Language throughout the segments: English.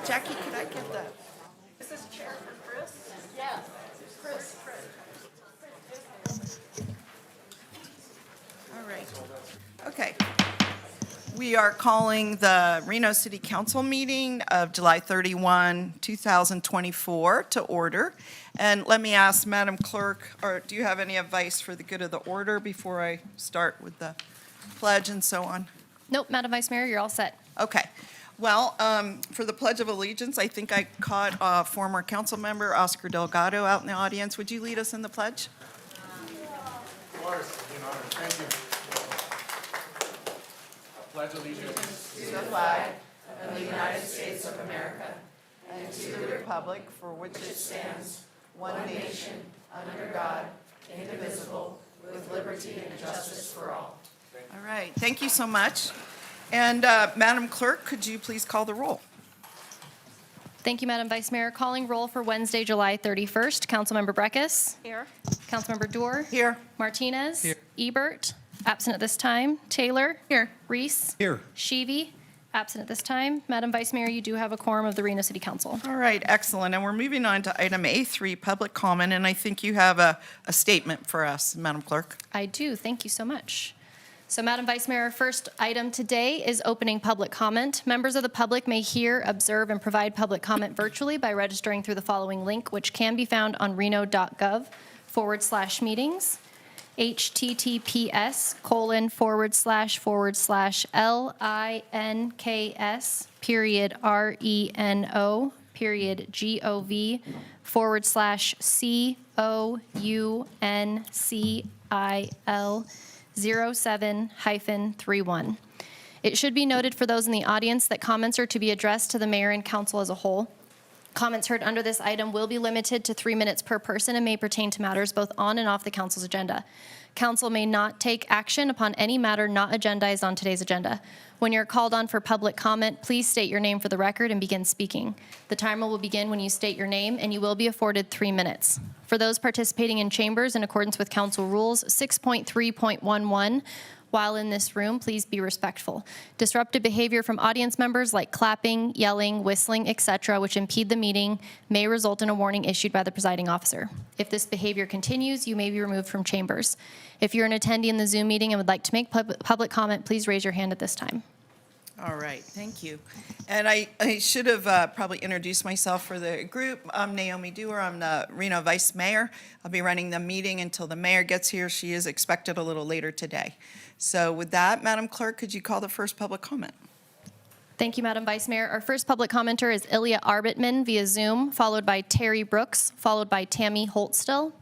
Jackie, could I get that? Is this chair for Chris? Yeah. Chris. All right. Okay. We are calling the Reno City Council meeting of July 31, 2024 to order. And let me ask Madam Clerk, or do you have any advice for the good of the order before I start with the pledge and so on? Nope, Madam Vice Mayor, you're all set. Okay. Well, for the Pledge of Allegiance, I think I caught former council member Oscar Delgado out in the audience. Would you lead us in the pledge? Of course, thank you. I pledge allegiance To the flag of the United States of America and to the republic for which it stands, one nation, under God, indivisible, with liberty and justice for all. All right, thank you so much. And Madam Clerk, could you please call the roll? Thank you, Madam Vice Mayor. Calling roll for Wednesday, July 31st. Councilmember Breckus. Here. Councilmember Dorr. Here. Martinez. Here. Ebert. Absent at this time. Taylor. Here. Reese. Here. Sheevy. Absent at this time. Madam Vice Mayor, you do have a quorum of the Reno City Council. All right, excellent. And we're moving on to item A3, public comment, and I think you have a statement for us, Madam Clerk. I do. Thank you so much. So, Madam Vice Mayor, our first item today is opening public comment. Members of the public may hear, observe, and provide public comment virtually by registering through the following link, which can be found on reno.gov/meetings, https://reno.gov/COUNCIL 07-31. It should be noted for those in the audience that comments are to be addressed to the mayor and council as a whole. Comments heard under this item will be limited to 3 minutes per person and may pertain to matters both on and off the council's agenda. Council may not take action upon any matter not agendized on today's agenda. When you're called on for public comment, please state your name for the record and begin speaking. The timer will begin when you state your name, and you will be afforded 3 minutes. For those participating in chambers in accordance with council rules 6.3.11, while in this room, please be respectful. Disruptive behavior from audience members like clapping, yelling, whistling, etc., which impede the meeting, may result in a warning issued by the presiding officer. If this behavior continues, you may be removed from chambers. If you're an attendee in the Zoom meeting and would like to make public comment, please raise your hand at this time. All right, thank you. And I should have probably introduced myself for the group. I'm Naomi Dewar. I'm the Reno Vice Mayor. I'll be running the meeting until the mayor gets here. She is expected a little later today. So with that, Madam Clerk, could you call the first public comment? Thank you, Madam Vice Mayor. Our first public commenter is Ilya Arbitman via Zoom, followed by Terry Brooks, followed by Tammy Holtstill.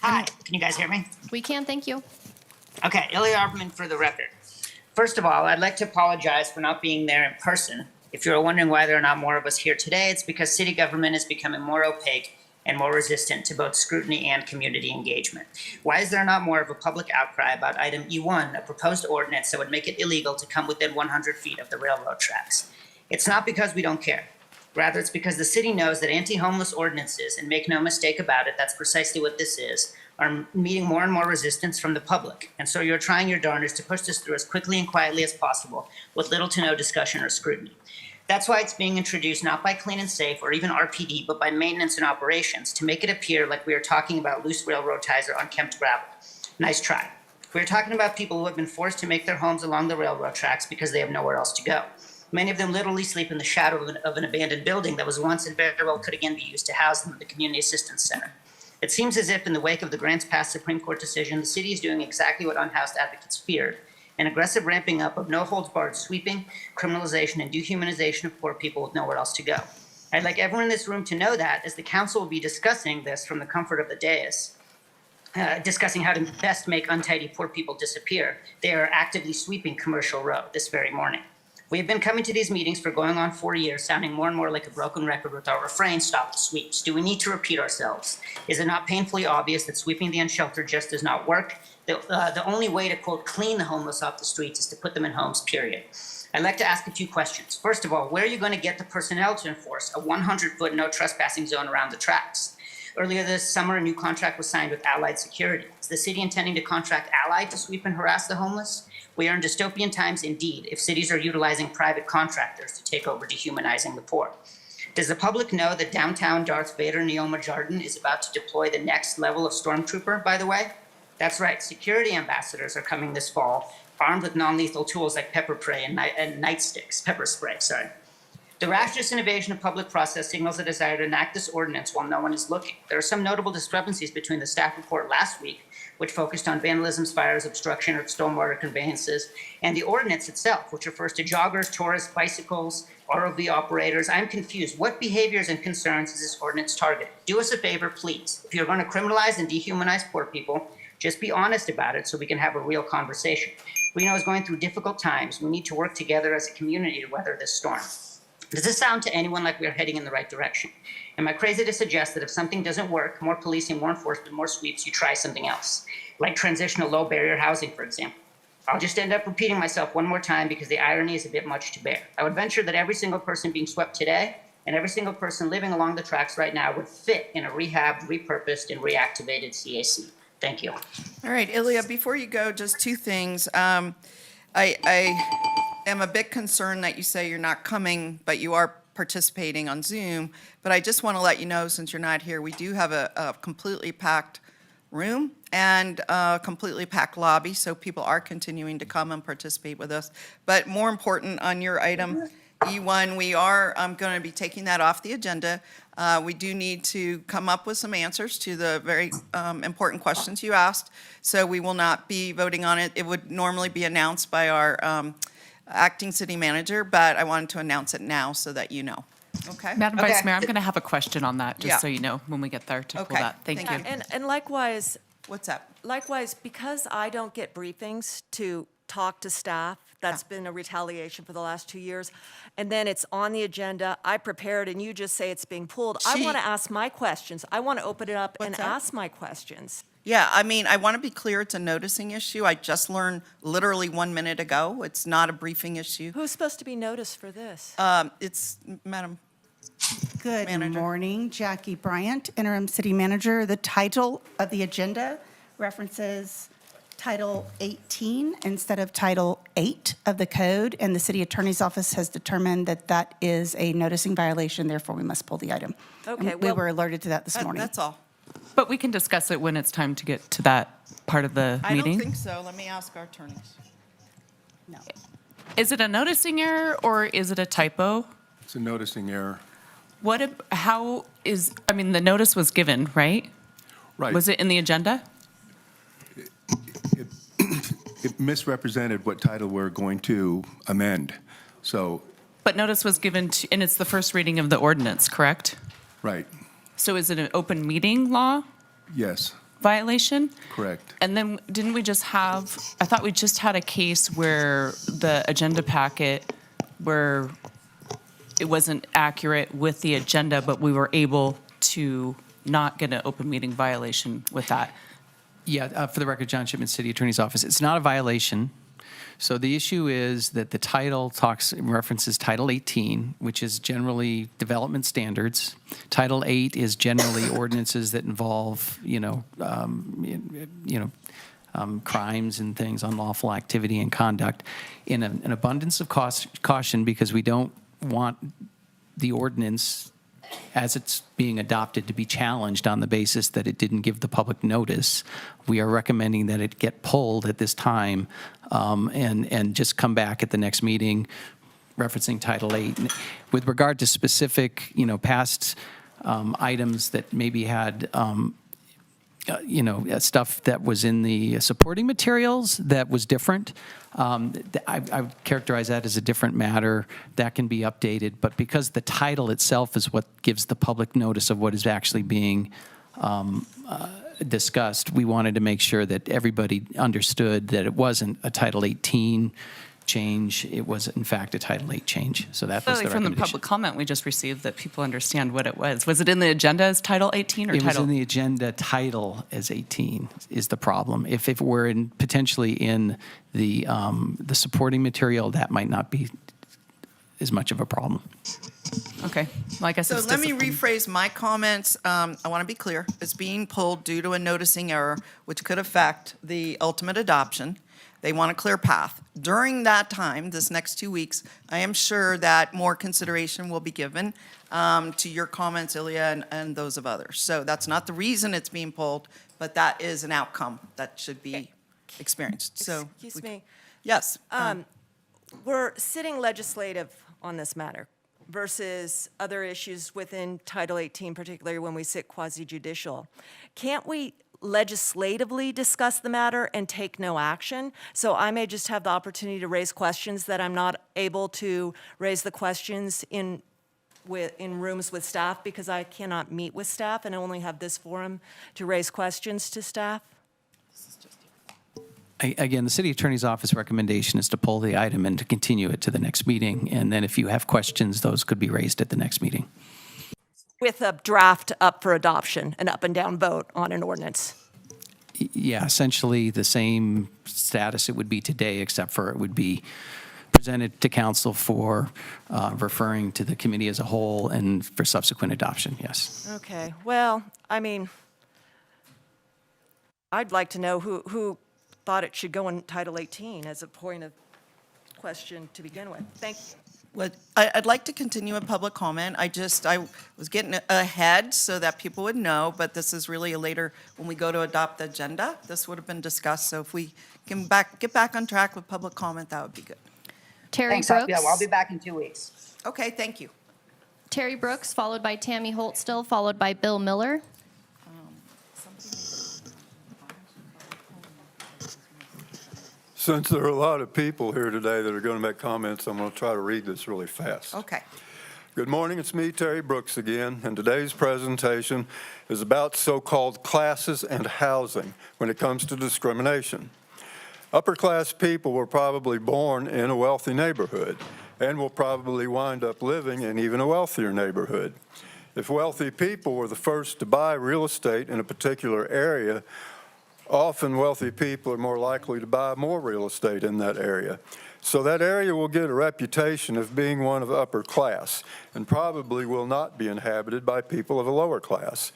Hi, can you guys hear me? We can, thank you. Okay, Ilya Arberman for the record. First of all, I'd like to apologize for not being there in person. If you're wondering why there are not more of us here today, it's because city government is becoming more opaque and more resistant to both scrutiny and community engagement. Why is there not more of a public outcry about item E1, a proposed ordinance that would make it illegal to come within 100 feet of the railroad tracks? It's not because we don't care. Rather, it's because the city knows that anti-homeless ordinances, and make no mistake about it, that's precisely what this is, are meeting more and more resistance from the public. And so you're trying your darndest to push this through as quickly and quietly as possible with little to no discussion or scrutiny. That's why it's being introduced not by Clean and Safe or even RPD, but by Maintenance and Operations to make it appear like we are talking about loose railroad ties or unkempt gravel. Nice try. We're talking about people who have been forced to make their homes along the railroad tracks because they have nowhere else to go. Many of them literally sleep in the shadow of an abandoned building that was once and very well could again be used to house them at the Community Assistance Center. It seems as if in the wake of the grants past Supreme Court decision, the city is doing exactly what unhoused advocates feared, an aggressive ramping up of no-holds-barred sweeping, criminalization, and dehumanization of poor people with nowhere else to go. I'd like everyone in this room to know that as the council will be discussing this from the comfort of the dais, discussing how to best make untidy poor people disappear, they are actively sweeping Commercial Road this very morning. We have been coming to these meetings for going on 4 years, sounding more and more like a broken record with our refrain, stop the sweeps. Do we need to repeat ourselves? Is it not painfully obvious that sweeping the unsheltered just does not work? The only way to, quote, clean the homeless off the streets is to put them in homes, period. I'd like to ask a few questions. First of all, where are you going to get the personnel to enforce a 100-foot no trespassing zone around the tracks? Earlier this summer, a new contract was signed with Allied Security. Is the city intending to contract Allied to sweep and harass the homeless? We are in dystopian times indeed if cities are utilizing private contractors to take over dehumanizing the poor. Does the public know that downtown Darth Vader Neoma Jardin is about to deploy the next level of stormtrooper, by the way? That's right, security ambassadors are coming this fall, armed with non-lethal tools like pepper spray and nightsticks, pepper spray, sorry. The rashness and evasion of public process signals a desire to enact this ordinance while no one is looking. There are some notable discrepancies between the staff report last week, which focused on vandalism, fires, obstruction, or stormwater conveyances, and the ordinance itself, which refers to joggers, tourists, bicycles, ROV operators. I'm confused. What behaviors and concerns is this ordinance targeting? Do us a favor, please. If you're going to criminalize and dehumanize poor people, just be honest about it so we can have a real conversation. Reno is going through difficult times. We need to work together as a community to weather this storm. Does this sound to anyone like we are heading in the right direction? Am I crazy to suggest that if something doesn't work, more policing, more enforcement, more sweeps, you try something else, like transitional low barrier housing, for example? I'll just end up repeating myself one more time because the irony is a bit much to bear. I would venture that every single person being swept today and every single person living along the tracks right now would fit in a rehabbed, repurposed, and reactivated CAC. Thank you. All right, Ilya, before you go, just two things. I am a bit concerned that you say you're not coming, but you are participating on Zoom. But I just want to let you know, since you're not here, we do have a completely packed room and a completely packed lobby, so people are continuing to come and participate with us. But more important, on your item E1, we are going to be taking that off the agenda. We do need to come up with some answers to the very important questions you asked, so we will not be voting on it. It would normally be announced by our acting city manager, but I wanted to announce it now so that you know. Okay? Madam Okay. Vice Mayor, I'm going to have a question on that, Yeah. just so you know when we get there to pull Okay. that. Thank Thank you. you. And likewise, What's up? because I don't get briefings to talk to staff, that's been a retaliation for the last 2 years, and then it's on the agenda, I prepared, and you just say it's being pulled. I She- want to ask my questions. I want to open it up and What's that? ask my questions. Yeah, I mean, I want to be clear, it's a noticing issue. I just learned literally 1 minute ago. It's not a briefing issue. Who's supposed to be noticed for this? It's, Madam, Good Manager. morning, Jackie Bryant, Interim City Manager. The title of the agenda references Title 18 instead of Title 8 of the code, and the City Attorney's Office has determined that that is a noticing violation, therefore we must pull the item. Okay, And we well- were alerted to that this morning. that's all. But we can discuss it when it's time to get to that part of the I meeting. don't think so. Let me ask our attorneys. No. Is it a noticing error or is it a typo? It's a noticing error. The notice was given, right? Right. Was it in the agenda? It misrepresented what title we're going to amend. So, But notice was given, and it's the first reading of the ordinance, correct? right, So is it an open meeting law yes, violation? correct. And then didn't we just have, I thought we just had a case where the agenda packet, where it wasn't accurate with the agenda, but we were able to not get an open meeting violation with that. Yeah, for the record, John Shipman, City Attorney's Office. It's not a violation. So the issue is that the title references Title 18, which is generally development standards. Title 8 is generally ordinances that involve, crimes and things, unlawful activity and conduct. In an abundance of caution, because we don't want the ordinance as it's being adopted to be challenged on the basis that it didn't give the public notice, we are recommending that it get pulled at this time and just come back at the next meeting referencing Title 8. With regard to specific, past items that maybe had stuff that was in the supporting materials that was different. I would characterize that as a different matter. That can be updated. But because the title itself is what gives the public notice of what is actually being discussed, we wanted to make sure that everybody understood that it wasn't a Title 18 change. It was, in fact, a Title 8 change. So that was the From the recommendation. public comment we just received, that people understand what it was. Was it in the agenda as Title 18 or It was Title? in the agenda title as 18 is the problem. If it were potentially in the supporting material, that might not be as much of a problem. Okay, well, I guess So it's let me discipline. rephrase my comments. I want to be clear. It's being pulled due to a noticing error, which could affect the ultimate adoption. They want a clear path. During that time, this next 2 weeks, I am sure that more consideration will be given to your comments, Ilya, and those of others. So that's not the reason it's being pulled, but that is an outcome that should be experienced. So, Excuse me. yes. We're sitting legislative on this matter versus other issues within Title 18, particularly when we sit quasi-judicial. Can't we legislatively discuss the matter and take no action? So I may just have the opportunity to raise questions that I'm not able to raise the questions in rooms with staff because I cannot meet with staff and I only have this forum to raise questions to staff? Again, the city attorney's office recommendation is to pull the item and to continue it to the next meeting. And then if you have questions, those could be raised at the next meeting. With a draft up for adoption, an up and down vote on an ordinance. Yeah, essentially the same status it would be today, except for it would be presented to council for referring to the committee as a whole and for subsequent adoption, yes. Okay, well, I mean, I'd like to know who thought it should go in Title 18 as a point of question to begin with. Thank you. Well, I'd like to continue a public comment. I was getting ahead so that people would know, but this is really a later, when we go to adopt the agenda, this would have been discussed. So if we can get back on track with public comment, that would be good. Terry Thanks. Brooks. Yeah, well, I'll be back in 2 weeks. Okay, thank you. Terry Brooks, followed by Tammy Holtstill, followed by Bill Miller. Since there are a lot of people here today that are going to make comments, I'm going to try to read this really fast. Okay. Good morning, it's me, Terry Brooks again, and today's presentation is about so-called classes and housing when it comes to discrimination. Upper-class people were probably born in a wealthy neighborhood and will probably wind up living in even a wealthier neighborhood. If wealthy people were the first to buy real estate in a particular area, often wealthy people are more likely to buy more real estate in that area. So that area will get a reputation of being one of upper class and probably will not be inhabited by people of a lower class.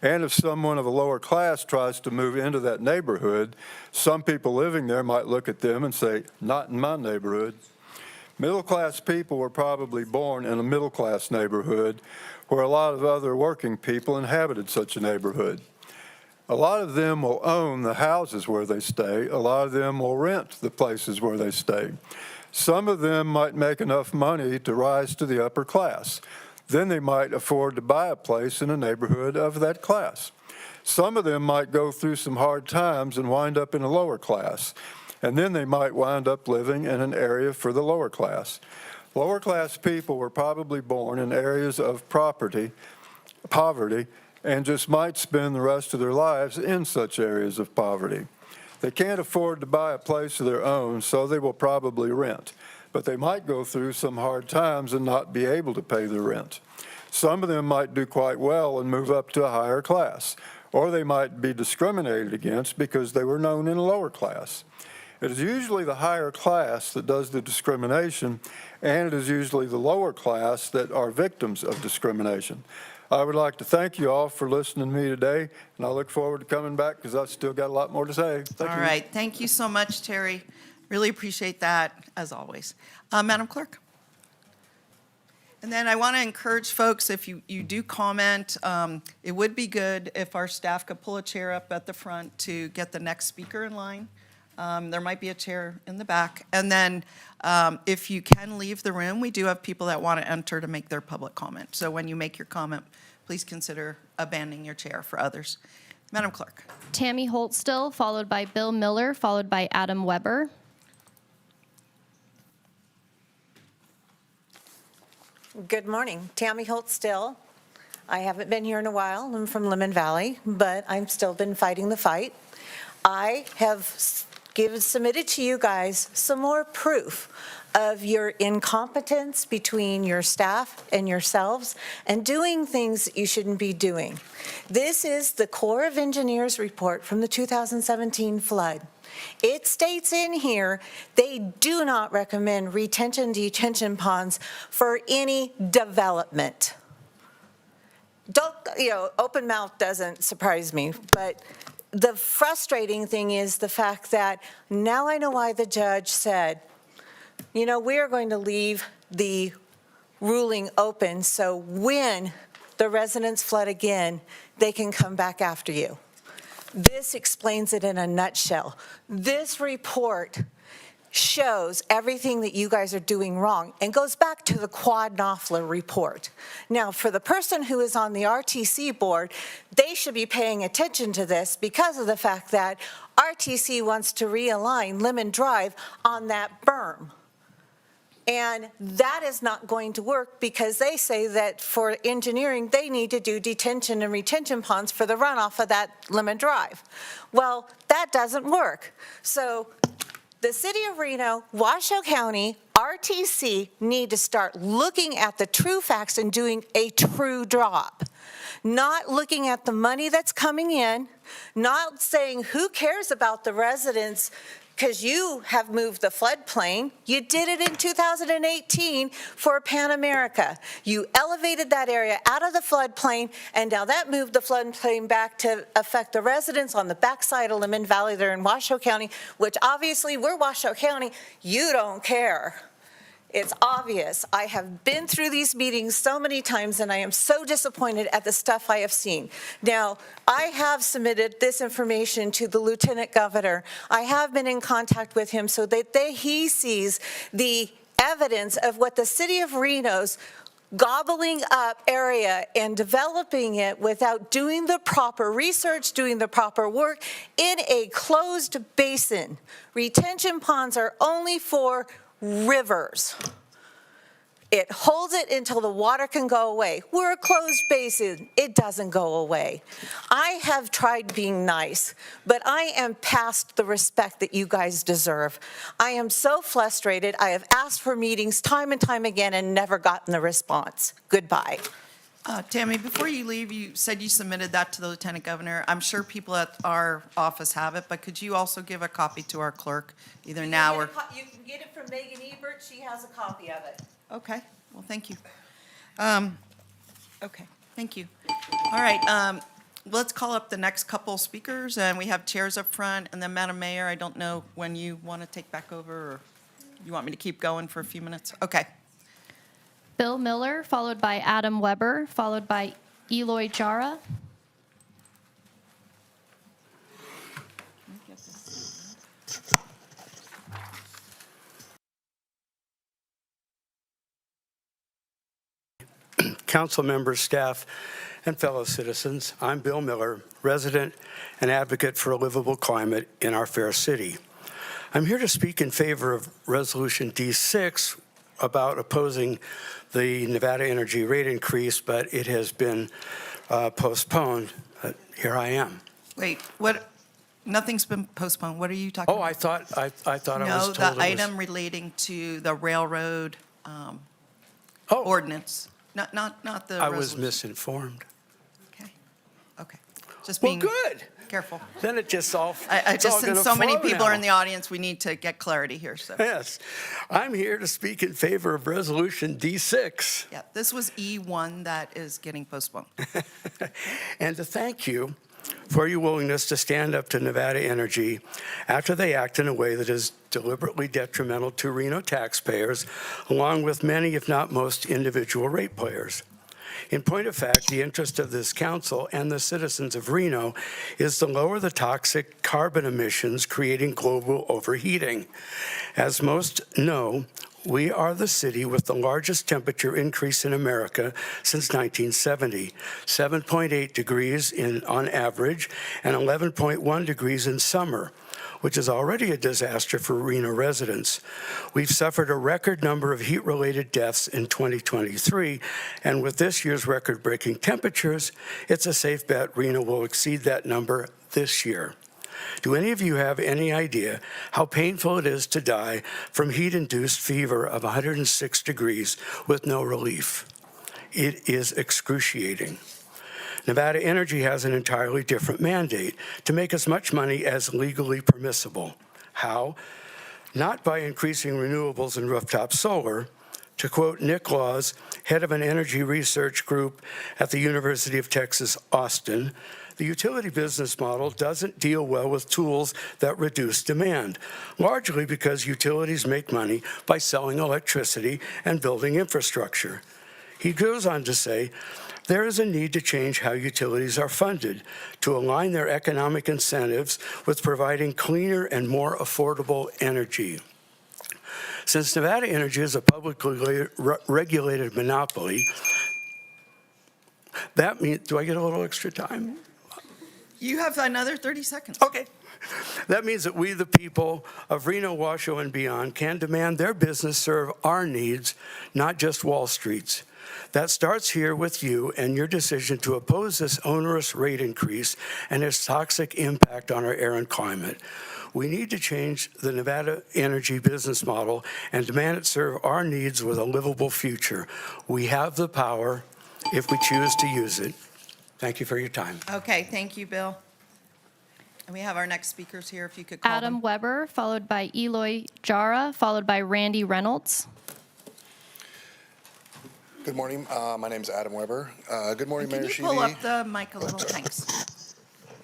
And if someone of a lower class tries to move into that neighborhood, some people living there might look at them and say, "Not in my neighborhood." Middle-class people were probably born in a middle-class neighborhood where a lot of other working people inhabited such a neighborhood. A lot of them will own the houses where they stay. A lot of them will rent the places where they stay. Some of them might make enough money to rise to the upper class. Then they might afford to buy a place in a neighborhood of that class. Some of them might go through some hard times and wind up in a lower class. And then they might wind up living in an area for the lower class. Lower class people were probably born in areas of poverty, and just might spend the rest of their lives in such areas of poverty. They can't afford to buy a place of their own, so they will probably rent. But they might go through some hard times and not be able to pay their rent. Some of them might do quite well and move up to a higher class, or they might be discriminated against because they were known in a lower class. It is usually the higher class that does the discrimination, and it is usually the lower class that are victims of discrimination. I would like to thank you all for listening to me today, and I look forward to coming back because I've still got a lot more to say. Thank you. All right. Thank you so much, Terry. Really appreciate that, as always. Madam Clerk? And then I want to encourage folks, if you do comment, it would be good if our staff could pull a chair up at the front to get the next speaker in line. There might be a chair in the back. And then if you can leave the room, we do have people that want to enter to make their public comment. So when you make your comment, please consider abandoning your chair for others. Madam Clerk. Tammy Holtstill, followed by Bill Miller, followed by Adam Weber. Good morning. Tammy Holtstill. I haven't been here in a while. I'm from Lemon Valley, but I've still been fighting the fight. I have submitted to you guys some more proof of your incompetence between your staff and yourselves and doing things that you shouldn't be doing. This is the Corps of Engineers report from the 2017 flood. It states in here they do not recommend retention detention ponds for any development. Don't, open mouth doesn't surprise me, but the frustrating thing is the fact that now I know why the judge said, you know, we are going to leave the ruling open so when the residents flood again, they can come back after you. This explains it in a nutshell. This report shows everything that you guys are doing wrong and goes back to the Quad Knopfler report. Now, for the person who is on the RTC board, they should be paying attention to this because of the fact that RTC wants to realign Lemon Drive on that berm. And that is not going to work because they say that for engineering, they need to do detention and retention ponds for the runoff of that Lemon Drive. Well, that doesn't work. So the city of Reno, Washoe County, RTC need to start looking at the true facts and doing a true job. Not looking at the money that's coming in, not saying who cares about the residents because you have moved the floodplain. You did it in 2018 for Pan America. You elevated that area out of the floodplain, and now that moved the floodplain back to affect the residents on the backside of Lemon Valley there in Washoe County, which obviously we're Washoe County. You don't care. It's obvious. I have been through these meetings so many times, and I am so disappointed at the stuff I have seen. Now, I have submitted this information to the Lieutenant Governor. I have been in contact with him so that he sees the evidence of what the city of Reno's gobbling up area and developing it without doing the proper research, doing the proper work in a closed basin. Retention ponds are only for rivers. It holds it until the water can go away. We're a closed basin. It doesn't go away. I have tried being nice, but I am past the respect that you guys deserve. I am so frustrated. I have asked for meetings time and time again and never gotten the response. Goodbye. Tammy, before you leave, you said you submitted that to the Lieutenant Governor. I'm sure people at our office have it, but could you also give a copy to our clerk, either now or? You can get it from Megan Ebert. She has a copy of it. Okay, well, thank you. Okay, thank you. All right, let's call up the next couple speakers, and we have chairs up front, and then Madam Mayor, I don't know when you want to take back over, or you want me to keep going for a few minutes? Okay. Bill Miller, followed by Adam Weber, followed by Eloy Jara. Council members, staff, and fellow citizens, I'm Bill Miller, resident and advocate for a livable climate in our fair city. I'm here to speak in favor of Resolution D6 about opposing the Nevada energy rate increase, but it has been postponed. Here I am. Wait, what? Nothing's been postponed. What are you talking Oh, about? I thought I was told No, it the was- item relating to the railroad ordinance, not the I was resolution. misinformed. Okay. Just Well, being good. careful. Then it just all I it's all just, since gonna so many flow people are now. in the audience, we need to get clarity here, so. Yes, I'm here to speak in favor of Resolution D6 Yeah, this was E1 that is getting postponed. and to thank you for your willingness to stand up to Nevada Energy after they act in a way that is deliberately detrimental to Reno taxpayers, along with many, if not most, individual ratepayers. In point of fact, the interest of this council and the citizens of Reno is to lower the toxic carbon emissions creating global overheating. As most know, we are the city with the largest temperature increase in America since 1970, 7.8 degrees on average and 11.1 degrees in summer, which is already a disaster for Reno residents. We've suffered a record number of heat-related deaths in 2023, and with this year's record-breaking temperatures, it's a safe bet Reno will exceed that number this year. Do any of you have any idea how painful it is to die from heat-induced fever of 106 degrees with no relief? It is excruciating. Nevada Energy has an entirely different mandate to make as much money as legally permissible. How? Not by increasing renewables and rooftop solar. To quote Nick Laws, head of an energy research group at the University of Texas, Austin, The utility business model doesn't deal well with tools that reduce demand, largely because utilities make money by selling electricity and building infrastructure. He goes on to say, there is a need to change how utilities are funded to align their economic incentives with providing cleaner and more affordable energy. Since Nevada Energy is a publicly regulated monopoly, that means, do I get a little extra time? You have another 30 seconds. Okay. That means that we, the people of Reno, Washoe, and beyond, can demand their business serve our needs, not just Wall Street's. That starts here with you and your decision to oppose this onerous rate increase and its toxic impact on our air and climate. We need to change the Nevada Energy business model and demand it serve our needs with a livable future. We have the power if we choose to use it. Thank you for your time. Okay, thank you, Bill. And we have our next speakers here, if you could call Adam them. Weber, followed by Eloy Jara, followed by Randy Reynolds. Good morning. My name is Adam Weber. Good morning, Can Mayor you pull Sheedy. up the mic a little? Thanks.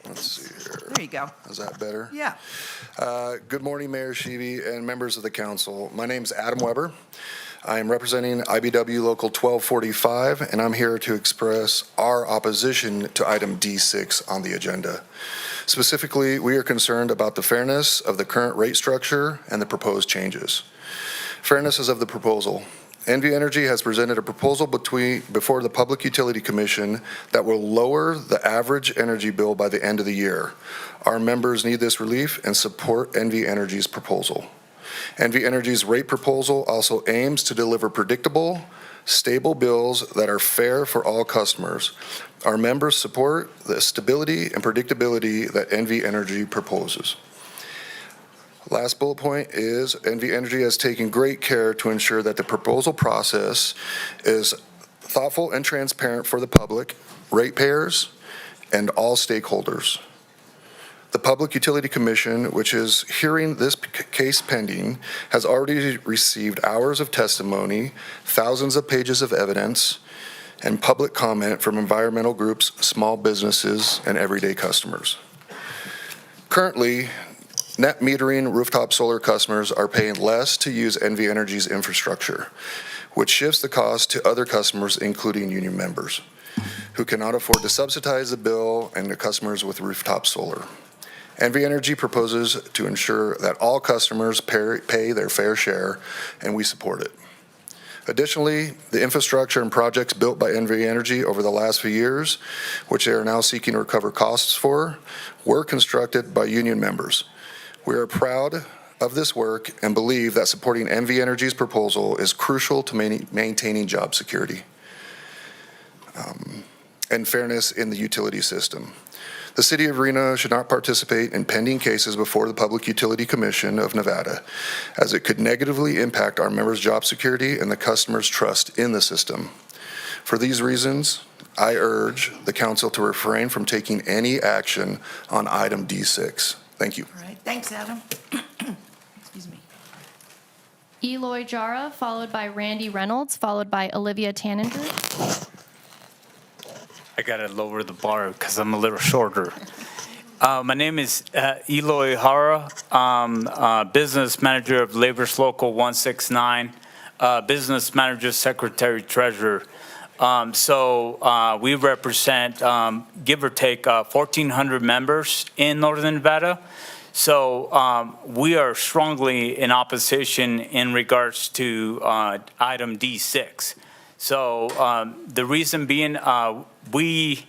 Let's see here. There you go. Is that better? Yeah. Good morning, Mayor Sheedy and members of the council. My name is Adam Weber. I am representing IBW Local 1245, and I'm here to express our opposition to item D6 on the agenda. Specifically, we are concerned about the fairness of the current rate structure and the proposed changes. Fairness is of the proposal. NV Energy has presented a proposal before the Public Utility Commission that will lower the average energy bill by the end of the year. Our members need this relief and support NV Energy's proposal. NV Energy's rate proposal also aims to deliver predictable, stable bills that are fair for all customers. Our members support the stability and predictability that NV Energy proposes. Last bullet point is NV Energy has taken great care to ensure that the proposal process is thoughtful and transparent for the public, ratepayers, and all stakeholders. The Public Utility Commission, which is hearing this case pending, has already received hours of testimony, thousands of pages of evidence, and public comment from environmental groups, small businesses, and everyday customers. Currently, net metering rooftop solar customers are paying less to use NV Energy's infrastructure, which shifts the cost to other customers, including union members, who cannot afford to subsidize the bill and the customers with rooftop solar. NV Energy proposes to ensure that all customers pay their fair share, and we support it. Additionally, the infrastructure and projects built by NV Energy over the last few years, which they are now seeking to recover costs for, were constructed by union members. We are proud of this work and believe that supporting NV Energy's proposal is crucial to maintaining job security and fairness in the utility system. The City of Reno should not participate in pending cases before the Public Utility Commission of Nevada, as it could negatively impact our members' job security and the customers' trust in the system. For these reasons, I urge the council to refrain from taking any action on item D6. Thank you. All right, thanks, Adam. Excuse me. Eloy Jara, followed by Randy Reynolds, followed by Olivia Tanninger. I gotta lower the bar because I'm a little shorter. My name is Eloy Jara. I'm business manager of Labor's Local 169, business manager, secretary, treasurer. So we represent, give or take, 1,400 members in Northern Nevada. So we are strongly in opposition in regards to item D6. So the reason being, we,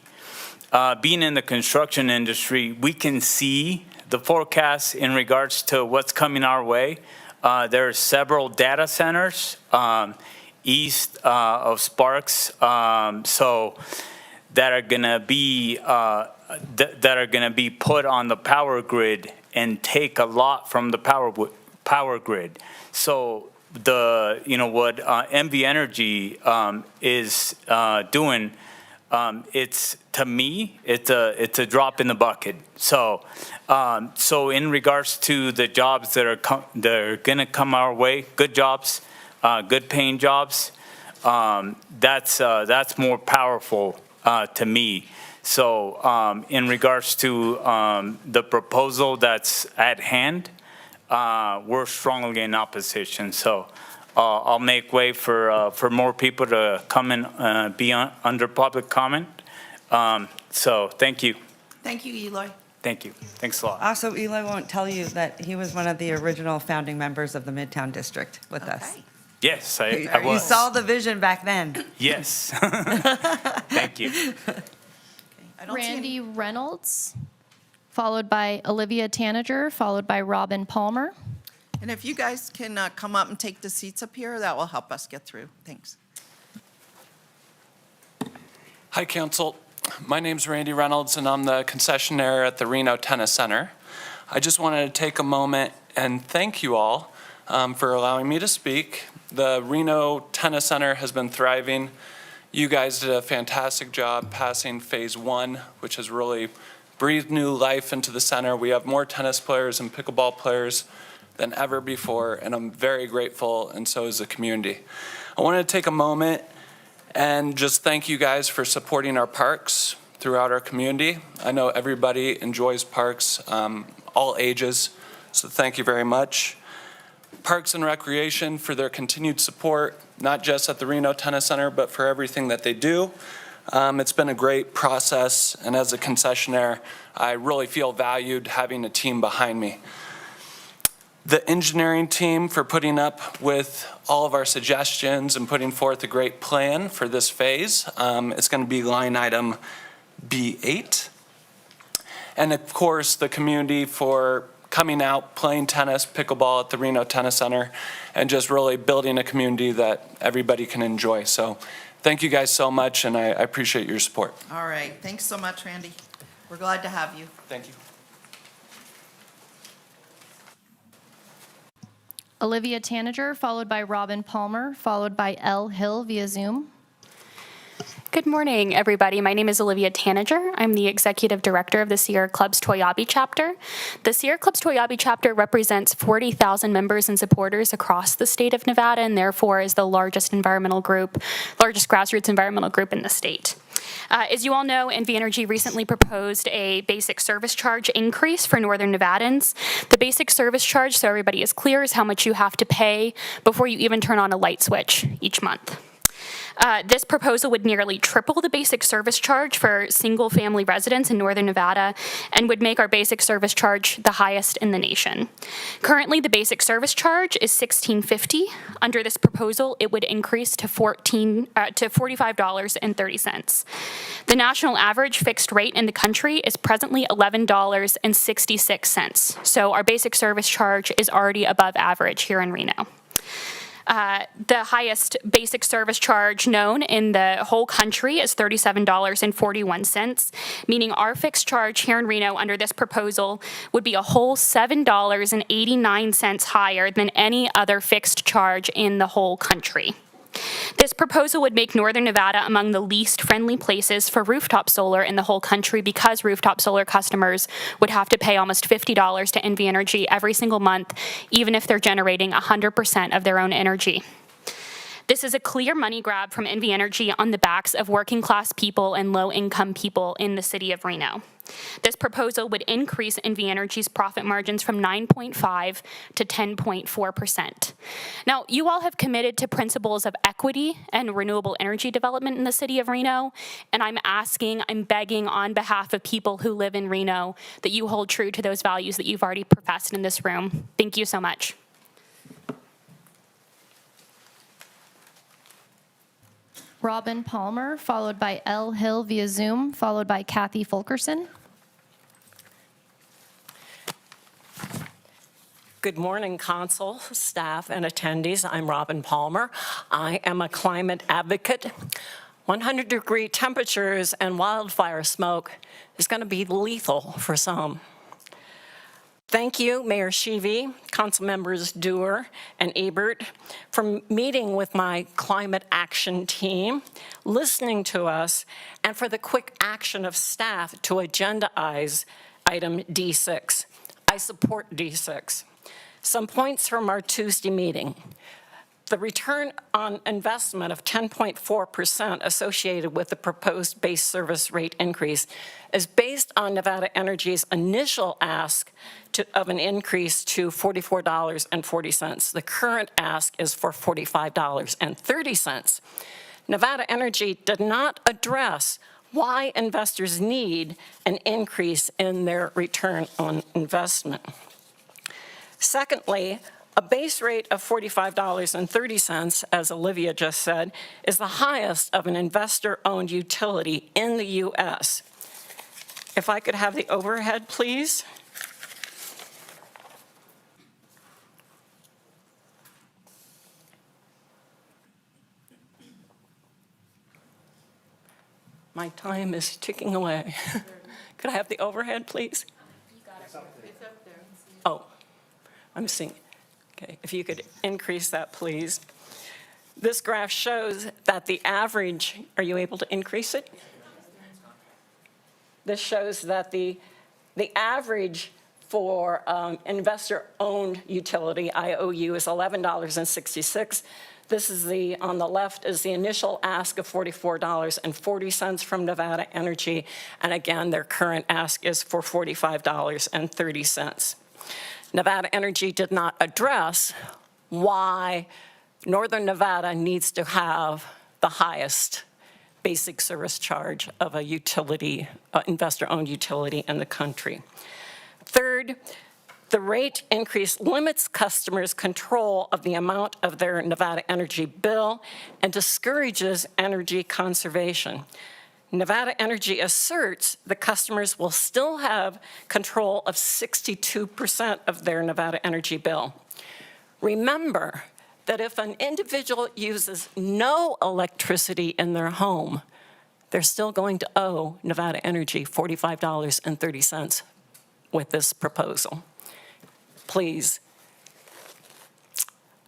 being in the construction industry, we can see the forecast in regards to what's coming our way. There are several data centers east of Sparks, so that are gonna be put on the power grid and take a lot from the power grid. So what NV Energy is doing, it's, to me, it's a drop in the bucket. So in regards to the jobs that are gonna come our way, good jobs, good paying jobs, that's more powerful to me. So in regards to the proposal that's at hand, we're strongly in opposition. So I'll make way for more people to come and be under public comment. So thank you. Thank you, Eloy. Thank you. Thanks a lot. Also, Eloy won't tell you that he was one of the original founding members of the Midtown District with us. Okay. Yes, I You was. saw the vision back then. Yes. Thank you. I don't see any- Randy Reynolds, followed by Olivia Tanager, followed by Robin Palmer. And if you guys can come up and take the seats up here, that will help us get through. Thanks. Hi, Council. My name's Randy Reynolds, and I'm the concessionaire at the Reno Tennis Center. I just wanted to take a moment and thank you all for allowing me to speak. The Reno Tennis Center has been thriving. You guys did a fantastic job passing Phase 1, which has really breathed new life into the center. We have more tennis players and pickleball players than ever before, and I'm very grateful, and so is the community. I wanted to take a moment and just thank you guys for supporting our parks throughout our community. I know everybody enjoys parks, all ages, so thank you very much. Parks and Recreation for their continued support, not just at the Reno Tennis Center, but for everything that they do. It's been a great process, and as a concessionaire, I really feel valued having a team behind me. The engineering team for putting up with all of our suggestions and putting forth a great plan for this phase. It's going to be line item B8. And of course, the community for coming out, playing tennis, pickleball at the Reno Tennis Center, and just really building a community that everybody can enjoy. So thank you guys so much, and I appreciate your support. All right. Thanks so much, Randy. We're glad to have you. Thank you. Olivia Tanager, followed by Robin Palmer, followed by Elle Hill via Zoom. Good morning, everybody. My name is Olivia Tanager. I'm the Executive Director of the Sierra Club's Toyabe chapter. The Sierra Club's Toyabe chapter represents 40,000 members and supporters across the state of Nevada, and therefore is the largest grassroots environmental group in the state. As you all know, NV Energy recently proposed a basic service charge increase for Northern Nevadans. The basic service charge, so everybody is clear, is how much you have to pay before you even turn on a light switch each month. This proposal would nearly triple the basic service charge for single-family residents in Northern Nevada and would make our basic service charge the highest in the nation. Currently, the basic service charge is $16.50. Under this proposal, it would increase to $45.30. The national average fixed rate in the country is presently $11.66. So our basic service charge is already above average here in Reno. The highest basic service charge known in the whole country is $37.41, meaning our fixed charge here in Reno under this proposal would be a whole $7.89 higher than any other fixed charge in the whole country. This proposal would make Northern Nevada among the least friendly places for rooftop solar in the whole country because rooftop solar customers would have to pay almost $50 to NV Energy every single month, even if they're generating 100% of their own energy. This is a clear money grab from NV Energy on the backs of working class people and low income people in the city of Reno. This proposal would increase NV Energy's profit margins from 9.5 to 10.4%. Now, you all have committed to principles of equity and renewable energy development in the city of Reno, and I'm begging on behalf of people who live in Reno that you hold true to those values that you've already professed in this room. Thank you so much. Robin Palmer, followed by Elle Hill via Zoom, followed by Kathy Fulkerson. Good morning, Council, staff, and attendees. I'm Robin Palmer. I am a climate advocate. 100-degree temperatures and wildfire smoke is going to be lethal for some. Thank you, Mayor Sheevy, Council Members Dewar and Ebert, for meeting with my climate action team, listening to us, and for the quick action of staff to agendaize item D6. I support D6. Some points from our Tuesday meeting. The return on investment of 10.4% associated with the proposed base service rate increase is based on Nevada Energy's initial ask of an increase to $44.40. The current ask is for $45.30. Nevada Energy did not address why investors need an increase in their return on investment. Secondly, a base rate of $45.30, as Olivia just said, is the highest of an investor-owned utility in the U.S. If I could have the overhead, please. My time is ticking away. Could I have the overhead, please? Oh, I'm seeing. Okay, if you could increase that, please. This graph shows that the average, are you able to increase it? This shows that the average for investor-owned utility, IOU, is $11.66. This is on the left is the initial ask of $44.40 from Nevada Energy, and again, their current ask is for $45.30. Nevada Energy did not address why Northern Nevada needs to have the highest basic service charge of a utility, investor-owned utility in the country. Third, the rate increase limits customers' control of the amount of their Nevada Energy bill and discourages energy conservation. Nevada Energy asserts the customers will still have control of 62% of their Nevada Energy bill. Remember that if an individual uses no electricity in their home, they're still going to owe Nevada Energy $45.30 with this proposal. Please,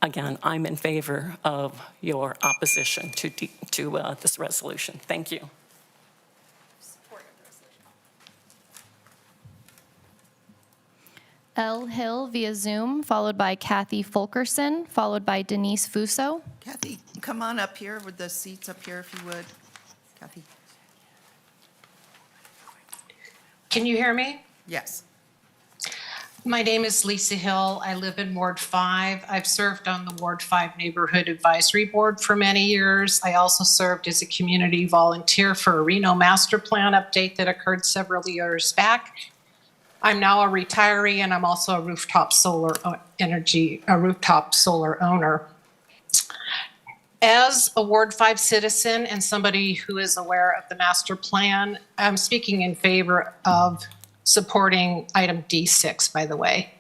again, I'm in favor of your opposition to this resolution. Thank you. Elle Hill via Zoom, followed by Kathy Fulkerson, followed by Denise Fuso. Kathy, come on up here with the seats up here if you would. Kathy. Can you hear me? Yes. My name is Lisa Hill. I live in Ward 5. I've served on the Ward 5 Neighborhood Advisory Board for many years. I also served as a community volunteer for a Reno master plan update that occurred several years back. I'm now a retiree, and I'm also a rooftop solar owner. As a Ward 5 citizen and somebody who is aware of the master plan, I'm speaking in favor of supporting item D6, by the way.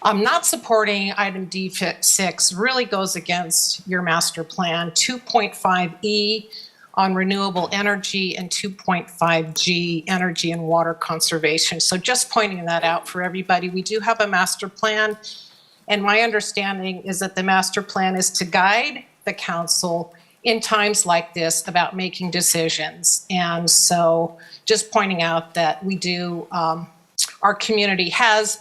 I'm not supporting item D6, really goes against your master plan. 2.5E on renewable energy and 2.5G energy and water conservation. So just pointing that out for everybody. We do have a master plan, and my understanding is that the master plan is to guide the council in times like this about making decisions. And so just pointing out that we do, our community has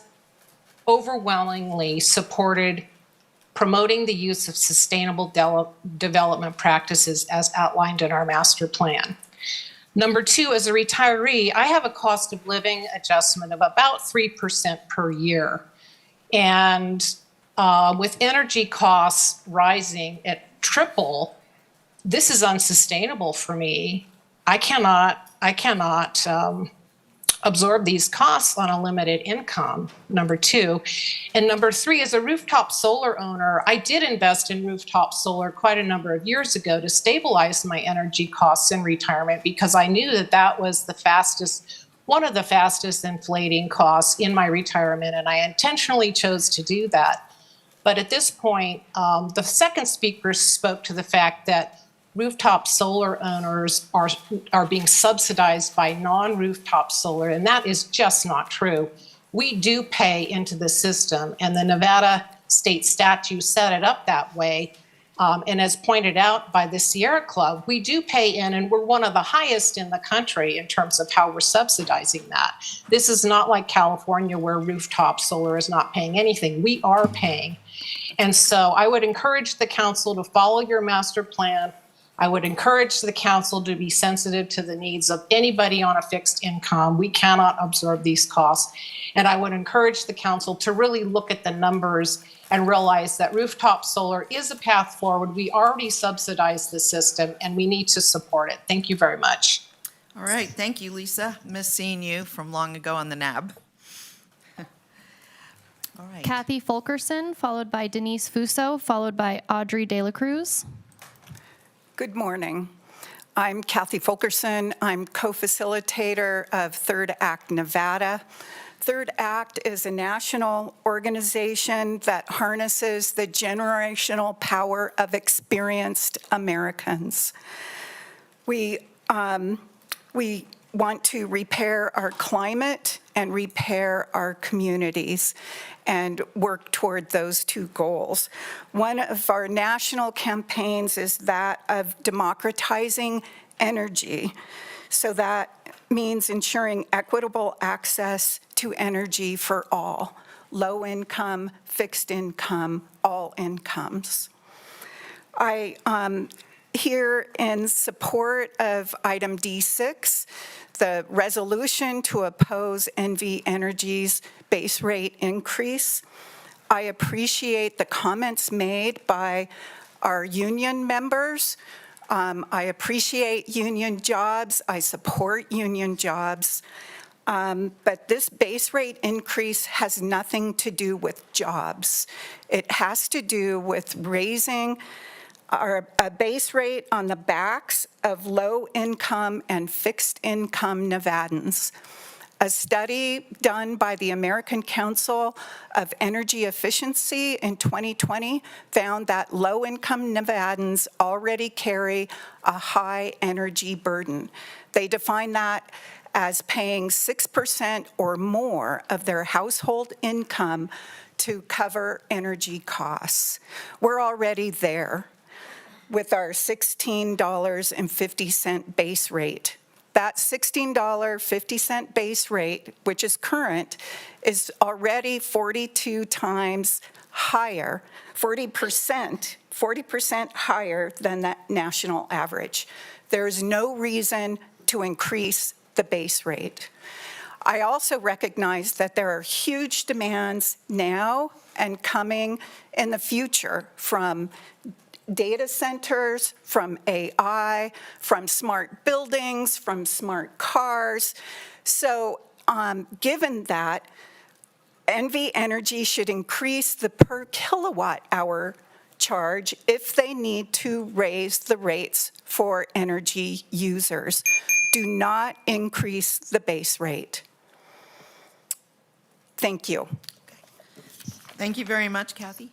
overwhelmingly supported promoting the use of sustainable development practices as outlined in our master plan. Number two, as a retiree, I have a cost of living adjustment of about 3% per year. And with energy costs rising at triple, this is unsustainable for me. I cannot absorb these costs on a limited income, number two. And number three, as a rooftop solar owner, I did invest in rooftop solar quite a number of years ago to stabilize my energy costs in retirement because I knew that that was one of the fastest inflating costs in my retirement, and I intentionally chose to do that. But at this point, the second speaker spoke to the fact that rooftop solar owners are being subsidized by non-rooftop solar, and that is just not true. We do pay into the system, and the Nevada state statute set it up that way. And as pointed out by the Sierra Club, we do pay in, and we're one of the highest in the country in terms of how we're subsidizing that. This is not like California where rooftop solar is not paying anything. We are paying. And so I would encourage the council to follow your master plan. I would encourage the council to be sensitive to the needs of anybody on a fixed income. We cannot absorb these costs. And I would encourage the council to really look at the numbers and realize that rooftop solar is a path forward. We already subsidize the system and we need to support it. Thank you very much. All right, thank you, Lisa. Miss seeing you from long ago on the NAB. All right. Kathy Fulkerson, followed by Denise Fuso, followed by Audrey De La Cruz. Good morning. I'm Kathy Fulkerson. I'm co-facilitator of Third Act Nevada. Third Act is a national organization that harnesses the generational power of experienced Americans. We want to repair our climate and repair our communities and work toward those two goals. One of our national campaigns is that of democratizing energy. So that means ensuring equitable access to energy for all, low income, fixed income, all incomes. I here in support of item D6, the resolution to oppose NV Energy's base rate increase. I appreciate the comments made by our union members. I appreciate union jobs. I support union jobs. But this base rate increase has nothing to do with jobs. It has to do with raising a base rate on the backs of low-income and fixed-income Nevadans. A study done by the American Council of Energy Efficiency in 2020 found that low-income Nevadans already carry a high energy burden. They define that as paying 6% or more of their household income to cover energy costs. We're already there with our $16.50 base rate. That $16.50 base rate, which is current, is already 42 times higher, 40% higher than that national average. There's no reason to increase the base rate. I also recognize that there are huge demands now and coming in the future from data centers, from AI, from smart buildings, from smart cars. So given that, NV Energy should increase the per kilowatt hour charge if they need to raise the rates for energy users. Do not increase the base rate. Thank you. Thank you very much, Kathy.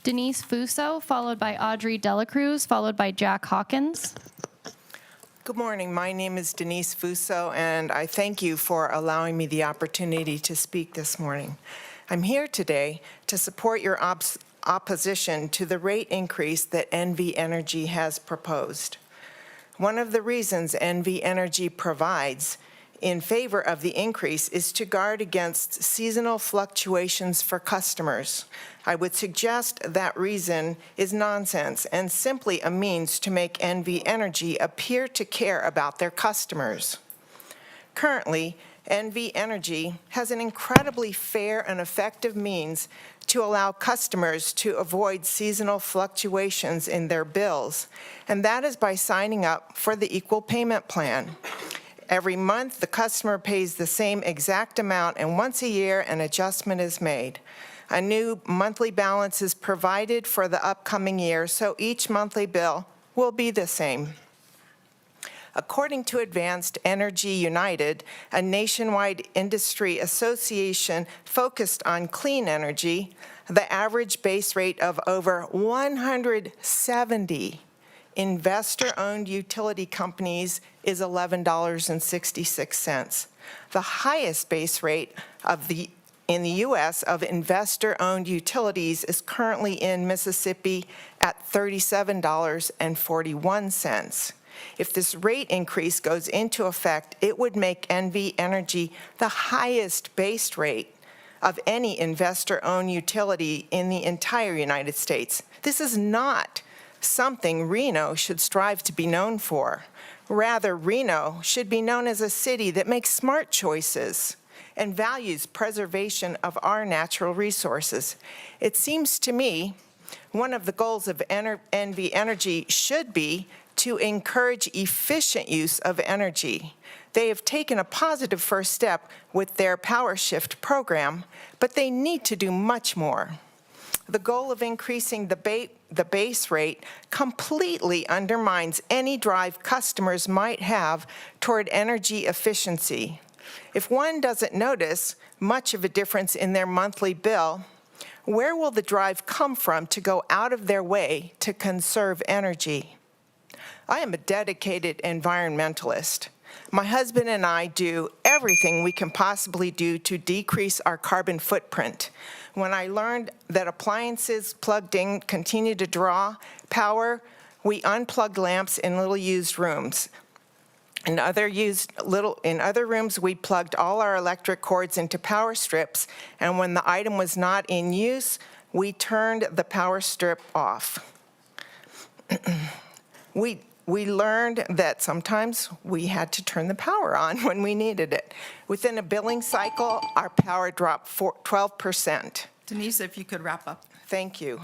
Denise Fuso, followed by Audrey De La Cruz, followed by Jack Hawkins. Good morning. My name is Denise Fuso, and I thank you for allowing me the opportunity to speak this morning. I'm here today to support your opposition to the rate increase that NV Energy has proposed. One of the reasons NV Energy provides in favor of the increase is to guard against seasonal fluctuations for customers. I would suggest that reason is nonsense and simply a means to make NV Energy appear to care about their customers. Currently, NV Energy has an incredibly fair and effective means to allow customers to avoid seasonal fluctuations in their bills, and that is by signing up for the Equal Payment Plan. Every month, the customer pays the same exact amount, and once a year, an adjustment is made. A new monthly balance is provided for the upcoming year, so each monthly bill will be the same. According to Advanced Energy United, a nationwide industry association focused on clean energy, the average base rate of over 170 investor-owned utility companies is $11.66. The highest base rate in the U.S. of investor-owned utilities is currently in Mississippi at $37.41. If this rate increase goes into effect, it would make NV Energy the highest base rate of any investor-owned utility in the entire United States. This is not something Reno should strive to be known for. Rather, Reno should be known as a city that makes smart choices and values preservation of our natural resources. It seems to me one of the goals of NV Energy should be to encourage efficient use of energy. They have taken a positive first step with their Power Shift program, but they need to do much more. The goal of increasing the base rate completely undermines any drive customers might have toward energy efficiency. If one doesn't notice much of a difference in their monthly bill, where will the drive come from to go out of their way to conserve energy? I am a dedicated environmentalist. My husband and I do everything we can possibly do to decrease our carbon footprint. When I learned that appliances plugged in continue to draw power, we unplugged lamps in little used rooms. In other rooms, we plugged all our electric cords into power strips, and when the item was not in use, we turned the power strip off. We learned that sometimes we had to turn the power on when we needed it. Within a billing cycle, our power dropped 12%. Denise, if you could wrap up. Thank you.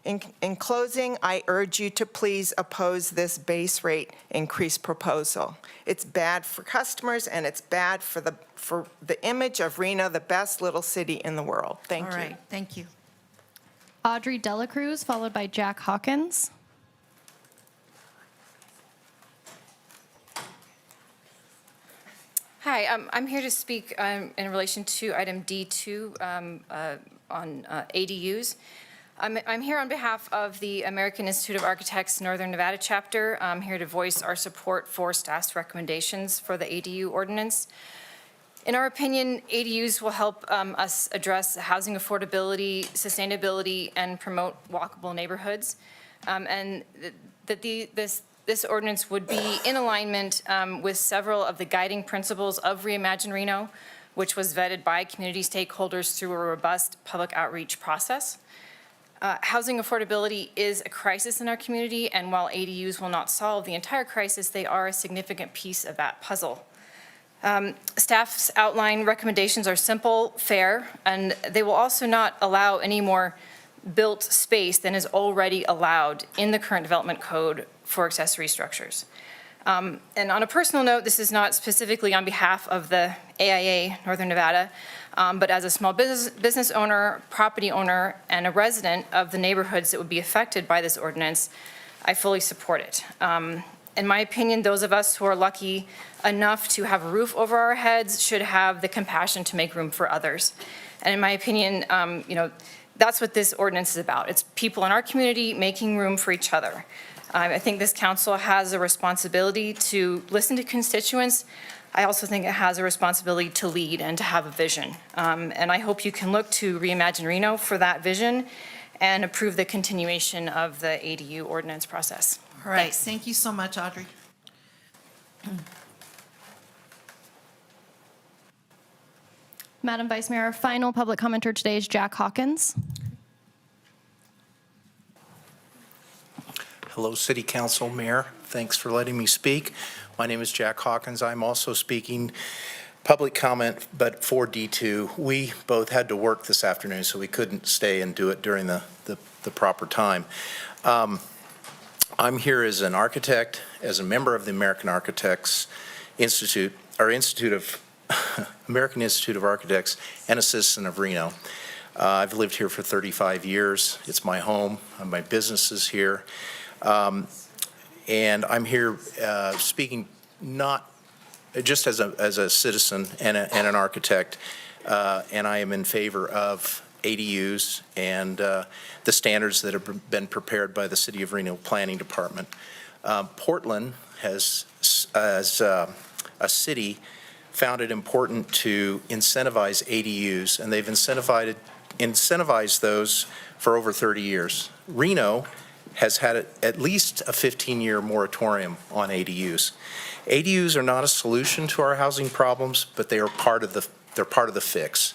In closing, I urge you to please oppose this base rate increase proposal. It's bad for customers, and it's bad for the image of Reno, the best little city in the world. Thank you. All right, thank you. Audrey Delacruz, followed by Jack Hawkins. Hi, I'm here to speak in relation to item D2 on ADUs. I'm here on behalf of the American Institute of Architects Northern Nevada chapter. I'm here to voice our support for staff's recommendations for the ADU ordinance. In our opinion, ADUs will help us address housing affordability, sustainability, and promote walkable neighborhoods. And that this ordinance would be in alignment with several of the guiding principles of Reimagine Reno, which was vetted by community stakeholders through a robust public outreach process. Housing affordability is a crisis in our community, and while ADUs will not solve the entire crisis, they are a significant piece of that puzzle. Staff's outline recommendations are simple, fair, and they will also not allow any more built space than is already allowed in the current development code for accessory structures. And on a personal note, this is not specifically on behalf of the AIA Northern Nevada, but as a small business owner, property owner, and a resident of the neighborhoods that would be affected by this ordinance, I fully support it. In my opinion, those of us who are lucky enough to have a roof over our heads should have the compassion to make room for others. And in my opinion, that's what this ordinance is about. It's people in our community making room for each other. I think this council has a responsibility to listen to constituents. I also think it has a responsibility to lead and to have a vision. And I hope you can look to Reimagine Reno for that vision and approve the continuation of the ADU ordinance process. All right, Thanks. thank you so much, Audrey. Madam Vice Mayor, our final public commenter today is Jack Hawkins. Hello, City Council, Mayor. Thanks for letting me speak. My name is Jack Hawkins. I'm also speaking public comment, but for D2. We both had to work this afternoon, so we couldn't stay and do it during the proper time. I'm here as an architect, as a member of the American Architects Institute, or American Institute of Architects, and a citizen of Reno. I've lived here for 35 years. It's my home. My business is here. And I'm here speaking not just as a citizen and an architect, and I am in favor of ADUs and the standards that have been prepared by the City of Reno Planning Department. Portland has, as a city, found it important to incentivize ADUs, and they've incentivized those for over 30 years. Reno has had at least a 15-year moratorium on ADUs. ADUs are not a solution to our housing problems, but they are part of the fix.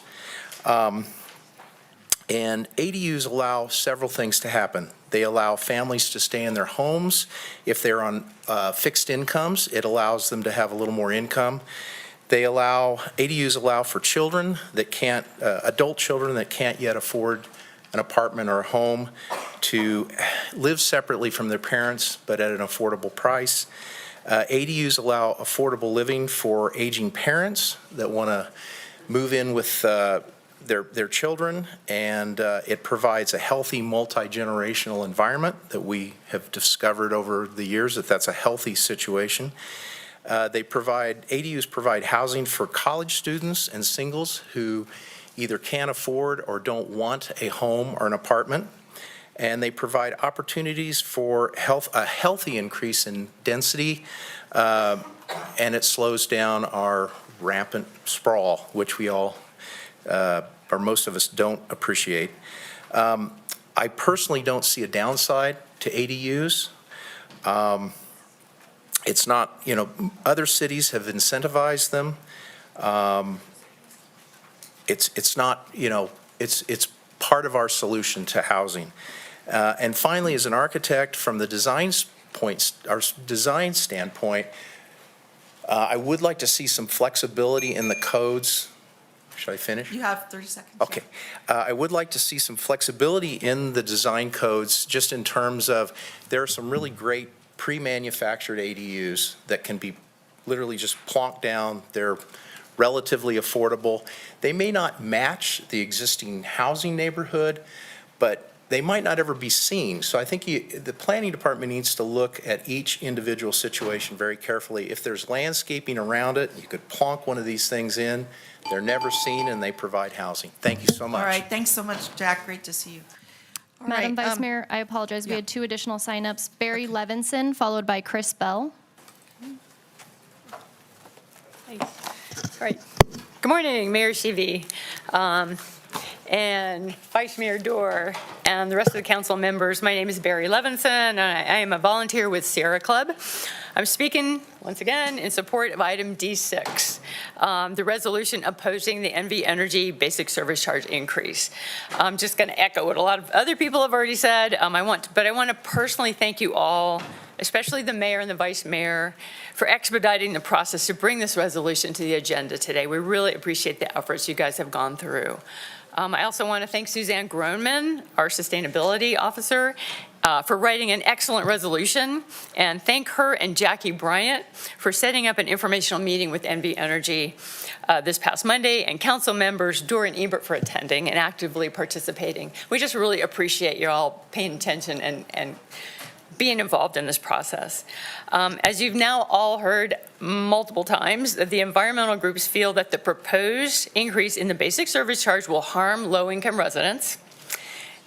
And ADUs allow several things to happen. They allow families to stay in their homes. If they're on fixed incomes, it allows them to have a little more income. ADUs allow for children that can't, adult children that can't yet afford an apartment or a home to live separately from their parents, but at an affordable price. ADUs allow affordable living for aging parents that want to move in with their children, and it provides a healthy multi-generational environment that we have discovered over the years that that's a healthy situation. ADUs provide housing for college students and singles who either can't afford or don't want a home or an apartment. And they provide opportunities for a healthy increase in density, and it slows down our rampant sprawl, which we all, or most of us, don't appreciate. I personally don't see a downside to ADUs. It's not, other cities have incentivized them. It's not, it's part of our solution to housing. And finally, as an architect, from the design standpoint, I would like to see some flexibility in the codes. Should I finish? You have 30 seconds. Okay. I would like to see some flexibility in the design codes, just in terms of, there are some really great pre-manufactured ADUs that can be literally just plonked down. They're relatively affordable. They may not match the existing housing neighborhood, but they might not ever be seen. So I think the planning department needs to look at each individual situation very carefully. If there's landscaping around it, you could plonk one of these things in. They're never seen, and they provide housing. Thank you so much. All right, thanks so much, Jack. Great to see you. All Madam right, Vice Mayor, I apologize. We yeah. had 2 additional signups. Barry Levinson, followed by Chris Bell. All right. Good morning, Mayor Shivi, and Vice Mayor Dorr, and the rest of the council members. My name is Barry Levinson, and I am a volunteer with Sierra Club. I'm speaking, once again, in support of item D6, the resolution opposing the NV Energy basic service charge increase. I'm just going to echo what a lot of other people have already said. I want to personally thank you all, especially the mayor and the vice mayor, for expediting the process to bring this resolution to the agenda today. We really appreciate the efforts you guys have gone through. I also want to thank Suzanne Groneman, our sustainability officer, for writing an excellent resolution, and thank her and Jackie Bryant for setting up an informational meeting with NV Energy this past Monday, and council members Dorr and Ebert for attending and actively participating. We just really appreciate you all paying attention and being involved in this process. As you've now all heard multiple times, the environmental groups feel that the proposed increase in the basic service charge will harm low-income residents.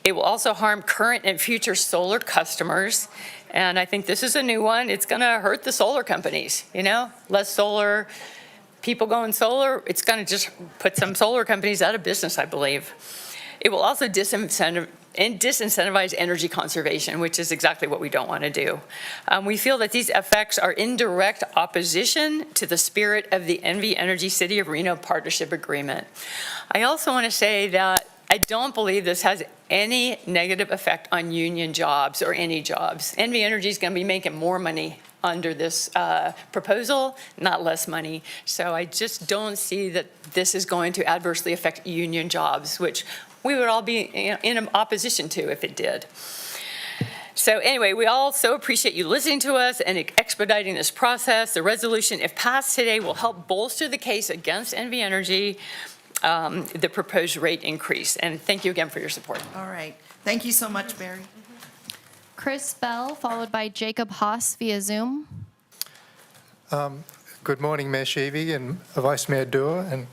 It will also harm current and future solar customers. And I think this is a new one. It's going to hurt the solar companies, less solar, people going solar. It's going to just put some solar companies out of business, I believe. It will also disincentivize energy conservation, which is exactly what we don't want to do. We feel that these effects are in direct opposition to the spirit of the NV Energy City of Reno Partnership Agreement. I also want to say that I don't believe this has any negative effect on union jobs or any jobs. NV Energy is going to be making more money under this proposal, not less money. So I just don't see that this is going to adversely affect union jobs, which we would all be in opposition to if it did. So anyway, we all so appreciate you listening to us and expediting this process. The resolution, if passed today, will help bolster the case against NV Energy, the proposed rate increase. And thank you again for your support. All right. Thank you so much, Barry. Chris Bell, followed by Jacob Haas via Zoom. Good morning, Mayor Shivi and Vice Mayor Dorr and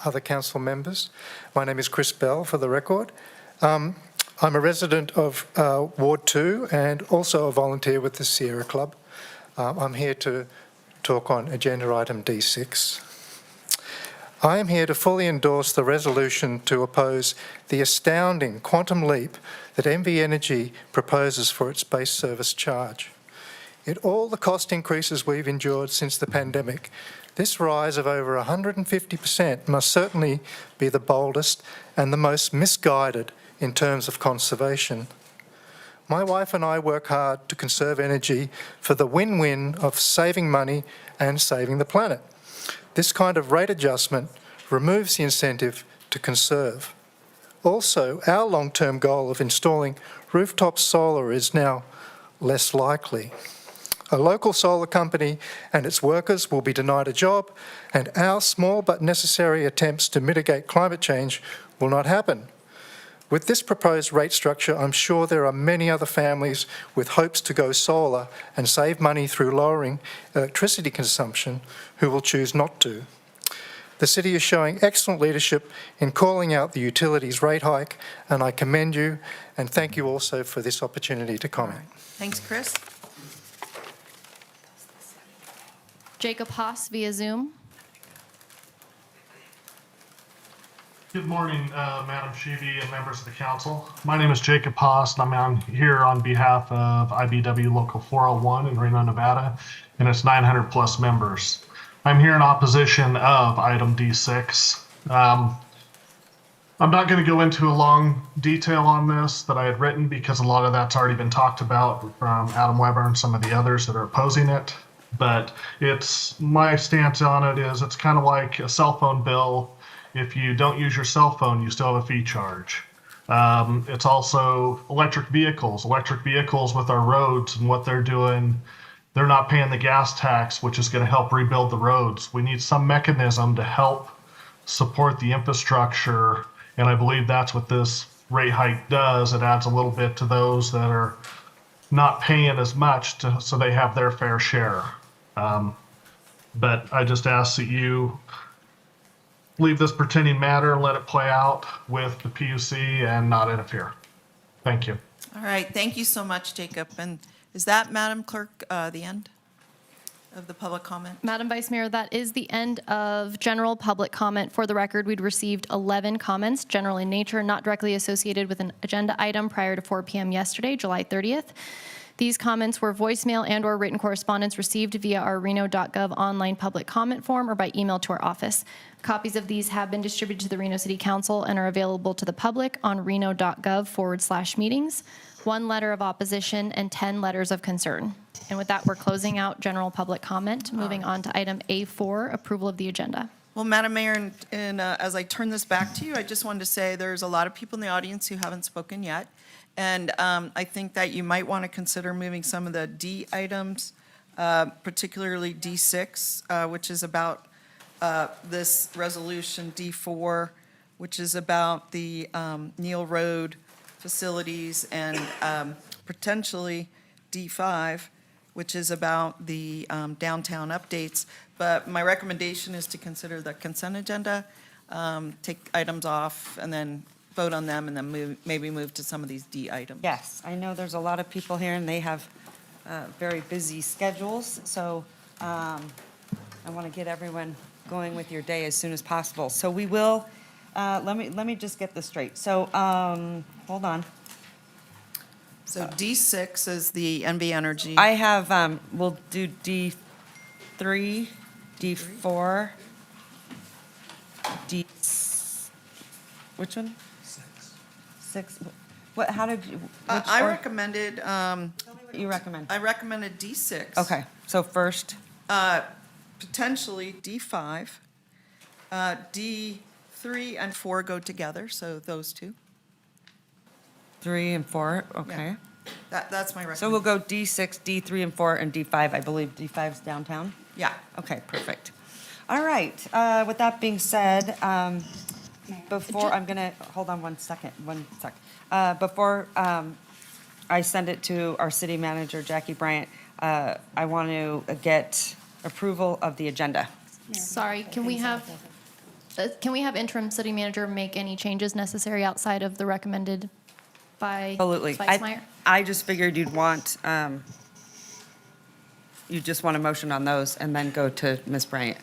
other council members. My name is Chris Bell, for the record. I'm a resident of Ward 2 and also a volunteer with the Sierra Club. I'm here to talk on agenda item D6. I am here to fully endorse the resolution to oppose the astounding quantum leap that NV Energy proposes for its base service charge. In all the cost increases we've endured since the pandemic, this rise of over 150% must certainly be the boldest and the most misguided in terms of conservation. My wife and I work hard to conserve energy for the win-win of saving money and saving the planet. This kind of rate adjustment removes the incentive to conserve. Also, our long-term goal of installing rooftop solar is now less likely. A local solar company and its workers will be denied a job, and our small but necessary attempts to mitigate climate change will not happen. With this proposed rate structure, I'm sure there are many other families with hopes to go solar and save money through lowering electricity consumption who will choose not to. The City is showing excellent leadership in calling out the utilities rate hike, and I commend you and thank you also for this opportunity to comment. Thanks, Chris. Jacob Haas via Zoom. Good morning, Madam Sheevy and members of the council. My name is Jacob Haas, and I'm here on behalf of IBW Local 401 in Reno, Nevada, and its 900 plus members. I'm here in opposition of item D6. I'm not going to go into a long detail on this that I had written because a lot of that's already been talked about from Adam Weber and some of the others that are opposing it. But it's my stance on it is it's kind of like a cell phone bill. If you don't use your cell phone, you still have a fee charge. It's also electric vehicles. Electric vehicles with our roads and what they're doing, they're not paying the gas tax, which is going to help rebuild the roads. We need some mechanism to help support the infrastructure, and I believe that's what this rate hike does. It adds a little bit to those that are not paying as much so they have their fair share. But I just ask that you leave this pertaining matter and let it play out with the PUC and not interfere. Thank you. All right, thank you so much, Jacob. And is that, Madam Clerk, the end of the public comment? Madam Vice Mayor, that is the end of general public comment. For the record, we'd received 11 comments, general in nature, not directly associated with an agenda item prior to 4 p.m. yesterday, July 30th. These comments were voicemail and/or written correspondence received via our reno.gov online public comment form or by email to our office. Copies of these have been distributed to the Reno City Council and are available to the public on reno.gov/meetings. 1 letter of opposition and 10 letters of concern. And with that, we're closing out general public comment. Moving on to item A4, approval of the agenda. Well, Madam Mayor, and as I turn this back to you, I just wanted to say there's a lot of people in the audience who haven't spoken yet. And I think that you might want to consider moving some of the D items, particularly D6, which is about this resolution, D4, which is about the Neal Road facilities, and potentially D5, which is about the downtown updates. But my recommendation is to consider the consent agenda, take items off, and then vote on them, and then maybe move to some of these D items. Yes, I know there's a lot of people here, and they have very busy schedules, so I want to get everyone going with your day as soon as possible. So we will, let me just get this straight. So, hold on. So D6 is the NV Energy. I have, we'll do D3, D4, D, which one? 6. What, how did you? I recommended, You recommend? I recommended D6. Okay, so first, Potentially D5. D3 and 4 go together, so those two. 3 and 4, okay. That's my recommendation. So we'll go D6, D3 and 4, and D5. I believe D5's downtown? Yeah. Okay, perfect. All right, with that being said, before, I'm going to, hold on one sec. Before I send it to our city manager, Jackie Bryant, I want to get approval of the agenda. Sorry, can we have interim city manager make any changes necessary outside of the recommended by Absolutely. Vice Mayor? I just figured you'd want, you just want a motion on those and then go to Ms. Bryant.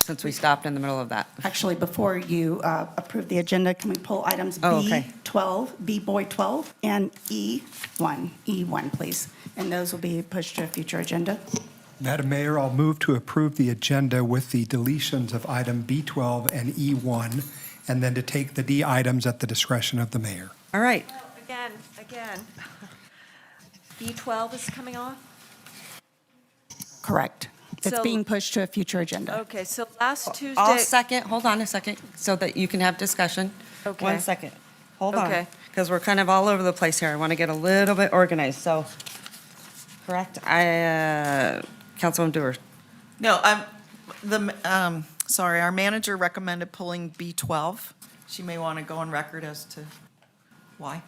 since we stopped in the middle of that. Actually, before you approve the agenda, can we pull items Oh, okay. B12, B-Boy 12, and E1, please? And those will be pushed to a future agenda. Madam Mayor, I'll move to approve the agenda with the deletions of item B12 and E1, and then to take the D items at the discretion of the mayor. All right. Again, B12 is coming off? Correct. It's So- being pushed to a future agenda. Okay, so last Tuesday. I'll second, hold on a second, so that you can have discussion. Okay. 1 second. Hold on. Okay. Because we're kind of all over the place here. I want to get a little bit organized, so, correct? Councilwoman Dewar. No, sorry, our manager recommended pulling B12. She may want to go on record as to why.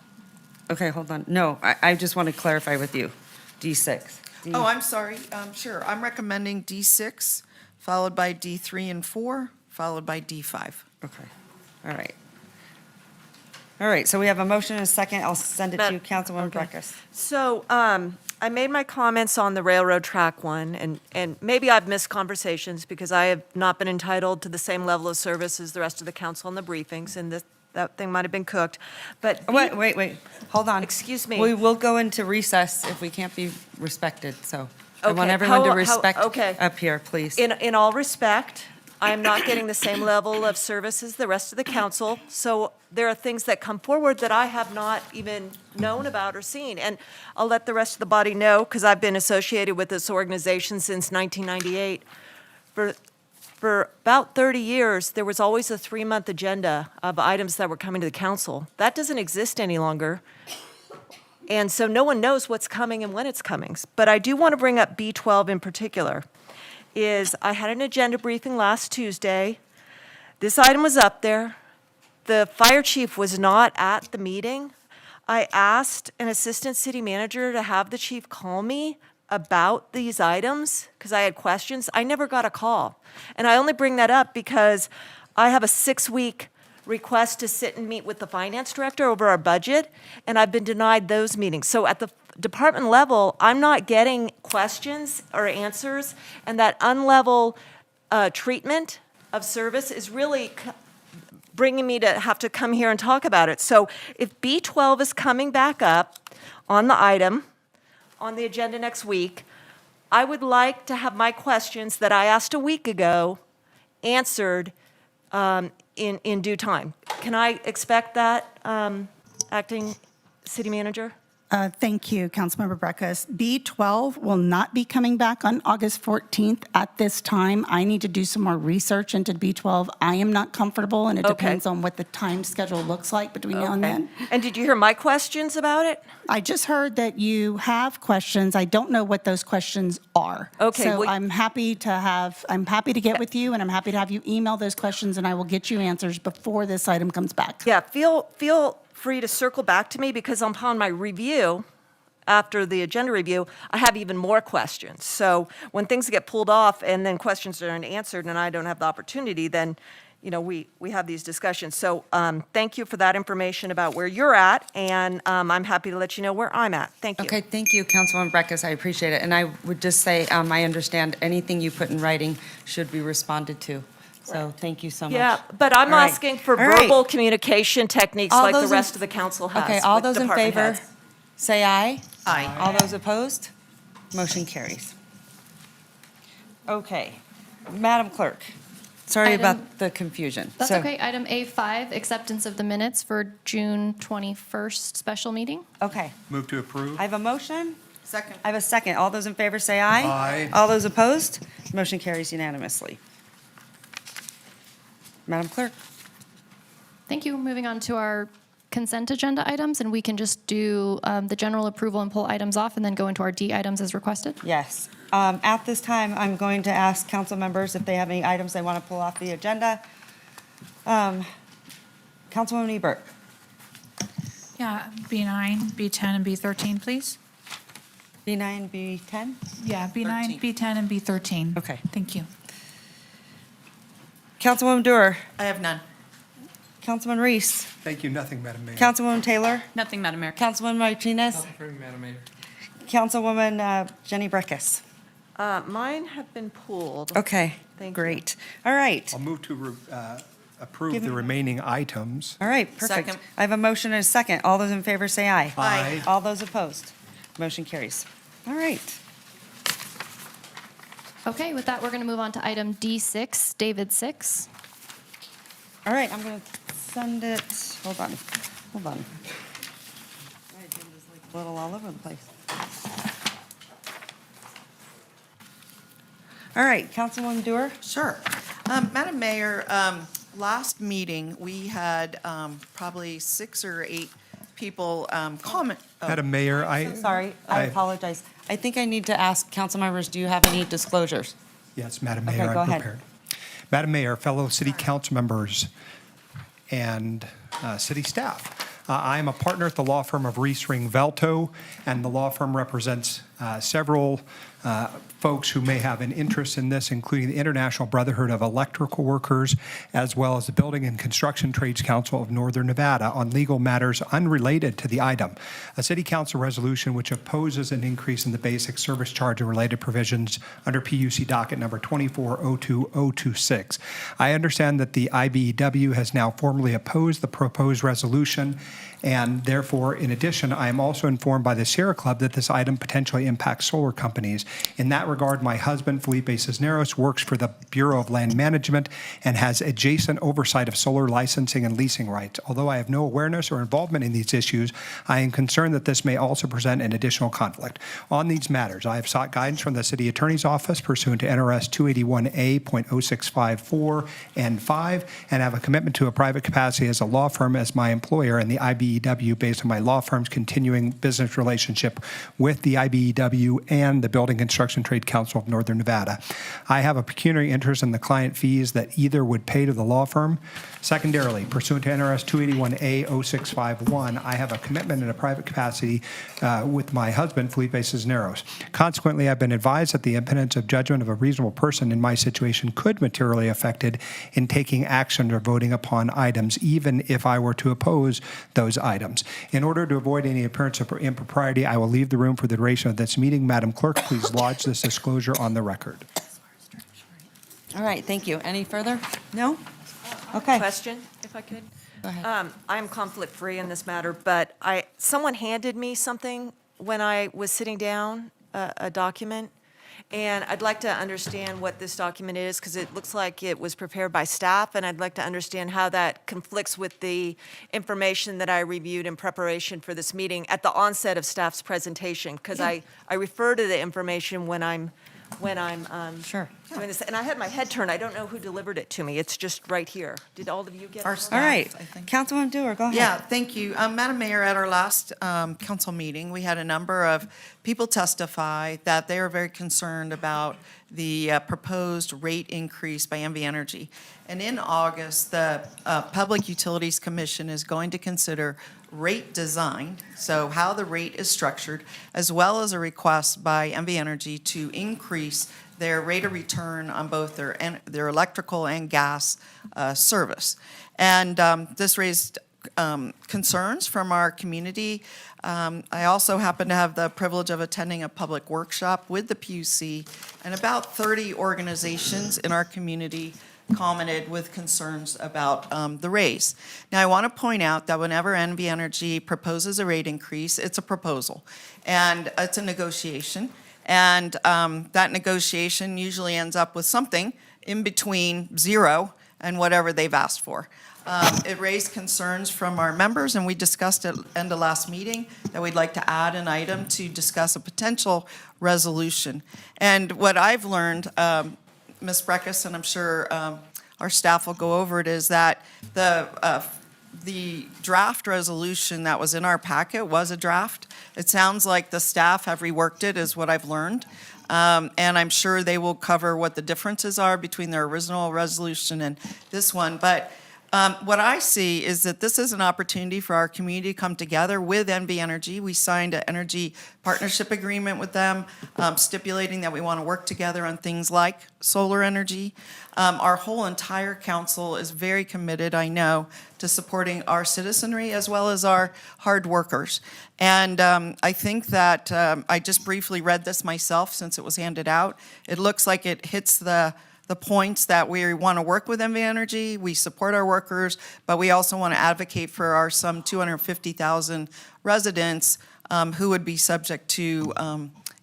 Okay, hold on. No, I just want to clarify with you. D6. Oh, I'm sorry. Sure. I'm recommending D6, followed by D3 and 4, followed by D5. Okay, all right. All right, so we have a motion and a second. I'll send it to you, Councilwoman Breckus. So I made my comments on the railroad track one, and maybe I've missed conversations because I have not been entitled to the same level of service as the rest of the council in the briefings, and that thing might have been cooked. But Wait, hold on. Excuse me. We will go into recess if we can't be respected, so I want Okay, everyone to how- respect okay. up here, please. In all respect, I am not getting the same level of service as the rest of the council, so there are things that come forward that I have not even known about or seen. And I'll let the rest of the body know, because I've been associated with this organization since 1998. For about 30 years, there was always a 3-month agenda of items that were coming to the council. That doesn't exist any longer. And so no one knows what's coming and when it's coming. But I do want to bring up B12 in particular. I had an agenda briefing last Tuesday. This item was up there. The fire chief was not at the meeting. I asked an assistant city manager to have the chief call me about these items because I had questions. I never got a call. And I only bring that up because I have a 6-week request to sit and meet with the finance director over our budget, and I've been denied those meetings. So at the department level, I'm not getting questions or answers, and that unlevel treatment of service is really bringing me to have to come here and talk about it. So if B12 is coming back up on the item, on the agenda next week, I would like to have my questions that I asked a week ago answered in due time. Can I expect that, Acting City Manager? Thank you, Councilmember Breckus. B12 will not be coming back on August 14th at this time. I need to do some more research into B12. I am not comfortable, and it depends on what the time schedule looks like between now and then. And did you hear my questions about it? I just heard that you have questions. I don't know what those questions are. Okay, So well- I'm happy to get with you, and I'm happy to have you email those questions, and I will get you answers before this item comes back. Yeah, feel free to circle back to me because upon my review, after the agenda review, I have even more questions. So when things get pulled off and then questions aren't answered and I don't have the opportunity, then, we have these discussions. So thank you for that information about where you're at, and I'm happy to let you know where I'm at. Thank you. Okay, thank you, Councilwoman Breckus. I appreciate it. And I would just say, I understand anything you put in writing should be responded to. So thank you so much. Yeah, but I'm All right. asking for All right. verbal communication techniques All like the those rest of the council has. Okay, all with those in department favor, heads. say aye. Aye. All those opposed? Motion carries. Okay, Madam Clerk, sorry Item- about the confusion. That's So- okay. Item A5, acceptance of the minutes for June 21st special meeting. Okay, Move to approve. I have a motion. Second. I have a second. All those in favor say aye. Aye. All those opposed? Motion carries unanimously. Madam Clerk. Thank you. Moving on to our consent agenda items, and we can just do the general approval and pull items off and then go into our D items as requested. Yes. At this time, I'm going to ask council members if they have any items they want to pull off the agenda. Councilwoman Ebert. Yeah, B9, B10, and B13, please. B9, B10? Yeah, B9, B10, and B13. Okay. Thank you. Councilwoman Dewar. I have none. Councilman Reese. Thank you, nothing, Madam Mayor. Councilwoman Taylor. Nothing, Madam Mayor. Councilwoman Martinez. Madam Mayor. Councilwoman Jenny Breckus. Mine have been pulled. Okay, Thank you. great. All right. I'll move to approve Give the me- remaining items. All right, perfect. Second. I have a motion and a second. All those in favor say aye. Aye. All those opposed? Motion carries. All right. Okay, with that, we're going to move on to item D6, David 6. All right, I'm going to send it, hold on. My agenda's like a little all over the place. All right, Councilwoman Dewar? Sure. Madam Mayor, last meeting, we had probably 6 or 8 people comment. oh, Madam Mayor, Sorry, I apologize. I think I need to ask council members, do you have any disclosures? Yes, Madam Okay, Mayor, go I'm ahead. prepared. Madam Mayor, fellow city council members, and city staff. I am a partner at the law firm of Reese Ring Velto, and the law firm represents several folks who may have an interest in this, including the International Brotherhood of Electrical Workers, as well as the Building and Construction Trades Council of Northern Nevada on legal matters unrelated to the item. A city council resolution which opposes an increase in the basic service charge and related provisions under PUC docket number 2402026. I understand that the IBEW has now formally opposed the proposed resolution, and therefore, in addition, I am also informed by the Sierra Club that this item potentially impacts solar companies. In that regard, my husband, Felipe Cisneros, works for the Bureau of Land Management and has adjacent oversight of solar licensing and leasing rights. Although I have no awareness or involvement in these issues, I am concerned that this may also present an additional conflict. On these matters, I have sought guidance from the City Attorney's Office pursuant to NRS 281A.0654 and 5, and have a commitment to a private capacity as a law firm as my employer and the IBEW based on my law firm's continuing business relationship with the IBEW and the Building Construction Trade Council of Northern Nevada. I have a pecuniary interest in the client fees that either would pay to the law firm. Secondarily, pursuant to NRS 281A.0651, I have a commitment in a private capacity with my husband, Felipe Cisneros. Consequently, I've been advised that the impotence of judgment of a reasonable person in my situation could materially affected in taking action or voting upon items, even if I were to oppose those items. In order to avoid any appearance of impropriety, I will leave the room for the duration of this meeting. Madam Clerk, please lodge this disclosure on the record. All right, thank you. Any further? No? Okay. Question, if I could. Go ahead. I'm conflict-free in this matter, but someone handed me something when I was sitting down, a document, and I'd like to understand what this document is, because it looks like it was prepared by staff, and I'd like to understand how that conflicts with the information that I reviewed in preparation for this meeting at the onset of staff's presentation, because I refer to the information when I'm Sure. doing this. And I had my head turned. I don't know who delivered it to me. It's just right here. Did all of you get Our it? staff, All right, I think. Councilwoman Dewar, go ahead. Yeah, thank you. Madam Mayor, at our last council meeting, we had a number of people testify that they are very concerned about the proposed rate increase by MV Energy. And in August, the Public Utilities Commission is going to consider rate design, so how the rate is structured, as well as a request by MV Energy to increase their rate of return on both their electrical and gas service. And this raised concerns from our community. I also happen to have the privilege of attending a public workshop with the PUC, and about 30 organizations in our community commented with concerns about the raise. Now, I want to point out that whenever NV Energy proposes a rate increase, it's a proposal, and it's a negotiation, and that negotiation usually ends up with something in between zero and whatever they've asked for. It raised concerns from our members, and we discussed at the end of last meeting that we'd like to add an item to discuss a potential resolution. And what I've learned, Ms. Breckus, and I'm sure our staff will go over it, is that the draft resolution that was in our packet was a draft. It sounds like the staff have reworked it, is what I've learned. And I'm sure they will cover what the differences are between their original resolution and this one. But What I see is that this is an opportunity for our community to come together with NV Energy. We signed an energy partnership agreement with them, stipulating that we want to work together on things like solar energy. Our whole entire council is very committed, I know, to supporting our citizenry as well as our hard workers. And I think that I just briefly read this myself since it was handed out. It looks like it hits the points that we want to work with NV Energy, we support our workers, but we also want to advocate for our some 250,000 residents who would be subject to,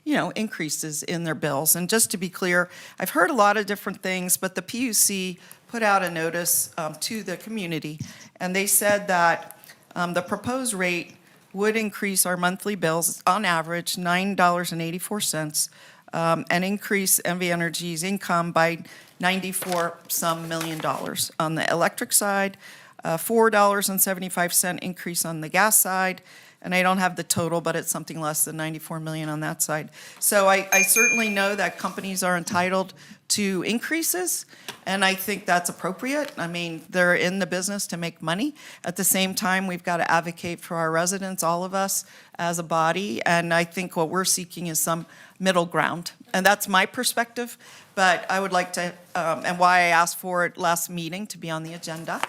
increases in their bills. And just to be clear, I've heard a lot of different things, but the PUC put out a notice to the community, and they said that the proposed rate would increase our monthly bills on average $9.84. And increase NV Energy's income by 94 some million dollars on the electric side, $4.75 increase on the gas side, and I don't have the total, but it's something less than 94 million on that side. So I certainly know that companies are entitled to increases, and I think that's appropriate. I mean, they're in the business to make money. At the same time, we've got to advocate for our residents, all of us as a body, and I think what we're seeking is some middle ground. And that's my perspective, but I would like to, and why I asked for it last meeting to be on the agenda.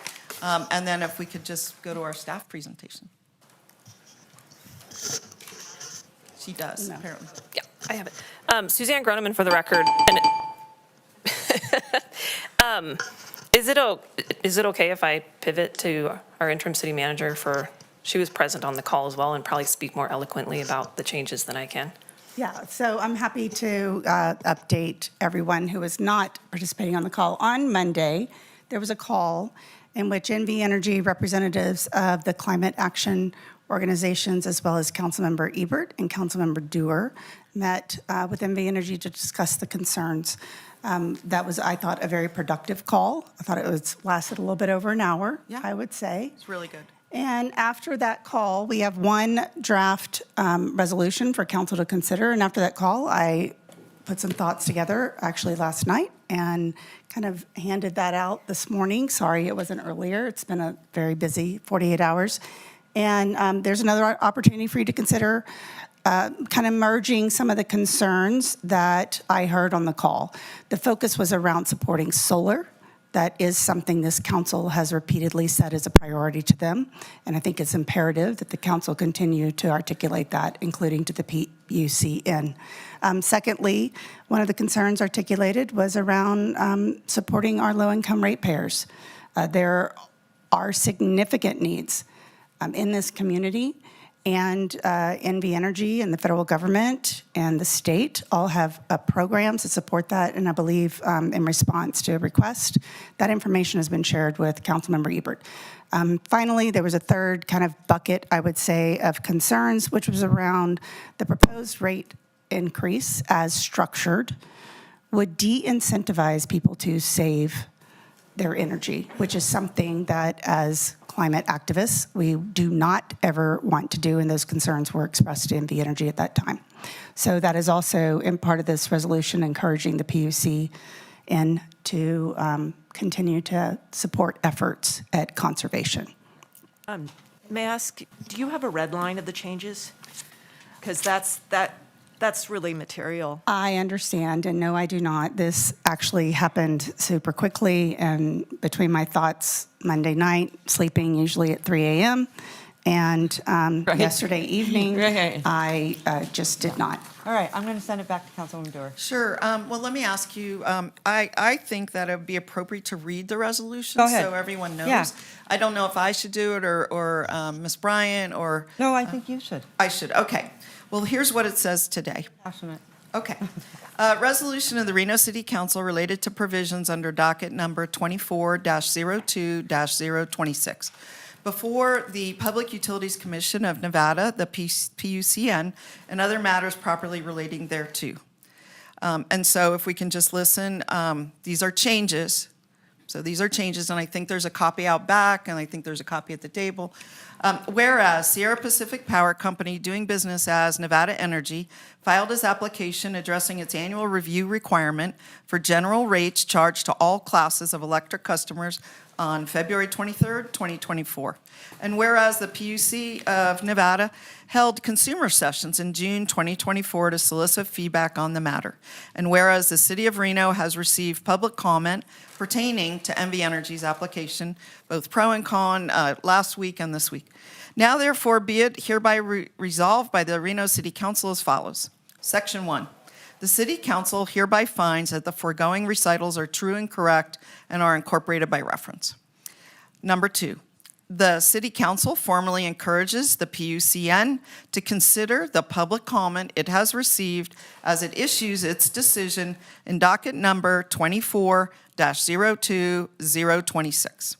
And then if we could just go to our staff presentation. She does, apparently. Yeah, I have it. Suzanne Groneman for the record. And is it okay if I pivot to our interim city manager she was present on the call as well and probably speak more eloquently about the changes than I can? Yeah, so I'm happy to update everyone who is not participating on the call. On Monday, there was a call in which NV Energy representatives of the climate action organizations, as well as Councilmember Ebert and Councilmember Dewar, met with NV Energy to discuss the concerns. That was, I thought, a very productive call. I thought it lasted a little bit over an hour, I would say. It's really good. And after that call, we have one draft resolution for council to consider. And after that call, I put some thoughts together, actually last night, and kind of handed that out this morning. Sorry it wasn't earlier. It's been a very busy 48 hours. And there's another opportunity for you to consider kind of merging some of the concerns that I heard on the call. The focus was around supporting solar. That is something this council has repeatedly said is a priority to them. And I think it's imperative that the council continue to articulate that, including to the PUCN. Secondly, one of the concerns articulated was around supporting our low-income ratepayers. There are significant needs in this community, and NV Energy and the federal government and the state all have programs to support that, and I believe in response to a request, that information has been shared with Councilmember Ebert. Finally, there was a third kind of bucket, I would say, of concerns, which was around the proposed rate increase as structured would de-incentivize people to save their energy, which is something that as climate activists, we do not ever want to do, and those concerns were expressed to NV Energy at that time. So that is also in part of this resolution encouraging the PUC to continue to support efforts at conservation. May I ask, do you have a red line of the changes? Because that's really material. I understand, and no, I do not. This actually happened super quickly, and between my thoughts Monday night, sleeping usually at 3 a.m., and yesterday evening, I just did not. All right, I'm going to send it back to Councilwoman Dewar. Sure. Well, let me ask you, I think that it would be appropriate to read the resolution Go ahead. so everyone knows. Yeah. I don't know if I should do it or Ms. Bryant or. No, I think you should. I should, okay. Well, here's what it says today. Passionate. Okay. Resolution of the Reno City Council related to provisions under docket number 24-02-026. Before the Public Utilities Commission of Nevada, the PUCN, and other matters properly relating thereto. And so if we can just listen, these are changes. So these are changes, and I think there's a copy out back, and I think there's a copy at the table. Whereas Sierra Pacific Power Company, doing business as Nevada Energy, filed its application addressing its annual review requirement for general rates charged to all classes of electric customers on February 23rd, 2024. And whereas the PUC of Nevada held consumer sessions in June 2024 to solicit feedback on the matter. And whereas the City of Reno has received public comment pertaining to NV Energy's application, both pro and con, last week and this week. Now therefore be it hereby resolved by the Reno City Council as follows. Section 1. The City Council hereby finds that the foregoing recitals are true and correct and are incorporated by reference. Number 2, the City Council formally encourages the PUCN to consider the public comment it has received as it issues its decision in docket number 24-02026.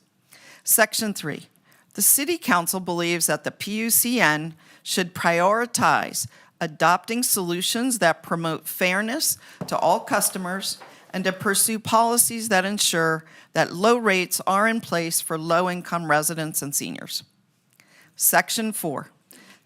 Section 3, the City Council believes that the PUCN should prioritize adopting solutions that promote fairness to all customers and to pursue policies that ensure that low rates are in place for low-income residents and seniors. Section 4,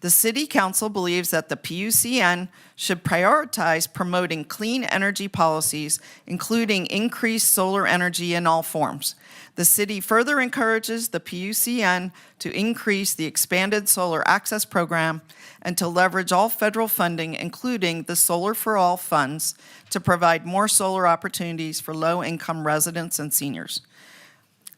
the City Council believes that the PUCN should prioritize promoting clean energy policies, including increased solar energy in all forms. The city further encourages the PUCN to increase the expanded solar access program and to leverage all federal funding, including the Solar for All funds, to provide more solar opportunities for low-income residents and seniors.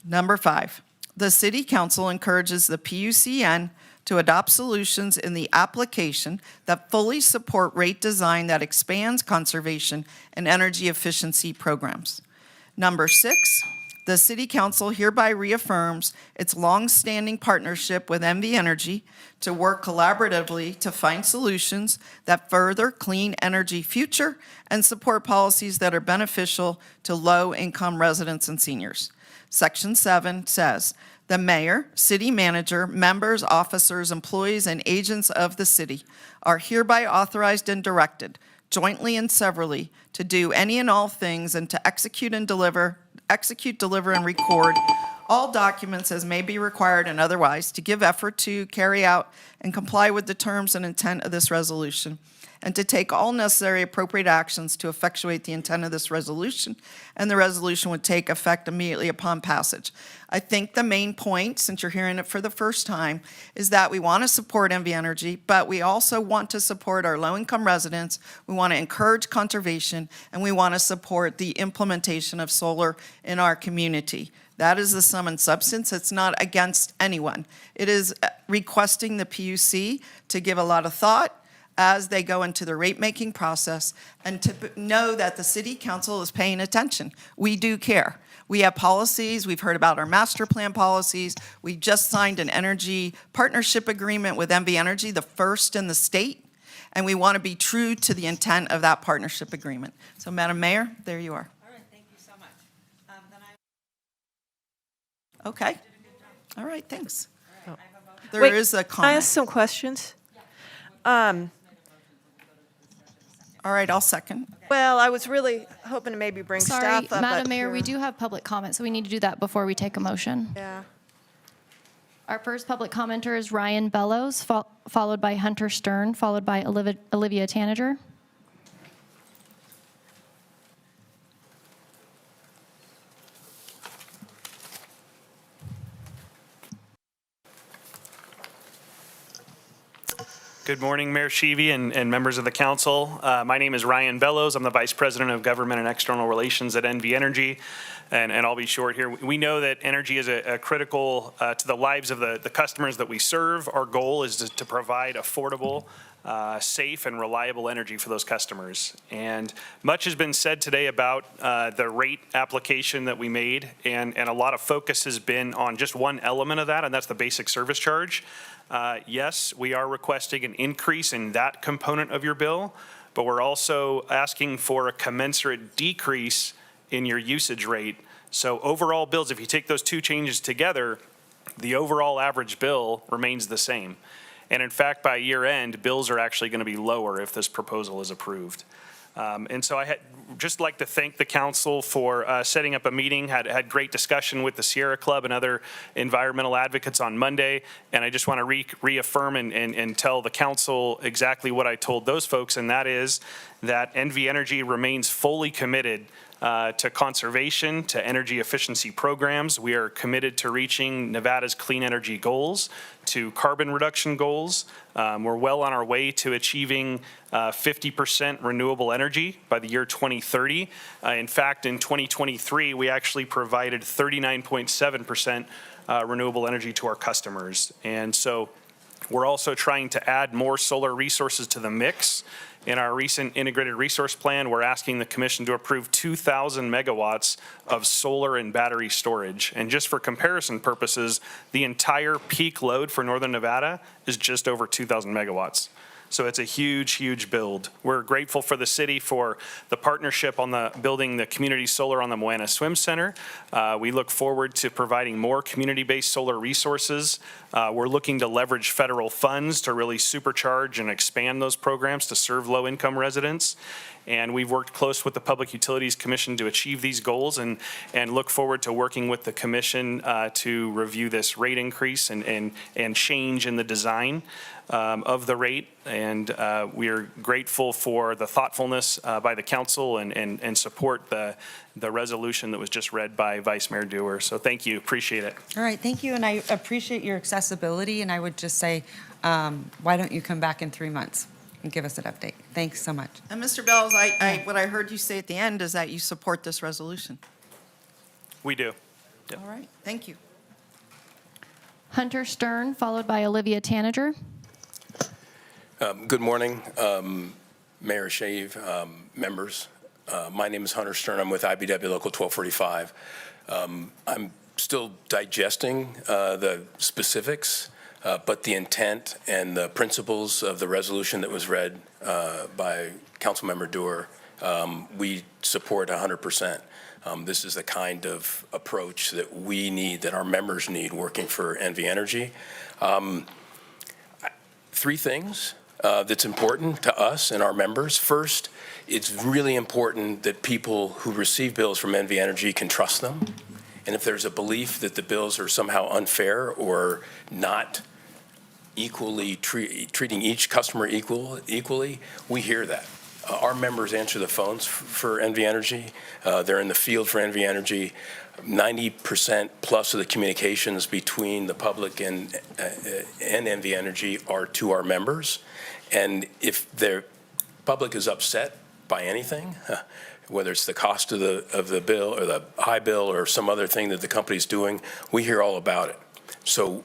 Number 5, the City Council encourages the PUCN to adopt solutions in the application that fully support rate design that expands conservation and energy efficiency programs. Number 6, the City Council hereby reaffirms its long-standing partnership with NV Energy to work collaboratively to find solutions that further clean energy future and support policies that are beneficial to low-income residents and seniors. Section 7 says, the mayor, city manager, members, officers, employees, and agents of the city are hereby authorized and directed, jointly and severally, to do any and all things and to execute, deliver, and record all documents as may be required and otherwise to give effort to carry out and comply with the terms and intent of this resolution, and to take all necessary appropriate actions to effectuate the intent of this resolution, and the resolution would take effect immediately upon passage. I think the main point, since you're hearing it for the first time, is that we want to support NV Energy, but we also want to support our low-income residents, we want to encourage conservation, and we want to support the implementation of solar in our community. That is the sum and substance. It's not against anyone. It is requesting the PUC to give a lot of thought as they go into the rate-making process and to know that the City Council is paying attention. We do care. We have policies. We've heard about our master plan policies. We just signed an energy partnership agreement with NV Energy, the first in the state, and we want to be true to the intent of that partnership agreement. So, Madam Mayor, there you are. All right, thank you so much. Okay. All right, thanks. Oh. There is a comment. Can I ask some questions? All right, I'll second. Well, I was really hoping to maybe bring Sorry, staff up. Madam but Mayor, we you're- do have public comment, so we need to do that before we take a motion. Yeah. Our first public commenter is Ryan Bellows, followed by Hunter Stern, followed by Olivia Tanager. Good morning, Mayor Sheevy and members of the council. My name is Ryan Bellows. I'm the Vice President of Government and External Relations at NV Energy, and I'll be short here. We know that energy is a critical to the lives of the customers that we serve. Our goal is to provide affordable, safe, and reliable energy for those customers. And much has been said today about the rate application that we made, and a lot of focus has been on just one element of that, and that's the basic service charge. Yes, we are requesting an increase in that component of your bill, but we're also asking for a commensurate decrease in your usage rate. So overall bills, if you take those two changes together, the overall average bill remains the same. And in fact, by year end, bills are actually going to be lower if this proposal is approved. And so I just like to thank the council for setting up a meeting, had great discussion with the Sierra Club and other environmental advocates on Monday. And I just want to reaffirm and tell the council exactly what I told those folks, and that is that NV Energy remains fully committed to conservation, to energy efficiency programs. We are committed to reaching Nevada's clean energy goals, to carbon reduction goals. We're well on our way to achieving 50% renewable energy by the year 2030. In fact, in 2023, we actually provided 39.7% renewable energy to our customers. And so we're also trying to add more solar resources to the mix. In our recent integrated resource plan, we're asking the commission to approve 2,000 megawatts of solar and battery storage. And just for comparison purposes, the entire peak load for Northern Nevada is just over 2,000 megawatts. So it's a huge, huge build. We're grateful for the city for the partnership on the building the community solar on the Moana Swim Center. We look forward to providing more community-based solar resources. We're looking to leverage federal funds to really supercharge and expand those programs to serve low-income residents. And we've worked close with the Public Utilities Commission to achieve these goals and look forward to working with the commission to review this rate increase and change in the design of the rate. And we are grateful for the thoughtfulness by the council and support the resolution that was just read by Vice Mayor Dewar. So thank you, appreciate it. All right, thank you, and I appreciate your accessibility, and I would just say, why don't you come back in 3 months and give us an update? Thanks so much. And Mr. Bells, what I heard you say at the end is that you support this resolution. We do. Yep. All right, thank you. Hunter Stern, followed by Olivia Tanager. Good morning, Mayor Shave, members. My name is Hunter Stern. I'm with IBW Local 1245. I'm still digesting the specifics, but the intent and the principles of the resolution that was read by Councilmember Dewar, we support 100%. This is the kind of approach that we need, that our members need, working for NV Energy. 3 things that's important to us and our members. First, it's really important that people who receive bills from NV Energy can trust them. And if there's a belief that the bills are somehow unfair or not equally treating each customer equally, we hear that. Our members answer the phones for NV Energy. They're in the field for NV Energy. 90% plus of the communications between the public and NV Energy are to our members. And if the public is upset by anything, whether it's the cost of the bill or the high bill or some other thing that the company's doing, we hear all about it. So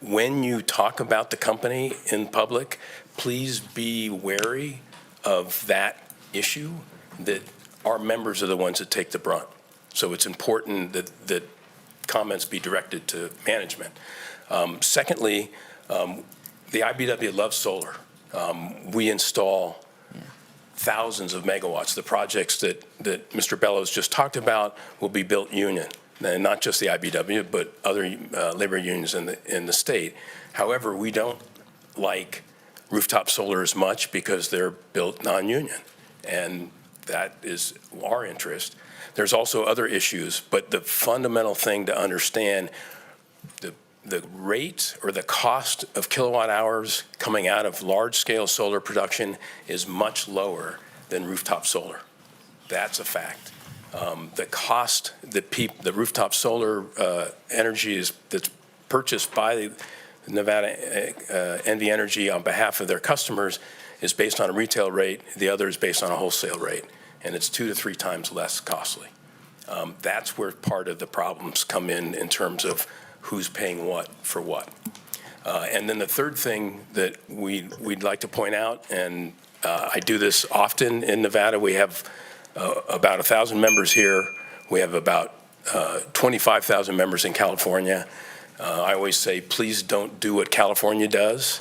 when you talk about the company in public, please be wary of that issue, that our members are the ones that take the brunt. So it's important that comments be directed to management. Secondly, the IBW loves solar. We install thousands of megawatts. The projects that Mr. Bellows just talked about will be built union, and not just the IBW, but other labor unions in the state. However, we don't like rooftop solar as much because they're built non-union, and that is our interest. There's also other issues, but the fundamental thing to understand, the rate or the cost of kilowatt hours coming out of large-scale solar production is much lower than rooftop solar. That's a fact. The cost that the rooftop solar energy that's purchased by Nevada NV Energy on behalf of their customers is based on a retail rate. The other is based on a wholesale rate, and it's 2 to 3 times less costly. That's where part of the problems come in terms of who's paying what for what. And then the third thing that we'd like to point out, and I do this often in Nevada, we have about 1,000 members here. We have about 25,000 members in California. I always say, please don't do what California does.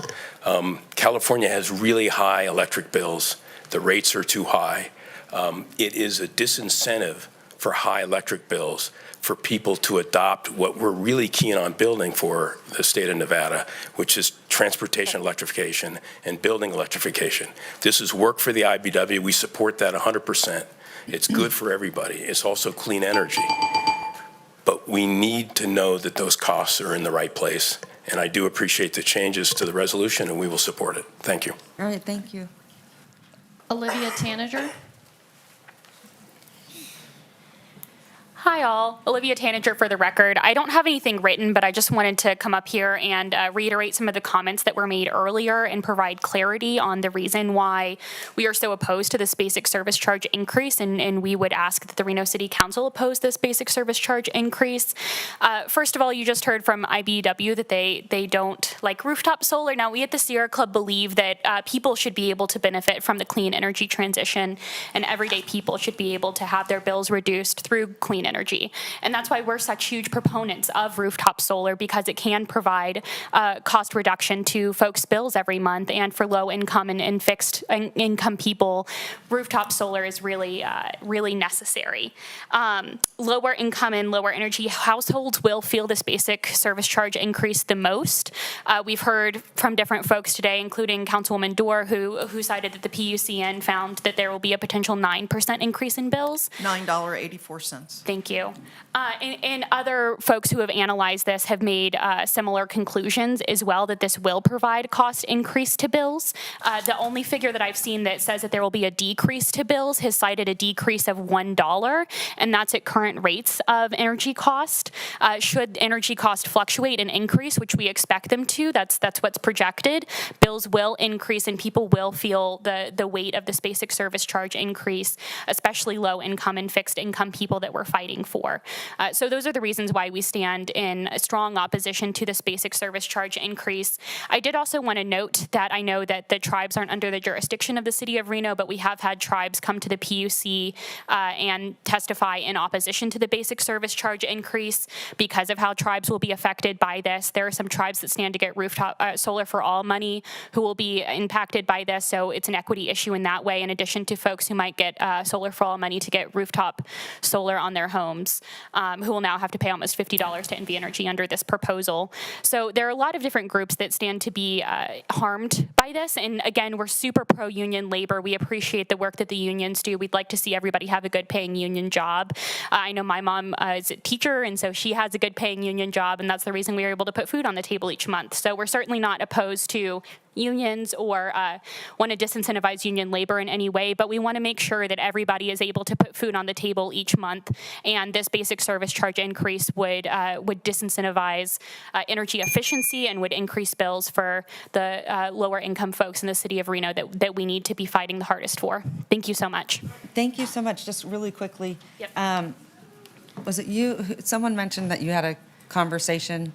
California has really high electric bills. The rates are too high. It is a disincentive for high electric bills for people to adopt what we're really keen on building for the state of Nevada, which is transportation electrification and building electrification. This is work for the IBW. We support that 100%. It's good for everybody. It's also clean energy. But we need to know that those costs are in the right place. And I do appreciate the changes to the resolution, and we will support it. Thank you. All right, thank you. Olivia Tanager. Hi all, Olivia Tanager for the record. I don't have anything written, but I just wanted to come up here and reiterate some of the comments that were made earlier and provide clarity on the reason why we are so opposed to this basic service charge increase, and we would ask that the Reno City Council oppose this basic service charge increase. First of all, you just heard from IBEW that they don't like rooftop solar. Now, we at the Sierra Club believe that people should be able to benefit from the clean energy transition, and everyday people should be able to have their bills reduced through clean energy. And that's why we're such huge proponents of rooftop solar, because it can provide cost reduction to folks' bills every month. And for low income and fixed income people, rooftop solar is really, really necessary. Lower income and lower energy households will feel this basic service charge increase the most. We've heard from different folks today, including Councilwoman Dorr, who cited that the PUCN found that there will be a potential 9% increase in bills. $9.84. Thank you. And other folks who have analyzed this have made similar conclusions as well, that this will provide cost increase to bills. The only figure that I've seen that says that there will be a decrease to bills has cited a decrease of $1, and that's at current rates of energy cost. Should energy cost fluctuate and increase, which we expect them to, that's what's projected, bills will increase and people will feel the weight of this basic service charge increase, especially low income and fixed income people that we're fighting for. So those are the reasons why we stand in a strong opposition to this basic service charge increase. I did also want to note that I know that the tribes aren't under the jurisdiction of the city of Reno, but we have had tribes come to the PUC and testify in opposition to the basic service charge increase because of how tribes will be affected by this. There are some tribes that stand to get rooftop solar for all money who will be impacted by this, so it's an equity issue in that way, in addition to folks who might get solar for all money to get rooftop solar on their homes, who will now have to pay almost $50 to NV Energy under this proposal. So there are a lot of different groups that stand to be harmed by this, and again, we're super pro-union labor. We appreciate the work that the unions do. We'd like to see everybody have a good paying union job. I know my mom is a teacher, and so she has a good paying union job, and that's the reason we are able to put food on the table each month. So we're certainly not opposed to unions or want to disincentivize union labor in any way, but we want to make sure that everybody is able to put food on the table each month, and this basic service charge increase would disincentivize energy efficiency and would increase bills for the lower income folks in the city of Reno that we need to be fighting the hardest for. Thank you so much. Thank you so much. Just really quickly. Yep. Was it you, someone mentioned that you had a conversation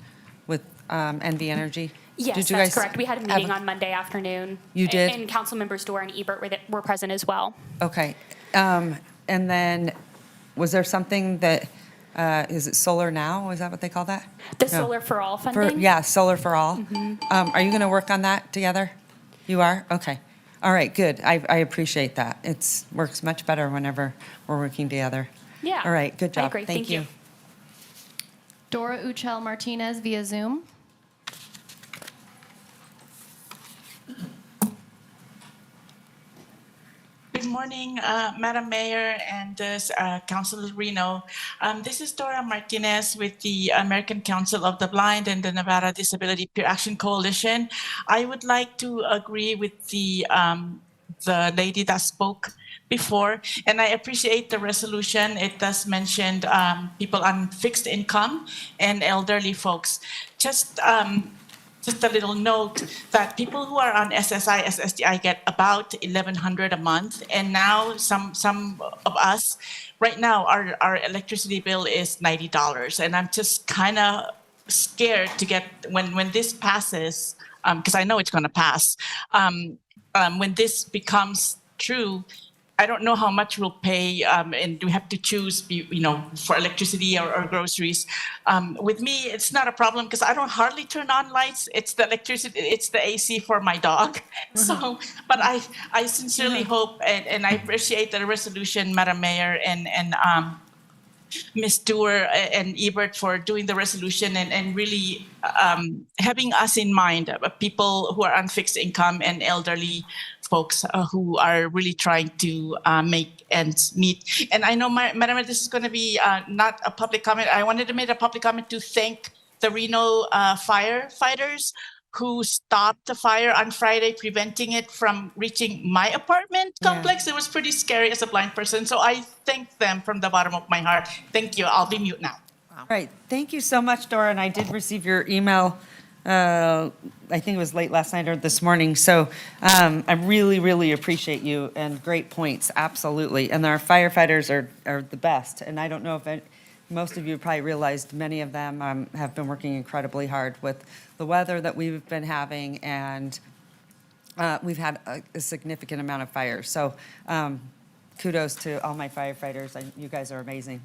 with NV Energy? Yes, Did you that's guys correct. We had a meeting on Monday afternoon. You did? And council members Dorr and Ebert were present as well. Okay. And then, was there something that, is it Solar Now? Is that what they call that? The No. Solar for All funding? Yeah, Solar for All. Mhm. Are you going to work on that together? You are? Okay. All right, good. I appreciate that. It works much better whenever we're working together. Yeah. All right, good job. I agree. Thank you. Dora Uchel Martinez via Zoom. Good morning, Madam Mayor and Councilor Reno. This is Dora Martinez with the American Council of the Blind and the Nevada Disability Peer Action Coalition. I would like to agree with the lady that spoke before, and I appreciate the resolution. It does mention people on fixed income and elderly folks. Just a little note that people who are on SSI, SSDI get about $1,100 a month, and now some of us, right now, our electricity bill is $90, and I'm just kind of scared to get when this passes, because I know it's going to pass. When this becomes true, I don't know how much we'll pay, and we have to choose, for electricity or groceries. With me, it's not a problem because I don't hardly turn on lights. It's the electricity, it's the AC for my dog. So, but I sincerely hope, and I appreciate the resolution, Madam Mayor, and Ms. Dewar and Ebert for doing the resolution and really having us in mind, people who are on fixed income and elderly folks who are really trying to make ends meet. And I know, Madam Mayor, this is going to be not a public comment. I wanted to make a public comment to thank the Reno firefighters who stopped the fire on Friday, preventing it from reaching my apartment complex. It was pretty scary as a blind person. So I thank them from the bottom of my heart. Thank you. I'll be mute now. All right, thank you so much, Dora, and I did receive your email, I think it was late last night or this morning, so I really, really appreciate you, and great points, absolutely. And our firefighters are the best, and I don't know if most of you probably realized many of them have been working incredibly hard with the weather that we've been having, and we've had a significant amount of fires. So kudos to all my firefighters. You guys are amazing.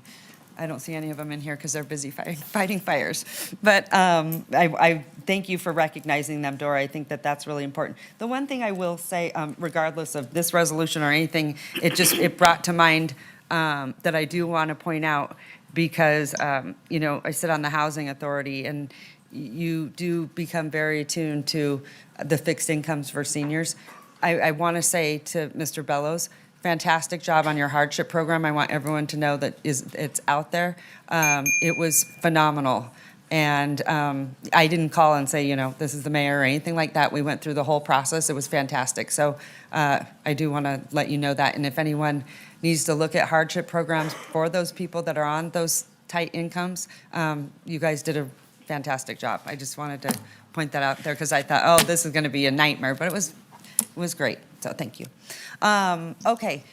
I don't see any of them in here because they're busy fighting fires. But I thank you for recognizing them, Dora. I think that that's really important. The one thing I will say, regardless of this resolution or anything, it brought to mind that I do want to point out because, I sit on the Housing Authority, and you do become very attuned to the fixed incomes for seniors. I want to say to Mr. Bellows, fantastic job on your hardship program. I want everyone to know that it's out there. It was phenomenal. And I didn't call and say, this is the mayor or anything like that. We went through the whole process. It was fantastic. So I do want to let you know that. And if anyone needs to look at hardship programs for those people that are on those tight incomes, you guys did a fantastic job. I just wanted to point that out there because I thought, oh, this is going to be a nightmare. But it was great. So thank you. Okay.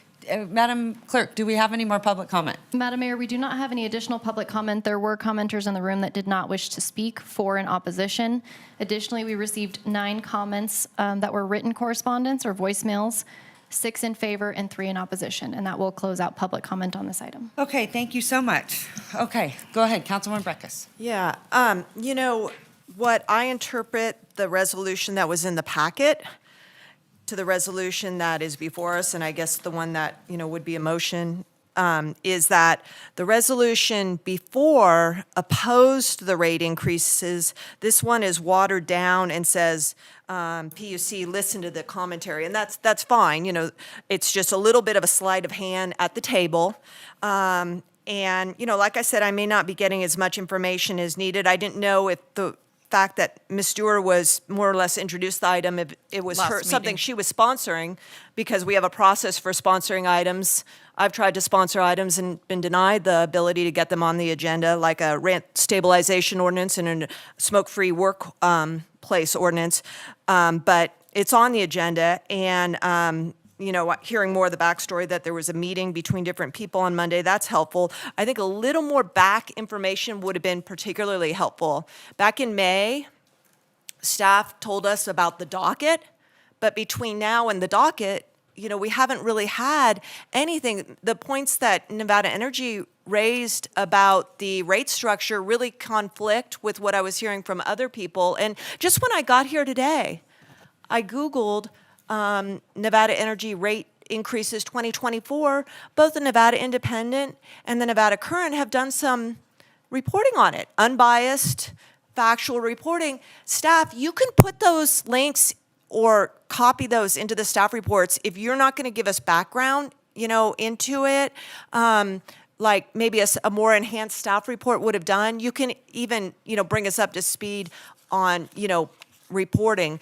Madam Clerk, do we have any more public comment? Madam Mayor, we do not have any additional public comment. There were commenters in the room that did not wish to speak for in opposition. Additionally, we received 9 comments that were written correspondence or voicemails, 6 in favor and 3 in opposition, and that will close out public comment on this item. Okay, thank you so much. Okay, go ahead, Councilwoman Breckus. Yeah, what I interpret the resolution that was in the packet to the resolution that is before us, and I guess the one that, would be a motion, is that the resolution before opposed the rate increases. This one is watered down and says, PUC, listen to the commentary, and that's fine. It's just a little bit of a sleight of hand at the table. And, like I said, I may not be getting as much information as needed. I didn't know if the fact that Ms. Dewar was more or less introduced the item, if it was something she was sponsoring, because we have a process for sponsoring items. I've tried to sponsor items and been denied the ability to get them on the agenda, like a rent stabilization ordinance and a smoke-free workplace ordinance. But it's on the agenda, and hearing more of the backstory that there was a meeting between different people on Monday, that's helpful. I think a little more back information would have been particularly helpful. Back in May, staff told us about the docket, but between now and the docket, we haven't really had anything. The points that Nevada Energy raised about the rate structure really conflict with what I was hearing from other people. And just when I got here today, I Googled Nevada Energy rate increases 2024. Both the Nevada Independent and the Nevada Current have done some reporting on it, unbiased, factual reporting. Staff, you can put those links or copy those into the staff reports if you're not going to give us background, into it, like maybe a more enhanced staff report would have done. You can even, bring us up to speed on, reporting.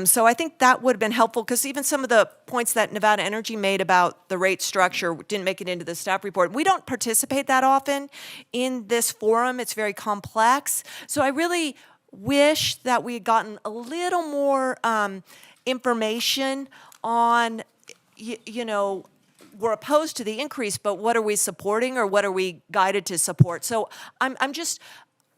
So I think that would have been helpful because even some of the points that Nevada Energy made about the rate structure didn't make it into the staff report. We don't participate that often in this forum. It's very complex. So I really wish that we had gotten a little more information on, we're opposed to the increase, but what are we supporting or what are we guided to support? So I'm just,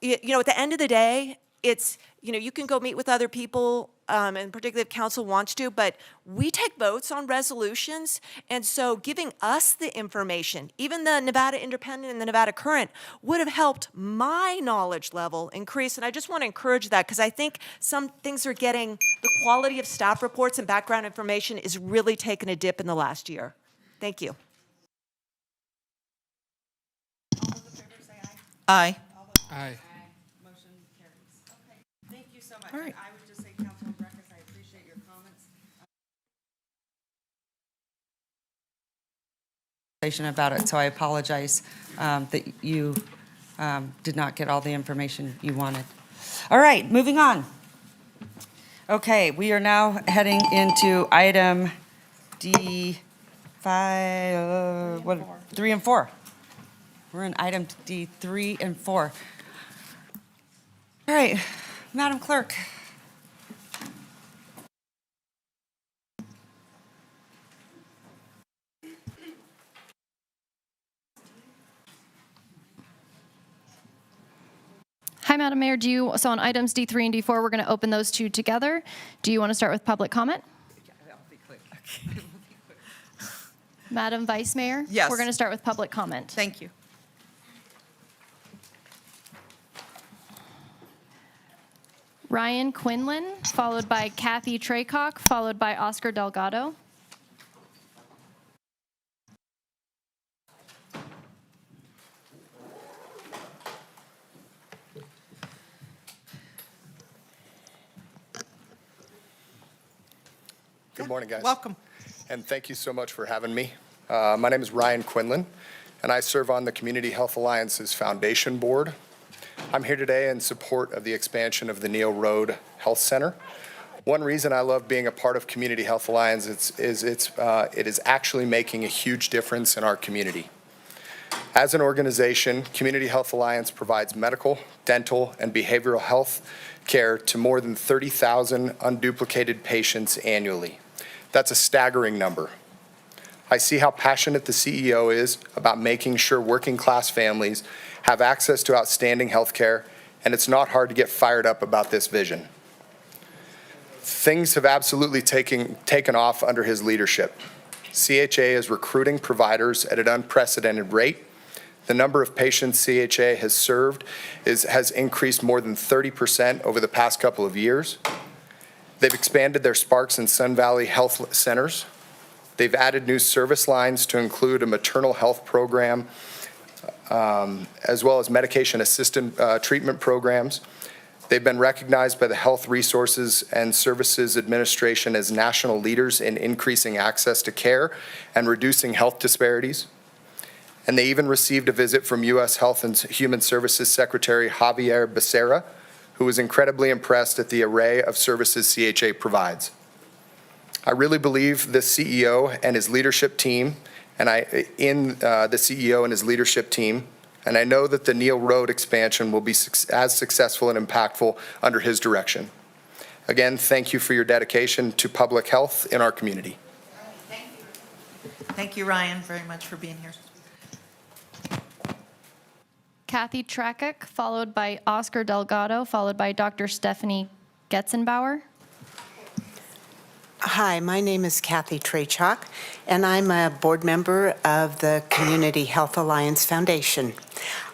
at the end of the day, it's, you can go meet with other people, and particularly if council wants to, but we take votes on resolutions, and so giving us the information, even the Nevada Independent and the Nevada Current, would have helped my knowledge level increase, and I just want to encourage that because I think some things are getting, the quality of staff reports and background information is really taking a dip in the last year. Thank you. All those in favor say aye. Aye. Aye. Thank you so much. All right. I would just say, Councilman Breckus, I appreciate your comments. About it, so I apologize that you did not get all the information you wanted. All right, moving on. Okay, we are now heading into item D5, 3 and 4. We're in item D3 and 4. All right, Madam Clerk. Hi, Madam Mayor. So on items D3 and D4, we're going to open those two together. Do you want to start with public comment? Madam Vice Mayor? Yes. We're going to start with public comment. Thank you. Ryan Quinlan, followed by Kathy Traycock, followed by Oscar Delgado. Good morning, guys. Welcome. And thank you so much for having me. My name is Ryan Quinlan, and I serve on the Community Health Alliance's Foundation Board. I'm here today in support of the expansion of the Neal Road Health Center. One reason I love being a part of Community Health Alliance is it is actually making a huge difference in our community. As an organization, Community Health Alliance provides medical, dental, and behavioral health care to more than 30,000 unduplicated patients annually. That's a staggering number. I see how passionate the CEO is about making sure working-class families have access to outstanding health care, and it's not hard to get fired up about this vision. Things have absolutely taken off under his leadership. CHA is recruiting providers at an unprecedented rate. The number of patients CHA has served has increased more than 30% over the past couple of years. They've expanded their Sparks and Sun Valley Health Centers. They've added new service lines to include a maternal health program, as well as medication-assisted treatment programs. They've been recognized by the Health Resources and Services Administration as national leaders in increasing access to care and reducing health disparities. And they even received a visit from U.S. Health and Human Services Secretary Javier Becerra, who was incredibly impressed at the array of services CHA provides. I really believe the CEO and his leadership team, and I know that the Neal Road expansion will be as successful and impactful under his direction. Again, thank you for your dedication to public health in our community. Thank you, Ryan, very much for being here. Kathy Traycock, followed by Oscar Delgado, followed by Dr. Stephanie Getzenbauer. Hi, my name is Kathy Traycock, and I'm a board member of the Community Health Alliance Foundation.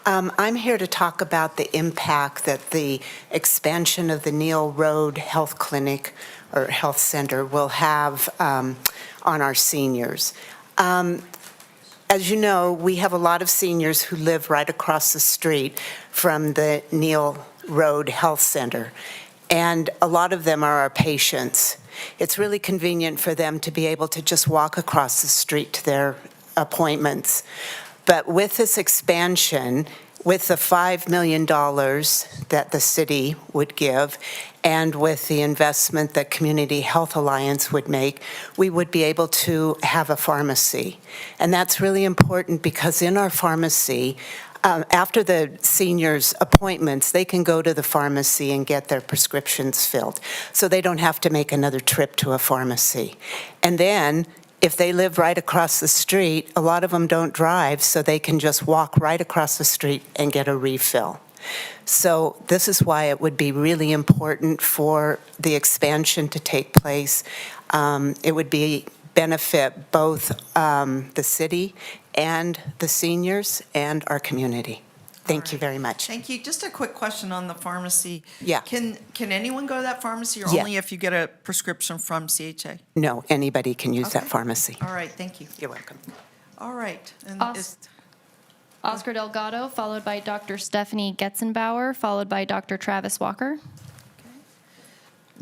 I'm here to talk about the impact that the expansion of the Neal Road Health Clinic or Health Center will have on our seniors. As you know, we have a lot of seniors who live right across the street from the Neal Road Health Center, and a lot of them are our patients. It's really convenient for them to be able to just walk across the street to their appointments. But with this expansion, with the $5 million that the city would give, and with the investment that Community Health Alliance would make, we would be able to have a pharmacy. And that's really important because in our pharmacy, after the seniors' appointments, they can go to the pharmacy and get their prescriptions filled. So they don't have to make another trip to a pharmacy. And then, if they live right across the street, a lot of them don't drive, so they can just walk right across the street and get a refill. So this is why it would be really important for the expansion to take place. It would benefit both the city and the seniors and our community. Thank you very much. Thank you. Just a quick question on the pharmacy. Yeah. Can anyone go to that pharmacy or Yeah. only if you get a prescription from CHA? No, anybody can use that Okay. pharmacy. All right, thank you. You're welcome. All right. And Oscar Delgado, followed by Dr. Stephanie Getzenbauer, followed by Dr. Travis Walker.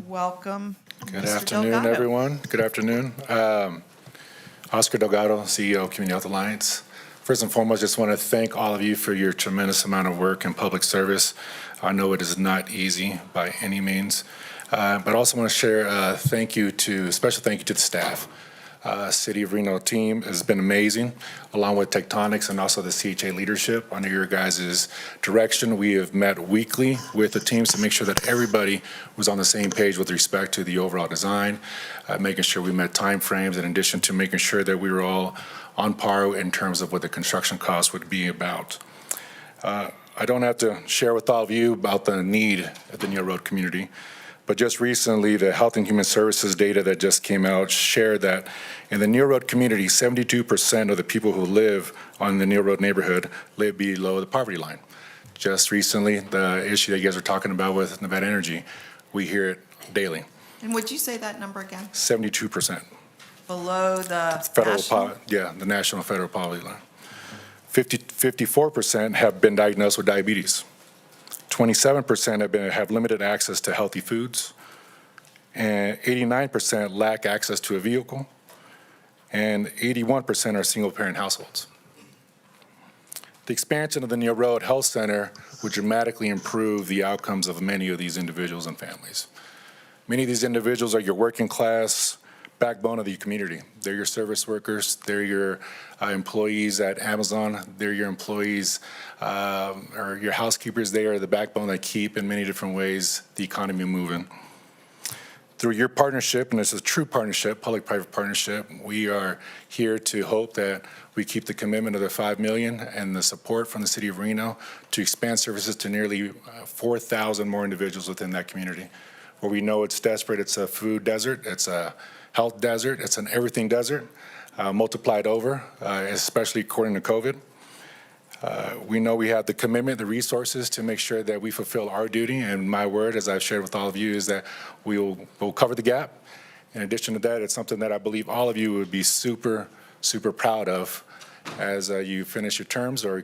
welcome, Good Mr. afternoon, Delgado. everyone. Good afternoon. Oscar Delgado, CEO of Community Health Alliance. First and foremost, just want to thank all of you for your tremendous amount of work and public service. I know it is not easy by any means. But I also want to share a special thank you to the staff. City of Reno team has been amazing, along with Tectonics and also the CHA leadership. Under your guys' direction, we have met weekly with the teams to make sure that everybody was on the same page with respect to the overall design, making sure we met timeframes, in addition to making sure that we were all on par in terms of what the construction costs would be about. I don't have to share with all of you about the need at the Neal Road community. But just recently, the Health and Human Services data that just came out shared that in the Neal Road community, 72% of the people who live on the Neal Road neighborhood live below the poverty line. Just recently, the issue that you guys are talking about with Nevada Energy, we hear it daily. And would you say that number again? 72%. Below the Federal national? the national federal poverty line. 54% have been diagnosed with diabetes. 27% have limited access to healthy foods, and 89% lack access to a vehicle, and 81% are single-parent households. The expansion of the Neal Road Health Center would dramatically improve the outcomes of many of these individuals and families. Many of these individuals are your working class backbone of the community. They're your service workers, they're your employees at Amazon, they're your employees or your housekeepers. They are the backbone that keep, in many different ways, the economy moving. Through your partnership, and this is a true partnership, public-private partnership, we are here to hope that we keep the commitment of the $5 million and the support from the City of Reno to expand services to nearly 4,000 more individuals within that community. Where we know it's desperate, it's a food desert, it's a health desert, it's an everything desert, multiplied over, especially according to COVID. We know we have the commitment, the resources to make sure that we fulfill our duty, and my word, as I've shared with all of you, is that we'll cover the gap. In addition to that, it's something that I believe all of you would be super, super proud of as you finish your terms or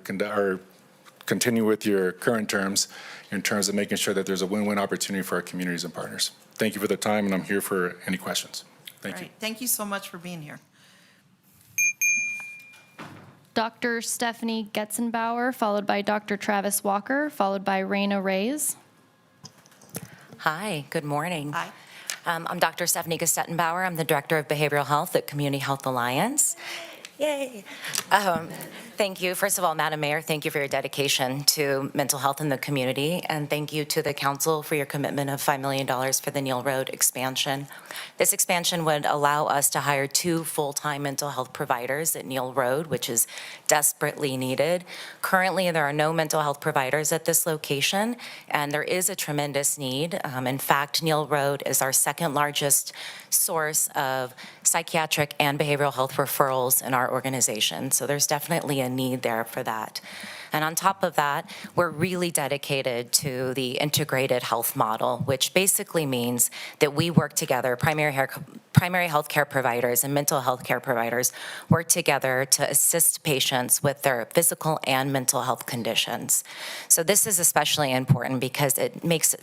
continue with your current terms in terms of making sure that there's a win-win opportunity for our communities and partners. Thank you for the time, and I'm here for any questions. Thank you. All right. Thank you so much for being here. Dr. Stephanie Getzenbauer, followed by Dr. Travis Walker, followed by Reno Reyes. Hi, good morning. Hi. I'm Dr. Stephanie Gestettenbauer. I'm the Director of Behavioral Health at Community Health Alliance. Yay. Thank you. First of all, Madam Mayor, thank you for your dedication to mental health in the community, and thank you to the council for your commitment of $5 million for the Neal Road expansion. This expansion would allow us to hire 2 full-time mental health providers at Neal Road, which is desperately needed. Currently, there are no mental health providers at this location, and there is a tremendous need. In fact, Neal Road is our second largest source of psychiatric and behavioral health referrals in our organization. So there's definitely a need there for that. And on top of that, we're really dedicated to the integrated health model, which basically means that we work together, primary health care providers and mental health care providers work together to assist patients with their physical and mental health conditions. So this is especially important because it makes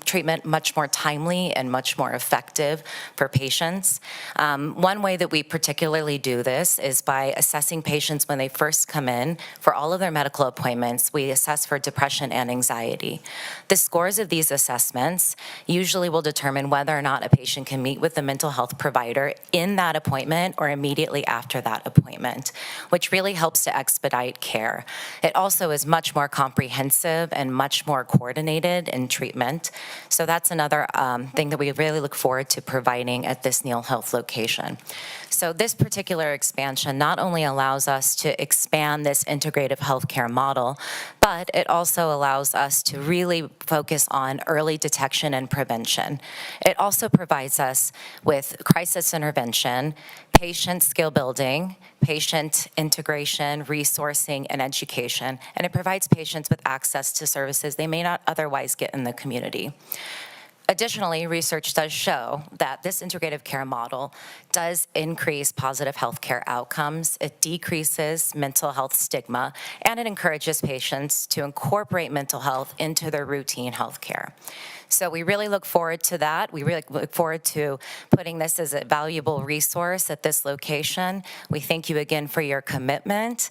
treatment much more timely and much more effective for patients. One way that we particularly do this is by assessing patients when they first come in for all of their medical appointments. We assess for depression and anxiety. The scores of these assessments usually will determine whether or not a patient can meet with the mental health provider in that appointment or immediately after that appointment, which really helps to expedite care. It also is much more comprehensive and much more coordinated in treatment. So that's another thing that we really look forward to providing at this Neal Health location. So this particular expansion not only allows us to expand this integrative healthcare model, but it also allows us to really focus on early detection and prevention. It also provides us with crisis intervention, patient skill building, patient integration, resourcing, and education, and it provides patients with access to services they may not otherwise get in the community. Additionally, research does show that this integrative care model does increase positive healthcare outcomes. It decreases mental health stigma, and it encourages patients to incorporate mental health into their routine healthcare. So we really look forward to that. We really look forward to putting this as a valuable resource at this location. We thank you again for your commitment,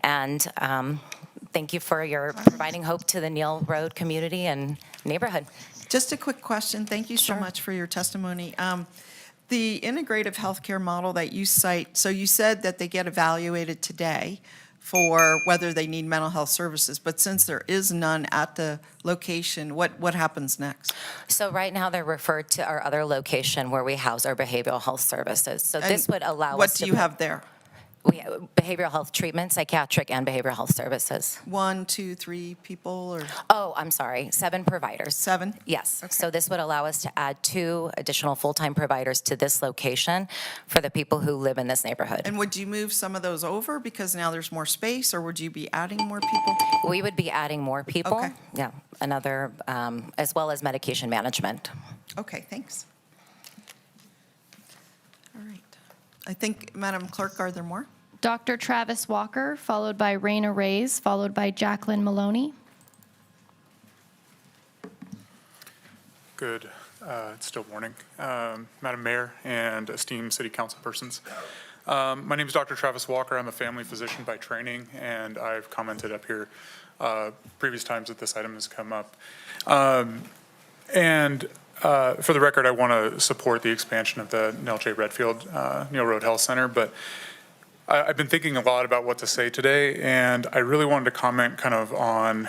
and thank you for your providing hope to the Neal Road community and neighborhood. Just a quick question. Thank you so Sure. much for your testimony. The integrative healthcare model that you cite, so you said that they get evaluated today for whether they need mental health services, but since there is none at the location, what happens next? So right now, they're referred to our other location where we house our behavioral health services. So this And would allow us what to... do you have there? We have behavioral health treatment, psychiatric, and behavioral health services. 1, 2, 3 people, or? Oh, I'm sorry, 7 providers. 7? Yes. So this would allow us to add 2 additional full-time providers to this location for the people who live in this neighborhood. And would you move some of those over because now there's more space, or would you be adding more people? We would be adding more people. Okay. Yeah, another, as well as medication management. Okay, thanks. All right. I think, Madam Clerk, are there more? Dr. Travis Walker, followed by Reno Reyes, followed by Jacqueline Maloney. Good. It's still morning. Madam Mayor and esteemed city council persons. My name is Dr. Travis Walker. I'm a family physician by training, and I've commented up here previous times that this item has come up. And for the record, I want to support the expansion of the Nell J. Redfield Neal Road Health Center, but I've been thinking a lot about what to say today, and I really wanted to comment kind of on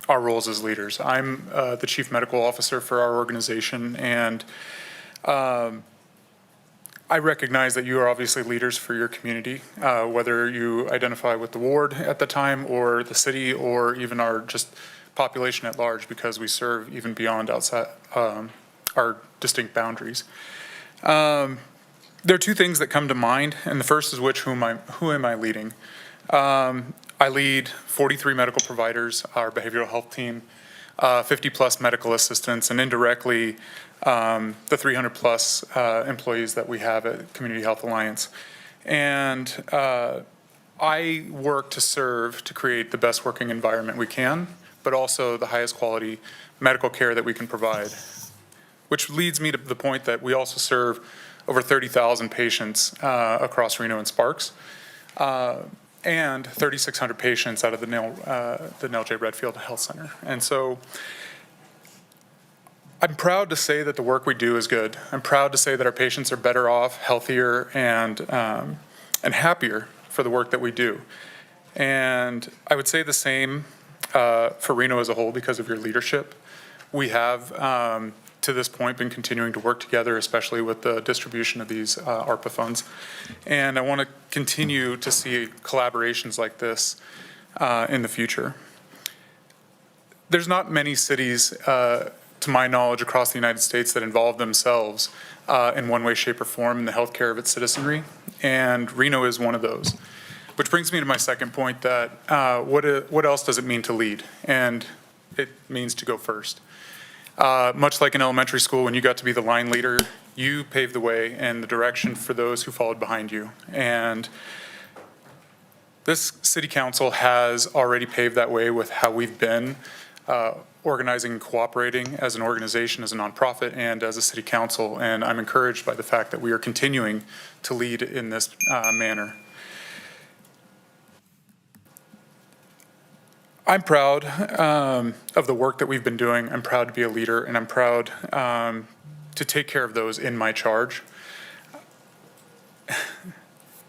our roles as leaders. I'm the chief medical officer for our organization, and I recognize that you are obviously leaders for your community, whether you identify with the ward at the time or the city or even our just population at large, because we serve even beyond outside our distinct boundaries. There are 2 things that come to mind, and the first is who am I leading? I lead 43 medical providers, our behavioral health team, 50-plus medical assistants, and indirectly the 300-plus employees that we have at Community Health Alliance. And I work to serve to create the best working environment we can, but also the highest quality medical care that we can provide, which leads me to the point that we also serve over 30,000 patients across Reno and Sparks, and 3,600 patients out of the Nell J. Redfield Health Center. And so I'm proud to say that the work we do is good. I'm proud to say that our patients are better off, healthier, and happier for the work that we do. And I would say the same for Reno as a whole because of your leadership. We have to this point been continuing to work together, especially with the distribution of these ARPA funds. And I want to continue to see collaborations like this in the future. There's not many cities, to my knowledge, across the United States that involve themselves in one way, shape, or form in the healthcare of its citizenry, and Reno is one of those. Which brings me to my second point, that what else does it mean to lead? And it means to go first. Much like in elementary school, when you got to be the line leader, you paved the way and the direction for those who followed behind you. And this city council has already paved that way with how we've been organizing and cooperating as an organization, as a nonprofit, and as a city council. And I'm encouraged by the fact that we are continuing to lead in this manner. I'm proud of the work that we've been doing. I'm proud to be a leader, and I'm proud to take care of those in my charge.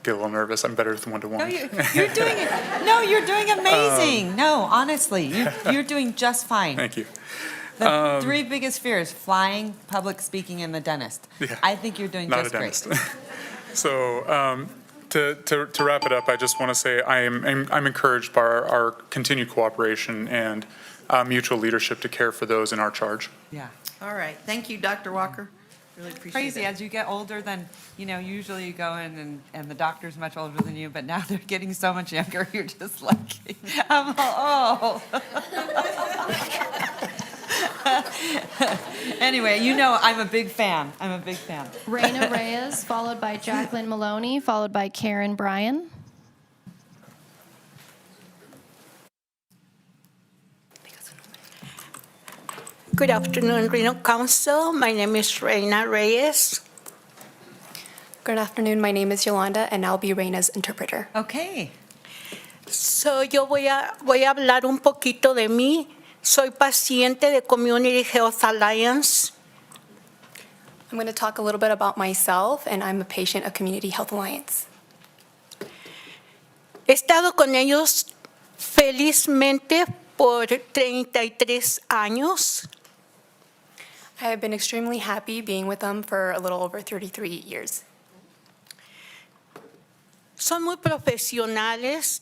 Get a little nervous. I'm better with one-to-one. No, you're doing it. No, you're doing amazing. No, honestly, you're doing just fine. Thank you. The 3 biggest fears: flying, public speaking, and the dentist. Yeah, I think you're doing not just a great. dentist. So to wrap it up, I just want to say I'm encouraged by our continued cooperation and mutual leadership to care for those in our charge. Yeah. All right. Thank you, Dr. Walker. Really appreciate Crazy, it. as you get older, then, usually you go in and the doctor's much older than you, but now they're getting so much younger, you're just like, I'm all, oh. Anyway, I'm a big fan. I'm a big fan. Reno Reyes, followed by Jacqueline Maloney, followed by Karen Bryan. Good afternoon, Reno Council. My name is Reina Reyes. Good afternoon. My name is Yolanda, and I'll be Reina's interpreter. Okay. Yo voy a hablar un poquito de mí. Soy paciente de Community Health Alliance. I'm going to talk a little bit about myself, and I'm a patient of Community Health Alliance. He estado con ellos felizmente por 33 años. I have been extremely happy being with them for a little over 33 years. Son muy profesionales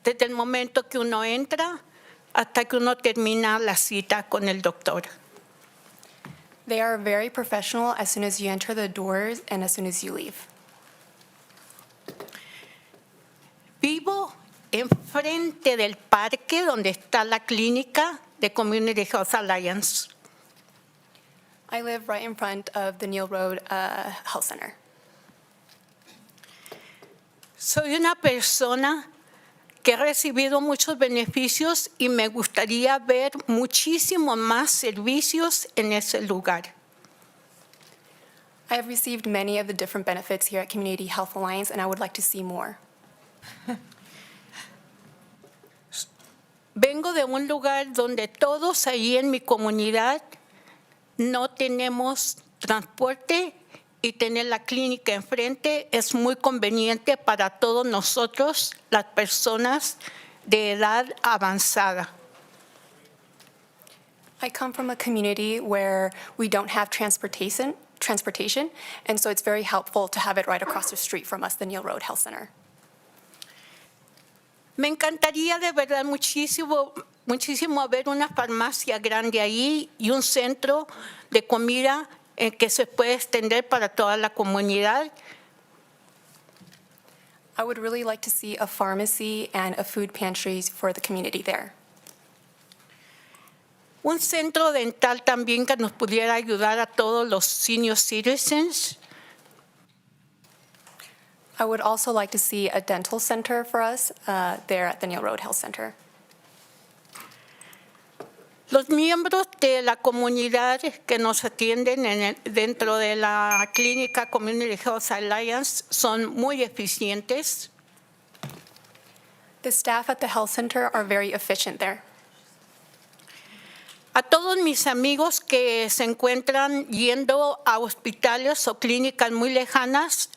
desde el momento que uno entra hasta que uno termina la cita con el doctor. They are very professional as soon as you enter the doors and as soon as you leave. Vivo enfrente del parque donde está la clínica de Community Health Alliance. I live right in front of the Neal Road Health Center. Soy una persona que he recibido muchos beneficios y me gustaría ver muchísimo más servicios en ese lugar. I have received many of the different benefits here at Community Health Alliance, and I would like to see more. Vengo de un lugar donde todos ahí en mi comunidad no tenemos transporte y tener la clínica enfrente es muy conveniente para todos nosotros, las personas de edad avanzada. I come from a community where we don't have transportation, and so it's very helpful to have it right across the street from us, the Neal Road Health Center. Me encantaría de verdad muchísimo ver una farmacia grande ahí y un centro de comida que se puede extender para toda la comunidad. I would really like to see a pharmacy and a food pantry for the community there. Un centro dental también que nos pudiera ayudar a todos los senior citizens. I would also like to see a dental center for us there at the Neal Road Health Center. Los miembros de la comunidad que nos atienden dentro de la clínica Community Health Alliance son muy eficientes. The staff at the health center are very efficient there. A todos mis amigos que se encuentran yendo a hospitales o clínicas muy lejanas,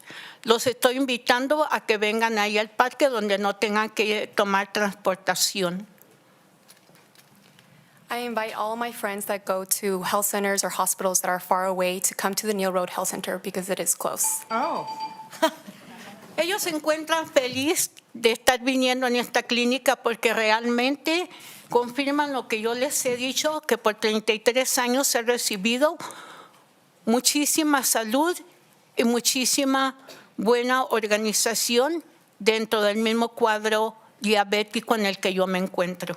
los estoy invitando a que vengan ahí al parque donde no tengan que tomar transportación. I invite all my friends that go to health centers or hospitals that are far away to come to the Neal Road Health Center because it is close. Oh. Ellos se encuentran felices de estar viniendo en esta clínica porque realmente confirman lo que yo les he dicho, que por 33 años he recibido muchísima salud y muchísima buena organización dentro del mismo cuadro diabético en el que yo me encuentro.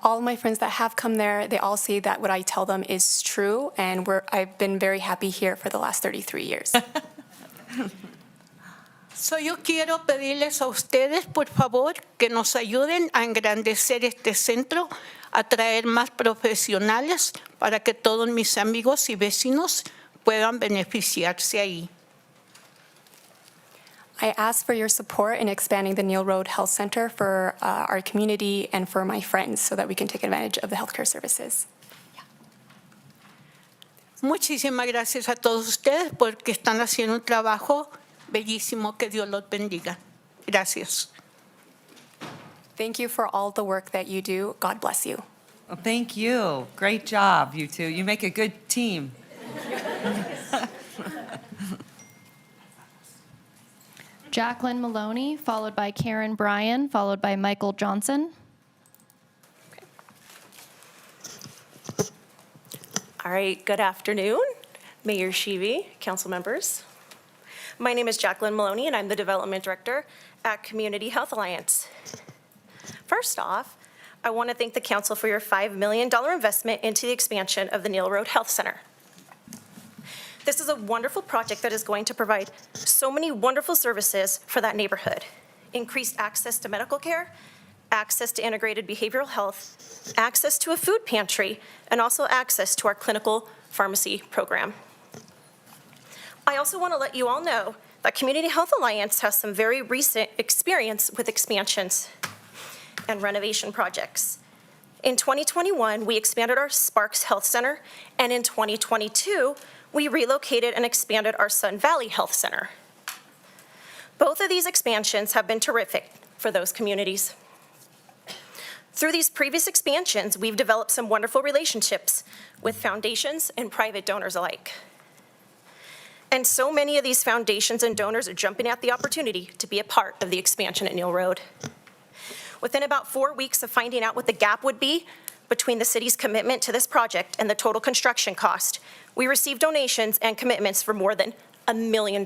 All my friends that have come there, they all say that what I tell them is true, and I've been very happy here for the last 33 years. Yo quiero pedirles a ustedes, por favor, que nos ayuden a engrandecer este centro, a traer más profesionales para que todos mis amigos y vecinos puedan beneficiarse ahí. I ask for your support in expanding the Neal Road Health Center for our community and for my friends so that we can take advantage of the healthcare services. Muchísimas gracias a todos ustedes porque están haciendo un trabajo bellísimo. Que Dios los bendiga. Gracias. Thank you for all the work that you do. God bless you. Well, thank you. Great job, you two. You make a good team. Jacqueline Maloney, followed by Karen Bryan, followed by Michael Johnson. All right, good afternoon, Mayor Sheevy, council members. My name is Jacqueline Maloney, and I'm the Development Director at Community Health Alliance. First off, I want to thank the council for your $5 million investment into the expansion of the Neal Road Health Center. This is a wonderful project that is going to provide so many wonderful services for that neighborhood. Increased access to medical care, access to integrated behavioral health, access to a food pantry, and also access to our clinical pharmacy program. I also want to let you all know that Community Health Alliance has some very recent experience with expansions and renovation projects. In 2021, we expanded our Sparks Health Center, and in 2022, we relocated and expanded our Sun Valley Health Center. Both of these expansions have been terrific for those communities. Through these previous expansions, we've developed some wonderful relationships with foundations and private donors alike. And so many of these foundations and donors are jumping at the opportunity to be a part of the expansion at Neal Road. Within about 4 weeks of finding out what the gap would be between the city's commitment to this project and the total construction cost, we received donations and commitments for more than $1 million.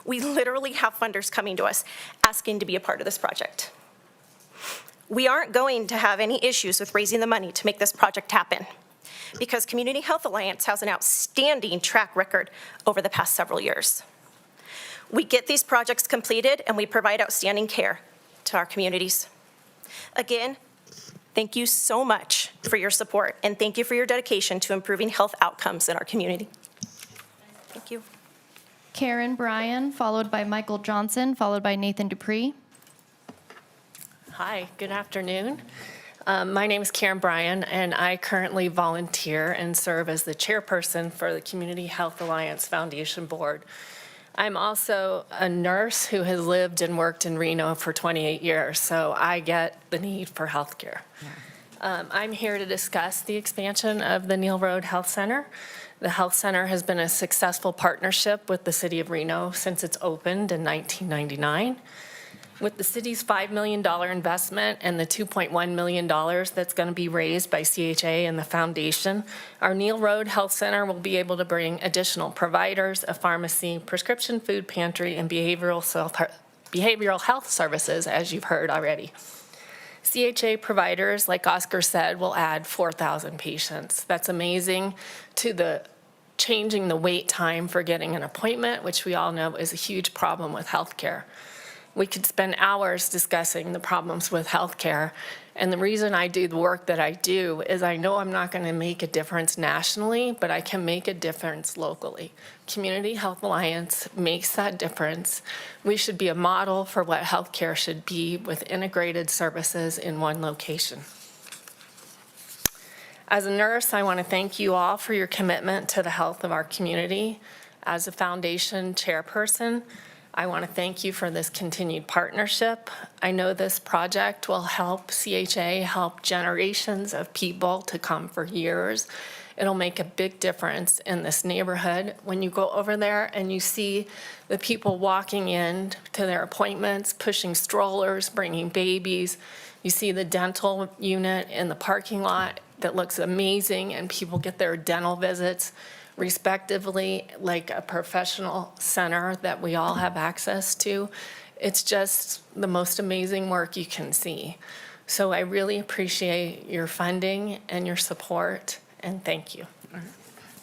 We literally have funders coming to us asking to be a part of this project. We aren't going to have any issues with raising the money to make this project happen because Community Health Alliance has an outstanding track record over the past several years. We get these projects completed and we provide outstanding care to our communities. Again, thank you so much for your support and thank you for your dedication to improving health outcomes in our community. Thank you. Karen Bryan, followed by Michael Johnson, followed by Nathan Dupree. Hi, good afternoon. My name is Karen Bryan, and I currently volunteer and serve as the chairperson for the Community Health Alliance Foundation Board. I'm also a nurse who has lived and worked in Reno for 28 years, so I get the need for health care. I'm here to discuss the expansion of the Neal Road Health Center. The health center has been a successful partnership with the city of Reno since it's opened in 1999. With the city's $5 million investment and the $2.1 million that's going to be raised by CHA and the foundation, our Neal Road Health Center will be able to bring additional providers, a pharmacy, prescription food pantry, and behavioral health services, as you've heard already. CHA providers, like Oscar said, will add 4,000 patients. That's amazing to the changing the wait time for getting an appointment, which we all know is a huge problem with healthcare. We could spend hours discussing the problems with healthcare, and the reason I do the work that I do is I know I'm not going to make a difference nationally, but I can make a difference locally. Community Health Alliance makes that difference. We should be a model for what healthcare should be with integrated services in one location. As a nurse, I want to thank you all for your commitment to the health of our community. As a foundation chairperson, I want to thank you for this continued partnership. I know this project will help CHA help generations of people to come for years. It'll make a big difference in this neighborhood. When you go over there and you see the people walking in to their appointments, pushing strollers, bringing babies, you see the dental unit in the parking lot that looks amazing, and people get their dental visits respectively, like a professional center that we all have access to. It's just the most amazing work you can see. So I really appreciate your funding and your support, and thank you.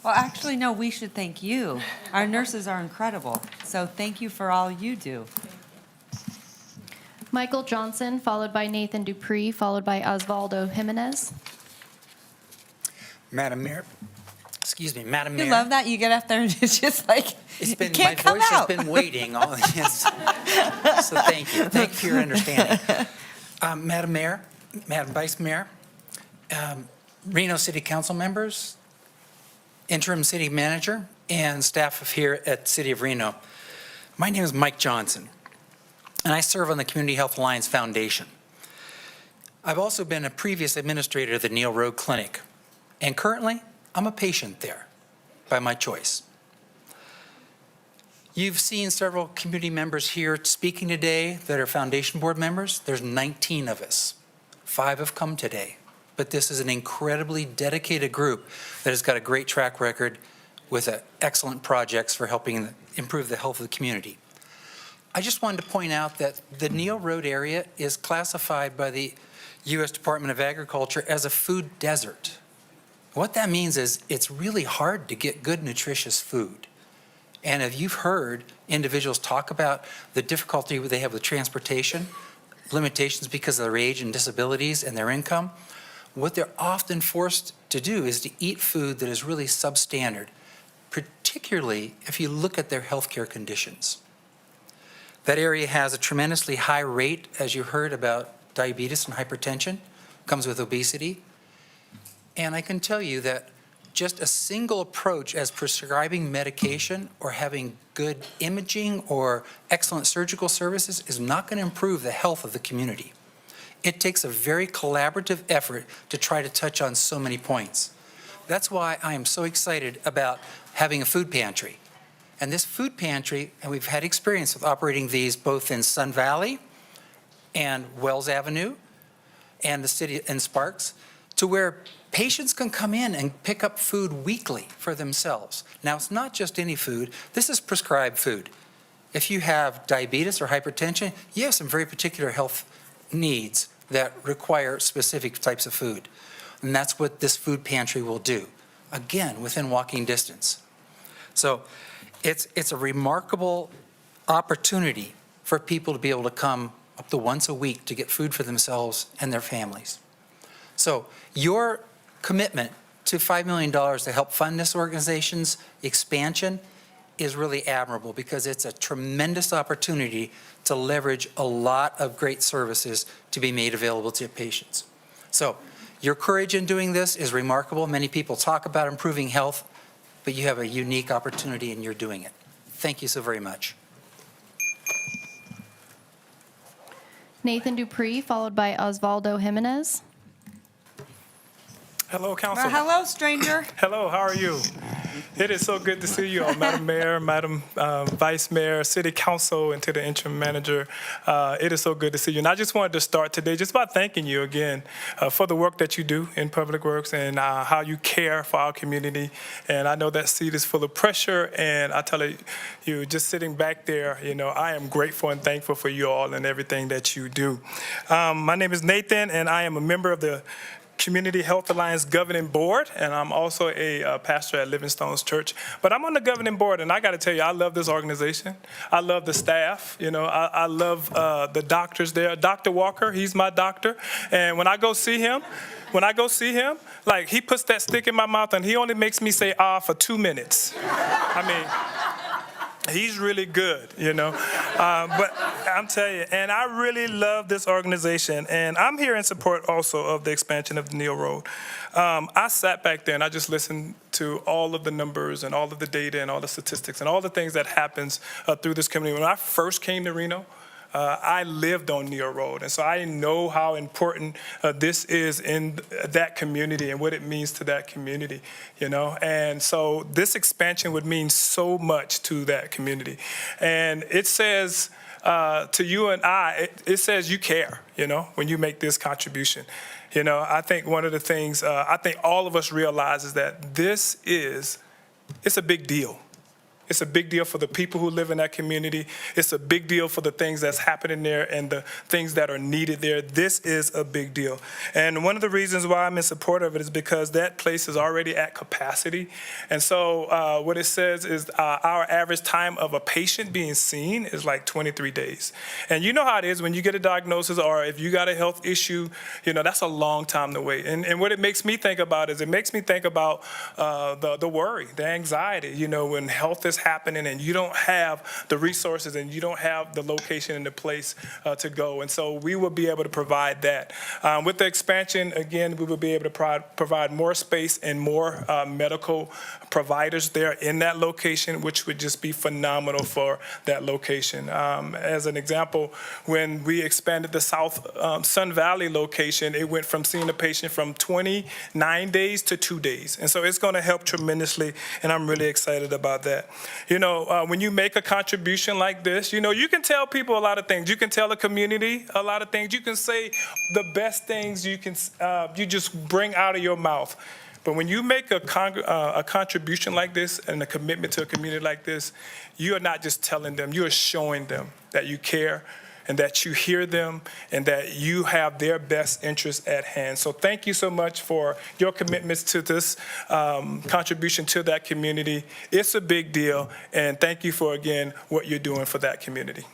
Well, actually, no, we should thank you. Our nurses are incredible, so thank you for all you do. Michael Johnson, followed by Nathan Dupree, followed by Osvaldo Jimenez. Madam Mayor, Madam Mayor. You love that? You get up there and it's just like, It's been, you can't my come voice out. has been waiting all, yes. So thank you. Thank you for your understanding. Madam Mayor, Madam Vice Mayor, Reno City Council members, interim city manager, and staff here at City of Reno. My name is Mike Johnson, and I serve on the Community Health Alliance Foundation. I've also been a previous administrator of the Neal Road Clinic, and currently I'm a patient there by my choice. You've seen several community members here speaking today that are foundation board members. There's 19 of us. 5 have come today. But this is an incredibly dedicated group that has got a great track record with excellent projects for helping improve the health of the community. I just wanted to point out that the Neal Road area is classified by the U.S. Department of Agriculture as a food desert. What that means is it's really hard to get good, nutritious food. And if you've heard individuals talk about the difficulty they have with transportation, limitations because of their age and disabilities and their income, what they're often forced to do is to eat food that is really substandard, particularly if you look at their healthcare conditions. That area has a tremendously high rate, as you heard, about diabetes and hypertension, comes with obesity. And I can tell you that just a single approach as prescribing medication or having good imaging or excellent surgical services is not going to improve the health of the community. It takes a very collaborative effort to try to touch on so many points. That's why I am so excited about having a food pantry. And this food pantry, and we've had experience with operating these both in Sun Valley and Wells Avenue and the city in Sparks, to where patients can come in and pick up food weekly for themselves. Now, it's not just any food. This is prescribed food. If you have diabetes or hypertension, you have some very particular health needs that require specific types of food. And that's what this food pantry will do, again, within walking distance. So it's a remarkable opportunity for people to be able to come up to once a week to get food for themselves and their families. So your commitment to $5 million to help fund this organization's expansion is really admirable, because it's a tremendous opportunity to leverage a lot of great services to be made available to patients. So your courage in doing this is remarkable. Many people talk about improving health, but you have a unique opportunity and you're doing it. Thank you so very much. Nathan Dupree, followed by Osvaldo Jimenez. Hello, Council. Hello, stranger. Hello, how are you? It is so good to see you all, Madam Mayor, Madam Vice Mayor, City Council, and to the interim manager. It is so good to see you. And I just wanted to start today just by thanking you again for the work that you do in Public Works and how you care for our community. And I know that seat is full of pressure, and I tell you, just sitting back there, you know, I am grateful and thankful for you all and everything that you do. My name is Nathan, and I am a member of the Community Health Alliance Governing Board, and I'm also a pastor at Livingstone's Church. But I'm on the governing board, and I got to tell you, I love this organization. I love the staff. You know, I love the doctors there. Dr. Walker, he's my doctor, and when I go see him, like, he puts that stick in my mouth, and he only makes me say "ah" for 2 minutes. I mean, he's really good, you know. But I'm telling you, and I really love this organization. And I'm here in support also of the expansion of the Neal Road. I sat back there and I just listened to all of the numbers and all of the data and all the statistics and all the things that happens through this community. When I first came to Reno, I lived on Neal Road, and so I know how important this is in that community and what it means to that community, you know. And so this expansion would mean so much to that community. And it says to you and I, it says you care, you know, when you make this contribution. You know, I think one of the things I think all of us realize is that it's a big deal. It's a big deal for the people who live in that community. It's a big deal for the things that's happening there and the things that are needed there. This is a big deal. And one of the reasons why I'm in support of it is because that place is already at capacity. And so what it says is our average time of a patient being seen is like 23 days. And you know how it is when you get a diagnosis or if you got a health issue, you know, that's a long time to wait. And what it makes me think about is it makes me think about the worry, the anxiety, you know, when health is happening and you don't have the resources and you don't have the location and the place to go. And so we will be able to provide that. With the expansion, again, we will be able to provide more space and more medical providers there in that location, which would just be phenomenal for that location. As an example, when we expanded the South Sun Valley location, it went from seeing a patient from 29 days to 2 days. And so it's going to help tremendously, and I'm really excited about that. You know, when you make a contribution like this, you know, you can tell people a lot of things. You can tell the community a lot of things. You can say the best things you just bring out of your mouth. But when you make a contribution like this and a commitment to a community like this, you are not just telling them, you are showing them that you care and that you hear them and that you have their best interests at hand. So thank you so much for your commitments to this contribution to that community. It's a big deal, and thank you for, again, what you're doing for that community.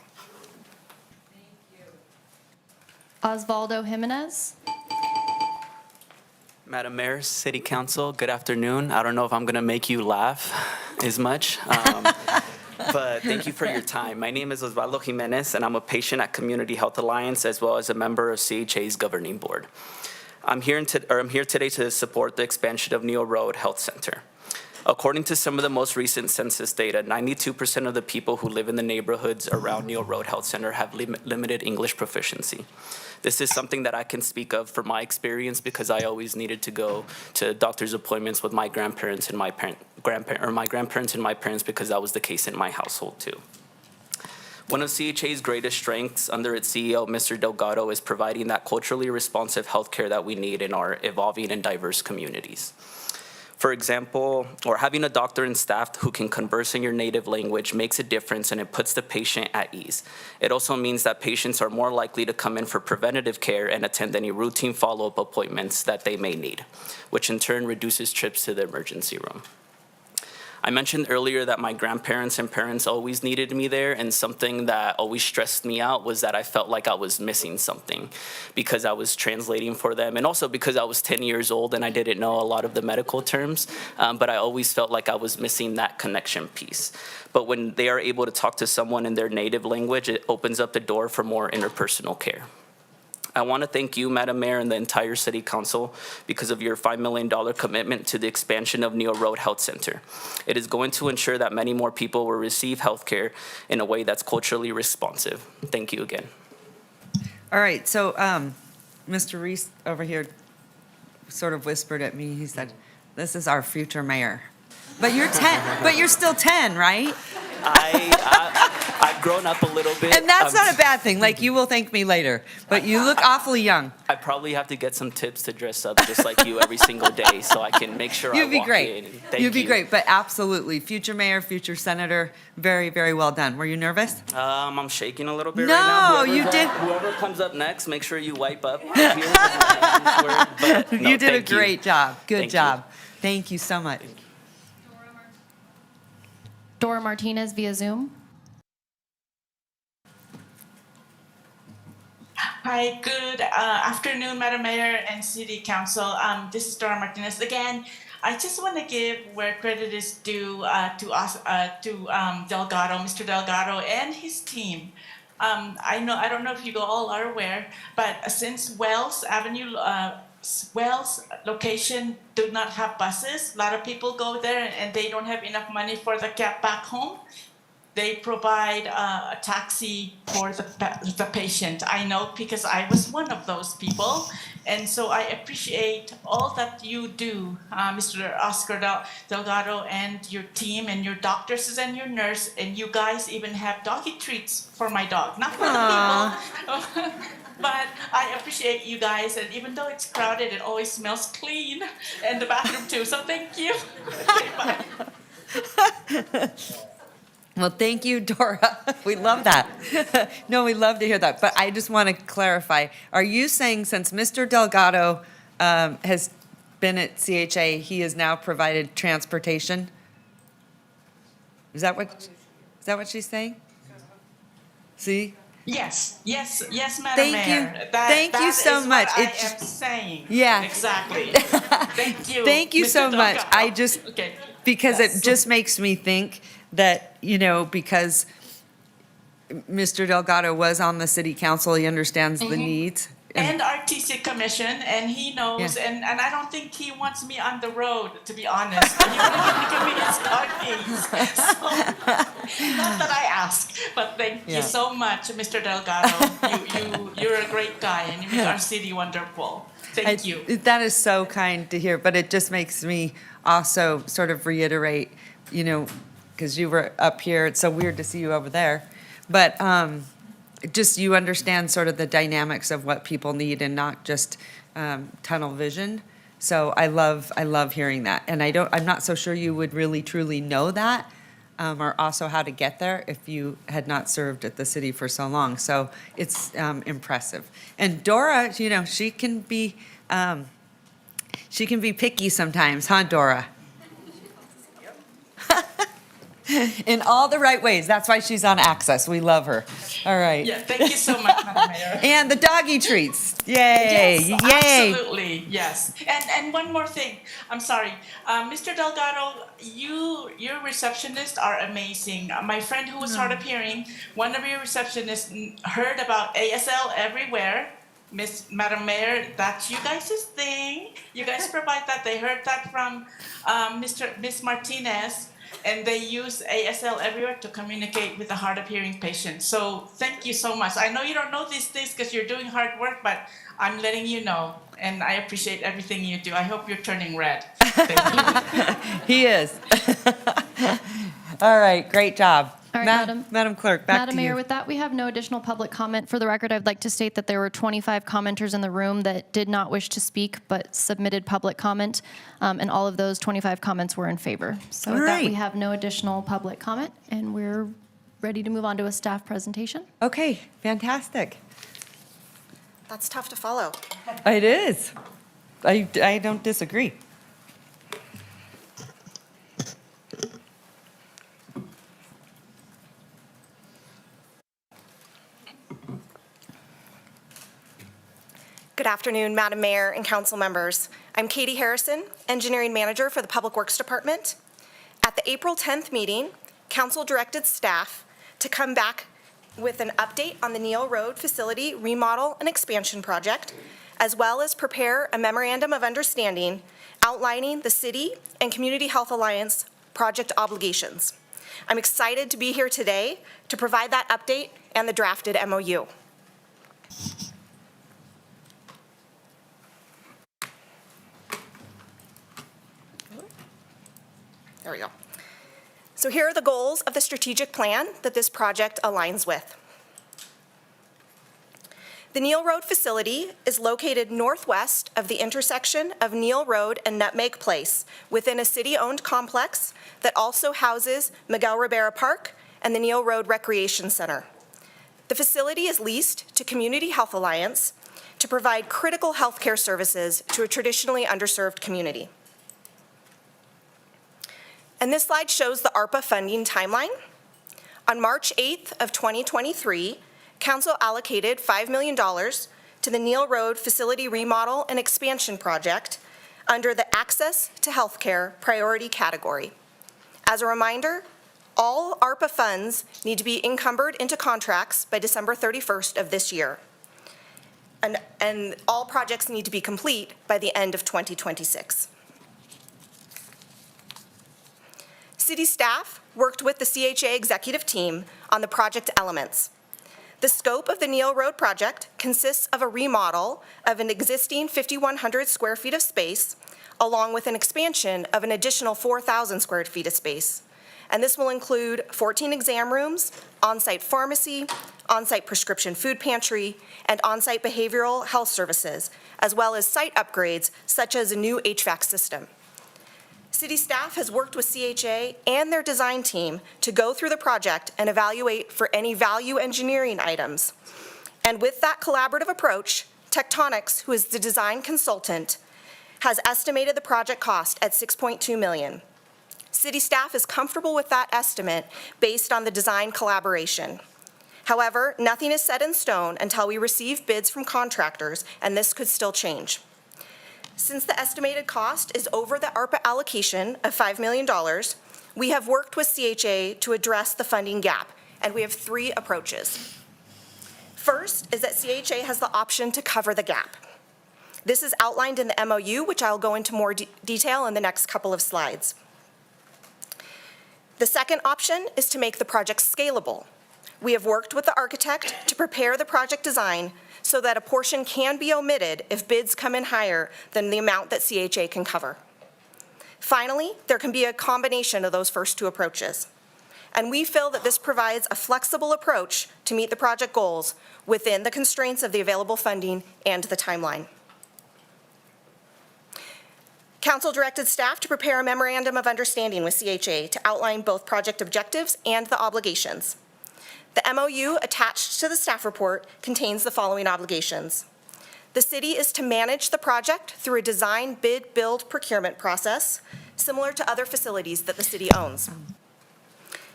Osvaldo Jimenez. Madam Mayor, City Council, good afternoon. I don't know if I'm going to make you laugh. as much. But thank you for your time. My name is Osvaldo Jimenez, and I'm a patient at Community Health Alliance, as well as a member of CHA's governing board. I'm here today to support the expansion of Neal Road Health Center. According to some of the most recent census data, 92% of the people who live in the neighborhoods around Neal Road Health Center have limited English proficiency. This is something that I can speak of from my experience because I always needed to go to doctor's appointments with my grandparents and my grandparents and my parents because that was the case in my household too. One of CHA's greatest strengths under its CEO, Mr. Delgado, is providing that culturally responsive healthcare that we need in our evolving and diverse communities. For example, or having a doctor and staff who can converse in your native language makes a difference and it puts the patient at ease. It also means that patients are more likely to come in for preventative care and attend any routine follow-up appointments that they may need, which in turn reduces trips to the emergency room. I mentioned earlier that my grandparents and parents always needed me there, and something that always stressed me out was that I felt like I was missing something because I was translating for them, and also because I was 10 years old and I didn't know a lot of the medical terms, but I always felt like I was missing that connection piece. But when they are able to talk to someone in their native language, it opens up the door for more interpersonal care. I want to thank you, Madam Mayor, and the entire City Council because of your $5 million commitment to the expansion of Neal Road Health Center. It is going to ensure that many more people will receive health care in a way that's culturally responsive. Thank you again. All right, so Mr. Reese over here sort of whispered at me, he said, this is our future mayor. But you're 10, but you're still 10, right? I've grown up a little bit. And that's not a bad thing. Like, you will thank me later. But you look awfully young. I probably have to get some tips to dress up just like you every single day so I can make sure I You'd be walk great. in. Thank You'd be you. great. But absolutely, future mayor, future senator, very, very well done. Were you nervous? I'm shaking a little bit No, right now. you did. Whoever comes up next, make sure you wipe up. But, no, You did a thank you. great job. Good Thank job. Thank you so much. Dora Martinez via Zoom. Hi, good afternoon, Madam Mayor and City Council. This is Dora Martinez again. I just want to give where credit is due to us, Delgado, Mr. Delgado, and his team. I don't know if you all are aware, but since Wells Avenue, Wells location do not have buses, a lot of people go there and they don't have enough money for the cab back home. They provide a taxi for the patient. I know because I was one of those people. And so I appreciate all that you do, Mr. Oscar Delgado and your team and your doctors and your nurse. And you guys even have doggy treats for my dog, not for the people. But I appreciate you guys. And even though it's crowded, it always smells clean. And the bathroom too. So thank you. Okay, bye. Well, thank you, Dora. We love that. No, we love to hear that. But I just want to clarify. Are you saying since Mr. Delgado has been at CHA, he has now provided transportation? Is that what she's saying? See? Yes, Madam Thank Mayor. you. Thank you so much. That is what I am saying. Yeah. Exactly. Thank you. Thank you Mr. so much. Delgado. I just, Okay. because Yes. it just makes me think that, because Mr. Delgado was on the city council, he understands the needs. And RTC Commission, and he knows, Yeah. and I don't think he wants me on the road, to be honest. He wouldn't give me his car keys. So, not that I ask, but thank Yeah. you so much, Mr. Delgado. You're a great guy, and you make our city wonderful. Thank you. That is so kind to hear, but it just makes me also sort of reiterate, because you were up here, it's so weird to see you over there. But just you understand sort of the dynamics of what people need and not just tunnel vision. So I love hearing that. And I'm not so sure you would really truly know that or also how to get there if you had not served at the city for so long. So it's impressive. And Dora, she can be picky sometimes, huh, Dora? In all the right ways. That's why she's on Access. We love her. All right. Yeah, thank you so much, Madam Mayor. And the doggy treats. Yay. Yes, Yay. absolutely, yes. And one more thing, I'm sorry. Mr. Delgado, your receptionists are amazing. My friend who was hard of hearing, one of your receptionists heard about ASL everywhere. Madam Mayor, that's you guys' thing. You guys provide that. They heard that from Miss Martinez, and they use ASL everywhere to communicate with the hard of hearing patients. So thank you so much. I know you don't know these things because you're doing hard work, but I'm letting you know, and I appreciate everything you do. I hope you're turning red. Thank you. He is. All right, great job. All right, Madam Clerk, back Madam to Mayor, you. with that, we have no additional public comment. For the record, I'd like to state that there were 25 commenters in the room that did not wish to speak but submitted public comment, and all of those 25 comments were in favor. So with that, we have no additional public comment, and we're ready to move on to a staff presentation. Okay, fantastic. That's tough to follow. It is. I don't disagree. Good afternoon, Madam Mayor and council members. I'm Katie Harrison, Engineering Manager for the Public Works Department. At the April 10th meeting, council directed staff to come back with an update on the Neal Road Facility Remodel and Expansion Project, as well as prepare a memorandum of understanding outlining the City and Community Health Alliance project obligations. I'm excited to be here today to provide that update and the drafted MOU. There we go. So here are the goals of the strategic plan that this project aligns with. The Neal Road facility is located northwest of the intersection of Neal Road and Nutmeg Place within a city-owned complex that also houses Miguel Rivera Park and the Neal Road Recreation Center. The facility is leased to Community Health Alliance to provide critical healthcare services to a traditionally underserved community. And this slide shows the ARPA funding timeline. On March 8th of 2023, Council allocated $5 million to the Neal Road Facility Remodel and Expansion Project under the Access to Healthcare priority category. As a reminder, all ARPA funds need to be encumbered into contracts by December 31st of this year. And all projects need to be complete by the end of 2026. City staff worked with the CHA executive team on the project elements. The scope of the Neal Road project consists of a remodel of an existing 5,100 square feet of space, along with an expansion of an additional 4,000 square feet of space. And this will include 14 exam rooms, on-site pharmacy, on-site prescription food pantry, and on-site behavioral health services, as well as site upgrades such as a new HVAC system. City staff has worked with CHA and their design team to go through the project and evaluate for any value engineering items. And with that collaborative approach, Tectonics, who is the design consultant, has estimated the project cost at $6.2 million. City staff is comfortable with that estimate based on the design collaboration. However, nothing is set in stone until we receive bids from contractors, and this could still change. Since the estimated cost is over the ARPA allocation of $5 million, we have worked with CHA to address the funding gap, and we have 3 approaches. First is that CHA has the option to cover the gap. This is outlined in the MOU, which I'll go into more detail in the next couple of slides. The second option is to make the project scalable. We have worked with the architect to prepare the project design so that a portion can be omitted if bids come in higher than the amount that CHA can cover. Finally, there can be a combination of those first 2 approaches. And we feel that this provides a flexible approach to meet the project goals within the constraints of the available funding and the timeline. Council directed staff to prepare a memorandum of understanding with CHA to outline both project objectives and the obligations. The MOU attached to the staff report contains the following obligations. The city is to manage the project through a design, bid, build, procurement process, similar to other facilities that the city owns.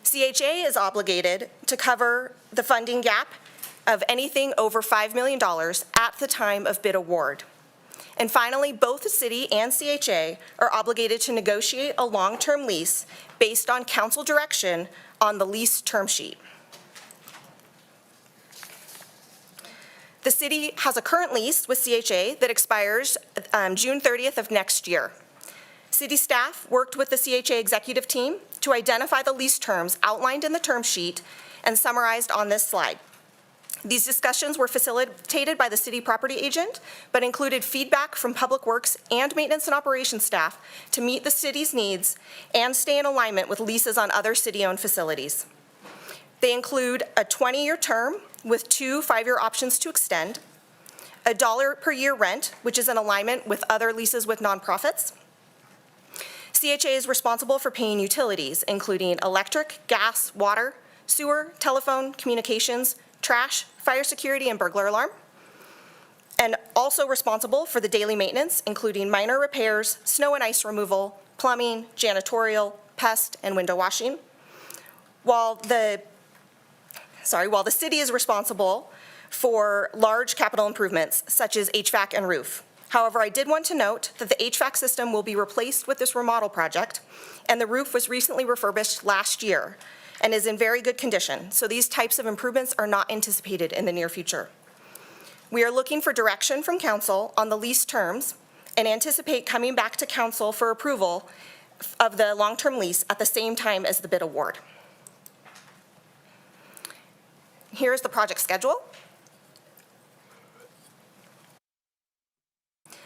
CHA is obligated to cover the funding gap of anything over $5 million at the time of bid award. And finally, both the city and CHA are obligated to negotiate a long-term lease based on council direction on the lease term sheet. The city has a current lease with CHA that expires June 30th of next year. City staff worked with the CHA executive team to identify the lease terms outlined in the term sheet and summarized on this slide. These discussions were facilitated by the city property agent, but included feedback from Public Works and Maintenance and Operations staff to meet the city's needs and stay in alignment with leases on other city-owned facilities. They include a 20-year term with 2 5-year options to extend, $1 per year rent, which is in alignment with other leases with nonprofits. CHA is responsible for paying utilities, including electric, gas, water, sewer, telephone, communications, trash, fire security, and burglar alarm, and also responsible for the daily maintenance, including minor repairs, snow and ice removal, plumbing, janitorial, pest, and window washing, while the city is responsible for large capital improvements, such as HVAC and roof. However, I did want to note that the HVAC system will be replaced with this remodel project, and the roof was recently refurbished last year and is in very good condition, so these types of improvements are not anticipated in the near future. We are looking for direction from council on the lease terms and anticipate coming back to council for approval of the long-term lease at the same time as the bid award. Here's the project schedule.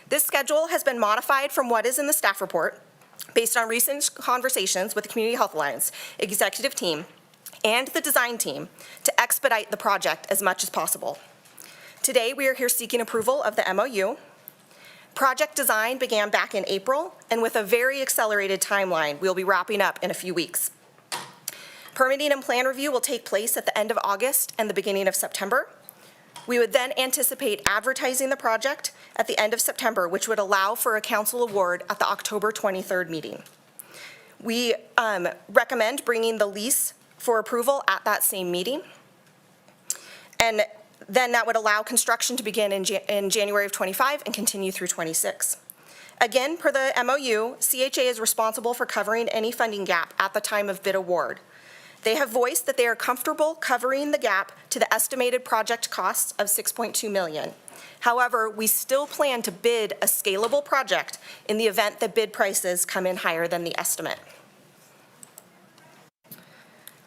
This schedule has been modified from what is in the staff report based on recent conversations with the Community Health Alliance executive team and the design team to expedite the project as much as possible. Today, we are here seeking approval of the MOU. Project design began back in April, and with a very accelerated timeline, we'll be wrapping up in a few weeks. Permitting and plan review will take place at the end of August and the beginning of September. We would then anticipate advertising the project at the end of September, which would allow for a council award at the October 23rd meeting. We recommend bringing the lease for approval at that same meeting. And then that would allow construction to begin in January of 25 and continue through 26. Again, per the MOU, CHA is responsible for covering any funding gap at the time of bid award. They have voiced that they are comfortable covering the gap to the estimated project costs of $6.2 million. However, we still plan to bid a scalable project in the event that bid prices come in higher than the estimate.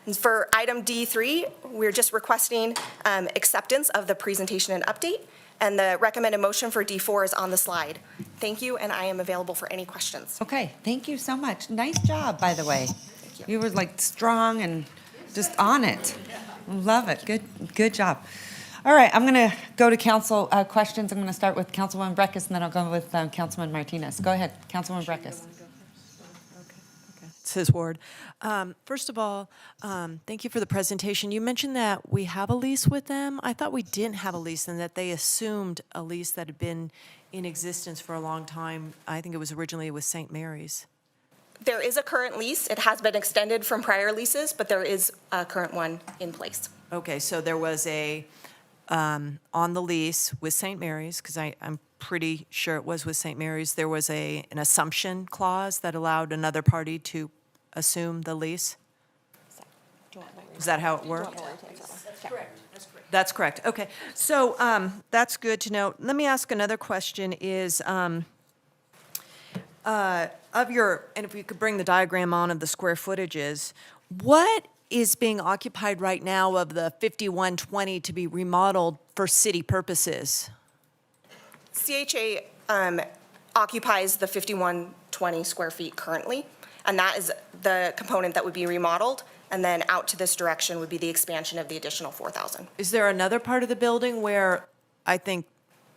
And for item D3, we're just requesting acceptance of the presentation and update, and the recommended motion for D4 is on the slide. Thank you, and I am available for any questions. Okay, thank you so much. Nice job, by the way. You were like strong and just on it. Love it. Good job. All right, I'm going to go to council questions. I'm going to start with Councilwoman Breckus, and then I'll go with Councilman Martinez. Go ahead, Councilwoman Breckus. It's his ward. First of all, thank you for the presentation. You mentioned that we have a lease with them. I thought we didn't have a lease and that they assumed a lease that had been in existence for a long time. I think it was originally with St. Mary's. There is a current lease. It has been extended from prior leases, but there is a current one in place. Okay, so there was a, on the lease with St. Mary's, because I'm pretty sure it was with St. Mary's, there was an assumption clause that allowed another party to assume the lease? Is that how it worked? That's correct. That's correct. Okay. So that's good to know. Let me ask another question is, of your, and if you could bring the diagram on of the square footages, what is being occupied right now of the 5120 to be remodeled for city purposes? CHA occupies the 5120 square feet currently, and that is the component that would be remodeled, and then out to this direction would be the expansion of the additional 4,000. Is there another part of the building where I think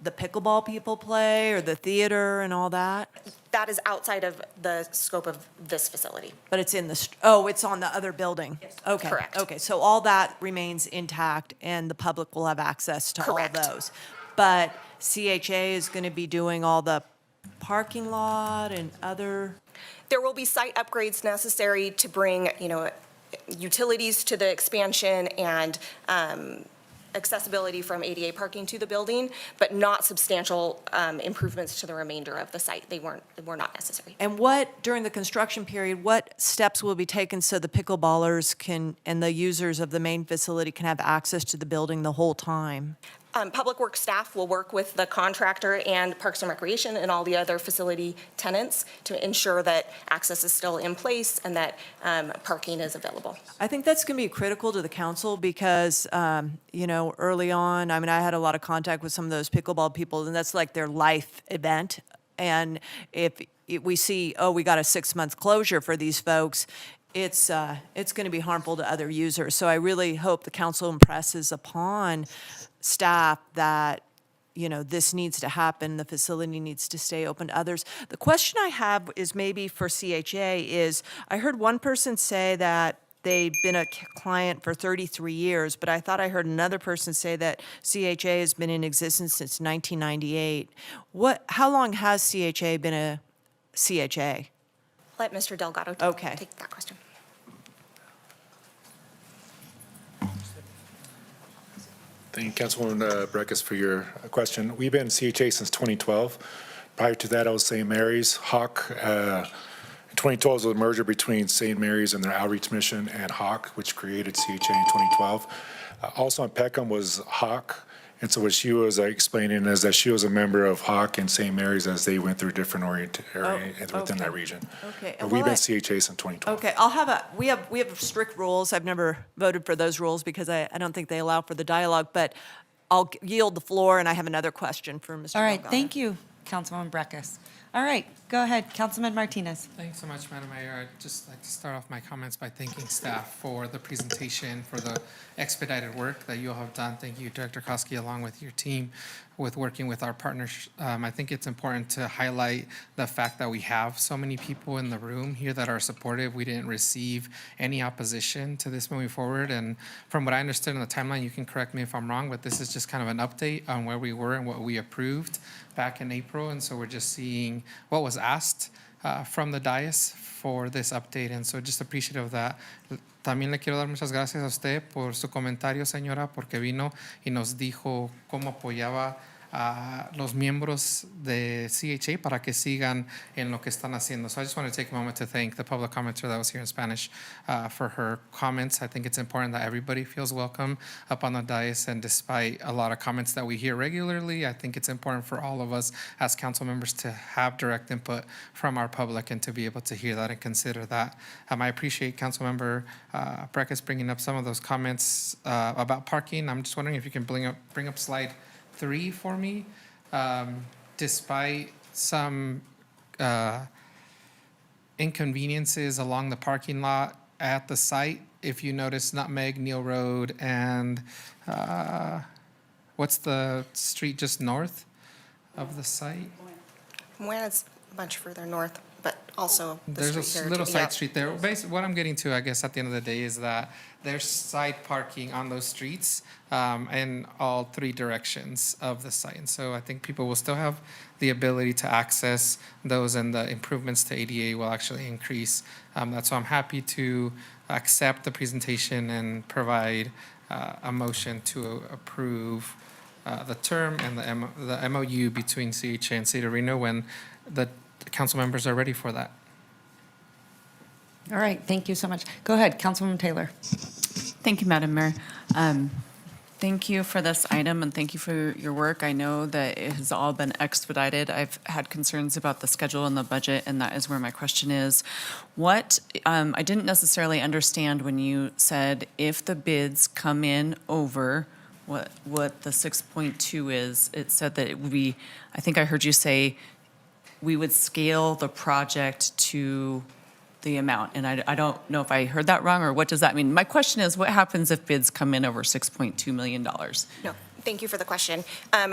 the pickleball people play or the theater and all that? That is outside of the scope of this facility. But it's in the, oh, it's on the other building? Yes. Okay. Correct. Okay, so all that remains intact and the public will have access to Correct. all those. But CHA is going to be doing all the parking lot and other? There will be site upgrades necessary to bring, utilities to the expansion and accessibility from ADA parking to the building, but not substantial improvements to the remainder of the site. They were not necessary. And during the construction period, what steps will be taken so the pickleballers can, and the users of the main facility can have access to the building the whole time? Public Works staff will work with the contractor and Parks and Recreation and all the other facility tenants to ensure that access is still in place and that parking is available. I think that's going to be critical to the council because, early on, I had a lot of contact with some of those pickleball people, and that's like their life event. And if we see, we got a 6-month closure for these folks, it's going to be harmful to other users. So I really hope the council impresses upon staff that, this needs to happen, the facility needs to stay open to others. The question I have is maybe for CHA is, I heard one person say that they'd been a client for 33 years, but I thought I heard another person say that CHA has been in existence since 1998. How long has CHA been a CHA? Let Mr. Delgado take that question. Thank you, Councilwoman Breckus, for your question. We've been CHA since 2012. Prior to that, I was St. Mary's. Hawk, 2012 was a merger between St. Mary's and their outreach mission and Hawk, which created CHA in 2012. Also in Peckham was Hawk. And so what she was explaining is that she was a member of Hawk and St. Mary's as they went through different areas within that region. Okay. But we've been CHA since 2012. Okay, we have strict rules. I've never voted for those rules because I don't think they allow for the dialogue, but I'll yield the floor, and I have another question for Mr. All right, Delgado. thank you, Councilwoman Breckus. All right, go ahead, Councilman Martinez. Thanks so much, Madam Mayor. I'd just like to start off my comments by thanking staff for the presentation, for the expedited work that you all have done. Thank you, Director Koski, along with your team, with working with our partners. I think it's important to highlight the fact that we have so many people in the room here that are supportive. We didn't receive any opposition to this moving forward. And from what I understood in the timeline, you can correct me if I'm wrong, but this is just kind of an update on where we were and what we approved back in April. And so we're just seeing what was asked from the dais for this update. And so just appreciative of that. También le quiero dar muchas gracias a usted por su comentario, señora, porque vino y nos dijo cómo apoyaba a los miembros de CHA para que sigan en lo que están haciendo. So I just want to take a moment to thank the public commenter that was here in Spanish for her comments. I think it's important that everybody feels welcome up on the dais, and despite a lot of comments that we hear regularly, I think it's important for all of us as council members to have direct input from our public and to be able to hear that and consider that. I appreciate Councilmember Breckus bringing up some of those comments about parking. I'm just wondering if you can bring up slide 3 for me. Despite some inconveniences along the parking lot at the site, if you notice Nutmeg, Neal Road, and what's the street just north of the site? Moana's a bunch further north, but also the There's street a there little too. side Yeah. street there. Basically, what I'm getting to, I guess, at the end of the day is that there's side parking on those streets in all 3 directions of the site. And so I think people will still have the ability to access those, and the improvements to ADA will actually increase. That's why I'm happy to accept the presentation and provide a motion to approve the term and the MOU between CHA and City of Reno when the council members are ready for that. All right, thank you so much. Go ahead, Councilwoman Taylor. Thank you, Madam Mayor. Thank you for this item, and thank you for your work. I know that it has all been expedited. I've had concerns about the schedule and the budget, and that is where my question is. I didn't necessarily understand when you said if the bids come in over what the 6.2 is, it said that it would be, I think I heard you say, we would scale the project to the amount. And I don't know if I heard that wrong, or what does that mean? My question is, what happens if bids come in over $6.2 million? No, thank you for the question.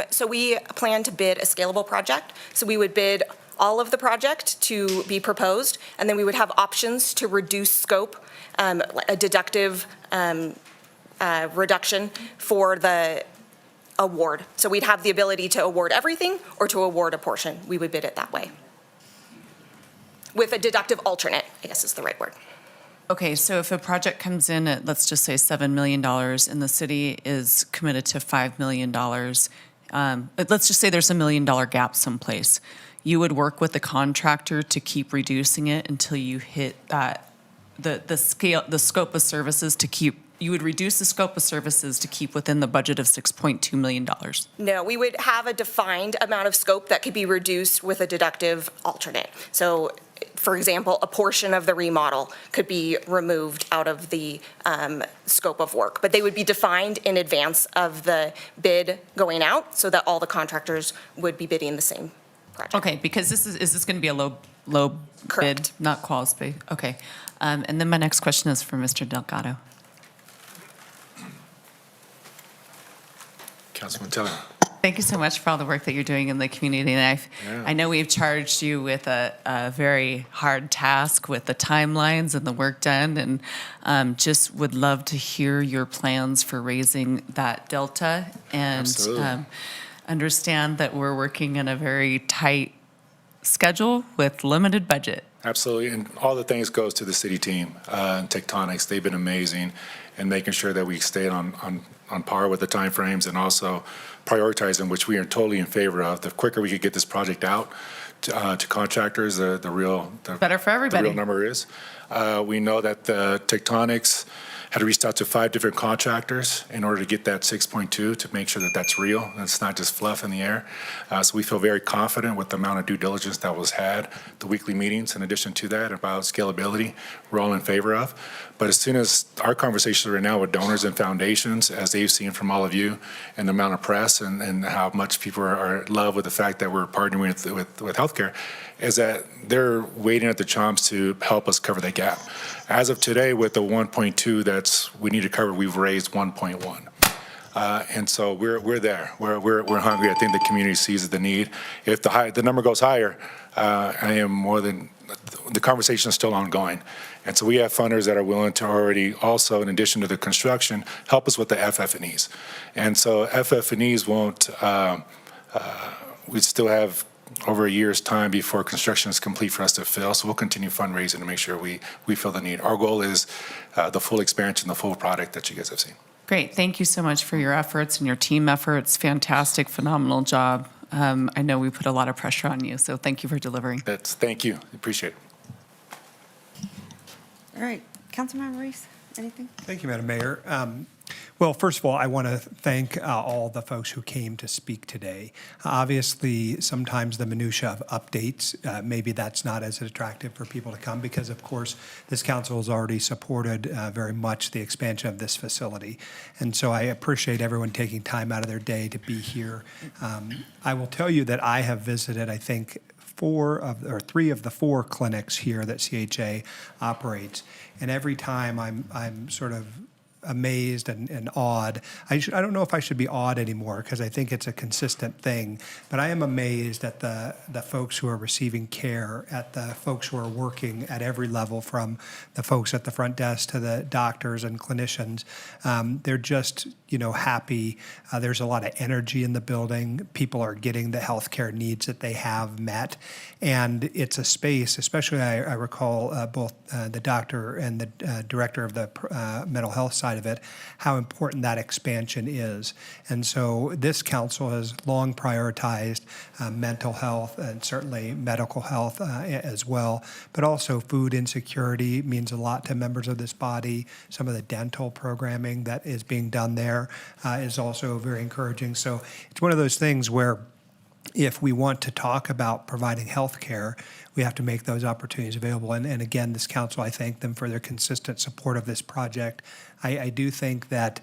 So we plan to bid a scalable project. So we would bid all of the project to be proposed, and then we would have options to reduce scope, a deductive reduction for the award. So we'd have the ability to award everything or to award a portion. We would bid it that way. With a deductive alternate, I guess is the right word. Okay, so if a project comes in at, let's just say, $7 million, and the city is committed to $5 million, let's just say there's $1 million gap someplace, you would work with the contractor to keep reducing it until you hit that, the scope of services to keep, you would reduce the scope of services to keep within the budget of $6.2 million. No, we would have a defined amount of scope that could be reduced with a deductive alternate. So, for example, a portion of the remodel could be removed out of the scope of work, but they would be defined in advance of the bid going out so that all the contractors would be bidding the same project. Okay, because is this going to be a low bid, not quals bid? Okay. And then my next question is for Mr. Delgado. Councilman Taylor. Thank you so much for all the work that you're doing in the community. And I know we've charged you with a very hard task with the timelines and the work done, and just would love to hear your plans for raising that delta and understand that we're working in a very tight schedule with limited budget. Absolutely, and all the things goes to the city team and Tectonics. They've been amazing in making sure that we stay on par with the timeframes and also prioritizing, which we are totally in favor of. The quicker we could get this project out to contractors, the better for everybody. The real number is. We know that the Tectonics had reached out to 5 different contractors in order to get that 6.2 to make sure that that's real. That's not just fluff in the air. So we feel very confident with the amount of due diligence that was had, the weekly meetings in addition to that about scalability, we're all in favor of. But as soon as our conversations right now with donors and foundations, as they've seen from all of you, and the amount of press and how much people are in love with the fact that we're partnering with healthcare, is that they're waiting at the chomps to help us cover that gap. As of today, with the 1.2 that's we need to cover, we've raised 1.1. And so we're there. We're hungry. I think the community sees the need. If the number goes higher, I am more than the conversation is still ongoing. And so we have funders that are willing to already also, in addition to the construction, help us with the FF&Es. And so FF&Es won't. We still have over a year's time before construction is complete for us to fill. So we'll continue fundraising to make sure we fill the need. Our goal is the full expansion, the full product that you guys have seen. Great. Thank you so much for your efforts and your team efforts. Fantastic, phenomenal job. I know we put a lot of pressure on you, so thank you for delivering. Thank you. Appreciate it. All right, Councilmember Reese, anything? Thank you, Madam Mayor. Well, first of all, I want to thank all the folks who came to speak today. Obviously, sometimes the minutia of updates, maybe that's not as attractive for people to come because, of course, this council has already supported very much the expansion of this facility. And so I appreciate everyone taking time out of their day to be here. I will tell you that I have visited, I think, 3 of the 4 clinics here that CHA operates. And every time I'm sort of amazed and awed. I don't know if I should be awed anymore because I think it's a consistent thing, but I am amazed at the folks who are receiving care, at the folks who are working at every level, from the folks at the front desk to the doctors and clinicians. They're just, happy. There's a lot of energy in the building. People are getting the healthcare needs that they have met. And it's a space, especially I recall both the doctor and the director of the mental health side of it, how important that expansion is. And so this council has long prioritized mental health and certainly medical health as well, but also food insecurity means a lot to members of this body. Some of the dental programming that is being done there is also very encouraging. So it's one of those things where if we want to talk about providing health care, we have to make those opportunities available. And again, this council, I thank them for their consistent support of this project. I do think that,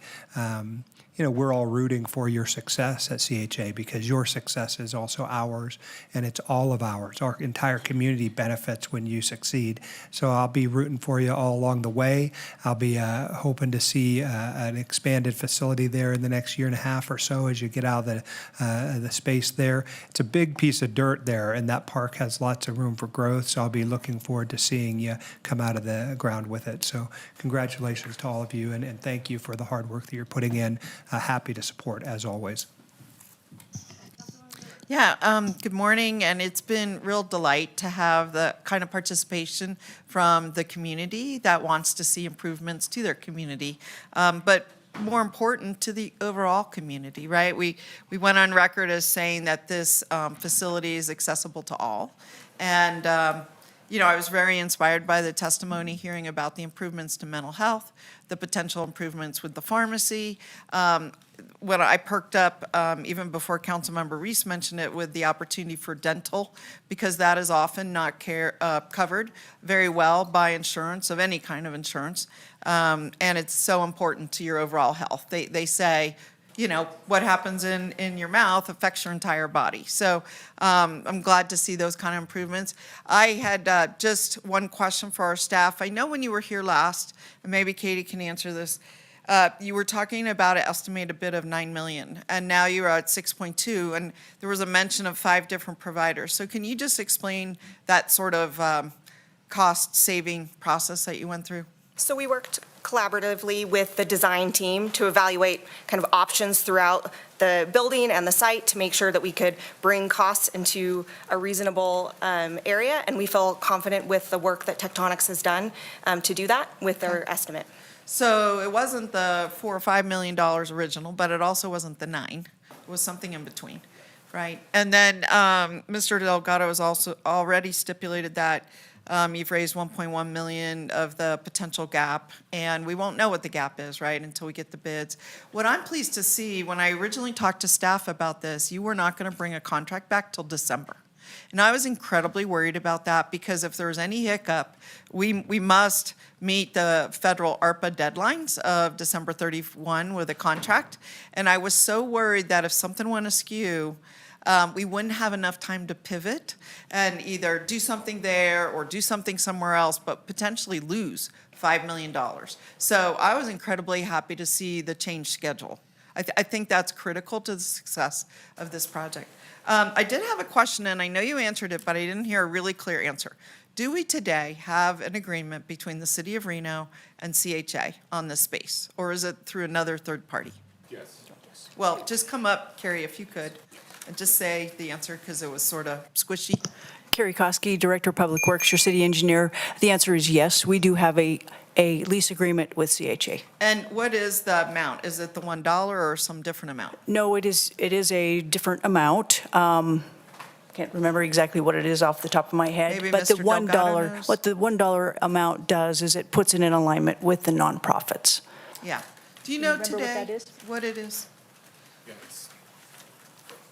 we're all rooting for your success at CHA because your success is also ours, and it's all of ours. Our entire community benefits when you succeed. So I'll be rooting for you all along the way. I'll be hoping to see an expanded facility there in the next year and a half or so as you get out of the space there. It's a big piece of dirt there, and that park has lots of room for growth. So I'll be looking forward to seeing you come out of the ground with it. So congratulations to all of you, and thank you for the hard work that you're putting in. Happy to support, as always. Yeah, good morning, and it's been real delight to have the kind of participation from the community that wants to see improvements to their community. But more important to the overall community, right? We went on record as saying that this facility is accessible to all. And, I was very inspired by the testimony, hearing about the improvements to mental health, the potential improvements with the pharmacy. When I perked up, even before Councilmember Reese mentioned it, with the opportunity for dental, because that is often not covered very well by insurance, of any kind of insurance. And it's so important to your overall health. They say, what happens in your mouth affects your entire body. So I'm glad to see those kind of improvements. I had just one question for our staff. I know when you were here last, and maybe Katie can answer this, you were talking about an estimated bid of $9 million, and now you're at 6.2, and there was a mention of 5 different providers. So can you just explain that sort of cost-saving process that you went through? So we worked collaboratively with the design team to evaluate kind of options throughout the building and the site to make sure that we could bring costs into a reasonable area, and we feel confident with the work that Tectonics has done to do that with their estimate. So it wasn't the $4 or $5 million original, but it also wasn't the 9. It was something in between, right? And then Mr. Delgado has also already stipulated that you've raised 1.1 million of the potential gap, and we won't know what the gap is, right, until we get the bids. What I'm pleased to see, when I originally talked to staff about this, you were not going to bring a contract back till December. And I was incredibly worried about that, because if there was any hiccup, we must meet the federal ARPA deadlines of December 31 with a contract. And I was so worried that if something went askew, we wouldn't have enough time to pivot and either do something there or do something somewhere else, but potentially lose $5 million. So I was incredibly happy to see the change schedule. I think that's critical to the success of this project. I did have a question, and I know you answered it, but I didn't hear a really clear answer. Do we today have an agreement between the City of Reno and CHA on this space, or is it through another third party? Yes. Well, just come up, Carrie, if you could, and just say the answer, because it was sort of squishy. Carrie Koski, Director of Public Works, your city engineer. The answer is yes, we do have a lease agreement with CHA. And what is the amount? Is it the $1 or some different amount? No, it is a different amount. Can't remember exactly what it is off the top of my head. Maybe But Mr. the Delgado $1, knows? what the $1 amount does is it puts it in alignment with the nonprofits. Yeah. Do you know remember what today that is? what it is?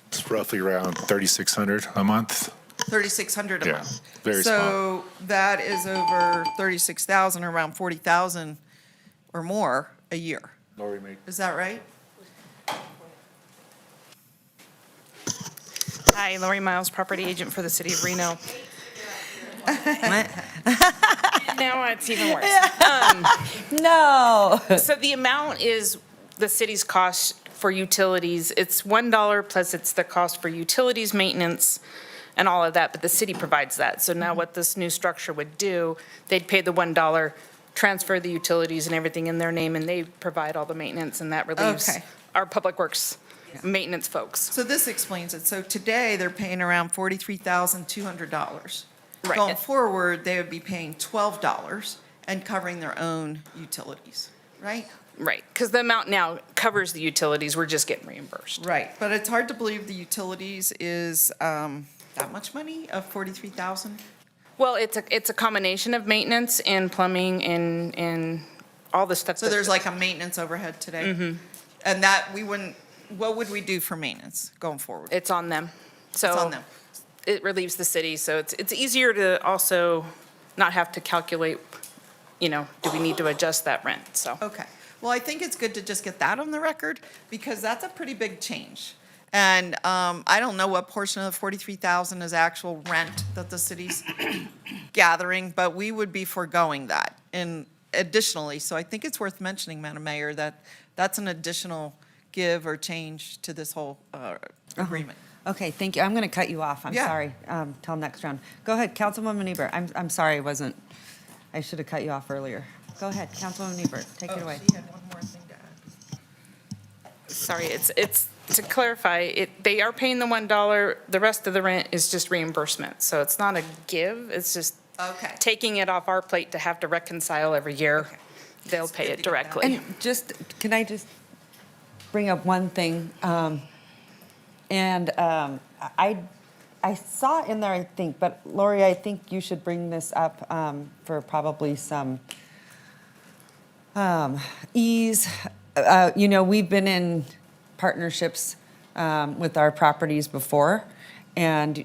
It's roughly around $3,600 a month. 3,600 a Yeah, month. very small. So that is over 36,000, around 40,000 or more a year. Lori made. Is that right? Hi, Lori Miles, property agent for the city of Reno. Now it's even worse. No. So the amount is the city's cost for utilities. It's $1 plus it's the cost for utilities, maintenance, and all of that, but the city provides that. So now what this new structure would do, they'd pay the $1, transfer the utilities and everything in their name, and they provide all the maintenance, and that relieves Okay. our public works maintenance folks. So this explains it. So today, they're paying around $43,200. Right. Going forward, they would be paying $12 and covering their own utilities, right? Right, because the amount now covers the utilities, we're just getting reimbursed. Right, but it's hard to believe the utilities is that much money of 43,000? Well, it's a combination of maintenance and plumbing and all the stuff. So there's like a maintenance overhead today? Mm-hmm. And that we wouldn't, what would we do for maintenance going forward? It's on them. So It's on them. It relieves the city, so it's easier to also not have to calculate, do we need to adjust that rent, so. Okay. Well, I think it's good to just get that on the record, because that's a pretty big change. And I don't know what portion of the 43,000 is actual rent that the city's gathering, but we would be foregoing that. And additionally, so I think it's worth mentioning, Madam Mayor, that that's an additional give or change to this whole agreement. Okay, thank you. I'm going to cut you off. I'm Yeah. sorry. Till next round. Go ahead, Councilwoman Ebert. I'm sorry, I should have cut you off earlier. Go ahead, Councilwoman Ebert. Take it away. She had one more thing to add. Sorry, to clarify, they are paying the $1, the rest of the rent is just reimbursement. So it's not a give, it's just Okay. taking it off our plate to have to reconcile every year. They'll pay it directly. And can I just bring up one thing? I saw it in there, I think, but Lori, I think you should bring this up for probably some ease. We've been in partnerships with our properties before, and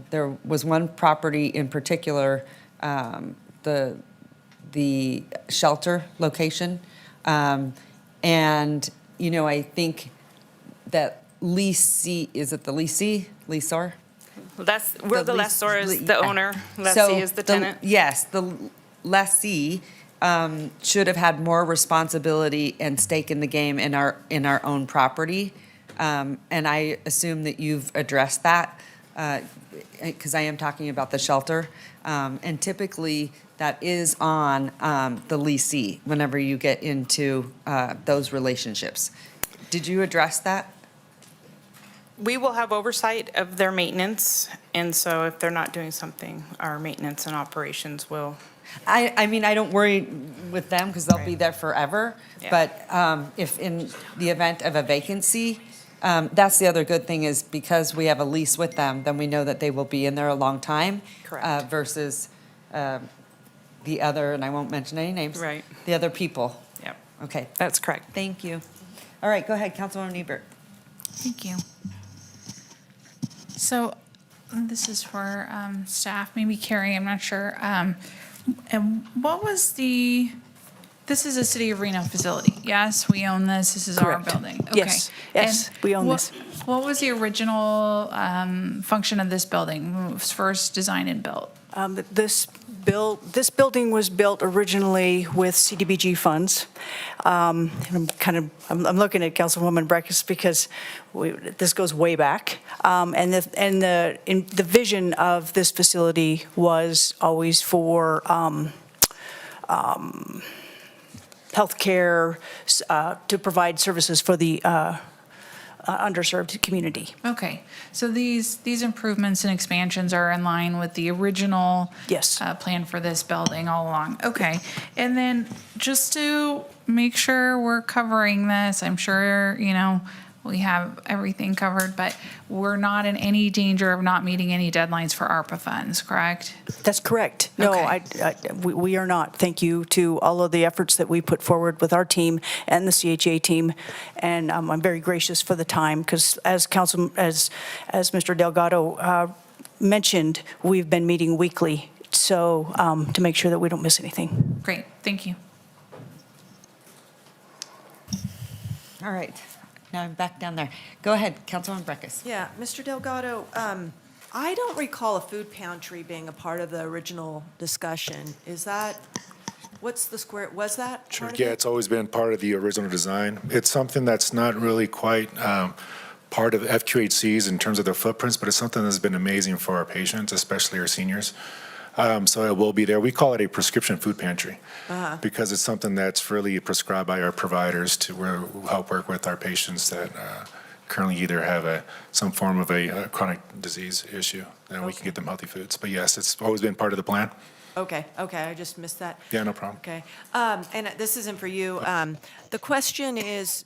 there was one property in particular, the shelter location, and I think that leasee, is it the leasor? We're the lessor is the owner, lessee is the tenant. Yes, the lessee should have had more responsibility and stake in the game in our own property. And I assume that you've addressed that, because I am talking about the shelter. And typically, that is on the leasee whenever you get into those relationships. Did you address that? We will have oversight of their maintenance, and so if they're not doing something, our maintenance and operations will. I mean, I don't worry with them because they'll be there forever. Yeah. But if in the event of a vacancy, that's the other good thing is because we have a lease with them, then we know that they will be in there a long time. Correct. Versus the other, and I won't mention any names. Right. The other people. Yep. Okay. That's correct. Thank you. All right, go ahead, Councilwoman Ebert. Thank you. So this is for staff, maybe Carrie, I'm not sure. And what was this is a City of Reno facility, yes? We own this, this is our Correct. building? Yes, Okay. yes, And we own this. What was the original function of this building when it was first designed and built? This building was built originally with CDBG funds. And I'm looking at Councilwoman Breckus because this goes way back. And the vision of this facility was always for healthcare, to provide services for the underserved community. Okay, so these improvements and expansions are in line with the original Yes. plan for this building all along. Okay, and then just to make sure we're covering this, I'm sure, we have everything covered, but we're not in any danger of not meeting any deadlines for ARPA funds, correct? That's correct. No, Okay. we are not. Thank you to all of the efforts that we put forward with our team and the CHA team. And I'm very gracious for the time because as Mr. Delgado mentioned, we've been meeting weekly. So to make sure that we don't miss anything. Great, thank you. All right, now I'm back down there. Go ahead, Councilwoman Breckus. Yeah, Mr. Delgado, I don't recall a food pantry being a part of the original discussion. What's the square, was that Sure, part of yeah, it? it's always been part of the original design. It's something that's not really quite part of FQHCs in terms of their footprints, but it's something that's been amazing for our patients, especially our seniors. So it will be there. We call it a prescription food pantry because it's something that's freely prescribed by our providers who help work with our patients that currently either have some form of a chronic disease issue, and we can get them healthy foods. But yes, it's always been part of the plan. Okay, I just missed that. Yeah, no problem. Okay, and this isn't for you. The question is,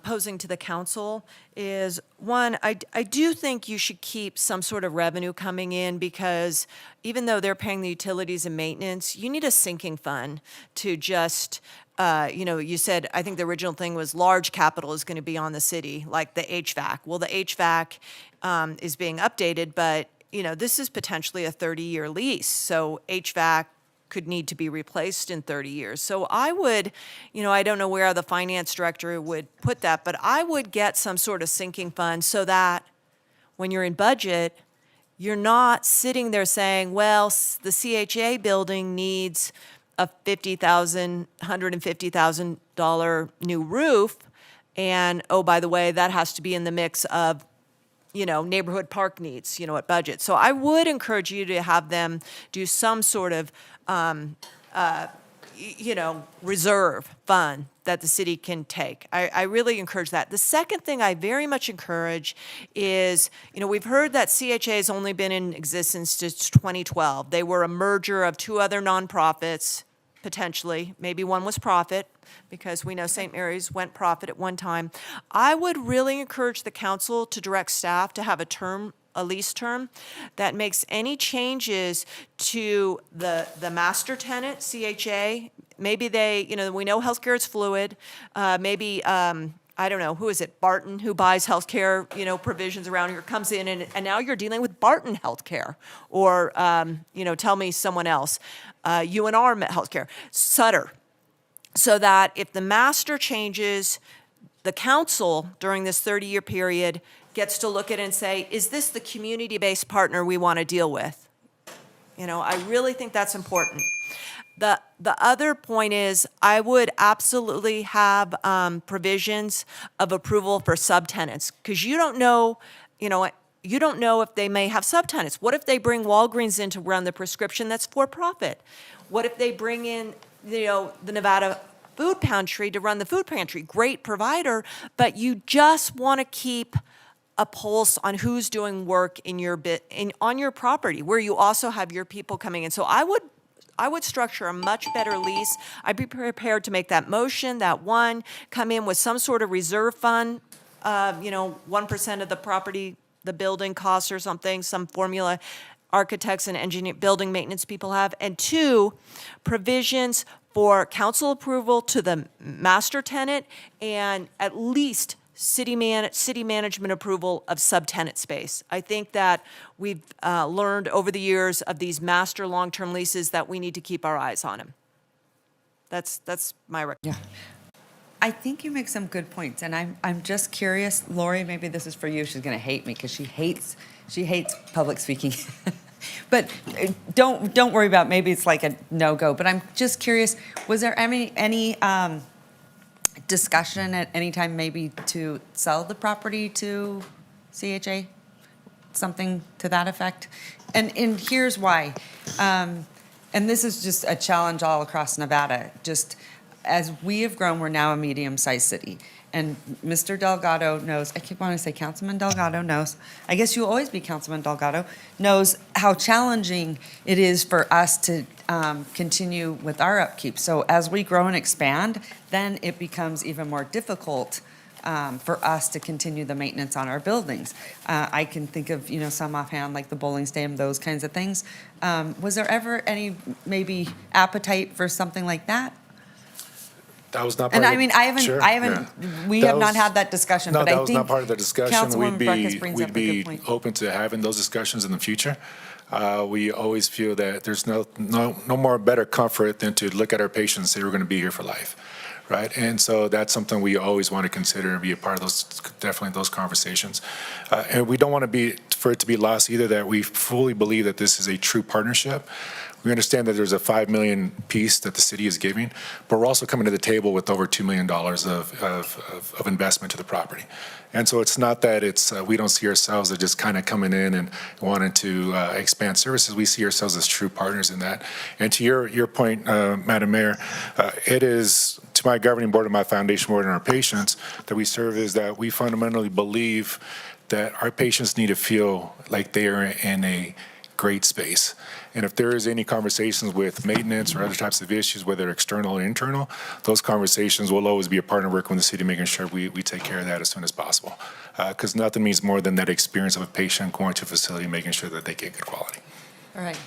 posing to the council is, one, I do think you should keep some sort of revenue coming in because even though they're paying the utilities and maintenance, you need a sinking fund to just, you said, I think the original thing was large capital is going to be on the city, like the HVAC. Well, the HVAC is being updated, but this is potentially a 30-year lease, so HVAC could need to be replaced in 30 years. So I would, I don't know where the finance director would put that, but I would get some sort of sinking fund so that when you're in budget, you're not sitting there saying, well, the CHA building needs a $150,000 new roof, and oh, by the way, that has to be in the mix of neighborhood park needs, at budget. So I would encourage you to have them do some sort of reserve fund that the city can take. I really encourage that. The second thing I very much encourage is, we've heard that CHA has only been in existence since 2012. They were a merger of two other nonprofits, potentially. Maybe one was profit, because we know St. Mary's went profit at one time. I would really encourage the council to direct staff to have a lease term that makes any changes to the master tenant, CHA. Maybe we know healthcare is fluid. Maybe, I don't know, who is it? Barton, who buys healthcare, provisions around here, comes in and now you're dealing with Barton Healthcare. Or, tell me someone else. UNR Healthcare, Sutter. So that if the master changes, the council during this 30-year period gets to look at it and say, is this the community-based partner we want to deal with? I really think that's important. The other point is I would absolutely have provisions of approval for subtenants, because you don't know if they may have subtenants. What if they bring Walgreens in to run the prescription that's for profit? What if they bring in the Nevada Food Pantry to run the food pantry? Great provider, but you just want to keep a pulse on who's doing work on your property, where you also have your people coming in. So I would structure a much better lease. I'd be prepared to make that motion, come in with some sort of reserve fund, 1% of the property, the building costs or something, some formula architects and building maintenance people have. And 2, provisions for council approval to the master tenant and at least city management approval of subtenant space. I think that we've learned over the years of these master long-term leases that we need to keep our eyes on them. That's my recommendation. I think you make some good points, and I'm just curious, Lori, maybe this is for you. She's going to hate me because she hates public speaking. But don't worry about, maybe it's like a no-go, but I'm just curious, was there any discussion at any time maybe to sell the property to CHA? Something to that effect? And here's why. And this is just a challenge all across Nevada. Just as we have grown, we're now a medium-sized city. And Mr. Delgado knows, I keep wanting to say Councilman Delgado knows, I guess you'll always be Councilman Delgado, knows how challenging it is for us to continue with our upkeep. So as we grow and expand, then it becomes even more difficult for us to continue the maintenance on our buildings. I can think of, some offhand, like the bowling stadium, those kinds of things. Was there ever any maybe appetite for something like that? That was not part And of I the- mean, I haven't, Sure, we yeah. have not had that discussion, No, but I that think. was not part of the discussion. Councilwoman Breckus brings up a We'd good be point. open to having those discussions in the future. We always feel that there's no more better comfort than to look at our patients and say we're going to be here for life, right? And so that's something we always want to consider and be a part of those conversations. And we don't want for it to be lost either that we fully believe that this is a true partnership. We understand that there's a $5 million piece that the city is giving, but we're also coming to the table with over $2 million of investment to the property. And so it's not that we don't see ourselves as just kind of coming in and wanting to expand services. We see ourselves as true partners in that. And to your point, Madam Mayor, it is to my governing board and my foundation board and our patients that we serve is that we fundamentally believe that our patients need to feel like they are in a great space. And if there is any conversations with maintenance or other types of issues, whether external or internal, those conversations will always be a partner working with the city, making sure we take care of that as soon as possible. Because nothing means more than that experience of a patient going to a facility, making sure that they get good quality. All right.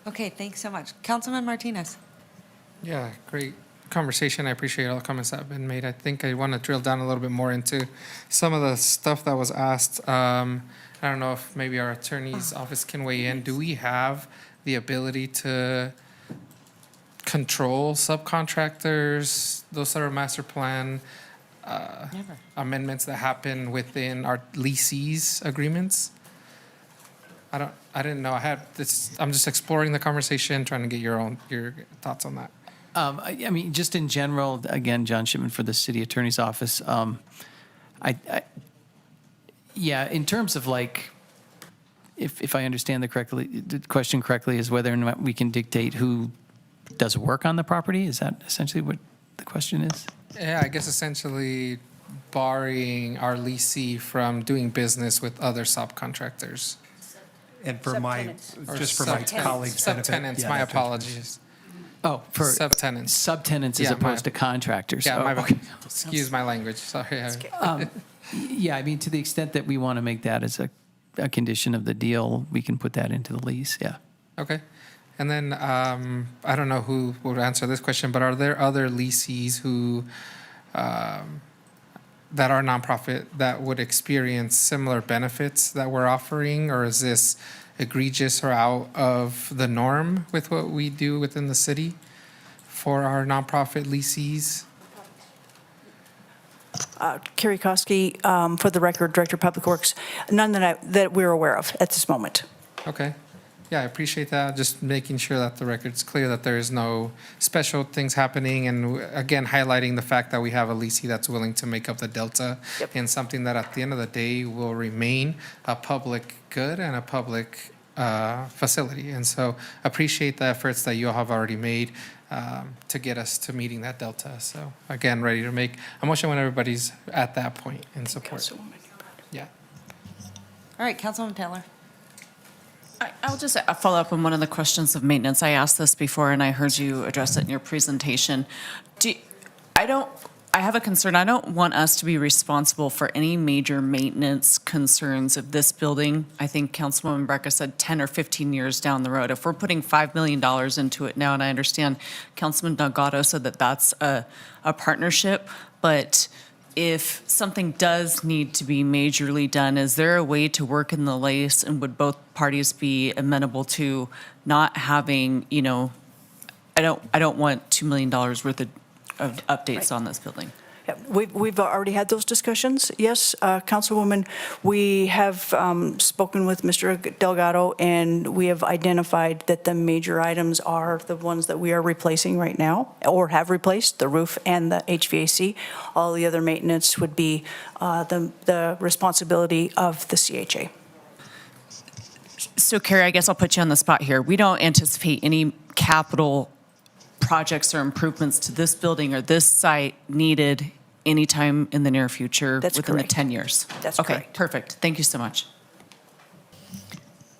Okay, thanks so much. Councilman Martinez. Yeah, great conversation. I appreciate all the comments that have been made. I think I want to drill down a little bit more into some of the stuff that was asked. I don't know if maybe our attorney's office can weigh in. Do we have the ability to control subcontractors, those sort of master plan amendments that happen within our leasees agreements? I didn't know. I had this. I'm just exploring the conversation, trying to get your thoughts on that. I mean, just in general, again, John Shipman for the city attorney's office. Yeah, in terms of like, if I understand the question correctly, is whether or not we can dictate who does work on the property? Is that essentially what the question is? Yeah, I guess essentially barring our leasee from doing business with other subcontractors. And for my, Or just for my subtenants. colleagues' benefit. Subtenants, yeah, my that's what it is. apologies. Oh, for Subtenants. subtenants as Yeah, opposed to contractors. Yeah, Oh, my okay. bad. Excuse my language, sorry. Yeah, I mean, to the extent that we want to make that as a condition of the deal, we can put that into the lease, yeah. Okay. And then, I don't know who would answer this question, but are there other leasees who, that are nonprofit that would experience similar benefits that we're offering? Or is this egregious or out of the norm with what we do within the city for our nonprofit leasees? Carrie Koski, for the record, Director of Public Works, none that we're aware of at this moment. Okay. Yeah, I appreciate that. Just making sure that the record's clear that there is no special things happening. And again, highlighting the fact that we have a leasee that's willing to make up the delta in something that at the end of the day will remain a public good and a public facility. And so appreciate the efforts that you all have already made to get us to meeting that delta. So again, ready to make a motion when everybody's at that point in support. Yeah. All right, Councilwoman Taylor. I'll just follow up on one of the questions of maintenance. I asked this before, and I heard you address it in your presentation. I have a concern. I don't want us to be responsible for any major maintenance concerns of this building. I think Councilwoman Brecka said 10 or 15 years down the road. If we're putting $5 million into it now, and I understand Councilman Delgado said that that's a partnership, but if something does need to be majorly done, is there a way to work in the lease, and would both parties be amenable to not having, I don't want $2 million worth of updates on this building? Yeah, we've already had those discussions. Yes, Councilwoman, we have spoken with Mr. Delgado, and we have identified that the major items are the ones that we are replacing right now, or have replaced, the roof and the HVAC. All the other maintenance would be the responsibility of the CHA. So, Carrie, I guess I'll put you on the spot here. We don't anticipate any capital projects or improvements to this building or this site needed anytime in the near future. That's within correct. the 10 years. That's Okay, correct. perfect. Thank you so much.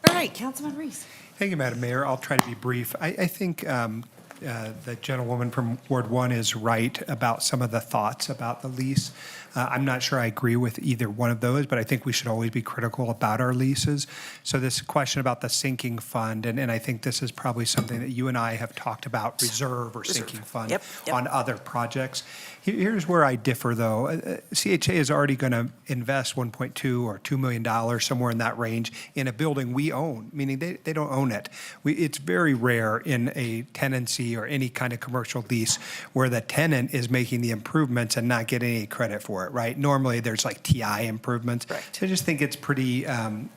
All right, Councilman Reese. Thank you, Madam Mayor. I'll try to be brief. I think the gentlewoman from Ward 1 is right about some of the thoughts about the lease. I'm not sure I agree with either one of those, but I think we should always be critical about our leases. So this question about the sinking fund, and I think this is probably something that you and I have talked about, reserve or sinking fund Yep. on other projects. Here's where I differ, though. CHA is already going to invest $1.2 or $2 million, somewhere in that range, in a building we own, meaning they don't own it. It's very rare in a tenancy or any kind of commercial lease where the tenant is making the improvements and not getting any credit for it, right? Normally, there's like TI improvements. So I just think it's pretty,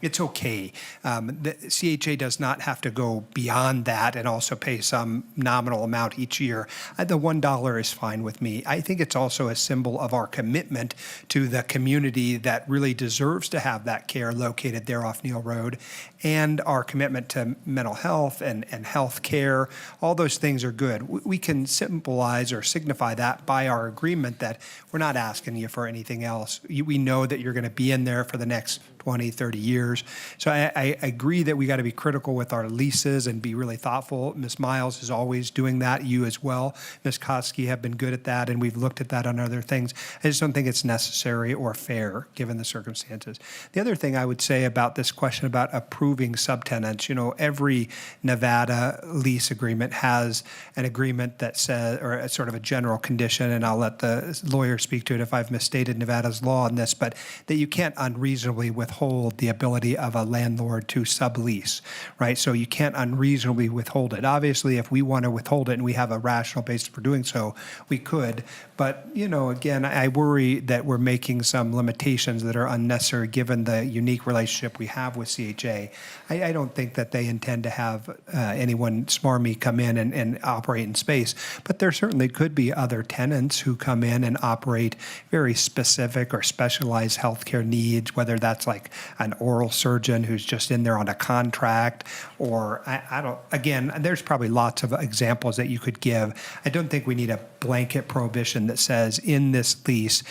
it's okay. The CHA does not have to go beyond that and also pay some nominal amount each year. The $1 is fine with me. I think it's also a symbol of our commitment to the community that really deserves to have that care located there off Neal Road, and our commitment to mental health and health care. All those things are good. We can symbolize or signify that by our agreement that we're not asking you for anything else. We know that you're going to be in there for the next 20, 30 years. So I agree that we got to be critical with our leases and be really thoughtful. Ms. Miles is always doing that, you as well. Ms. Koski have been good at that, and we've looked at that on other things. I just don't think it's necessary or fair, given the circumstances. The other thing I would say about this question about approving subtenants, every Nevada lease agreement has an agreement that says, or a sort of a general condition, and I'll let the lawyer speak to it if I've misstated Nevada's law on this, but that you can't unreasonably withhold the ability of a landlord to sublease, right? So you can't unreasonably withhold it. Obviously, if we want to withhold it and we have a rational basis for doing so, we could. But, again, I worry that we're making some limitations that are unnecessary given the unique relationship we have with CHA. I don't think that they intend to have anyone smarmy come in and operate in space, but there certainly could be other tenants who come in and operate very specific or specialized healthcare needs, whether that's like like an oral surgeon who's just in there on a contract, or I don't, again, there's probably lots of examples that you could give. I don't think we need a blanket prohibition that says in this lease,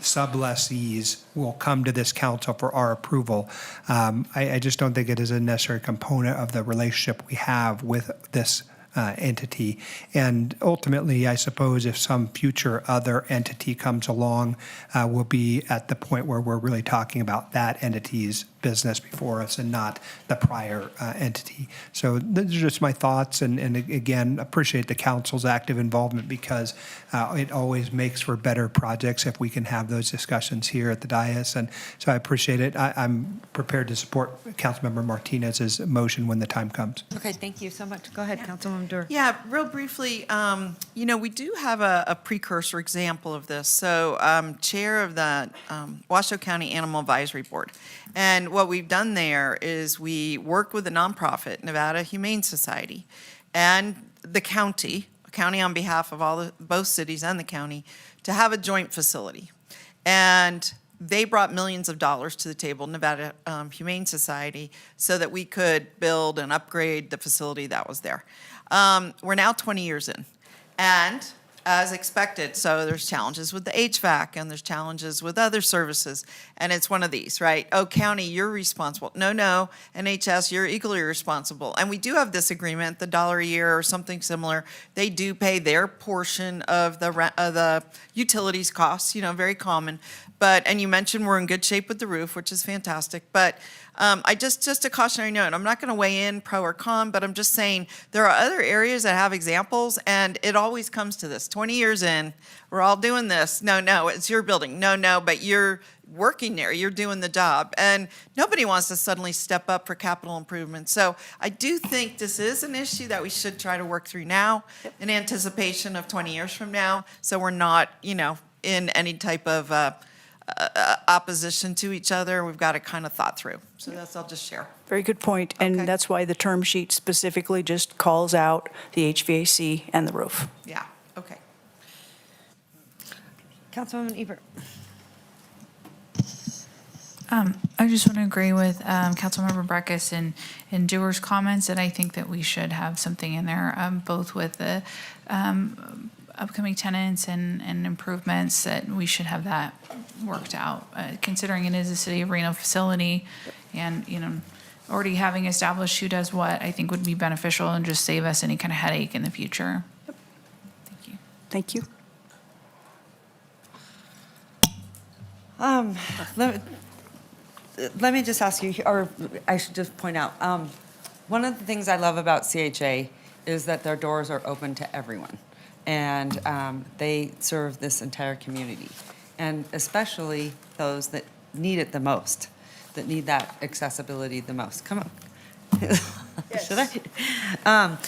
sublessees will come to this council for our approval. I just don't think it is a necessary component of the relationship we have with this entity. And ultimately, I suppose if some future other entity comes along, we'll be at the point where we're really talking about that entity's business before us and not the prior entity. So those are just my thoughts, and again, appreciate the council's active involvement, because it always makes for better projects if we can have those discussions here at the dais, and so I appreciate it. I'm prepared to support Councilmember Martinez's motion when the time comes. Okay, thank you so much. Go ahead, Councilwoman Durr. Yeah, real briefly, we do have a precursor example of this. So, Chair of the Washoe County Animal Advisory Board. And what we've done there is we worked with a nonprofit, Nevada Humane Society, and the county on behalf of both cities and the county, to have a joint facility. And they brought millions of dollars to the table, Nevada Humane Society, so that we could build and upgrade the facility that was there. We're now 20 years in, and as expected, so there's challenges with the HVAC, and there's challenges with other services, and it's one of these, right? Oh, county, you're responsible. No, NHS, you're equally responsible. And we do have this agreement, the $1 a year or something similar. They do pay their portion of the utilities costs, very common. And you mentioned we're in good shape with the roof, which is fantastic. But just a cautionary note, I'm not going to weigh in pro or con, but I'm just saying there are other areas that have examples, and it always comes to this. 20 years in, we're all doing this. No, it's your building. No, but you're working there. You're doing the job. And nobody wants to suddenly step up for capital improvement. So I do think this is an issue that we should try to work through now in anticipation of 20 years from now, so we're not, in any type of opposition to each other. We've got it kind of thought through. So I'll just share. Very good point. And that's why the term sheet specifically just calls out the HVAC and the roof. Yeah, okay. Councilwoman Ebert. I just want to agree with Councilmember Breckus and Dewar's comments, and I think that we should have something in there, both with the upcoming tenants and improvements, that we should have that worked out, considering it is a City of Reno facility, and, already having established who does what, I think would be beneficial and just save us any kind of headache in the future. Thank you. Thank you. Let me just ask you, or I should just point out, one of the things I love about CHA is that their doors are open to everyone. And they serve this entire community, and especially those that need it the most, that need that accessibility the most. Come on. Should I?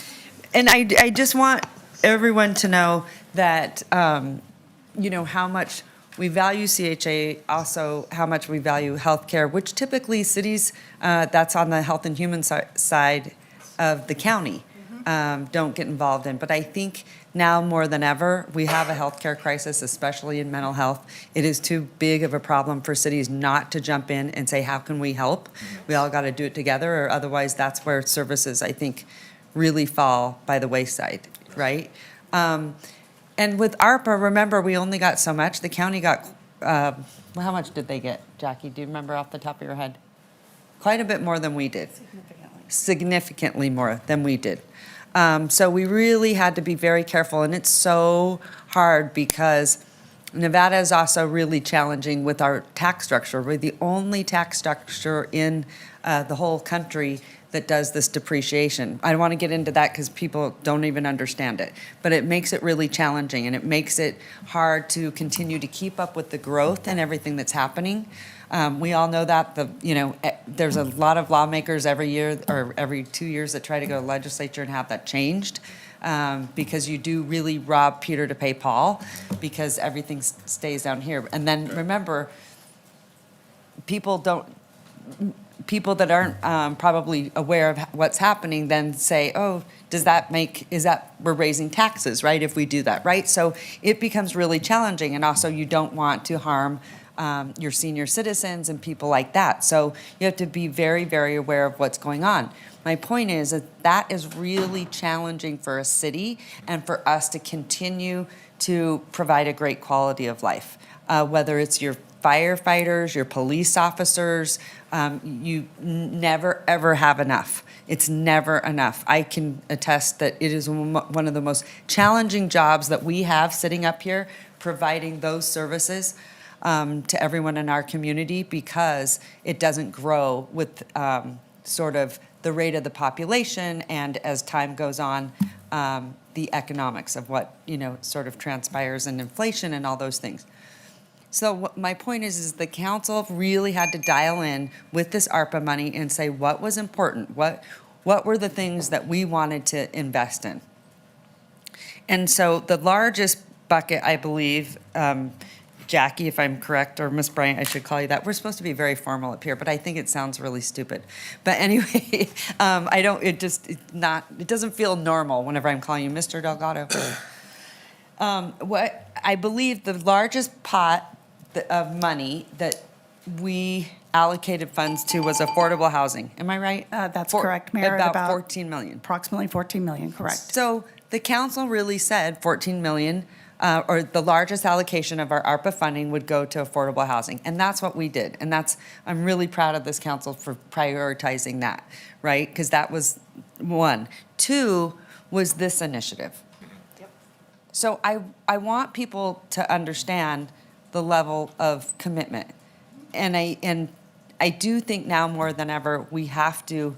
And I just want everyone to know that, how much we value CHA, also how much we value healthcare, which typically cities, that's on the health and human side of the county, don't get involved in. But I think now more than ever, we have a healthcare crisis, especially in mental health. It is too big of a problem for cities not to jump in and say, how can we help? We all got to do it together, or otherwise that's where services, I think, really fall by the wayside, right? And with ARPA, remember, we only got so much. The county got, how much did they get, Jackie? Do you remember off the top of your head? Quite a bit more than we did. Significantly more than we did. So we really had to be very careful, and it's so hard because Nevada is also really challenging with our tax structure. We're the only tax structure in the whole country that does this depreciation. I don't want to get into that because people don't even understand it, but it makes it really challenging, and it makes it hard to continue to keep up with the growth and everything that's happening. We all know that there's a lot of lawmakers every year or every 2 years that try to go to legislature and have that changed, because you do really rob Peter to pay Paul, because everything stays down here. And then remember, people that aren't probably aware of what's happening then say, oh, is that we're raising taxes, right, if we do that, right? So it becomes really challenging, and also you don't want to harm your senior citizens and people like that. So you have to be very, very aware of what's going on. My point is that that is really challenging for a city and for us to continue to provide a great quality of life, whether it's your firefighters, your police officers, you never, ever have enough. It's never enough. I can attest that it is one of the most challenging jobs that we have sitting up here, providing those services to everyone in our community, because it doesn't grow with sort of the rate of the population, and as time goes on, the economics of what, sort of transpires in inflation and all those things. So what my point is the council really had to dial in with this ARPA money and say what was important, what were the things that we wanted to invest in. And so the largest bucket, I believe, Jackie, if I'm correct, or Miss Bryant, I should call you that. We're supposed to be very formal up here, but I think it sounds really stupid. But anyway, it doesn't feel normal whenever I'm calling you Mr. Delgado. What I believe the largest pot of money that we allocated funds to was affordable housing. Am I right? That's correct, Mayor. About 14 million. Approximately 14 million, correct. So the council really said 14 million, or the largest allocation of our ARPA funding would go to affordable housing. And that's what we did. And I'm really proud of this council for prioritizing that, right? Because that was one. Two was this initiative. So I want people to understand the level of commitment. And I do think now more than ever, we have to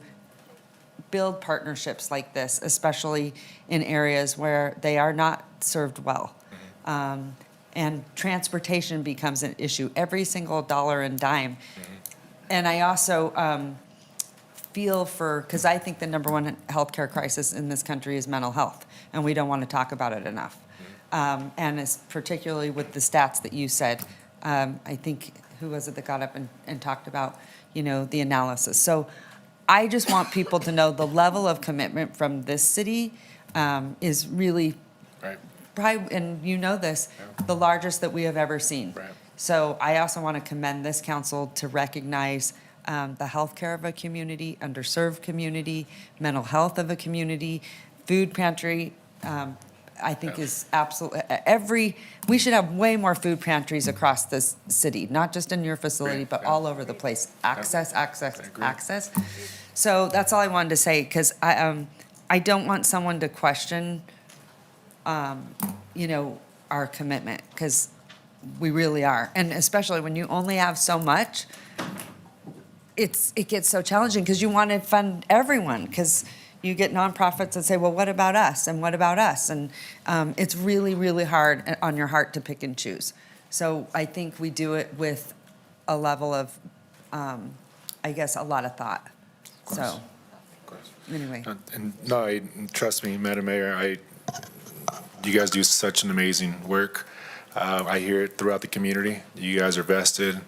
build partnerships like this, especially in areas where they are not served well. And transportation becomes an issue, every single dollar and dime. And I also feel because I think the number one healthcare crisis in this country is mental health, and we don't want to talk about it enough. And it's particularly with the stats that you said. I think, who was it that got up and talked about, the analysis. So I just want people to know the level of commitment from this city is really, probably, and you know this, the largest that we have ever seen. So I also want to commend this council to recognize the healthcare of a community, underserved community, mental health of a community, food pantry. I think is absolutely, we should have way more food pantries across this city, not just in your facility, but all over the place. Access. So that's all I wanted to say, because I don't want someone to question, our commitment, because we really are. And especially when you only have so much, it gets so challenging, because you want to fund everyone, because you get nonprofits that say, well, what about us? And what about us? And it's really, really hard on your heart to pick and choose. So I think we do it with a level of, I guess, a lot of thought. So, anyway. Trust me, Madam Mayor, you guys do such an amazing work. I hear it throughout the community. You guys are vested.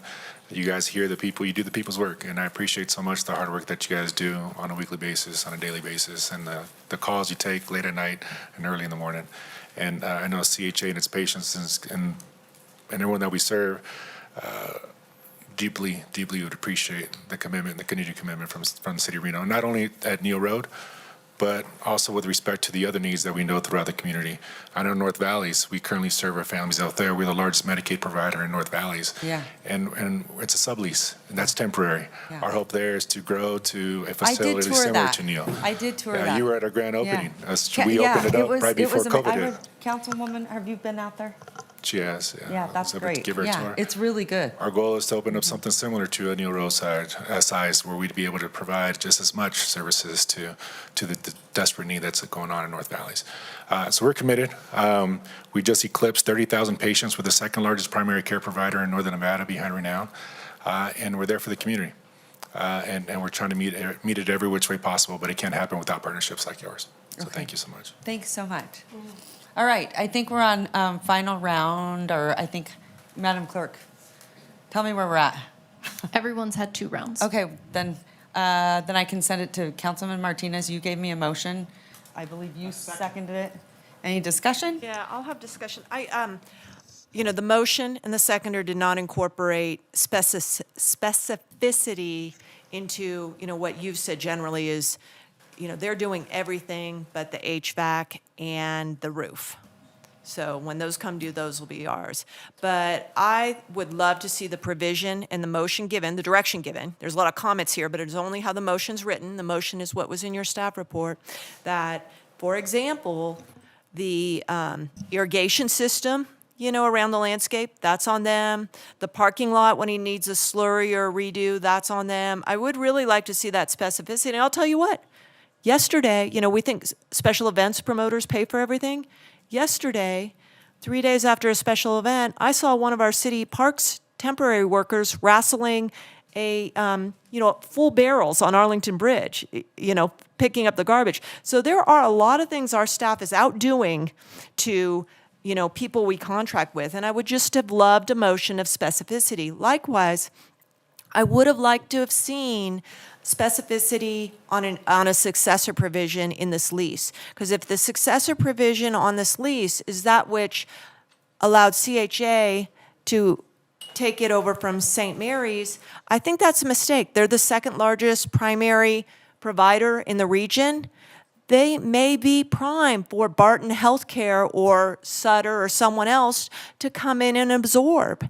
You guys hear the people, you do the people's work, and I appreciate so much the hard work that you guys do on a weekly basis, on a daily basis, and the calls you take late at night and early in the morning. And I know CHA and its patients and everyone that we serve deeply would appreciate the commitment, the continued commitment from the city of Reno, not only at Neal Road, but also with respect to the other needs that we know throughout the community. I know North Valleys, we currently serve our families out there. We're the largest Medicaid provider in North Valleys. Yeah. And it's a sublease, and that's temporary. Yeah. Our hope there is to grow to a facility similar to Neal. I did tour that. You were at our grand opening. Yeah. We opened it up right before COVID hit. Councilwoman, have you been out there? She has, yeah. Yeah, that's So we great. give her a Yeah, tour. it's really good. Our goal is to open up something similar to a Neal Road size, where we'd be able to provide just as much services to the desperate need that's going on in North Valleys. So we're committed. We just eclipsed 30,000 patients. We're the second largest primary care provider in Northern Nevada behind Reno, and we're there for the community. And we're trying to meet it every which way possible, but it can't happen without partnerships like yours. So Thank you so much. Thanks so much. All right, I think we're on final round, or I think, Madam Clerk, tell me where we're at. Everyone's had 2 rounds. Okay, then I can send it to Councilman Martinez. You gave me a motion. I believe you seconded it. Any discussion? Yeah, I'll have discussion. the motion and the seconder did not incorporate specificity into, what you've said generally is, they're doing everything but the HVAC and the roof. So when those come due, those will be ours. But I would love to see the provision and the motion given, the direction given. There's a lot of comments here, but it's only how the motion's written. The motion is what was in your staff report. That, for example, the irrigation system, around the landscape, that's on them. The parking lot, when he needs a slurry or a redo, that's on them. I would really like to see that specificity. And I'll tell you what, yesterday, we think special events promoters pay for everything. Yesterday, 3 days after a special event, I saw one of our city parks temporary workers wrestling full barrels on Arlington Bridge, picking up the garbage. So there are a lot of things our staff is out doing to, people we contract with. And I would just have loved a motion of specificity. Likewise, I would have liked to have seen specificity on a successor provision in this lease. Because if the successor provision on this lease is that which allowed CHA to take it over from St. Mary's, I think that's a mistake. They're the second largest primary provider in the region. They may be prime for Barton Healthcare or Sutter or someone else to come in and absorb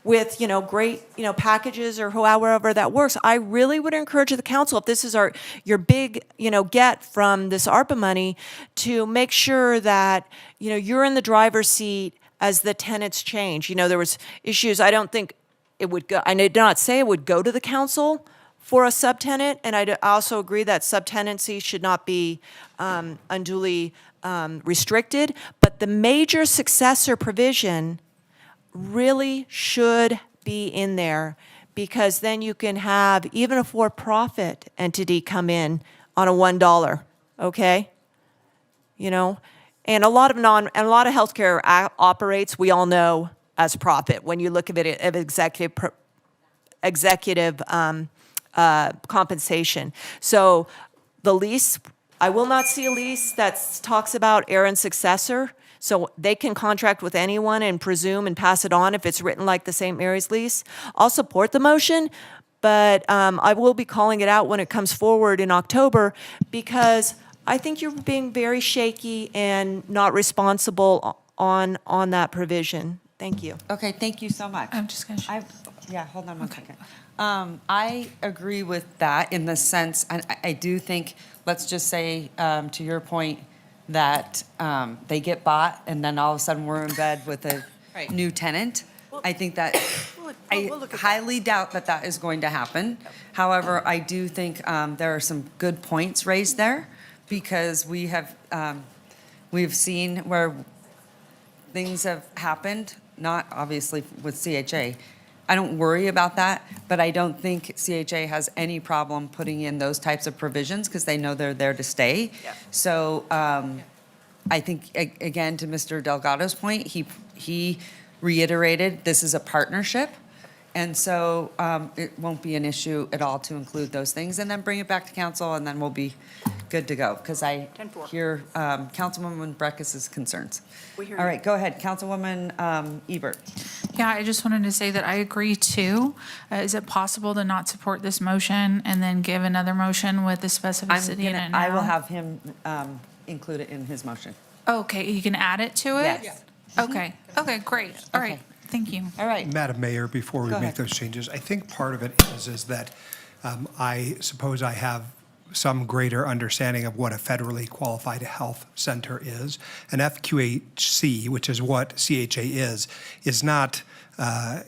with, great, packages or however that works. I really would encourage the council, if this is your big, get from this ARPA money, to make sure that, you're in the driver's seat as the tenants change. There was issues, I don't think it would go, I did not say it would go to the council for a subtenant, and I also agree that subtenancy should not be unduly restricted, but the major successor provision really should be in there, because then you can have even a for-profit entity come in on a $1, okay? And a lot of healthcare operates, we all know, as profit when you look at it at executive compensation. So the lease, I will not see a lease that talks about heir and successor. So they can contract with anyone and presume and pass it on if it's written like the St. Mary's lease. I'll support the motion, but I will be calling it out when it comes forward in October, because I think you're being very shaky and not responsible on that provision. Thank you. Okay, thank you so much. I'm just going to. Yeah, hold on one second. I agree with that in the sense, and I do think, let's just say, to your point, that they get bought and then all of a sudden we're in bed with a new tenant. I think that, I highly doubt that is going to happen. However, I do think there are some good points raised there, because we've seen where things have happened, not obviously with CHA. I don't worry about that, but I don't think CHA has any problem putting in those types of provisions, because they know they're there to stay. Yeah. So I think, again, to Mr. Delgado's point, he reiterated this is a partnership. And so it won't be an issue at all to include those things, and then bring it back to council, and then we'll be good to go, because I 10-4. hear Councilwoman Breckus's concerns. We hear All you. right, go ahead, Councilwoman Ebert. Yeah, I just wanted to say that I agree too. Is it possible to not support this motion and then give another motion with the specificity in it now? I will have him include it in his motion. Okay, you can add it to it? Yes. Okay, great. All right, thank you. All right. Madam Mayor, before we Go make ahead. those changes, I think part of it is that I suppose I have some greater understanding of what a federally qualified health center is. An FQHC, which is what CHA is not,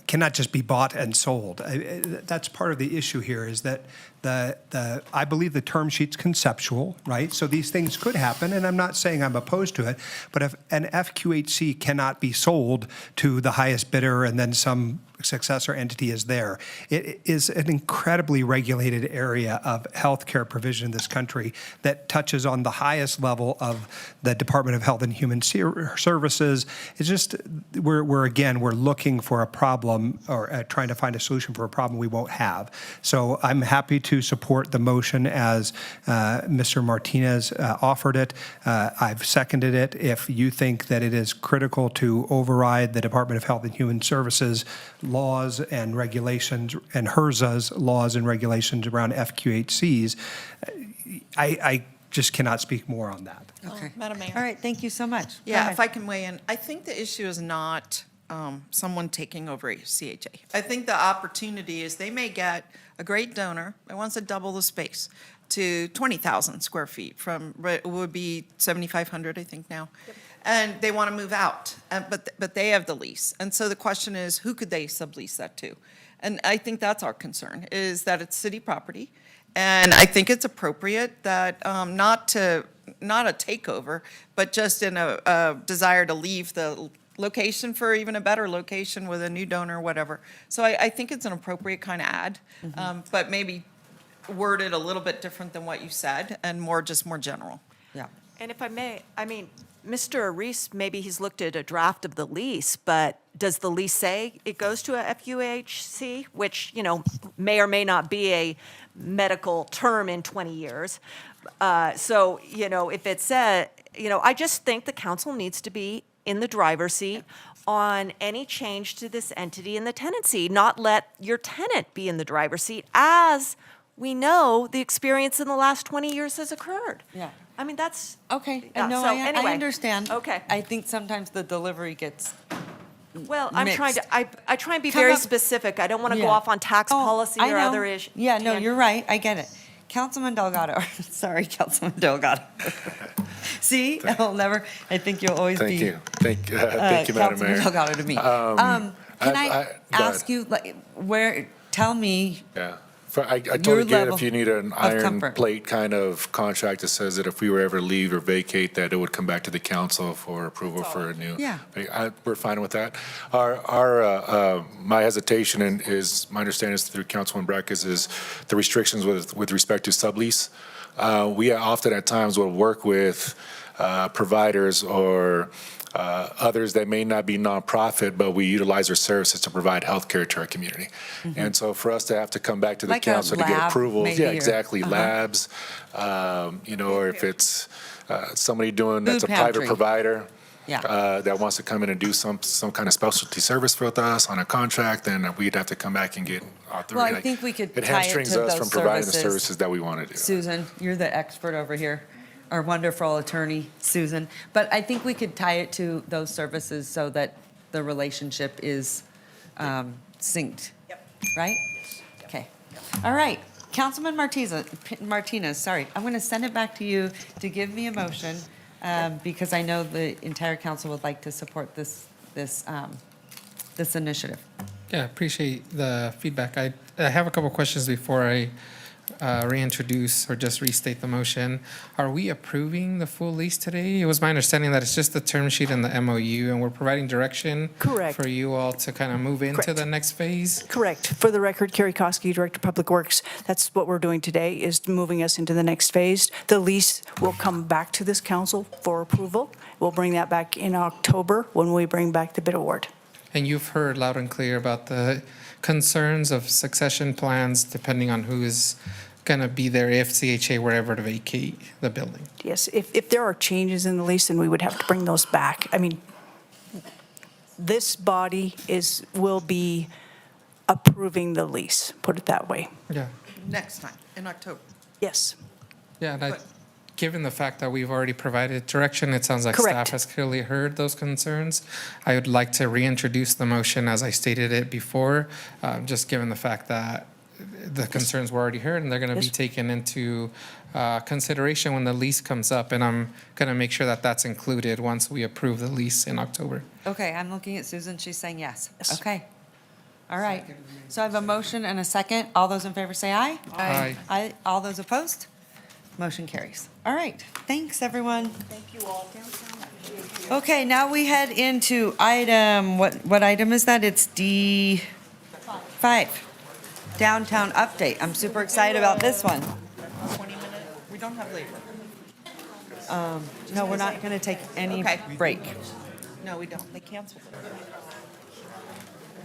cannot just be bought and sold. That's part of the issue here, is that I believe the term sheet's conceptual, right? So these things could happen, and I'm not saying I'm opposed to it, but if an FQHC cannot be sold to the highest bidder and then some successor entity is there. It is an incredibly regulated area of healthcare provision in this country that touches on the highest level of the Department of Health and Human Services. It's just, we're looking for a problem or trying to find a solution for a problem we won't have. So I'm happy to support the motion as Mr. Martinez offered it. I've seconded it. If you think that it is critical to override the Department of Health and Human Services laws and regulations and HRSA's laws and regulations around FQHCs, I just cannot speak more on that. Okay. Madam Mayor. All right, thank you so much. Go Yeah, ahead. if I can weigh in, I think the issue is not someone taking over CHA. I think the opportunity is they may get a great donor that wants to double the space to 20,000 square feet from, it would be 7,500, I think now. And they want to move out, but they have the lease. And so the question is, who could they sublease that to? And I think that's our concern, is that it's city property. And I think it's appropriate that, not a takeover, but just in a desire to leave the location for even a better location with a new donor or whatever. So I think it's an appropriate kind of ad, but maybe worded a little bit different than what you said and more general. Yeah. And if I may, I mean, Mr. Reese, maybe he's looked at a draft of the lease, but does the lease say it goes to a FUHC, which, you know, may or may not be a medical term in 20 years? So, you know, if it said, you know, I just think the council needs to be in the driver's seat on any change to this entity and the tenancy, not let your tenant be in the driver's seat, as we know the experience in the last 20 years has occurred. Yeah. I mean, that's. Okay, Yeah, no, so I anyway. understand. Okay. I think sometimes the delivery gets Well, I'm trying mixed. to, I try and be Come very up- specific. I don't want to go Yeah. off on tax Oh, policy I or know. other issues. Yeah, no, you're right, I get it. Councilman Delgado, sorry, Councilman Delgado. See, I'll never, I think you'll always be. Thank you. Thank you, Madam Councilman Mayor. Delgado to me. Can I ask you, like, tell me, Yeah. I Your totally get it level if you need an of iron comfort. plate kind of contract that says that if we were ever to leave or vacate, that it would come back to the council for approval for a new. Yeah. We're fine with that. My hesitation is, my understanding is through Councilman Brækhus, is the restrictions with respect to sublease. We often at times will work with providers or others that may not be nonprofit, but we utilize their services to provide healthcare to our community. And so for us to have to come back to the Like a council to get lab, approvals, maybe, yeah, or- exactly, labs, you know, or if it's somebody doing, that's a Food private pantry. provider yeah, that wants to come in and do some kind of specialty service with us on a contract, then we'd have to come back and get authority. well, I Like, think we could it tie it hamstrings to us those from providing the services. services that we want to do. Susan, you're the expert over here, our wonderful attorney, Susan. But I think we could tie it to those services so that the relationship is synced. Yep. Right? Okay. All right. Councilman Martinez, sorry. I'm going to send it back to you to give me a motion because I know the entire council would like to support this initiative. Yeah, appreciate the feedback. I have a couple questions before I reintroduce or just restate the motion. Are we approving the full lease today? It was my understanding that it's just the term sheet and the MOU, and we're providing direction Correct. for you all to kind of move into Correct. the next phase? Correct. For the record, Carrie Koski, Director of Public Works, that's what we're doing today, is moving us into the next phase. The lease will come back to this council for approval. We'll bring that back in October when we bring back the bid award. And you've heard loud and clear about the concerns of succession plans depending on who is going to be there if CHA were ever to vacate the building. Yes, if there are changes in the lease, then we would have to bring those back. I mean, this body will be approving the lease, put it that way. Yeah. Next time, in October. Yes. Yeah, and given the fact that we've already provided direction, it sounds like Correct. staff has clearly heard those concerns. I would like to reintroduce the motion as I stated it before, just given the fact that the concerns were already heard and they're going to be Yes. taken into consideration when the lease comes up. And I'm going to make sure that that's included once we approve the lease in October. Okay, I'm looking at Susan, she's saying yes. Yes. Okay. All right. So I have a motion and a second. All those in favor say aye. Aye. Aye. All those opposed? Motion carries. All right, thanks, everyone. Thank you all. Okay, now we head into item, what item is that? It's D, D5, downtown update. I'm super excited about this one. 20-minute, we don't have labor. No, we're not going to take any Okay. break. No, we don't. They canceled it.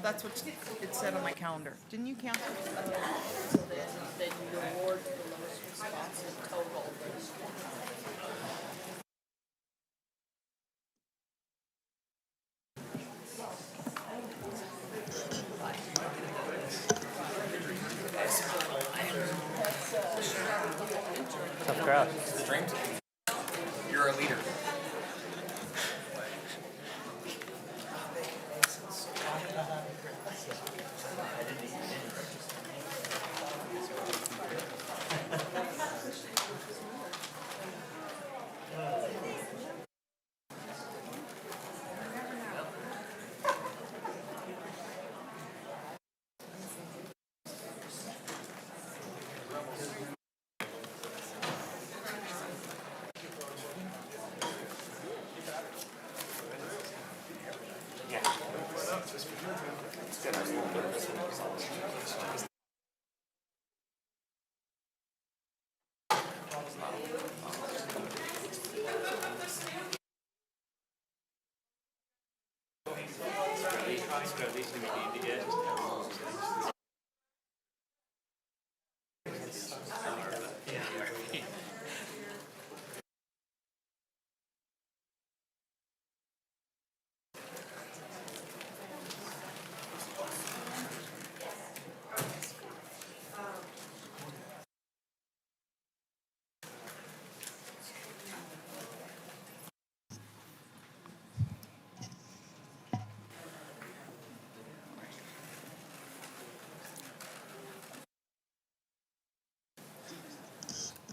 That's what it said on my calendar. Didn't you cancel? Then you award the lowest responsive total. Tough crowd. You're a leader.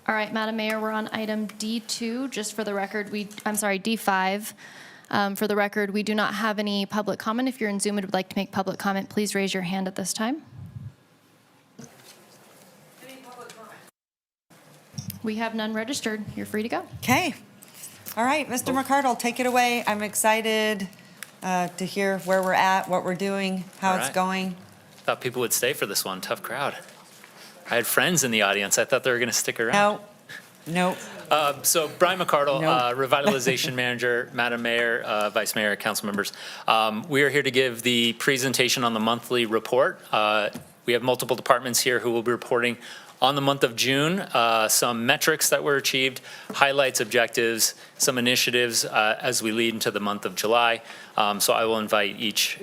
All right, Madam Mayor, we're on item D2. Just for the record, D5. For the record, we do not have any public comment. If you're in Zoom and would like to make public comment, please raise your hand at this time. We have none registered. You're free to go. Okay. All right, Mr. McCardle, take it away. I'm excited to hear where we're at, what we're doing, how All it's right. going. Thought people would stay for this one. Tough crowd. I had friends in the audience. I thought they were going to stick around. No. So Brian McCardle, Nope. Revitalization Manager, Madam Mayor, Vice Mayor, council members. We are here to give the presentation on the monthly report. We have multiple departments here who will be reporting on the month of June, some metrics that were achieved, highlights, objectives, some initiatives as we lead into the month of July. So I will invite each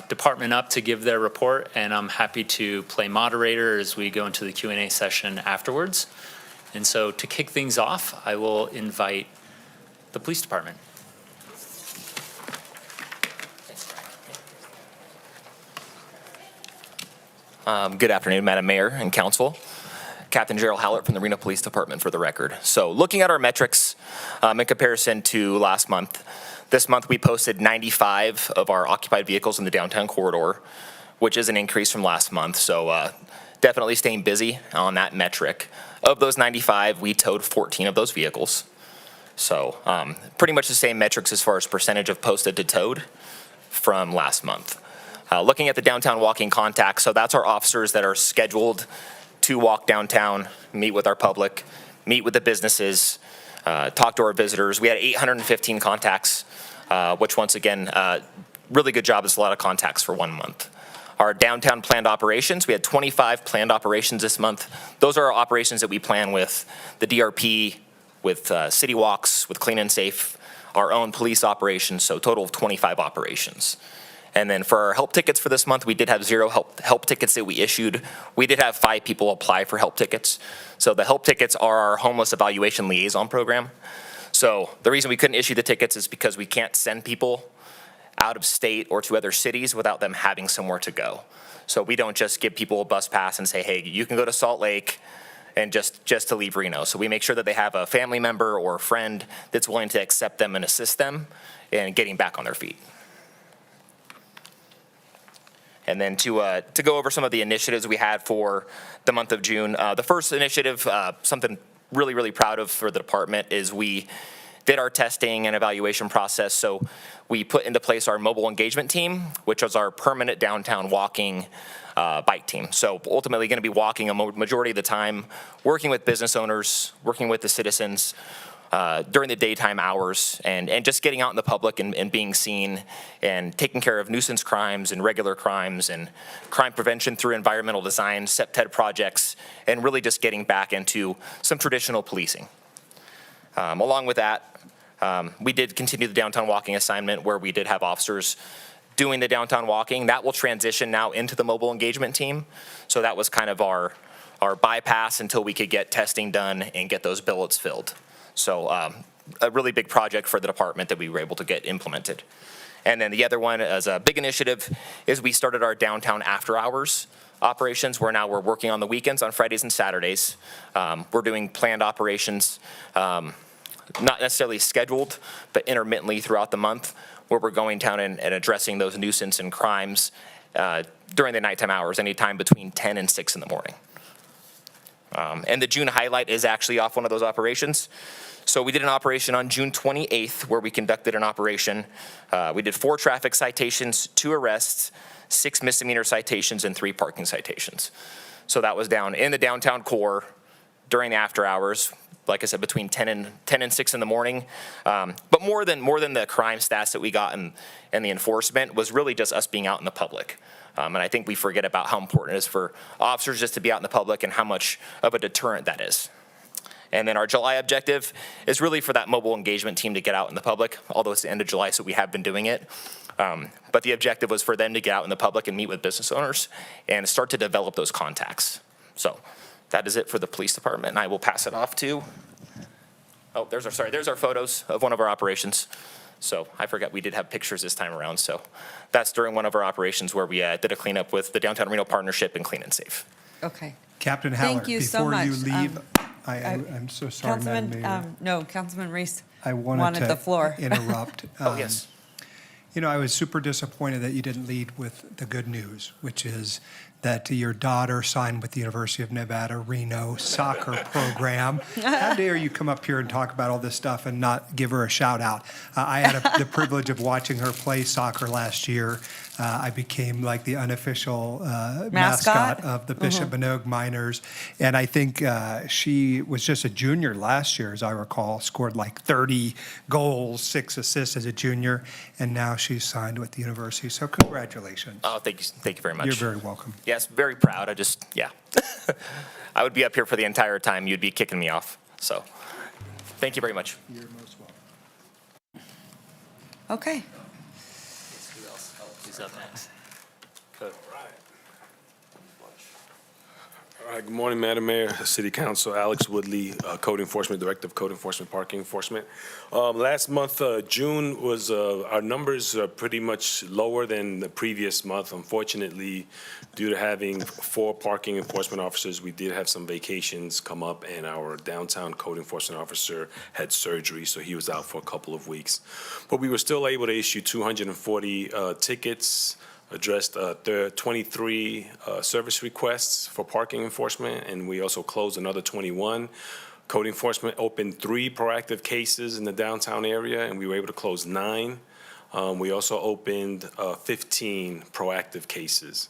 department up to give their report, and I'm happy to play moderator as we go into the Q&A session afterwards. And so to kick things off, I will invite the police department. Good afternoon, Madam Mayor and Council. Captain Gerald Howlett from the Reno Police Department for the record. So looking at our metrics in comparison to last month, this month we posted 95 of our occupied vehicles in the downtown corridor, which is an increase from last month. So definitely staying busy on that metric. Of those 95, we towed 14 of those vehicles. So pretty much the same metrics as far as percentage of posted to towed from last month. Looking at the downtown walking contacts, so that's our officers that are scheduled to walk downtown, meet with our public, meet with the businesses, talk to our visitors. We had 815 contacts, which once again, really good job. There's a lot of contacts for 1 month. Our downtown planned operations, we had 25 planned operations this month. Those are our operations that we plan with the DRP, with city walks, with Clean and Safe, our own police operations, so total of 25 operations. And then for our help tickets for this month, we did have 0 help tickets that we issued. We did have 5 people apply for help tickets. So the help tickets are our homeless evaluation liaison program. So the reason we couldn't issue the tickets is because we can't send people out of state or to other cities without them having somewhere to go. So we don't just give people a bus pass and say, hey, you can go to Salt Lake and just to leave Reno. So we make sure that they have a family member or a friend that's willing to accept them and assist them in getting back on their feet. And then to go over some of the initiatives we had for the month of June. The first initiative, something really, really proud of for the department, is we did our testing and evaluation process. So we put into place our mobile engagement team, which was our permanent downtown walking bike team. So ultimately going to be walking a majority of the time, working with business owners, working with the citizens during the daytime hours, and just getting out in the public and being seen and taking care of nuisance crimes and regular crimes and crime prevention through environmental design, SEPTED projects, and really just getting back into some traditional policing. Along with that, we did continue the downtown walking assignment where we did have officers doing the downtown walking. That will transition now into the mobile engagement team. So that was kind of our bypass until we could get testing done and get those billets filled. So a really big project for the department that we were able to get implemented. And then the other one as a big initiative is we started our downtown after hours operations where now we're working on the weekends on Fridays and Saturdays. We're doing planned operations, not necessarily scheduled, but intermittently throughout the month where we're going down and addressing those nuisance and crimes during the nighttime hours, anytime between 10 and 6 in the morning. And the June highlight is actually off one of those operations. So we did an operation on June 28th where we conducted an operation. We did 4 traffic citations, 2 arrests, 6 misdemeanor citations, and 3 parking citations. So that was down in the downtown core during the after hours, like I said, between 10 and 6 in the morning. But more than the crime stats that we got and the enforcement was really just us being out in the public. And I think we forget about how important it is for officers just to be out in the public and how much of a deterrent that is. And then our July objective is really for that mobile engagement team to get out in the public, although it's the end of July, so we have been doing it. But the objective was for them to get out in the public and meet with business owners and start to develop those contacts. So that is it for the police department, and I will pass it off to, there's our photos of one of our operations. So I forgot we did have pictures this time around. So that's during one of our operations where we did a cleanup with the Downtown Reno Partnership and Clean and Safe. Okay. Captain Howard, Thank you so before much. you leave, I'm so sorry, Madam Mayor. Councilman Reese I wanted the floor. interrupt. Oh, yes. You know, I was super disappointed that you didn't lead with the good news, which is that your daughter signed with the University of Nevada, Reno soccer program. How dare you come up here and talk about all this stuff and not give her a shout out? I had the privilege of watching her play soccer last year. I became like the unofficial mascot of the Bishop Manogue Miners. And I think she was just a junior last year, as I recall, scored like 30 goals, 6 assists as a junior. And now she's signed with the university. So congratulations. Oh, thank you very much. You're very welcome. Yes, very proud. I would be up here for the entire time. You'd be kicking me off. So thank you very much. You're most welcome. Okay. Who else? Who's up next? Code. All right, good morning, Madam Mayor, City Council, Alex Woodley, Code Enforcement Director of Code Enforcement, Parking Enforcement. Last month, June, was our numbers are pretty much lower than the previous month. Unfortunately, due to having 4 parking enforcement officers, we did have some vacations come up, and our downtown code enforcement officer had surgery, so he was out for a couple of weeks. But we were still able to issue 240 tickets, addressed 23 service requests for parking enforcement, and we also closed another 21. Code enforcement opened 3 proactive cases in the downtown area, and we were able to close 9. We also opened 15 proactive cases.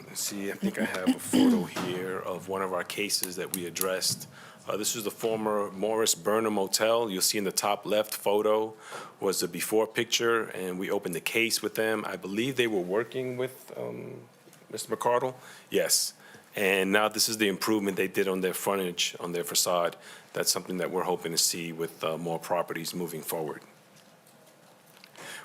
Let's see, I think I have a photo here of one of our cases that we addressed. This is the former Morris Burnham Motel. You'll see in the top left photo was the before picture, and we opened the case with them. I believe they were working with Mr. McCardle. Yes. And now this is the improvement they did on their frontage, on their facade. That's something that we're hoping to see with more properties moving forward.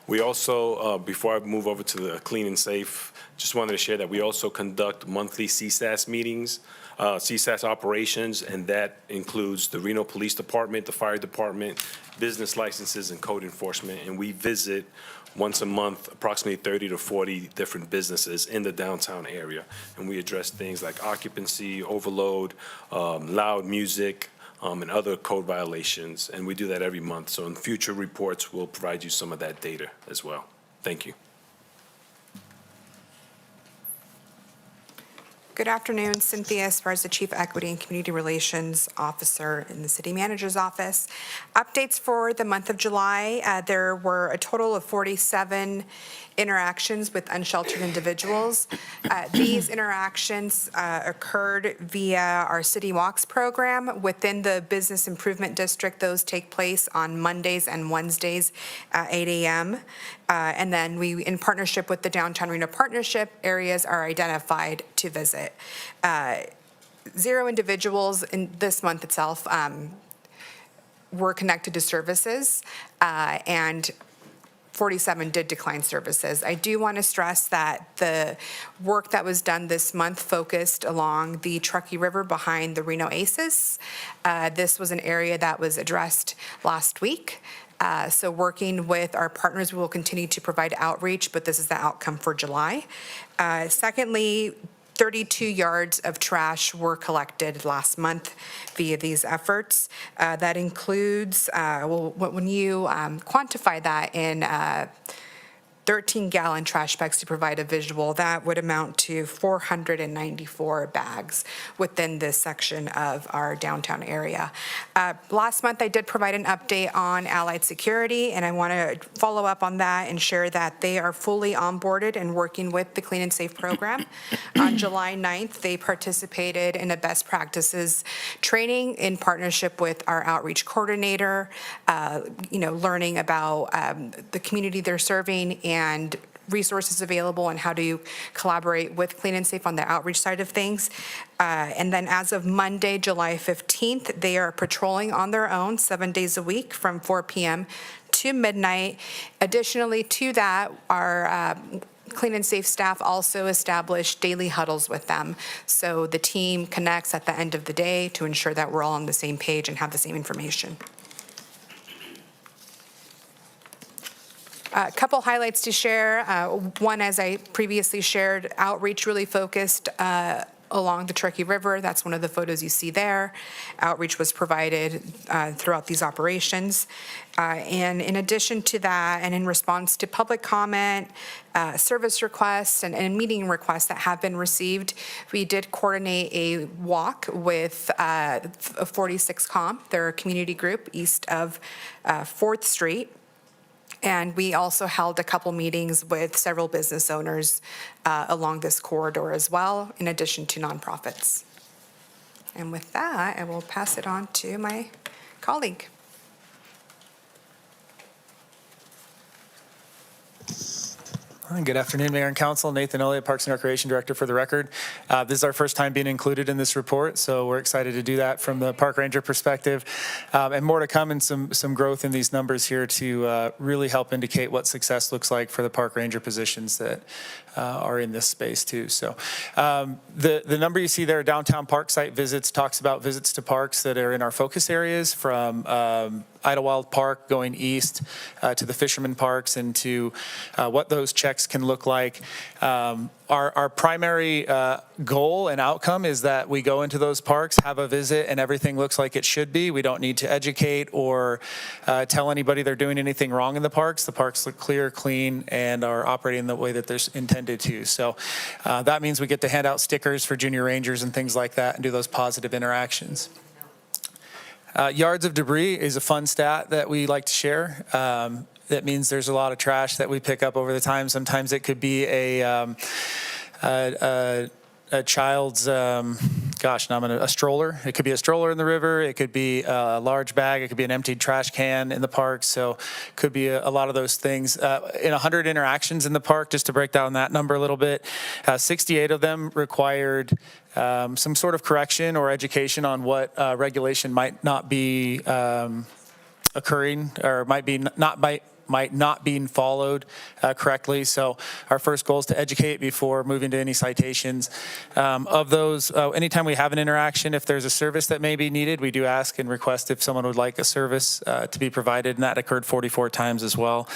We also, before I move over to the Clean and Safe, just wanted to share that we also conduct monthly CSAS meetings, CSAS operations, and that includes the Reno Police Department, the Fire Department, business licenses, and code enforcement. And we visit once a month approximately 30 to 40 different businesses in the downtown area. And we address things like occupancy, overload, loud music, and other code violations, and we do that every month. So in future reports, we'll provide you some of that data as well. Thank you. Good afternoon, Cynthia Esparza, the Chief Equity and Community Relations Officer in the City Manager's Office. Updates for the month of July, there were a total of 47 interactions with unsheltered individuals. These interactions occurred via our City Walks program. Within the Business Improvement District, those take place on Mondays and Wednesdays at 8 a.m. And then we, in partnership with the Downtown Reno Partnership, areas are identified to visit. 0 individuals in this month itself were connected to services, and 47 did decline services. I do want to stress that the work that was done this month focused along the Truckee River behind the Reno Aces. This was an area that was addressed last week. So working with our partners, we will continue to provide outreach, but this is the outcome for July. Secondly, 32 yards of trash were collected last month via these efforts. That includes, when you quantify that in 13-gallon trash bags to provide a visual, that would amount to 494 bags within this section of our downtown area. Last month, I did provide an update on Allied Security, and I want to follow up on that and share that they are fully onboarded and working with the Clean and Safe program. On July 9th, they participated in a best practices training in partnership with our outreach coordinator, learning about the community they're serving and resources available and how to collaborate with Clean and Safe on the outreach side of things. And then as of Monday, July 15th, they are patrolling on their own 7 days a week from 4 p.m. to midnight. Additionally to that, our Clean and Safe staff also established daily huddles with them. So the team connects at the end of the day to ensure that we're all on the same page and have the same information. A couple highlights to share. One, as I previously shared, outreach really focused along the Truckee River. That's one of the photos you see there. Outreach was provided throughout these operations. And in addition to that, and in response to public comment, service requests, and meeting requests that have been received, we did coordinate a walk with 46 Comp, their community group east of 4th Street. And we also held a couple meetings with several business owners along this corridor as well, in addition to nonprofits. And with that, I will pass it on to my colleague. Good afternoon, Mayor and Council. Nathan Elliott, Parks and Recreation Director for the record. This is our first time being included in this report, so we're excited to do that from the Park Ranger perspective. And more to come and some growth in these numbers here to really help indicate what success looks like for the Park Ranger positions that are in this space too. So the number you see there, downtown park site visits, talks about visits to parks that are in our focus areas from Idlewild Park going east to the Fisherman Parks and to what those checks can look like. Our primary goal and outcome is that we go into those parks, have a visit, and everything looks like it should be. We don't need to educate or tell anybody they're doing anything wrong in the parks. The parks look clear, clean, and are operating the way that they're intended to. So that means we get to hand out stickers for junior rangers and things like that and do those positive interactions. Yards of debris is a fun stat that we like to share. That means there's a lot of trash that we pick up over the time. Sometimes it could be a child's, a stroller. It could be a stroller in the river. It could be a large bag. It could be an emptied trash can in the park. So it could be a lot of those things. In 100 interactions in the park, just to break down that number a little bit, 68 of them required some sort of correction or education on what regulation might not be occurring or might not being followed correctly. So our first goal is to educate before moving to any citations. Of those, anytime we have an interaction, if there's a service that may be needed, we do ask and request if someone would like a service to be provided, and that occurred 44 times as well.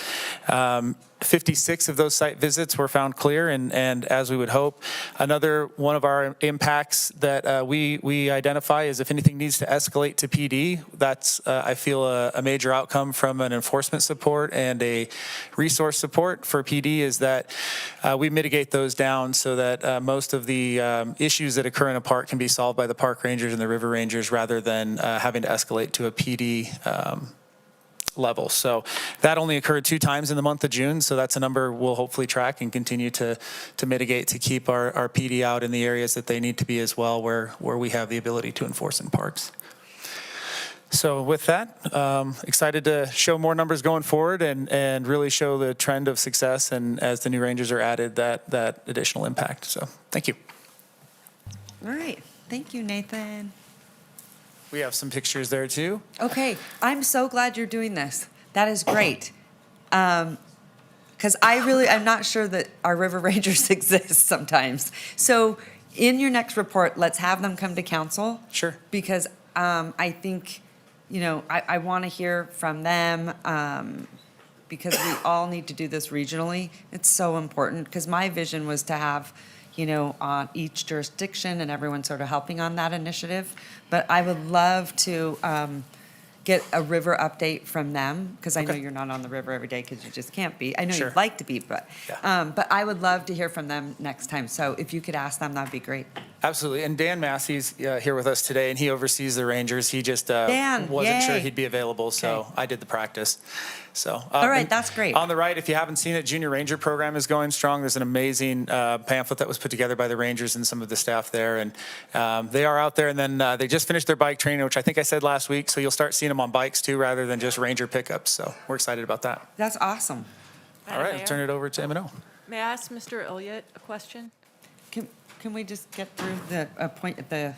56 of those site visits were found clear, and as we would hope. Another one of our impacts that we identify is if anything needs to escalate to PD, that's, I feel, a major outcome from an enforcement support and a resource support for PD is that we mitigate those down so that most of the issues that occur in a park can be solved by the park rangers and the river rangers rather than having to escalate to a PD level. So that only occurred 2 times in the month of June. So that's a number we'll hopefully track and continue to mitigate to keep our PD out in the areas that they need to be as well, where we have the ability to enforce in parks. So with that, excited to show more numbers going forward and really show the trend of success, and as the new rangers are added, that additional impact. So thank you. All right. Thank you, Nathan. We have some pictures there too. Okay, I'm so glad you're doing this. That is great. Because I'm not sure that our river rangers exist sometimes. So in your next report, let's have them come to council. Sure. Because I think, I want to hear from them because we all need to do this regionally. It's so important because my vision was to have, on each jurisdiction and everyone sort of helping on that initiative. But I would love to get a river update from them, because I know you're not on the river every day because you just can't be. I know Sure. you'd like to be, but I would love to hear from them next time. So if you could ask them, that'd be great. Absolutely. And Dan Massey's here with us today, and he oversees the Rangers. He just Dan, wasn't sure yay. he'd be available, so I did the practice. So All right, and that's great. On the right, if you haven't seen it, Junior Ranger program is going strong. There's an amazing pamphlet that was put together by the Rangers and some of the staff there, and they are out there. And then they just finished their bike training, which I think I said last week. So you'll start seeing them on bikes too, rather than just Ranger pickups. So we're excited about that. That's awesome. All right, I'll turn it over to M&O. May I ask Mr. Elliott a question? Can we just get through the point at the,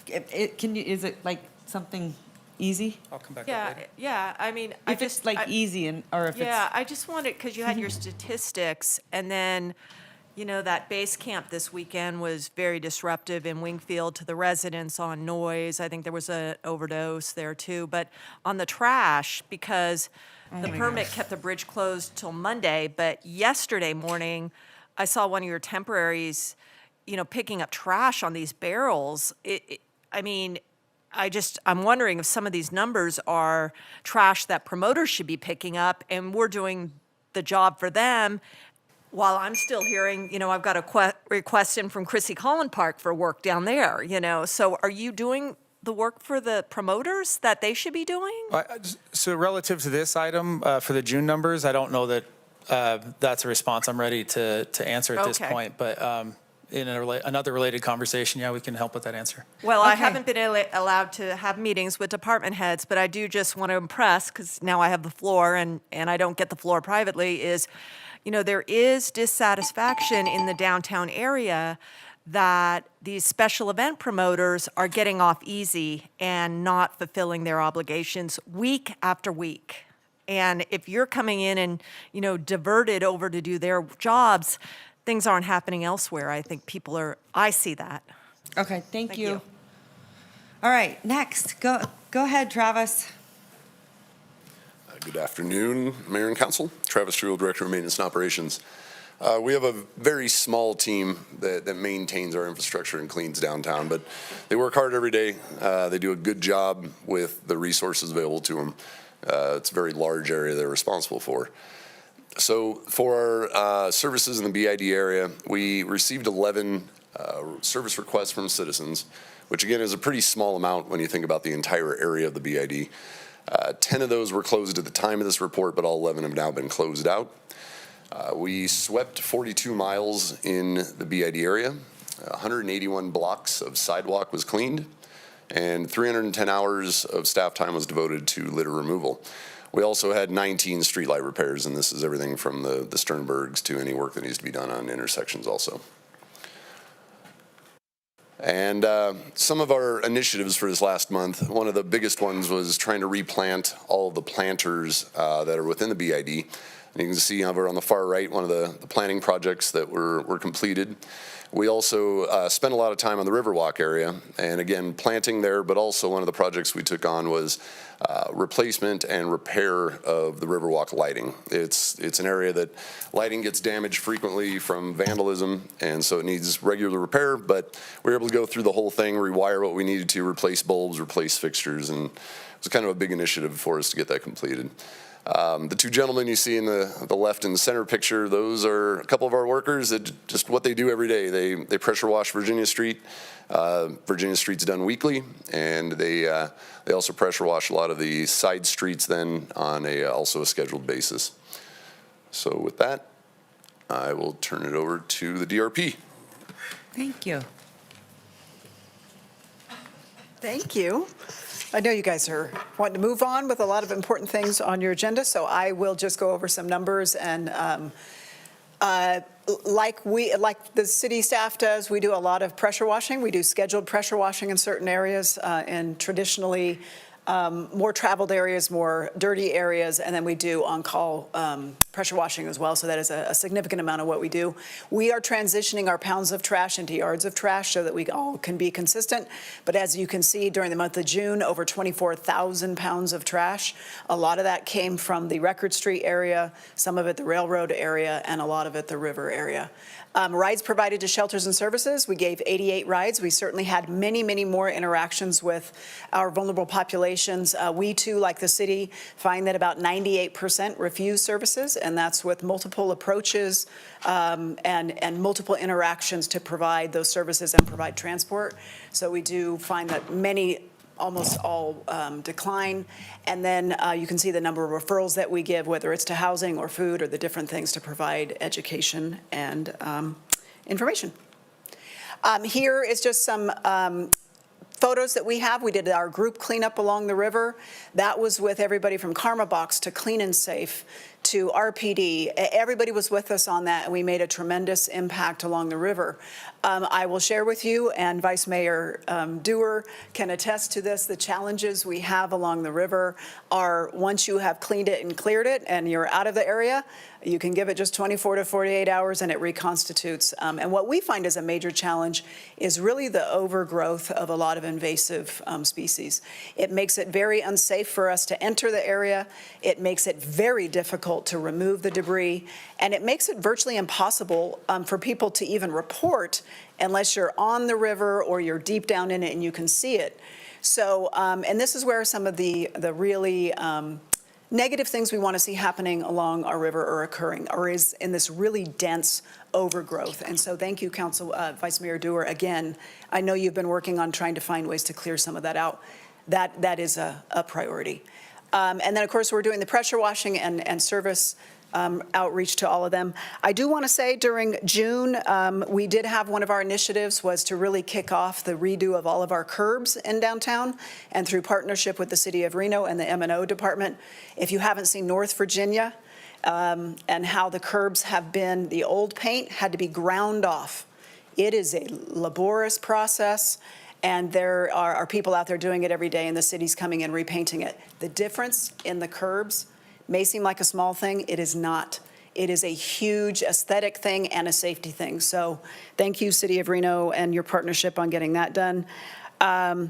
is it like something easy? I'll come back Yeah, I mean, If it's like easy or if it's. Yeah, I just wanted, because you had your statistics, and then, that base camp this weekend was very disruptive in Wingfield to the residents on noise. I think there was an overdose there too. But on the trash, because the permit kept the bridge closed till Monday, but yesterday morning, I saw one of your temporaries, picking up trash on these barrels. I'm wondering if some of these numbers are trash that promoters should be picking up, and we're doing the job for them, while I'm still hearing, I've got a request in from Chrissy Collin Park for work down there, So are you doing the work for the promoters that they should be doing? So relative to this item, for the June numbers, I don't know that that's a response I'm ready to answer at this Okay. point. But in another related conversation, yeah, we can help with that answer. Well, I haven't been allowed to have meetings with department heads, but I do just want to impress, because now I have the floor and I don't get the floor privately, is, there is dissatisfaction in the downtown area that these special event promoters are getting off easy and not fulfilling their obligations week after week. And if you're coming in and, diverted over to do their jobs, things aren't happening elsewhere. I think I see that. Okay, thank you. All right, next, go ahead, Travis. Good afternoon, Mayor and Council. Travis Truel, Director of Maintenance and Operations. We have a very small team that maintains our infrastructure and cleans downtown, but they work hard every day. They do a good job with the resources available to them. It's a very large area they're responsible for. So for our services in the BID area, we received 11 service requests from citizens, which again is a pretty small amount when you think about the entire area of the BID. 10 of those were closed at the time of this report, but all 11 have now been closed out. We swept 42 miles in the BID area. 181 blocks of sidewalk was cleaned, and 310 hours of staff time was devoted to litter removal. We also had 19 streetlight repairs, and this is everything from the Sternbergs to any work that needs to be done on intersections also. And some of our initiatives for this last month, one of the biggest ones was trying to replant all of the planters that are within the BID. And you can see over on the far right, one of the planting projects that were completed. We also spent a lot of time on the Riverwalk area, and again, planting there, but also one of the projects we took on was replacement and repair of the Riverwalk lighting. It's an area that lighting gets damaged frequently from vandalism, and so it needs regular repair, but we were able to go through the whole thing, rewire what we needed to, replace bulbs, replace fixtures, and it was kind of a big initiative for us to get that completed. The two gentlemen you see in the left and center picture, those are a couple of our workers that just what they do every day. They pressure wash Virginia Street. Virginia Street's done weekly, and they also pressure wash a lot of the side streets then on also a scheduled basis. So with that, I will turn it over to the DRP. Thank you. Thank you. I know you guys are wanting to move on with a lot of important things on your agenda, so I will just go over some numbers. And like the city staff does, we do a lot of pressure washing. We do scheduled pressure washing in certain areas, and traditionally more traveled areas, more dirty areas, and then we do on-call pressure washing as well, so that is a significant amount of what we do. We are transitioning our pounds of trash into yards of trash so that we all can be consistent, but as you can see, during the month of June, over 24,000 pounds of trash. A lot of that came from the Record Street area, some of it the railroad area, and a lot of it the river area. Rides provided to shelters and services, we gave 88 rides. We certainly had many, many more interactions with our vulnerable populations. We too, like the city, find that about 98% refuse services, and that's with multiple approaches and multiple interactions to provide those services and provide transport. So we do find that many, almost all decline. And then you can see the number of referrals that we give, whether it's to housing or food or the different things to provide education and information. Here is just some photos that we have. We did our group cleanup along the river. That was with everybody from Karma Box to Clean and Safe to RPD. Everybody was with us on that, and we made a tremendous impact along the river. I will share with you, and Vice Mayor Dewar can attest to this, the challenges we have along the river are once you have cleaned it and cleared it and you're out of the area, you can give it just 24 to 48 hours and it reconstitutes. And what we find is a major challenge is really the overgrowth of a lot of invasive species. It makes it very unsafe for us to enter the area. It makes it very difficult to remove the debris. And it makes it virtually impossible for people to even report unless you're on the river or you're deep down in it and you can see it. So, and this is where some of the really negative things we want to see happening along our river are occurring, or is in this really dense overgrowth. And so thank you, Council Vice Mayor Dewar. Again, I know you've been working on trying to find ways to clear some of that out. That is a priority. And then, of course, we're doing the pressure washing and service outreach to all of them. I do want to say during June, we did have one of our initiatives was to really kick off the redo of all of our curbs in downtown, and through partnership with the City of Reno and the M&O department. If you haven't seen North Virginia and how the curbs have been, the old paint had to be ground off. It is a laborious process, and there are people out there doing it every day, and the city's coming and repainting it. The difference in the curbs may seem like a small thing. It is not. It is a huge aesthetic thing and a safety thing. So thank you, City of Reno, and your partnership on getting that done. I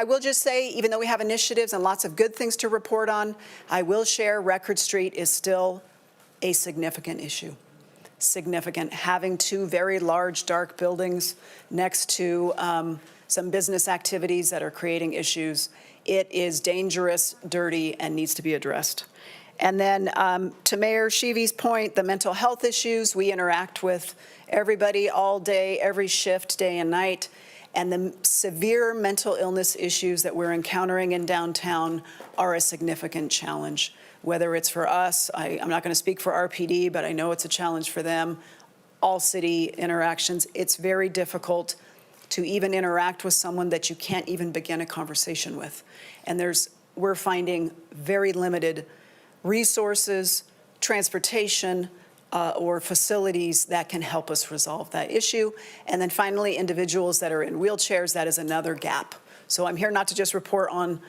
will just say, even though we have initiatives and lots of good things to report on, I will share Record Street is still a significant issue. Significant. Having two very large, dark buildings next to some business activities that are creating issues. It is dangerous, dirty, and needs to be addressed. And then to Mayor Sheevy's point, the mental health issues, we interact with everybody all day, every shift, day and night. And the severe mental illness issues that we're encountering in downtown are a significant challenge. Whether it's for us, I'm not going to speak for RPD, but I know it's a challenge for them. All city interactions, it's very difficult to even interact with someone that you can't even begin a conversation with. And we're finding very limited resources, transportation, or facilities that can help us resolve that issue. And then finally, individuals that are in wheelchairs, that is another gap. So I'm here not to just report on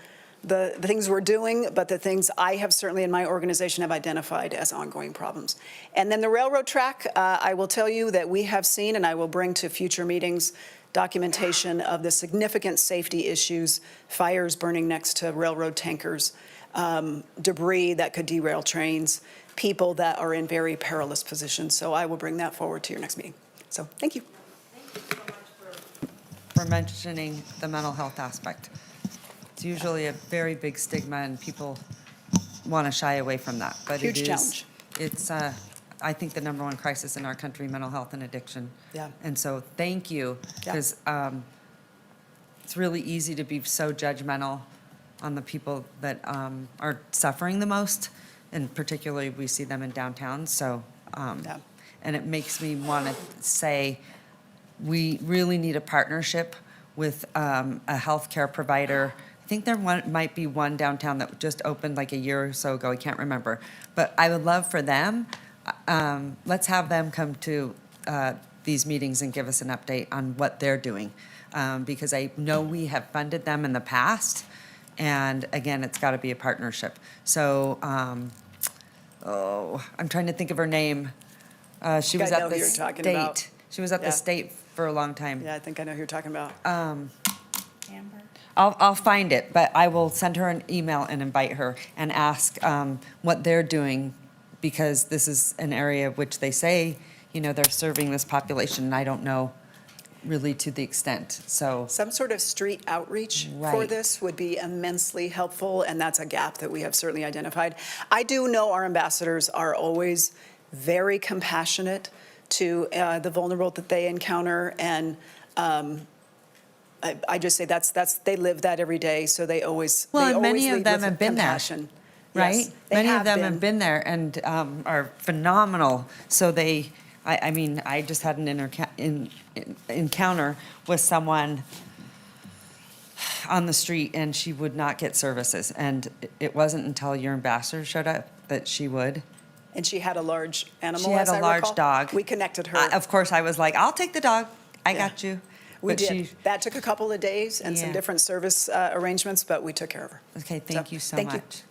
the things we're doing, but the things I have certainly in my organization have identified as ongoing problems. And then the railroad track, I will tell you that we have seen, and I will bring to future meetings, documentation of the significant safety issues, fires burning next to railroad tankers, debris that could derail trains, people that are in very perilous positions. So I will bring that forward to your next meeting. So thank you. Thank you so much for for mentioning the mental health aspect. It's usually a very big stigma, and people want to shy away from that. But Huge it is, challenge. It's, I think, the number one crisis in our country, mental health and addiction. Yeah. And so, thank you, Yeah. because it's really easy to be so judgmental on the people that are suffering the most, and particularly we see them in downtown. So, and it makes me want to say we really need a partnership with a healthcare provider. I think there might be one downtown that just opened like a year or so ago. I can't remember, but I would love for them. Let's have them come to these meetings and give us an update on what they're doing, because I know we have funded them in the past, and again, it's got to be a partnership. So, I'm trying to think of her name. She was I at know the who you're talking about. state. She was at Yeah. the state for a long time. Yeah, I think I know who you're talking about. I'll find it, but I will send her an email and invite her and ask what they're doing, because this is an area which they say, they're serving this population, and I don't know really to the extent, so. Some sort of street outreach for Right. this would be immensely helpful, and that's a gap that we have certainly identified. I do know our ambassadors are always very compassionate to the vulnerable that they encounter, and I just say that's they live that every day, so they always Well, they and many always of lead them with have been there, compassion. right? Yes, they Many of have them been. have been there and are phenomenal. So I mean, I just had an encounter with someone on the street, and she would not get services. And it wasn't until your ambassador showed up that she would. And she had a large animal, She had as a I large recall. dog. We connected her. Of course, I was like, I'll take the dog. I Yeah. got you. We But did. That took a couple of days and some Yeah. different service arrangements, but we took care of her. Okay, thank you so thank you. much.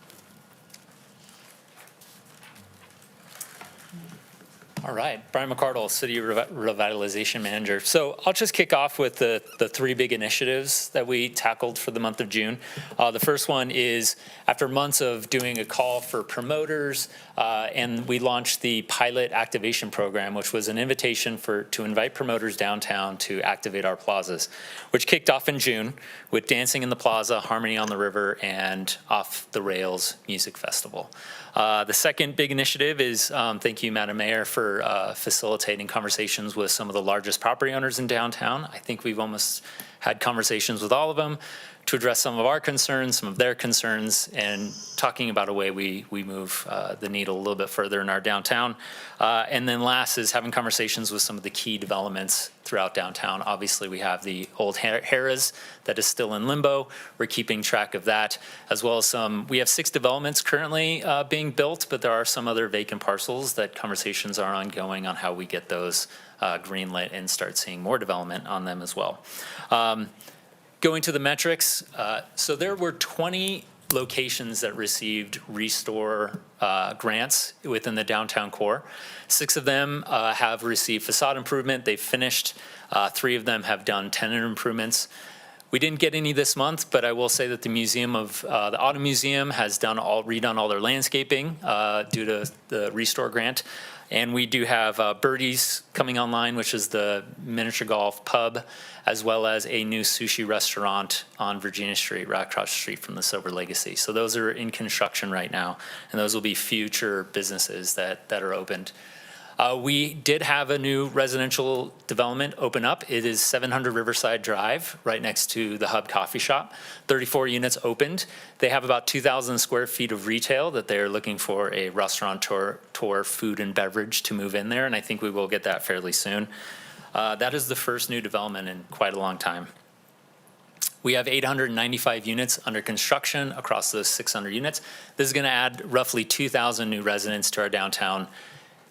All right, Brian McCardle, City Revitalization Manager. So I'll just kick off with the three big initiatives that we tackled for the month of June. The first one is, after months of doing a call for promoters, and we launched the pilot activation program, which was an invitation to invite promoters downtown to activate our plazas, which kicked off in June with Dancing in the Plaza, Harmony on the River, and Off the Rails Music Festival. The second big initiative is, thank you, Madam Mayor, for facilitating conversations with some of the largest property owners in downtown. I think we've almost had conversations with all of them to address some of our concerns, some of their concerns, and talking about a way we move the needle a little bit further in our downtown. And then last is having conversations with some of the key developments throughout downtown. Obviously, we have the old Harrah's that is still in limbo. We're keeping track of that, as well as we have 6 developments currently being built, but there are some other vacant parcels that conversations are ongoing on how we get those greenlit and start seeing more development on them as well. Going to the metrics, so there were 20 locations that received Restore grants within the downtown core. 6 of them have received facade improvement. They've finished. 3 of them have done tenant improvements. We didn't get any this month, but I will say that the the Auto Museum has redone all their landscaping due to the Restore grant. And we do have Birdie's coming online, which is the miniature golf pub, as well as a new sushi restaurant on Virginia Street, right across the street from the Silver Legacy. So those are in construction right now, and those will be future businesses that are opened. We did have a new residential development open up. It is 700 Riverside Drive, right next to the Hub Coffee Shop. 34 units opened. They have about 2,000 square feet of retail that they're looking for a restaurateur, food and beverage to move in there, and I think we will get that fairly soon. That is the first new development in quite a long time. We have 895 units under construction across those 600 units. This is going to add roughly 2,000 new residents to our downtown.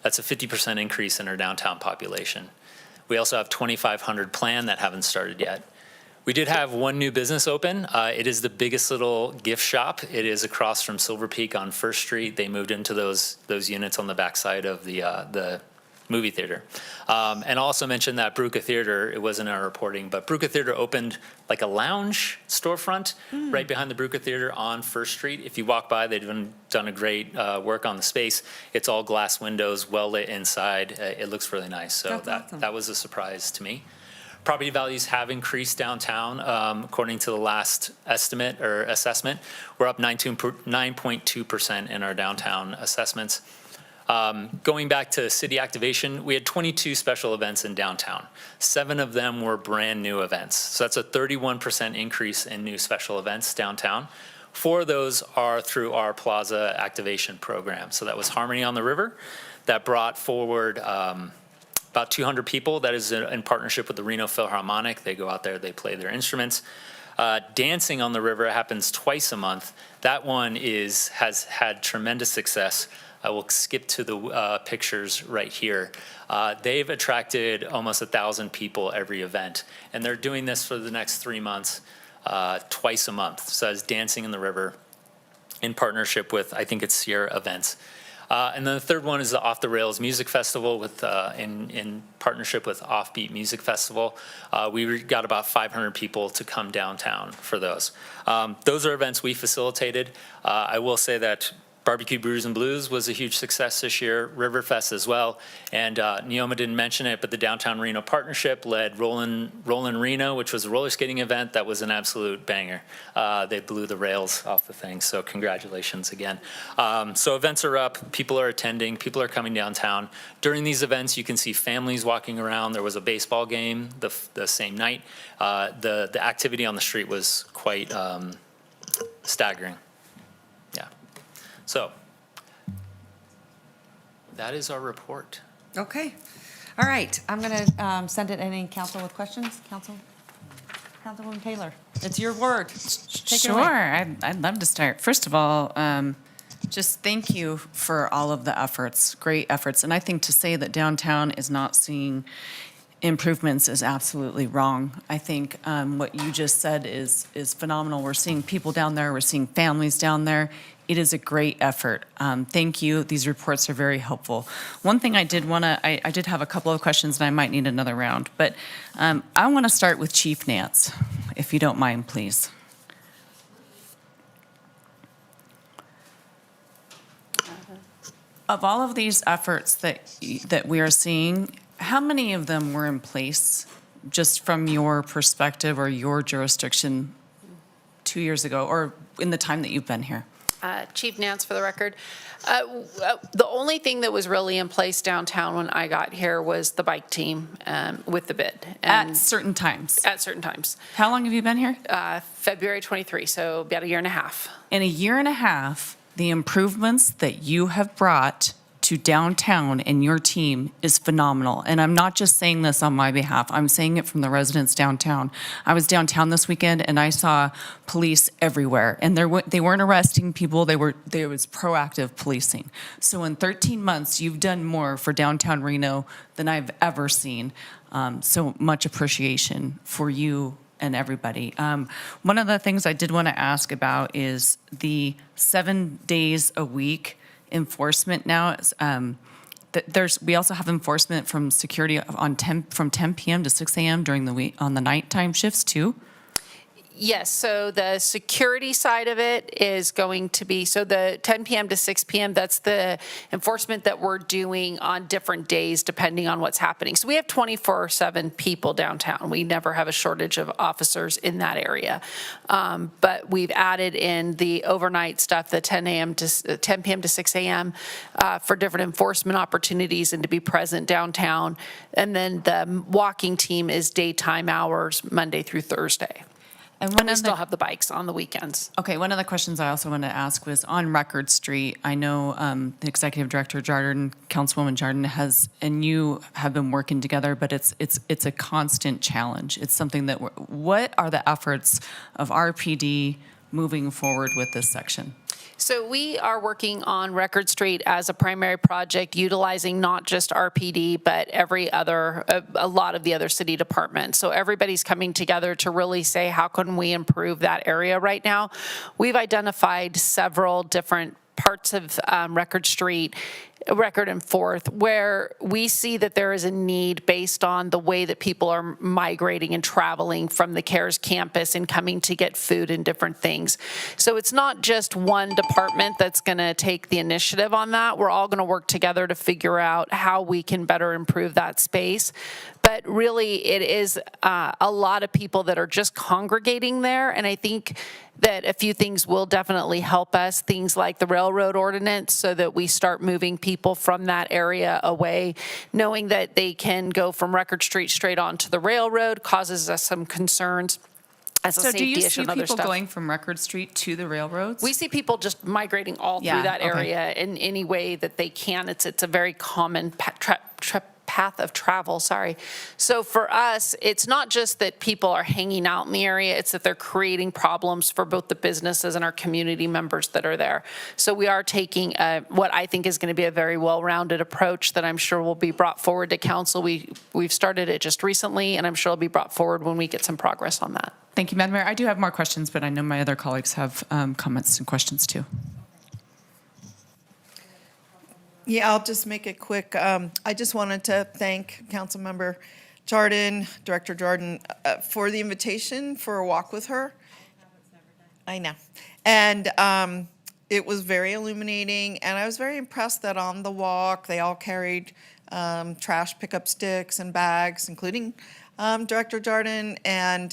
That's a 50% increase in our downtown population. We also have 2,500 planned that haven't started yet. We did have one new business open. It is the biggest little gift shop. It is across from Silver Peak on First Street. They moved into those units on the backside of the movie theater. And also mentioned that Bruca Theater, it wasn't in our reporting, but Bruca Theater opened like a lounge storefront right behind the Bruca Theater on First Street. If you walk by, they've done a great work on the space. It's all glass windows, well lit inside. It looks really nice. So That's awesome. that was a surprise to me. Property values have increased downtown. According to the last estimate or assessment, we're up 9.2% in our downtown assessments. Going back to city activation, we had 22 special events in downtown. 7 of them were brand new events. So that's a 31% increase in new special events downtown. 4 of those are through our Plaza activation program. So that was Harmony on the River that brought forward about 200 people. That is in partnership with the Reno Philharmonic. They go out there, they play their instruments. Dancing on the River happens twice a month. That one has had tremendous success. I will skip to the pictures right here. They've attracted almost 1,000 people every event, and they're doing this for the next 3 months, twice a month. So it's Dancing in the River in partnership with, I think it's Sierra Events. And then the third one is the Off the Rails Music Festival with in partnership with Offbeat Music Festival. We got about 500 people to come downtown for those. Those are events we facilitated. I will say that Barbecue Brews and Blues was a huge success this year, Riverfest as well. And Neoma didn't mention it, but the Downtown Reno Partnership led Rollin' Reno, which was a roller skating event that was an absolute banger. They blew the rails off the thing, so congratulations again. So events are up, people are attending, people are coming downtown. During these events, you can see families walking around. There was a baseball game the same night. The activity on the street was quite staggering. So that is our report. Okay. All right. I'm going to send it any council with questions. Councilwoman Taylor, it's your word. Take it away. Sure, I'd love to start. First of all, just thank you for all of the efforts, great efforts. And I think to say that downtown is not seeing improvements is absolutely wrong. I think what you just said is phenomenal. We're seeing people down there, we're seeing families down there. It is a great effort. Thank you. These reports are very helpful. One thing I did have a couple of questions and I might need another round, but I want to start with Chief Nance, if you don't mind, please. Of all of these efforts that we are seeing, how many of them were in place just from your perspective or your jurisdiction 2 years ago or in the time that you've been here? Chief Nance, for the record. The only thing that was really in place downtown when I got here was the bike team with the bid. At certain times? At certain times. How long have you been here? February 23, so about a year and a half. In a year and a half, the improvements that you have brought to downtown and your team is phenomenal. And I'm not just saying this on my behalf. I'm saying it from the residents downtown. I was downtown this weekend and I saw police everywhere. And they weren't arresting people. There was proactive policing. So in 13 months, you've done more for downtown Reno than I've ever seen. So much appreciation for you and everybody. One of the things I did want to ask about is the 7 days a week enforcement now. We also have enforcement from security from 10 p.m. to 6 a.m. during the week on the nighttime shifts too. Yes, so the security side of it is going to be, so the 10 p.m. to 6 p.m., that's the enforcement that we're doing on different days depending on what's happening. So we have 24/7 people downtown. We never have a shortage of officers in that area. But we've added in the overnight stuff, the 10 p.m. to 6 a.m. For different enforcement opportunities and to be present downtown. And then the walking team is daytime hours, Monday through Thursday. And we still have the bikes on the weekends. Okay, one of the questions I also wanted to ask was on Record Street. I know the Executive Director Jardin, Councilwoman Jardin and you have been working together, but it's a constant challenge. It's something that what are the efforts of RPD moving forward with this section? So we are working on Record Street as a primary project, utilizing not just RPD, but a lot of the other city departments. So everybody's coming together to really say, how can we improve that area right now? We've identified several different parts of Record Street Record and Fourth, where we see that there is a need based on the way that people are migrating and traveling from the CARES campus and coming to get food and different things. So it's not just one department that's going to take the initiative on that. We're all going to work together to figure out how we can better improve that space. But really, it is a lot of people that are just congregating there, and I think that a few things will definitely help us, things like the railroad ordinance, so that we start moving people from that area away. Knowing that they can go from Record Street straight onto the railroad causes us some concerns as a So do safety you issue see and other people stuff. going from Record Street to the railroads? We see people just migrating all Yeah, through that okay. area in any way that they can. It's a very common path of travel, sorry. So for us, it's not just that people are hanging out in the area, it's that they're creating problems for both the businesses and our community members that are there. So we are taking what I think is going to be a very well-rounded approach that I'm sure will be brought forward to council. We've started it just recently, and I'm sure it'll be brought forward when we get some progress on that. Thank you, Madam Mayor. I do have more questions, but I know my other colleagues have comments and questions too. Yeah, I'll just make it quick. I just wanted to thank Councilmember Jordan, Director Jordan, for the invitation for a walk with her. I know. And it was very illuminating, and I was very impressed that on the walk, they all carried trash pickup sticks and bags, including Director Jordan, and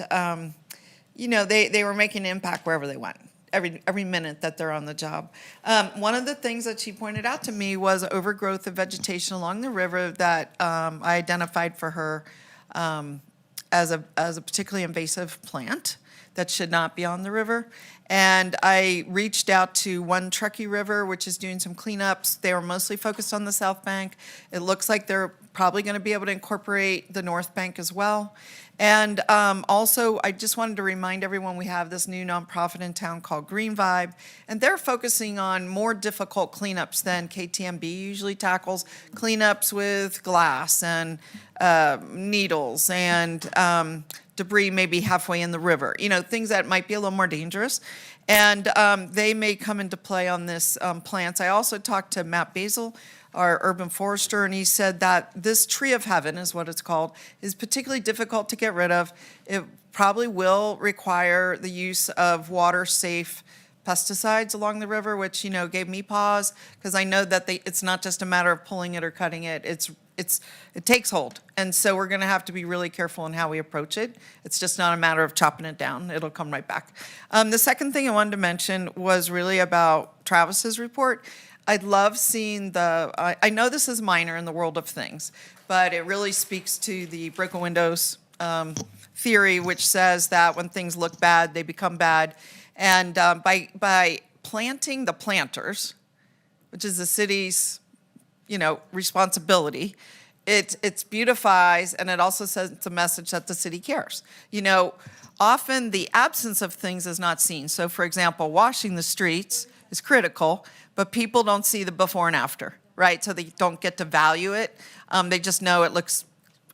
they were making an impact wherever they went. Every minute that they're on the job. One of the things that she pointed out to me was overgrowth of vegetation along the river that I identified for her as a particularly invasive plant that should not be on the river. And I reached out to One Truckee River, which is doing some cleanups. They were mostly focused on the south bank. It looks like they're probably going to be able to incorporate the north bank as well. And also, I just wanted to remind everyone we have this new nonprofit in town called Green Vibe, and they're focusing on more difficult cleanups than KTMB usually tackles, cleanups with glass and needles and debris maybe halfway in the river, things that might be a little more dangerous. And they may come into play on this plants. I also talked to Matt Basil, our urban forester, and he said that this tree of heaven is what it's called, is particularly difficult to get rid of. It probably will require the use of water-safe pesticides along the river, which, gave me pause, because I know that it's not just a matter of pulling it or cutting it. It takes hold. And so we're going to have to be really careful in how we approach it. It's just not a matter of chopping it down. It'll come right back. The second thing I wanted to mention was really about Travis's report. I'd love seeing I know this is minor in the world of things, but it really speaks to the broken windows theory, which says that when things look bad, they become bad. And by planting the planters, which is the city's, responsibility, it beautifies, and it also sends a message that the city cares. Often the absence of things is not seen. So, for example, washing the streets is critical, but people don't see the before and after, right? So they don't get to value it. They just know it looks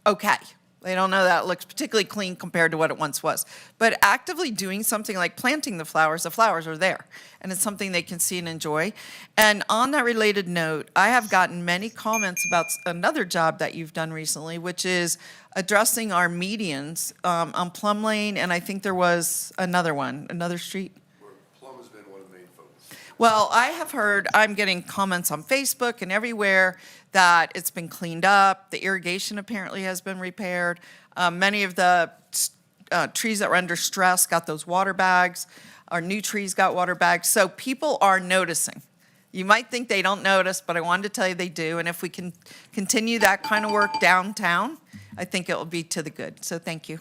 okay. They don't know that it looks particularly clean compared to what it once was. But actively doing something like planting the flowers are there, and it's something they can see and enjoy. And on that related note, I have gotten many comments about another job that you've done recently, which is addressing our medians on Plum Lane, and I think there was another street. Plum has been one of the main focus. Well, I have heard, I'm getting comments on Facebook and everywhere that it's been cleaned up. The irrigation apparently has been repaired. Many of the trees that were under stress got those water bags. Our new trees got water bags. So people are noticing. You might think they don't notice, but I wanted to tell you they do. And if we can continue that kind of work downtown, I think it will be to the good. So thank you.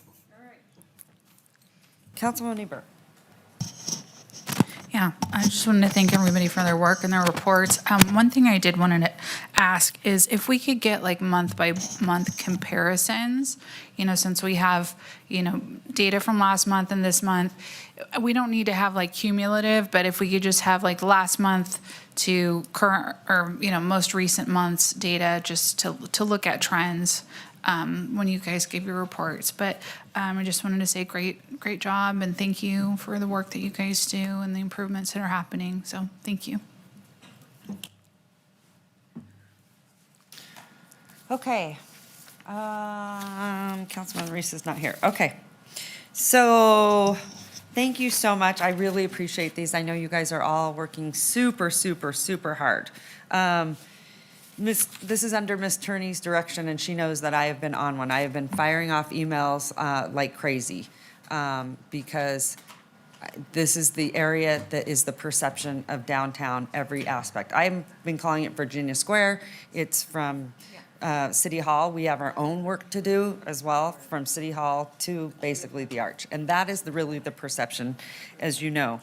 Councilwoman Niebuhr. Yeah, I just wanted to thank everybody for their work and their reports. One thing I did want to ask is if we could get like month by month comparisons, since we have, data from last month and this month, we don't need to have like cumulative, but if we could just have like last month to current or, most recent months data just to look at trends when you guys give your reports. But I just wanted to say great job and thank you for the work that you guys do and the improvements that are happening. So thank you. Okay. Councilman Reese is not here. Okay. So, thank you so much. I really appreciate these. I know you guys are all working super, super, super hard. This is under Miss Turney's direction, and she knows that I have been on one. I have been firing off emails like crazy because this is the area that is the perception of downtown, every aspect. I've been calling it Virginia Square. It's from City Hall. We have our own work to do as well, from City Hall to basically the Arch. And that is really the perception, as you know.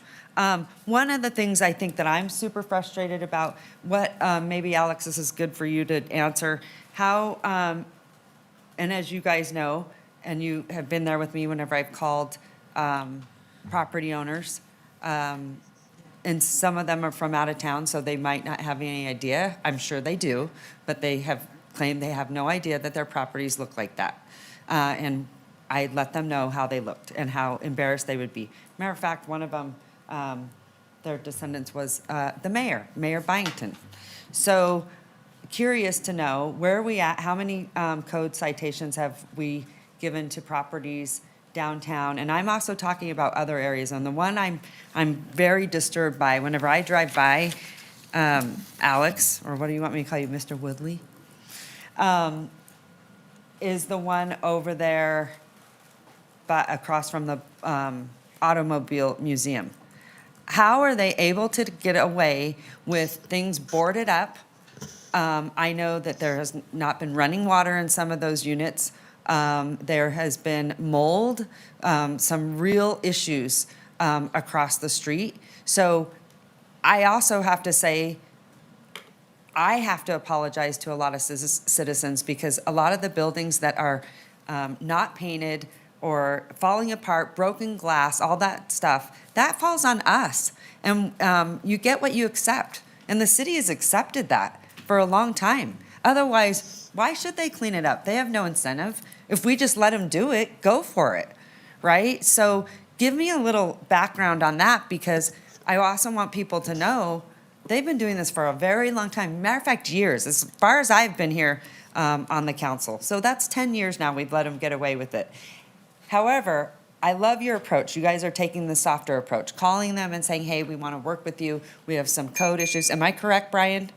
One of the things I think that I'm super frustrated about, what maybe Alex, this is good for you to answer, how, and as you guys know, and you have been there with me whenever I've called property owners, and some of them are from out of town, so they might not have any idea. I'm sure they do, but they have claimed they have no idea that their properties look like that. And I let them know how they looked and how embarrassed they would be. Matter of fact, one of them, their descendants was the mayor, Mayor Byington. So curious to know, where are we at? How many code citations have we given to properties downtown? And I'm also talking about other areas. And the one I'm very disturbed by, whenever I drive by, Alex, or what do you want me to call you, Mr. Woodley? Is the one over there across from the Automobile Museum. How are they able to get away with things boarded up? I know that there has not been running water in some of those units. There has been mold, some real issues across the street. So I also have to say, I have to apologize to a lot of citizens because a lot of the buildings that are not painted or falling apart, broken glass, all that stuff, that falls on us. And you get what you accept. And the city has accepted that for a long time. Otherwise, why should they clean it up? They have no incentive. If we just let them do it, go for it, right? So give me a little background on that, because I also want people to know they've been doing this for a very long time. Matter of fact, years, as far as I've been here on the council. So that's 10 years now we've let them get away with it. However, I love your approach. You guys are taking the softer approach, calling them and saying, hey, we want to work with you. We have some code issues. Am I correct, Brian?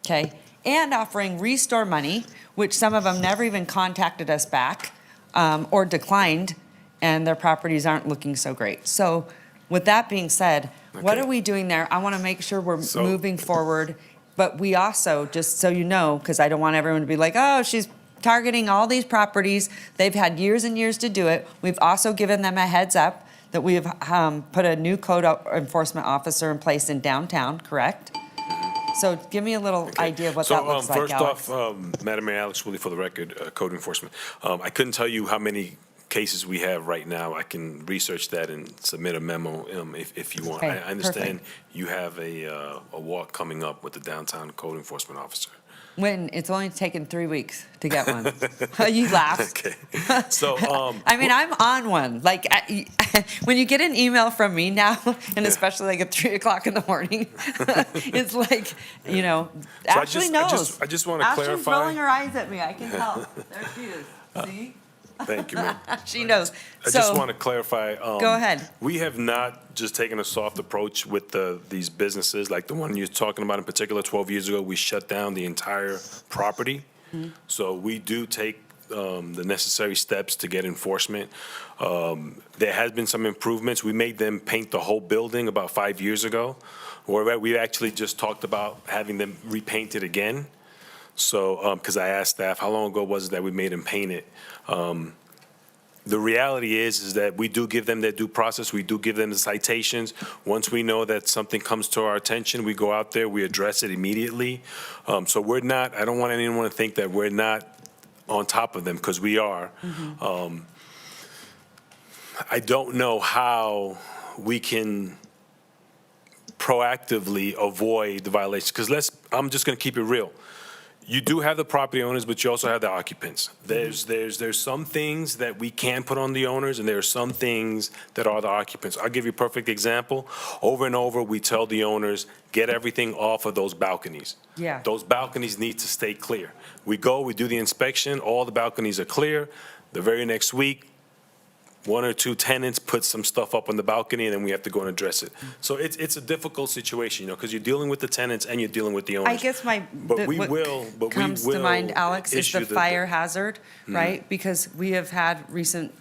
Okay. And offering restore money, which some of them never even contacted us back or declined, and their properties aren't looking so great. So with that being said, what are we doing there? I want to make sure we're moving forward, but we also, just so you know, because I don't want everyone to be like, oh, she's targeting all these properties. They've had years and years to do it. We've also given them a heads up that we have put a new code enforcement officer in place in downtown, correct? So give me a little idea of what that looks like, Alex. First off, Madam Mayor, Alex Woodley for the record, code enforcement. I couldn't tell you how many cases we have right now. I can research that and submit a memo if you want. Okay, I understand perfect. you have a walk coming up with the downtown code enforcement officer. When it's only taken 3 weeks to get one. You laugh. Okay. So, I mean, I'm on one. Like, when you get an email from me now, and especially like at 3 o'clock in the morning, it's like, you know, So Ashley knows. I just want to Ashley's clarify. rolling her eyes at me. I can tell. There she is. See? Thank you, ma'am. She knows. I just want to clarify. Go ahead. We have not just taken a soft approach with these businesses, like the one you're talking about in particular. 12 years ago, we shut down the entire property. So we do take the necessary steps to get enforcement. There has been some improvements. We made them paint the whole building about 5 years ago. Or we actually just talked about having them repaint it again. So, because I asked staff, how long ago was it that we made them paint it? The reality is that we do give them their due process. We do give them the citations. Once we know that something comes to our attention, we go out there, we address it immediately. So we're not, I don't want anyone to think that we're not on top of them, because we are. I don't know how we can proactively avoid the violations, because I'm just going to keep it real. You do have the property owners, but you also have the occupants. There's some things that we can put on the owners, and there are some things that are the occupants. I'll give you a perfect example. Over and over, we tell the owners, get everything off of those balconies. Yeah. Those balconies need to stay clear. We go, we do the inspection, all the balconies are clear. The very next week, one or two tenants put some stuff up on the balcony, and then we have to go and address it. So it's a difficult situation, because you're dealing with the tenants and you're dealing with the owners. I guess What comes to mind, Alex, is issue the fire hazard, right? Because we have had recent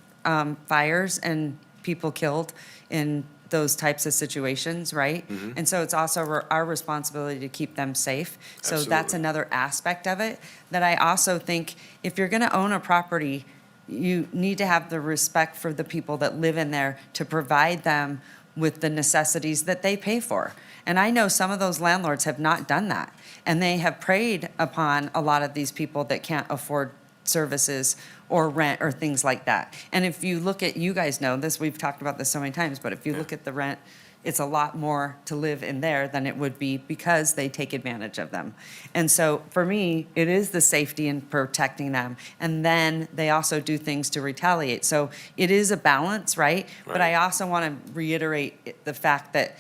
fires and people killed in those types of situations, right? And so it's also our responsibility to keep them safe. So that's Absolutely. another aspect of it that I also think if you're going to own a property, you need to have the respect for the people that live in there to provide them with the necessities that they pay for. And I know some of those landlords have not done that. And they have preyed upon a lot of these people that can't afford services or rent or things like that. And if you look at, you guys know this, we've talked about this so many times, but if you look at the rent, it's a lot more to live in there than it would be because they take advantage of them. And so for me, it is the safety and protecting them. And then they also do things to retaliate. So it is a balance, right? But I also want to reiterate the fact that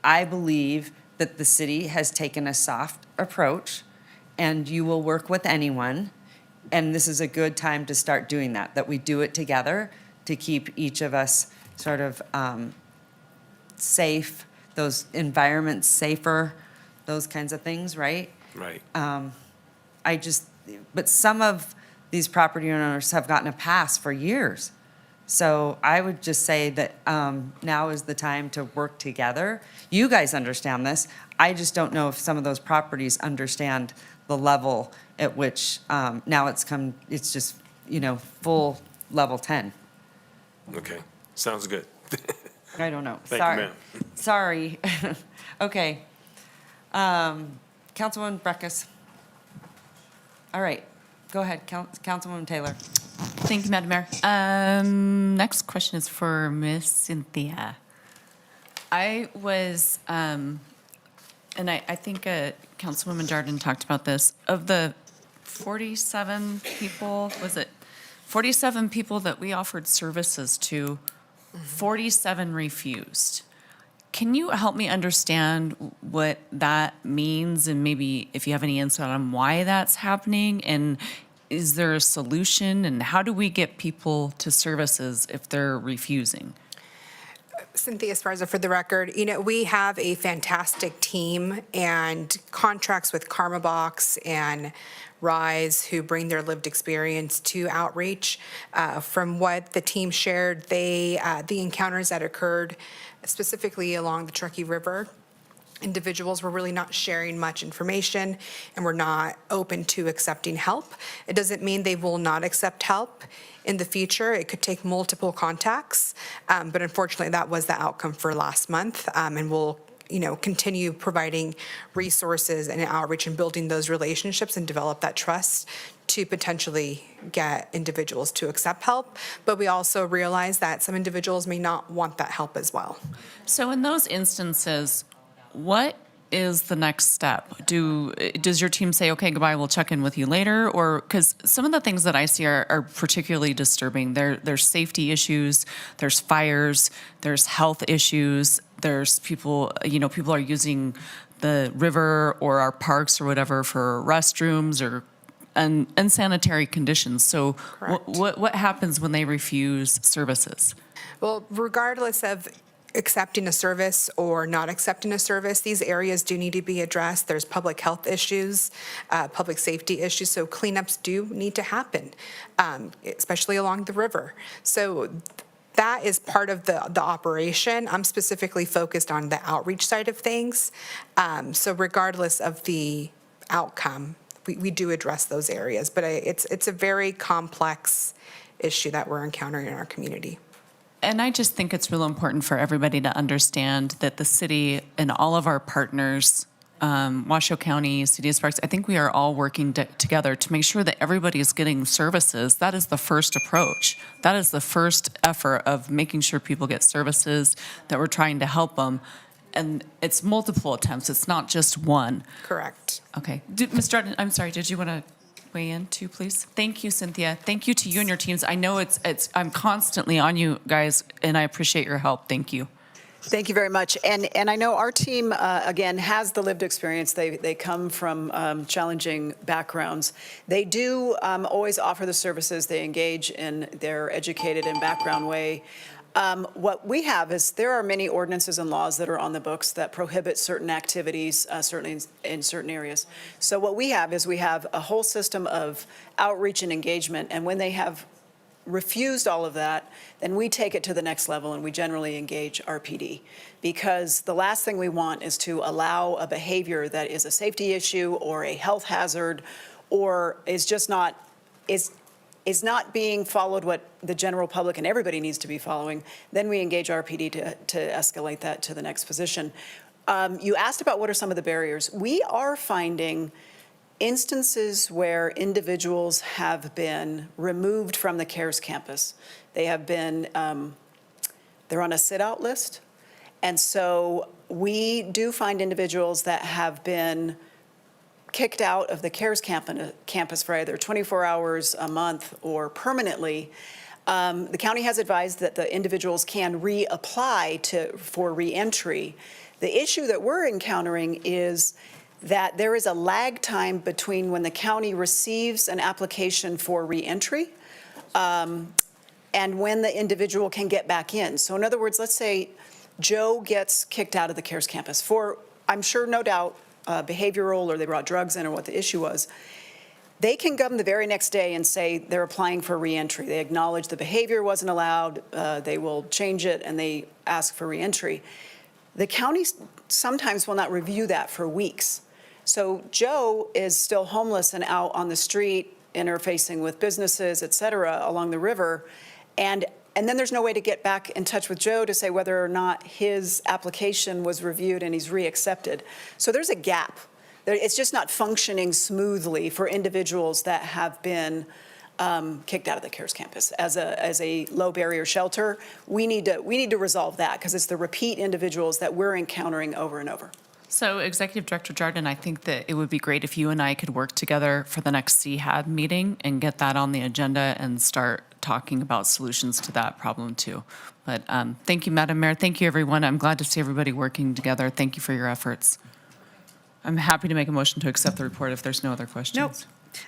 I believe that the city has taken a soft approach and you will work with anyone. And this is a good time to start doing that we do it together to keep each of us sort of safe, those environments safer, those kinds of things, right? Right. But some of these property owners have gotten a pass for years. So I would just say that now is the time to work together. You guys understand this. I just don't know if some of those properties understand the level at which now it's just, full level 10. Okay, sounds good. I don't know. Thank Sorry. you, ma'am. Sorry. Okay. Councilwoman Breckus. All right. Go ahead, Councilwoman Taylor. Thank you, Madam Mayor. Next question is for Ms. Cynthia. I was, and I think Councilwoman Jordan talked about this, of the 47 people, was it 47 people that we offered services to, 47 refused. Can you help me understand what that means and maybe if you have any insight on why that's happening? And is there a solution? And how do we get people to services if they're refusing? Cynthia Esparza, for the record, we have a fantastic team and contracts with Karma Box and Rise who bring their lived experience to outreach. From what the team shared, the encounters that occurred specifically along the Truckee River, individuals were really not sharing much information and were not open to accepting help. It doesn't mean they will not accept help in the future. It could take multiple contacts, but unfortunately that was the outcome for last month, and we'll continue providing resources and outreach and building those relationships and develop that trust to potentially get individuals to accept help. But we also realize that some individuals may not want that help as well. So in those instances, what is the next step? Does your team say, okay, goodbye, we'll check in with you later? Or, because some of the things that I see are particularly disturbing. There's safety issues, there's fires, there's health issues, there's people are using the river or our parks or whatever for restrooms or unsanitary conditions. So what happens when they refuse services? Well, regardless of accepting a service or not accepting a service, these areas do need to be addressed. There's public health issues, public safety issues, so cleanups do need to happen, especially along the river. So that is part of the operation. I'm specifically focused on the outreach side of things. So regardless of the outcome, we do address those areas, but it's a very complex issue that we're encountering in our community. And I just think it's real important for everybody to understand that the city and all of our partners, Washoe County, City of Sparks, I think we are all working together to make sure that everybody is getting services. That is the first approach. That is the first effort of making sure people get services, that we're trying to help them. and it's multiple attempts, it's not just one. Correct. Okay. Ms. Jordan, I'm sorry, did you want to weigh in too, please? Thank you, Cynthia. Thank you to you and your teams. I know I'm constantly on you guys, and I appreciate your help. Thank you. Thank you very much. And I know our team, again, has the lived experience. They come from challenging backgrounds. They do always offer the services. They engage in their educated and background way. What we have is there are many ordinances and laws that are on the books that prohibit certain activities, certainly in certain areas. So what we have is we have a whole system of outreach and engagement, and when they have refused all of that, then we take it to the next level and we generally engage RPD. Because the last thing we want is to allow a behavior that is a safety issue or a health hazard or is just not, is not being followed what the general public and everybody needs to be following. Then we engage RPD to escalate that to the next position. You asked about what are some of the barriers. We are finding instances where individuals have been removed from the CARES campus. They have been, they're on a sit-out list. And so we do find individuals that have been kicked out of the CARES campus for either 24 hours a month or permanently. The county has advised that the individuals can reapply for reentry. The issue that we're encountering is that there is a lag time between when the county receives an application for reentry and when the individual can get back in. So in other words, let's say Joe gets kicked out of the CARES campus for, I'm sure, no doubt, behavioral, or they brought drugs in, or what the issue was. They can come the very next day and say they're applying for reentry. They acknowledge the behavior wasn't allowed, they will change it, and they ask for reentry. The county sometimes will not review that for weeks. So Joe is still homeless and out on the street, interfacing with businesses, et cetera, along the river. And then there's no way to get back in touch with Joe to say whether or not his application was reviewed and he's reaccepted. So there's a gap. It's just not functioning smoothly for individuals that have been kicked out of the CARES campus. As a low barrier shelter, we need to resolve that because it's the repeat individuals that we're encountering over and over. So Executive Director Jardin, I think that it would be great if you and I could work together for the next CHAB meeting and get that on the agenda and start talking about solutions to that problem too. But thank you, Madam Mayor. Thank you, everyone. I'm glad to see everybody working together. Thank you for your efforts. I'm happy to make a motion to accept the report if there's no other questions. Nope.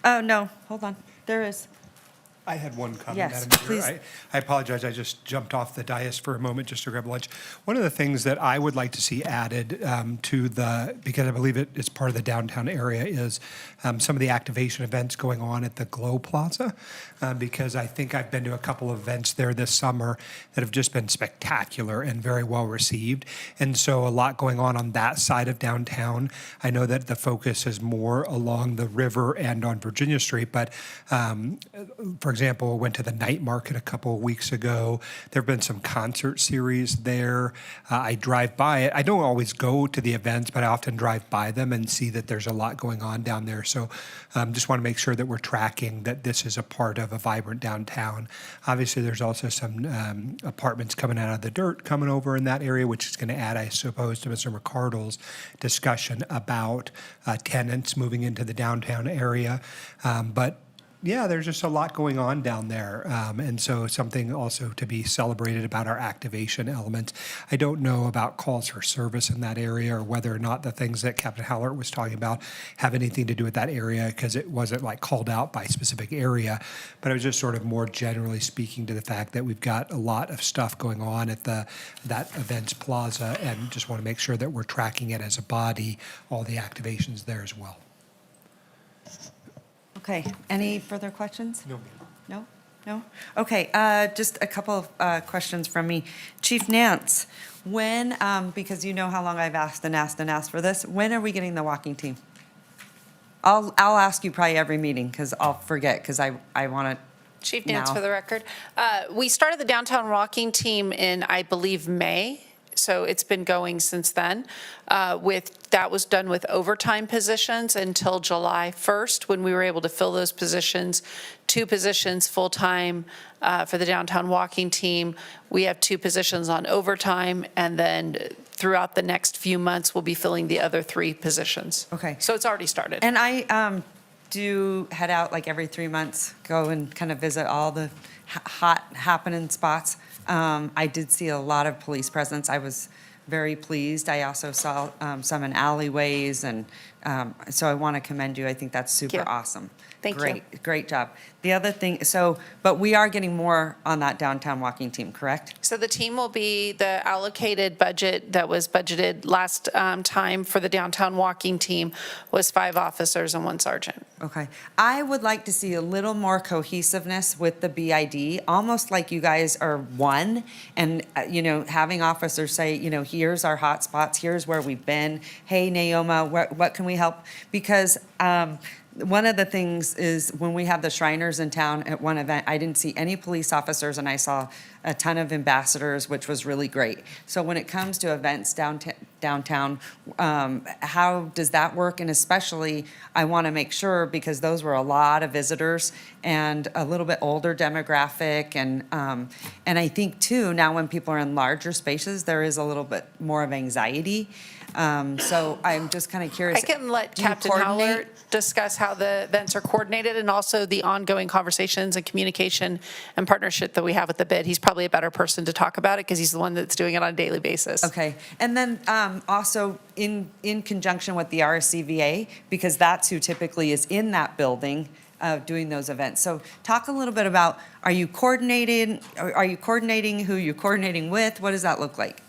Oh, no, hold on. There is. I had one comment, Yes, Madam Chair. please. I apologize, I just jumped off the dais for a moment just to grab lunch. One of the things that I would like to see added to because I believe it's part of the downtown area, is some of the activation events going on at the Glow Plaza, because I think I've been to a couple of events there this summer that have just been spectacular and very well received. And so a lot going on that side of downtown. I know that the focus is more along the river and on Virginia Street, but for example, went to the night market a couple of weeks ago. There have been some concert series there. I drive by it. I don't always go to the events, but I often drive by them and see that there's a lot going on down there. So just want to make sure that we're tracking that this is a part of a vibrant downtown. Obviously, there's also some apartments coming out of the dirt coming over in that area, which is going to add, I suppose, to Mr. McCardle's discussion about tenants moving into the downtown area. But yeah, there's just a lot going on down there. And so something also to be celebrated about our activation elements. I don't know about calls for service in that area or whether or not the things that Captain Howlert was talking about have anything to do with that area, because it wasn't like called out by specific area. But I was just sort of more generally speaking to the fact that we've got a lot of stuff going on at that events plaza, and just want to make sure that we're tracking it as a body, all the activations there as well. Okay, any further questions? No. No? No? Okay, just a couple of questions from me. Chief Nance, when, because you know how long I've asked and asked and asked for this, when are we getting the walking team? I'll ask you probably every meeting, because I'll forget, because I want to. Chief Nance, now. for the record. We started the downtown walking team in, I believe, May. So it's been going since then. That was done with overtime positions until July 1st, when we were able to fill those positions, 2 positions full-time for the downtown walking team. We have 2 positions on overtime, and then throughout the next few months, we'll be filling the other 3 positions. Okay. So it's already started. And I do head out like every 3 months, go and kind of visit all the hot happening spots. I did see a lot of police presence. I was very pleased. I also saw some in alleyways, and so I want to commend you. I think that's super awesome. Thank you. Great job. The other thing, but we are getting more on that downtown walking team, correct? So the team will be the allocated budget that was budgeted last time for the downtown walking team was 5 officers and 1 sergeant. Okay. I would like to see a little more cohesiveness with the BID, almost like you guys are one, and, having officers say, here's our hot spots, here's where we've been. Hey, Naoma, what can we help? Because one of the things is when we have the Shriners in town at one event, I didn't see any police officers, and I saw a ton of ambassadors, which was really great. So when it comes to events downtown, how does that work? And especially, I want to make sure, because those were a lot of visitors and a little bit older demographic, and I think too, now when people are in larger spaces, there is a little bit more of anxiety. So I'm just kind of curious. I can let do you Captain coordinate? Howler discuss how the events are coordinated and also the ongoing conversations and communication and partnership that we have with the bid. He's probably a better person to talk about it because he's the one that's doing it on a daily basis. Okay, and then also in conjunction with the RSCVA, because that's who typically is in that building doing those events. So talk a little bit about, are you coordinating who you're coordinating with? What does that look like?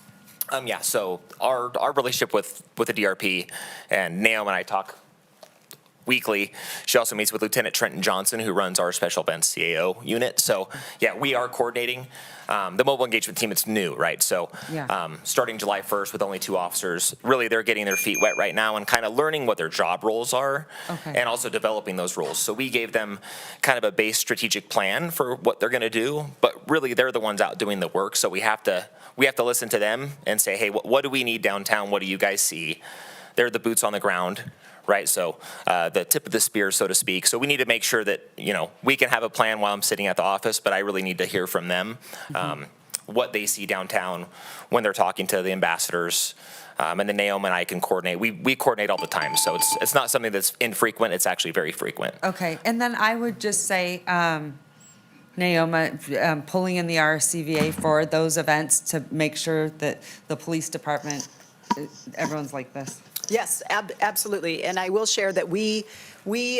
Yeah, so our relationship with the DRP, and Naomi and I talk weekly. She also meets with Lieutenant Trenton Johnson, who runs our special events CAO unit. So yeah, we are coordinating. The mobile engagement team, it's new, right? So starting July 1st with only 2 officers, really they're getting their feet wet right now and kind of learning what their job roles are and also developing those roles. So we gave them kind of a base strategic plan for what they're going to do, but really they're the ones out doing the work. So we have to listen to them and say, hey, what do we need downtown? What do you guys see? They're the boots on the ground, right? So the tip of the spear, so to speak. So we need to make sure that, we can have a plan while I'm sitting at the office, but I really need to hear from them what they see downtown when they're talking to the ambassadors. And then Naomi and I can coordinate. We coordinate all the time, so it's not something that's infrequent. It's actually very frequent. Okay, and then I would just say, Naomi, pulling in the RSCVA for those events to make sure that the police department, everyone's like this. Yes, absolutely. And I will share that we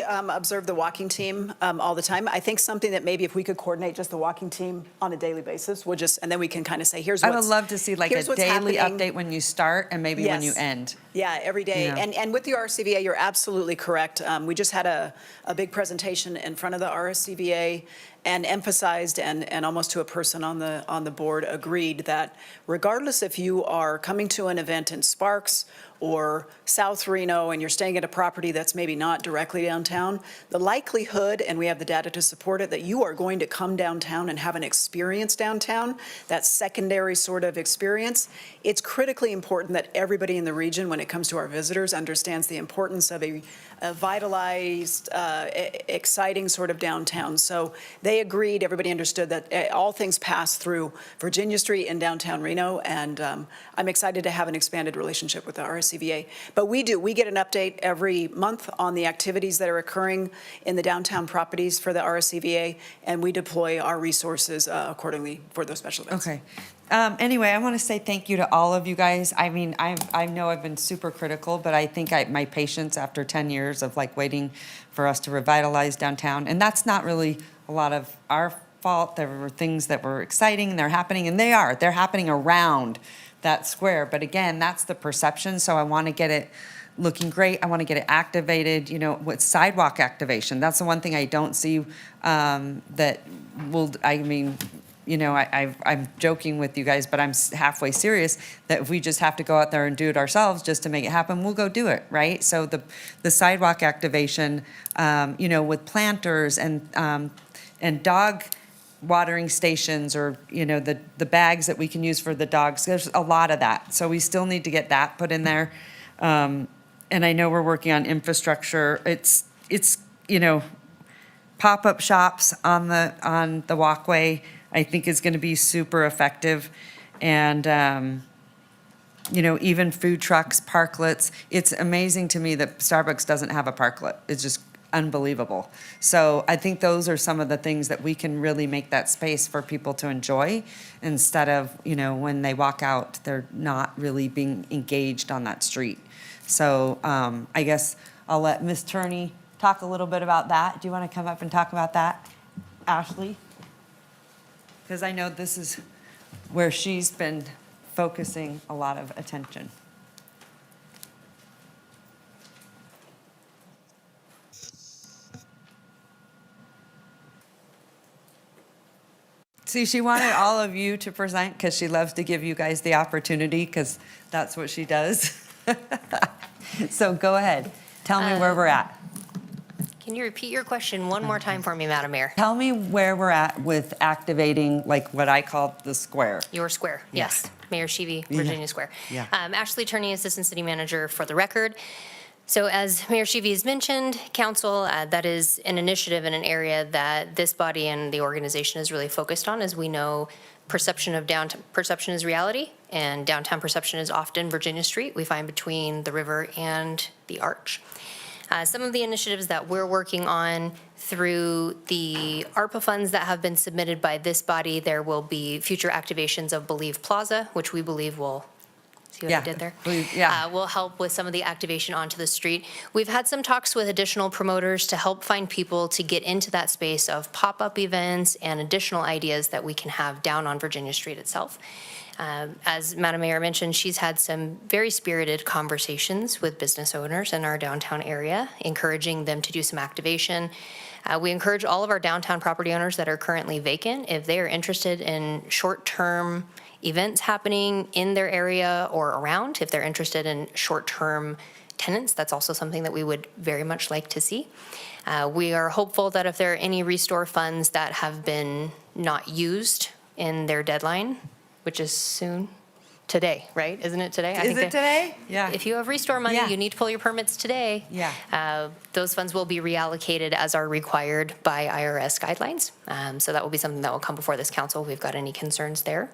observe the walking team all the time. I think something that maybe if we could coordinate just the walking team on a daily basis, and then we can kind of say, I would love to see like a daily update when you start and maybe when you Yes. end. Yeah, every day. Yeah. And with the RSCVA, you're absolutely correct. We just had a big presentation in front of the RSCVA and emphasized and almost to a person on the board agreed that regardless if you are coming to an event in Sparks or South Reno and you're staying at a property that's maybe not directly downtown, the likelihood, and we have the data to support it, that you are going to come downtown and have an experience downtown, that secondary sort of experience, it's critically important that everybody in the region, when it comes to our visitors, understands the importance of a vitalized, exciting sort of downtown. So they agreed, everybody understood that all things pass through Virginia Street and downtown Reno, and I'm excited to have an expanded relationship with the RSCVA. But we get an update every month on the activities that are occurring in the downtown properties for the RSCVA, and we deploy our resources accordingly for those special events. Okay. Anyway, I want to say thank you to all of you guys. I mean, I know I've been super critical, but I think my patience after 10 years of like waiting for us to revitalize downtown, and that's not really a lot of our fault. There were things that were exciting and they're happening, and they're happening around that square. But again, that's the perception. So I want to get it looking great. I want to get it activated, with sidewalk activation. That's the one thing I don't see that will, I'm joking with you guys, but I'm halfway serious that if we just have to go out there and do it ourselves just to make it happen, we'll go do it, right? So the sidewalk activation, with planters and dog watering stations or, the bags that we can use for the dogs. There's a lot of that. So we still need to get that put in there. And I know we're working on infrastructure. It's pop-up shops on the walkway, I think is going to be super effective. And, even food trucks, parklets. It's amazing to me that Starbucks doesn't have a parklet. It's just unbelievable. So I think those are some of the things that we can really make that space for people to enjoy instead of, when they walk out, they're not really being engaged on that street. So I guess I'll let Ms. Turney talk a little bit about that. Do you want to come up and talk about that, Ashley? Because I know this is where she's been focusing a lot of attention. See, she wanted all of you to present because she loves to give you guys the opportunity because that's what she does. So go ahead. Tell me where we're at. Can you repeat your question one more time for me, Madam Mayor? Tell me where we're at with activating, like what I call the square. Your square, Yeah. yes. Mayor Sheevy, Yeah. Virginia Square. Yeah. Ashley Turney, Assistant City Manager for the record. So as Mayor Sheevy has mentioned, council, that is an initiative in an area that this body and the organization is really focused on. As we know, perception of downtown perception is reality, and downtown perception is often Virginia Street. We find between the river and the arch. Some of the initiatives that we're working on through the ARPA funds that have been submitted by this body, there will be future activations of Believe Plaza, which we believe will, see what I did there? Will help with some of the activation onto the street. We've had some talks with additional promoters to help find people to get into that space of pop-up events and additional ideas that we can have down on Virginia Street itself. As Madam Mayor mentioned, she's had some very spirited conversations with business owners in our downtown area, encouraging them to do some activation. We encourage all of our downtown property owners that are currently vacant, if they are interested in short-term events happening in their area or around, if they're interested in short-term tenants, that's also something that we would very much like to see. We are hopeful that if there are any restore funds that have been not used in their deadline, which is soon, today, right? Isn't it today? Is it today? Yeah. If you have restore money, Yeah. you need to pull your permits today. Yeah. Those funds will be reallocated as are required by IRS guidelines. So that will be something that will come before this council if we've got any concerns there.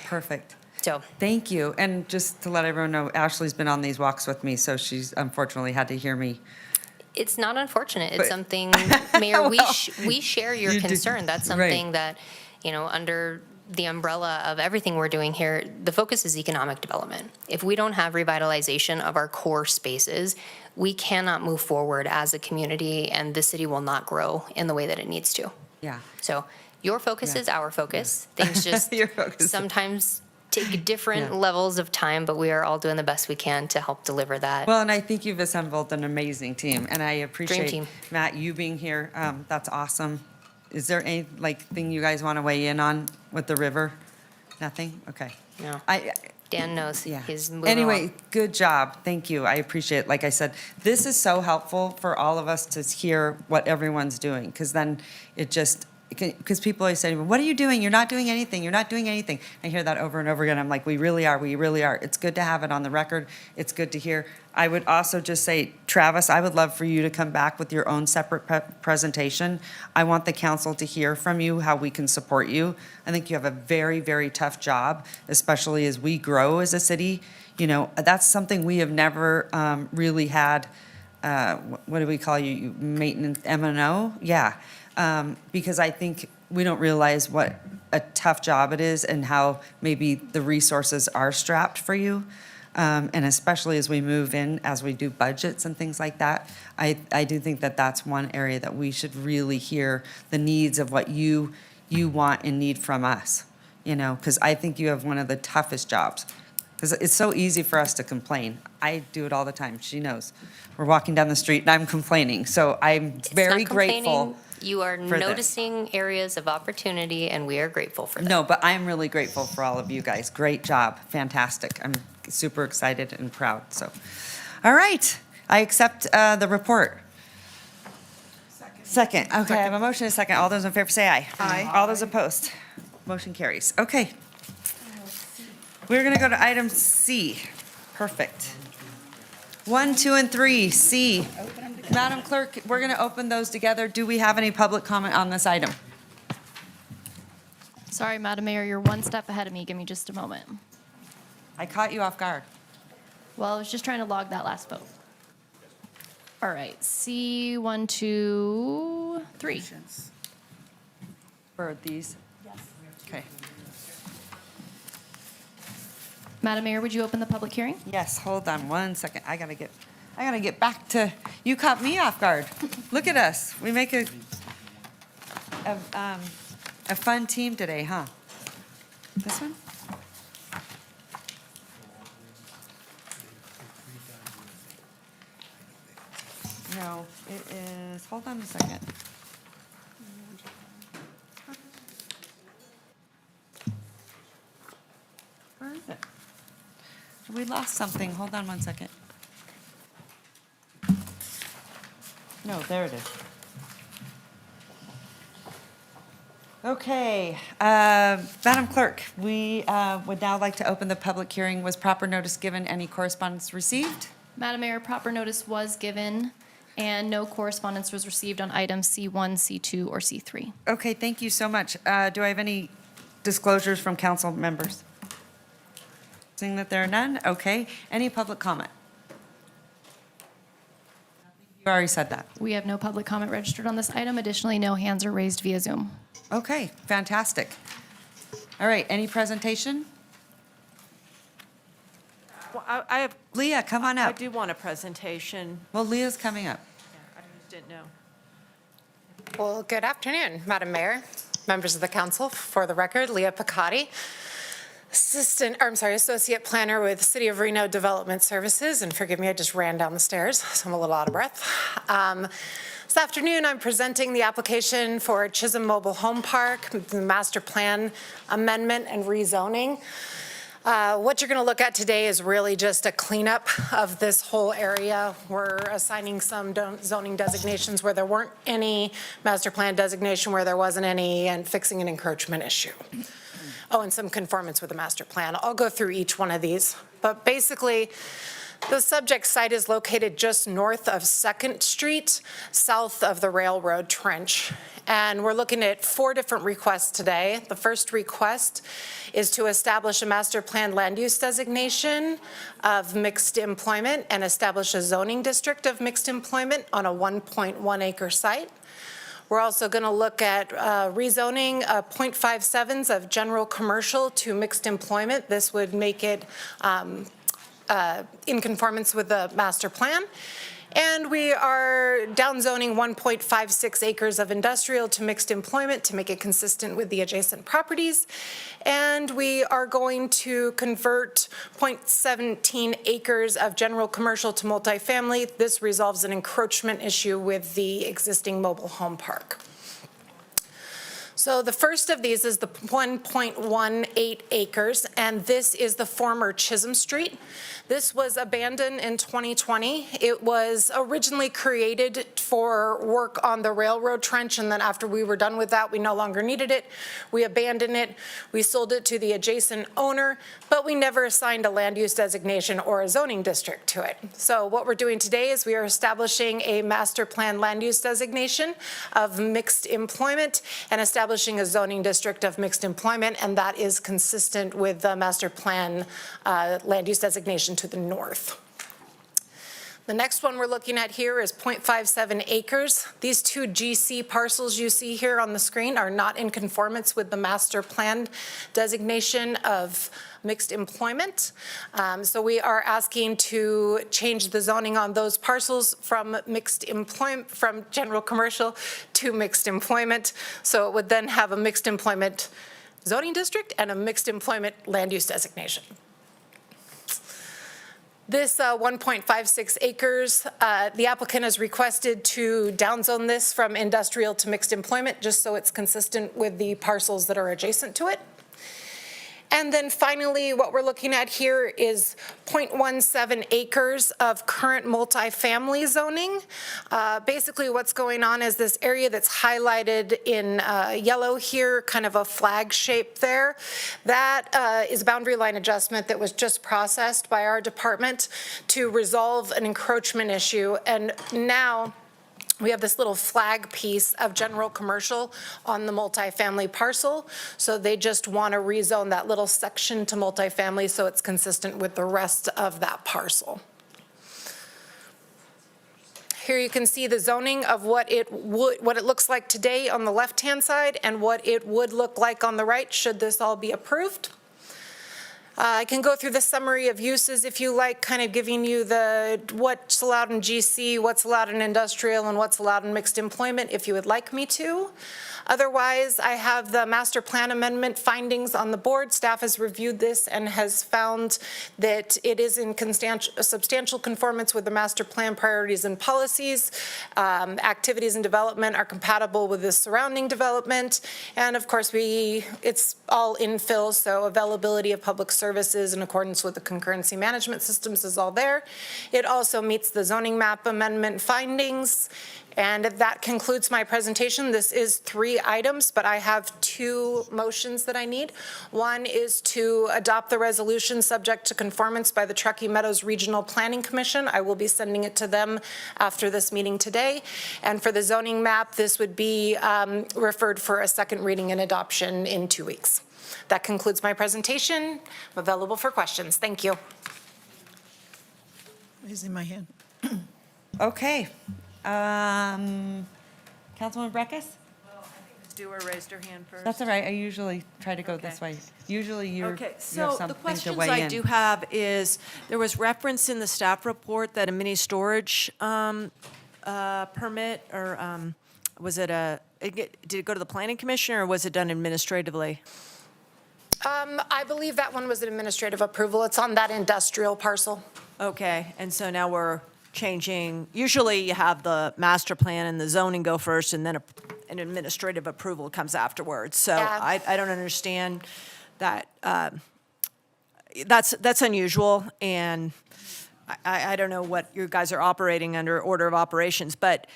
Perfect. So. Thank you. And just to let everyone know, Ashley's been on these walks with me, so she's unfortunately had to hear me. It's not unfortunate. It's But- something, Mayor, we share your You do- concern. That's right. something that, under the umbrella of everything we're doing here, the focus is economic development. If we don't have revitalization of our core spaces, we cannot move forward as a community, and the city will not grow in the way that it needs to. Yeah. So your focus Yeah. is our focus. Things just Your focus. sometimes take different Yeah. levels of time, but we are all doing the best we can to help deliver that. Well, and I think you've assembled an amazing team, and I appreciate, team. Matt, you being here. That's awesome. Is there any, thing you guys want to weigh in on with the river? Nothing? Okay. No. I, Dan knows. Yeah. He's moving Anyway, along. good job. Thank you. I appreciate it. Like I said, this is so helpful for all of us to hear what everyone's doing, because then it just, because people always say to me, what are you doing? You're not doing anything. You're not doing anything. I hear that over and over again. I'm like, we really are. We really are. It's good to have it on the record. It's good to hear. I would also just say, Travis, I would love for you to come back with your own separate presentation. I want the council to hear from you how we can support you. I think you have a very, very tough job, especially as we grow as a city. That's something we have never really had. What do we call you? Maintenance, M&O? Yeah. Because I think we don't realize what a tough job it is and how maybe the resources are strapped for you. And especially as we move in, as we do budgets and things like that, I do think that that's one area that we should really hear the needs of what you want and need from us, because I think you have one of the toughest jobs. Because it's so easy for us to complain. I do it all the time. She knows. We're walking down the street and I'm complaining. So I'm very It's not complaining. grateful. You are for this. noticing areas of opportunity, and we are grateful for that. No, but I'm really grateful for all of you guys. Great job. Fantastic. I'm super excited and proud. So, all right. I accept the report. Second. Second. Okay, I have a motion and a second. All those in favor say aye. Aye. All those opposed? Motion carries. Okay. We're going to go to item C. Perfect. 1, 2, and 3, C. Madam Clerk, we're going to open those together. Do we have any public comment on this item? Sorry, Madam Mayor, you're one step ahead of me. Give me just a moment. I caught you off guard. Well, I was just trying to log that last vote. All right, C, 1, 2, 3. For these? Yes. Okay. Madam Mayor, would you open the public hearing? Yes, hold on one second. I gotta get back to, you caught me off guard. Look at us. We make a fun team today, huh? This one? No, it is, hold on a second. Where is it? We lost something. Hold on one second. No, there it is. Okay, Madam Clerk, we would now like to open the public hearing. Was proper notice given? Any correspondence received? Madam Mayor, proper notice was given, and no correspondence was received on items C1, C2, or C3. Okay, thank you so much. Do I have any disclosures from council members? Seeing that there are none, okay. Any public comment? You already said that. We have no public comment registered on this item. Additionally, no hands are raised via Zoom. Okay, fantastic. All right, any presentation? Well, I have, Leah, come on I up. do want a presentation. Well, Leah's coming up. I just didn't know. Well, good afternoon, Madam Mayor, members of the council. For the record, Leah Picotti, Associate Planner with City of Reno Development Services. And forgive me, I just ran down the stairs, so I'm a little out of breath. This afternoon, I'm presenting the application for Chisholm Mobile Home Park, the master plan amendment and rezoning. What you're going to look at today is really just a cleanup of this whole area. We're assigning some zoning designations where there weren't any, master plan designation where there wasn't any, and fixing an encroachment issue. Oh, and some conformance with the master plan. I'll go through each one of these. But basically, the subject site is located just north of 2nd Street, south of the railroad trench. And we're looking at 4 different requests today. The first request is to establish a master plan land use designation of mixed employment and establish a zoning district of mixed employment on a 1.1 acre site. We're also going to look at rezoning 0.57s of general commercial to mixed employment. This would make it in conformance with the master plan. And we are downzoning 1.56 acres of industrial to mixed employment to make it consistent with the adjacent properties. And we are going to convert 0.17 acres of general commercial to multifamily. This resolves an encroachment issue with the existing mobile home park. So the first of these is the 1.18 acres, and this is the former Chisholm Street. This was abandoned in 2020. It was originally created for work on the railroad trench, and then after we were done with that, we no longer needed it. We abandoned it. We sold it to the adjacent owner, but we never assigned a land use designation or a zoning district to it. So what we're doing today is we are establishing a master plan land use designation of mixed employment and establishing a zoning district of mixed employment, and that is consistent with the master plan land use designation to the north. The next one we're looking at here is 0.57 acres. These 2 GC parcels you see here on the screen are not in conformance with the master plan designation of mixed employment. So we are asking to change the zoning on those parcels from mixed employment, from general commercial to mixed employment. So it would then have a mixed employment zoning district and a mixed employment land use designation. This 1.56 acres, the applicant has requested to downzone this from industrial to mixed employment just so it's consistent with the parcels that are adjacent to it. And then finally, what we're looking at here is 0.17 acres of current multifamily zoning. Basically, what's going on is this area that's highlighted in yellow here, kind of a flag shape there. That is a boundary line adjustment that was just processed by our department to resolve an encroachment issue. And now we have this little flag piece of general commercial on the multifamily parcel. So they just want to rezone that little section to multifamily so it's consistent with the rest of that parcel. Here you can see the zoning of what it looks like today on the left-hand side and what it would look like on the right should this all be approved. I can go through the summary of uses if you like, kind of giving you what's allowed in GC, what's allowed in industrial, and what's allowed in mixed employment if you would like me to. Otherwise, I have the master plan amendment findings on the board. Staff has reviewed this and has found that it is in substantial conformance with the master plan priorities and policies. Activities and development are compatible with the surrounding development. And of course, it's all infill, so availability of public services in accordance with the concurrency management systems is all there. It also meets the zoning map amendment findings. And that concludes my presentation. This is 3 items, but I have 2 motions that I need. One is to adopt the resolution subject to conformance by the Truckee Meadows Regional Planning Commission. I will be sending it to them after this meeting today. And for the zoning map, this would be referred for a second reading and adoption in 2 weeks. That concludes my presentation. I'm available for questions. Thank you. Raising my hand. Okay. Councilwoman Breckus? Dewar raised her hand first. That's all right. I usually try to go this way. Usually you have Okay, something so to the questions weigh I in. do have is, there was reference in the staff report that a mini storage permit, or was it did it go to the planning commission, or was it done administratively? I believe that one was an administrative approval. It's on that industrial parcel. Okay, and so now we're changing, usually you have the master plan and the zoning go first, and then an administrative approval comes afterwards. So Yeah. I don't understand that. That's unusual, and I don't know what you guys are operating under order of operations, but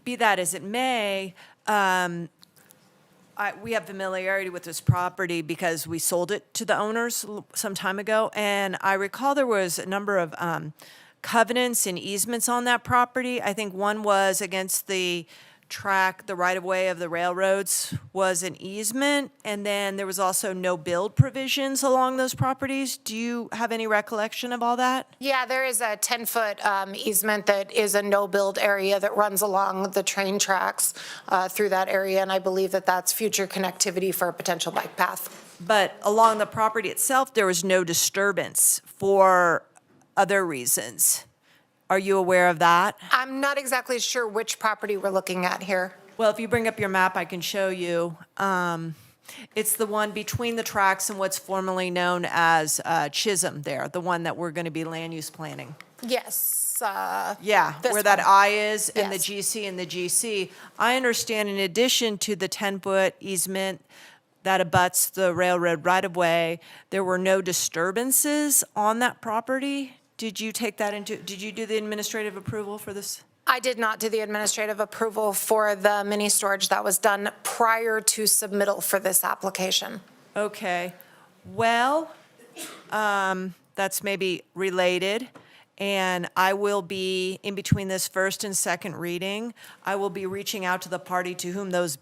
be that as it may, we have familiarity with this property because we sold it to the owners some time ago, and I recall there was a number of covenants and easements on that property. I think one was against the track, the right-of-way of the railroads was an easement, and then there was also no build provisions along those properties. Do you have any recollection of all that? Yeah, there is a 10-foot easement that is a no-build area that runs along the train tracks through that area, and I believe that that's future connectivity for a potential bike path. But along the property itself, there was no disturbance for other reasons. Are you aware of that? I'm not exactly sure which property we're looking at here. Well, if you bring up your map, I can show you. It's the one between the tracks and what's formerly known as Chisholm there, the one that we're going to be land use planning. Yes. Yeah, this where that one. I is, and the Yes. GC and the GC. I understand in addition to the 10-foot easement that abuts the railroad right-of-way, there were no disturbances on that property. Did you do the administrative approval for this? I did not do the administrative approval for the mini storage. That was done prior to submittal for this application. Okay, well, that's maybe related, and I will be, in between this first and second reading, I will be reaching out to the party to whom those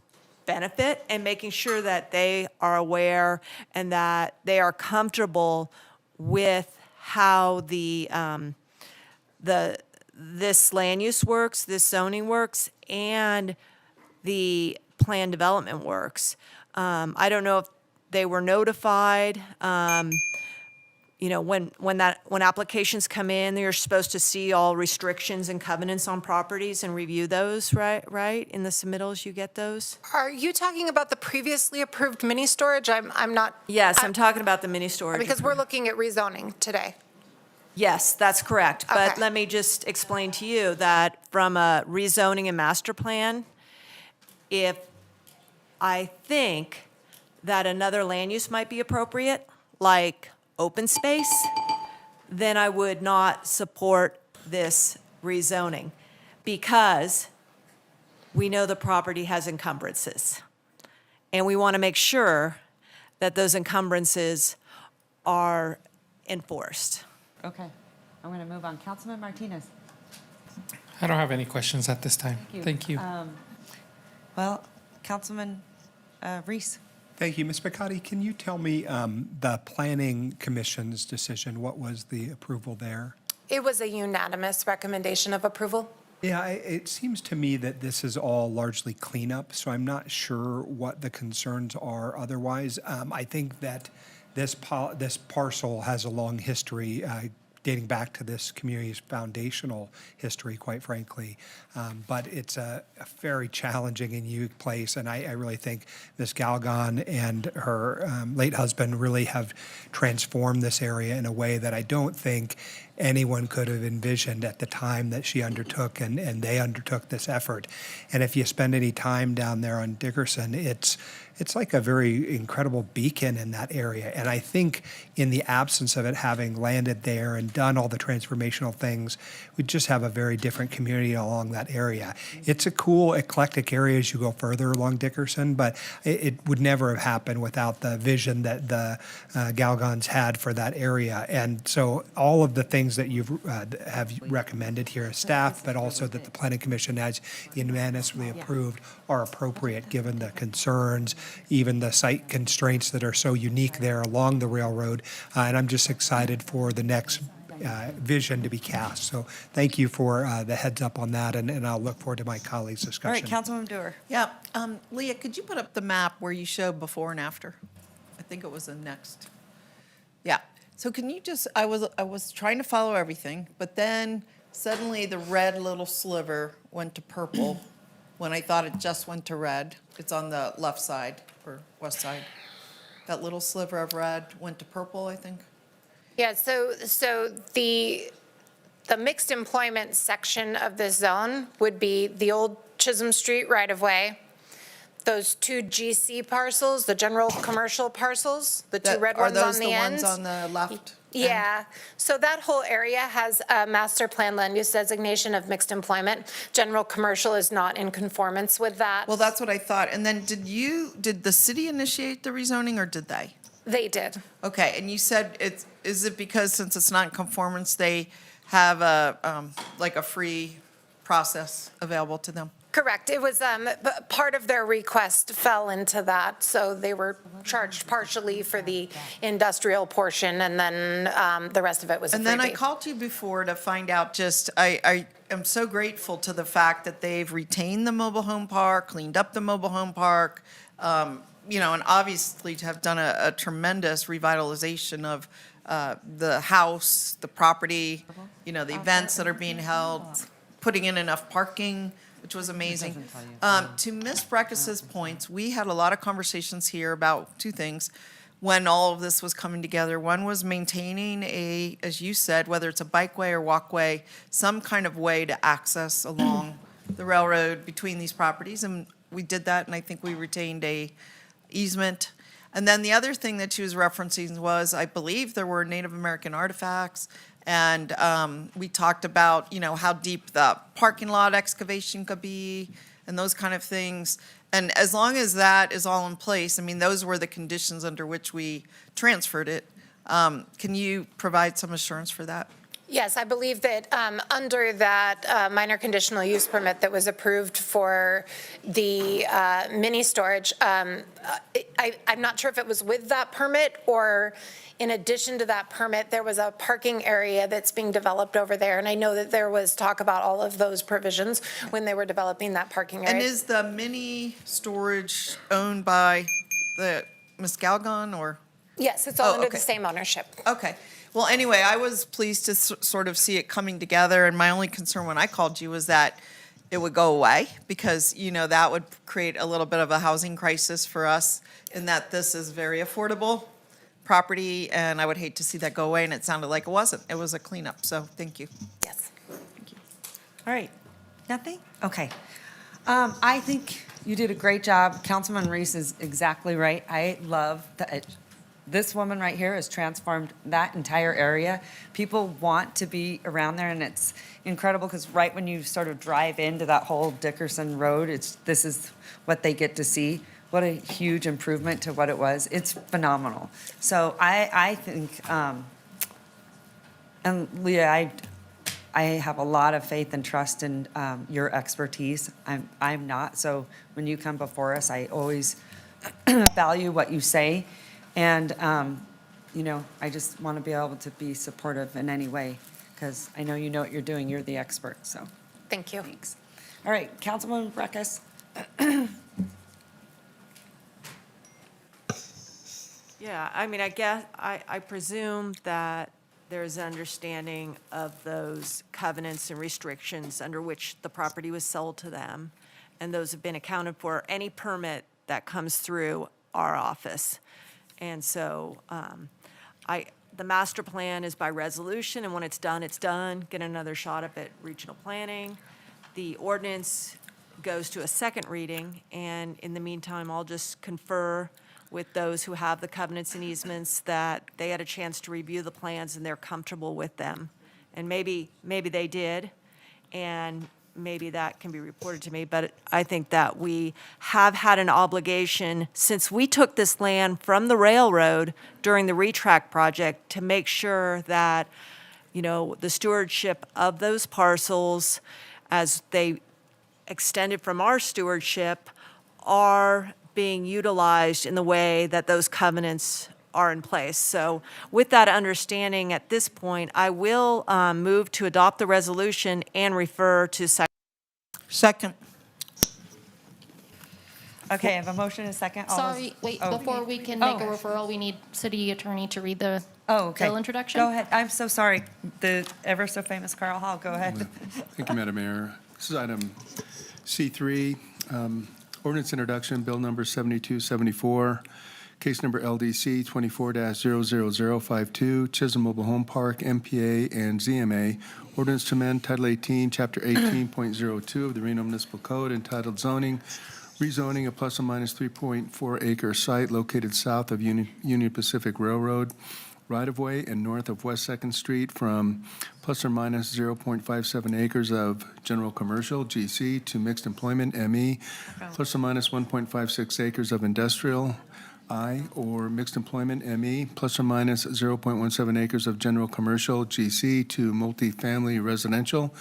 benefit and making sure that they are aware and that they are comfortable with how this land use works, this zoning works, and the plan development works. I don't know if they were notified. When applications come in, you're supposed to see all restrictions and covenants on properties and review those, right? In the submittals, you get those? Are you talking about the previously approved mini storage? I'm not. Yes, I'm talking about the mini storage. Because we're looking at rezoning today. Yes, that's correct. But Okay. let me just explain to you that from a rezoning and master plan, if I think that another land use might be appropriate, like open space, then I would not support this rezoning because we know the property has encumbrances. And we want to make sure that those encumbrances are enforced. Okay, I'm going to move on. Councilman Martinez. I don't have any questions at this time. Thank you. Well, Councilman Reese. Thank you. Ms. Picotti, can you tell me the Planning Commission's decision? What was the approval there? It was a unanimous recommendation of approval. Yeah, it seems to me that this is all largely cleanup, so I'm not sure what the concerns are otherwise. I think that this parcel has a long history dating back to this community's foundational history, quite frankly. But it's a very challenging and unique place, and I really think Ms. Galgon and her late husband really have transformed this area in a way that I don't think anyone could have envisioned at the time that she undertook and they undertook this effort. And if you spend any time down there on Dickerson, it's like a very incredible beacon in that area. And I think in the absence of it having landed there and done all the transformational things, we just have a very different community along that area. It's a cool, eclectic area as you go further along Dickerson, but it would never have happened without the vision that the Galgons had for that area. And so all of the things that you've have recommended here as staff, but also that the Planning Commission has unanimously approved are appropriate given the concerns, even the site constraints that are so unique there along the railroad. And I'm just excited for the next vision to be cast. So thank you for the heads up on that, and I'll look forward to my colleagues' discussion. All right, Councilwoman Dewar. Yeah, Leah, could you put up the map where you show before and after? I think it was the next. Yeah, so can you just, I was trying to follow everything, but then suddenly the red little sliver went to purple when I thought it just went to red. It's on the left side or west side. That little sliver of red went to purple, I think. Yeah, so the mixed employment section of this zone would be the old Chisholm Street right-of-way, those two GC parcels, the general commercial parcels, the two red ones on the ends. Are those the ones on the left? Yeah, so that whole area has a master plan land use designation of mixed employment. General commercial is not in conformance with that. Well, that's what I thought. And then did the city initiate the rezoning or did they? They did. Okay, and you said is it because since it's not in conformance, they have like a free process available to them? Correct. It was, part of their request fell into that, so they were charged partially for the industrial portion, and then the rest of it was a And freebie. then I called you before to find out just, I am so grateful to the fact that they've retained the mobile home park, cleaned up the mobile home park, and obviously to have done a tremendous revitalization of the house, the property, the events that are being held, putting in enough parking, which was amazing. To Ms. Breckus's points, we had a lot of conversations here about two things when all of this was coming together. One was maintaining as you said, whether it's a bikeway or walkway, some kind of way to access along the railroad between these properties. And we did that, and I think we retained a easement. And then the other thing that she was referencing was, I believe there were Native American artifacts. And we talked about, how deep the parking lot excavation could be and those kind of things. And as long as that is all in place, those were the conditions under which we transferred it. Can you provide some assurance for that? Yes, I believe that under that minor conditional use permit that was approved for the mini storage, I'm not sure if it was with that permit or in addition to that permit, there was a parking area that's being developed over there. And I know that there was talk about all of those provisions when they were developing that parking area. And is the mini storage owned by the Ms. Galgon or? Yes, it's all under okay. the same ownership. Okay. Well, anyway, I was pleased to sort of see it coming together, and my only concern when I called you was that it would go away because, that would create a little bit of a housing crisis for us in that this is very affordable property, and I would hate to see that go away, and it sounded like it wasn't. It was a cleanup, so thank you. Yes. All right. Nothing? Okay. I think You did a great job. Councilman Reese is exactly right. I love that. This woman right here has transformed that entire area. People want to be around there, and it's incredible because right when you sort of drive into that whole Dickerson Road, this is what they get to see. What a huge improvement to what it was. It's phenomenal. So I think, and Leah, I have a lot of faith and trust in your expertise. I'm not. So when you come before us, I always value what you say. And, I just want to be able to be supportive in any way because I know you know what you're doing. You're the expert, so. Thank you. Thanks. All right, Councilwoman Breckus. Yeah, I mean, I guess, I presume that there's an understanding of those covenants and restrictions under which the property was sold to them, and those have been accounted for, any permit that comes through our office. And so the master plan is by resolution, and when it's done, get another shot up at regional planning. The ordinance goes to a second reading, and in the meantime, I'll just confer with those who have the covenants and easements that they had a chance to review the plans and they're comfortable with them. And maybe they did, and maybe that can be reported to me, but I think that we have had an obligation, since we took this land from the railroad during the retract project, to make sure that, the stewardship of those parcels, as they extended from our stewardship, are being utilized in the way that those covenants are in place. So with that understanding, at this point, I will move to adopt the resolution and refer to Second. Okay, I have a motion and a second. All those- Sorry, wait, oh. before we can make a Oh. referral, we need city attorney to read the Okay. bill introduction. Go ahead. I'm so sorry. The ever so famous Carl Hall, go ahead. Thank you, Madam Mayor. This is item C3, ordinance introduction, bill number 7274, case number LDC 24-00052, Chisholm Mobile Home Park, MPA, and ZMA. Ordinance to amend Title 18, Chapter 18.02 of the Reno Municipal Code entitled Zoning, rezoning a plus or minus 3.4 acre site located south of Union Pacific Railroad right-of-way and north of West 2nd Street from plus or minus 0.57 acres of general commercial, GC, to mixed employment, ME, plus or minus 1.56 acres of industrial, I, or mixed employment, ME, plus or minus 0.17 acres of general commercial, GC, to multifamily residential,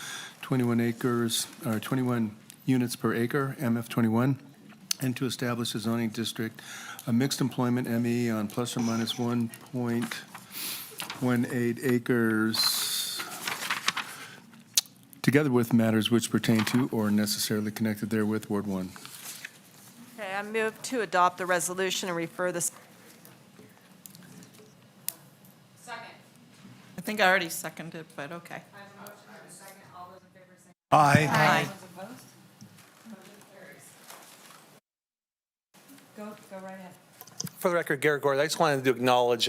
21 units per acre, MF 21, and to establish a zoning district, a mixed employment, ME, on plus or minus 1.18 acres, together with matters which pertain to or necessarily connected therewith, Ward 1. Okay, I move to adopt the resolution and refer this. I think I already seconded, but okay. Aye. Aye. Go right ahead. For the record, Garrett Gordon, I just wanted to acknowledge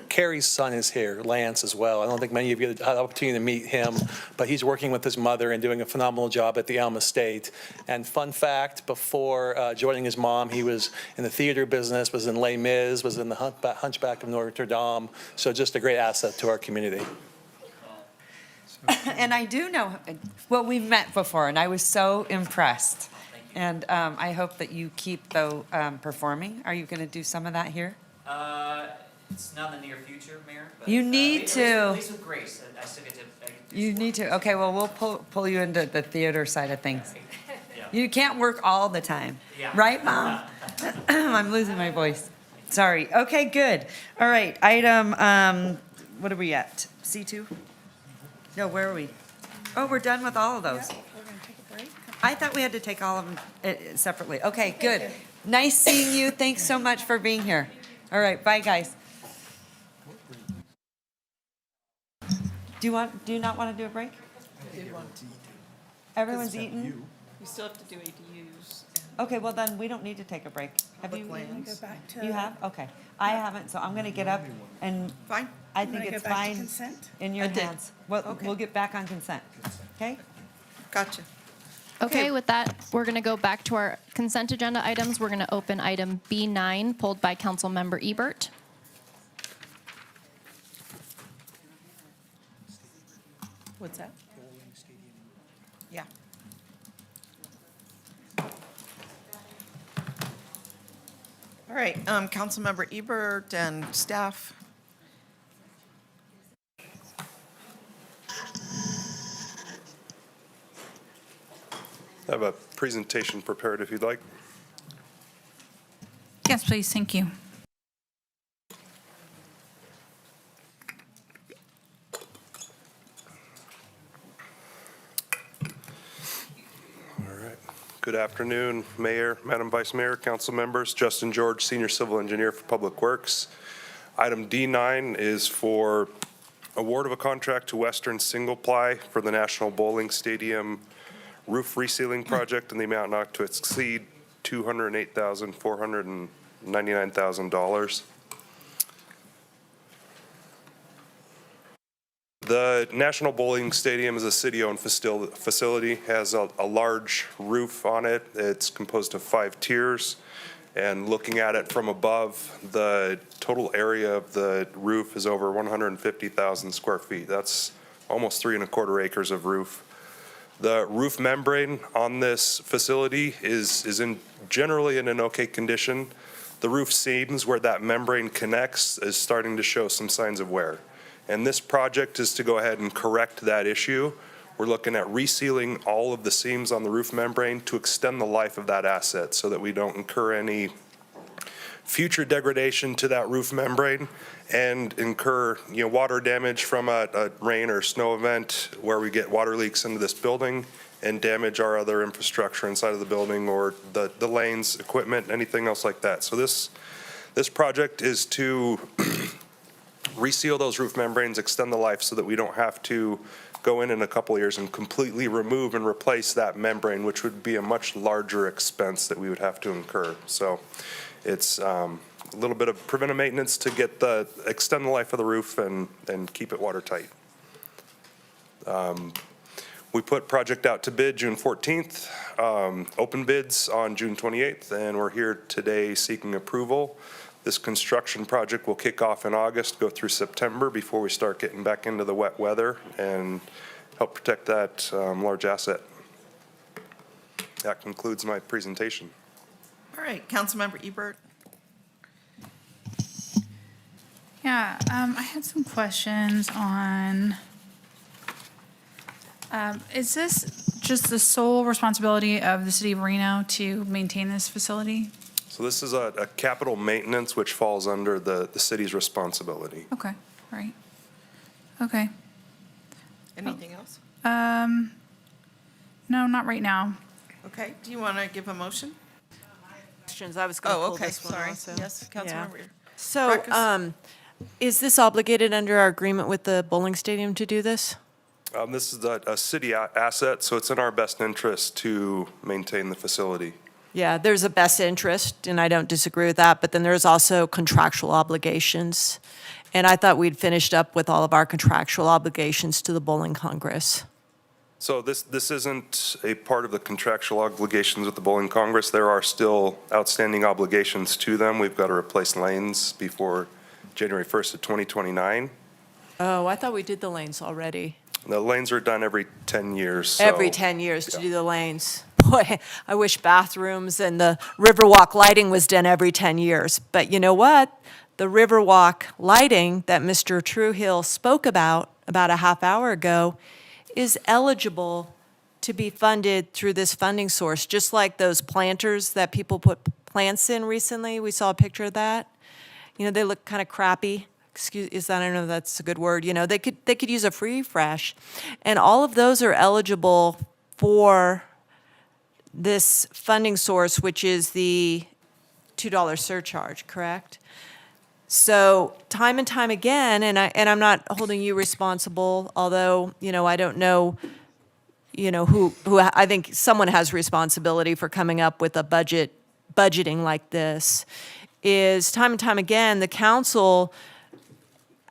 Carrie's son is here, Lance, as well. I don't think many of you had the opportunity to meet him, but he's working with his mother and doing a phenomenal job at the Elm Estate. And fun fact, before joining his mom, he was in the theater business, was in Les Mis, was in the Hunchback of Notre Dame. So just a great asset to our community. And I do know, well, we've met before, and I was so impressed. And I hope that you keep, though, performing. Are you going to do some of that here? It's not in the near future, Mayor. But, You need to. At least with Grace, I still get to. You need to. Okay, well, we'll pull you into the theater side of things. Yeah. You can't work all the time. Yeah. Right, Mom? I'm losing my voice. Sorry. Okay, good. All right, item, what are we at? C2? No, where are we? Oh, we're done with all of those. I thought we had to take all of them separately. Okay, good. Nice seeing you. Thanks so much for being here. All right, bye, guys. Do you not want to do a break? Everyone's eaten? We still have to do ADUs. Okay, well then, we don't need to take a break. Have you eaten? Go back to- You have? Okay. I haven't, so I'm going to get up and. Fine. I You think wanna it's go back to fine consent? in your I did. hands. Okay. We'll get back on consent. Okay? Gotcha. Okay, with that, we're going to go back to our consent agenda items. We're going to open item B9, pulled by Councilmember Ebert. What's that? Yeah. All right, Councilmember Ebert and staff. I have a presentation prepared if you'd like. Yes, please, thank you. All right. Good afternoon, Mayor, Madam Vice Mayor, council members. Justin George, Senior Civil Engineer for Public Works. Item D9 is for award of a contract to Western Single Ply for the National Bowling Stadium roof resealing project in the amount not to exceed $208,499,000. The National Bowling Stadium is a city-owned facility, has a large roof on it. It's composed of 5 tiers. And looking at it from above, the total area of the roof is over 150,000 square feet. That's almost 3¼ acres of roof. The roof membrane on this facility is generally in an okay condition. The roof seams where that membrane connects is starting to show some signs of wear. And this project is to go ahead and correct that issue. We're looking at resealing all of the seams on the roof membrane to extend the life of that asset so that we don't incur any future degradation to that roof membrane and incur, water damage from a rain or snow event where we get water leaks into this building and damage our other infrastructure inside of the building or the lanes, equipment, anything else like that. So this project is to reseal those roof membranes, extend the life so that we don't have to go in a couple of years and completely remove and replace that membrane, which would be a much larger expense that we would have to incur. So it's a little bit of preventive maintenance to extend the life of the roof and keep it watertight. We put project out to bid June 14th, open bids on June 28th, and we're here today seeking approval. This construction project will kick off in August, go through September before we start getting back into the wet weather and help protect that large asset. That concludes my presentation. All right, Councilmember Ebert. Yeah, I had some questions on, is this just the sole responsibility of the city of Reno to maintain this facility? So this is a capital maintenance which falls under the city's responsibility. Okay, all right. Okay. Anything else? No, not right now. Okay, do you want to give a motion? Questions, I was going to Oh, pull okay, this one sorry. also. Yes, Councilmember. So, is this obligated under our agreement with the bowling stadium to do this? This is a city asset, so it's in our best interest to maintain the facility. Yeah, there's a best interest, and I don't disagree with that, but then there's also contractual obligations. And I thought we'd finished up with all of our contractual obligations to the Bowling Congress. So this isn't a part of the contractual obligations with the Bowling Congress. There are still outstanding obligations to them. We've got to replace lanes before January 1st of 2029. Oh, I thought we did the lanes already. The lanes are done every 10 years. So, Every 10 years to do the lanes. Boy, I wish bathrooms and the Riverwalk lighting was done every 10 years. But you know what? The Riverwalk lighting that Mr. Truehill spoke about a half hour ago is eligible to be funded through this funding source, just like those planters that people put plants in recently. We saw a picture of that. They look kind of crappy. I don't know if that's a good word. They could use a refresh. And all of those are eligible for this funding source, which is the $2 surcharge, correct? So time and time again, and I'm not holding you responsible, although, I don't know, who I think someone has responsibility for coming up with a budgeting like this, is time and time again, the council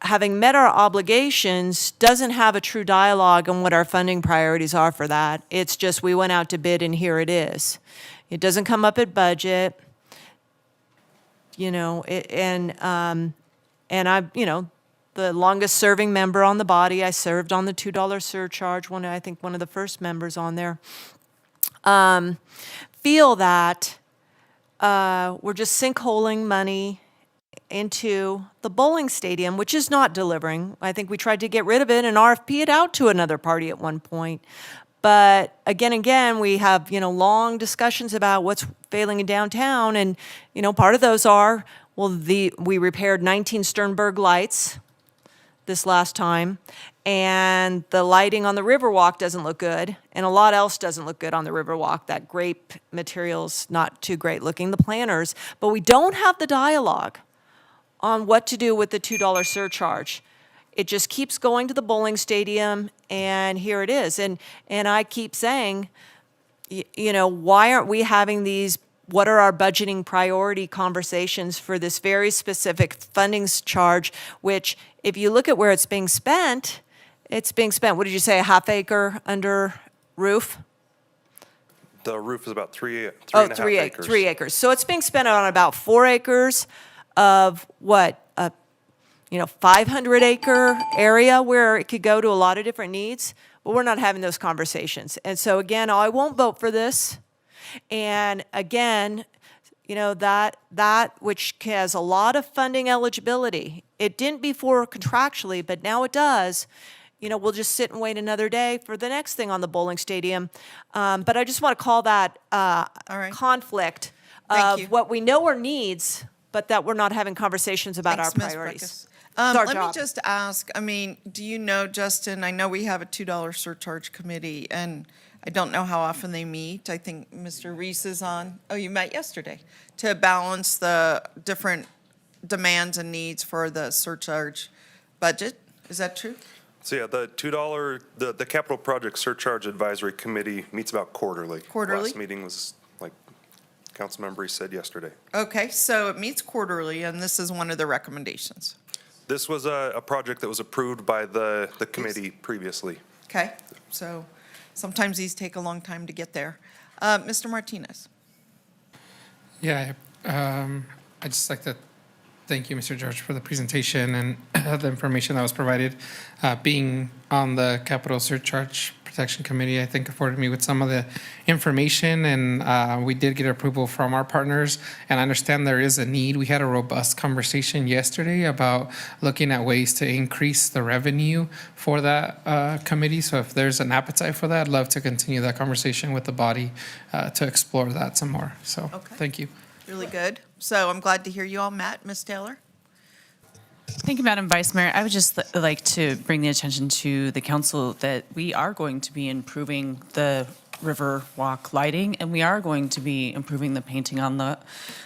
having met our obligations, doesn't have a true dialogue on what our funding priorities are for that. It's just we went out to bid and here it is. It doesn't come up at budget, and I, the longest serving member on the body, I served on the $2 surcharge, I think one of the first members on there, feel that we're just sinkholing money into the bowling stadium, which is not delivering. I think we tried to get rid of it and RFP it out to another party at one point. But again, we have, long discussions about what's failing in downtown. And, part of those are, we repaired 19 Sternberg lights this last time. And the lighting on the Riverwalk doesn't look good. And a lot else doesn't look good on the Riverwalk. That grape material's not too great looking, the planters. But we don't have the dialogue on what to do with the $2 surcharge. It just keeps going to the bowling stadium, and here it is. And I keep saying, why aren't we having these, what are our budgeting priority conversations for this very specific funding charge, which if you look at where it's being spent, what did you say, a half acre under roof? The roof is about three and a half acres. 3 acres. So it's being spent on about 4 acres of what, 500-acre area where it could go to a lot of different needs, but we're not having those conversations. And so again, I won't vote for this. And again, that which has a lot of funding eligibility, it didn't before contractually, but now it does. We'll just sit and wait another day for the next thing on the bowling stadium. But I just want to call that conflict of what we know are needs, but that we're not having conversations about our priorities. Let me just ask, do you know, Justin, I know we have a $2 surcharge committee, and I don't know how often they meet. I think Mr. Reese is on. Oh, you met yesterday to balance the different demands and needs for the surcharge budget. Is that true? So yeah, the $2, the Capital Project Surcharge Advisory Committee meets about quarterly. Quarterly? Last meeting was, like Councilmember Reese said yesterday. Okay, so it meets quarterly, and this is one of the recommendations. This was a project that was approved by the committee previously. Okay, so sometimes these take a long time to get there. Mr. Martinez. Yeah, I'd just like to thank you, Mr. George, for the presentation and the information that was provided. Being on the Capital Surcharge Protection Committee, I think afforded me with some of the information, and we did get approval from our partners, and I understand there is a need. We had a robust conversation yesterday about looking at ways to increase the revenue for that committee, so if there's an appetite for that, I'd love to continue that conversation with the body to explore that some more. So, thank you. Really good. So I'm glad to hear you all met. Ms. Taylor? Thank you, Madam Vice Mayor. I would just like to bring the attention to the council that we are going to be improving the Riverwalk lighting, and we are going to be improving the painting on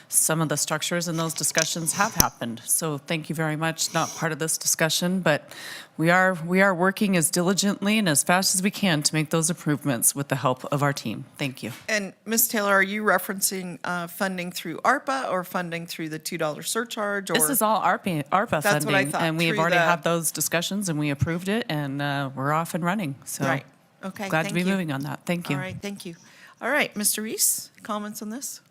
some of the structures, and those discussions have happened. So thank you very much. Not part of this discussion, but we are working as diligently and as fast as we can to make those improvements with the help of our team. Thank you. And Ms. Taylor, are you referencing funding through ARPA or funding through the $2 surcharge? Or This is all ARPA That's funding, what I thought, and we've through already the- had those discussions, and we approved it, and we're off and running. So Right. Okay, glad to thank be you. moving on that. Thank you. All right, thank you. All right, Mr. Reese, comments on this?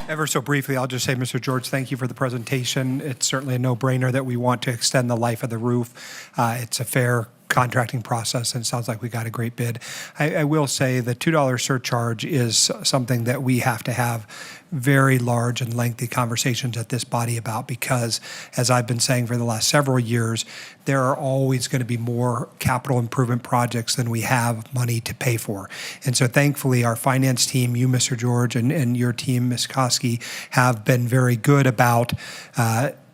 Ever so briefly, I'll just say, Mr. George, thank you for the presentation. It's certainly a no-brainer that we want to extend the life of the roof. It's a fair contracting process, and it sounds like we got a great bid. I will say the $2 surcharge is something that we have to have very large and lengthy conversations at this body about, because, as I've been saying for the last several years, there are always going to be more capital improvement projects than we have money to pay for. And so thankfully, our finance team, you, Mr. George, and your team, Ms. Koski, have been very good about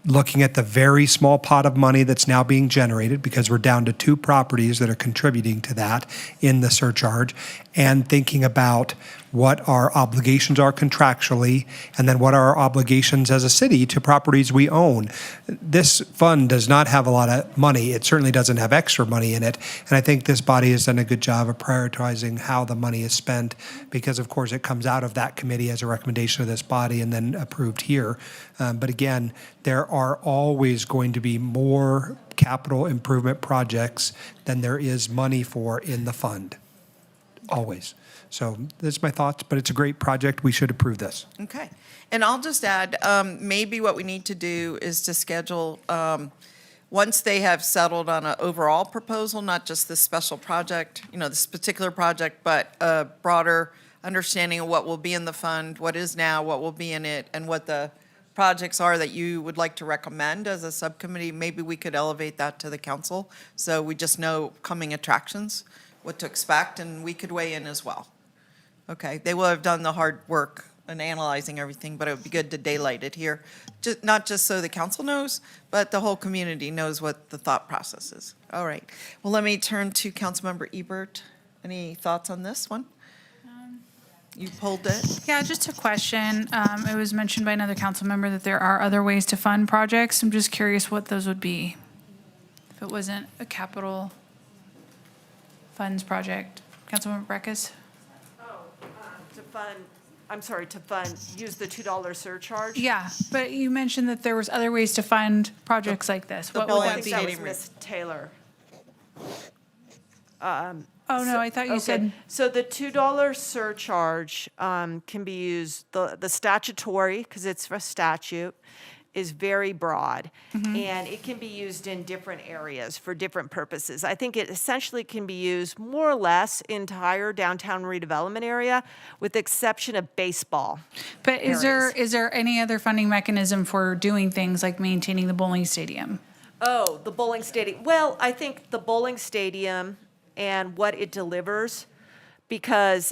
looking at the very small pot of money that's now being generated, because we're down to 2 properties that are contributing to that in the surcharge, and thinking about what our obligations are contractually, and then what are our obligations as a city to properties we own. This fund does not have a lot of money. It certainly doesn't have extra money in it. And I think this body has done a good job of prioritizing how the money is spent because, of course, it comes out of that committee as a recommendation of this body and then approved here. But again, there are always going to be more capital improvement projects than there is money for in the fund. Always. So that's my thoughts, but it's a great project. We should approve this. Okay. And I'll just add, maybe what we need to do is to schedule, once they have settled on an overall proposal, not just this special project, this particular project, but a broader understanding of what will be in the fund, what is now, what will be in it, and what the projects are that you would like to recommend as a subcommittee. Maybe we could elevate that to the council, so we just know coming attractions, what to expect, and we could weigh in as well. Okay, they will have done the hard work in analyzing everything, but it would be good to daylight it here. Not just so the council knows, but the whole community knows what the thought process is. All right, well, let me turn to Councilmember Ebert. Any thoughts on this one? You pulled it? Yeah, just a question. It was mentioned by another council member that there are other ways to fund projects. I'm just curious what those would be. If it wasn't a capital funds project. Councilmember Breckus? To fund, use the $2 surcharge? Yeah, but you mentioned that there was other ways to fund projects like this. What would that be? That was Ms. Taylor. Oh, no, I thought you said. So the $2 surcharge can be used, the statutory, because it's a statute, is very broad. And it can be used in different areas for different purposes. I think it essentially can be used more or less entire downtown redevelopment area, with the exception of baseball. But is there any other funding mechanism for doing things like maintaining the bowling stadium? Oh, the bowling stadium. Well, I think the bowling stadium and what it delivers, because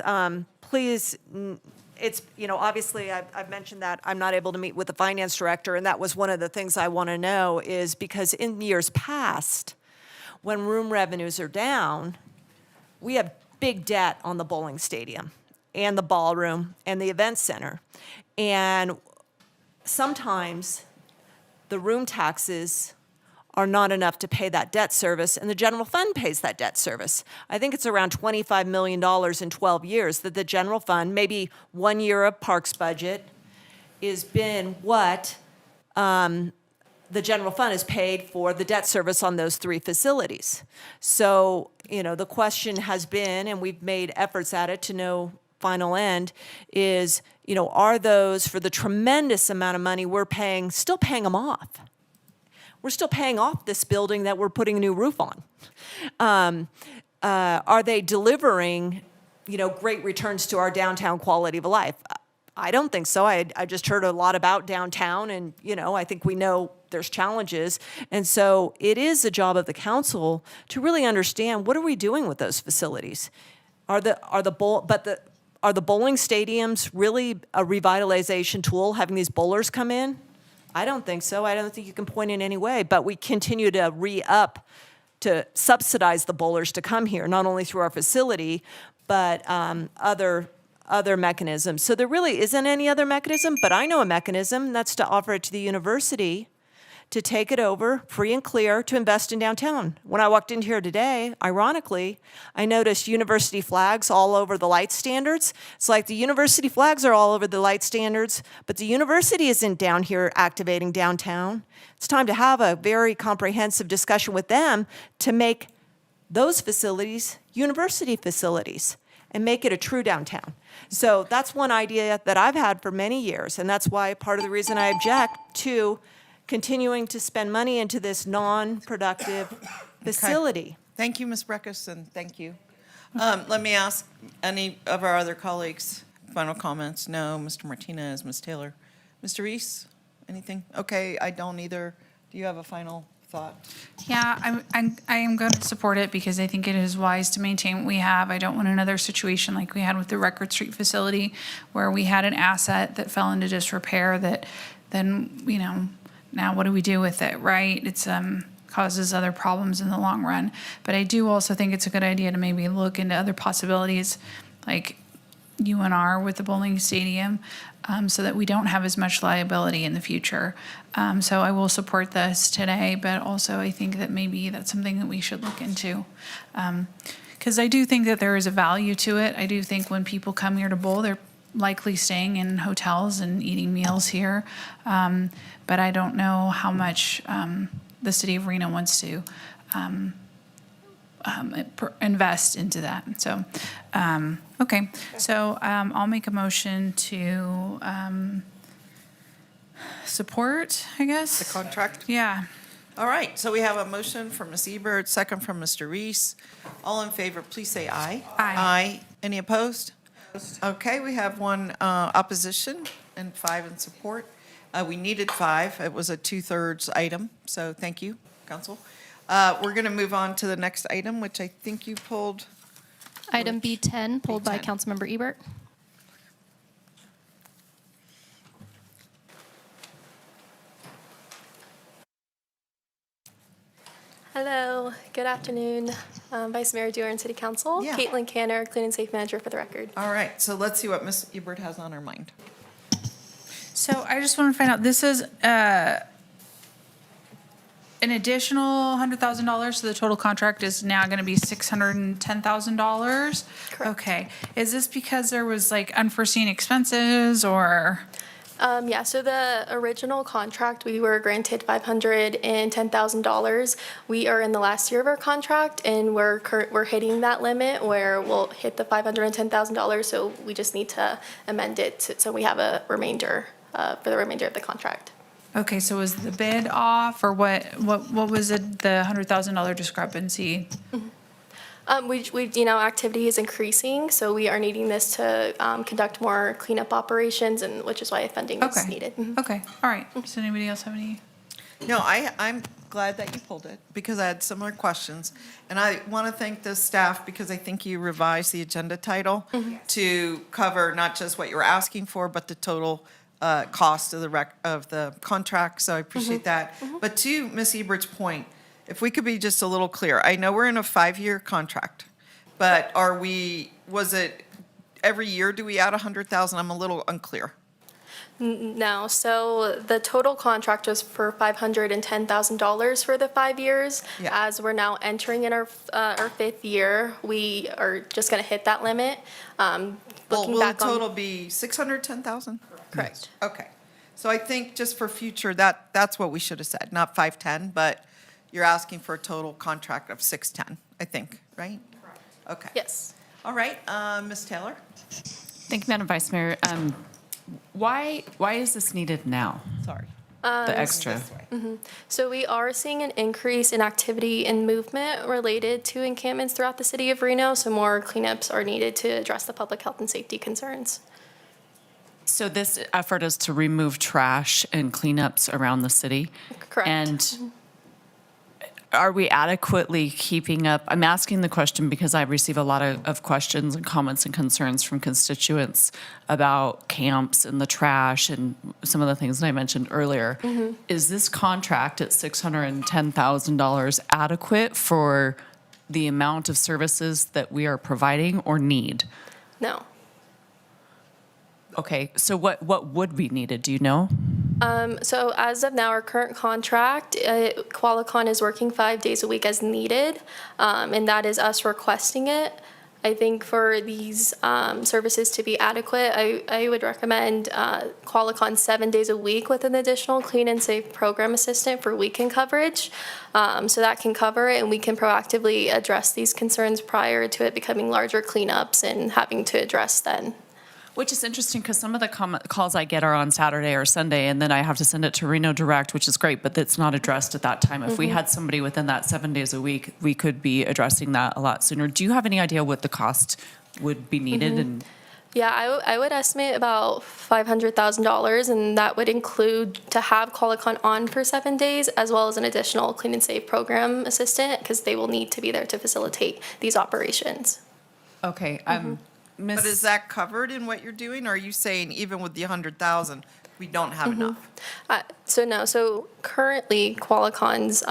it's, obviously I've mentioned that I'm not able to meet with the finance director, and that was one of the things I want to know is because in years past, when room revenues are down, we have big debt on the bowling stadium and the ballroom and the event center. And sometimes the room taxes are not enough to pay that debt service, and the general fund pays that debt service. I think it's around $25 million in 12 years that the general fund, maybe 1 year of parks budget, has been what the general fund has paid for the debt service on those 3 facilities. So, the question has been, and we've made efforts at it to no final end, is, are those, for the tremendous amount of money we're paying, still paying them off? We're still paying off this building that we're putting a new roof on. Are they delivering, great returns to our downtown quality of life? I don't think so. I just heard a lot about downtown, and, I think we know there's challenges. And so it is a job of the council to really understand, what are we doing with those facilities? Are the bowling stadiums really a revitalization tool, having these bowlers come in? I don't think so. I don't think you can point in any way, but we continue to re-up to subsidize the bowlers to come here, not only through our facility, but other mechanisms. So there really isn't any other mechanism, but I know a mechanism, and that's to offer it to the university to take it over, free and clear, to invest in downtown. When I walked in here today, ironically, I noticed university flags all over the light standards. It's like the university flags are all over the light standards, but the university isn't down here activating downtown. It's time to have a very comprehensive discussion with them to make those facilities university facilities and make it a true downtown. So that's one idea that I've had for many years, and that's why part of the reason I object to continuing to spend money into this non-productive facility. Okay. Thank you, Ms. Breckus, and thank you. Let me ask any of our other colleagues, final comments? No, Mr. Martinez, Ms. Taylor. Mr. Reese, anything? Okay, I don't either. Do you have a final thought? Yeah, I am going to support it because I think it is wise to maintain what we have. I don't want another situation like we had with the Record Street facility where we had an asset that fell into disrepair that then, now what do we do with it, right? It's causes other problems in the long run. But I do also think it's a good idea to maybe look into other possibilities, like UNR with the bowling stadium, so that we don't have as much liability in the future. So I will support this today, but also I think that maybe that's something that we should look into. Because I do think that there is a value to it. I do think when people come here to bowl, they're likely staying in hotels and eating meals here. But I don't know how much the city of Reno wants to invest into that. So, okay. So I'll make a motion to support, I guess. The contract? Yeah. All right, so we have a motion from Ms. Ebert, second from Mr. Reese. All in favor, please say aye. Aye. Any opposed? Okay, we have one opposition and 5 in support. We needed 5. It was a 2/3 item, so thank you, council. We're going to move on to the next item, which I think you pulled. Item B10, pulled by B10. Councilmember Ebert. Hello, good afternoon, Vice Mayor Dewar and City Council. Yeah. Caitlin Canner, Clean and Safe Manager for the record. All right, so let's see what Ms. Ebert has on her mind. So I just want to find out, this is an additional $100,000, so the total contract is now going to be $610,000? Correct. Okay. Is this because there was like unforeseen expenses or? Yeah, so the original contract, we were granted $510,000. We are in the last year of our contract, and we're hitting that limit where we'll hit the $510,000. So we just need to amend it so we have a remainder for the remainder of the contract. Okay, so was the bid off or what was it, the $100,000 discrepancy? Activity is increasing, so we are needing this to conduct more cleanup operations, and which is why funding is Okay. needed. Okay, all right. Does anybody else have any? No, I'm glad that you pulled it because I had similar questions. And I want to thank the staff because I think you revised the agenda title to cover not just what you were asking for, but the total cost of the contract. So I appreciate that. But to Ms. Ebert's point, if we could be just a little clear, I know we're in a 5-year contract, but was it every year do we add 100,000? I'm a little unclear. No, so the total contract was for $510,000 for the 5 years. Yeah. As we're now entering in our 5th year, we are just going to hit that limit. Will Looking the back on- total be 610,000? Correct. Okay. So I think just for future, that's what we should have said, not 510, but you're asking for a total contract of 610, I think, right? Correct. Okay. Yes. All right, Ms. Taylor? Thank you, Madam Vice Mayor. Why is this needed now? Sorry. The extra? So we are seeing an increase in activity and movement related to encampments throughout the city of Reno, so more cleanups are needed to address the public health and safety concerns. So this effort is to remove trash and cleanups around the city? Correct. And are we adequately keeping up? I'm asking the question because I receive a lot of questions and comments and concerns from constituents about camps and the trash and some of the things that I mentioned earlier. Is this contract at $610,000 adequate for the amount of services that we are providing or need? No. Okay, so what would be needed? Do you know? So as of now, our current contract, Qualicon is working 5 days a week as needed, and that is us requesting it. I think for these services to be adequate, I would recommend Qualicon 7 days a week with an additional clean and safe program assistant for weekend coverage. So that can cover it, and we can proactively address these concerns prior to it becoming larger cleanups and having to address then. Which is interesting because some of the calls I get are on Saturday or Sunday, and then I have to send it to Reno Direct, which is great, but it's not addressed at that time. If we had somebody within that 7 days a week, we could be addressing that a lot sooner. Do you have any idea what the cost would be needed? And Yeah, I would estimate about $500,000, and that would include to have Qualicon on for 7 days, as well as an additional clean and safe program assistant, because they will need to be there to facilitate these operations. Okay, But is that covered in what you're doing, or are you saying even with the 100,000, We don't have enough. So currently Qualicon's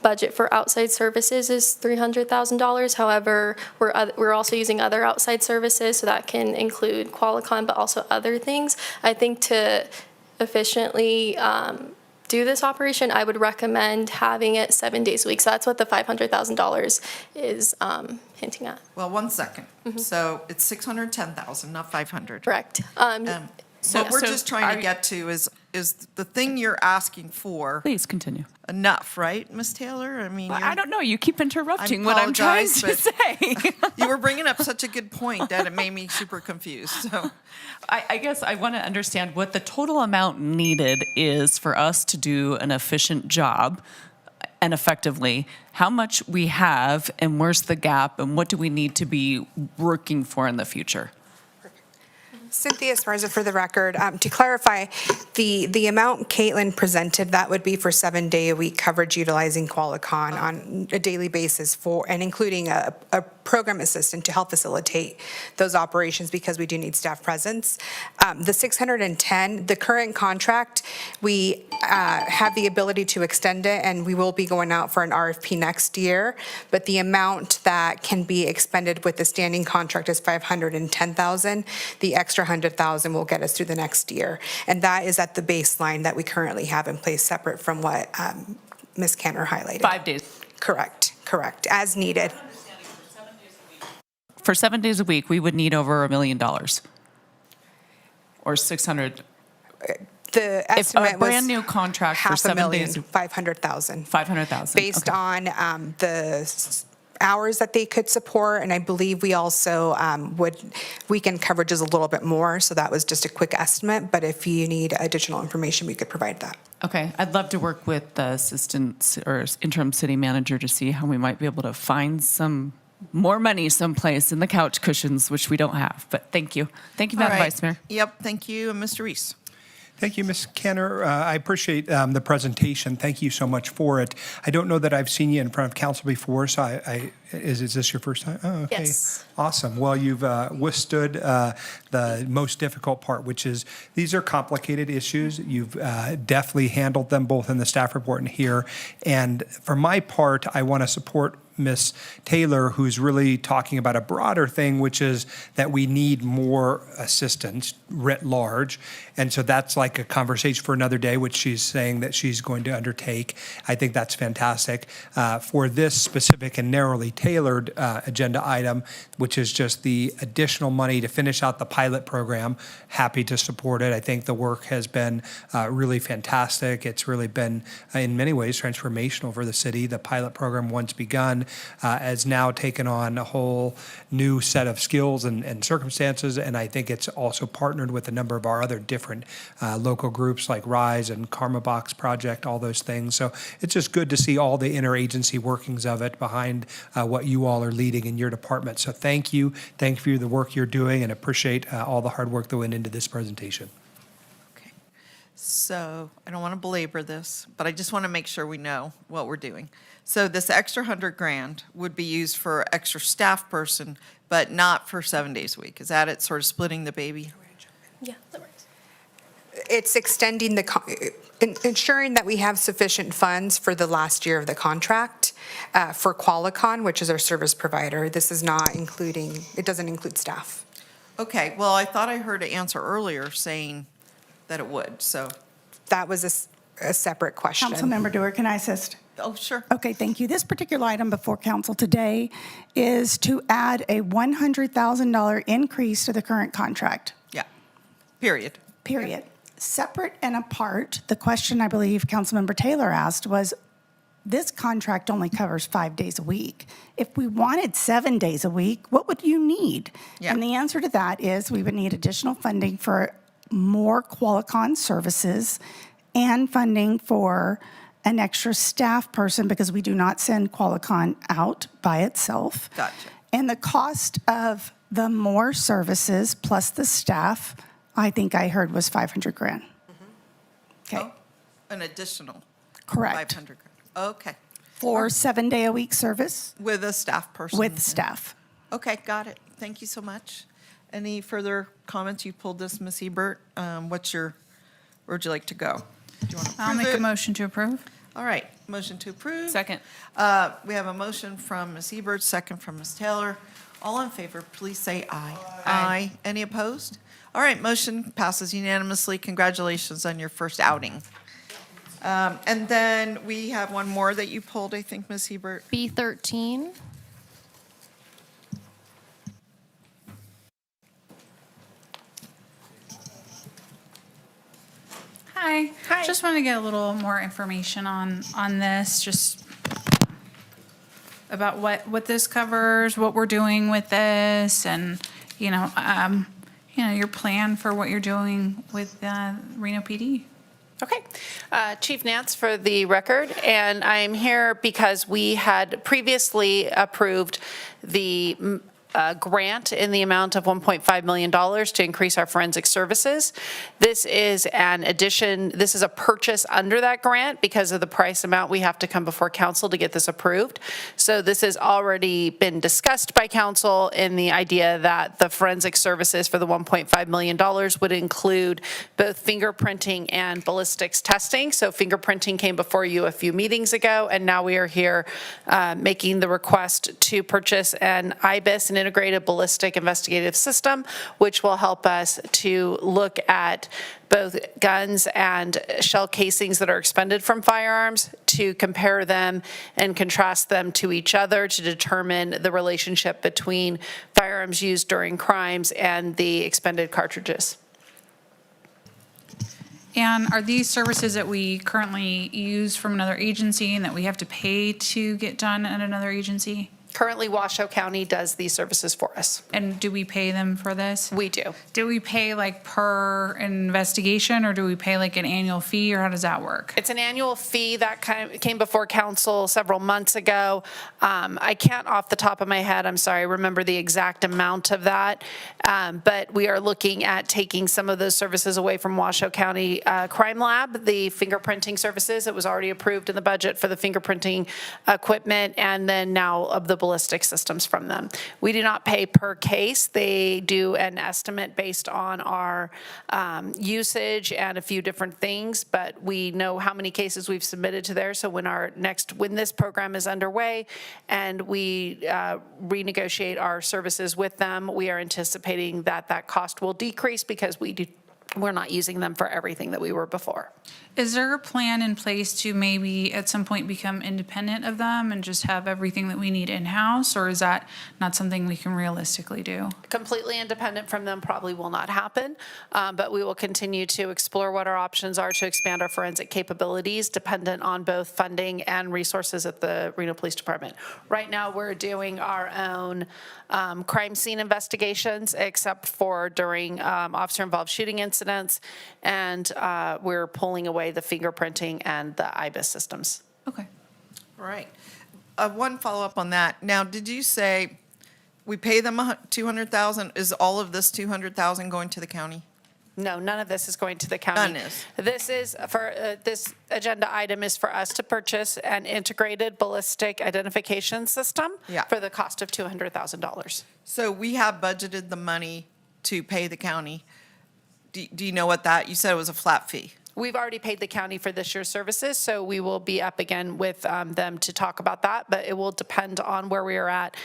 budget for outside services is $300,000. However, we're also using other outside services, so that can include Qualicon, but also other things. I think to efficiently do this operation, I would recommend having it 7 days a week. So that's what the $500,000 is hinting at. Well, 1 second. So it's 610,000, not 500. Correct. What we're just trying to get to is the thing you're asking for Please continue. enough, right, Ms. Taylor? I mean, I don't know. You keep interrupting I what I'm trying apologize, to but say. You were bringing up such a good point that it made me super confused, so. I guess I want to understand what the total amount needed is for us to do an efficient job and effectively, how much we have and where's the gap and what do we need to be working for in the future? Cynthia Esparza for the record. To clarify, the amount Caitlin presented, that would be for 7-day-a-week coverage utilizing Qualicon on a daily basis and including a program assistant to help facilitate those operations because we do need staff presence. The 610, the current contract, we have the ability to extend it and we will be going out for an RFP next year, but the amount that can be expended with the standing contract is $510,000. The extra $100,000 will get us through the next year. And that is at the baseline that we currently have in place, separate from what Ms. Cantor highlighted. 5 days. Correct, as needed. For 7 days a week, we would need over $1 million. Or 600. The If estimate a was brand new contract for 7 days. 500,000. 500,000. Based on the hours that they could support, and I believe we also weekend coverage is a little bit more, so that was just a quick estimate, but if you need additional information, we could provide that. Okay, I'd love to work with the assistant or interim city manager to see how we might be able to find some more money someplace in the couch cushions, which we don't have, but thank you. Thank you, Madam All right. Vice Mayor. Yep, thank you, and Mr. Reese. Thank you, Ms. Kenner. I appreciate the presentation. Thank you so much for it. I don't know that I've seen you in front of council before, so is this your first time? Oh, okay. Yes. Awesome. Well, you've withstood the most difficult part, which is these are complicated issues. You've definitely handled them both in the staff report and here. And for my part, I want to support Ms. Taylor, who's really talking about a broader thing, which is that we need more assistance writ large. And so that's like a conversation for another day, which she's saying that she's going to undertake. I think that's fantastic. For this specific and narrowly tailored agenda item, which is just the additional money to finish out the pilot program, happy to support it. I think the work has been really fantastic. It's really been, in many ways, transformational for the city. The pilot program, once begun, has now taken on a whole new set of skills and circumstances, and I think it's also partnered with a number of our other different local groups like RISE and Karma Box Project, all those things. So it's just good to see all the interagency workings of it behind what you all are leading in your department. So thank you. Thank you for the work you're doing and appreciate all the hard work that went into this presentation. Okay. So I don't want to belabor this, but I just want to make sure we know what we're doing. So this extra $100,000 would be used for extra staff person, but not for 7 days a week. Is that it, sort of splitting the baby? Yeah, that works. It's extending ensuring that we have sufficient funds for the last year of the contract for Qualicon, which is our service provider. This is not including, it doesn't include staff. Okay, well, I thought I heard an answer earlier saying that it would, so. That was a separate question. Councilmember Dewar, can I assist? Oh, sure. Okay, thank you. This particular item before council today is to add a $100,000 increase to the current contract. Yeah, period. Period. Separate and apart, the question I believe Councilmember Taylor asked was, this contract only covers 5 days a week. If we wanted 7 days a week, what would you need? Yeah. And the answer to that is we would need additional funding for more Qualicon services and funding for an extra staff person because we do not send Qualicon out by itself. Gotcha. And the cost of the more services plus the staff, I think I heard was $500,000. Okay. Oh, an additional. Correct. $500,000. Okay. For 7 day a week service With a staff person. with staff. Okay, got it. Thank you so much. Any further comments? You pulled this, Ms. Ebert. What's your or would you like to go? Do you want to I'll approve make a it? motion to approve. All right, motion to approve. Second. We have a motion from Ms. Ebert, second from Ms. Taylor. All in favor, please say aye. Aye. Any opposed? All right, motion passes unanimously. Congratulations on your first outing. And then we have one more that you pulled, I think, Ms. Hebert. B13. Hi. Just want to get a little more information on this, just about what this covers, what we're doing with this, and, your plan for what you're doing with Reno PD. Okay. Chief Nance for the record, and I'm here because we had previously approved the grant in the amount of $1.5 million to increase our forensic services. This is an addition, this is a purchase under that grant because of the price amount. We have to come before council to get this approved. So this has already been discussed by council in the idea that the forensic services for the $1.5 million would include both fingerprinting and ballistics testing. So fingerprinting came before you a few meetings ago, and now we are here making the request to purchase an IBIS, an integrated ballistic investigative system, which will help us to look at both guns and shell casings that are expended from firearms, to compare them and contrast them to each other to determine the relationship between firearms used during crimes and the expended cartridges. And are these services that we currently use from another agency and that we have to pay to get done at another agency? Currently, Washoe County does these services for us. And do we pay them for this? We do. Do we pay like per investigation, or do we pay like an annual fee, or how does that work? It's an annual fee that came before council several months ago. I can't off the top of my head, I'm sorry, remember the exact amount of that. But we are looking at taking some of those services away from Washoe County Crime Lab, the fingerprinting services. It was already approved in the budget for the fingerprinting equipment, and then now of the ballistic systems from them. We do not pay per case. They do an estimate based on our usage and a few different things, but we know how many cases we've submitted to there. So when this program is underway and we renegotiate our services with them, we are anticipating that cost will decrease because we're not using them for everything that we were before. Is there a plan in place to maybe at some point become independent of them and just have everything that we need in-house, or is that not something we can realistically do? Completely independent from them probably will not happen, but we will continue to explore what our options are to expand our forensic capabilities, dependent on both funding and resources at the Reno Police Department. Right now, we're doing our own crime scene investigations, except for during officer-involved shooting incidents, and we're pulling away the fingerprinting and the IBIS systems. Okay. All right. One follow-up on that. Now, did you say we pay them $200,000? Is all of this $200,000 going to the county? No, none of this is going to the county. None is. This is for, this agenda item is for us to purchase an integrated ballistic identification system for the cost of $200,000. So we have budgeted the money to pay the county. Do you know what you said it was a flat fee? We've already paid the county for this year's services, so we will be up again with them to talk about that, but it will depend on where we are at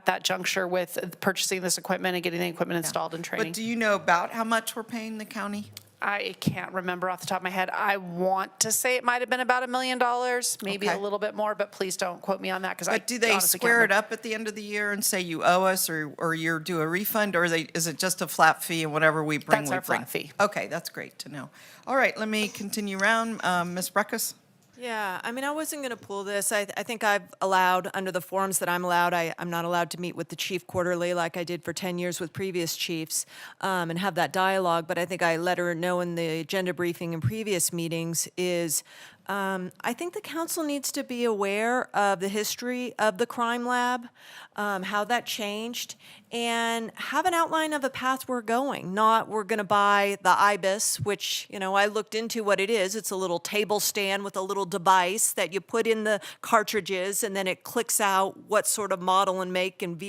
that juncture with purchasing this equipment and getting the equipment installed and training. But do you know about how much we're paying the county? I can't remember off the top of my head. I want to say it might have been about $1 million, maybe a little bit more, but please don't quote me on that, because I do they honestly square can't it up at the end of the year and say you owe us, or you're due a refund, or is it just a flat fee and whatever we bring, That's we our bring? flat fee. Okay, that's great to know. All right, let me continue around. Ms. Breckus? Yeah, I mean, I wasn't going to pull this. I think I've allowed, under the forms that I'm allowed, I'm not allowed to meet with the chief quarterly like I did for 10 years with previous chiefs and have that dialogue. But I think I let her know in the agenda briefing in previous meetings is I think the council needs to be aware of the history of the crime lab, how that changed, and have an outline of a path we're going. Not we're going to buy the IBIS, which, I looked into what it is. It's a little table stand with a little device that you put in the cartridges, and then it clicks out what sort of model and make and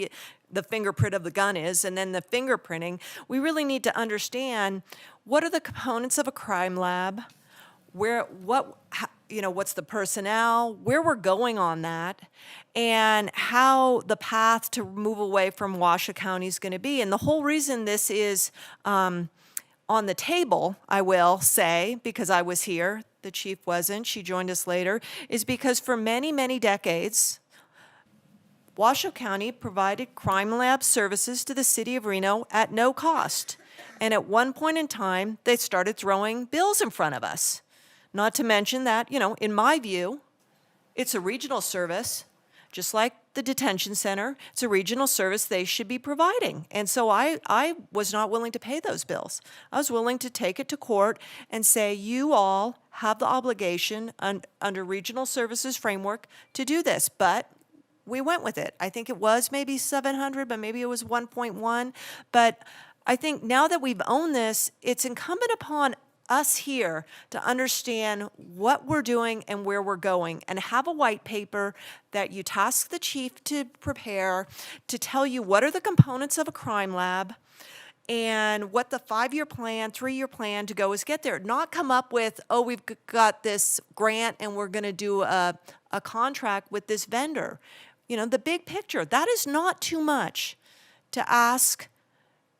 the fingerprint of the gun is, and then the fingerprinting. We really need to understand what are the components of a crime lab, what's the personnel, where we're going on that, and how the path to move away from Washoe County is going to be. And the whole reason this is on the table, I will say, because I was here, the chief wasn't, she joined us later, is because for many, many decades, Washoe County provided crime lab services to the city of Reno at no cost. And at one point in time, they started throwing bills in front of us. Not to mention that, in my view, it's a regional service, just like the detention center. It's a regional service they should be providing. And so I was not willing to pay those bills. I was willing to take it to court and say, you all have the obligation under regional services framework to do this. But we went with it. I think it was maybe 700, but maybe it was 1.1. But I think now that we've owned this, it's incumbent upon us here to understand what we're doing and where we're going, and have a white paper that you task the chief to prepare to tell you what are the components of a crime lab and what the 5-year plan, 3-year plan to go is get there. Not come up with, oh, we've got this grant and we're going to do a contract with this vendor. The big picture. That is not too much to ask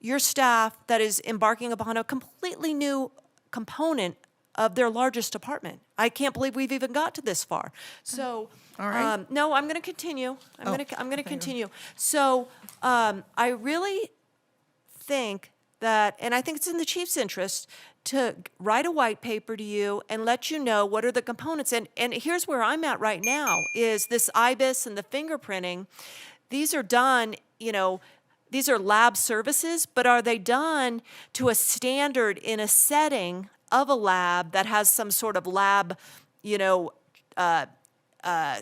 your staff that is embarking upon a completely new component of their largest department. I can't believe we've even got to this far. So, All right. no, I'm going to continue. I'm going to continue. So, I really think that, and I think it's in the chief's interest to write a white paper to you and let you know what are the components. And here's where I'm at right now is this IBIS and the fingerprinting. These are done, these are lab services, but are they done to a standard in a setting of a lab that has some sort of lab,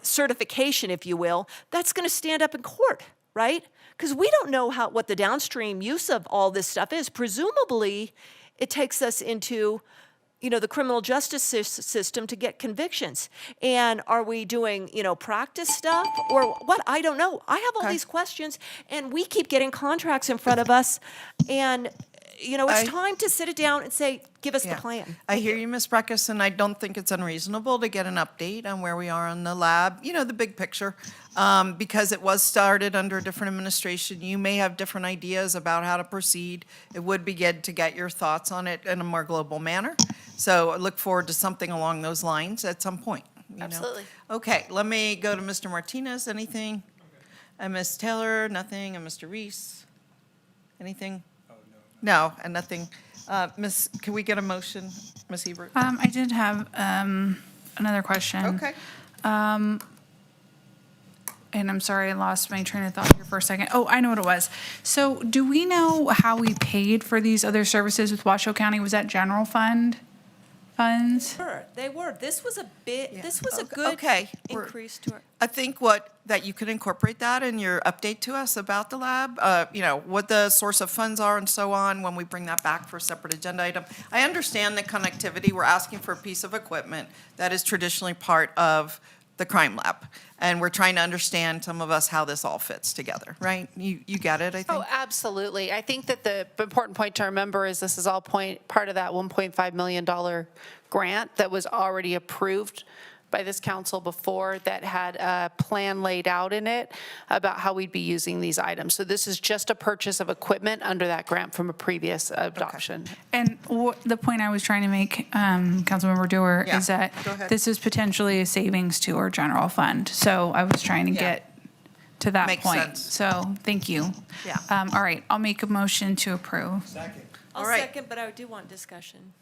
certification, if you will, that's going to stand up in court, right? Because we don't know what the downstream use of all this stuff is. Presumably, it takes us into the criminal justice system to get convictions. And are we doing, practice stuff or what? I don't know. I have all these questions, and we keep getting contracts in front of us. And, it's time to sit it down and say, give us the plan. I hear you, Ms. Breckus, and I don't think it's unreasonable to get an update on where we are on the lab, the big picture. Because it was started under a different administration, you may have different ideas about how to proceed. It would be good to get your thoughts on it in a more global manner. So I look forward to something along those lines at some point. Absolutely. Okay, let me go to Mr. Martinez. Anything? And Ms. Taylor, nothing. And Mr. Reese, anything? No, and nothing. Can we get a motion, Ms. Hebert? I did have another question. Okay. And I'm sorry, I lost my train of thought here for a second. Oh, I know what it was. So do we know how we paid for these other services with Washoe County? Was that general fund funds? They were. This was a good Okay. increase to our. I think that you could incorporate that in your update to us about the lab, what the source of funds are and so on, when we bring that back for a separate agenda item. I understand the connectivity. We're asking for a piece of equipment that is traditionally part of the crime lab. And we're trying to understand, some of us, how this all fits together, right? You get it, I think? Oh, absolutely. I think that the important point to remember is this is all part of that $1.5 million grant that was already approved by this council before, that had a plan laid out in it about how we'd be using these items. So this is just a purchase of equipment under that grant from a previous adoption. And the point I was trying to make, Councilmember Dewar, is that go ahead. this is potentially a savings to our general fund. So I was trying to get to that Makes point. sense. So thank you. Yeah. All right, I'll make a motion to approve. I'll right. second, but I do want discussion.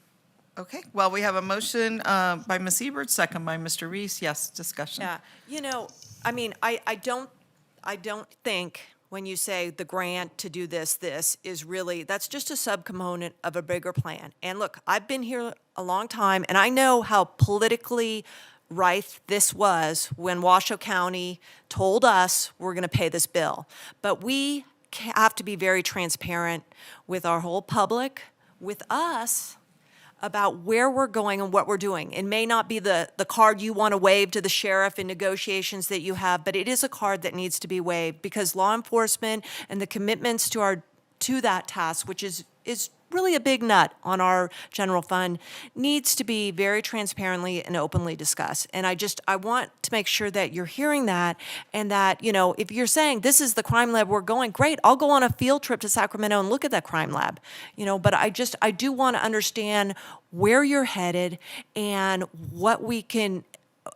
Okay, well, we have a motion by Ms. Ebert, second by Mr. Reese. Yes, discussion. Yeah, I don't think when you say the grant to do this is really, that's just a subcomponent of a bigger plan. And look, I've been here a long time, and I know how politically rife this was when Washoe County told us we're going to pay this bill. But we have to be very transparent with our whole public, with us. about where we're going and what we're doing. It may not be the card you want to wave to the sheriff in negotiations that you have, but it is a card that needs to be waved because law enforcement and the commitments to that task, which is really a big nut on our general fund, needs to be very transparently and openly discussed. And I want to make sure that you're hearing that, and that, if you're saying this is the crime lab we're going, great, I'll go on a field trip to Sacramento and look at that crime lab. But I do want to understand where you're headed and what we can,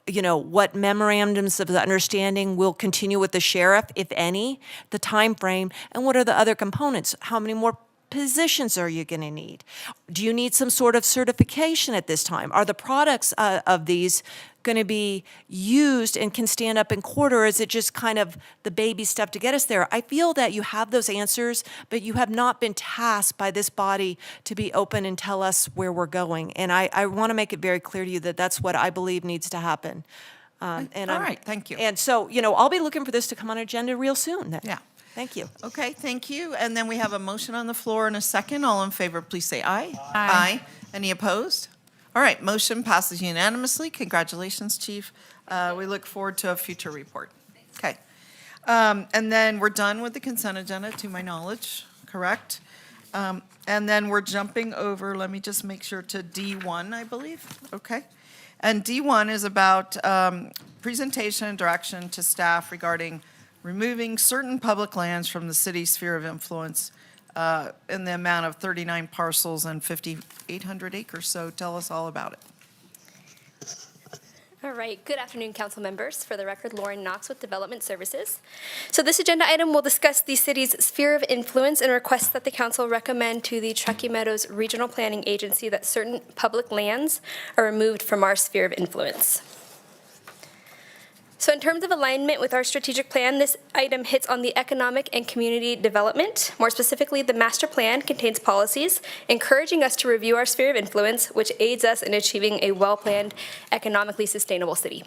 what memorandums of understanding will continue with the sheriff, if any, the time frame, and what are the other components? How many more positions are you going to need? Do you need some sort of certification at this time? Are the products of these going to be used and can stand up in court, or is it just kind of the baby stuff to get us there? I feel that you have those answers, but you have not been tasked by this body to be open and tell us where we're going. And I want to make it very clear to you that that's what I believe needs to happen. All right, thank you. And so, I'll be looking for this to come on agenda real soon. Yeah. Thank you. Okay, thank you. And then we have a motion on the floor and a second. All in favor, please say aye. Aye. Any opposed? All right, motion passes unanimously. Congratulations, Chief. We look forward to a future report. Okay. And then we're done with the consent agenda, to my knowledge, correct? And then we're jumping over, let me just make sure, to D1, I believe. Okay. And D1 is about presentation and direction to staff regarding removing certain public lands from the city's sphere of influence in the amount of 39 parcels and 5,800 acres. So tell us all about it. All right, good afternoon, council members. For the record, Lauren Knox with Development Services. So this agenda item will discuss the city's sphere of influence and request that the council recommend to the Truckee Meadows Regional Planning Agency that certain public lands are removed from our sphere of influence. So in terms of alignment with our strategic plan, this item hits on the economic and community development. More specifically, the master plan contains policies encouraging us to review our sphere of influence, which aids us in achieving a well-planned, economically sustainable city.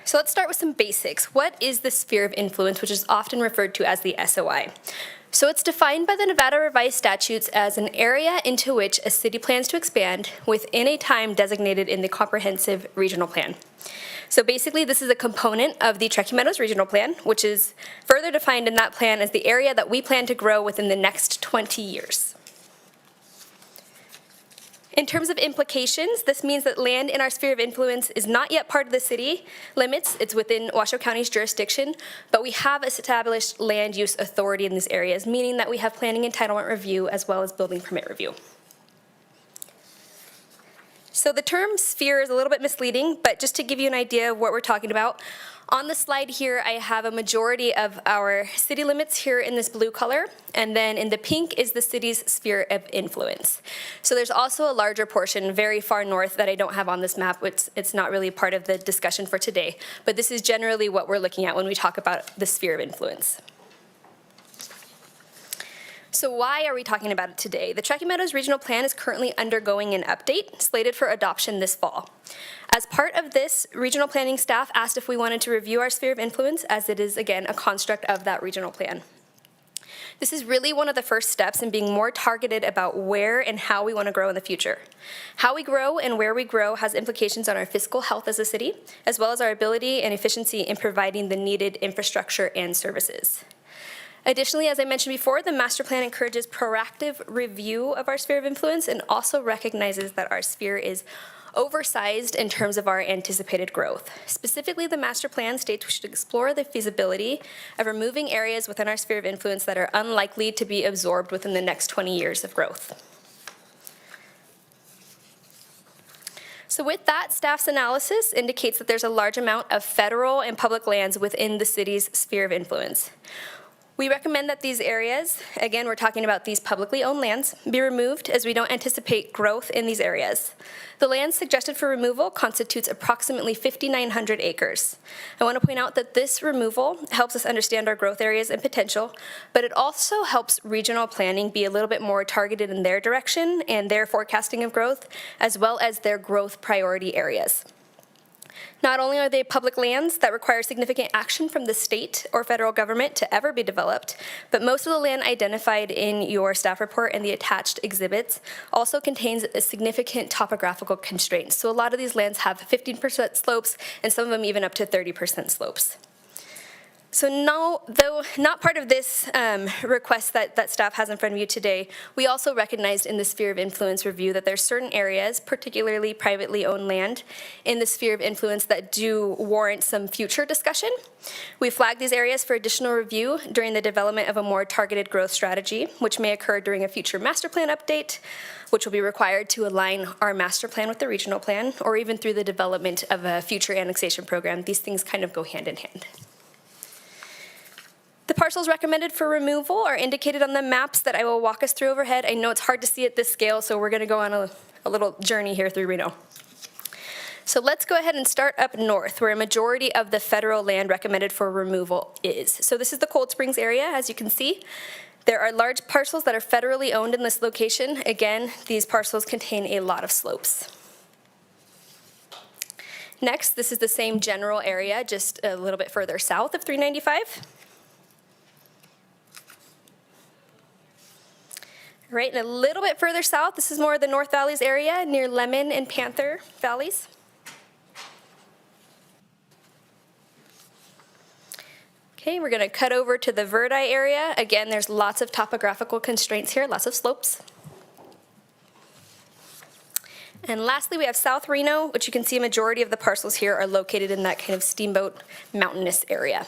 So let's start with some basics. What is the sphere of influence, which is often referred to as the SOI? So it's defined by the Nevada Revised Statutes as an area into which a city plans to expand within a time designated in the Comprehensive Regional Plan. So basically, this is a component of the Truckee Meadows Regional Plan, which is further defined in that plan as the area that we plan to grow within the next 20 years. In terms of implications, this means that land in our sphere of influence is not yet part of the city limits. It's within Washoe County's jurisdiction, but we have established land use authority in these areas, meaning that we have planning entitlement review as well as building permit review. So the term sphere is a little bit misleading, but just to give you an idea of what we're talking about, on the slide here, I have a majority of our city limits here in this blue color, and then in the pink is the city's sphere of influence. So there's also a larger portion very far north that I don't have on this map, which it's not really part of the discussion for today, but this is generally what we're looking at when we talk about the sphere of influence. So why are we talking about it today? The Truckee Meadows Regional Plan is currently undergoing an update, slated for adoption this fall. As part of this, regional planning staff asked if we wanted to review our sphere of influence, as it is, again, a construct of that regional plan. This is really one of the first steps in being more targeted about where and how we want to grow in the future. How we grow and where we grow has implications on our fiscal health as a city, as well as our ability and efficiency in providing the needed infrastructure and services. Additionally, as I mentioned before, the master plan encourages proactive review of our sphere of influence and also recognizes that our sphere is oversized in terms of our anticipated growth. Specifically, the master plan states we should explore the feasibility of removing areas within our sphere of influence that are unlikely to be absorbed within the next 20 years of growth. So with that, staff's analysis indicates that there's a large amount of federal and public lands within the city's sphere of influence. We recommend that these areas, again, we're talking about these publicly owned lands, be removed as we don't anticipate growth in these areas. The land suggested for removal constitutes approximately 5,900 acres. I want to point out that this removal helps us understand our growth areas and potential, but it also helps regional planning be a little bit more targeted in their direction and their forecasting of growth, as well as their growth priority areas. Not only are they public lands that require significant action from the state or federal government to ever be developed, but most of the land identified in your staff report and the attached exhibits also contains a significant topographical constraints. So a lot of these lands have 15% slopes and some of them even up to 30% slopes. So now, though not part of this request that staff has in front of you today, we also recognized in the sphere of influence review that there's certain areas, particularly privately owned land, in the sphere of influence that do warrant some future discussion. We flagged these areas for additional review during the development of a more targeted growth strategy, which may occur during a future master plan update, which will be required to align our master plan with the regional plan, or even through the development of a future annexation program. These things kind of go hand in hand. The parcels recommended for removal are indicated on the maps that I will walk us through overhead. I know it's hard to see at this scale, so we're going to go on a little journey here through Reno. So let's go ahead and start up north, where a majority of the federal land recommended for removal is. So this is the Cold Springs area, as you can see. There are large parcels that are federally owned in this location. Again, these parcels contain a lot of slopes. Next, this is the same general area, just a little bit further south of 395. Right, and a little bit further south, this is more of the North Valleys area near Lemon and Panther Valleys. Okay, we're going to cut over to the Verdi area. Again, there's lots of topographical constraints here, lots of slopes. And lastly, we have South Reno, which you can see a majority of the parcels here are located in that kind of steamboat mountainous area.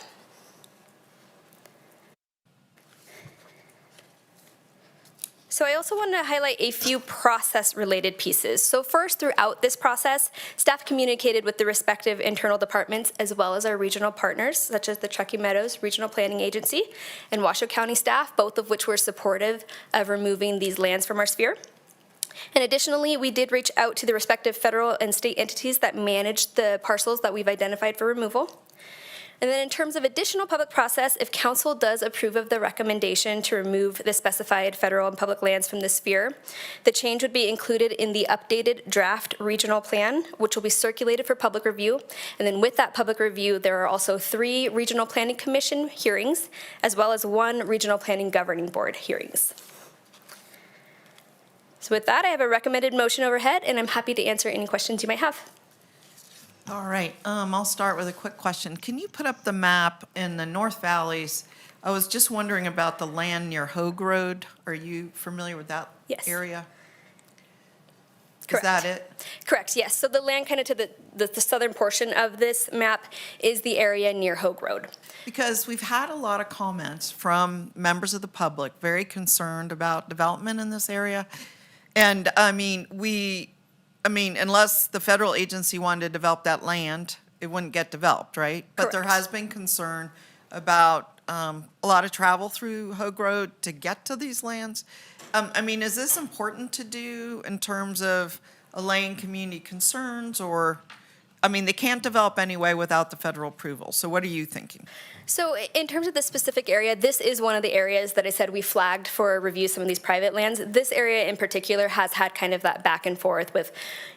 So I also wanted to highlight a few process-related pieces. So first, throughout this process, staff communicated with the respective internal departments as well as our regional partners, such as the Truckee Meadows Regional Planning Agency and Washoe County staff, both of which were supportive of removing these lands from our sphere. And additionally, we did reach out to the respective federal and state entities that manage the parcels that we've identified for removal. And then in terms of additional public process, if council does approve of the recommendation to remove the specified federal and public lands from the sphere, the change would be included in the updated draft regional plan, which will be circulated for public review. And then with that public review, there are also 3 regional planning commission hearings, as well as 1 regional planning governing board hearings. So with that, I have a recommended motion overhead, and I'm happy to answer any questions you might have. All right, I'll start with a quick question. Can you put up the map in the North Valleys? I was just wondering about the land near Hogue Road. Are you familiar with that area? Correct. Is that it? Correct, yes. So the land kind of to the southern portion of this map is the area near Hogue Road. Because we've had a lot of comments from members of the public, very concerned about development in this area. And I mean, unless the federal agency wanted to develop that land, it wouldn't get developed, right? But there has been concern about a lot of travel through Hogue Road to get to these lands. Is this important to do in terms of allaying community concerns, or, they can't develop anyway without the federal approval. So what are you thinking? So in terms of the specific area, this is one of the areas that I said we flagged for review some of these private lands. This area in particular has had kind of that back and forth with,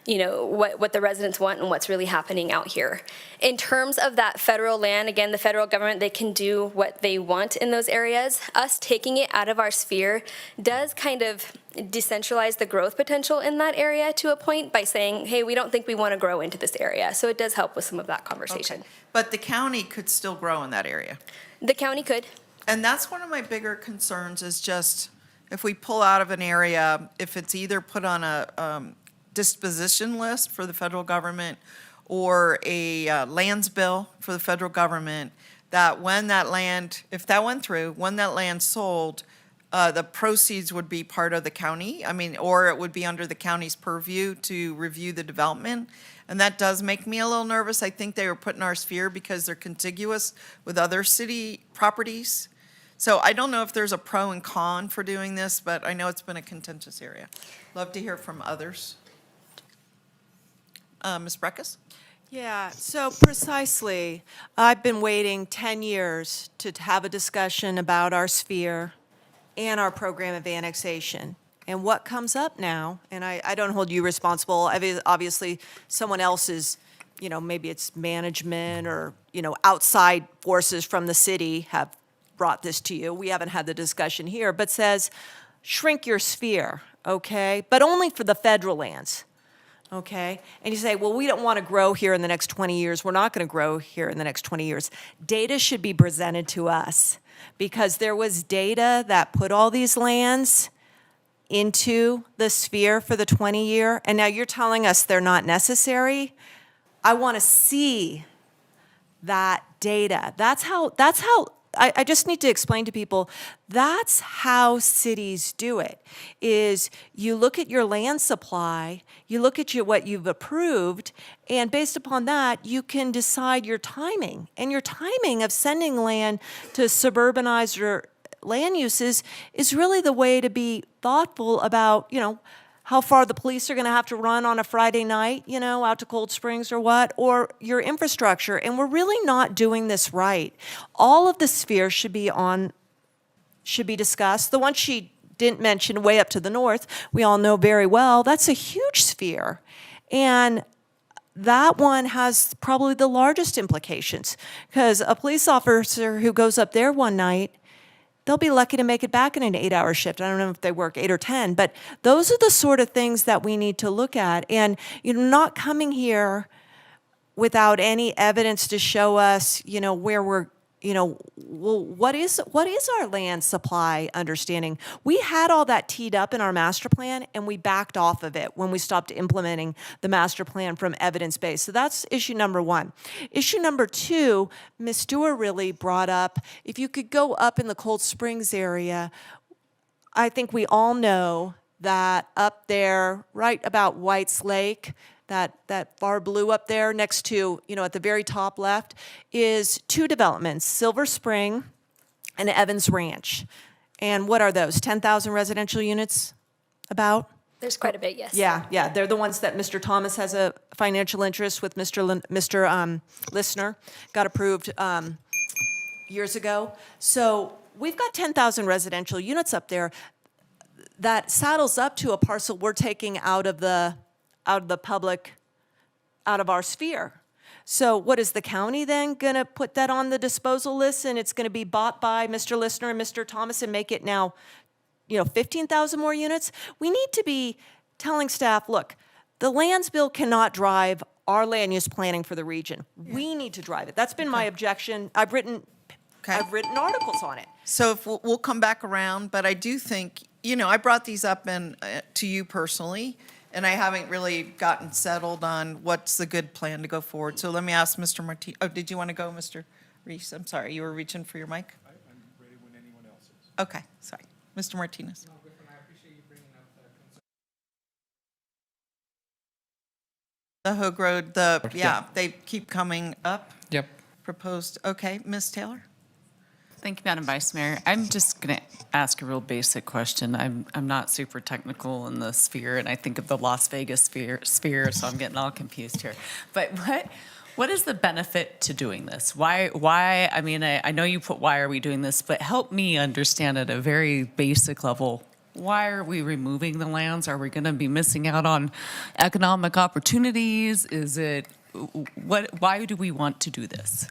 what the residents want and what's really happening out here. In terms of that federal land, again, the federal government, they can do what they want in those areas. Us taking it out of our sphere does kind of decentralize the growth potential in that area to a point by saying, hey, we don't think we want to grow into this area. So it does help with some of that conversation. Okay. But the county could still grow in that area. The county could. And that's one of my bigger concerns, is just if we pull out of an area, if it's either put on a disposition list for the federal government or a lands bill for the federal government, that when that land, if that went through, when that land sold, the proceeds would be part of the county, or it would be under the county's purview to review the development. And that does make me a little nervous. I think they were put in our sphere because they're contiguous with other city properties. So I don't know if there's a pro and con for doing this, but I know it's been a contentious area. Love to hear from others. Ms. Breckus? Yeah, so precisely, I've been waiting 10 years to have a discussion about our sphere and our program of annexation. And what comes up now, and I don't hold you responsible, obviously someone else is maybe it's management or, outside forces from the city have brought this to you. We haven't had the discussion here, but says shrink your sphere, okay? But only for the federal lands, okay? And you say, well, we don't want to grow here in the next 20 years. We're not going to grow here in the next 20 years. Data should be presented to us because there was data that put all these lands into the sphere for the 20-year, and now you're telling us they're not necessary. I want to see that data. That's how I just need to explain to people, that's how cities do it, is you look at your land supply, you look at what you've approved, and based upon that, you can decide your timing. And your timing of sending land to suburbanized or land uses is really the way to be thoughtful about, how far the police are going to have to run on a Friday night, out to Cold Springs or what, or your infrastructure. And we're really not doing this right. All of the spheres should be discussed. The one she didn't mention way up to the north, we all know very well, that's a huge sphere. And that one has probably the largest implications because a police officer who goes up there one night, they'll be lucky to make it back in an 8-hour shift. I don't know if they work 8 or 10, but those are the sort of things that we need to look at. And not coming here without any evidence to show us, where we're, well, what is our land supply understanding? We had all that teed up in our master plan, and we backed off of it when we stopped implementing the master plan from evidence-based. So that's issue number one. Issue number two, Ms. Stewart really brought up, if you could go up in the Cold Springs area, I think we all know that up there, right about White's Lake, that far blue up there next to, at the very top left, is 2 developments, Silver Spring and Evans Ranch. And what are those, 10,000 residential units about? There's quite a bit, yes. Yeah, they're the ones that Mr. Thomas has a financial interest with. Mr. Listener got approved years ago. So we've got 10,000 residential units up there that saddles up to a parcel we're taking out of the public, out of our sphere. So what is the county then going to put that on the disposal list, and it's going to be bought by Mr. Listener and Mr. Thomas and make it now, 15,000 more units? We need to be telling staff, look, the lands bill cannot drive our land use planning for the region. We need to drive it. That's been my objection. I've written articles on it. So if we'll come back around, but I do think, I brought these up to you personally, and I haven't really gotten settled on what's the good plan to go forward. So let me ask Mr. Martinez. Oh, did you want to go, Mr. Reese? I'm sorry, you were reaching for your mic? I'm ready when anyone else is. Okay, sorry. Mr. Martinez. The Hogue Road, they keep coming up. Yep. Proposed, okay, Ms. Taylor? Thank you, Madam Vice Mayor. I'm just going to ask a real basic question. I'm not super technical in the sphere, and I think of the Las Vegas sphere, so I'm getting all confused here. But what is the benefit to doing this? Why? I mean, I know you put why are we doing this, but help me understand at a very basic level. Why are we removing the lands? Are we going to be missing out on economic opportunities? Why do we want to do this?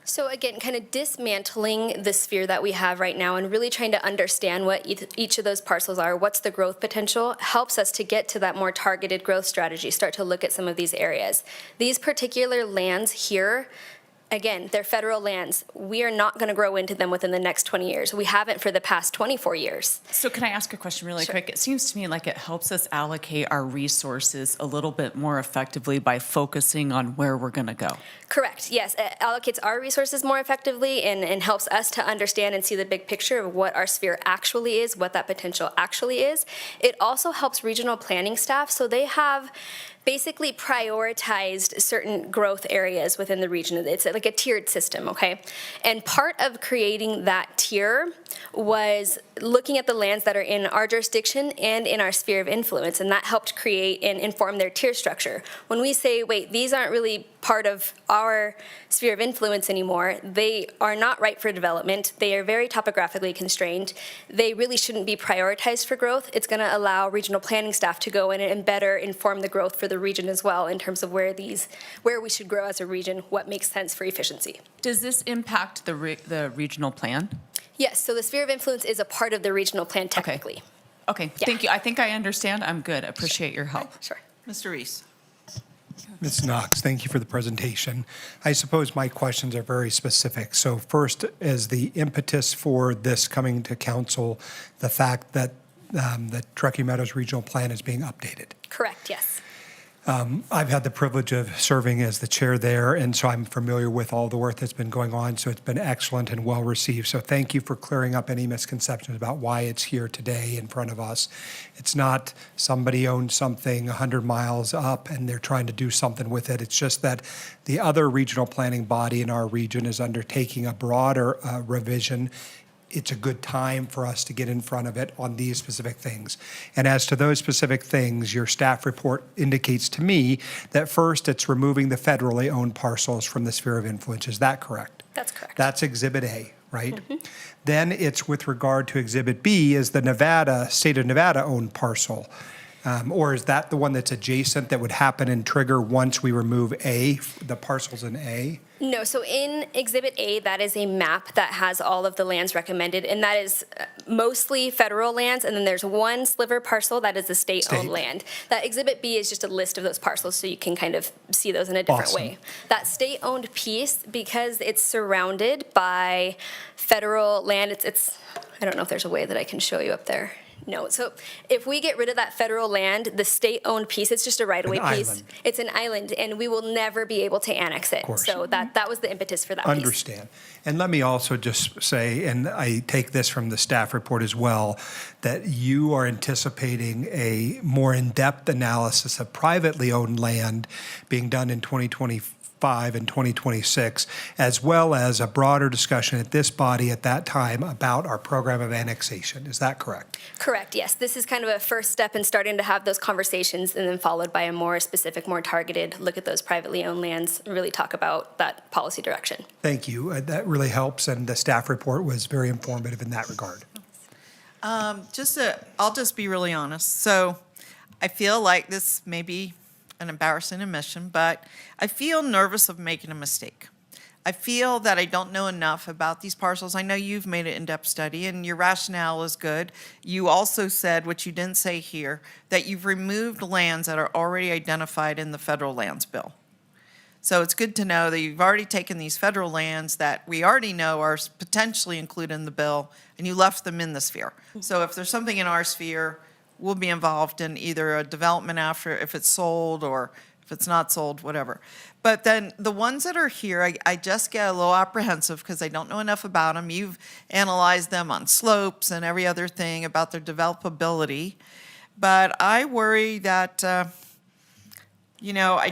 So again, kind of dismantling the sphere that we have right now and really trying to understand what each of those parcels are, what's the growth potential, helps us to get to that more targeted growth strategy, start to look at some of these areas. These particular lands here, again, they're federal lands. We are not going to grow into them within the next 20 years. We haven't for the past 24 years. So can I ask a question really quick? It seems to me like it helps us allocate our resources a little bit more effectively by focusing on where we're going to go. Correct, yes. It allocates our resources more effectively and helps us to understand and see the big picture of what our sphere actually is, what that potential actually is. It also helps regional planning staff, so they have basically prioritized certain growth areas within the region. It's like a tiered system, okay? And part of creating that tier was looking at the lands that are in our jurisdiction and in our sphere of influence, and that helped create and inform their tier structure. When we say, wait, these aren't really part of our sphere of influence anymore. They are not right for development. They are very topographically constrained. They really shouldn't be prioritized for growth. It's going to allow regional planning staff to go in and better inform the growth for the region as well in terms of where we should grow as a region, what makes sense for efficiency. Does this impact the regional plan? Yes, so the sphere of influence is a part of the regional plan technically. Okay, thank you. I think I understand. I'm good. Appreciate your help. Sure. Mr. Reese. Ms. Knox, thank you for the presentation. I suppose my questions are very specific. So first, is the impetus for this coming to council the fact that the Truckee Meadows Regional Plan is being updated? Correct, yes. I've had the privilege of serving as the chair there, and so I'm familiar with all the work that's been going on, so it's been excellent and well received. So thank you for clearing up any misconceptions about why it's here today in front of us. It's not somebody owns something 100 miles up and they're trying to do something with it. It's just that the other regional planning body in our region is undertaking a broader revision. It's a good time for us to get in front of it on these specific things. And as to those specific things, your staff report indicates to me that first, it's removing the federally owned parcels from the sphere of influence. Is that correct? That's correct. That's Exhibit A, right? Then it's with regard to Exhibit B is the state of Nevada owned parcel. Or is that the one that's adjacent that would happen and trigger once we remove A, the parcels in A? No, so in Exhibit A, that is a map that has all of the lands recommended, and that is mostly federal lands, and then there's one sliver parcel that is the state-owned land. That Exhibit B is just a list of those parcels, so you can kind of see those in a different way. That state-owned piece, because it's surrounded by federal land, it's I don't know if there's a way that I can show you up there. No, so if we get rid of that federal land, the state-owned piece, it's just a right-of-way piece. Island. It's an island, and we will never be able to annex it. So that was the impetus for that piece. Understand. And let me also just say, and I take this from the staff report as well, that you are anticipating a more in-depth analysis of privately owned land being done in 2025 and 2026, as well as a broader discussion at this body at that time about our program of annexation. Is that correct? Correct, yes. This is kind of a first step in starting to have those conversations, and then followed by a more specific, more targeted look at those privately owned lands, and really talk about that policy direction. Thank you. That really helps, and the staff report was very informative in that regard. I'll just be really honest. So I feel like this may be an embarrassing admission, but I feel nervous of making a mistake. I feel that I don't know enough about these parcels. I know you've made an in-depth study, and your rationale is good. You also said, which you didn't say here, that you've removed lands that are already identified in the federal lands bill. So it's good to know that you've already taken these federal lands that we already know are potentially included in the bill, and you left them in the sphere. So if there's something in our sphere, we'll be involved in either a development after, if it's sold, or if it's not sold, whatever. But then the ones that are here, I just get a little apprehensive because I don't know enough about them. You've analyzed them on slopes and every other thing about their developability. But I worry that, I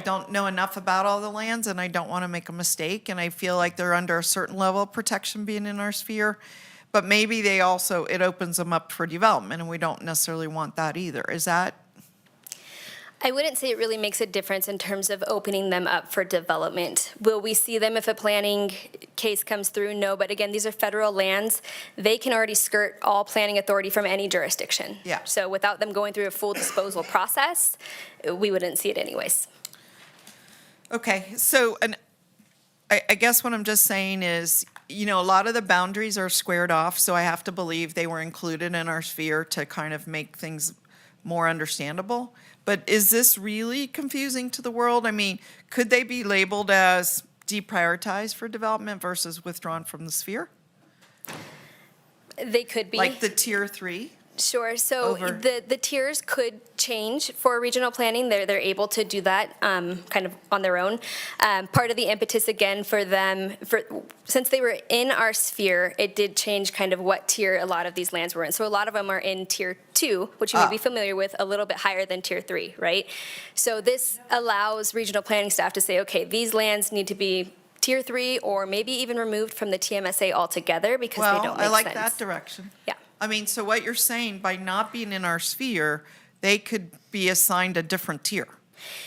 don't know enough about all the lands, and I don't want to make a mistake, and I feel like they're under a certain level of protection being in our sphere. But maybe it opens them up for development, and we don't necessarily want that either. Is that? I wouldn't say it really makes a difference in terms of opening them up for development. Will we see them if a planning case comes through? No, but again, these are federal lands. They can already skirt all planning authority from any jurisdiction. Yeah. So without them going through a full disposal process, we wouldn't see it anyways. Okay, so, and I guess what I'm just saying is, a lot of the boundaries are squared off, so I have to believe they were included in our sphere to kind of make things more understandable. But is this really confusing to the world? I mean, could they be labeled as deprioritized for development versus withdrawn from the sphere? They could be. Like the tier 3? Sure. So the tiers could change for regional planning. They're able to do that kind of on their own. Part of the impetus again for them, since they were in our sphere, it did change kind of what tier a lot of these lands were in. So a lot of them are in tier 2, which you may be familiar with, a little bit higher than tier 3, right? So this allows regional planning staff to say, okay, these lands need to be tier 3 or maybe even removed from the TMSA altogether because they don't make sense. Well, I like that direction. Yeah. I mean, so what you're saying, by not being in our sphere, they could be assigned a different tier.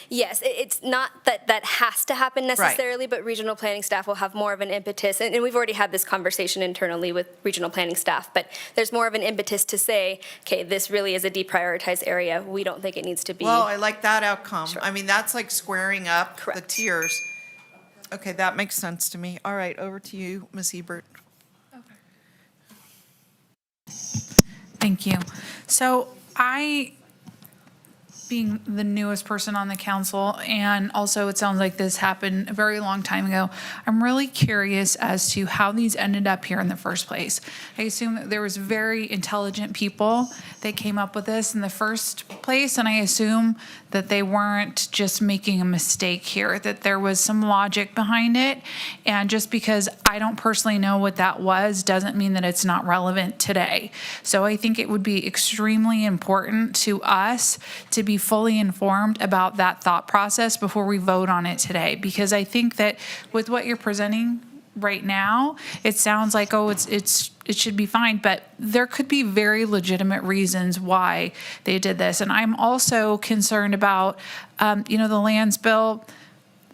Yes, it's not that that has to happen necessarily, but regional planning staff will have more of an impetus, and we've already had this conversation internally with regional planning staff, but there's more of an impetus to say, okay, this really is a deprioritized area. We don't think it needs to be. Well, I like that outcome. I mean, that's like squaring up the Correct. tiers. Okay, that makes sense to me. All right, over to you, Ms. Ebert. Thank you. So being the newest person on the council, and also it sounds like this happened a very long time ago, I'm really curious as to how these ended up here in the first place. I assume that there was very intelligent people that came up with this in the first place, and I assume that they weren't just making a mistake here, that there was some logic behind it. And just because I don't personally know what that was doesn't mean that it's not relevant today. So I think it would be extremely important to us to be fully informed about that thought process before we vote on it today. Because I think that with what you're presenting right now, it sounds like, oh, it should be fine, but there could be very legitimate reasons why they did this. And I'm also concerned about, the lands bill.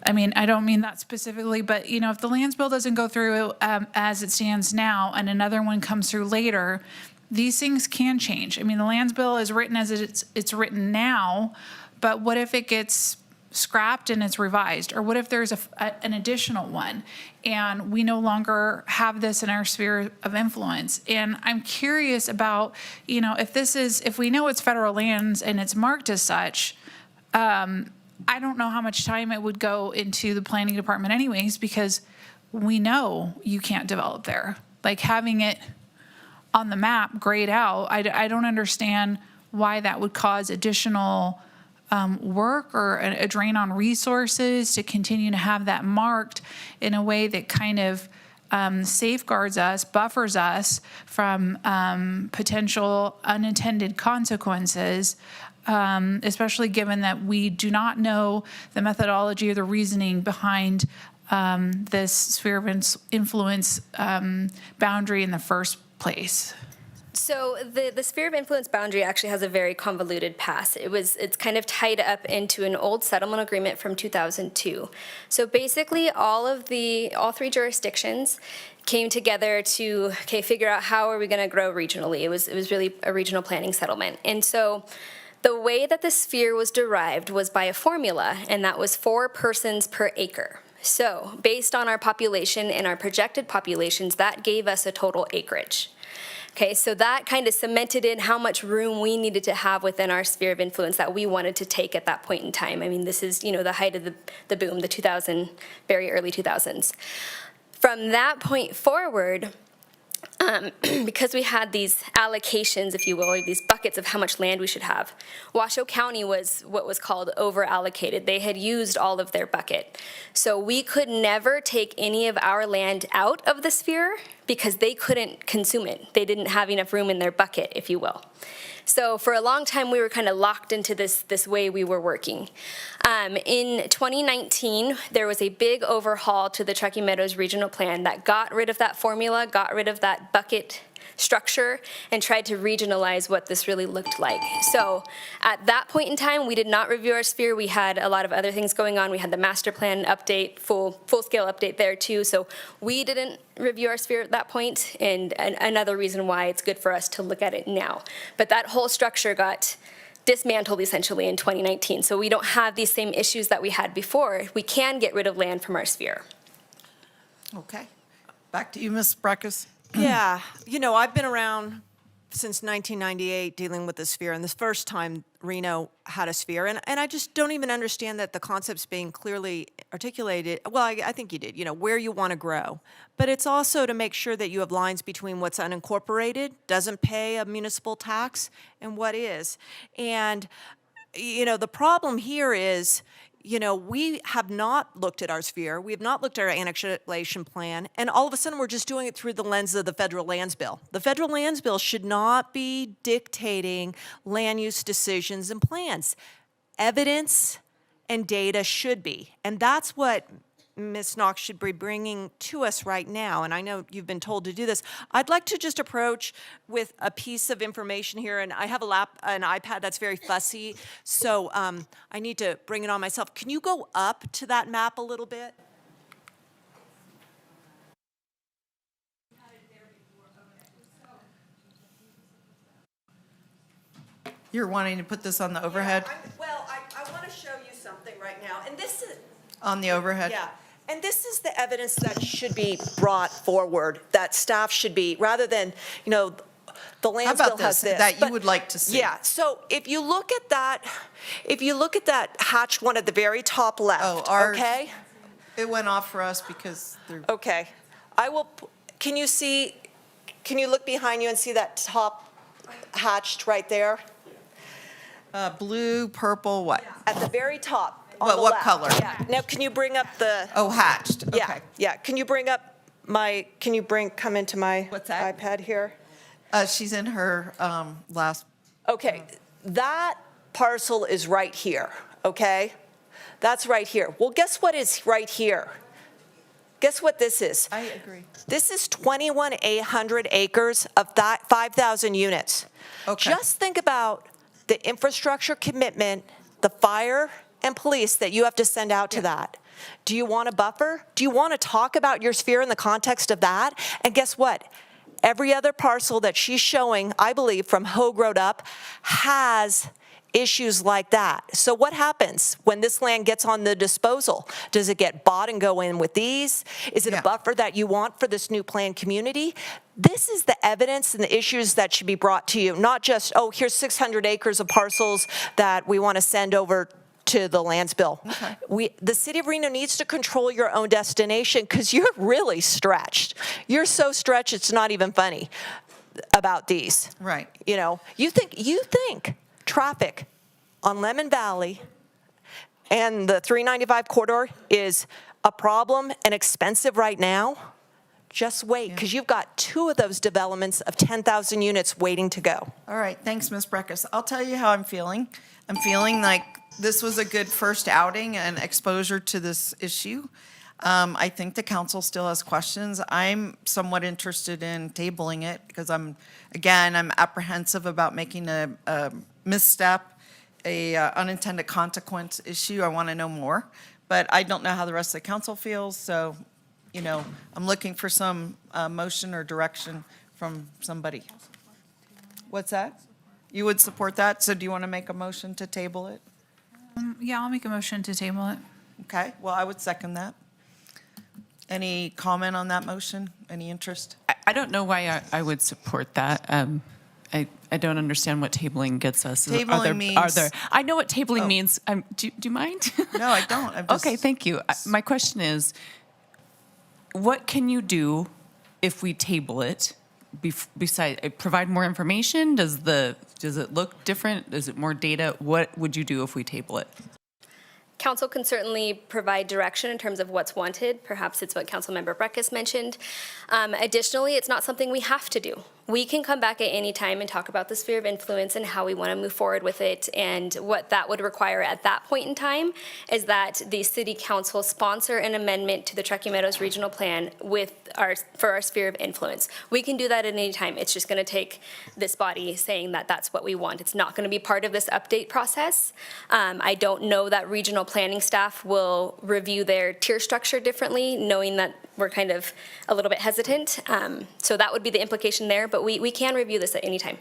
I mean, I don't mean that specifically, but, if the lands bill doesn't go through as it stands now and another one comes through later, these things can change. I mean, the lands bill is written as it's written now, but what if it gets scrapped and it's revised? Or what if there's an additional one and we no longer have this in our sphere of influence? And I'm curious about, if we know it's federal lands and it's marked as such, I don't know how much time it would go into the planning department anyways, because we know you can't develop there. Like having it on the map grayed out, I don't understand why that would cause additional work or a drain on resources to continue to have that marked in a way that kind of safeguards us, buffers us from potential unintended consequences, especially given that we do not know the methodology or the reasoning behind this sphere of influence boundary in the first place. So the sphere of influence boundary actually has a very convoluted past. It's kind of tied up into an old settlement agreement from 2002. So basically all three jurisdictions came together to figure out how are we going to grow regionally. It was really a regional planning settlement. And so the way that the sphere was derived was by a formula, and that was 4 persons per acre. So based on our population and our projected populations, that gave us a total acreage. Okay, so that kind of cemented in how much room we needed to have within our sphere of influence that we wanted to take at that point in time. I mean, this is, the height of the boom, the very early 2000s. From that point forward, because we had these allocations, if you will, or these buckets of how much land we should have, Washoe County was what was called over-allocated. They had used all of their bucket. So we could never take any of our land out of the sphere because they couldn't consume it. They didn't have enough room in their bucket, if you will. So for a long time, we were kind of locked into this way we were working. In 2019, there was a big overhaul to the Truckee Meadows Regional Plan that got rid of that formula, got rid of that bucket structure, and tried to regionalize what this really looked like. So at that point in time, we did not review our sphere. We had a lot of other things going on. We had the master plan update, full-scale update there too. So we didn't review our sphere at that point, and another reason why it's good for us to look at it now. But that whole structure got dismantled essentially in 2019. So we don't have these same issues that we had before. We can get rid of land from our sphere. Okay. Back to you, Ms. Breckus. Yeah, I've been around since 1998 dealing with the sphere, and this first time Reno had a sphere, and I just don't even understand that the concept's being clearly articulated. Well, I think you did, where you want to grow. But it's also to make sure that you have lines between what's unincorporated, doesn't pay a municipal tax, and what is. And, the problem here is, we have not looked at our sphere. We have not looked at our annexation plan. And all of a sudden, we're just doing it through the lens of the federal lands bill. The federal lands bill should not be dictating land use decisions and plans. Evidence and data should be. And that's what Ms. Knox should be bringing to us right now, and I know you've been told to do this, I'd like to just approach with a piece of information here, and I have an iPad that's very fussy, so I need to bring it on myself. Can you go up to that map a little bit? You're wanting to put this on the overhead? Well, I want to show you something right now, and this is... On the overhead? Yeah, and this is the evidence that should be brought forward, that staff should be, rather than, the How Lands about Bill has this, this. that you but- would like to see? Yeah, so if you look at that hatched one at the very top left, okay? It went off for us because they're, Okay, can you look behind you and see that top hatched right there? blue, purple, what? At the very top, on What- the what left. color? Yeah. Now, can you bring up the? Oh, hatched, Yeah, okay. yeah. Can you come into my iPad here? She's in her last, Okay, that parcel is right here, okay? That's right here. Well, guess what is right here? Guess what this is? I agree. This is 2,100 acres of that 5,000 units. Okay. Just think about the infrastructure commitment, the fire and police that you have to send out to that. Do you want a buffer? Do you want to talk about your sphere in the context of that? And guess what? Every other parcel that she's showing, I believe, from Hogue Road up, has issues like that. So what happens when this land gets on the disposal? Does it get bought and go in with these? Is it a buffer that you want for this new planned community? This is the evidence and the issues that should be brought to you, not just, oh, here's 600 acres of parcels that we want to send over to the lands bill. The city of Reno needs to control your own destination because you're really stretched. You're so stretched it's not even funny about these. right. You think traffic on Lemon Valley and the 395 corridor is a problem and expensive right now? Just wait, because you've got two of those developments of 10,000 units waiting to go. All right, thanks, Ms. Breckus. I'll tell you how I'm feeling. I'm feeling like this was a good first outing and exposure to this issue. I think the council still has questions. I'm somewhat interested in tabling it because I'm apprehensive about making a misstep, a unintended consequence issue. I want to know more, but I don't know how the rest of the council feels, so, I'm looking for some motion or direction from somebody. What's that? You would support that? So do you want to make a motion to table it? Yeah, I'll make a motion to table it. Okay, well, I would second that. Any comment on that motion? Any interest? I don't know why I would support that. I don't understand what tabling gets us. Tabling means- I know what tabling Oh. means. Do you mind? No, I don't. I'm just- Okay, thank you. My question is, what can you do if we table it? Besides, provide more information? Does it look different? Is it more data? What would you do if we table it? Council can certainly provide direction in terms of what's wanted. Perhaps it's what Councilmember Breckus mentioned. Additionally, it's not something we have to do. We can come back at any time and talk about the sphere of influence and how we want to move forward with it. And what that would require at that point in time is that the City Council sponsor an amendment to the Truckee Meadows Regional Plan for our sphere of influence. We can do that at any time. It's just going to take this body saying that that's what we want. It's not going to be part of this update process. I don't know that regional planning staff will review their tier structure differently, knowing that we're kind of a little bit hesitant. So that would be the implication there, but we can review this at any time.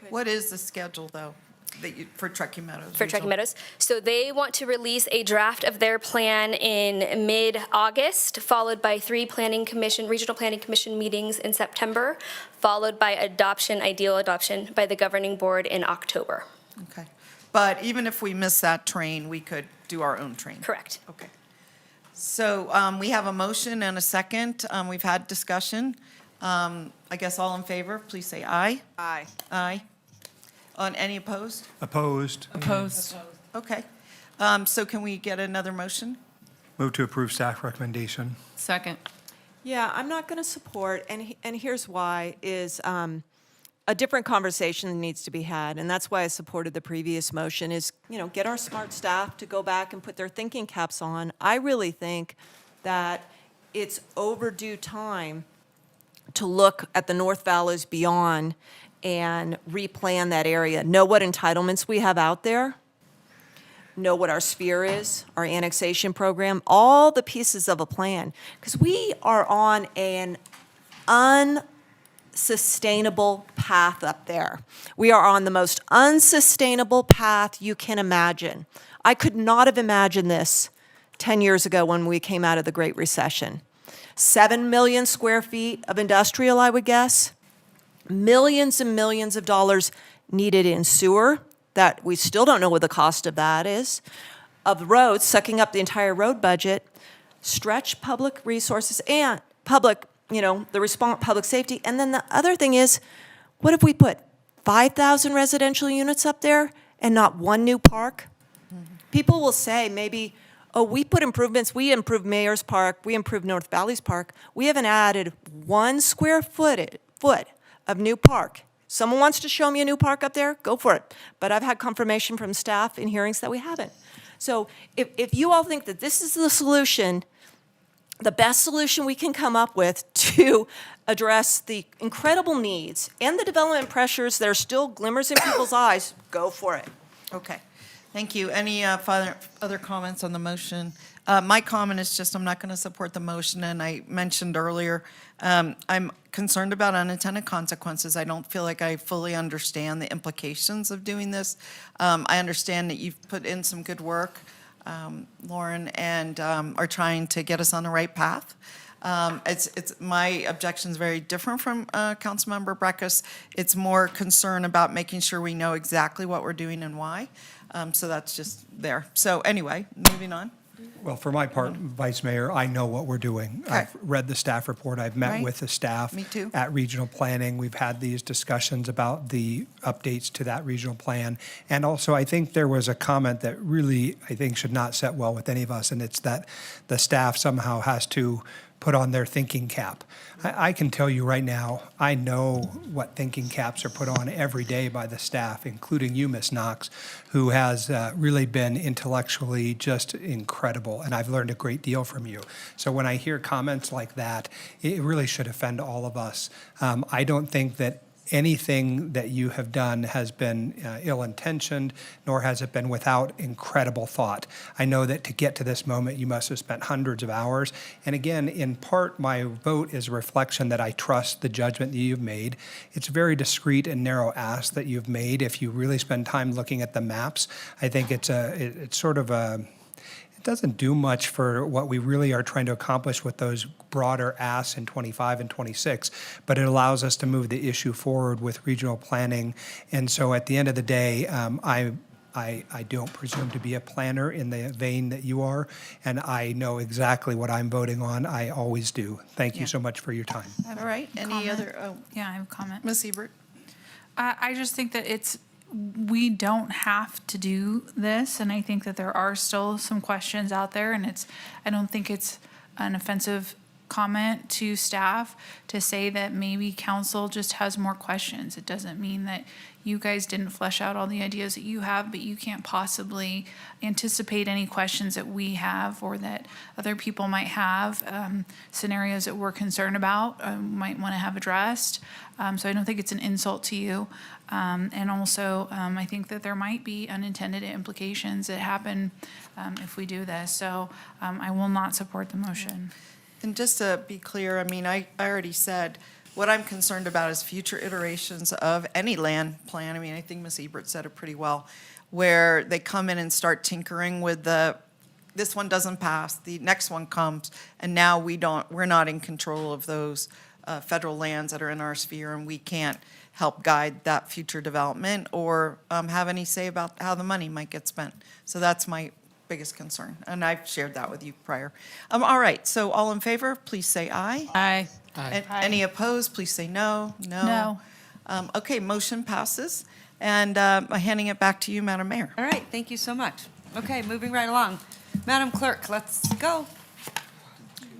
What is the schedule, though, for Truckee Meadows? For Truckee Meadows. So they want to release a draft of their plan in mid-August, followed by 3 regional planning commission meetings in September, followed by ideal adoption by the governing board in October. Okay. But even if we miss that train, we could do our own train? Correct. Okay. So we have a motion and a second. We've had discussion. I guess all in favor, please say aye. Aye. Aye. On any opposed? Opposed? Opposed. Okay. So can we get another motion? Move to approve staff recommendation. Second. Yeah, I'm not going to support, and here's why, is a different conversation that needs to be had, and that's why I supported the previous motion, is, get our smart staff to go back and put their thinking caps on. I really think that it's overdue time to look at the North Valleys beyond and replan that area. Know what entitlements we have out there, know what our sphere is, our annexation program, all the pieces of a plan. Because we are on an unsustainable path up there. We are on the most unsustainable path you can imagine. I could not have imagined this 10 years ago when we came out of the Great Recession. 7 million square feet of industrial, I would guess. Millions and millions of dollars needed in sewer that we still don't know what the cost of that is. Of roads, sucking up the entire road budget, stretch public resources and public, public safety. And then the other thing is, what if we put 5,000 residential units up there and not one new park? People will say maybe, oh, we put improvements, we improved Mayor's Park, we improved North Valley's Park. We haven't added 1 square foot of new park. Someone wants to show me a new park up there, go for it. But I've had confirmation from staff in hearings that we haven't. So if you all think that this is the solution, the best solution we can come up with to address the incredible needs and the development pressures that are still glimmers in people's eyes, go for it. Okay, thank you. Any other comments on the motion? My comment is just I'm not going to support the motion, and I mentioned earlier, I'm concerned about unintended consequences. I don't feel like I fully understand the implications of doing this. I understand that you've put in some good work, Lauren, and are trying to get us on the right path. My objection is very different from Councilmember Breckus. It's more concern about making sure we know exactly what we're doing and why. So that's just there. So anyway, moving on. Well, for my part, Vice Mayor, I know what we're doing. Okay. I've read the staff report. I've met Right. with the staff. Me too. At regional planning. We've had these discussions about the updates to that regional plan. And also, I think there was a comment that really, I think, should not set well with any of us, and it's that the staff somehow has to put on their thinking cap. I can tell you right now, I know what thinking caps are put on every day by the staff, including you, Ms. Knox, who has really been intellectually just incredible, and I've learned a great deal from you. So when I hear comments like that, it really should offend all of us. I don't think that anything that you have done has been ill-intentioned, nor has it been without incredible thought. I know that to get to this moment, you must have spent hundreds of hours. And again, in part, my vote is a reflection that I trust the judgment that you've made. It's a very discreet and narrow ask that you've made. If you really spend time looking at the maps, I think it's sort of a, it doesn't do much for what we really are trying to accomplish with those broader asks in 25 and 26, but it allows us to move the issue forward with regional planning. And so at the end of the day, I don't presume to be a planner in the vein that you are, and I know exactly what I'm voting on. I always do. Thank you so much for your time. All right, any other, Yeah, I have a comment. Ms. Ebert? I just think that we don't have to do this, and I think that there are still some questions out there, and I don't think it's an offensive comment to staff to say that maybe council just has more questions. It doesn't mean that you guys didn't flesh out all the ideas that you have, but you can't possibly anticipate any questions that we have or that other people might have, scenarios that we're concerned about, might want to have addressed. So I don't think it's an insult to you. And also, I think that there might be unintended implications that happen if we do this. So I will not support the motion. And just to be clear, I mean, I already said, what I'm concerned about is future iterations of any land plan. I mean, I think Ms. Ebert said it pretty well, where they come in and start tinkering with this one doesn't pass, the next one comes, and now we're not in control of those federal lands that are in our sphere, and we can't help guide that future development or have any say about how the money might get spent. So that's my biggest concern, and I've shared that with you prior. All right, so all in favor, please say aye. Aye. Any opposed, please say no. No. Okay, motion passes, and I'm handing it back to you, Madam Mayor. All right, thank you so much. Okay, moving right along. Madam Clerk, let's go.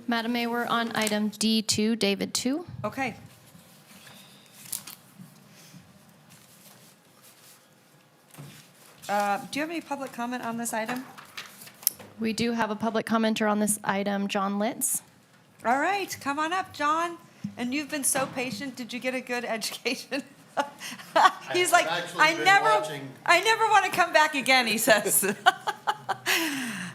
Madam Mayor, we're on item D2, David 2. Okay. Do you have any public comment on this item? We do have a public commenter on this item, John Litz. All right, come on up, John. And you've been so patient. Did you get a good education? He's like, I never want to come back again, he says.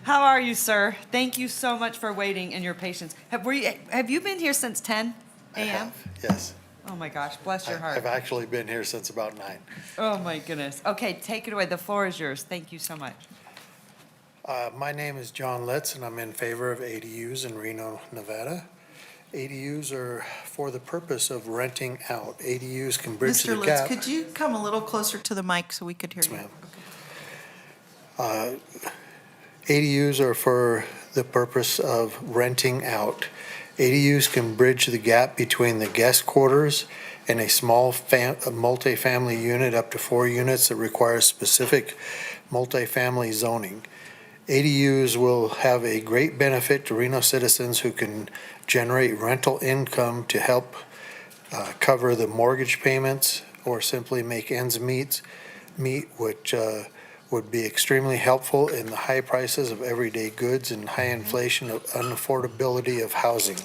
How are you, sir? Thank you so much for waiting and your patience. Have you been here since 10 a.m.? Yes. Oh my gosh, bless your heart. I've actually been here since about 9. Oh my goodness. Okay, take it away. The floor is yours. Thank you so much. My name is John Litz, and I'm in favor of ADUs in Reno, Nevada. ADUs are for the purpose of renting out. ADUs can bridge the Mr. Litz, gap. could you come a little closer to the mic so we could hear you? Ma'am. ADUs are for the purpose of renting out. ADUs can bridge the gap between the guest quarters and a small multifamily unit up to 4 units that requires specific multifamily zoning. ADUs will have a great benefit to Reno citizens who can generate rental income to help cover the mortgage payments or simply make ends meet, which would be extremely helpful in the high prices of everyday goods and high inflation of unaffordability of housing.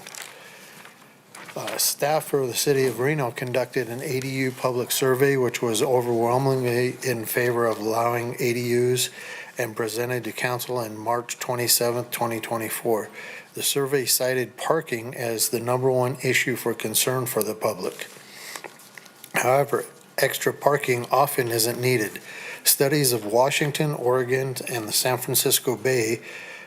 Staff for the city of Reno conducted an ADU public survey, which was overwhelmingly in favor of allowing ADUs and presented to council on March 27, 2024. The survey cited parking as the #1 issue for concern for the public. However, extra parking often isn't needed. Studies of Washington, Oregon, and the San Francisco Bay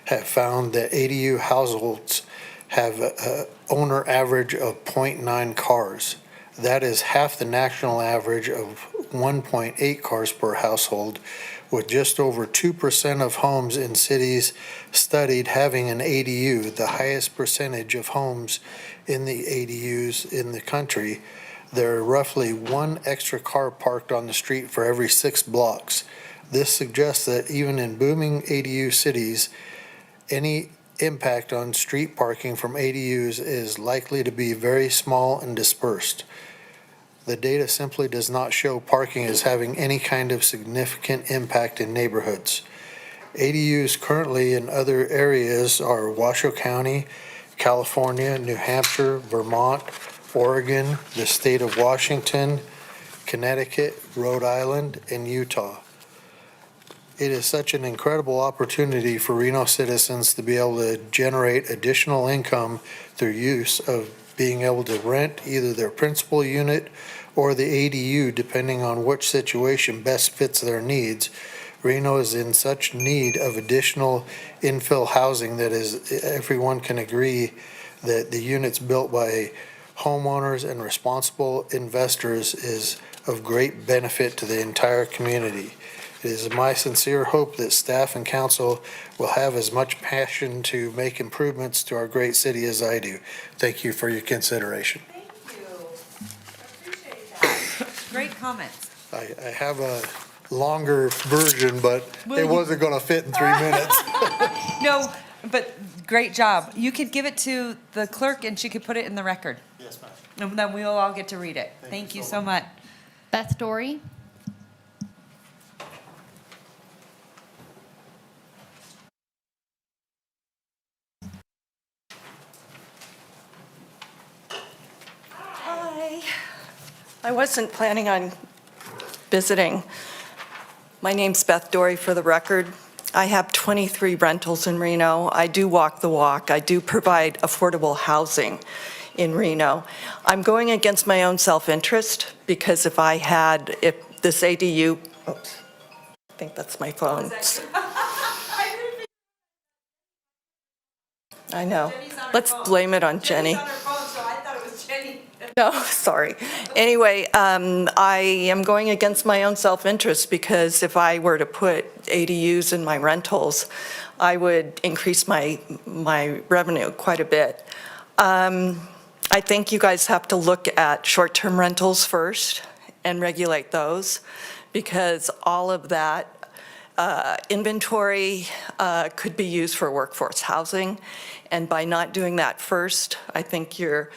have found that ADU households have an owner average of 0.9 cars. That is half the national average of 1.8 cars per household, with just over 2% of homes in cities studied having an ADU, the highest percentage of homes in the ADUs in the country. There are roughly 1 extra car parked on the street for every 6 blocks. This suggests that even in booming ADU cities, any impact on street parking from ADUs is likely to be very small and dispersed. The data simply does not show parking as having any kind of significant impact in neighborhoods. ADUs currently in other areas are Washoe County, California, New Hampshire, Vermont, Oregon, the state of Washington, Connecticut, Rhode Island, and Utah. It is such an incredible opportunity for Reno citizens to be able to generate additional income through use of being able to rent either their principal unit or the ADU, depending on which situation best fits their needs. Reno is in such need of additional infill housing that everyone can agree that the units built by homeowners and responsible investors is of great benefit to the entire community. It is my sincere hope that staff and council will have as much passion to make improvements to our great city as I do. Thank you for your consideration. Thank you. I appreciate that. Great comments. I have a longer version, but it wasn't going to fit in 3 minutes. No, but great job. You could give it to the clerk and she could put it in the record. Yes, ma'am. And then we'll all get to read it. Thank you so much. Beth Dory. Hi. I wasn't planning on visiting. My name's Beth Dory, for the record. I have 23 rentals in Reno. I do walk the walk. I do provide affordable housing in Reno. I'm going against my own self-interest because if this ADU, oops, I think that's my phone. I know. Let's blame it on Jenny. No, sorry. Anyway, I am going against my own self-interest because if I were to put ADUs in my rentals, I would increase my revenue quite a bit. I think you guys have to look at short-term rentals first and regulate those because all of that inventory could be used for workforce housing. And by not doing that first, I think you're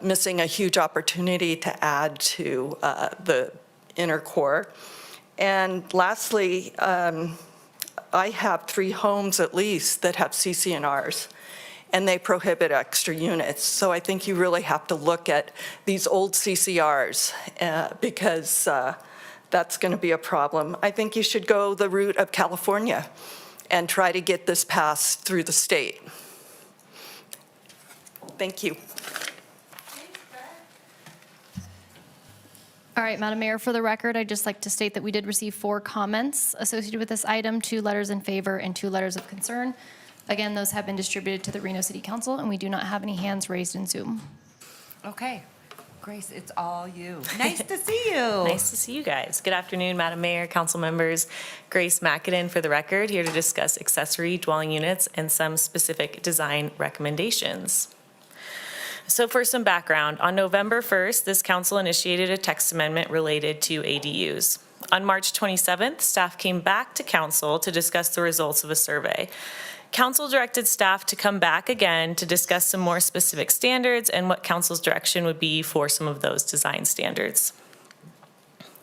missing a huge opportunity to add to the inner core. And lastly, I have 3 homes at least that have CCNRs, and they prohibit extra units. So I think you really have to look at these old CCRs because that's going to be a problem. I think you should go the route of California and try to get this passed through the state. Thank you. All right, Madam Mayor, for the record, I'd just like to state that we did receive 4 comments associated with this item, 2 letters in favor and 2 letters of concern. Again, those have been distributed to the Reno City Council, and we do not have any hands raised in Zoom. Okay. Grace, it's all you. Nice to see you. Nice to see you guys. Good afternoon, Madam Mayor, council members. Grace McAdin for the record, here to discuss accessory dwelling units and some specific design recommendations. So for some background, on November 1st, this council initiated a text amendment related to ADUs. On March 27th, staff came back to council to discuss the results of a survey. Council directed staff to come back again to discuss some more specific standards and what council's direction would be for some of those design standards.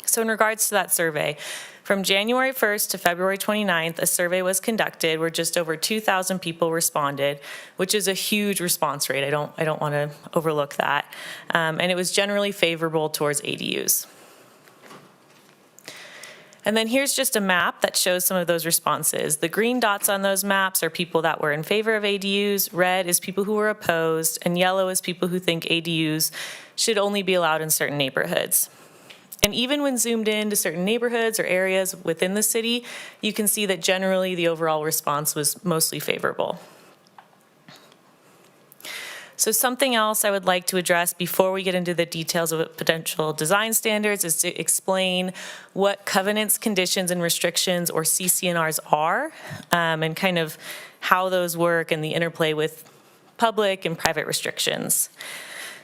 So in regards to that survey, from January 1st to February 29th, a survey was conducted where just over 2,000 people responded, which is a huge response rate. I don't want to overlook that. And it was generally favorable towards ADUs. And then here's just a map that shows some of those responses. The green dots on those maps are people that were in favor of ADUs, red is people who were opposed, and yellow is people who think ADUs should only be allowed in certain neighborhoods. And even when zoomed in to certain neighborhoods or areas within the city, you can see that generally the overall response was mostly favorable. So something else I would like to address before we get into the details of potential design standards is to explain what covenants, conditions, and restrictions, or CCNRs, are, and kind of how those work and the interplay with public and private restrictions.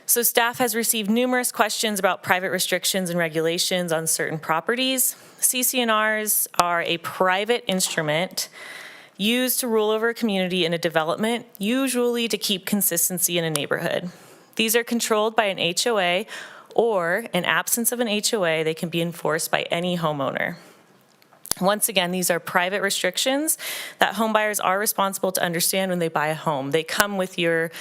So staff has received numerous questions about private restrictions and regulations on certain properties. CCNRs are a private instrument used to rule over a community in a development, usually to keep consistency in a neighborhood. These are controlled by an HOA, or in absence of an HOA, they can be enforced by any homeowner. Once again, these are private restrictions that homebuyers are responsible to understand when they buy a home. They come with your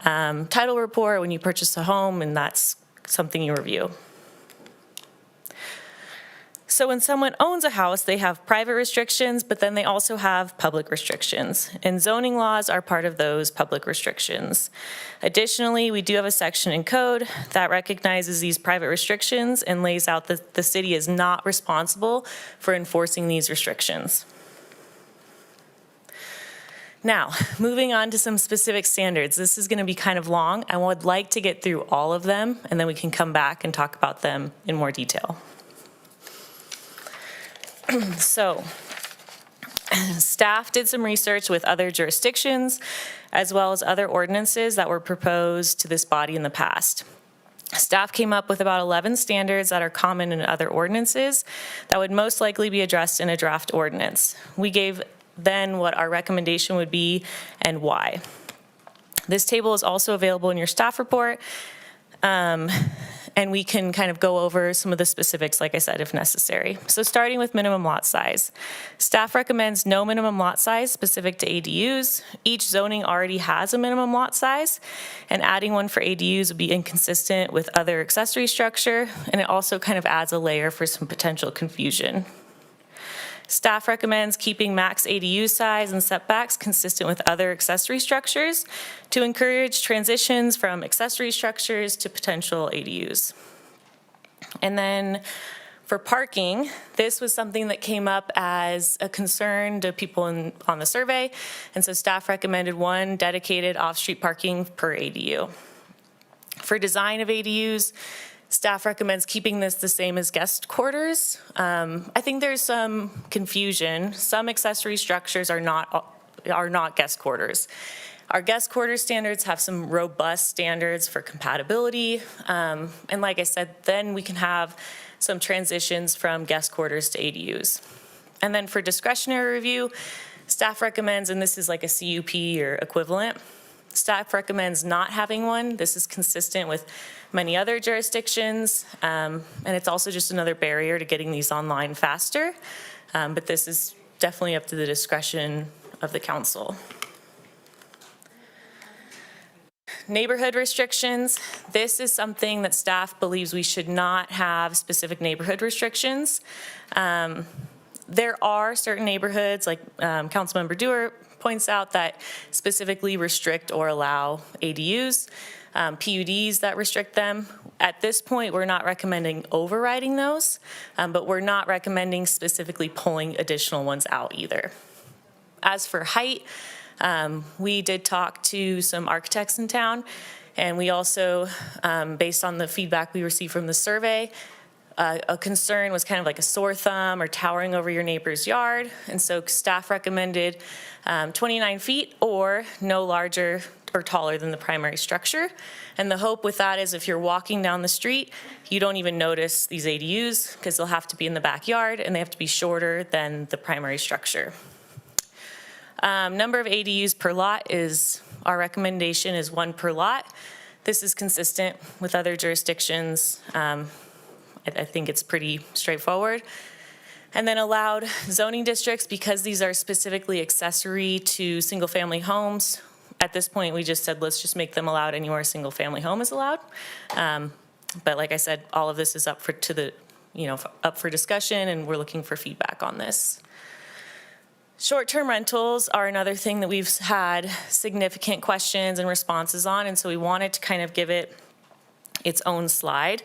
title report when you purchase a home, and that's something you review. So when someone owns a house, they have private restrictions, but then they also have public restrictions. And zoning laws are part of those public restrictions. Additionally, we do have a section in code that recognizes these private restrictions and lays out that the city is not responsible for enforcing these restrictions. Now, moving on to some specific standards. This is going to be kind of long. I would like to get through all of them, and then we can come back and talk about them in more detail. So, staff did some research with other jurisdictions, as well as other ordinances that were proposed to this body in the past. Staff came up with about 11 standards that are common in other ordinances that would most likely be addressed in a draft ordinance. We gave then what our recommendation would be and why. This table is also available in your staff report. And we can kind of go over some of the specifics, like I said, if necessary. So starting with minimum lot size. Staff recommends no minimum lot size specific to ADUs. Each zoning already has a minimum lot size, and adding one for ADUs would be inconsistent with other accessory structure, and it also kind of adds a layer for some potential confusion. Staff recommends keeping max ADU size and setbacks consistent with other accessory structures to encourage transitions from accessory structures to potential ADUs. And then for parking, this was something that came up as a concern to people on the survey, and so staff recommended 1 dedicated off-street parking per ADU. For design of ADUs, staff recommends keeping this the same as guest quarters. I think there's some confusion. Some accessory structures are not guest quarters. Our guest quarters standards have some robust standards for compatibility. And like I said, then we can have some transitions from guest quarters to ADUs. And then for discretionary review, staff recommends, and this is like a CUP or equivalent, Staff recommends not having one. This is consistent with many other jurisdictions, and it's also just another barrier to getting these online faster. But this is definitely up to the discretion of the council. Neighborhood restrictions. This is something that staff believes we should not have specific neighborhood restrictions. There are certain neighborhoods, like Councilmember Dewar points out, that specifically restrict or allow ADUs, PUDs that restrict them. At this point, we're not recommending overriding those, but we're not recommending specifically pulling additional ones out either. As for height, we did talk to some architects in town, and we also, based on the feedback we received from the survey, a concern was kind of like a sore thumb or towering over your neighbor's yard. And so staff recommended 29 feet or no larger or taller than the primary structure. And the hope with that is if you're walking down the street, you don't even notice these ADUs because they'll have to be in the backyard and they have to be shorter than the primary structure. Number of ADUs per lot is, our recommendation is 1 per lot. This is consistent with other jurisdictions. I think it's pretty straightforward. And then allowed zoning districts, because these are specifically accessory to single-family homes. At this point, we just said, let's just make them allowed anywhere a single-family home is allowed. But like I said, all of this is up for up for discussion, and we're looking for feedback on this. Short-term rentals are another thing that we've had significant questions and responses on, and so we wanted to kind of give it its own slide.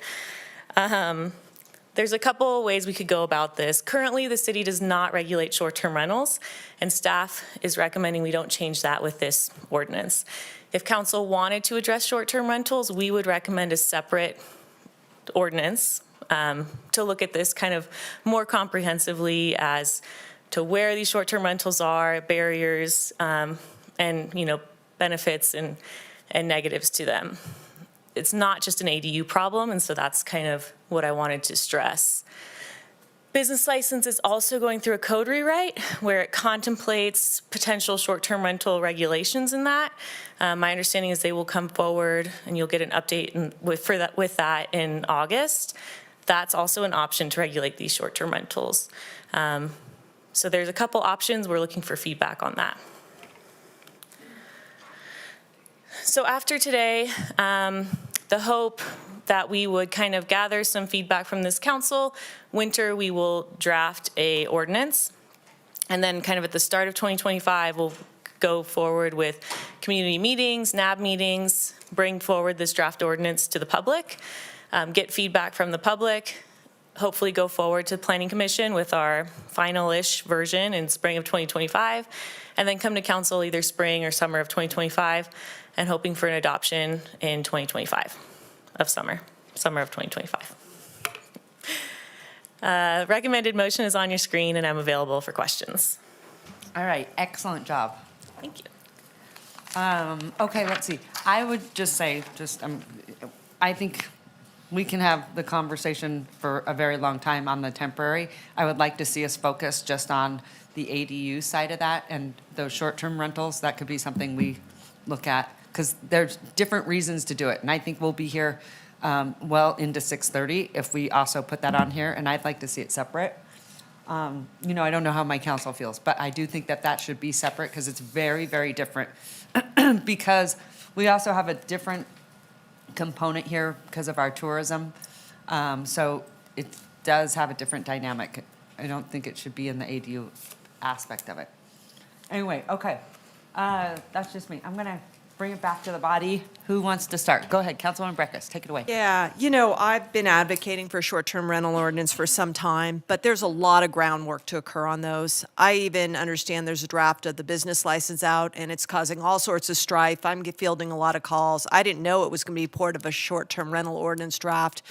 There's a couple ways we could go about this. Currently, the city does not regulate short-term rentals, and staff is recommending we don't change that with this ordinance. If council wanted to address short-term rentals, we would recommend a separate ordinance to look at this kind of more comprehensively as to where these short-term rentals are, barriers, and benefits and negatives to them. It's not just an ADU problem, and so that's kind of what I wanted to stress. Business license is also going through a code rewrite where it contemplates potential short-term rental regulations in that. My understanding is they will come forward and you'll get an update with that in August. That's also an option to regulate these short-term rentals. So there's a couple options. We're looking for feedback on that. So after today, the hope that we would kind of gather some feedback from this council. Winter, we will draft a ordinance. And then kind of at the start of 2025, we'll go forward with community meetings, NAB meetings, bring forward this draft ordinance to the public, get feedback from the public, hopefully go forward to the Planning Commission with our final-ish version in spring of 2025, and then come to council either spring or summer of 2025, and hoping for an adoption in 2025 of summer of 2025. Recommended motion is on your screen, and I'm available for questions. All right, excellent job. Thank you. Okay, let's see. I would just say, I think we can have the conversation for a very long time on the temporary. I would like to see us focus just on the ADU side of that and those short-term rentals. That could be something we look at, because there's different reasons to do it. And I think we'll be here well into 6:30 if we also put that on here, and I'd like to see it separate. I don't know how my council feels, but I do think that that should be separate because it's very, very different. Because we also have a different component here because of our tourism. So it does have a different dynamic. I don't think it should be in the ADU aspect of it. Anyway, okay. That's just me. I'm going to bring it back to the body. Who wants to start? Go ahead, Councilwoman Breckus, take it away. Yeah, I've been advocating for short-term rental ordinance for some time, but there's a lot of groundwork to occur on those. I even understand there's a draft of the business license out, and it's causing all sorts of strife. I'm fielding a lot of calls. I didn't know it was going to be part of a short-term rental ordinance draft.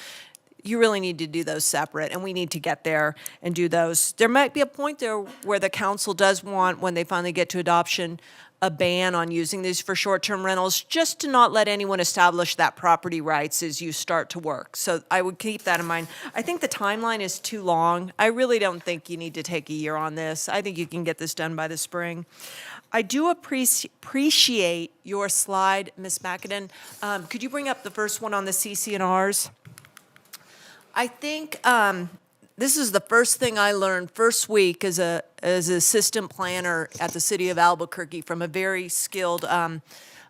you really need to do those separate, and we need to get there and do those. There might be a point there where the council does want, when they finally get to adoption, a ban on using these for short-term rentals, just to not let anyone establish that property rights as you start to work. So I would keep that in mind. I think the timeline is too long. I really don't think you need to take a year on this. I think you can get this done by the spring. I do appreciate your slide, Ms. McAdam. Could you bring up the first one on the CC&Rs? I think this is the first thing I learned first week as an assistant planner at the city of Albuquerque from a very skilled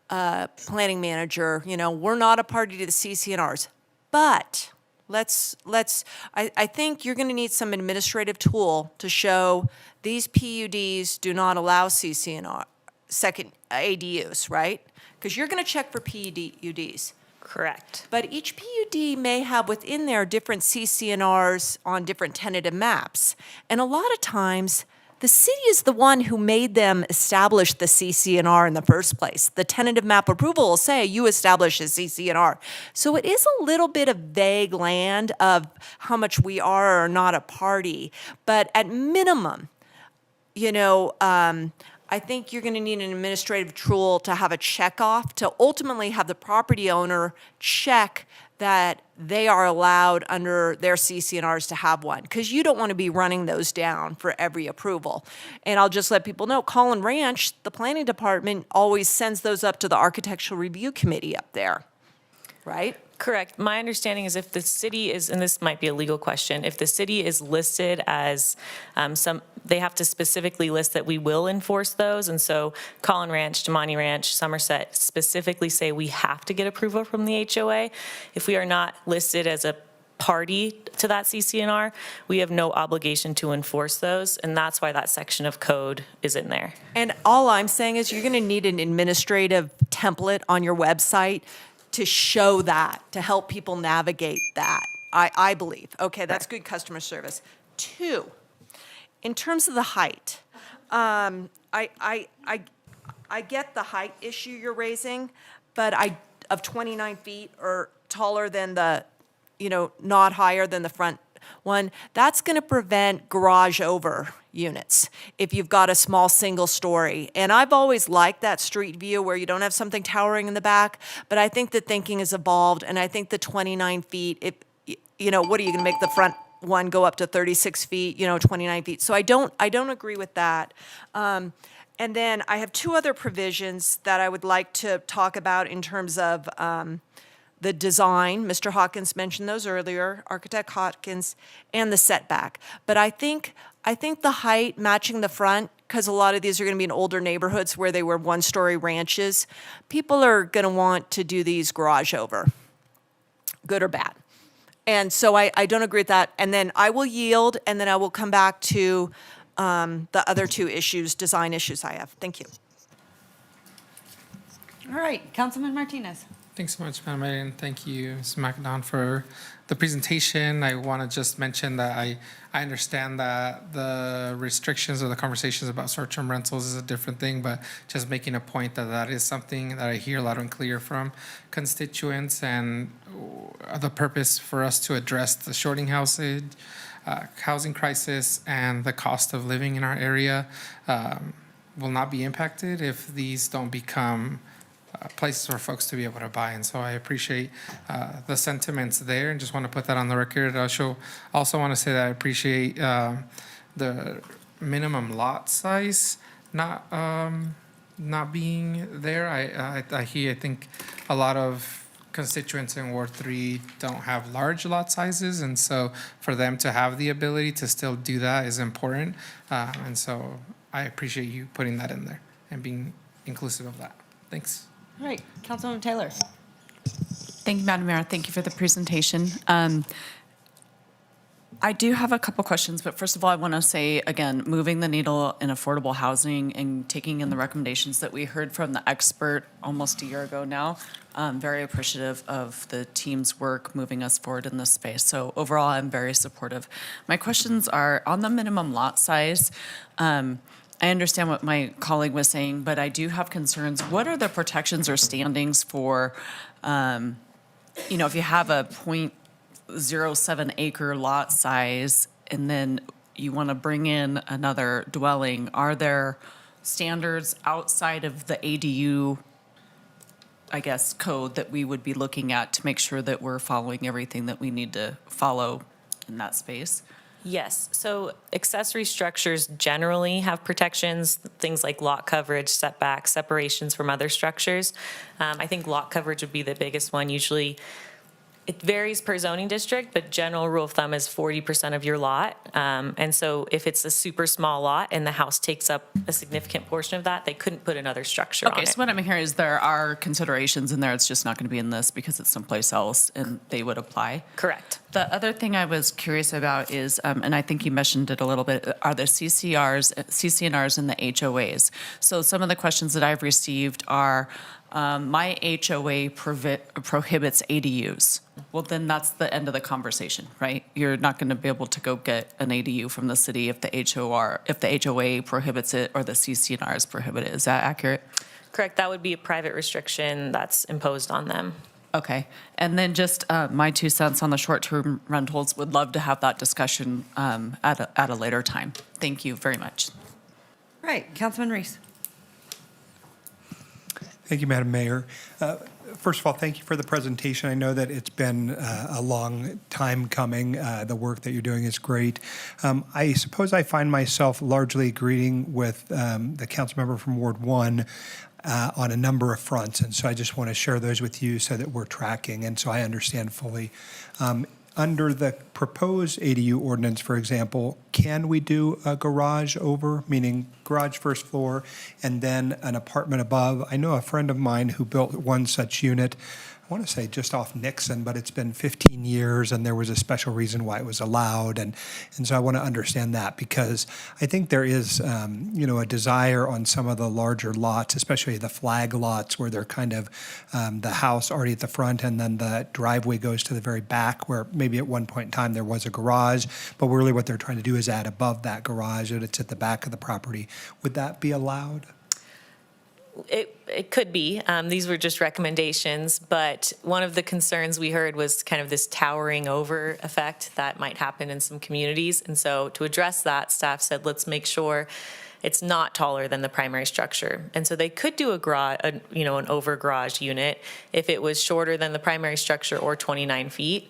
planning manager. You know, we're not a party to the CC&Rs, but I think you're going to need some administrative tool to show these PUDs do not allow CC&R, second ADUs, right? Because you're going to check for PUDs. Correct. But each PUD may have within there different CC&Rs on different tentative maps. And a lot of times, the city is the one who made them establish the CC&R in the first place. The tentative map approval will say you establish a CC&R. So it is a little bit of vague land of how much we are or not a party. But at minimum, you know, I think you're going to need an administrative tool to have a checkoff to ultimately have the property owner check that they are allowed under their CC&Rs to have one, because you don't want to be running those down for every approval. And I'll just let people know, Collin Ranch, the planning department always sends those up to the architectural review committee up there, right? Correct. My understanding is if the city is, and this might be a legal question, if the city is listed as they have to specifically list that we will enforce those. And so Collin Ranch, Damani Ranch, Somerset specifically say we have to get approval from the HOA. If we are not listed as a party to that CC&R, we have no obligation to enforce those. And that's why that section of code is in there. And all I'm saying is you're going to need an administrative template on your website to show that, to help people navigate that, I believe. Okay, that's good customer service. 2, in terms of the height, I get the height issue you're raising, but of 29 feet or taller than the, you know, not higher than the front one, that's going to prevent garage over units if you've got a small single story. And I've always liked that street view where you don't have something towering in the back, but I think the thinking has evolved, and I think the 29 feet, you know, what are you going to make the front one go up to 36 feet, you know, 29 feet? So I don't agree with that. And then I have 2 other provisions that I would like to talk about in terms of the design. Mr. Hawkins mentioned those earlier, Architect Hawkins, and the setback. But I think the height matching the front, because a lot of these are going to be in older neighborhoods where they were one-story ranches, people are going to want to do these garage over, good or bad. And so I don't agree with that. And then I will yield, and then I will come back to the other 2 issues, design issues I have. Thank you. All right, Councilman Martinez. Thanks so much, Madam Mayor, and thank you, Ms. McAdam, for the presentation. I want to just mention that I understand that the restrictions or the conversations about short-term rentals is a different thing, but just making a point that that is something that I hear loud and clear from constituents, and the purpose for us to address the shorting housing crisis and the cost of living in our area will not be impacted if these don't become places for folks to be able to buy. And so I appreciate the sentiments there, and just want to put that on the record. I also want to say that I appreciate the minimum lot size not being there. I think a lot of constituents in Ward 3 don't have large lot sizes, and so for them to have the ability to still do that is important. And so I appreciate you putting that in there and being inclusive of that. Thanks. All right, Councilwoman Taylor. Thank you, Madam Mayor. Thank you for the presentation. I do have a couple questions, but first of all, I want to say, again, moving the needle in affordable housing and taking in the recommendations that we heard from the expert almost a year ago now. I'm very appreciative of the team's work moving us forward in this space. So overall, I'm very supportive. My questions are on the minimum lot size. I understand what my colleague was saying, but I do have concerns. What are the protections or standings for, if you have a 0.07 acre lot size, and then you want to bring in another dwelling, are there standards outside of the ADU, I guess, code that we would be looking at to make sure that we're following everything that we need to follow in that space? Yes, so accessory structures generally have protections, things like lot coverage, setbacks, separations from other structures. I think lot coverage would be the biggest one. Usually, it varies per zoning district, but general rule of thumb is 40% of your lot. And so if it's a super small lot and the house takes up a significant portion of that, they couldn't put another structure on Okay, it. so what I'm hearing is there are considerations in there, it's just not going to be in this because it's someplace else and they would apply? Correct. The other thing I was curious about is, and I think you mentioned it a little bit, are the CCNRs and the HOAs. So some of the questions that I've received are, my HOA prohibits ADUs. Well, then that's the end of the conversation, right? You're not going to be able to go get an ADU from the city if the HOA prohibits it or the CCNRs prohibit it. Is that accurate? Correct, that would be a private restriction that's imposed on them. Okay. And then just my 2 cents on the short-term rentals, would love to have that discussion at a later time. Thank you very much. Right, Councilman Reese. Thank you, Madam Mayor. First of all, thank you for the presentation. I know that it's been a long time coming. The work that you're doing is great. I suppose I find myself largely agreeing with the council member from Ward 1 on a number of fronts, and so I just want to share those with you so that we're tracking, and so I understand fully. Under the proposed ADU ordinance, for example, can we do a garage over, meaning garage first floor, and then an apartment above? I know a friend of mine who built one such unit, I want to say just off Nixon, but it's been 15 years and there was a special reason why it was allowed. And so I want to understand that because I think there is, a desire on some of the larger lots, especially the flag lots where they're kind of the house already at the front and then the driveway goes to the very back where maybe at one point in time there was a garage, but really what they're trying to do is add above that garage and it's at the back of the property. Would that be allowed? It could be. These were just recommendations, but one of the concerns we heard was kind of this towering over effect that might happen in some communities. And so to address that, staff said, let's make sure it's not taller than the primary structure. And so they could do an over garage unit if it was shorter than the primary structure or 29 feet.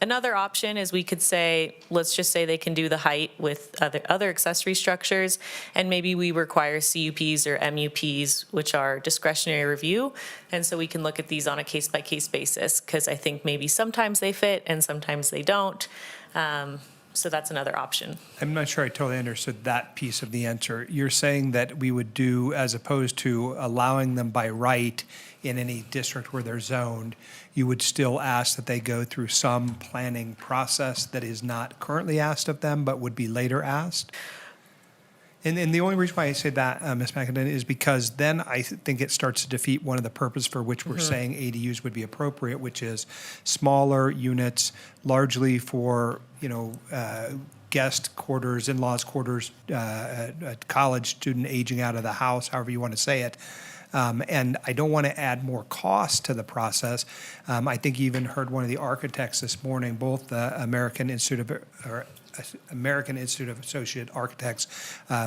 Another option is we could say, let's just say they can do the height with other accessory structures, and maybe we require CUPs or MUPs, which are discretionary review, and so we can look at these on a case-by-case basis, because I think maybe sometimes they fit and sometimes they don't. So that's another option. I'm not sure I totally understood that piece of the answer. You're saying that we would do, as opposed to allowing them by right in any district where they're zoned, you would still ask that they go through some planning process that is not currently asked of them, but would be later asked? And the only reason why I say that, Ms. McIntyre, is because then I think it starts to defeat one of the purpose for which we're saying ADUs would be appropriate, which is smaller units, largely for, guest quarters, in-laws quarters, a college student aging out of the house, however you want to say it. And I don't want to add more cost to the process. I think you even heard one of the architects this morning, both the American Institute of Associate Architects,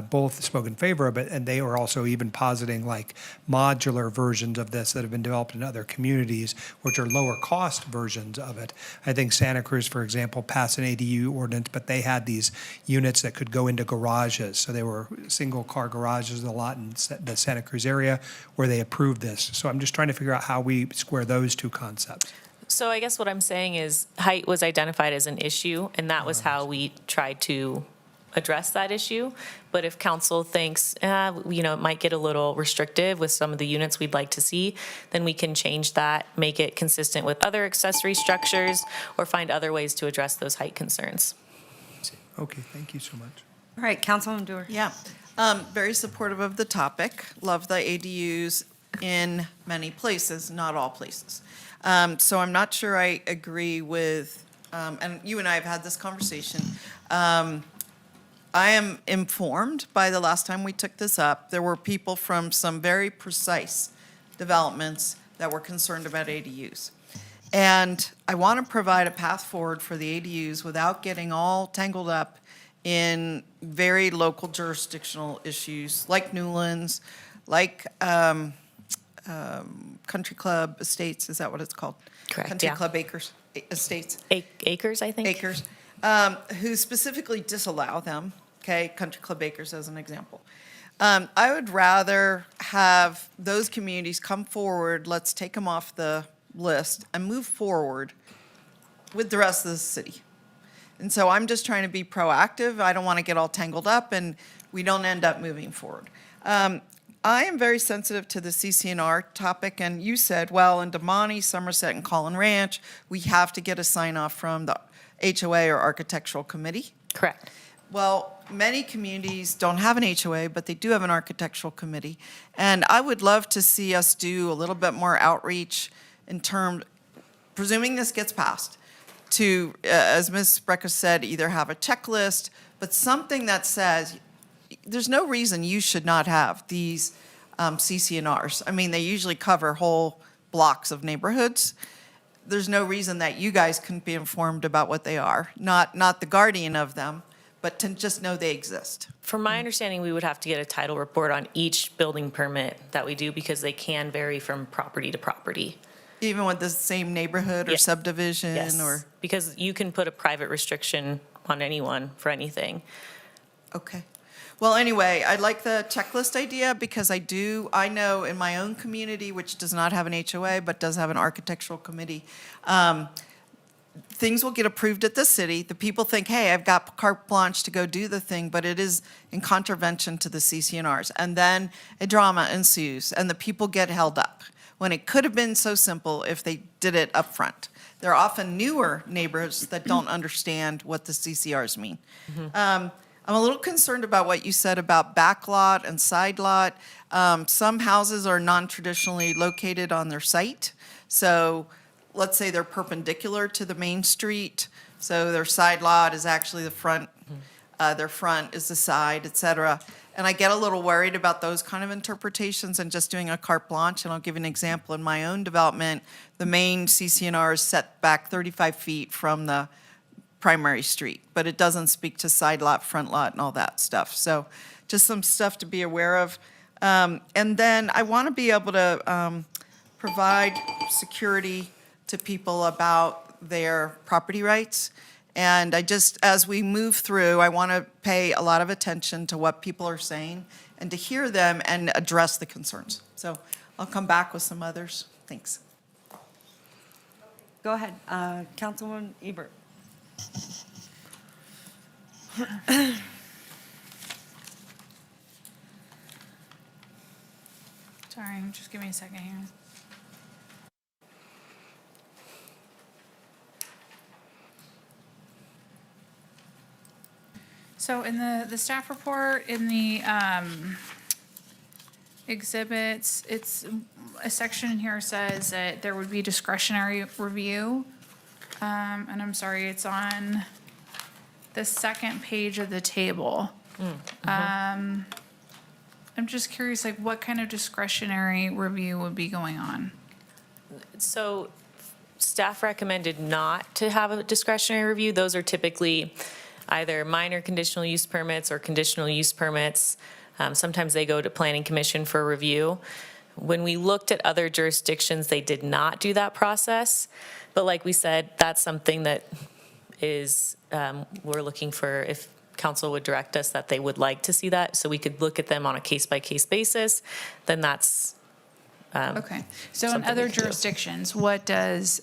both spoke in favor of it, and they were also even positing like modular versions of this that have been developed in other communities, which are lower cost versions of it. I think Santa Cruz, for example, passed an ADU ordinance, but they had these units that could go into garages. So they were single car garages a lot in the Santa Cruz area where they approved this. So I'm just trying to figure out how we square those two concepts. So I guess what I'm saying is height was identified as an issue, and that was how we tried to address that issue. But if council thinks, it might get a little restrictive with some of the units we'd like to see, then we can change that, make it consistent with other accessory structures, or find other ways to address those height concerns. Okay, thank you so much. All right, Councilwoman Dewar. Yeah, very supportive of the topic. Love the ADUs in many places, not all places. So I'm not sure I agree with, and you and I have had this conversation. I am informed by the last time we took this up, there were people from some very precise developments that were concerned about ADUs. And I want to provide a path forward for the ADUs without getting all tangled up in very local jurisdictional issues like Newlands, like Country Club Estates, is that what it's called? Correct, Country yeah. Club Acres, Estates. Acres, I think. Acres, who specifically disallow them, okay? Country Club Acres as an example. I would rather have those communities come forward, let's take them off the list and move forward with the rest of the city. And so I'm just trying to be proactive. I don't want to get all tangled up and we don't end up moving forward. I am very sensitive to the CCNR topic, and you said, well, in Damani, Somerset, and Collin Ranch, we have to get a sign-off from the HOA or architectural committee. Correct. Well, many communities don't have an HOA, but they do have an architectural committee. And I would love to see us do a little bit more outreach in terms, presuming this gets passed, to, as Ms. Brecka said, either have a checklist, but something that says, there's no reason you should not have these CCNRs. I mean, they usually cover whole blocks of neighborhoods. There's no reason that you guys couldn't be informed about what they are, not the guardian of them, but to just know they exist. From my understanding, we would have to get a title report on each building permit that we do because they can vary from property to property. Even with the same neighborhood or Yes. subdivision Yes, or? because you can put a private restriction on anyone for anything. Okay. Well, anyway, I like the checklist idea because I know in my own community, which does not have an HOA but does have an architectural committee, things will get approved at the city. The people think, hey, I've got carte blanche to go do the thing, but it is in contravention to the CCNRs. And then a drama ensues and the people get held up when it could have been so simple if they did it up front. There are often newer neighborhoods that don't understand what the CCRs mean. I'm a little concerned about what you said about backlot and side lot. Some houses are non-traditionally located on their site. So let's say they're perpendicular to the main street. So their side lot is actually the front, their front is the side, et cetera. And I get a little worried about those kind of interpretations and just doing a carte blanche. And I'll give you an example. In my own development, the main CCNR is set back 35 feet from the primary street, but it doesn't speak to side lot, front lot, and all that stuff. So just some stuff to be aware of. And then I want to be able to provide security to people about their property rights. And as we move through, I want to pay a lot of attention to what people are saying and to hear them and address the concerns. So I'll come back with some others. Thanks. Go ahead, Councilwoman Ebert. Sorry, just give me a second here. So in the staff report, in the exhibits, it's a section in here says that there would be discretionary review. And I'm sorry, it's on the second page of the table. I'm just curious, like, what kind of discretionary review would be going on? So staff recommended not to have a discretionary review. Those are typically either minor conditional use permits or conditional use permits. Sometimes they go to Planning Commission for review. When we looked at other jurisdictions, they did not do that process. But like we said, that's something that is, we're looking for, if council would direct us that they would like to see that, so we could look at them on a case-by-case basis, then that's Okay, so in something other we can do. jurisdictions, what does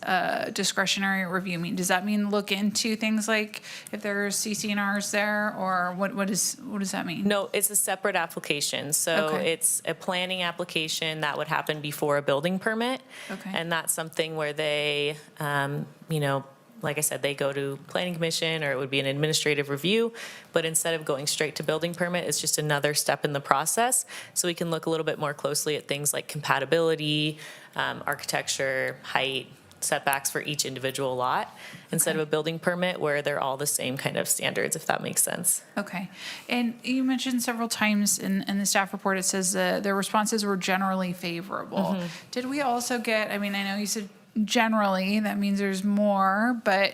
discretionary review mean? Does that mean look into things like if there's CCNRs there, or what does that mean? No, it's a separate application. So Okay. it's a planning application that would happen before a building permit. Okay. And that's something where they, like I said, they go to Planning Commission, or it would be an administrative review. But instead of going straight to building permit, it's just another step in the process. So we can look a little bit more closely at things like compatibility, architecture, height, setbacks for each individual lot, instead of a building permit where they're all the same kind of standards, if that makes sense. Okay, and you mentioned several times in the staff report, it says their responses were generally favorable. Did we also get, I mean, I know you said generally, that means there's more, but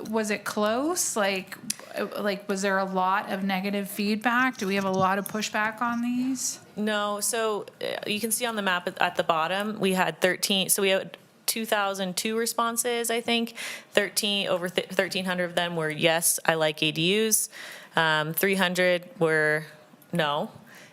was it close? Like, was there a lot of negative feedback? Do we have a lot of pushback on these? No, so you can see on the map at the bottom, we had 13, so we had 2,002 responses, I think. 1,300 of them were, yes, I like ADUs. 300 were no.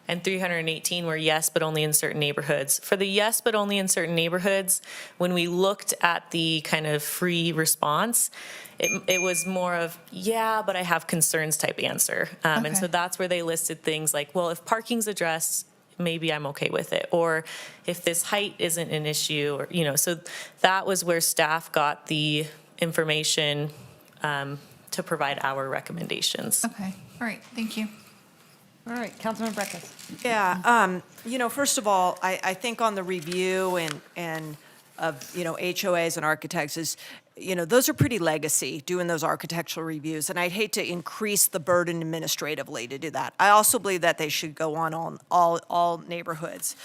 And 318 were yes, but only in certain neighborhoods. For the yes, but only in certain neighborhoods, when we looked at the kind of free response, it was more of, yeah, but I have concerns type answer. And so that's where they listed things like, well, if parking's addressed, maybe I'm okay with it. Or if this height isn't an issue, or, so that was where staff got the information to provide our recommendations. Okay, all right, thank you. All right, Councilman Breckus. Yeah, first of all, I think on the review and of, HOAs and architects is, those are pretty legacy, doing those architectural reviews, and I'd hate to increase the burden administratively to do that. I also believe that they should go on all neighborhoods.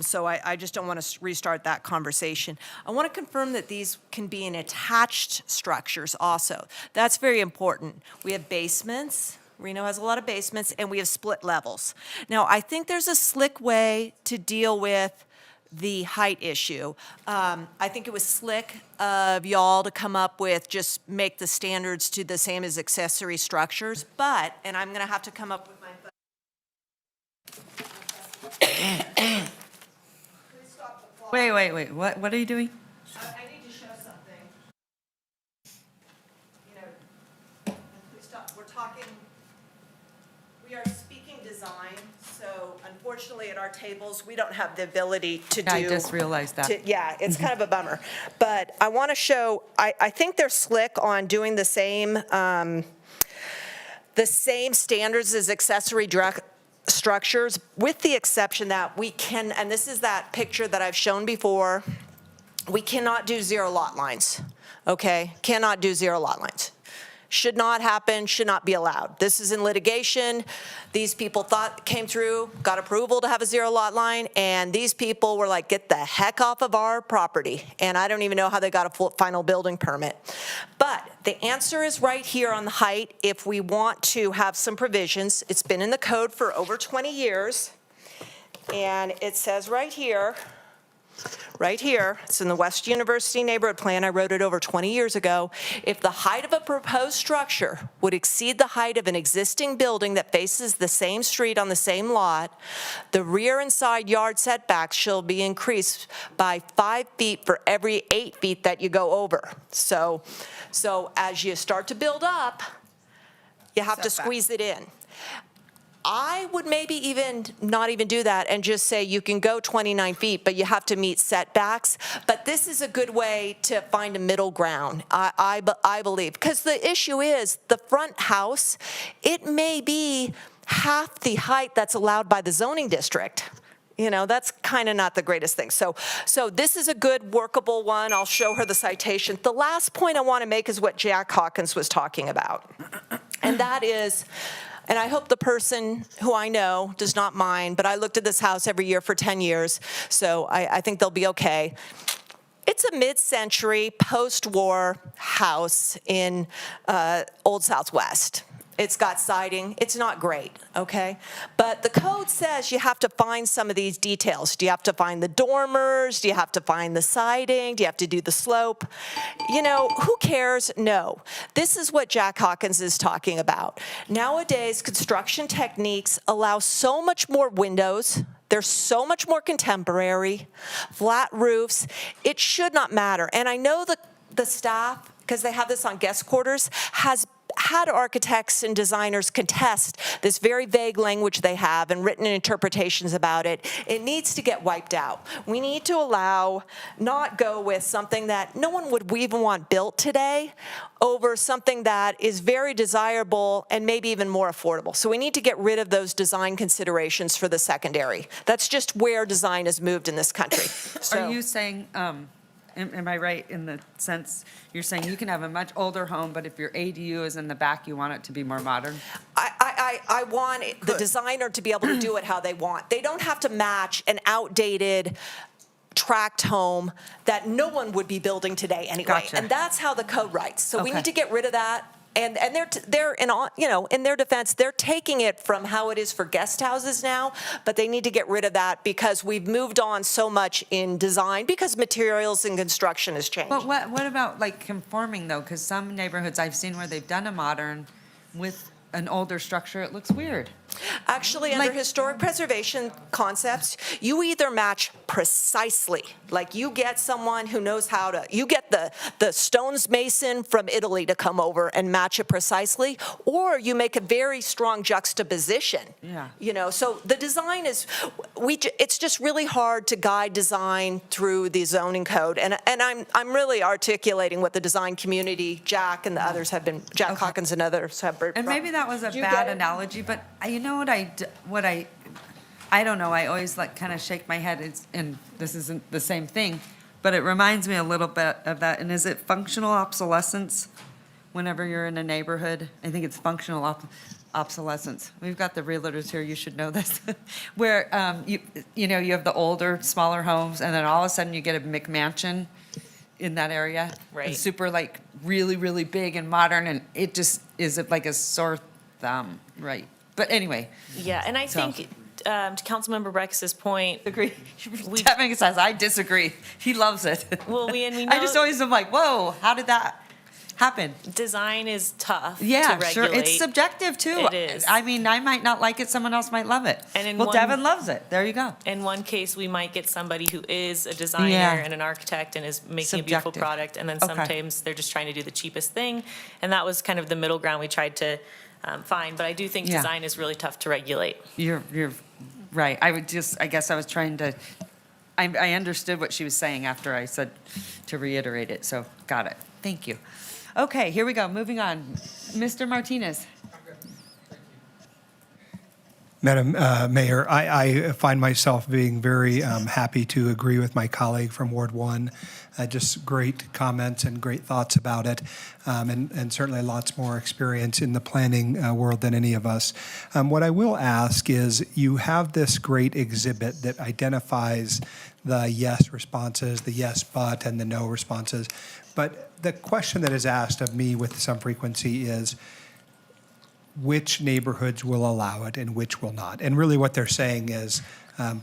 So I just don't want to restart that conversation. I want to confirm that these can be in attached structures also. That's very important. We have basements. Reno has a lot of basements, and we have split levels. Now, I think there's a slick way to deal with the height issue. I think it was slick of y'all to come up with just make the standards to the same as accessory structures, but, and I'm gonna have to come up with my. Wait, what are you doing? I need to show something. Please stop, we're talking, we are speaking design, so unfortunately at our tables, we don't have the ability to do. I just realized that. Yeah, it's kind of a bummer. But I want to show, I think they're slick on doing the same standards as accessory structures, with the exception that we can, and this is that picture that I've shown before, we cannot do zero lot lines, okay? Cannot do zero lot lines. Should not happen, should not be allowed. This is in litigation. These people came through, got approval to have a zero lot line, and these people were like, get the heck off of our property. And I don't even know how they got a final building permit. But the answer is right here on the height. If we want to have some provisions, it's been in the code for over 20 years. And it says right here, it's in the West University Neighborhood Plan, I wrote it over 20 years ago. If the height of a proposed structure would exceed the height of an existing building that faces the same street on the same lot, the rear and side yard setbacks shall be increased by 5 feet for every 8 feet that you go over. So as you start to build up, you have to squeeze it in. I would maybe even not even do that and just say you can go 29 feet, but you have to meet setbacks. But this is a good way to find a middle ground, I believe. Because the issue is the front house, it may be half the height that's allowed by the zoning district. That's kind of not the greatest thing. So this is a good workable one. I'll show her the citation. The last point I want to make is what Jack Hawkins was talking about. And that is, and I hope the person who I know does not mind, but I looked at this house every year for 10 years, so I think they'll be okay. It's a mid-century, post-war house in Old Southwest. It's got siding. It's not great, okay? But the code says you have to find some of these details. Do you have to find the dormers? Do you have to find the siding? Do you have to do the slope? Who cares? No. This is what Jack Hawkins is talking about. Nowadays, construction techniques allow so much more windows. They're so much more contemporary, flat roofs. It should not matter. And I know the staff, because they have this on guest quarters, has had architects and designers contest this very vague language they have and written interpretations about it. It needs to get wiped out. We need to not go with something that no one would even want built today over something that is very desirable and maybe even more affordable. So we need to get rid of those design considerations for the secondary. That's just where design has moved in this country. Are you saying, am I right in the sense, you're saying you can have a much older home, but if your ADU is in the back, you want it to be more modern? I want the designer to be able to do it how they want. They don't have to match an outdated tract home that no one would be building today anyway. Gotcha. And that's how the code writes. So we Okay. need to get rid of that. And they're in all, in their defense, they're taking it from how it is for guest houses now, but they need to get rid of that because we've moved on so much in design because materials and construction has changed. But what about like conforming though? Because some neighborhoods I've seen where they've done a modern with an older structure, it looks weird. Actually, under historic preservation concepts, you either match precisely, like you get someone who knows how to, you get the stones mason from Italy to come over and match it precisely, or you make a very strong juxtaposition. Yeah. So the design is, it's just really hard to guide design through the zoning code, and I'm really articulating what the design community, Jack and the others have been, Jack Hawkins and others have been. And maybe that was a Did you bad get it? analogy, but you know what I don't know, I always like kind of shake my head, and this isn't the same thing, but it reminds me a little bit of that, and is it functional obsolescence whenever you're in a neighborhood? I think it's functional obsolescence. We've got the realtors here, you should know this, where you have the older, smaller homes, and then all of a sudden you get a McMansion in that area. Right. It's super like really, really big and modern, and it just is like a sore thumb, right? But anyway. Yeah, and I think, to Councilmember Brex's point. Agree. Devin says, I disagree. He loves it. Well, we know. I just always am like, whoa, how did that happen? Design is tough to Yeah, regulate. sure. It's subjective too. It is. I mean, I might not like it, someone else might love it. And in well, one- Devin loves it. There you go. In one case, we might get somebody who is a designer Yeah. and an architect and is making a beautiful Subjective. product, and then Okay. sometimes they're just trying to do the cheapest thing. And that was kind of the middle ground we tried to find. But I do think Yeah. design is really tough to regulate. You're right. I guess I was trying to, I understood what she was saying after I said to reiterate it, so got it. Thank you. Okay, here we go, moving on. Mr. Martinez. Madam Mayor, I find myself being very happy to agree with my colleague from Ward 1. Just great comments and great thoughts about it, and certainly lots more experience in the planning world than any of us. What I will ask is, you have this great exhibit that identifies the yes responses, the yes but, and the no responses. But the question that is asked of me with some frequency is, which neighborhoods will allow it and which will not? And really what they're saying is,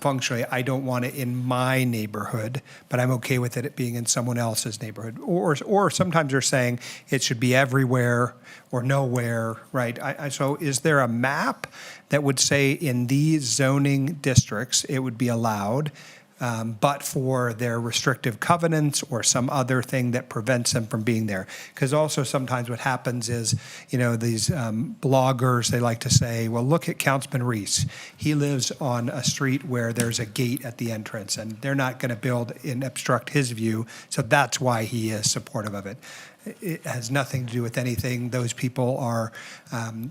functionally, I don't want it in my neighborhood, but I'm okay with it being in someone else's neighborhood. Or sometimes they're saying it should be everywhere or nowhere, right? So is there a map that would say in these zoning districts it would be allowed, but for their restrictive covenants or some other thing that prevents them from being there? Because also sometimes what happens is, these bloggers, they like to say, well, look at Councilman Reese. He lives on a street where there's a gate at the entrance, and they're not going to build and obstruct his view, so that's why he is supportive of it. It has nothing to do with anything. Those people are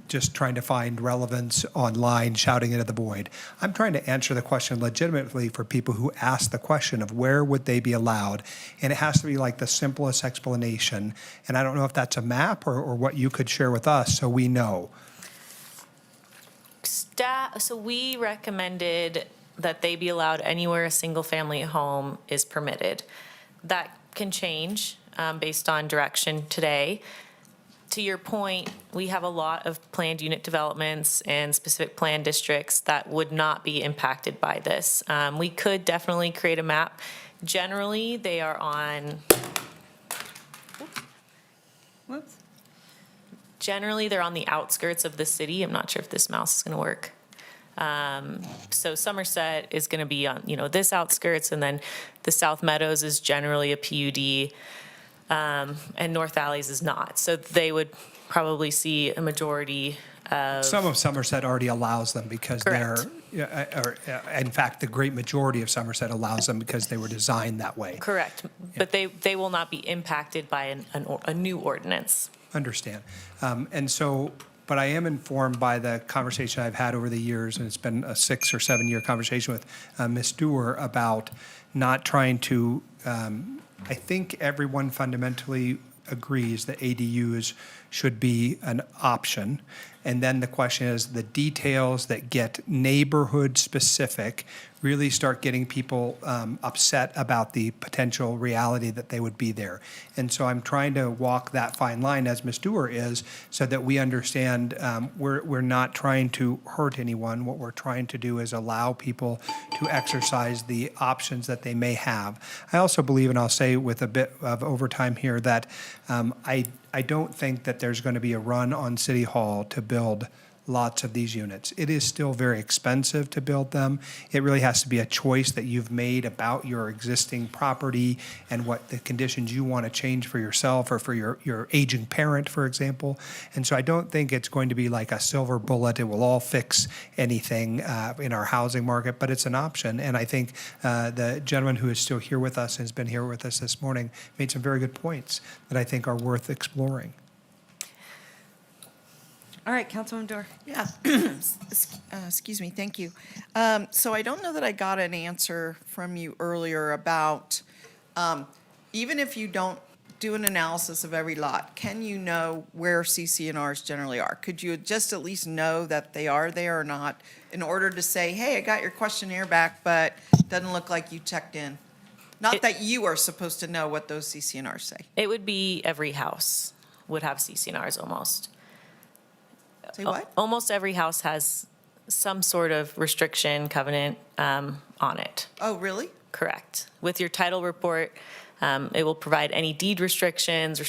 just trying to find relevance online, shouting into the void. I'm trying to answer the question legitimately for people who ask the question of where would they be allowed, and it has to be like the simplest explanation. And I don't know if that's a map or what you could share with us so we know. So we recommended that they be allowed anywhere a single-family home is permitted. That can change based on direction today. To your point, we have a lot of planned unit developments and specific plan districts that would not be impacted by this. We could definitely create a map. Generally, they are on, Whoops. generally they're on the outskirts of the city. I'm not sure if this mouse is going to work. So Somerset is going to be on, this outskirts, and then the South Meadows is generally a PUD. And North Valleys is not. So they would probably see a majority of. Some of Somerset already allows them because Correct. in fact, the great majority of Somerset allows them because they were designed that way. Correct. But they will not be impacted by a new ordinance. Understand. But I am informed by the conversation I've had over the years, and it's been a 6 or 7 year conversation with Ms. Dewar about not trying to, I think everyone fundamentally agrees that ADUs should be an option. And then the question is the details that get neighborhood specific really start getting people upset about the potential reality that they would be there. And so I'm trying to walk that fine line, as Ms. Dewar is, so that we understand we're not trying to hurt anyone. What we're trying to do is allow people to exercise the options that they may have. I also believe, and I'll say with a bit of overtime here, that I don't think that there's going to be a run on City Hall to build lots of these units. It is still very expensive to build them. It really has to be a choice that you've made about your existing property and what the conditions you want to change for yourself or for your aging parent, for example. And so I don't think it's going to be like a silver bullet. It will all fix anything in our housing market, but it's an option. And I think the gentleman who is still here with us and has been here with us this morning made some very good points that I think are worth exploring. All right, Councilwoman Dorr. Yeah, excuse me, thank you. So I don't know that I got an answer from you earlier about, even if you don't do an analysis of every lot, can you know where CC&Rs generally are? Could you just at least know that they are there or not in order to say, hey, I got your questionnaire back, but it doesn't look like you checked in? Not that you are supposed to know what those CC&Rs say. It would be every house would have CC&Rs almost. Say what? Almost every house has some sort of restriction covenant on it. Oh, really? Correct. With your title report, it will provide any deed restrictions,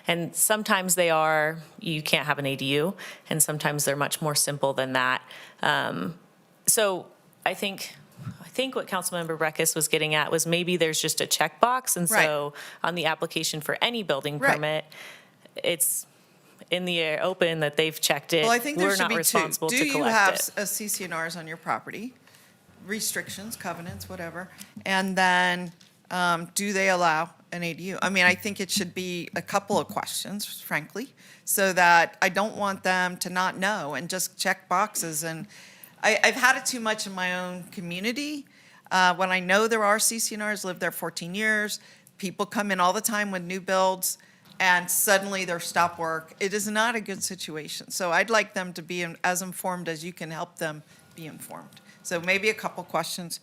and sometimes you can't have an ADU, and sometimes they're much more simple than that. So I think what Councilmember Breckus was getting at was maybe there's just a checkbox, and so on the application for any building permit, it's in the air open that they've checked it. Well, I think there We're should not be two. responsible Do to you collect have it. CC&Rs on your property? Restrictions, covenants, whatever. And then, do they allow an ADU? I mean, I think it should be a couple of questions, frankly, so that I don't want them to not know and just check boxes. And I've had it too much in my own community. When I know there are CC&Rs, lived there 14 years, people come in all the time with new builds, and suddenly they're stop work. It is not a good situation. So I'd like them to be as informed as you can help them be informed. So maybe a couple questions.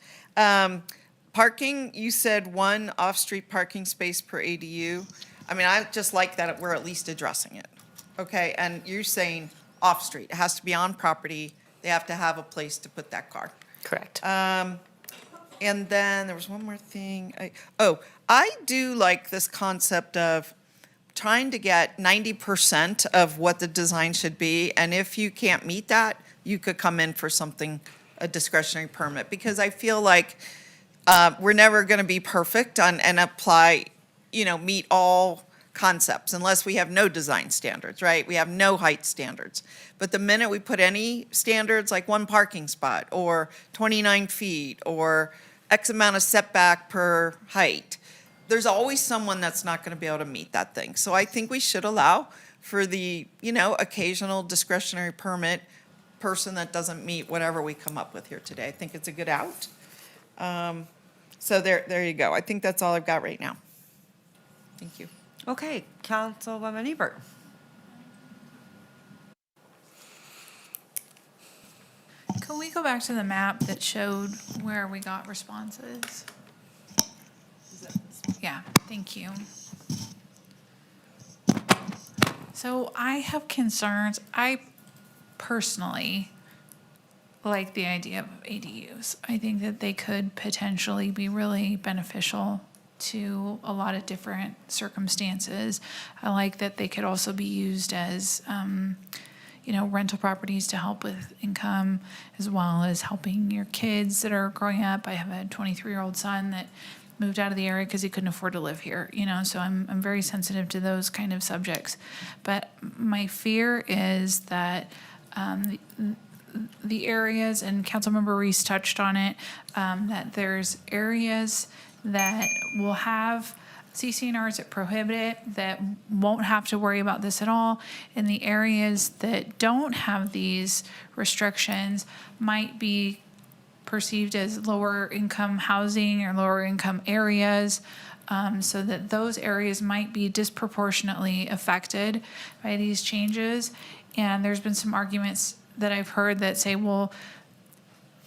Parking, you said 1 off-street parking space per ADU. I mean, I just like that we're at least addressing it. Okay, and you're saying off-street. It has to be on property. They have to have a place to put that car. Correct. And then there was one more thing. I do like this concept of trying to get 90% of what the design should be, and if you can't meet that, you could come in for something, a discretionary permit, because I feel like we're never going to be perfect and apply, meet all concepts unless we have no design standards, right? We have no height standards. But the minute we put any standards, like 1 parking spot or 29 feet or X amount of setback per height, there's always someone that's not going to be able to meet that thing. So I think we should allow for the, occasional discretionary permit person that doesn't meet whatever we come up with here today. I think it's a good out. So there you go. I think that's all I've got right now. Thank you. Okay, Councilwoman Ebert. Can we go back to the map that showed where we got responses? Yeah, thank you. So I have concerns. I personally like the idea of ADUs. I think that they could potentially be really beneficial to a lot of different circumstances. I like that they could also be used as, rental properties to help with income, as well as helping your kids that are growing up. I have a 23-year-old son that moved out of the area because he couldn't afford to live here, so I'm very sensitive to those kind of subjects. But my fear is that the areas, and Councilmember Reese touched on it, that there's areas that will have CC&Rs that prohibit it, that won't have to worry about this at all. And the areas that don't have these restrictions might be perceived as lower income housing or lower income areas. so that those areas might be disproportionately affected by these changes. And there's been some arguments that I've heard that say, well,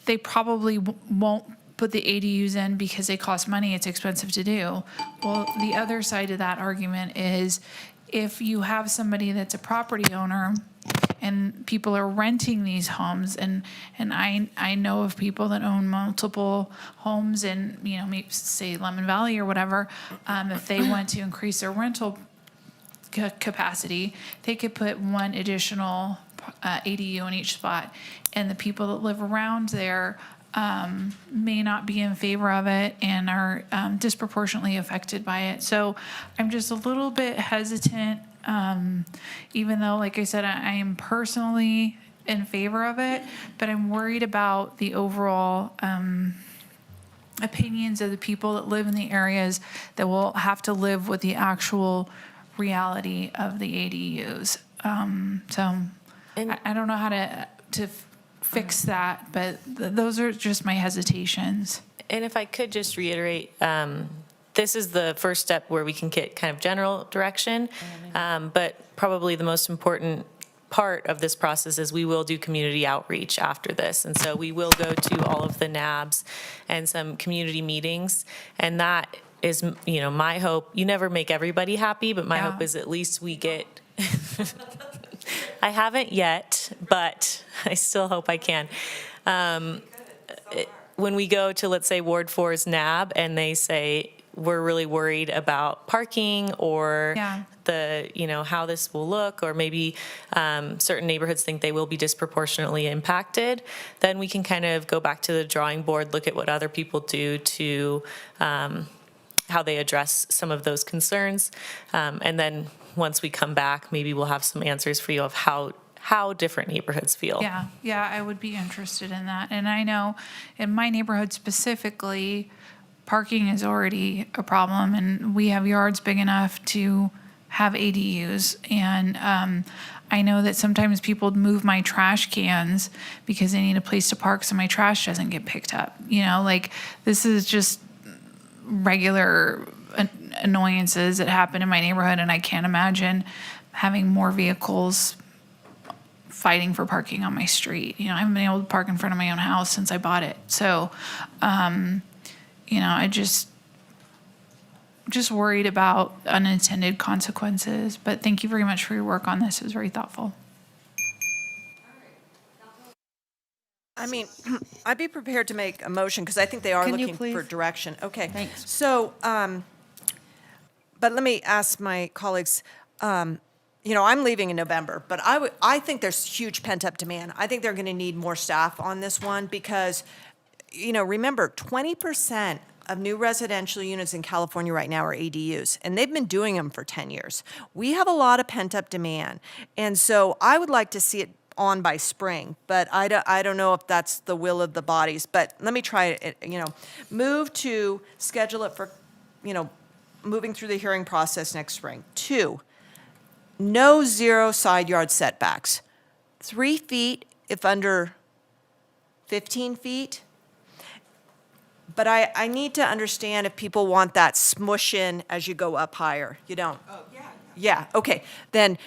they probably won't put the ADUs in because they cost money, it's expensive to do. Well, the other side of that argument is if you have somebody that's a property owner and people are renting these homes, and I know of people that own multiple homes in, maybe say Lemon Valley or whatever, if they want to increase their rental capacity, they could put one additional ADU in each spot, and the people that live around there may not be in favor of it and are disproportionately affected by it. So I'm just a little bit hesitant, even though, like I said, I am personally in favor of it, but I'm worried about the overall opinions of the people that live in the areas that will have to live with the actual reality of the ADUs. I don't know how to fix that, but those are just my hesitations. And if I could just reiterate, this is the first step where we can get kind of general direction, but probably the most important part of this process is we will do community outreach after this. And so we will go to all of the NABs and some community meetings, and that is, my hope. You never make everybody happy, but my hope is at least we get I haven't yet, but I still hope I can. When we go to, let's say, Ward 4's NAB, and they say, we're really worried about parking or how this will look, or maybe certain neighborhoods think they will be disproportionately impacted, then we can kind of go back to the drawing board, look at what other people do to how they address some of those concerns. And then once we come back, maybe we'll have some answers for you of how different neighborhoods feel. Yeah, I would be interested in that. And I know in my neighborhood specifically, parking is already a problem, and we have yards big enough to have ADUs. And I know that sometimes people move my trash cans because they need a place to park so my trash doesn't get picked up. This is just regular annoyances that happen in my neighborhood, and I can't imagine having more vehicles fighting for parking on my street. I haven't been able to park in front of my own house since I bought it. So, I just worried about unintended consequences. But thank you very much for your work on this. It was very thoughtful. I mean, I'd be prepared to make a motion because I think they are Can you looking please? for direction. Okay. Thanks. So, but let me ask my colleagues, I'm leaving in November, but I think there's huge pent-up demand. I think they're going to need more staff on this one because, remember, 20% of new residential units in California right now are ADUs, and they've been doing them for 10 years. We have a lot of pent-up demand, and so I would like to see it on by spring, but I don't know if that's the will of the bodies. But let me try it, move to schedule it for, moving through the hearing process next spring. 2, no zero side yard setbacks. 3 feet if under 15 feet. But I need to understand if people want that smush in as you go up higher. You don't? Oh, yeah. Yeah, okay. Then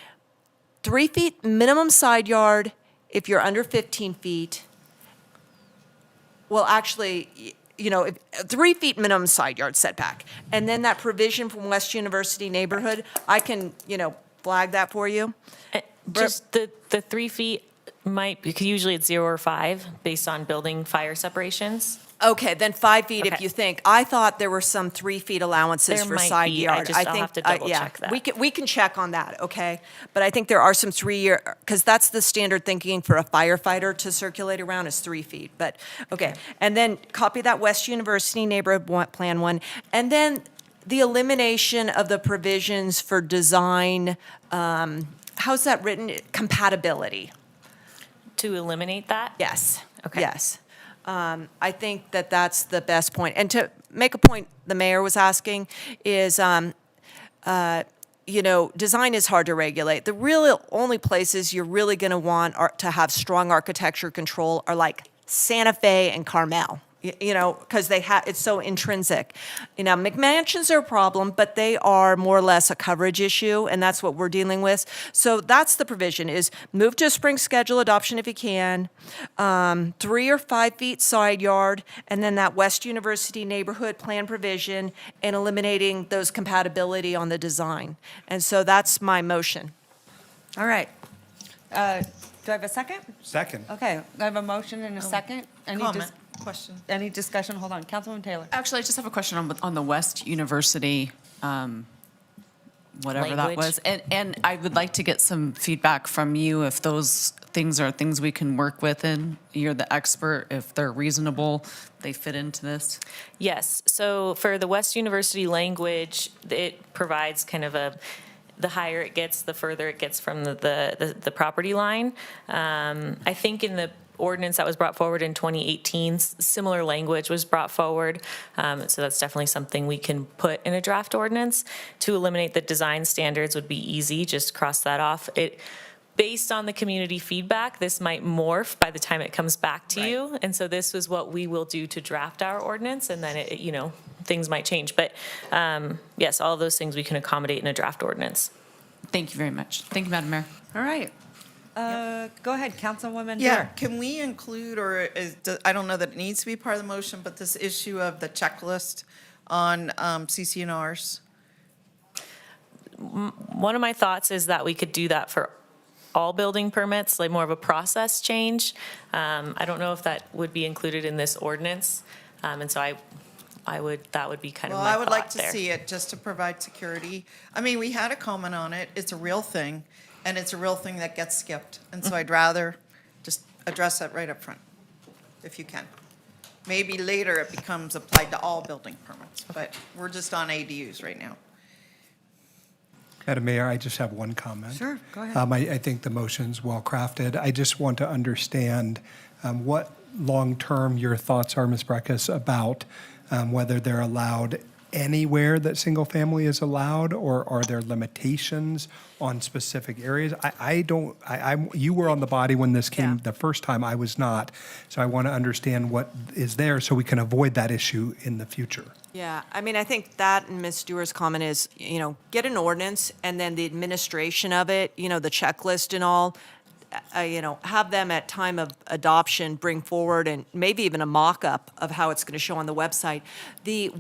3 feet minimum side yard if you're under 15 feet. Well, actually, 3 feet minimum side yard setback. And then that provision from West University neighborhood, I can, flag that for you. Just the 3 feet might, because usually it's 0 or 5 based on building fire separations. Okay, then 5 feet if Okay. you think. I thought there were some 3 feet allowances There for might side be. I'll yard. have to double check that. We can check on that, okay? But I think there are some 3-year, because that's the standard thinking for a firefighter to circulate around is 3 feet. But, okay. And then copy that West University neighborhood plan one. And then the elimination of the provisions for design, how's that written? Compatibility. To eliminate that? Yes. Okay. Yes. I think that that's the best point. And to make a point the mayor was asking is, design is hard to regulate. The real only places you're really going to want to have strong architecture control are like Santa Fe and Carmel. because it's so intrinsic. McMansions are a problem, but they are more or less a coverage issue, and that's what we're dealing with. So that's the provision, is move to a spring schedule adoption if you can, 3 or 5 feet side yard, and then that West University neighborhood plan provision, and eliminating those compatibility on the design. And so that's my motion. All right. Do I have a second? Second. Okay, I have a motion and a second. Any Comment, question. Any discussion? Hold on, Councilwoman Taylor. Actually, I just have a question on the West University, whatever that Language. was. And I would like to get some feedback from you if those things are things we can work with, and you're the expert, if they're reasonable, they fit into this. Yes, so for the West University language, it provides kind of the higher it gets, the further it gets from the property line. I think in the ordinance that was brought forward in 2018, similar language was brought forward. So that's definitely something we can put in a draft ordinance. To eliminate the design standards would be easy, just cross that off. Based on the community feedback, this might morph by the time it comes back to you. And so this is what we will do to draft our ordinance, and then things might change. But yes, all of those things we can accommodate in a draft ordinance. Thank you very much. Thank you, Madam Mayor. All right. Go ahead, Councilwoman Yeah, Dare. can we include, I don't know that it needs to be part of the motion, but this issue of the checklist on CCNRs? One of my thoughts is that we could do that for all building permits, like more of a process change. I don't know if that would be included in this ordinance. And so that would be kind of my Well, I would like thought to there. see it just to provide security. I mean, we had a comment on it. It's a real thing, and it's a real thing that gets skipped. And so I'd rather just address that right up front, if you can. Maybe later it becomes applied to all building permits, but we're just on ADUs right now. Madam Mayor, I just have one comment. Sure, go ahead. I think the motion's well-crafted. I just want to understand what long-term your thoughts are, Ms. Breckus, about whether they're allowed anywhere that single-family is allowed, or are there limitations on specific areas? You were on the body when this came the first time. I was not. So I want to understand what is there so we can avoid that issue in the future. Yeah, I think that and Ms. Stewart's comment is, get an ordinance, and then the administration of it, the checklist and all, have them at time of adoption bring forward, and maybe even a mock-up of how it's going to show on the website.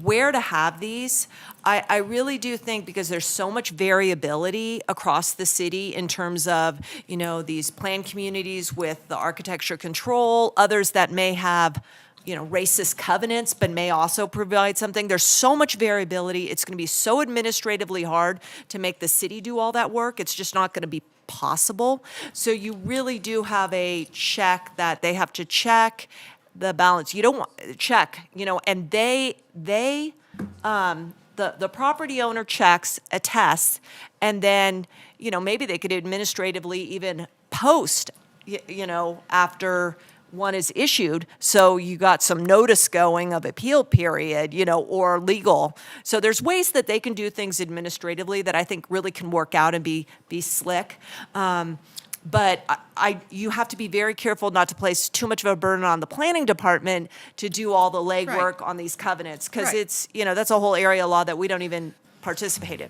Where to have these, I really do think, because there's so much variability across the city in terms of, these planned communities with the architecture control, others that may have racist covenants, but may also provide something. There's so much variability. It's going to be so administratively hard to make the city do all that work. It's just not going to be possible. So you really do have a check that they have to check the balance. You don't want check, and the property owner checks, attests, and then, maybe they could administratively even post, after one is issued, so you got some notice going of appeal period, or legal. So there's ways that they can do things administratively that I think really can work out and be slick. But you have to be very careful not to place too much of a burden on the planning department to do all the legwork on these covenants, because it's, that's a whole area of law that we don't even participate in.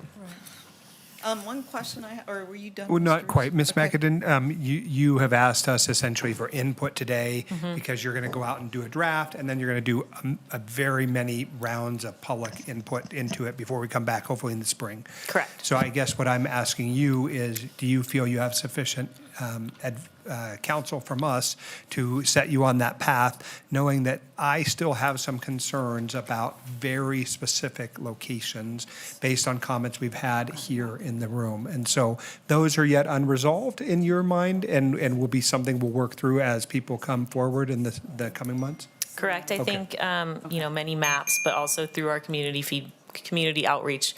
One question or were you done? Well, not Mr. quite. Ms. Okay. McAdin, you have asked us essentially for input today because you're going to go out and do a draft, and then you're going to do a very many rounds of public input into it before we come back, hopefully in the spring. Correct. So I guess what I'm asking you is, do you feel you have sufficient counsel from us to set you on that path, knowing that I still have some concerns about very specific locations based on comments we've had here in the room. And so those are yet unresolved in your mind, and will be something we'll work through as people come forward in the coming months? Correct. I think, many maps, but also through our community outreach,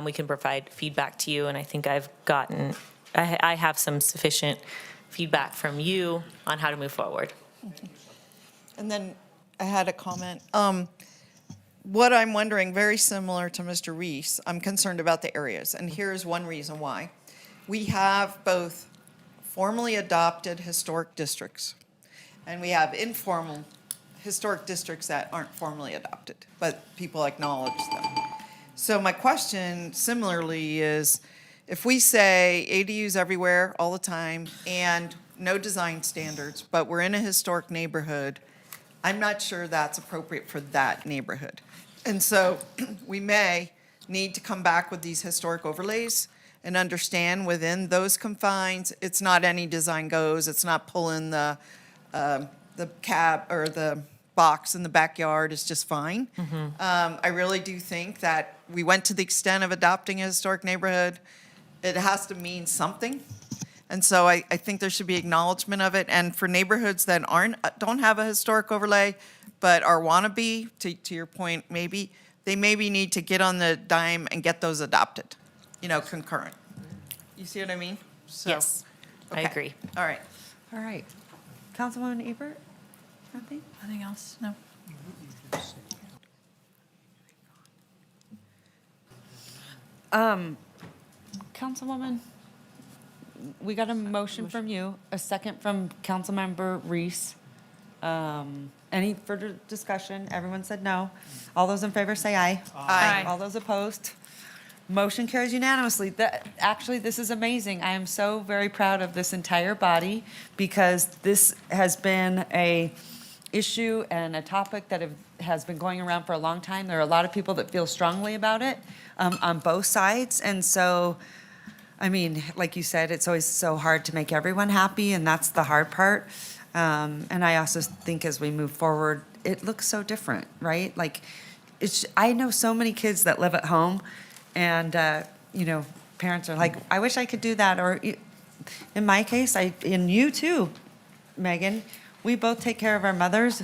we can provide feedback to you. And I think I have some sufficient feedback from you on how to move forward. And then I had a comment. What I'm wondering, very similar to Mr. Reese, I'm concerned about the areas, and here's one reason why. We have both formally adopted historic districts, and we have informal historic districts that aren't formally adopted, but people acknowledge them. So my question similarly is, if we say ADUs everywhere all the time and no design standards, but we're in a historic neighborhood, I'm not sure that's appropriate for that neighborhood. And so we may need to come back with these historic overlays and understand within those confines, it's not any design goes, it's not pulling the cab or the box in the backyard is just fine. I really do think that we went to the extent of adopting a historic neighborhood. It has to mean something. And so I think there should be acknowledgement of it. And for neighborhoods that don't have a historic overlay, but are wannabe, to your point, maybe, they maybe need to get on the dime and get those adopted, concurrent. You see what I mean? So, Yes, I okay. agree. All right. All right. Councilwoman Ebert? Nothing? Nothing else? No. Councilwoman, we got a motion from you, a second from Councilmember Reese. Any further discussion? Everyone said no. All those in favor say aye. Aye. All those opposed? Motion carries unanimously. Actually, this is amazing. I am so very proud of this entire body because this has been a issue and a topic that has been going around for a long time. There are a lot of people that feel strongly about it on both sides. And so, I mean, like you said, it's always so hard to make everyone happy, and that's the hard part. And I also think as we move forward, it looks so different, right? Like, I know so many kids that live at home, and parents are like, I wish I could do that. Or in my case, and you too, Megan, we both take care of our mothers.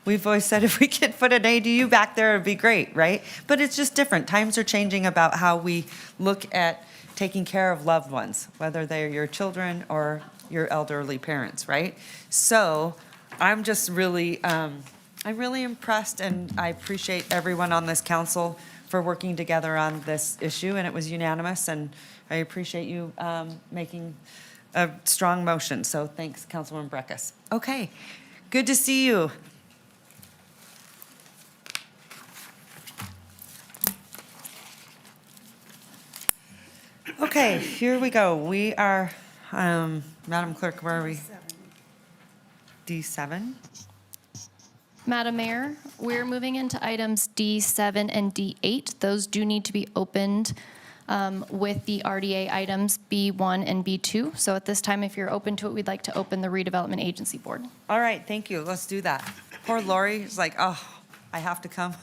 We've always said if we could put an ADU back there, it'd be great, right? But it's just different. Times are changing about how we look at taking care of loved ones, whether they're your children or your elderly parents, right? So I'm just really, I'm really impressed, and I appreciate everyone on this council for working together on this issue, and it was unanimous, and I appreciate you making a strong motion. So thanks, Councilwoman Breckus. Okay, good to see you. Okay, here we go. We are, Madam Clerk, where are we? D7? Madam Mayor, we're moving into items D7 and D8. Those do need to be opened with the RDA items B1 and B2. So at this time, if you're open to it, we'd like to open the Redevelopment Agency Board. All right, thank you. Let's do that. Poor Lori is like, oh, I have to come.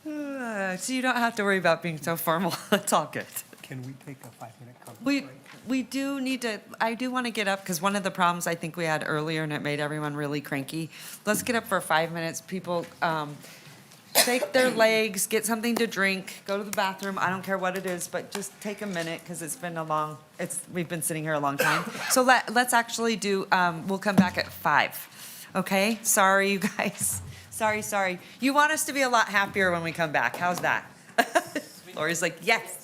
So you don't have to worry about being so formal. It's all good. Can we take a 5-minute comment break? We do need to, I do want to get up because one of the problems I think we had earlier, and it made everyone really cranky. Let's get up for 5 minutes. People shake their legs, get something to drink, go to the bathroom. I don't care what it is, but just take a minute because it's been we've been sitting here a long time. So let's actually do, we'll come back at 5. Okay? Sorry, you guys. Sorry. You want us to be a lot happier when we come back. How's that? Lori's like, yes.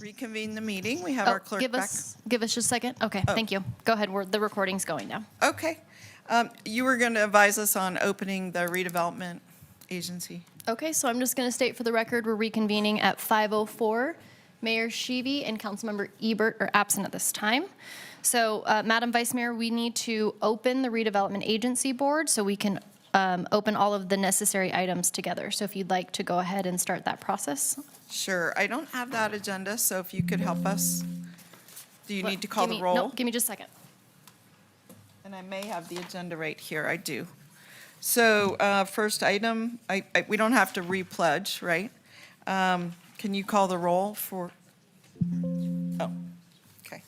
reconvene the meeting. We have Oh, our clerk give back. us just a second. Okay, Oh. thank you. Go ahead. The recording's going now. Okay. You were going to advise us on opening the redevelopment agency. Okay, so I'm just going to state for the record, we're reconvening at 5:04. Mayor Sheevy and Councilmember Ebert are absent at this time. So, Madam Vice Mayor, we need to open the redevelopment agency board so we can open all of the necessary items together. So if you'd like to go ahead and start that process. Sure. I don't have that agenda, so if you could help us. Do you need to call the roll? No, give me just a second. And I may have the agenda right here. I do. So first item, we don't have to repledge, right? Can you call the roll for? Oh, okay.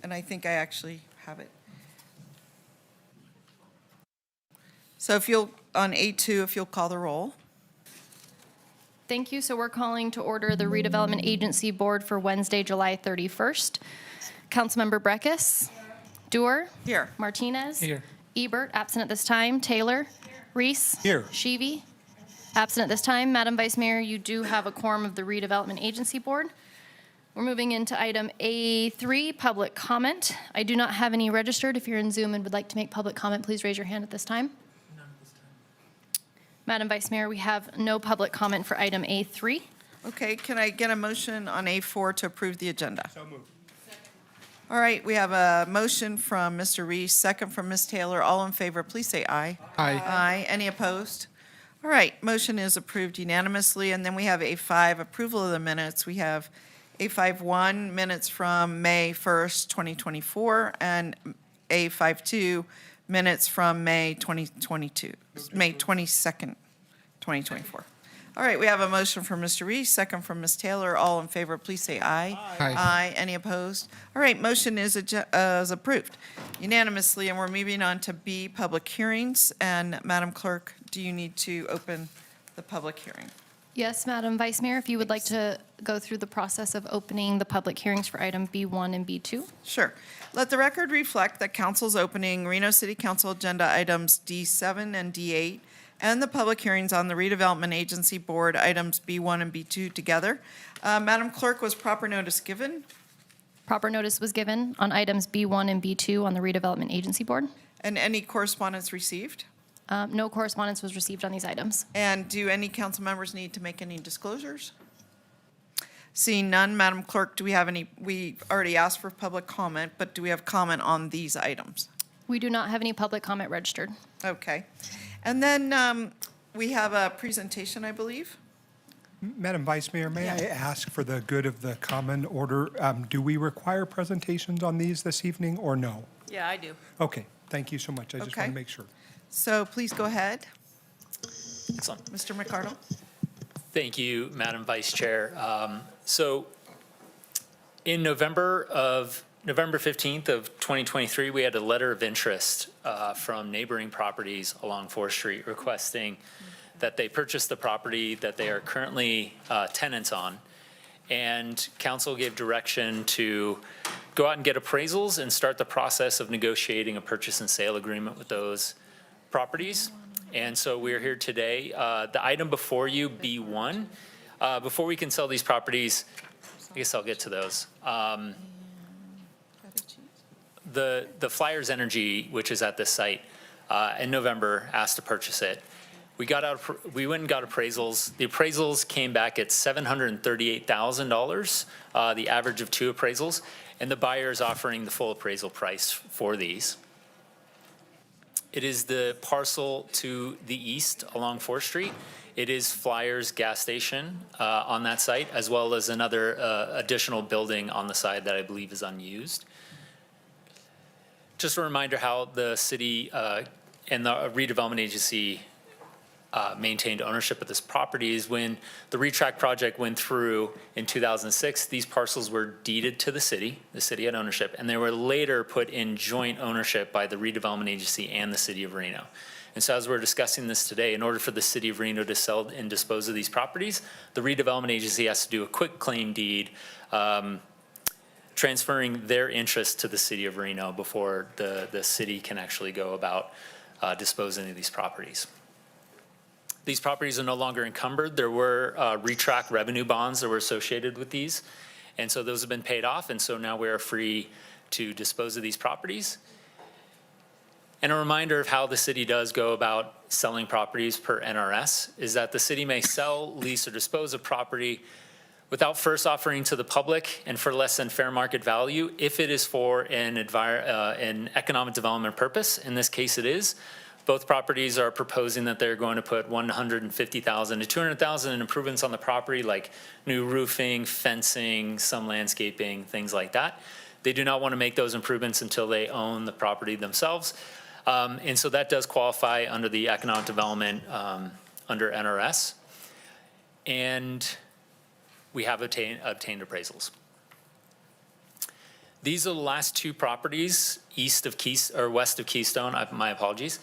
And I think I actually have it. So if you'll, on A2, if you'll call the roll. Thank you. So we're calling to order the redevelopment agency board for Wednesday, July 31st. Councilmember Breckus. Dewar. Here. Martinez. Here. Ebert, absent at this time. Taylor. Reese. Here. Sheevy, absent at this time. Madam Vice Mayor, you do have a quorum of the redevelopment agency board. We're moving into item A3, public comment. I do not have any registered. If you're in Zoom and would like to make public comment, please raise your hand at this time. None at this time. Madam Vice Mayor, we have no public comment for item A3. Okay, can I get a motion on A4 to approve the agenda? So moved. All right, we have a motion from Mr. Reese, second from Ms. Taylor. All in favor, please say aye. Aye. Aye. Any opposed? All right, motion is approved unanimously. And then we have A5, approval of the minutes. We have A51, minutes from May 1st, 2024, and A52, minutes from May 2022, May 22nd, 2024. All right, we have a motion from Mr. Reese, second from Ms. Taylor. All in favor, please say aye. Aye. Aye. Any opposed? All right, motion is approved unanimously, and we're moving on to B, public hearings. And Madam Clerk, do you need to open the public hearing? Yes, Madam Vice Mayor, if you would like to go through the process of opening the public hearings for item B1 and B2. Sure. Let the record reflect that council's opening Reno City Council agenda items D7 and D8 and the public hearings on the redevelopment agency board items B1 and B2 together. Madam Clerk, was proper notice given? Proper notice was given on items B1 and B2 on the redevelopment agency board. And any correspondence received? No correspondence was received on these items. And do any council members need to make any disclosures? Seeing none, Madam Clerk, do we have any, we already asked for public comment, but do we have comment on these items? We do not have any public comment registered. Okay. And then we have a presentation, I believe. Madam Vice Mayor, may I ask for the good of the common order, do we require presentations on these this evening or no? Yeah, I do. Okay, thank you so much. I just want Okay. to make sure. So please go ahead, Excellent. Mr. McArdle. Thank you, Madam Vice Chair. So in November 15th of 2023, we had a letter of interest from neighboring properties along 4th Street requesting that they purchase the property that they are currently tenants on. And council gave direction to go out and get appraisals and start the process of negotiating a purchase and sale agreement with those properties. And so we're here today. The item before you, B1, before we can sell these properties, I guess I'll get to those. The Flyers Energy, which is at this site, in November asked to purchase it. We went and got appraisals. The appraisals came back at $738,000, the average of 2 appraisals, and the buyer is offering the full appraisal price for these. It is the parcel to the east along 4th Street. It is Flyers gas station on that site, as well as another additional building on the side that I believe is unused. Just a reminder how the city and the redevelopment agency maintained ownership of this property is when the retract project went through in 2006, these parcels were deeded to the city had ownership, and they were later put in joint ownership by the redevelopment agency and the city of Reno. And so as we're discussing this today, in order for the city of Reno to sell and dispose of these properties, the redevelopment agency has to do a quick claim deed, transferring their interest to the city of Reno before the city can actually go about disposing of these properties. These properties are no longer encumbered. There were retract revenue bonds that were associated with these. And so those have been paid off, and so now we are free to dispose of these properties. And a reminder of how the city does go about selling properties per NRS is that the city may sell, lease, or dispose of property without first offering to the public and for less than fair market value if it is for an economic development purpose. In this case, it is. Both properties are proposing that they're going to put $150,000 to $200,000 in improvements on the property, like new roofing, fencing, some landscaping, things like that. They do not want to make those improvements until they own the property themselves. And so that does qualify under the economic development under NRS. And we have obtained appraisals. These are the last two properties west of Keystone, my apologies.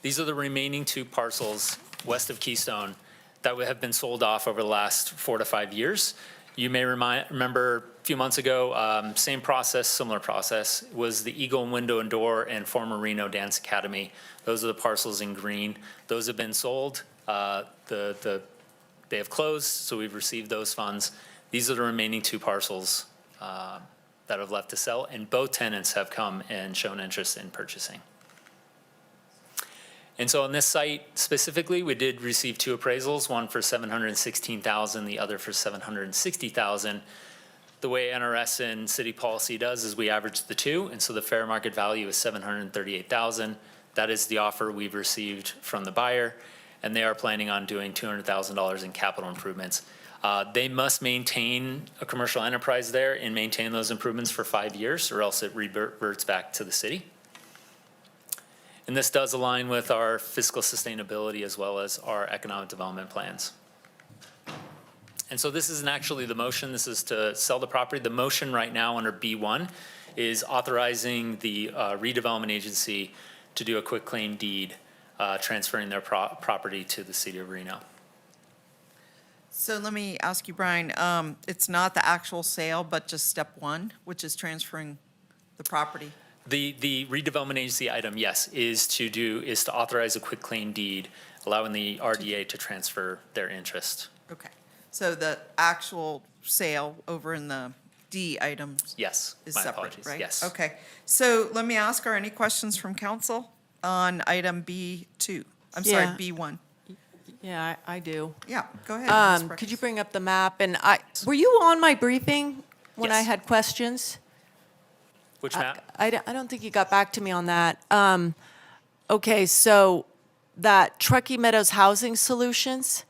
These are the remaining two parcels west of Keystone that have been sold off over the last 4 to 5 years. You may remember a few months ago, same process, similar process, was the Eagle Window and Door and former Reno Dance Academy. Those are the parcels in green. Those have been sold. They have closed, so we've received those funds. These are the remaining two parcels that have left to sell, and both tenants have come and shown interest in purchasing. And so on this site specifically, we did receive two appraisals, one for $716,000, the other for $760,000. The way NRS and city policy does is we average the two, and so the fair market value is $738,000. That is the offer we've received from the buyer, and they are planning on doing $200,000 in capital improvements. They must maintain a commercial enterprise there and maintain those improvements for 5 years, or else it reverts back to the city. And this does align with our fiscal sustainability as well as our economic development plans. And so this isn't actually the motion. This is to sell the property. The motion right now under B1 is authorizing the redevelopment agency to do a quitclaim deed, transferring their property to the city of Reno. So let me ask you, Brian, it's not the actual sale, but just step one, which is transferring the property? The redevelopment agency item, yes, is to authorize a quitclaim deed, allowing the RDA to transfer their interest. Okay. So the actual sale over in the D items? Yes, is my separate, apologies, right? yes. Okay. So let me ask, are any questions from council on item B2? I'm sorry, Yeah. B1. Yeah, I do. Yeah, go ahead. Ms. Could you bring up the map? And were you on my briefing when I Yes. had questions? Which map? I don't think you got back to me on that. Okay, so that Truckee Meadows Housing Solutions,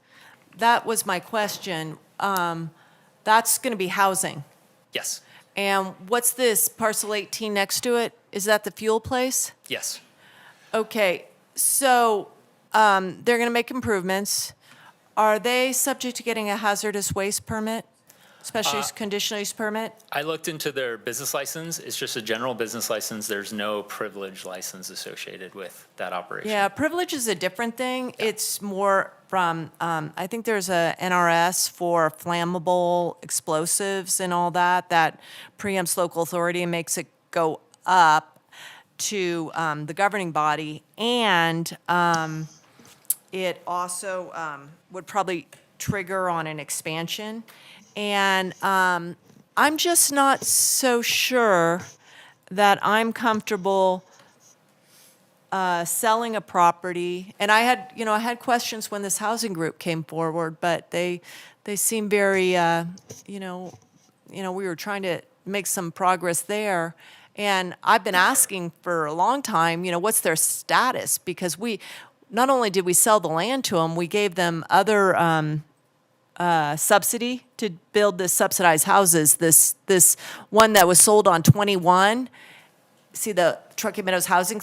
that was my question. That's going to be housing. Yes, And what's this, parcel 18 next to it? Is that the fuel place? yes. Okay, so they're going to make improvements. Are they subject to getting a hazardous waste permit, especially conditional use permit? I looked into their business license. It's just a general business license. There's no privilege license associated with that operation. Yeah, privilege is a different thing. It's more from, I think there's a NRS for flammable explosives and all that, that preempts local authority and makes it go up to the governing body. And it also would probably trigger on an expansion. And I'm just not so sure that I'm comfortable selling a property. And I had questions when this housing group came forward, but they seem very, we were trying to make some progress there. And I've been asking for a long time, what's their status? Because not only did we sell the land to them, we gave them other subsidy to build this subsidized houses. This one that was sold on 21, see the Truckee Meadows Housing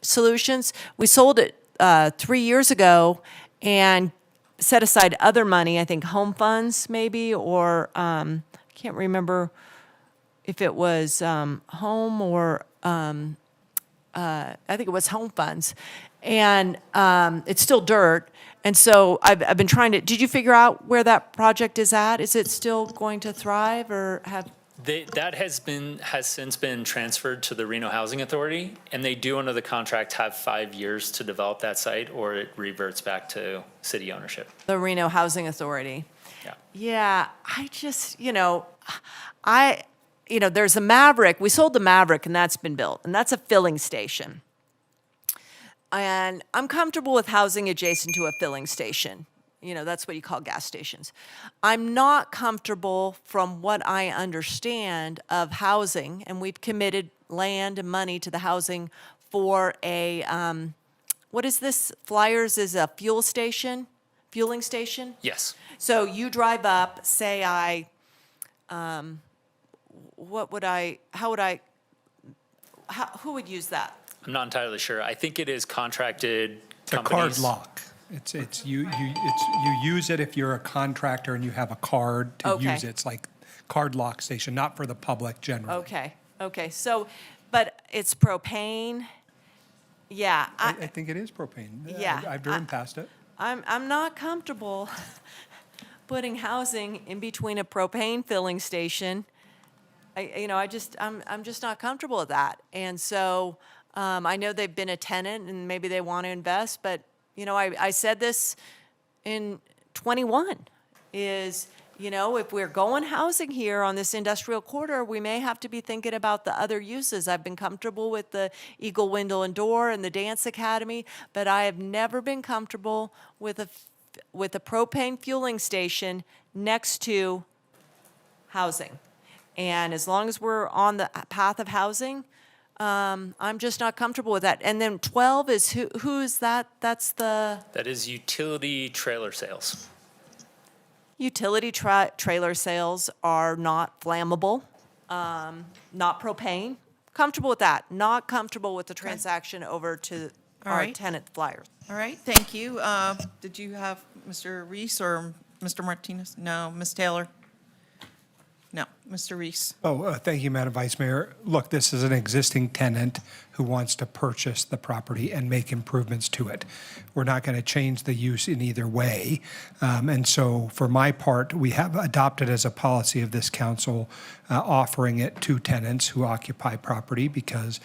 Solutions? We sold it 3 years ago and set aside other money, I think home funds maybe, or I can't remember if it was home or I think it was home funds. And it's still dirt. And so I've been trying to, did you figure out where that project is at? Is it still going to thrive or have? That has since been transferred to the Reno Housing Authority, and they do under the contract have 5 years to develop that site, or it reverts back to city ownership. The Reno Housing Authority. Yeah, I just, there's a Maverick. We sold the Maverick, and that's been built, and that's a filling station. And I'm comfortable with housing adjacent to a filling station. That's what you call gas stations. I'm not comfortable, from what I understand, of housing, and we've committed land and money to the housing for a, what is this? Flyers is a fueling station? Yes. So you drive up, say who would use that? I'm not entirely sure. I think it is contracted The companies. card lock. You use it if you're a contractor and you have a card to Okay. use it. It's like card lock station, not for the public generally. Okay. So, but it's propane. Yeah. I think it is propane. Yeah, I've driven past it. I'm not comfortable putting housing in between a propane filling station. I'm just not comfortable with that. And so I know they've been a tenant and maybe they want to invest, but I said this in 21 is, if we're going housing here on this industrial corridor, we may have to be thinking about the other uses. I've been comfortable with the Eagle Window and Door and the Dance Academy, but I have never been comfortable with a propane fueling station next to housing. And as long as we're on the path of housing, I'm just not comfortable with that. And then 12 is, who is that? That is utility trailer sales. Utility trailer sales are not flammable, not propane. Comfortable with that. Not comfortable with the transaction over to All our right. tenant flyers. All right, thank you. Did you have Mr. Reese or Mr. Martinez? No, Ms. Taylor? No, Mr. Reese. Thank you, Madam Vice Mayor. Look, this is an existing tenant who wants to purchase the property and make improvements to it. We're not going to change the use in either way. And so for my part, we have adopted as a policy of this council offering it to tenants who occupy property because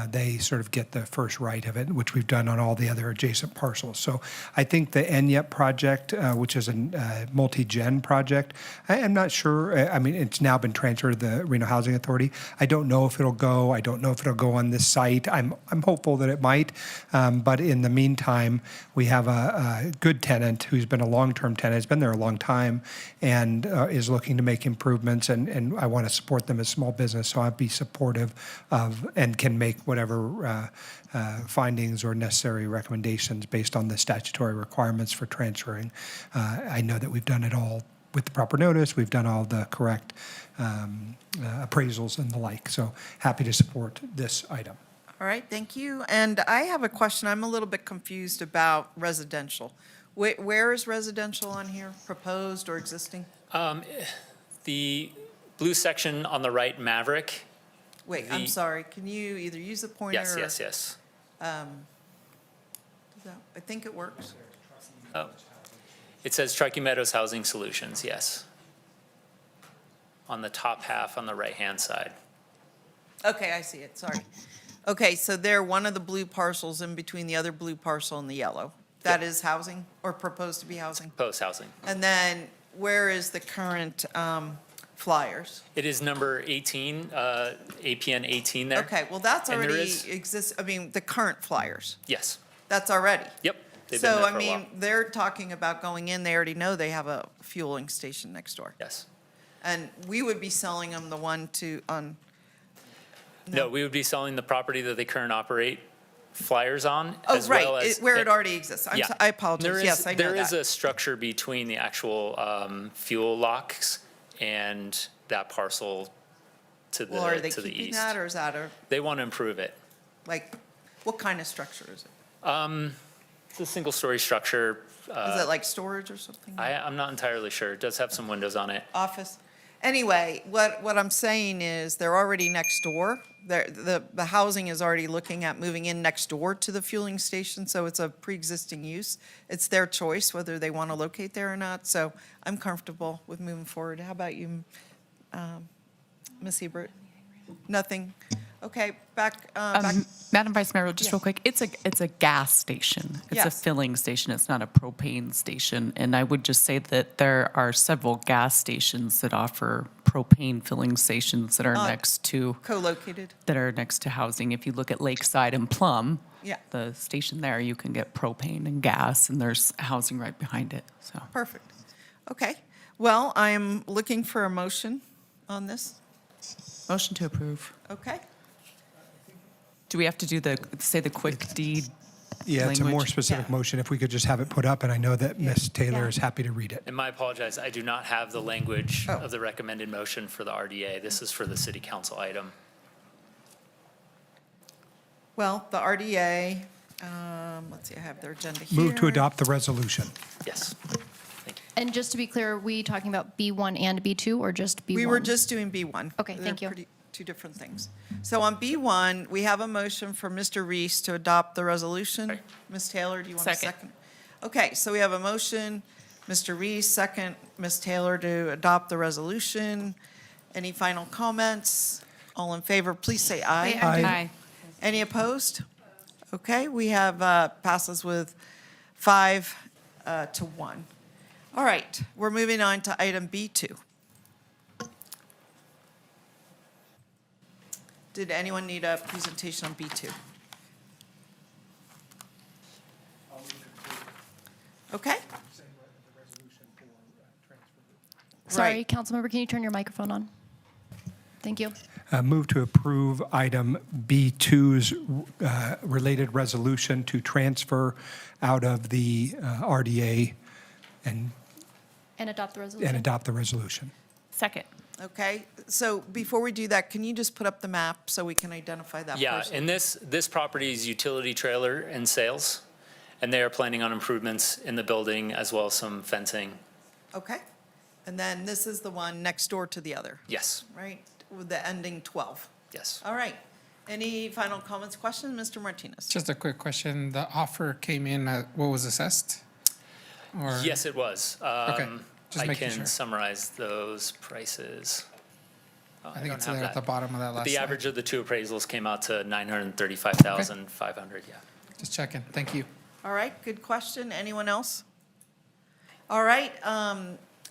they sort of get the first right of it, which we've done on all the other adjacent parcels. So I think the NYEP project, which is a multi-gen project, I'm not sure. I mean, it's now been transferred to the Reno Housing Authority. I don't know if it'll go. I don't know if it'll go on this site. I'm hopeful that it might. But in the meantime, we have a good tenant who's been a long-term tenant, has been there a long time, and is looking to make improvements, and I want to support them as small business, so I'd be supportive of and can make whatever findings or necessary recommendations based on the statutory requirements for transferring. I know that we've done it all with the proper notice. We've done all the correct appraisals and the like. So happy to support this item. All right, thank you. And I have a question. I'm a little bit confused about residential. Where is residential on here? Proposed or existing? The blue section on the right, Maverick. Wait, I'm sorry. Can you either use the pointer? Yes, or, yes, yes. I think it works. Oh. It says Truckee Meadows Housing Solutions, yes. On the top half on the right-hand side. Okay, I see it, sorry. Okay, so they're one of the blue parcels in between the other blue parcel and the yellow. That is housing or proposed to be housing? Proposed housing. And then where is the current flyers? It is number 18, APN 18 there. Okay, well, that's And there already is- exists, I mean, the current flyers. Yes. That's already. Yep. They've been So, there I for a while. mean, they're talking about going in, they already know they have a fueling station next door. Yes. And we would be selling them the one on, No, we would be selling the property that they current operate flyers on, oh, as well right, as. where it already exists. Yeah. I apologize, There is- yes, I know There is that. a structure between the actual fuel locks and that parcel to the, Well, are they to the keeping east. that, or is that They want to improve it. like, what kind of structure is it? It's a single-story structure. Is it like storage or something? I'm not entirely sure. It does have some windows on it. Office? Anyway, what I'm saying is they're already next door. The housing is already looking at moving in next door to the fueling station, so it's a pre-existing use. It's their choice whether they want to locate there or not, so I'm comfortable with moving forward. How about you, Ms. Hebert? Nothing? Okay, back. Madam Vice Mayor, just Yes. real quick, it's a gas station. It's a Yes. filling station. It's not a propane station. And I would just say that there are several gas stations that offer propane filling stations that are next to Co-located. housing. If you look at Lakeside and Plum, Yeah. the station there, you can get propane and gas, and there's housing right behind it. So Perfect. Okay. Well, I'm looking for a motion on this. motion to approve. Okay. Do we have to do say the quick deed? Yeah, it's a more language? specific motion. If we could just have it put up, and I know that Ms. Taylor is happy to read it. And I apologize, I do not have the language of the recommended motion for the RDA. This is for the city council item. Well, the RDA, let's see, I have their agenda here. Move to adopt the resolution. Yes. And just to be clear, are we talking about B1 and B2 or just B1? We were just doing B1. Okay, thank you. Two different things. So on B1, we have a motion for Mr. Reese to adopt the resolution. Ms. Taylor, do you want a Second. second? Okay, so we have a motion, Mr. Reese, second, Ms. Taylor to adopt the resolution. Any final comments? All in favor, please say aye. Aye. Any opposed? Okay, we have passes with 5-1. All right, we're moving on to item B2. Did anyone need a presentation on B2? Okay. Sorry, Councilmember, can you turn your microphone on? Thank you. Move to approve item B2's related resolution to transfer out of the RDA and Adopt the resolution. adopt the resolution. Second. Okay, so before we do that, can you just put up the map so we can identify that Yeah, person? and this property is utility trailer and sales, and they are planning on improvements in the building as well as some fencing. Okay, and then this is the one next door to the other, Yes, right? With the ending 12. yes. All right. Any final comments, questions? Mr. Martinez? Just a quick question. The offer came in at what was assessed? Or Yes, it was. Okay, just I making can sure. summarize those prices. Oh, I think don't it's have there at the that. bottom of that last The slide. average of the two appraisals came out to 935,500, yeah. Just checking. Thank you. All right, good question. Anyone else? All right,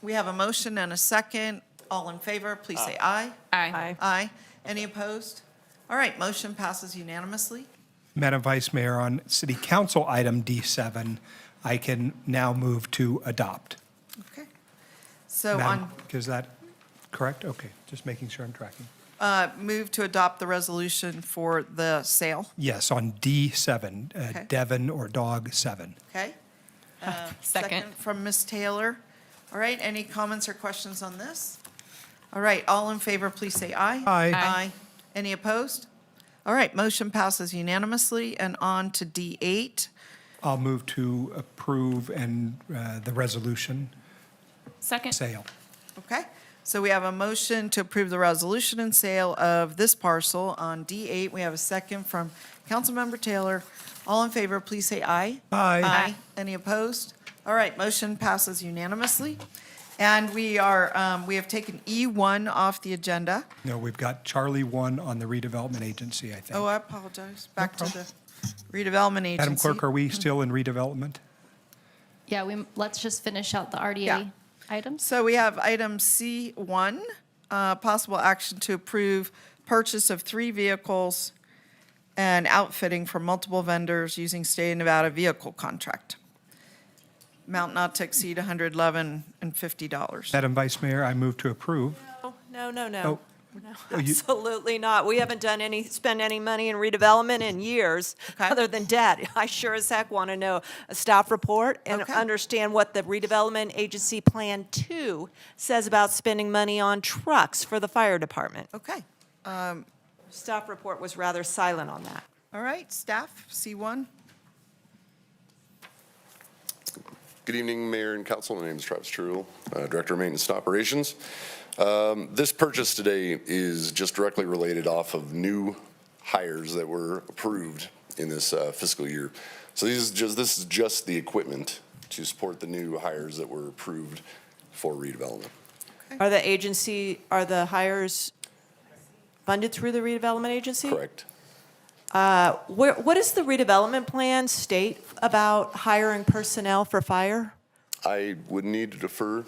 we have a motion and a second. All in favor, please say aye. Aye. Aye. Any opposed? All right, motion passes unanimously. Madam Vice Mayor, on City Council item D7, I can now move to adopt. Okay. So Madam, is that correct? Okay, just making sure I'm tracking. move to adopt the resolution for the sale, Yes, on D7, Okay. Devon or Dog 7. okay? Second. From Ms. Taylor. All right, any comments or questions on this? All right, all in favor, please say aye. Aye. Aye. Any opposed? All right, motion passes unanimously, and on to D8. I'll move to approve and the resolution Second. sale. Okay, so we have a motion to approve the resolution and sale of this parcel on D8. We have a second from Councilmember Taylor. All in favor, please say aye. Aye. Any opposed? All right, motion passes unanimously. And we have taken E1 off the agenda. No, we've got Charlie 1 on the redevelopment agency, I think. Oh, I apologize. Back to the redevelopment agency. Madam Clerk, are we still in redevelopment? Yeah, let's just finish out the RDA Yeah. items. So we have item C1, possible action to approve purchase of 3 vehicles and outfitting from multiple vendors using state of Nevada vehicle contract. Amount not to exceed $111.50. Madam Vice Mayor, I move to approve. No, no, Oh, no. oh, you- Absolutely not. We haven't spent any money in redevelopment in years, Okay. other than debt. I sure as heck want to know a staff report and Okay. understand what the redevelopment agency Plan 2 says about spending money on trucks for the fire department. Okay, Staff report was rather silent on that. all right, staff, C1. Good evening, Mayor and Council. My name is Travis Truill, Director of Maintenance and Operations. This purchase today is just directly related off of new hires that were approved in this fiscal year. So this is just the equipment to support the new hires that were approved for redevelopment. Are the hires funded through the redevelopment agency? Correct. What does the redevelopment plan state about hiring personnel for fire? I would need to defer.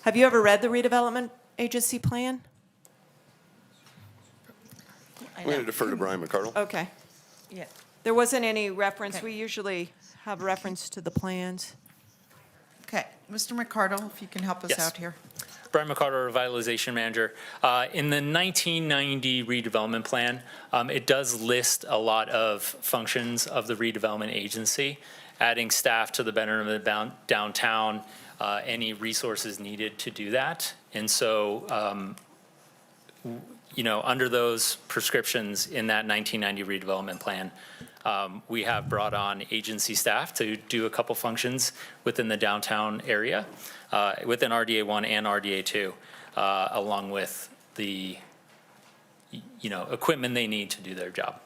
Have you ever read the redevelopment agency plan? I'm going to defer to Brian McCardle. Okay. Yeah. There wasn't any reference. Okay. We usually have reference to the plans. Okay, Mr. McCardle, if you can help us Yes. out here. Brian McCarter, Revitalization Manager. In the 1990 redevelopment plan, it does list a lot of functions of the redevelopment agency, adding staff to the betterment of the downtown, any resources needed to do that. And so, under those prescriptions in that 1990 redevelopment plan, we have brought on agency staff to do a couple functions within the downtown area, within RDA 1 and RDA 2, along with the, equipment they need to do their job.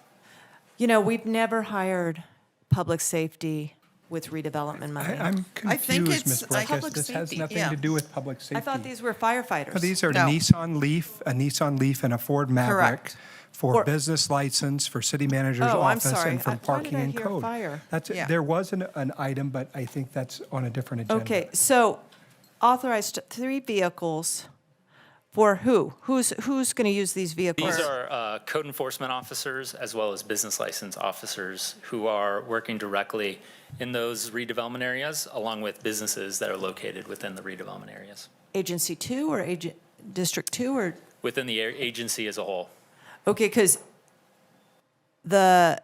We've never hired public safety with redevelopment money. I'm I think confused, it's Ms. Breckus. public This has safety, nothing yeah. to do with public safety. I thought these were firefighters. These are No. a Nissan Leaf, and a Ford Maverick Correct. for For- business license, for city manager's Oh, I'm office, sorry. and for Why did parking I and hear code. fire? That's, Yeah. there was an item, but I think that's on a different agenda. Okay, so authorized 3 vehicles for who? Who's going to use these vehicles? These are code enforcement officers as well as business license officers who are working directly in those redevelopment areas, along with businesses that are located within the redevelopment areas, Agency 2 or District 2 or? within the agency as a whole. Okay, because the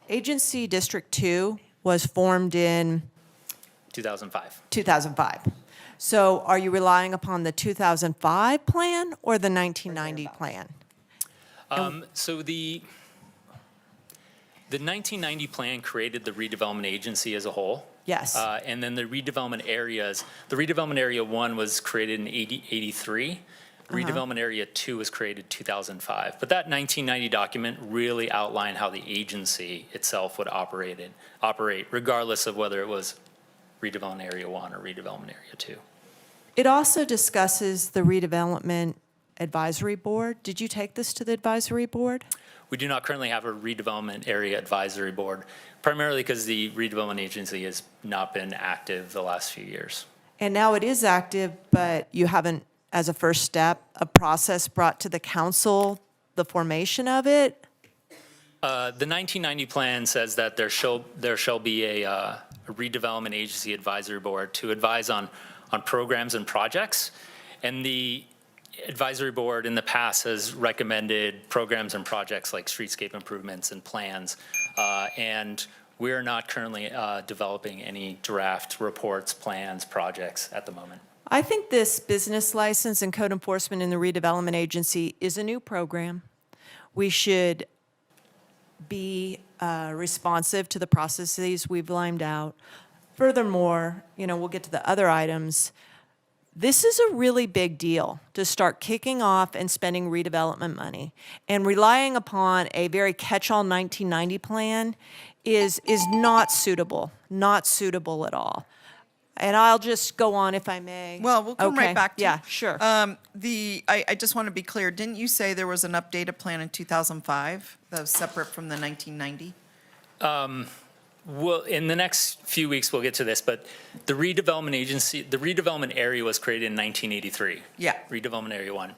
agency District 2 was formed in 2005. 2005. So are you relying upon the 2005 plan or the 1990 plan? So the 1990 plan created the redevelopment agency as a whole. Yes. And then the redevelopment areas, the redevelopment area 1 was created in 83. Redevelopment area 2 was created 2005. But that 1990 document really outlined how the agency itself would operate regardless of whether it was redevelopment area 1 or redevelopment area 2. It also discusses the redevelopment advisory board. Did you take this to the advisory board? We do not currently have a redevelopment area advisory board, primarily because the redevelopment agency has not been active the last few years. And now it is active, but you haven't, as a first step, a process brought to the council, the formation of it? The 1990 plan says that there shall be a redevelopment agency advisory board to advise on programs and projects. And the advisory board in the past has recommended programs and projects like streetscape improvements and plans. And we're not currently developing any draft reports, plans, projects at the moment. I think this business license and code enforcement in the redevelopment agency is a new program. We should be responsive to the processes we've lined out. Furthermore, we'll get to the other items. This is a really big deal to start kicking off and spending redevelopment money. And relying upon a very catch-all 1990 plan is not suitable at all. And I'll just go on if I may. Well, we'll come Okay, right back to. yeah, sure. I just want to be clear, didn't you say there was an updated plan in 2005 that was separate from the 1990? Well, in the next few weeks, we'll get to this, but the redevelopment agency, the redevelopment area was created in 1983. Yeah. Redevelopment Area 1.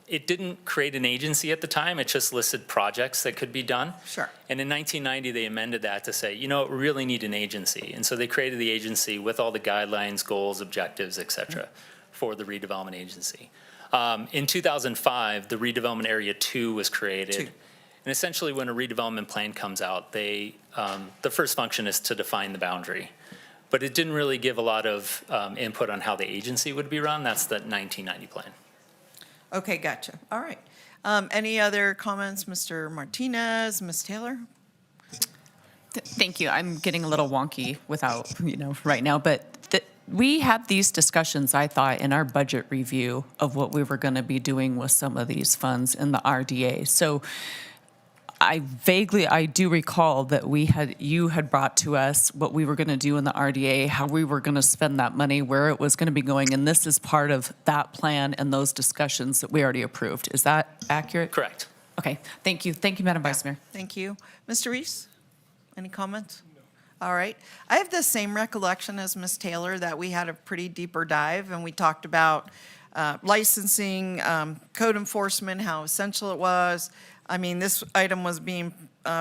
It didn't create an agency at the time, it just listed projects that could be done. Sure. And in 1990, they amended that to say, we really need an agency. And so they created the agency with all the guidelines, goals, objectives, et cetera, for the redevelopment agency. In 2005, the redevelopment area 2 was created. 2. And essentially, when a redevelopment plan comes out, the first function is to define the boundary. But it didn't really give a lot of input on how the agency would be run. That's the 1990 plan. Okay, gotcha. All right. Any other comments, Mr. Martinez, Ms. Taylor? Thank you. I'm getting a little wonky without, right now, but we had these discussions, I thought, in our budget review of what we were going to be doing with some of these funds in the RDA. So I do recall that you had brought to us what we were going to do in the RDA, how we were going to spend that money, where it was going to be going, and this is part of that plan and those discussions that we already approved. Is that accurate? Correct. Okay, thank you. Thank you, Madam Vice Mayor. Thank you. Mr. Reese, any comments? All right. I have the same recollection as Ms. Taylor, that we had a pretty deeper dive, and we talked about licensing, code enforcement, how essential it was. I mean, this item was being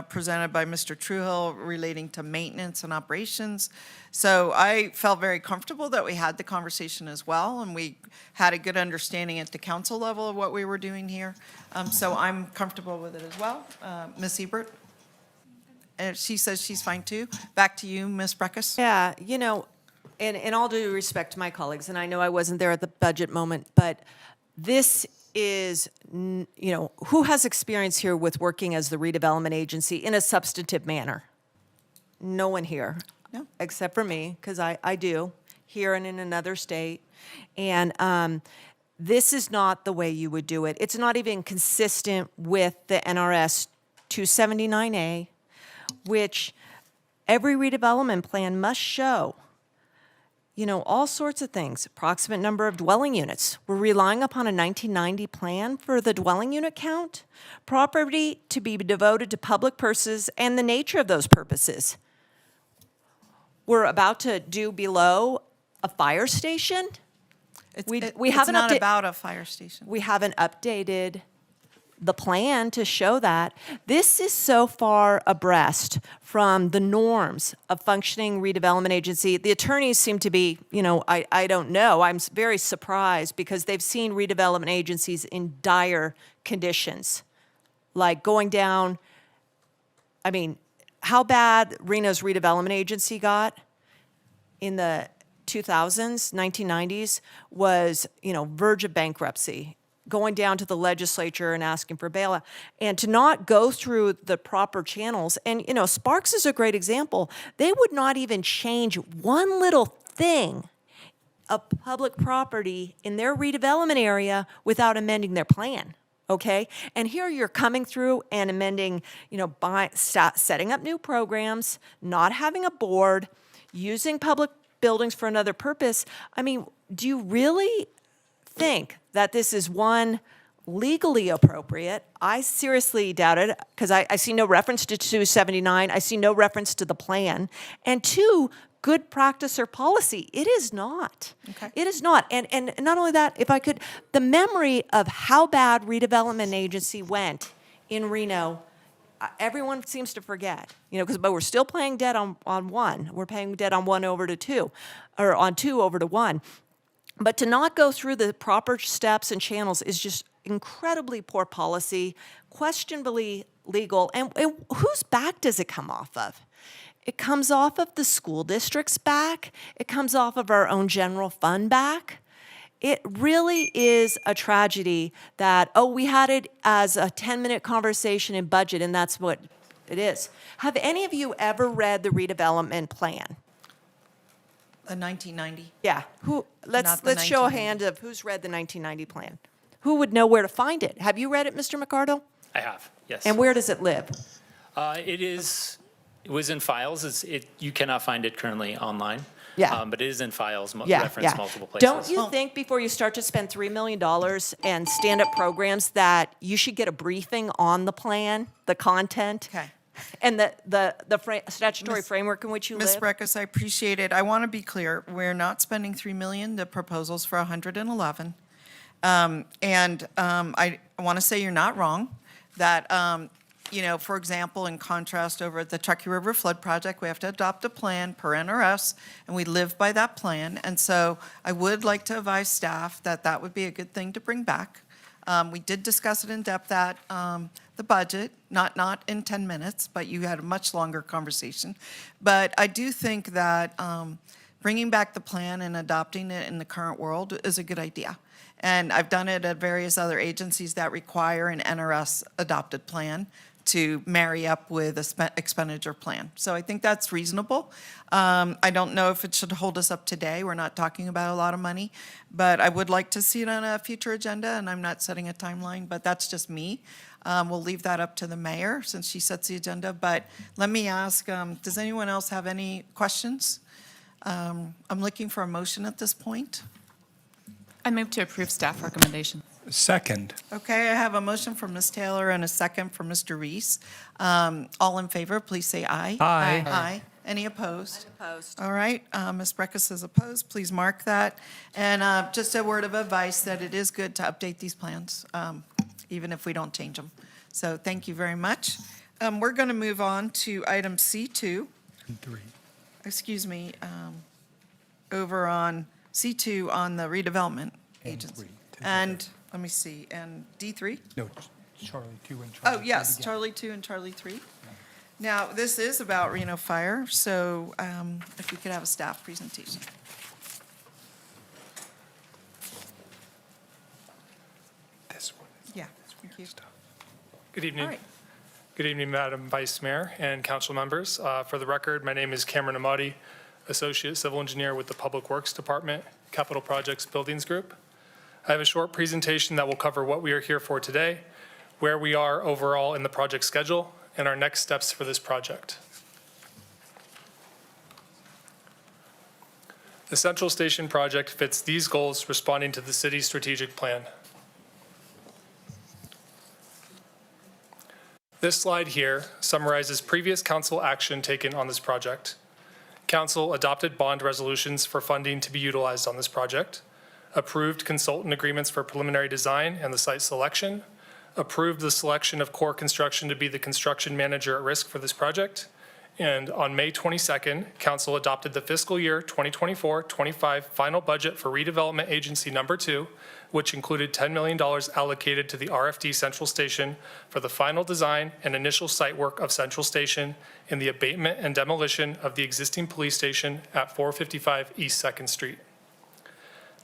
presented by Mr. Truhill relating to maintenance and operations. So I felt very comfortable that we had the conversation as well, and we had a good understanding at the council level of what we were doing here. So I'm comfortable with it as well. Ms. Ebert? And she says she's fine too. Back to you, Ms. Breckus. Yeah, you know, in all due respect to my colleagues, and I know I wasn't there at the budget moment, but this is, you know, who has experience here with working as the redevelopment agency in a substantive manner? No one here. No. Except for me, because I do, here and in another state. And this is not the way you would do it. It's not even consistent with the NRS 279A, which every redevelopment plan must show, you know, all sorts of things, approximate number of dwelling units. We're relying upon a 1990 plan for the dwelling unit count, property to be devoted to public purposes, and the nature of those purposes. We're about to do below a fire station. We haven't not about a fire station. We haven't updated the plan to show that. This is so far abreast from the norms of functioning redevelopment agency. The attorneys seem to be, you know, I don't know. I'm very surprised because they've seen redevelopment agencies in dire conditions, like going down. I mean, how bad Reno's redevelopment agency got in the 2000s, 1990s was, you know, verge of bankruptcy, going down to the legislature and asking for bailout, and to not go through the proper channels. And, you know, Sparks is a great example. They would not even change one little thing of public property in their redevelopment area without amending their plan. Okay, and here you're coming through and amending, you know, setting up new programs, not having a board, using public buildings for another purpose. I mean, do you really think that this is, one, legally appropriate? I seriously doubt it, because I see no reference to 279. I see no reference to the plan. And two, good practice or policy. It is not. Okay. It is not. And not only that, if I could, the memory of how bad redevelopment agency went in Reno, everyone seems to forget, you know, but we're still paying debt on one. We're paying debt on one over to two, or on two over to one. But to not go through the proper steps and channels is just incredibly poor policy, questionably legal. And whose back does it come off of? It comes off of the school district's back. It comes off of our own general fund back. It really is a tragedy that, oh, we had it as a 10-minute conversation in budget, and that's what it is. Have any of you ever read the redevelopment plan? The 1990. Yeah. Who? Not the Let's show a 1990. hand of who's read the 1990 plan. Who would know where to find it? Have you read it, Mr. McCardle? I have, yes. And where does it live? It was in files. You cannot find it currently online. Yeah. But it is in files, Yeah, referenced yeah. multiple places. Don't you think before you start to spend $3 million and stand up programs that you should get a briefing on the plan, the content? Okay. And the statutory framework in which you Ms. live? Breckus, I appreciate it. I want to be clear. We're not spending $3 million. The proposal's for 111. I want to say you're not wrong, that, you know, for example, in contrast over at the Truckee River Flood Project, we have to adopt a plan per NRS, and we live by that plan. And so I would like to advise staff that that would be a good thing to bring back. We did discuss it in depth at the budget, not in 10 minutes, but you had a much longer conversation. But I do think that bringing back the plan and adopting it in the current world is a good idea. And I've done it at various other agencies that require an NRS adopted plan to marry up with a expenditure plan. So I think that's reasonable. I don't know if it should hold us up today. We're not talking about a lot of money, but I would like to see it on a future agenda, and I'm not setting a timeline, but that's just me. We'll leave that up to the mayor since she sets the agenda, but let me ask, does anyone else have any questions? I'm looking for a motion at this point. I move to approve staff recommendation. Second. Okay, I have a motion from Ms. Taylor and a second from Mr. Reese. All in favor, please say aye. Aye. Aye. Any opposed? Opposed. All right, Ms. Breckus says opposed, please mark that. And just a word of advice that it is good to update these plans, even if we don't change them. So thank you very much. We're going to move on to item C2. Excuse me, over on C2 on the redevelopment agency. And, let me see, and D3? No, Charlie 2 and Charlie Oh, yes, Charlie 2 and Charlie 3. Now, this is about Reno Fire, so if we could have a staff presentation. This one. Yeah, thank you. Good evening. All right. Good evening, Madam Vice Mayor and council members. For the record, my name is Cameron Amati, Associate Civil Engineer with the Public Works Department, Capital Projects Buildings Group. I have a short presentation that will cover what we are here for today, where we are overall in the project schedule, and our next steps for this project. The Central Station project fits these goals responding to the city's strategic plan. This slide here summarizes previous council action taken on this project. Council adopted bond resolutions for funding to be utilized on this project, approved consultant agreements for preliminary design and the site selection, approved the selection of Core Construction to be the construction manager at risk for this project, and on May 22nd, Council adopted the fiscal year 2024-25 final budget for redevelopment agency number 2, which included $10 million allocated to the RFD Central Station for the final design and initial site work of Central Station in the abatement and demolition of the existing police station at 455 East 2nd Street.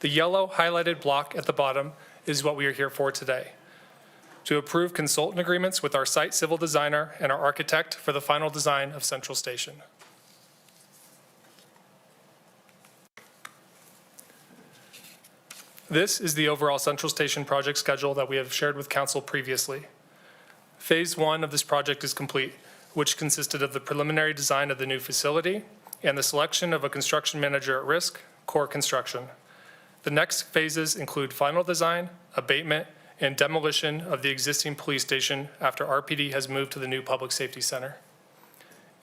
The yellow highlighted block at the bottom is what we are here for today. To approve consultant agreements with our site civil designer and our architect for the final design of Central Station. This is the overall Central Station project schedule that we have shared with council previously. Phase 1 of this project is complete, which consisted of the preliminary design of the new facility and the selection of a construction manager at risk, Core Construction. The next phases include final design, abatement, and demolition of the existing police station after RPD has moved to the new Public Safety Center.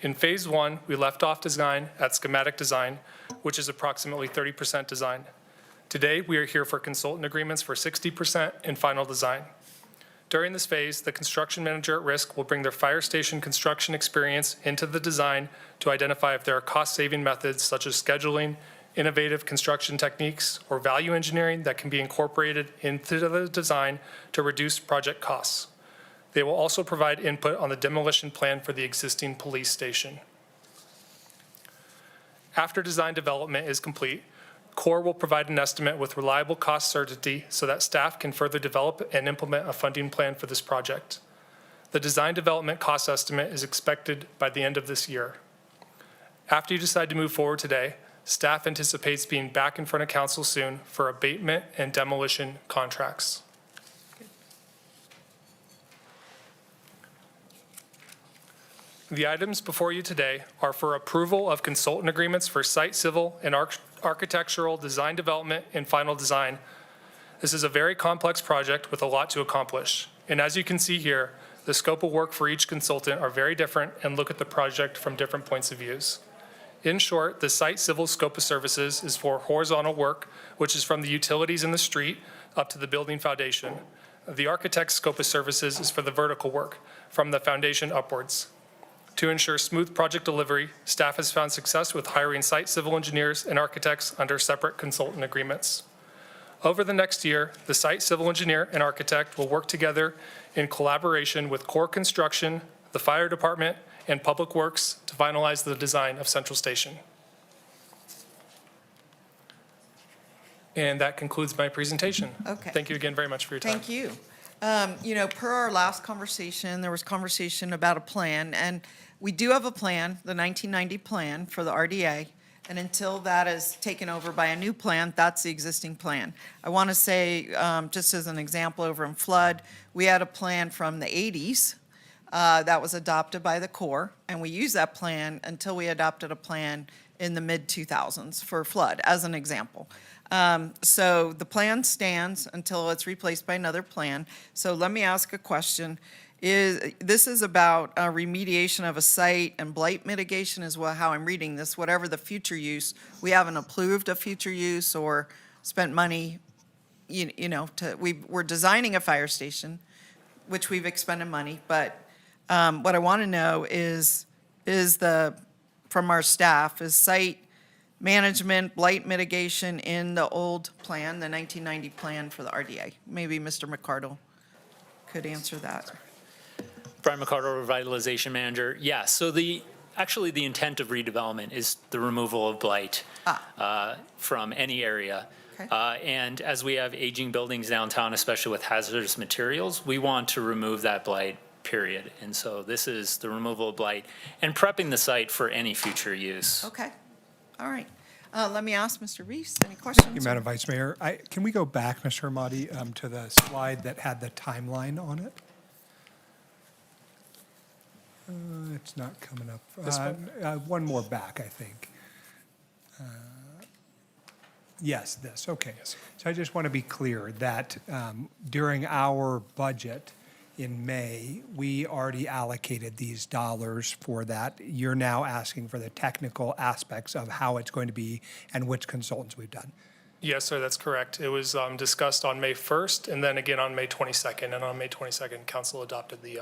In Phase 1, we left off design at schematic design, which is approximately 30% design. Today, we are here for consultant agreements for 60% and final design. During this phase, the construction manager at risk will bring their fire station construction experience into the design to identify if there are cost-saving methods such as scheduling, innovative construction techniques, or value engineering that can be incorporated into the design to reduce project costs. They will also provide input on the demolition plan for the existing police station. After design development is complete, Core will provide an estimate with reliable cost certainty so that staff can further develop and implement a funding plan for this project. The design development cost estimate is expected by the end of this year. After you decide to move forward today, staff anticipates being back in front of council soon for abatement and demolition contracts. The items before you today are for approval of consultant agreements for site civil and architectural design development and final design. This is a very complex project with a lot to accomplish. And as you can see here, the scope of work for each consultant are very different and look at the project from different points of views. In short, the site civil scope of services is for horizontal work, which is from the utilities in the street up to the building foundation. The architect's scope of services is for the vertical work, from the foundation upwards. To ensure smooth project delivery, staff has found success with hiring site civil engineers and architects under separate consultant agreements. Over the next year, the site civil engineer and architect will work together in collaboration with Core Construction, the fire department, and Public Works to finalize the design of Central Station. And that concludes my presentation. Okay. Thank you again very much for your time. Thank you. Per our last conversation, there was conversation about a plan, and we do have a plan, the 1990 plan for the RDA, and until that is taken over by a new plan, that's the existing plan. I want to say, just as an example, over in flood, we had a plan from the 80s that was adopted by the Corps, and we used that plan until we adopted a plan in the mid-2000s for flood, as an example. So the plan stands until it's replaced by another plan. So let me ask a question. This is about remediation of a site and blight mitigation is how I'm reading this, whatever the future use. We haven't approved a future use or spent money, we're designing a fire station, which we've expended money, but what I want to know is from our staff, is site management, blight mitigation in the old plan, the 1990 plan for the RDA? Maybe Mr. McCardle could answer that. Brian McCardle, Revitalization Manager. Yeah, so actually the intent of redevelopment is the removal of blight from any area. Okay. And as we have aging buildings downtown, especially with hazardous materials, we want to remove that blight, period. And so this is the removal of blight and prepping the site for any future use. Okay, all right. Let me ask Mr. Reese, any questions? Thank you, Madam Vice Mayor. Can we go back, Mr. Ahmadi, to the slide that had the timeline on it? It's not coming up. This one? One more back, I think. Yes, this, okay. So I just want to be clear that during our budget in May, we already allocated these dollars for that. You're now asking for the technical aspects of how it's going to be and which consultants we've done. Yes, sir, that's correct. It was discussed on May 1st and then again on May 22nd. And on May 22nd, council adopted the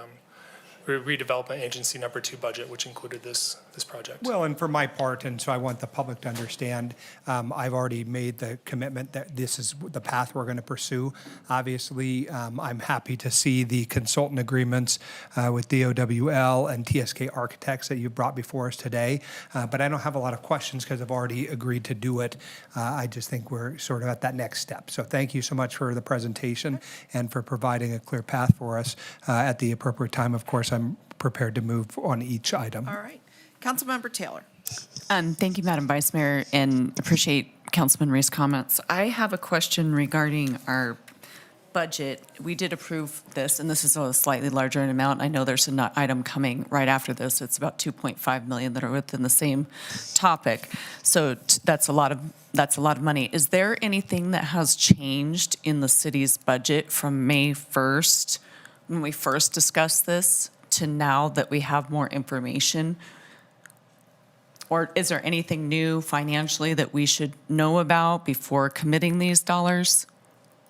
redevelopment agency number 2 budget, which included this project. Well, and for my part, and so I want the public to understand, I've already made the commitment that this is the path we're going to pursue. Obviously, I'm happy to see the consultant agreements with DOWL and TSK Architects that you brought before us today, but I don't have a lot of questions because I've already agreed to do it. I just think we're sort of at that next step. So thank you so much for the presentation and for providing a clear path for us at the appropriate time. Of course, I'm prepared to move on each item. All right. Councilmember Taylor. Thank you, Madam Vice Mayor, and appreciate Councilman Reese's comments. I have a question regarding our budget. We did approve this, and this is a slightly larger amount. I know there's an item coming right after this. It's about 2.5 million that are within the same topic. So that's a lot of money. Is there anything that has changed in the city's budget from May 1st, when we first discussed this, to now that we have more information? Or is there anything new financially that we should know about before committing these dollars?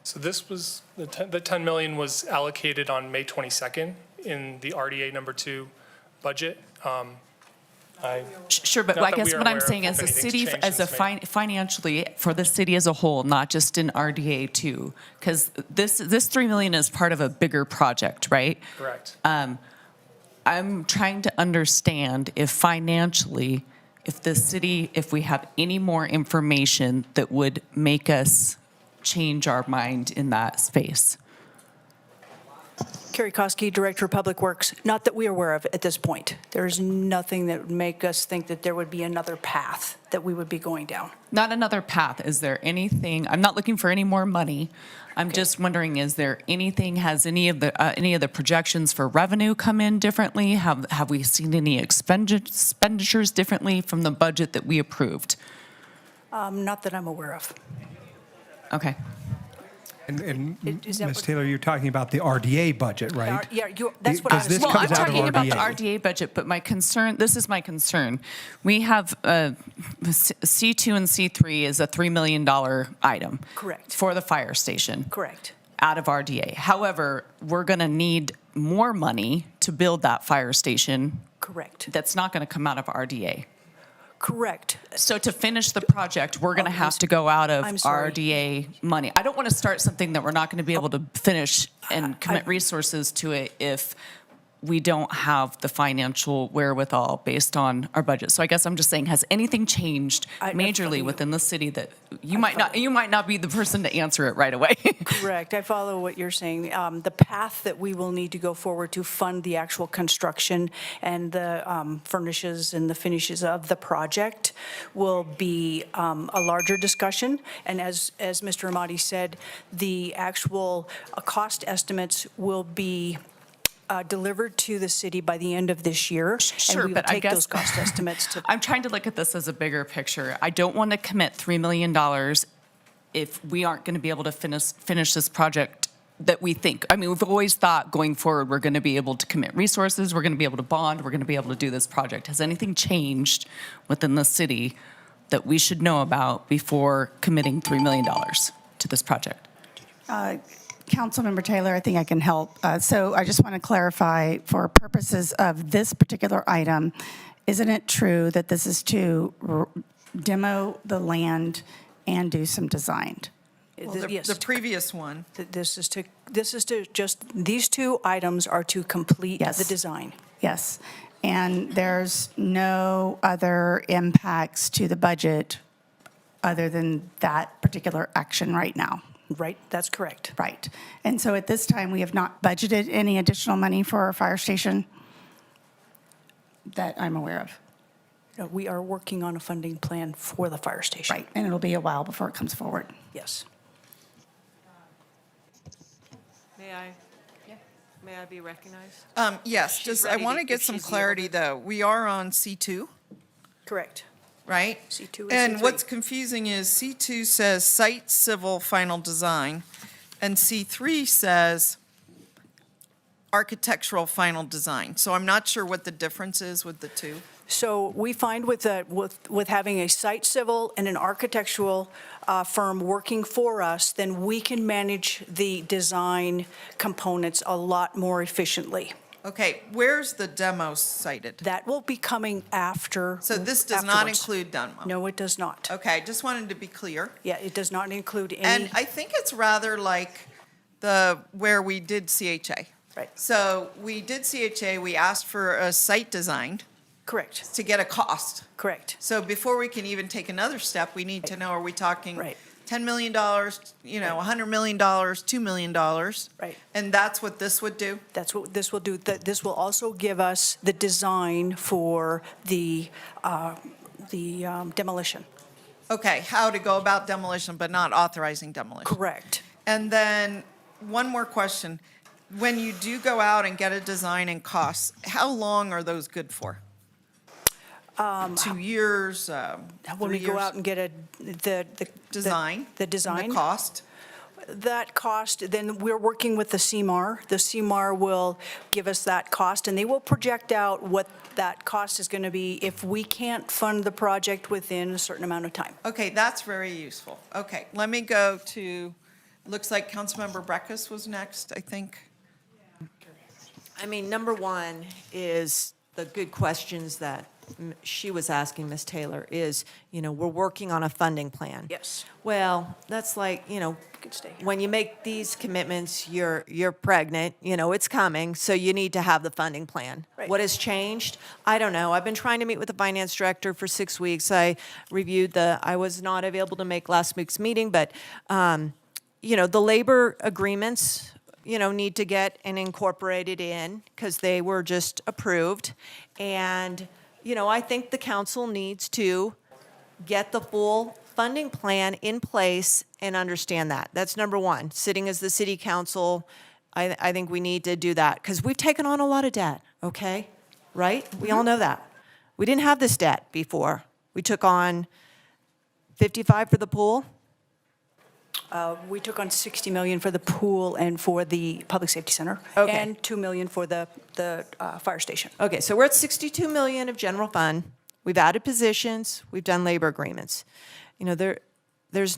So this was, the 10 million was allocated on May 22nd in the RDA number 2 budget. Sure, but Not I that guess we are what I'm aware saying of as a anything's city, changed as a since May. financially, for the city as a whole, not just in RDA too, because this 3 million is part of a bigger project, right? Correct. I'm trying to understand if financially, if the city, if we have any more information that would make us change our mind in that space. Carrie Koski, Director of Public Works. Not that we are aware of at this point. There's nothing that would make us think that there would be another path that we would be going down. Not another path. Is there anything, I'm not looking for any more money. I'm just wondering, is there anything, has any of the projections for revenue come in differently? Have we seen any expenditures differently from the budget that we approved? Not that I'm aware of. Okay. And Is that Ms. what- Taylor, you're talking about the RDA budget, right? Yeah, that's what I was. Because this Well, comes I'm out of talking about the RDA. RDA budget, but my concern, this is my concern. We have C2 and C3 is a $3 million item. Correct. For the fire station. Correct. Out of RDA. However, we're going to need more money to build that fire station. Correct. That's not going to come out of RDA. Correct. So to finish the project, we're going to have to go out of I'm sorry. RDA money. I don't want to start something that we're not going to be able to finish and commit resources to it if we don't have the financial wherewithal based on our budget. So I guess I'm just saying, has anything changed majorly within the city that you might not be the person to answer it right away? Correct. I follow what you're saying. The path that we will need to go forward to fund the actual construction and the furnishes and the finishes of the project will be a larger discussion. And as Mr. Amati said, the actual cost estimates will be delivered to the city by the end of this year. Sure, and we will but I take guess those cost estimates to. I'm trying to look at this as a bigger picture. I don't want to commit $3 million if we aren't going to be able to finish this project that we think. I mean, we've always thought going forward we're going to be able to commit resources, we're going to be able to bond, we're going to be able to do this project. Has anything changed within the city that we should know about before committing $3 million to this project? Councilmember Taylor, I think I can help. So I just want to clarify, for purposes of this particular item, isn't it true that this is to demo the land and do some design? Well, the previous one. This is to just, these two items are to complete the design. Yes. And there's no other impacts to the budget other than that particular action right now. Right, that's correct. Right. And so at this time, we have not budgeted any additional money for our fire station that I'm aware of. No, we are working on a funding plan for the fire station. Right, and it'll be a while before it comes forward. Yes. May I be recognized? Yes, just, I want to get some clarity, though. We are on C2, Correct. right? C2 and And C3. what's confusing is C2 says site civil final design, and C3 says architectural final design. So I'm not sure what the difference is with the two. So we find with having a site civil and an architectural firm working for us, then we can manage the design components a lot more efficiently. Okay, where's the demo cited? That will be coming after. So this does not afterwards. include demo? No, it does not. Okay, just wanted to be clear. Yeah, it does not include any. And I think it's rather like where we did CHA. Right. So we did CHA, we asked for a site design. Correct. To get a cost. Correct. So before we can even take another step, we need to know, are we talking $10 million, $100 million, $2 million? Right. And that's what this would do? That's what this will do. This will also give us the design for the demolition. Okay, how to go about demolition, but not authorizing demolition? Correct. And then, one more question. When you do go out and get a design and costs, how long are those good for? 2 years, When we go out and get the design? The design. The cost? That cost, then we're working with the CMAR. The CMAR will give us that cost, and they will project out what that cost is going to be if we can't fund the project within a certain amount of time. Okay, that's very useful. Okay, let me go to, looks like Councilmember Breckus was next, I think. I mean, number one is the good questions that she was asking, Ms. Taylor, is, we're working on a funding plan. Yes. Well, that's like, when you make these commitments, you're pregnant, it's coming, so you need to have the funding plan. Right. What has changed? I don't know. I've been trying to meet with the finance director for 6 weeks. I was not available to make last week's meeting, but, the labor agreements, need to get incorporated in because they were just approved. And, I think the council needs to get the full funding plan in place and understand that. That's number one. Sitting as the city council, I think we need to do that because we've taken on a lot of debt, okay? Right? We all know that. We didn't have this debt before. We took on 55 for the pool. We took on $60 million for the pool and for the public safety center. Okay. And $2 million for the fire station. Okay, so we're at 62 million of general fund. We've added positions. We've done labor agreements. Where's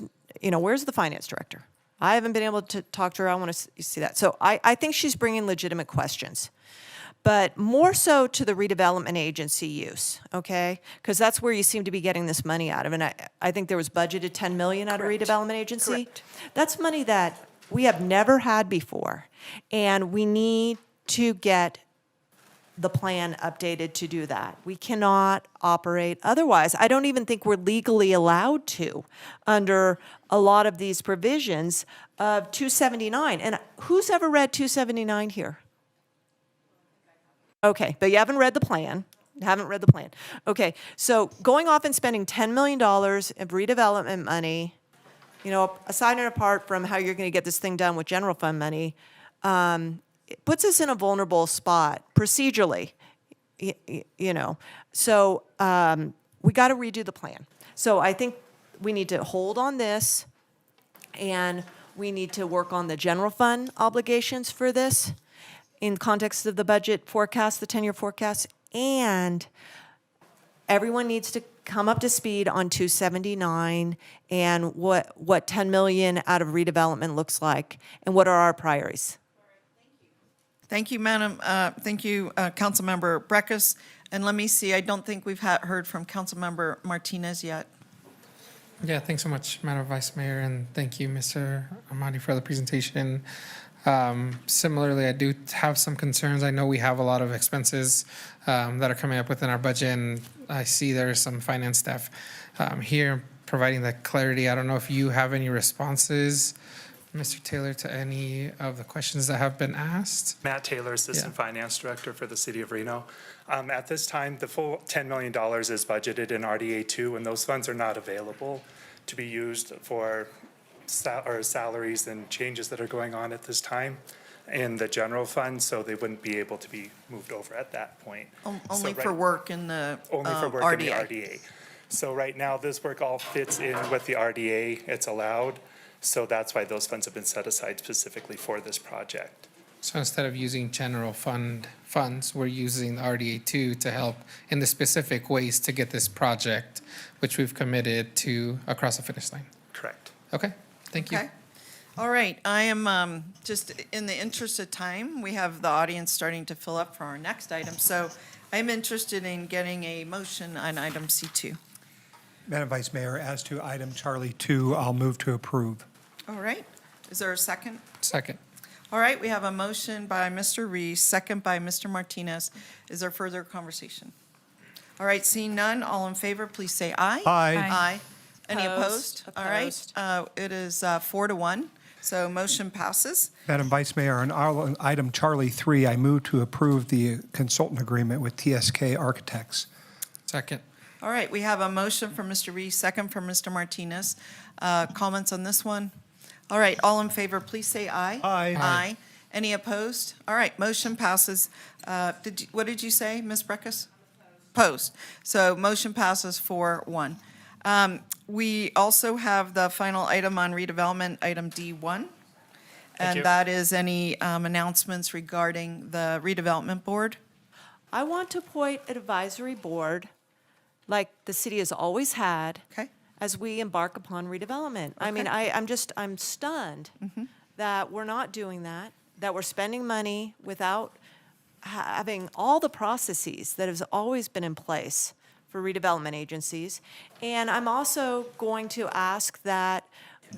the finance director? I haven't been able to talk to her. I want to see that. So I think she's bringing legitimate questions, but more so to the redevelopment agency use, okay? Because that's where you seem to be getting this money out of. And I think there was budgeted $10 million out of redevelopment agency. Correct. That's money that we have never had before. And we need to get the plan updated to do that. We cannot operate otherwise. I don't even think we're legally allowed to under a lot of these provisions of 279. And who's ever read 279 here? Okay, but you haven't read the plan. Haven't read the plan. Okay, so going off and spending $10 million of redevelopment money, you know, aside and apart from how you're going to get this thing done with general fund money, it puts us in a vulnerable spot procedurally, you know. So we got to redo the plan. So I think we need to hold on this, and we need to work on the general fund obligations for this in context of the budget forecast, the 10-year forecast, and everyone needs to come up to speed on 279 and what 10 million out of redevelopment looks like, and what are our priorities. Thank you, Madam. Thank you, Councilmember Breckus. And let me see, I don't think we've heard from Councilmember Martinez yet. Yeah, thanks so much, Madam Vice Mayor, and thank you, Mr. Amadi, for the presentation. Similarly, I do have some concerns. I know we have a lot of expenses that are coming up within our budget, and I see there's some finance staff here providing that clarity. I don't know if you have any responses, Mr. Taylor, to any of the questions that have been asked. Matt Taylor, Assistant Finance Director for the City of Reno. At this time, the full $10 million is budgeted in RDA2, and those funds are not available to be used for salaries and changes that are going on at this time in the general fund, so they wouldn't be able to be moved over at that point. Only for work in the Only for work RDA. in the RDA. So right now, this work all fits in with the RDA. It's allowed. So that's why those funds have been set aside specifically for this project. So instead of using general funds, we're using the RDA2 to help in the specific ways to get this project, which we've committed to, across the finish line. Correct. Okay, thank you. Okay. All right, I am, just in the interest of time, we have the audience starting to fill up for our next item. So I'm interested in getting a motion on item C2. Madam Vice Mayor, as to item Charlie 2, I'll move to approve. All right, is there a second? Second. All right, we have a motion by Mr. Reese, second by Mr. Martinez. Is there further conversation? All right, seeing none, all in favor, please say aye. Aye. Aye. Any Opposed? opposed? All right, it is 4-1, so motion passes. Madam Vice Mayor, on item Charlie 3, I move to approve the consultant agreement with TSK Architects. Second. All right, we have a motion from Mr. Reese, second from Mr. Martinez. Comments on this one? All right, all in favor, please say aye. Aye. Aye. Any opposed? All right, motion passes. What did you say, Ms. Breckus? Opposed. So motion passes 4-1. We also have the final item on redevelopment, item D1. you. And that is any announcements regarding the redevelopment board? I want to appoint an advisory board like the city has always had. Okay. As we embark upon redevelopment. I mean, I'm stunned that we're not doing that we're spending money without having all the processes that have always been in place for redevelopment agencies. And I'm also going to ask that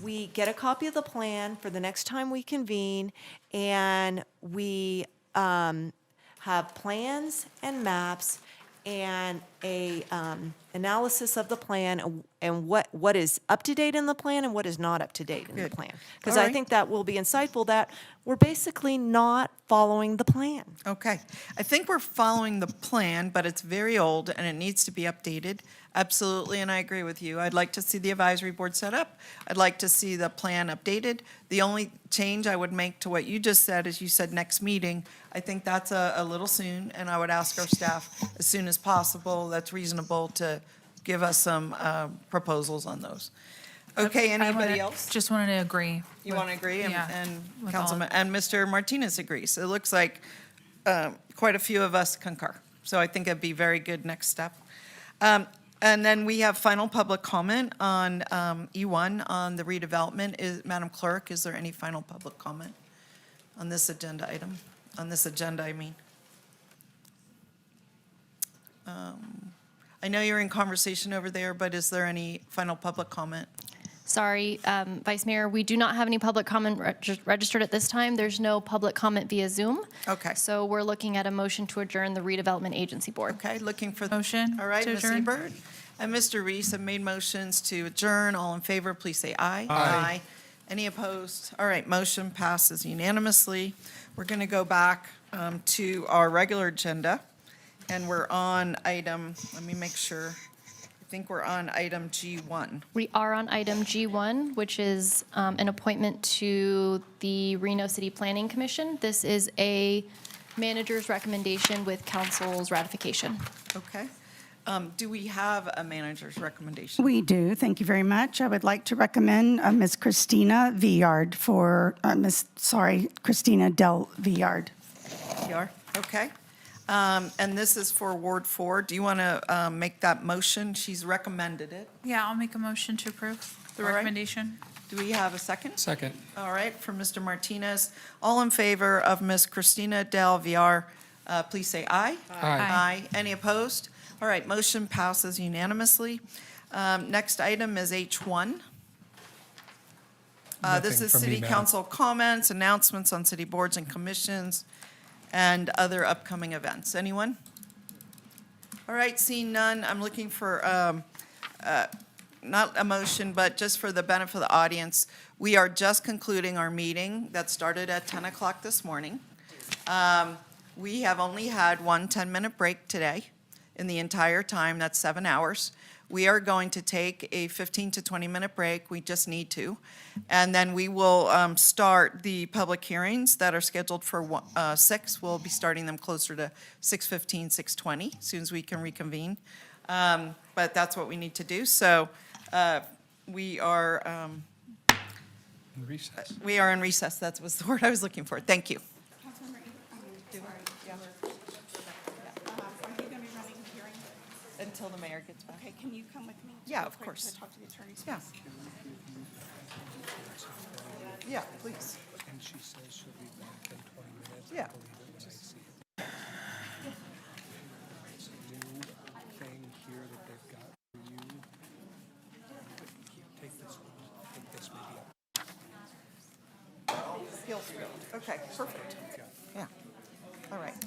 we get a copy of the plan for the next time we convene, and we have plans and maps and a analysis of the plan and what is up to date in the plan and what is not up to date in the Good. plan. Because All I right. think that will be insightful that we're basically not following the plan. Okay. I think we're following the plan, but it's very old and it needs to be updated. Absolutely, and I agree with you. I'd like to see the advisory board set up. I'd like to see the plan updated. The only change I would make to what you just said is you said next meeting. I think that's a little soon, and I would ask our staff as soon as possible, that's reasonable, to give us some proposals on those. Okay, anybody else? Just wanted to agree. You want to agree? Yeah, And with all of Councilman, and Mr. Martinez agrees. It looks like quite a few of us concur. So I think it'd be very good next step. And then we have final public comment on E1 on the redevelopment. Madam Clerk, is there any final public comment on this agenda item? On this agenda, I mean. I know you're in conversation over there, but is there any final public comment? Sorry, Vice Mayor, we do not have any public comment registered at this time. There's no public comment via Zoom. Okay. So we're looking at a motion to adjourn the Redevelopment Agency Board. Okay, looking for. Motion All right, to Ms. adjourn. Ebert and Mr. Reese have made motions to adjourn. All in favor, please say aye. Aye. Any opposed? All right, motion passes unanimously. We're going to go back to our regular agenda, and we're on item, let me make sure. I think we're on item G1. We are on item G1, which is an appointment to the Reno City Planning Commission. This is a manager's recommendation with council's ratification. Okay. Do we have a manager's recommendation? We do. Thank you very much. I would like to recommend Ms. Christina Villard Christina Del Villard. PR, okay. And this is for Ward 4. Do you want to make that motion? She's recommended it. Yeah, I'll make a motion to approve the All right. recommendation. Do we have a second? Second. All right, from Mr. Martinez. All in favor of Ms. Christina Del Villar, please say aye. Aye. Any opposed? All right, motion passes unanimously. Next item is H1. This Nothing is from me, city Madam. council comments, announcements on city boards and commissions, and other upcoming events. Anyone? All right, seeing none, I'm looking for, not a motion, but just for the benefit of the audience, we are just concluding our meeting that started at 10 o'clock this morning. We have only had one 10-minute break today in the entire time, that's 7 hours. We are going to take a 15 to 20-minute break, we just need to. And then we will start the public hearings that are scheduled for 6. We'll be starting them closer to 6:15, 6:20, as soon as we can reconvene. But that's what we need to do. So we are Recess. in recess. That was the word I was looking for. Thank you. Until the mayor gets back. Okay, can you come with me? Yeah, of course. To talk to the attorneys? Yeah. Yeah, please. And she says she'll be back in 20 minutes. Yeah. I believe it when I see it. It's a new thing here that they've got for you. Take this one. Take this maybe up. Skills field. Okay, perfect. Yeah. All right.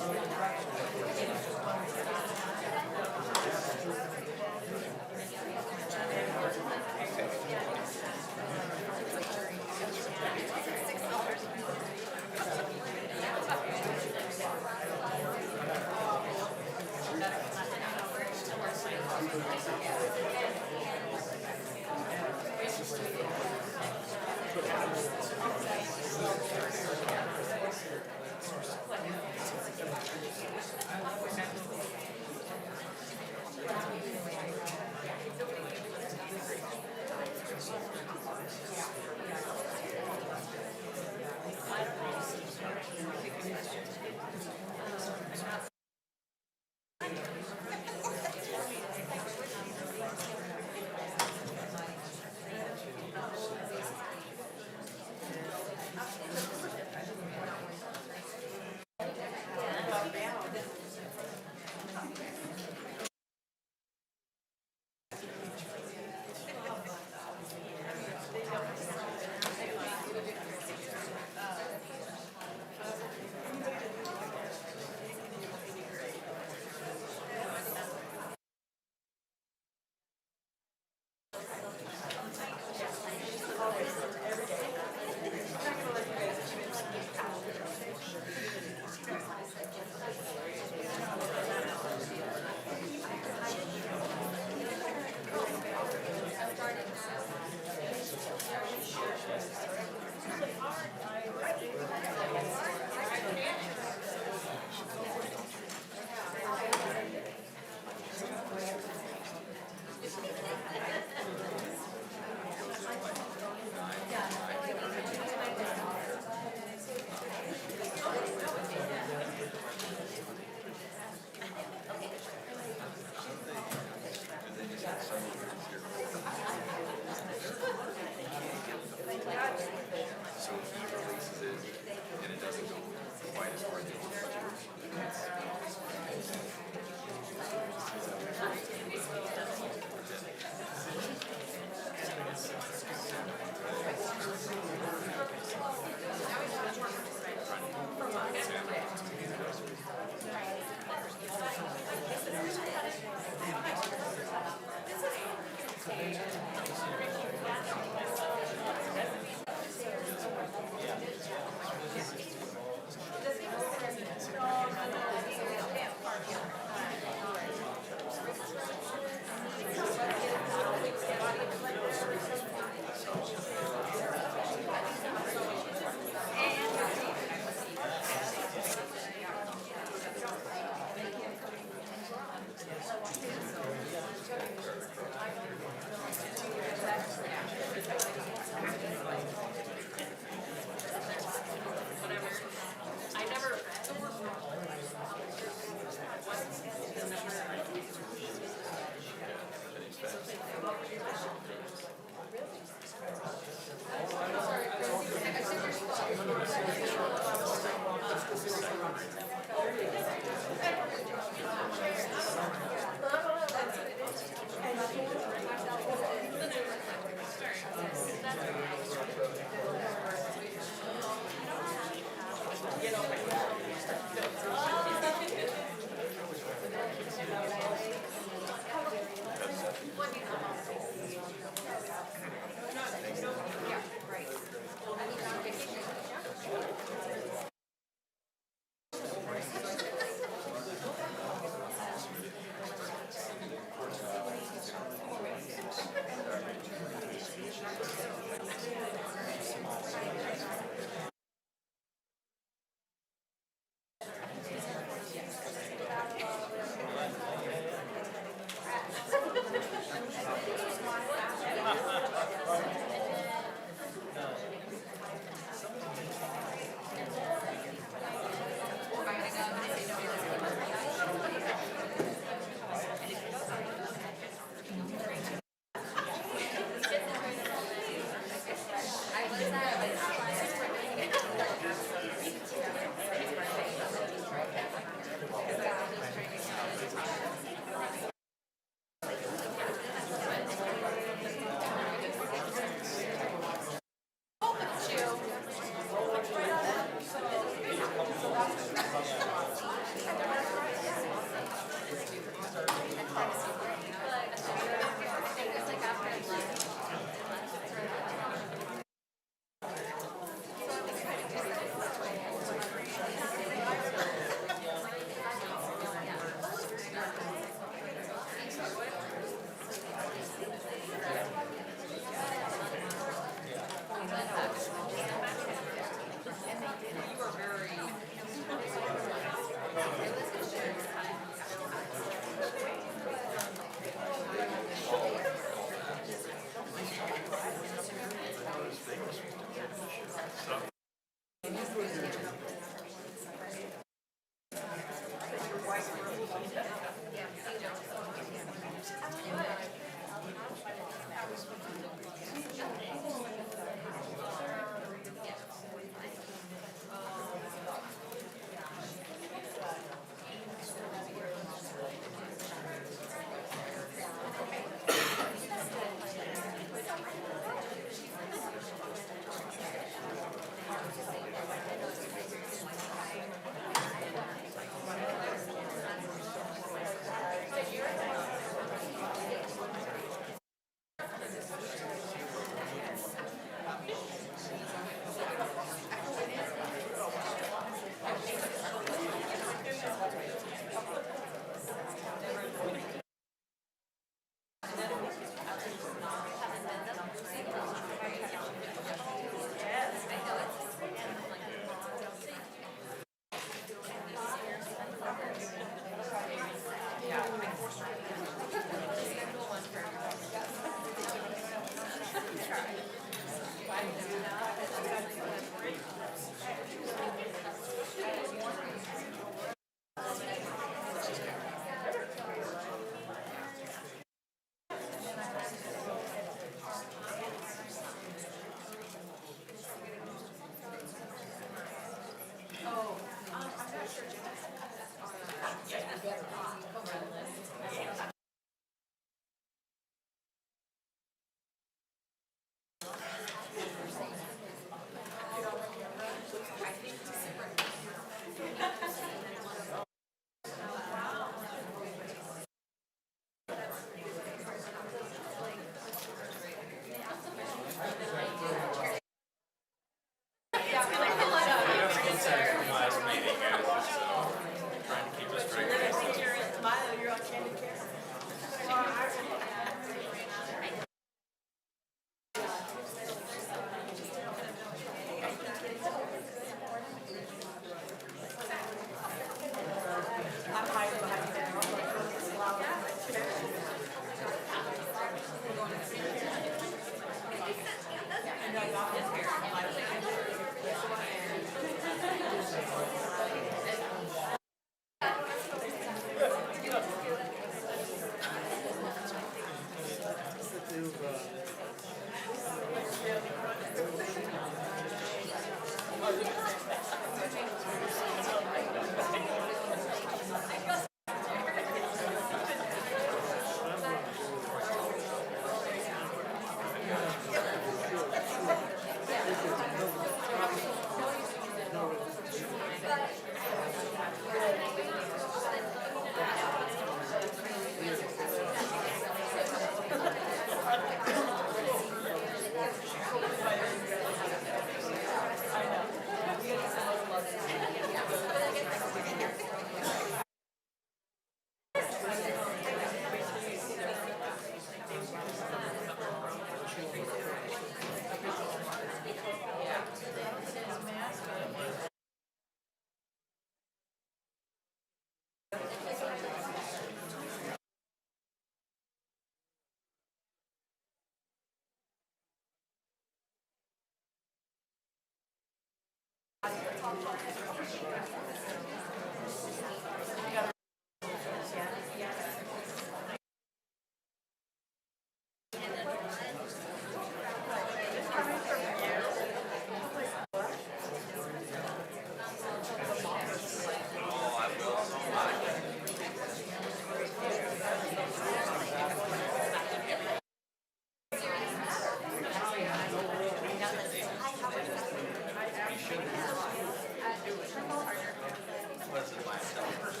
Was it myself?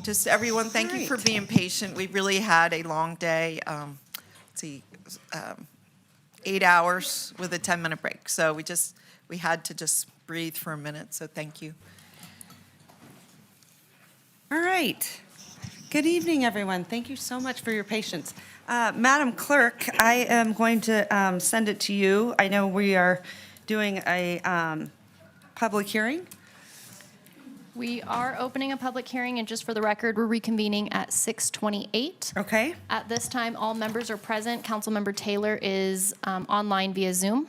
just everyone, thank you for being patient. We really had a long day. Let's see, 8 hours with a 10-minute break. So we had to just breathe for a minute, so thank you. All right. Good evening, everyone. Thank you so much for your patience. Madam Clerk, I am going to send it to you. I know we are doing a public hearing. We are opening a public hearing, and just for the record, we're reconvening at 6:28. Okay. At this time, all members are present. Councilmember Taylor is online via Zoom.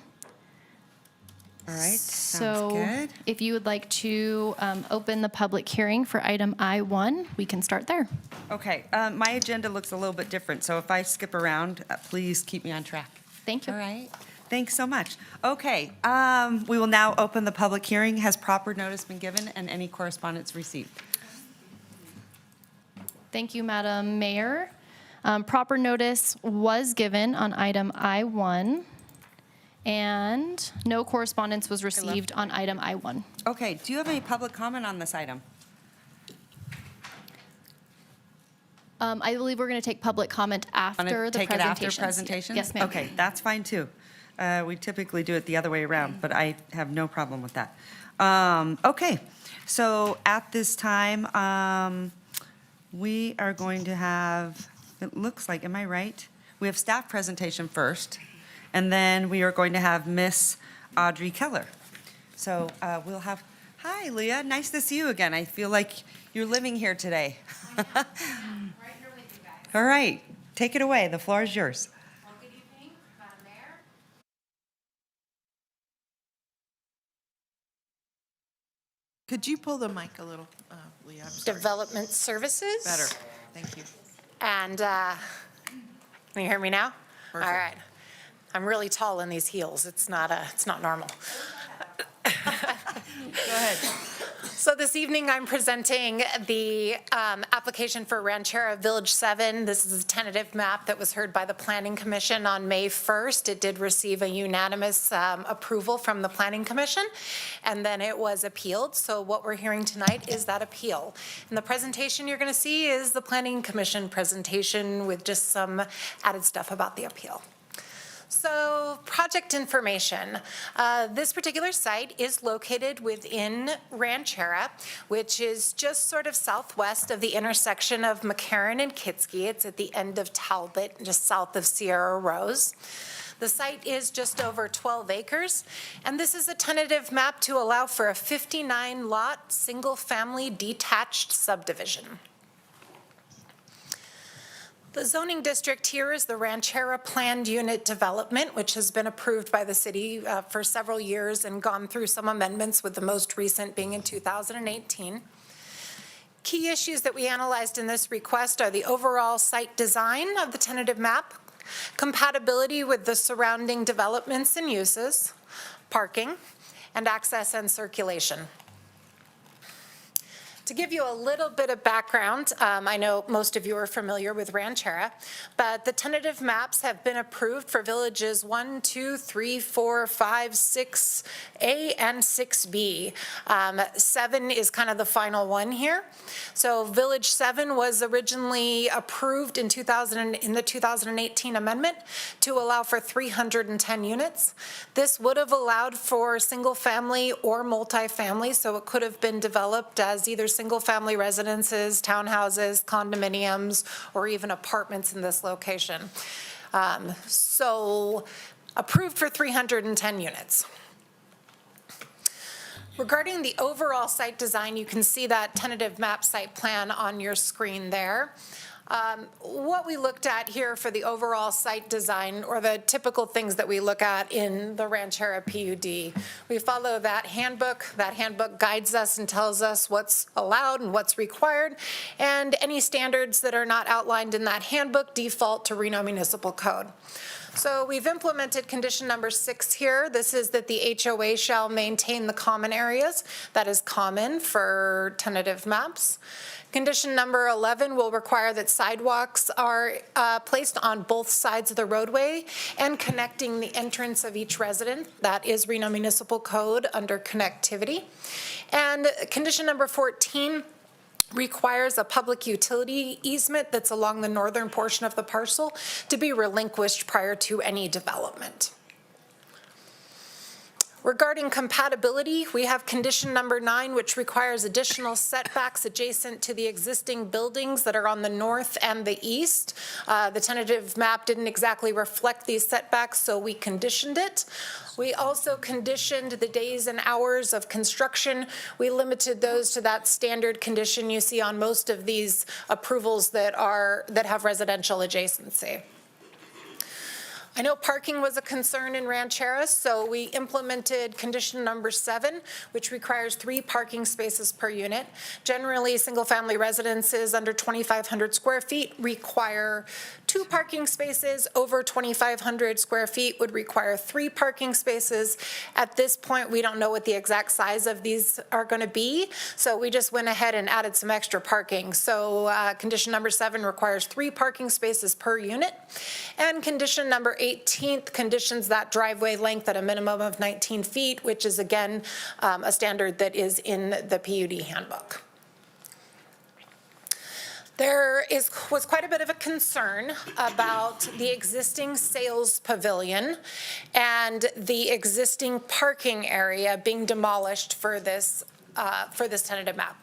All right, So sounds good. if you would like to open the public hearing for item I-1, we can start there. Okay, my agenda looks a little bit different, so if I skip around, please keep me on track. Thank you. All right. Thanks so much. Okay, we will now open the public hearing. Has proper notice been given and any correspondence received? Thank you, Madam Mayor. Proper notice was given on item I-1, and no correspondence was received on item I-1. Okay, do you have any public comment on this item? I believe we're going to take public comment after the Take it after presentations. presentations? Yes, ma'am. Okay, that's fine too. We typically do it the other way around, but I have no problem with that. Okay, so at this time, we are going to have, it looks like, am I right? We have staff presentation first, and then we are going to have Miss Audrey Keller. So we'll have, hi Leah, nice to see you again. I feel like you're living here today. All right, take it away. The floor is yours. Good evening, Madam Mayor. Could you pull the mic a little, Leah? I'm sorry. Development Services. Better, thank you. And can you hear me now? Perfect. All right. I'm really tall in these heels. It's not normal. Go ahead. So this evening, I'm presenting the application for Ranchera Village 7. This is a tentative map that was heard by the Planning Commission on May 1st. It did receive a unanimous approval from the Planning Commission, and then it was appealed. So what we're hearing tonight is that appeal. And the presentation you're going to see is the Planning Commission presentation with just some added stuff about the appeal. So project information. This particular site is located within Ranchera, which is just sort of southwest of the intersection of McCarran and Kitski. It's at the end of Talbot, just south of Sierra Rose. The site is just over 12 acres, and this is a tentative map to allow for a 59-lot, single-family detached subdivision. The zoning district here is the Ranchera Planned Unit Development, which has been approved by the city for several years and gone through some amendments, with the most recent being in 2018. Key issues that we analyzed in this request are the overall site design of the tentative map, compatibility with the surrounding developments and uses, parking, and access and circulation. To give you a little bit of background, I know most of you are familiar with Ranchera, but the tentative maps have been approved for villages 1, 2, 3, 4, 5, 6A and 6B. 7 is kind of the final one here. So Village 7 was originally approved in the 2018 amendment to allow for 310 units. This would have allowed for single family or multifamily, so it could have been developed as either single-family residences, townhouses, condominiums, or even apartments in this location. So approved for 310 units. Regarding the overall site design, you can see that tentative map site plan on your screen there. What we looked at here for the overall site design, or the typical things that we look at in the Ranchera PUD, we follow that handbook. That handbook guides us and tells us what's allowed and what's required, and any standards that are not outlined in that handbook default to Reno Municipal Code. So we've implemented condition number 6 here. This is that the HOA shall maintain the common areas. That is common for tentative maps. Condition number 11 will require that sidewalks are placed on both sides of the roadway and connecting the entrance of each resident. That is Reno Municipal Code under connectivity. And condition number 14 requires a public utility easement that's along the northern portion of the parcel to be relinquished prior to any development. Regarding compatibility, we have condition number 9, which requires additional setbacks adjacent to the existing buildings that are on the north and the east. The tentative map didn't exactly reflect these setbacks, so we conditioned it. We also conditioned the days and hours of construction. We limited those to that standard condition you see on most of these approvals that have residential adjacency. I know parking was a concern in Rancheras, so we implemented condition number 7, which requires 3 parking spaces per unit. Generally, single-family residences under 2,500 square feet require 2 parking spaces. Over 2,500 square feet would require 3 parking spaces. At this point, we don't know what the exact size of these are going to be, so we just went ahead and added some extra parking. So condition number 7 requires 3 parking spaces per unit, and condition number 18th conditions that driveway length at a minimum of 19 feet, which is again a standard that is in the PUD handbook. There was quite a bit of a concern about the existing sales pavilion and the existing parking area being demolished for this tentative map.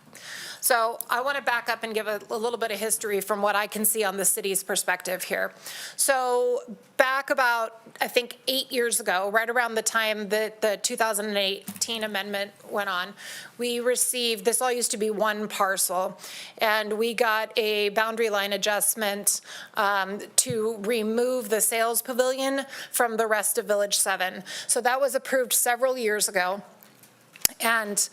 So I want to back up and give a little bit of history from what I can see on the city's perspective here. So back about, I think, 8 years ago, right around the time that the 2018 amendment went on, we received, this all used to be one parcel, and we got a boundary line adjustment to remove the sales pavilion from the rest of Village 7. So that was approved several years ago. And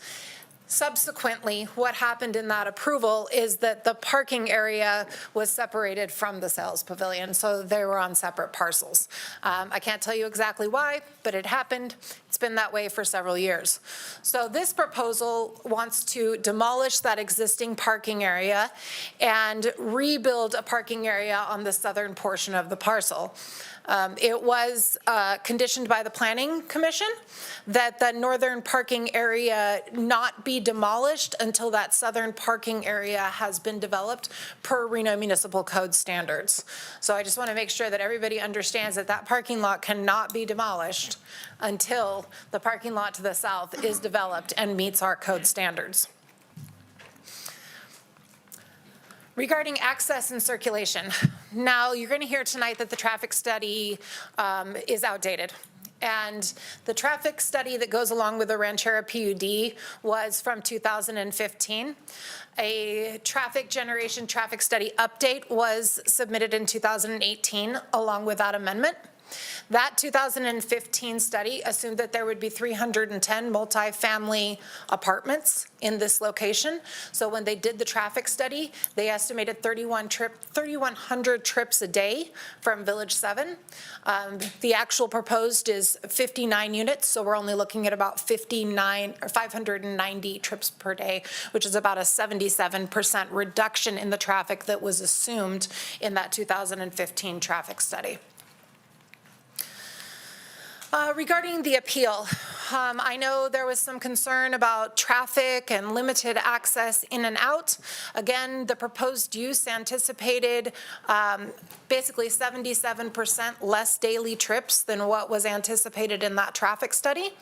subsequently, what happened in that approval is that the parking area was separated from the sales pavilion, so they were on separate parcels. I can't tell you exactly why, but it happened. It's been that way for several years. So this proposal wants to demolish that existing parking area and rebuild a parking area on the southern portion of the parcel. It was conditioned by the Planning Commission that the northern parking area not be demolished until that southern parking area has been developed per Reno Municipal Code standards. So I just want to make sure that everybody understands that that parking lot cannot be demolished until the parking lot to the south is developed and meets our code standards. Regarding access and circulation, now you're going to hear tonight that the traffic study is outdated. And the traffic study that goes along with the Ranchera PUD was from 2015. A traffic study update was submitted in 2018 along with that amendment. That 2015 study assumed that there would be 310 multifamily apartments in this location. So when they did the traffic study, they estimated 3,100 trips a day from Village 7. The actual proposed is 59 units, so we're only looking at about 590 trips per day, which is about a 77% reduction in the traffic that was assumed in that 2015 traffic study. Regarding the appeal, I know there was some concern about traffic and limited access in and out. Again, the proposed use anticipated basically 77% less daily trips than what was anticipated in that traffic study.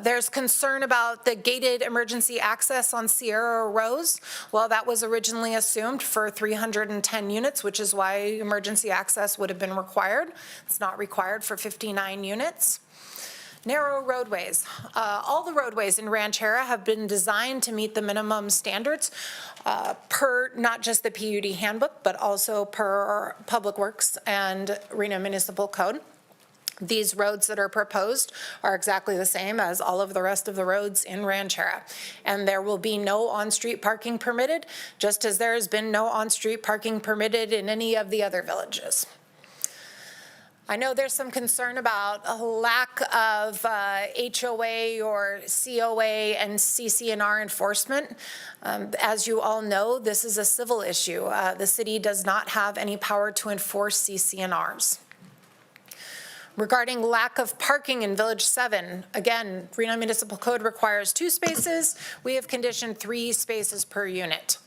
There's concern about the gated emergency access on Sierra Rose. Well, that was originally assumed for 310 units, which is why emergency access would have been required. It's not required for 59 units. Narrow roadways. All the roadways in Ranchera have been designed to meet the minimum standards per not just the PUD handbook, but also per Public Works and Reno Municipal Code. These roads that are proposed are exactly the same as all of the rest of the roads in Ranchera. And there will be no on-street parking permitted, just as there has been no on-street parking permitted in any of the other villages. I know there's some concern about a lack of HOA or COA and CC&R enforcement. As you all know, this is a civil issue. The city does not have any power to enforce CC&Rs. Regarding lack of parking in Village 7, again, Reno Municipal Code requires 2 spaces. We have conditioned 3 spaces per unit.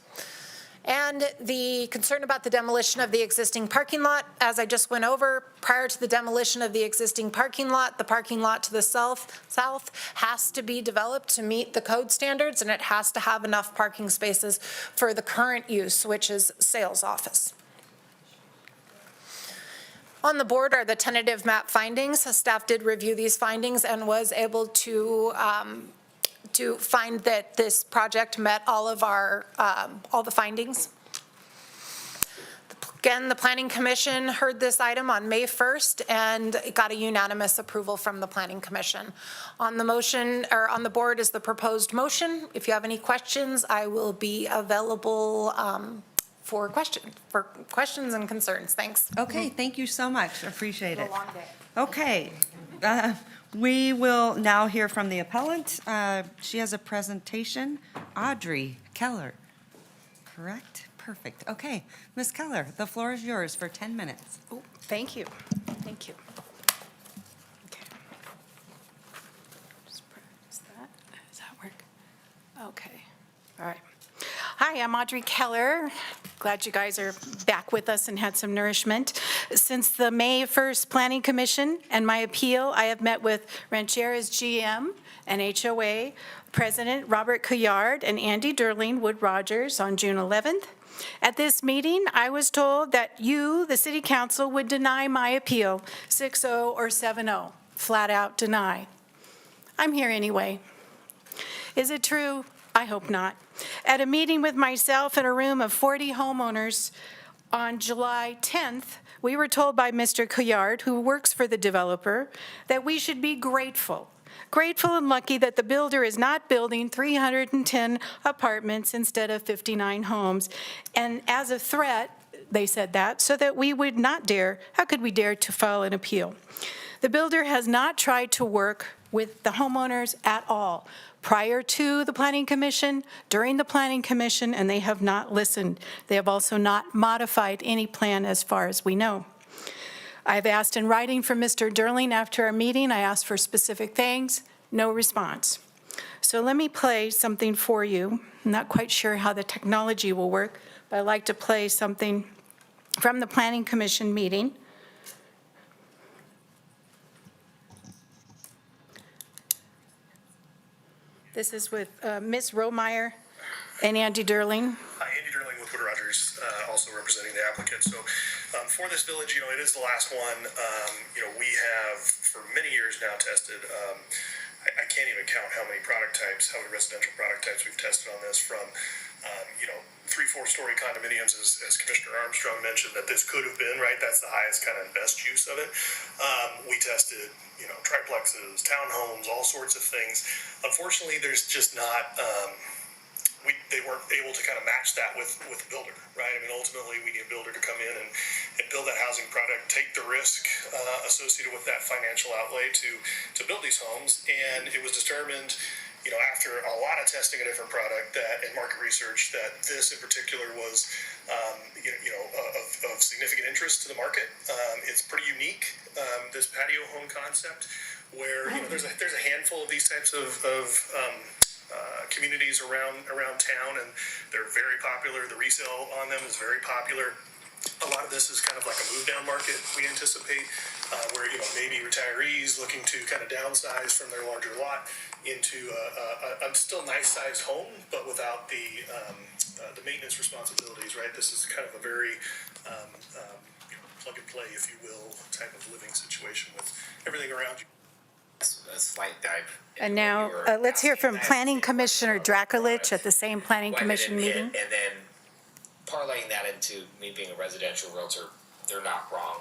And the concern about the demolition of the existing parking lot, as I just went over, prior to the demolition of the existing parking lot, the parking lot to the south has to be developed to meet the code standards, and it has to have enough parking spaces for the current use, which is sales office. On the board are the tentative map findings. Staff did review these findings and was able to find that this project met all of our, all the findings. Again, the Planning Commission heard this item on May 1st and got a unanimous approval from the Planning Commission. On the motion, or on the board is the proposed motion. If you have any questions, I will be available for questions and concerns. Thanks. Okay, thank you so much. Appreciate it. A long day. Okay. We will now hear from the appellant. She has a presentation. Audrey Keller, correct? Perfect. Okay, Ms. Keller, the floor is yours for 10 minutes. Oh, thank you. Thank you. Okay. Does that work? Okay. All right. Hi, I'm Audrey Keller. Glad you guys are back with us and had some nourishment. Since the May 1st Planning Commission and my appeal, I have met with Ranchera's GM and HOA President Robert Couillard and Andy Durling Wood Rogers on June 11th. At this meeting, I was told that you, the City Council, would deny my appeal, 6-0 or 7-0, flat out deny. I'm here anyway. Is it true? I hope not. At a meeting with myself in a room of 40 homeowners on July 10th, we were told by Mr. Couillard, who works for the developer, that we should be grateful and lucky that the builder is not building 310 apartments instead of 59 homes. And as a threat, they said that, so that we would not dare, how could we dare to file an appeal? The builder has not tried to work with the homeowners at all, prior to the Planning Commission, during the Planning Commission, and they have not listened. They have also not modified any plan as far as we know. I've asked in writing from Mr. Durling after our meeting. I asked for specific things, no response. So let me play something for you. I'm not quite sure how the technology will work, but I'd like to play something from the Planning Commission meeting. This is with Ms. Romeyer and Andy Durling. Hi, Andy Durling with Wood Rogers, also representing the applicant. So for this village, it is the last one. We have for many years now tested, I can't even count how many product types, how many residential product types we've tested on this from, 3-4-story condominiums, as Commissioner Armstrong mentioned, that this could have been, right? That's the highest kind of best use of it. We tested, triplexes, townhomes, all sorts of things. Unfortunately, there's just not, they weren't able to kind of match that with the builder, right? I mean, ultimately, we need a builder to come in and build that housing product, take the risk associated with that financial outlay to build these homes. And it was determined, after a lot of testing a different product and market research, that this in particular was, of significant interest to the market. It's pretty unique, this patio home concept, where there's a handful of these types of communities around town, and they're very popular. The resale on them is very popular. A lot of this is kind of like a move-down market, we anticipate, where maybe retirees looking to kind of downsize from their larger lot into a still nice-sized home, but without the maintenance responsibilities, right? This is kind of a very plug-and-play, if you will, type of living situation with everything around you. A slight dive. And now, let's hear from Planning Commissioner Drakulich at the same Planning Commission meeting. And then parlaying that into me being a residential realtor, they're not wrong.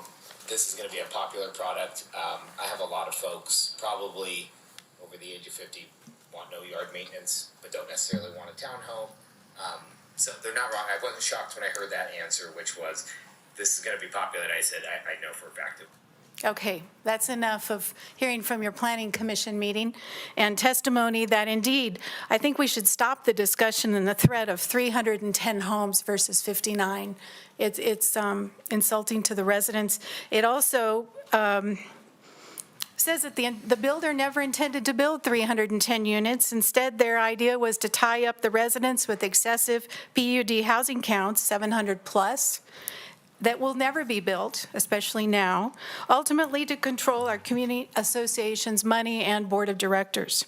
This is going to be a popular product. I have a lot of folks, probably over the age of 50, want no yard maintenance, but don't necessarily want a townhome. So they're not wrong. I wasn't shocked when I heard that answer, which was, this is going to be popular. And I said, I know for a fact that. Okay, that's enough of hearing from your Planning Commission meeting and testimony that indeed, I think we should stop the discussion and the threat of 310 homes versus 59. It's insulting to the residents. It also says that the builder never intended to build 310 units. Instead, their idea was to tie up the residents with excessive PUD housing counts, 700 plus, that will never be built, especially now, ultimately to control our community association's money and board of directors.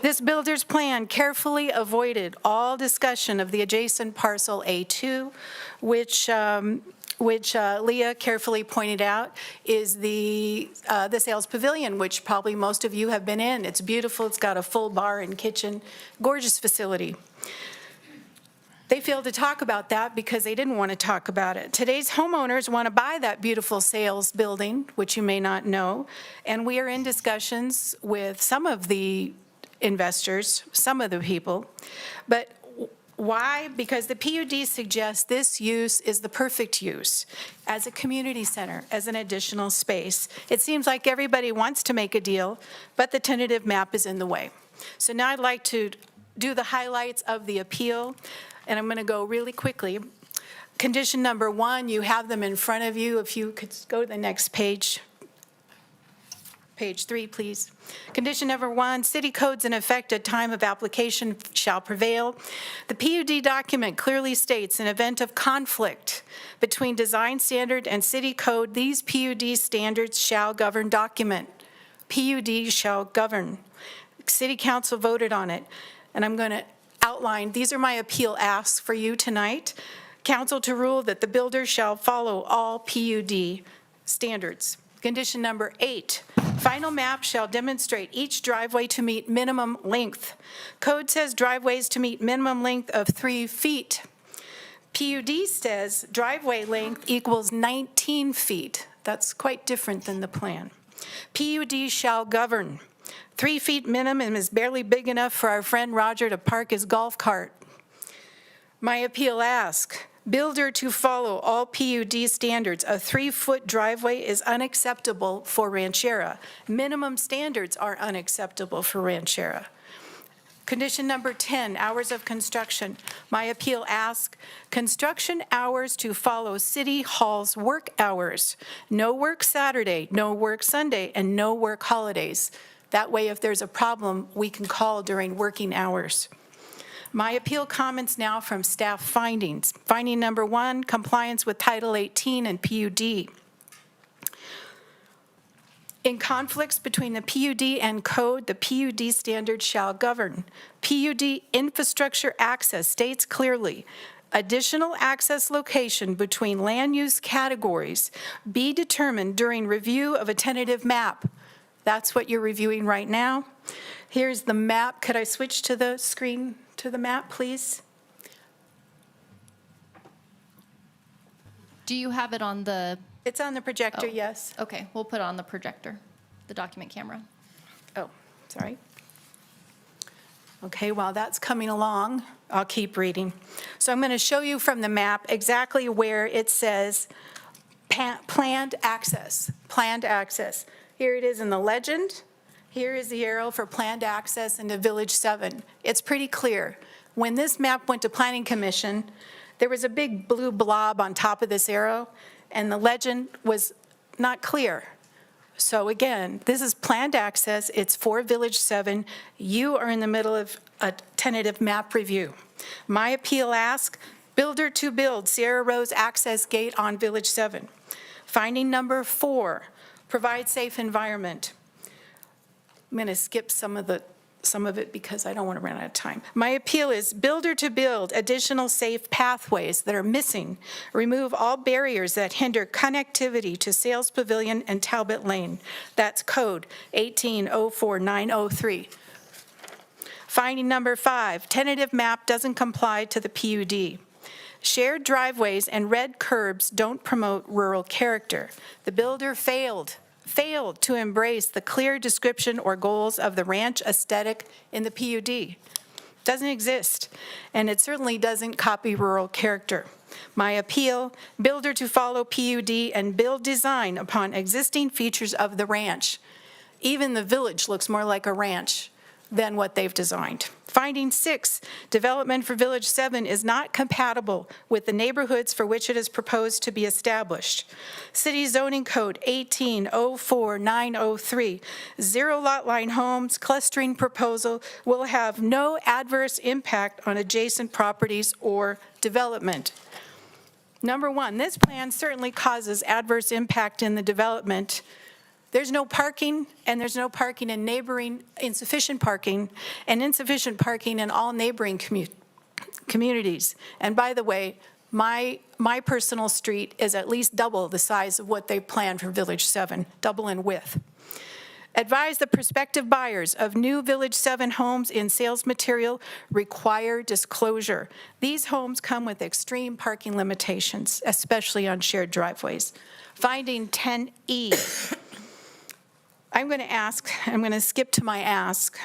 This builder's plan carefully avoided all discussion of the adjacent parcel A2, which Leah carefully pointed out is the sales pavilion, which probably most of you have been in. It's beautiful. It's got a full bar and kitchen, gorgeous facility. They failed to talk about that because they didn't want to talk about it. Today's homeowners want to buy that beautiful sales building, which you may not know, and we are in discussions with some of the investors, some of the people. But why? Because the PUD suggests this use is the perfect use as a community center, as an additional space. It seems like everybody wants to make a deal, but the tentative map is in the way. So now I'd like to do the highlights of the appeal, and I'm going to go really quickly. Condition number 1, you have them in front of you. If you could go to the next page. Page 3, please. Condition number 1, city codes in effect at time of application shall prevail. The PUD document clearly states in event of conflict between design standard and city code, these PUD standards shall govern document. PUD shall govern. City council voted on it, and I'm going to outline, these are my appeal asks for you tonight. Council to rule that the builder shall follow all PUD standards. Condition number 8, final map shall demonstrate each driveway to meet minimum length. Code says driveways to meet minimum length of 3 feet. PUD says driveway length equals 19 feet. That's quite different than the plan. PUD shall govern. 3 feet minimum is barely big enough for our friend Roger to park his golf cart. My appeal asks, builder to follow all PUD standards. A 3-foot driveway is unacceptable for Ranchera. Minimum standards are unacceptable for Ranchera. Condition number 10, hours of construction. My appeal asks, construction hours to follow City Hall's work hours. No work Saturday, no work Sunday, and no work holidays. That way, if there's a problem, we can call during working hours. My appeal comments now from staff findings. Finding number 1, compliance with Title 18 and PUD. In conflicts between the PUD and code, the PUD standard shall govern. PUD infrastructure access states clearly, additional access location between land use categories be determined during review of a tentative map. That's what you're reviewing right now. Here's the map. Could I switch to the screen to the map, please? Do you have it on the? It's on the projector, Oh, yes. Okay, we'll put it on the projector, the document camera. Oh, sorry. Okay, while that's coming along, I'll keep reading. So I'm going to show you from the map exactly where it says planned access, planned access. Here it is in the legend. Here is the arrow for planned access into Village 7. It's pretty clear. When this map went to Planning Commission, there was a big blue blob on top of this arrow, and the legend was not clear. So again, this is planned access. It's for Village 7. You are in the middle of a tentative map review. My appeal asks, builder to build Sierra Rose access gate on Village 7. Finding number 4, provide safe environment. I'm going to skip some of it because I don't want to run out of time. My appeal is builder to build additional safe pathways that are missing. Remove all barriers that hinder connectivity to Sales Pavilion and Talbot Lane. That's code 1804903. Finding number 5, tentative map doesn't comply to the PUD. Shared driveways and red curbs don't promote rural character. The builder failed to embrace the clear description or goals of the ranch aesthetic in the PUD. Doesn't exist, and it certainly doesn't copy rural character. My appeal, builder to follow PUD and build design upon existing features of the ranch. Even the village looks more like a ranch than what they've designed. Finding 6, development for Village 7 is not compatible with the neighborhoods for which it is proposed to be established. City Zoning Code 1804903, zero lot line homes clustering proposal will have no adverse impact on adjacent properties or development. Number 1, this plan certainly causes adverse impact in the development. There's no parking, and there's no parking in neighboring, insufficient parking, and insufficient parking in all neighboring communities. And by the way, my personal street is at least double the size of what they planned for Village 7, double in width. Advise the prospective buyers of new Village 7 homes in sales material require disclosure. These homes come with extreme parking limitations, especially on shared driveways. Finding 10E. I'm going to skip to my ask.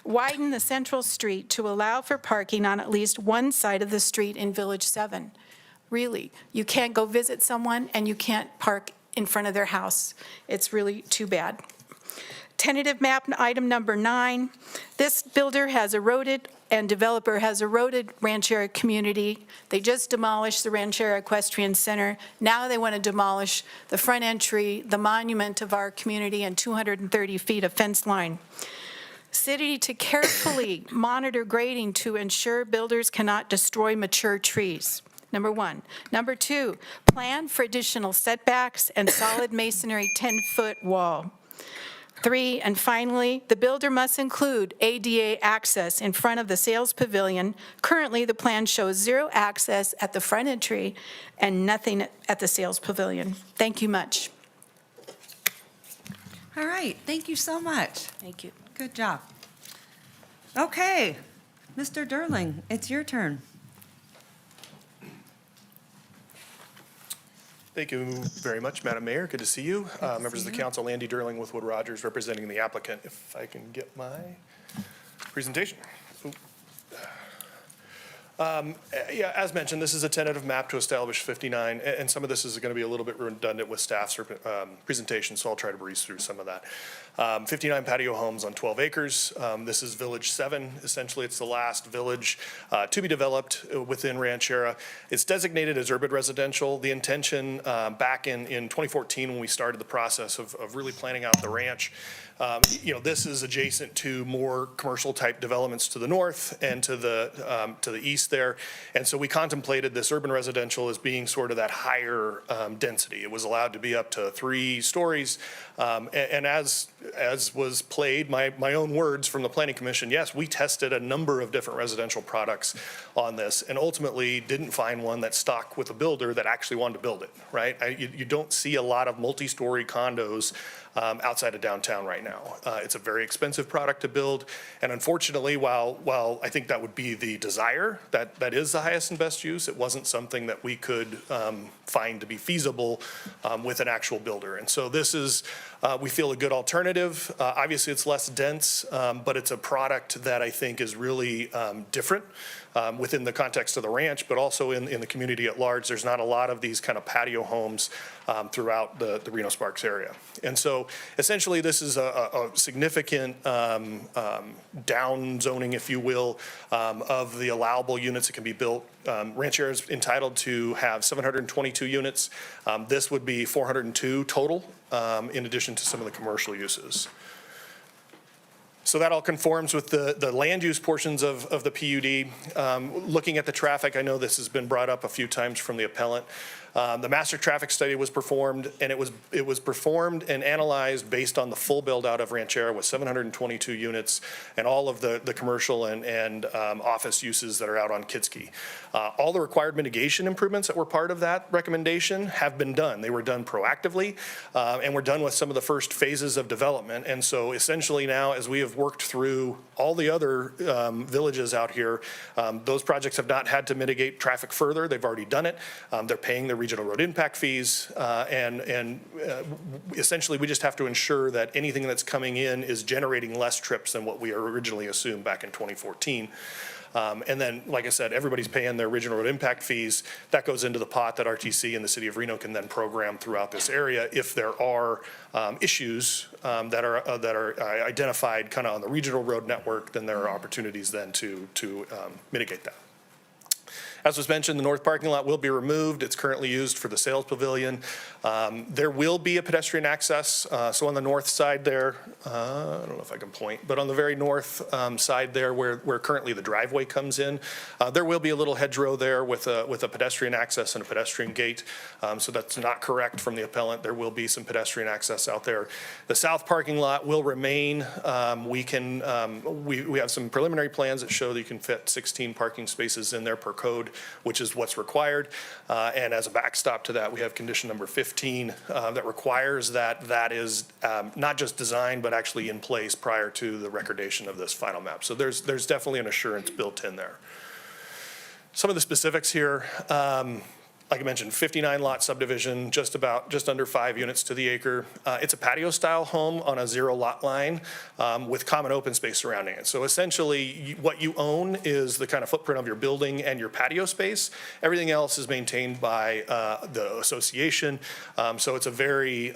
Widen the central street to allow for parking on at least one side of the street in Village 7. Really, you can't go visit someone and you can't park in front of their house. It's really too bad. Tentative map item number 9. This builder has eroded and developer has eroded Ranchera community. They just demolished the Ranchera Equestrian Center. Now they want to demolish the front entry, the monument of our community, and 230 feet of fence line. City to carefully monitor grading to ensure builders cannot destroy mature trees. Number 1. Number 2, plan for additional setbacks and solid masonry 10-foot wall. 3, and finally, the builder must include ADA access in front of the sales pavilion. Currently, the plan shows 0 access at the front entry and nothing at the sales pavilion. Thank you much. All right, thank you so much. Thank you. Good job. Okay, Mr. Durling, it's your turn. Thank you very much, Madam Mayor. Good to see you. Members of the council, Landy Durling with Wood Rogers representing the applicant. If I can get my presentation. Yeah, as mentioned, this is a tentative map to establish 59, and some of this is going to be a little bit redundant with staff's presentation, so I'll try to breeze through some of that. 59 patio homes on 12 acres. This is Village 7. Essentially, it's the last village to be developed within Ranchera. It's designated as urban residential. The intention back in 2014 when we started the process of really planning out the ranch, this is adjacent to more commercial type developments to the north and to the east there. And so we contemplated this urban residential as being sort of that higher density. It was allowed to be up to 3 stories. And as was played, my own words from the Planning Commission, yes, we tested a number of different residential products on this and ultimately didn't find one that stuck with a builder that actually wanted to build it, right? You don't see a lot of multi-story condos outside of downtown right now. It's a very expensive product to build, and unfortunately, while I think that would be the desire, that is the highest and best use, it wasn't something that we could find to be feasible with an actual builder. And so this is, we feel, a good alternative. Obviously, it's less dense, but it's a product that I think is really different within the context of the ranch, but also in the community at large. There's not a lot of these kind of patio homes throughout the Reno Sparks area. And so essentially this is a significant down zoning, if you will, of the allowable units that can be built. Ranchera is entitled to have 722 units. This would be 402 total, in addition to some of the commercial uses. So that all conforms with the land use portions of the PUD. Looking at the traffic, I know this has been brought up a few times from the appellant. The master traffic study was performed, and it was performed and analyzed based on the full build out of Ranchera with 722 units and all of the commercial and office uses that are out on Kitski. All the required mitigation improvements that were part of that recommendation have been done. They were done proactively, and we're done with some of the first phases of development. And so essentially now, as we have worked through all the other villages out here, those projects have not had to mitigate traffic further. They've already done it. They're paying the regional road impact fees, and essentially we just have to ensure that anything that's coming in is generating less trips than what we originally assumed back in 2014. And then, like I said, everybody's paying their regional road impact fees. That goes into the pot that RTC and the city of Reno can then program throughout this area. If there are issues that are identified kind of on the regional road network, then there are opportunities then to mitigate that. As was mentioned, the north parking lot will be removed. It's currently used for the sales pavilion. There will be a pedestrian access. So on the north side there, I don't know if I can point, but on the very north side there where currently the driveway comes in, there will be a little hedgerow there with a pedestrian access and a pedestrian gate. So that's not correct from the appellant. There will be some pedestrian access out there. The south parking lot will remain. We have some preliminary plans that show that you can fit 16 parking spaces in there per code, which is what's required. And as a backstop to that, we have condition number 15 that requires that is not just designed, but actually in place prior to the recordation of this final map. So there's definitely an assurance built in there. Some of the specifics here, like I mentioned, 59 lot subdivision, just under 5 units to the acre. It's a patio style home on a 0 lot line with common open space surrounding it. So essentially what you own is the kind of footprint of your building and your patio space. Everything else is maintained by the association. So it's a very,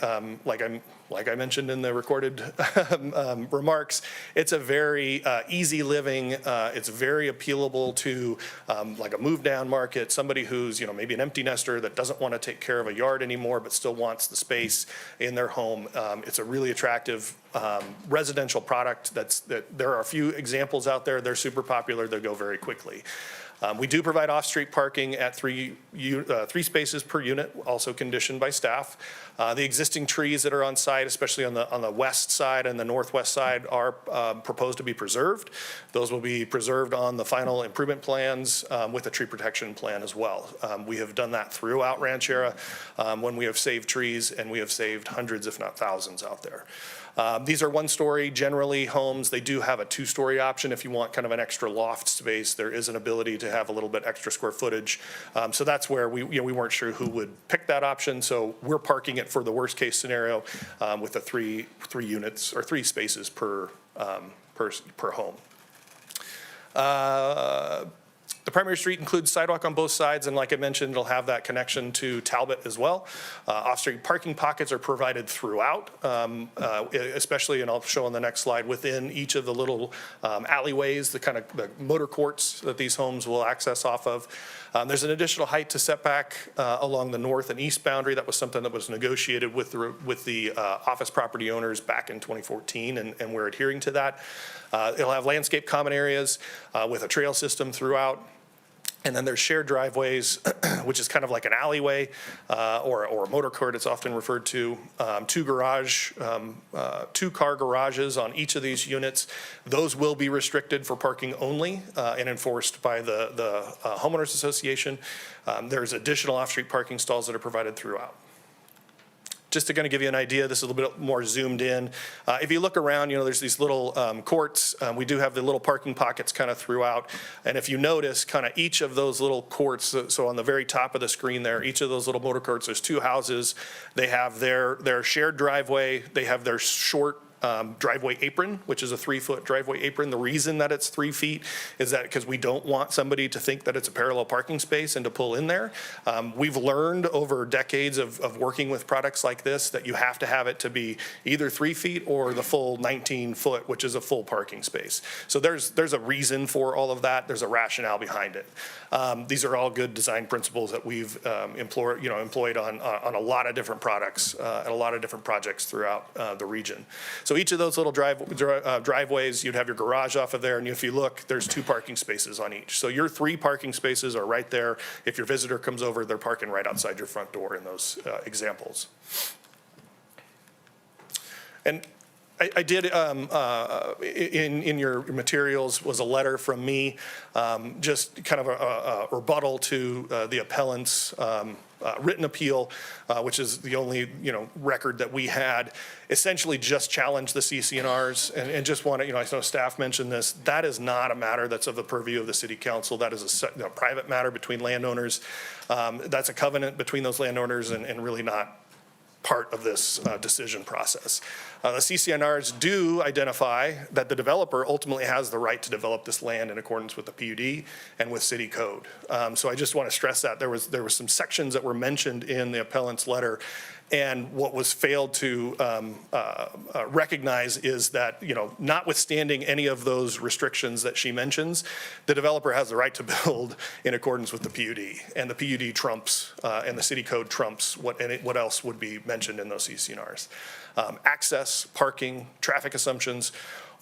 like I mentioned in the recorded remarks, it's a very easy living. It's very appealable to like a move down market, somebody who's maybe an empty nester that doesn't want to take care of a yard anymore but still wants the space in their home. It's a really attractive residential product that there are a few examples out there. They're super popular. They go very quickly. We do provide off-street parking at three spaces per unit, also conditioned by staff. The existing trees that are on site, especially on the west side and the northwest side, are proposed to be preserved. Those will be preserved on the final improvement plans with a tree protection plan as well. We have done that throughout Ranchera when we have saved trees, and we have saved hundreds, if not thousands, out there. These are one-story, generally, homes. They do have a 2-story option if you want kind of an extra loft space. There is an ability to have a little bit extra square footage. So that's where we weren't sure who would pick that option. So we're parking it for the worst-case scenario with the three units or 3 spaces per home. The primary street includes sidewalk on both sides, and like I mentioned, it'll have that connection to Talbot as well. Off-street parking pockets are provided throughout, especially, and I'll show on the next slide, within each of the little alleyways, the motor courts that these homes will access off of. There's an additional height to setback along the north and east boundary. That was something that was negotiated with the office property owners back in 2014, and we're adhering to that. It'll have landscape common areas with a trail system throughout. And then there's shared driveways, which is kind of like an alleyway or a motor court, it's often referred to. 2-car garages on each of these units. Those will be restricted for parking only and enforced by the homeowners association. There's additional off-street parking stalls that are provided throughout. Just to kind of give you an idea, this is a little bit more zoomed in. If you look around, there's these little courts. We do have the little parking pockets kind of throughout. And if you notice, kind of each of those little courts, so on the very top of the screen there, each of those little motor courts, there's 2 houses. They have their shared driveway. They have their short driveway apron, which is a 3-foot driveway apron. The reason that it's 3 feet is that because we don't want somebody to think that it's a parallel parking space and to pull in there. We've learned over decades of working with products like this that you have to have it to be either 3 feet or the full 19 foot, which is a full parking space. So there's a reason for all of that. There's a rationale behind it. These are all good design principles that we've employed on a lot of different products and a lot of different projects throughout the region. So each of those little driveways, you'd have your garage off of there, and if you look, there's 2 parking spaces on each. So your 3 parking spaces are right there. If your visitor comes over, they're parking right outside your front door in those examples. And I did, in your materials was a letter from me, just kind of a rebuttal to the appellant's written appeal, which is the only, record that we had, essentially just challenged the CCNRs and just want to, I know staff mentioned this, that is not a matter that's of the purview of the city council. That is a private matter between landowners. That's a covenant between those landowners and really not part of this decision process. The CCNRs do identify that the developer ultimately has the right to develop this land in accordance with the PUD and with city code. So I just want to stress that there were some sections that were mentioned in the appellant's letter, and what was failed to recognize is that, notwithstanding any of those restrictions that she mentions, the developer has the right to build in accordance with the PUD, and the PUD trumps and the city code trumps what else would be mentioned in those CCNRs. Access, parking, traffic assumptions,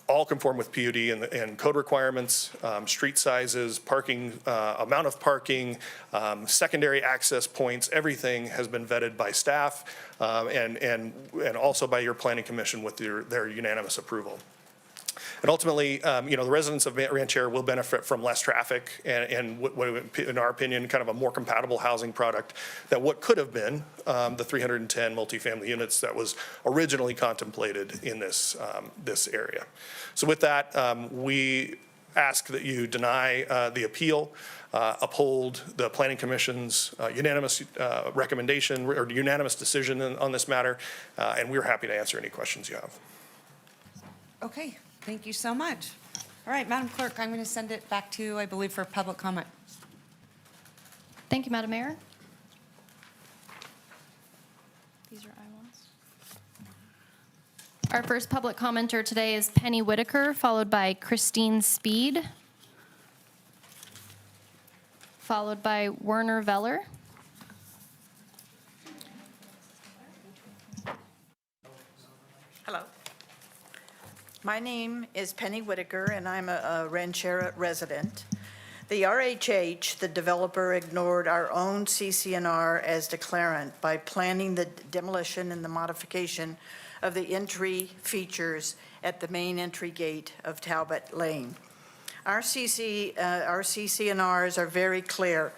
all conform with PUD and code requirements, street sizes, parking, amount of parking, secondary access points, everything has been vetted by staff and also by your planning commission with their unanimous approval. And ultimately, the residents of Ranchera will benefit from less traffic and in our opinion, kind of a more compatible housing product that what could have been the 310 multifamily units that was originally contemplated in this area. So with that, we ask that you deny the appeal, uphold the Planning Commission's unanimous recommendation or unanimous decision on this matter, and we're happy to answer any questions you have. Okay, thank you so much. All right, Madam Clerk, I'm going to send it back to you, I believe, for public comment. Thank you, Madam Mayor. These are I-1s. Our first public commenter today is Penny Whitaker, followed by Christine Speed, followed by Werner Veller. Hello. My name is Penny Whitaker, and I'm a Ranchera resident. The RHH, the developer, ignored our own CCNR as declarant by planning the demolition and the modification of the entry features at the main entry gate of Talbot Lane. Our CCNRs are very clear.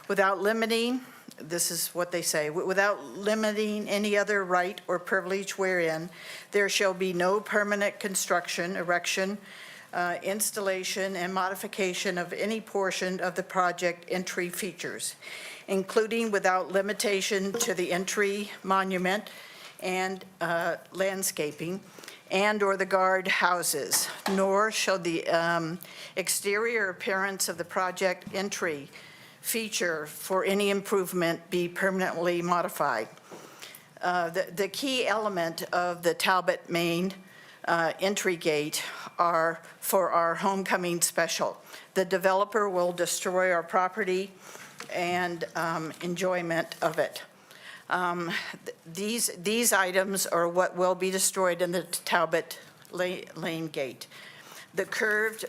Without limiting, this is what they say, without limiting any other right or privilege wherein there shall be no permanent construction, erection, installation, and modification of any portion of the project entry features, including without limitation to the entry monument and landscaping and or the guard houses, nor shall the exterior appearance of the project entry feature for any improvement be permanently modified. The key element of the Talbot Main entry gate are for our homecoming special. The developer will destroy our property and enjoyment of it. These items are what will be destroyed in the Talbot Lane gate. The curved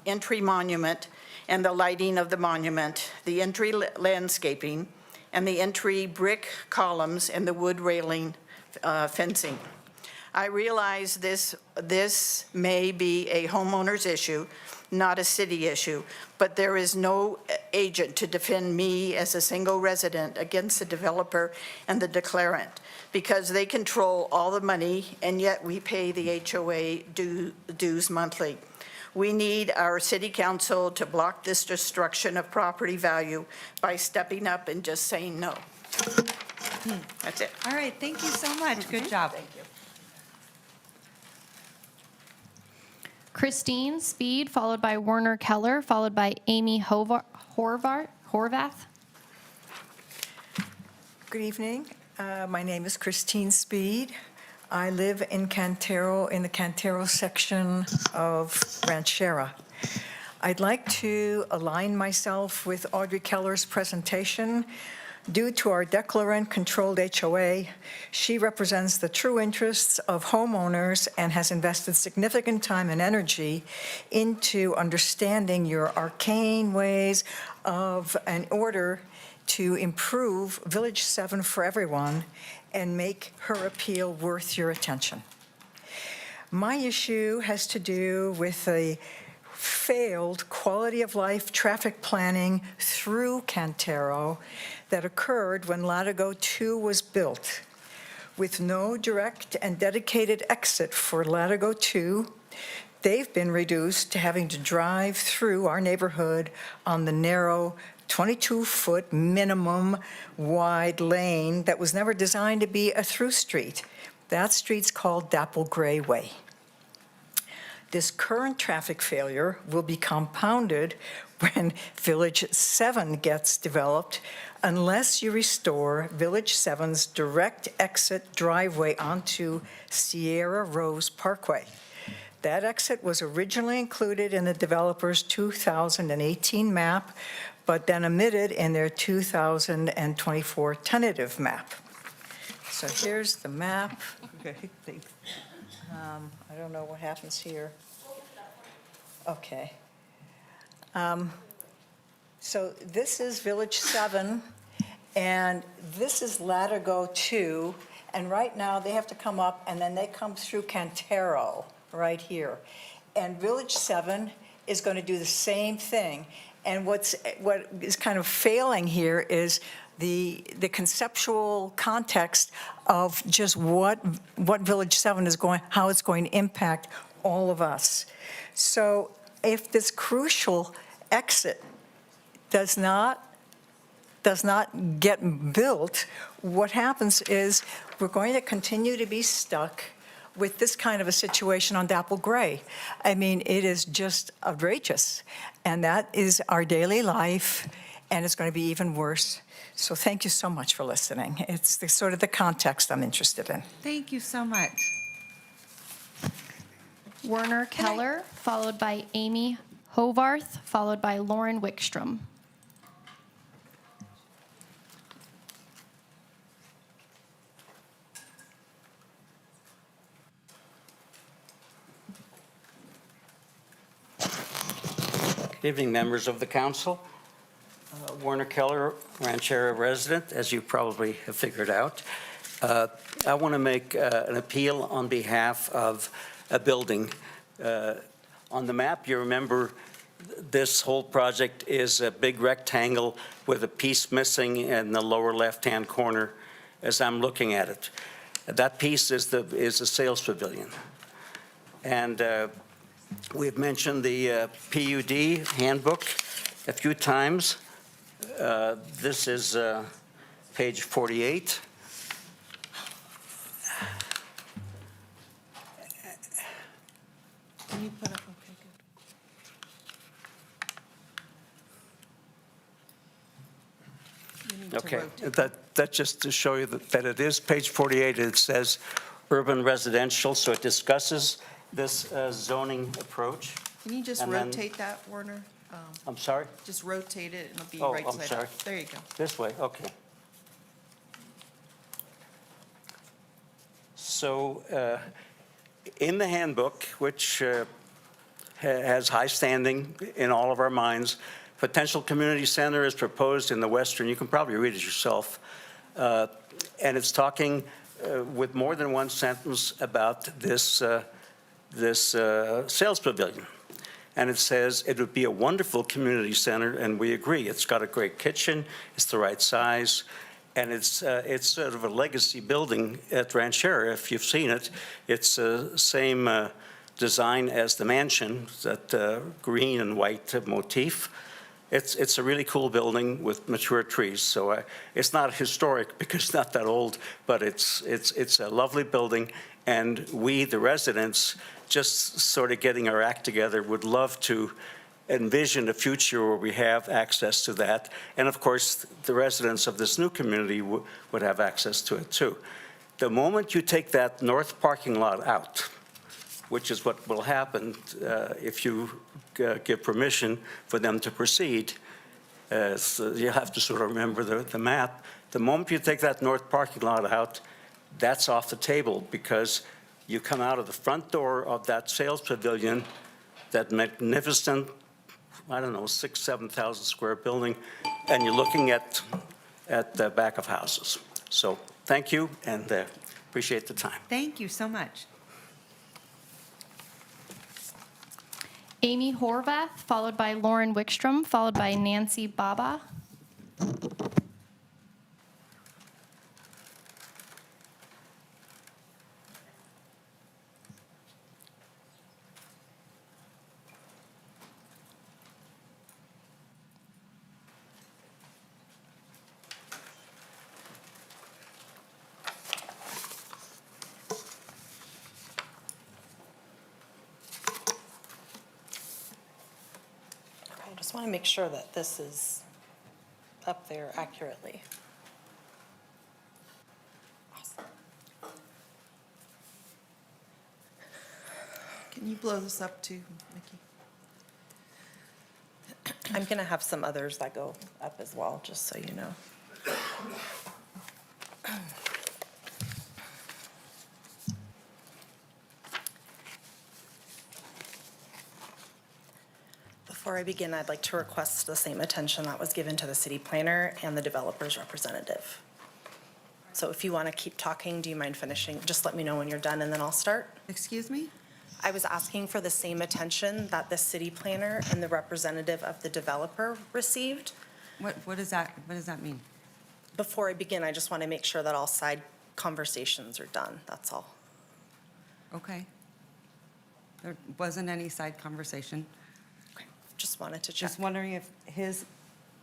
entry monument and the lighting of the monument, the entry landscaping, and the entry brick columns and the wood railing fencing. I realize this may be a homeowner's issue, not a city issue, but there is no agent to defend me as a single resident against the developer and the declarant, because they control all the money, and yet we pay the HOA dues monthly. We need our city council to block this destruction of property value by stepping up and just saying no. That's it. All right, thank you so much. Good job. Thank you. Christine Speed, followed by Werner Keller, followed by Amy Horvath. Good evening. My name is Christine Speed. I live in Cantero, in the Cantero section of Ranchera. I'd like to align myself with Audrey Keller's presentation. Due to our declarant-controlled HOA, she represents the true interests of homeowners and has invested significant time and energy into understanding your arcane ways of an order to improve Village 7 for everyone and make her appeal worth your attention. My issue has to do with the failed quality of life traffic planning through Cantero that occurred when Latigo 2 was built. With no direct and dedicated exit for Latigo 2, they've been reduced to having to drive through our neighborhood on the narrow 22-foot minimum wide lane that was never designed to be a through street. That street's called Dapple Gray Way. This current traffic failure will be compounded when Village 7 gets developed unless you restore Village 7's direct exit driveway onto Sierra Rose Parkway. That exit was originally included in the developer's 2018 map, but then omitted in their 2024 tentative map. So here's the map. Okay, thanks. I don't know what happens here. Okay. So this is Village 7, and this is Latigo 2, and right now they have to come up, and then they come through Cantero right here. And Village 7 is going to do the same thing. And what is kind of failing here is the conceptual context of just what Village 7 is going, how it's going to impact all of us. So if this crucial exit does not get built, what happens is we're going to continue to be stuck with this kind of a situation on Dapple Gray. I mean, it is just outrageous. And that is our daily life, and it's going to be even worse. So thank you so much for listening. It's the sort of the context I'm interested in. Thank you so much. Werner Keller, followed by Amy Hovarth, followed by Lauren Wickstrom. Good evening, members of the council. Werner Keller, Ranchera resident, as you probably have figured out. I want to make an appeal on behalf of a building. On the map, you remember this whole project is a big rectangle with a piece missing in the lower left-hand corner as I'm looking at it. That piece is a sales pavilion. And we've mentioned the PUD handbook a few times. This is page 48. Can you put up, Okay, that's just to show you that it is page 48. It says urban residential, so it discusses this zoning approach. Can you just And then- rotate that, Werner? I'm sorry? Just rotate it, and it'll be Oh, right I'm side sorry. up. There you go. This way, okay. So in the handbook, which has high standing in all of our minds, potential community center is proposed in the western, you can probably read it yourself, and it's talking with more than one sentence about this sales pavilion. And it says it would be a wonderful community center, and we agree. It's got a great kitchen, it's the right size, and it's sort of a legacy building at Ranchera. If you've seen it, it's the same design as the mansion, that green and white motif. It's a really cool building with mature trees. So it's not historic because it's not that old, but it's a lovely building, and we, the residents, just sort of getting our act together, would love to envision a future where we have access to that. And of course, the residents of this new community would have access to it too. The moment you take that north parking lot out, which is what will happen if you give permission for them to proceed, so you have to sort of remember the map. The moment you take that north parking lot out, that's off the table, because you come out of the front door of that sales pavilion, that magnificent, I don't know, 6,000, 7,000 square building, and you're looking at the back of houses. So thank you, and appreciate the time. Thank you so much. Amy Horvath, followed by Lauren Wickstrom, followed by Nancy Baba. I just want to make sure that this is up there accurately. Awesome. Can you blow this up too, Nikki? I'm going to have some others that go up as well, just so you know. Before I begin, I'd like to request the same attention that was given to the city planner and the developer's representative. So if you want to keep talking, do you mind finishing? Just let me know when you're done and then I'll start. Excuse me? I was asking for the same attention that the city planner and the representative of the developer received. What does that mean? Before I begin, I just want to make sure that all side conversations are done, that's all. Okay. There wasn't any side conversation. Just wanted to check. Just wondering if his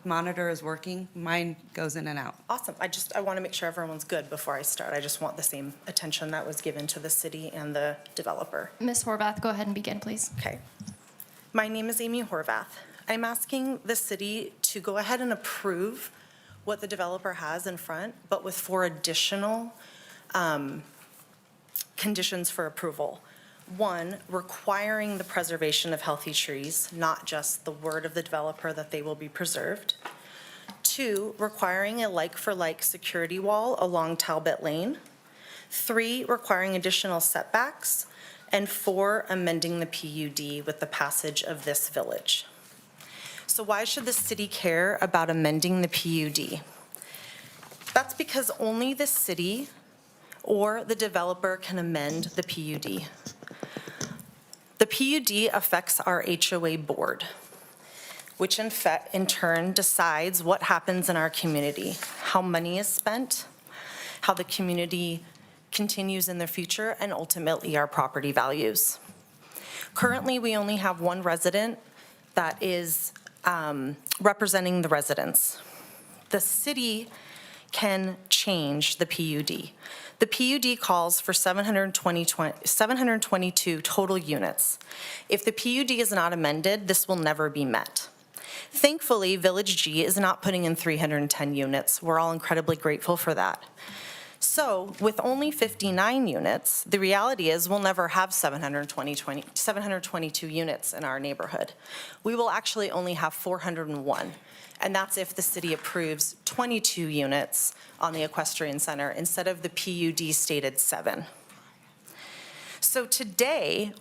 monitor is working. Mine goes in and out. Awesome. I want to make sure everyone's good before I start. I just want the same attention that was given to the city and the developer. Ms. Horvath, go ahead and begin, please. Okay. My name is Amy Horvath. I'm asking the city to go ahead and approve what the developer has in front, but with 4 additional conditions for approval. 1, requiring the preservation of healthy trees, not just the word of the developer that they will be preserved. 2, requiring a like-for-like security wall along Talbot Lane. 3, requiring additional setbacks. And 4, amending the PUD with the passage of this village. So why should the city care about amending the PUD? That's because only the city or the developer can amend the PUD. The PUD affects our HOA board, which in turn decides what happens in our community, how money is spent, how the community continues in the future, and ultimately our property values. Currently, we only have 1 resident that is representing the residents. The city can change the PUD. The PUD calls for 722 total units. If the PUD is not amended, this will never be met. Thankfully, Village G is not putting in 310 units. We're all incredibly grateful for that. So with only 59 units, the reality is we'll never have 722 units in our neighborhood. We will actually only have 401. And that's if the city approves 22 units on the equestrian center instead of the PUD stated 7. So today,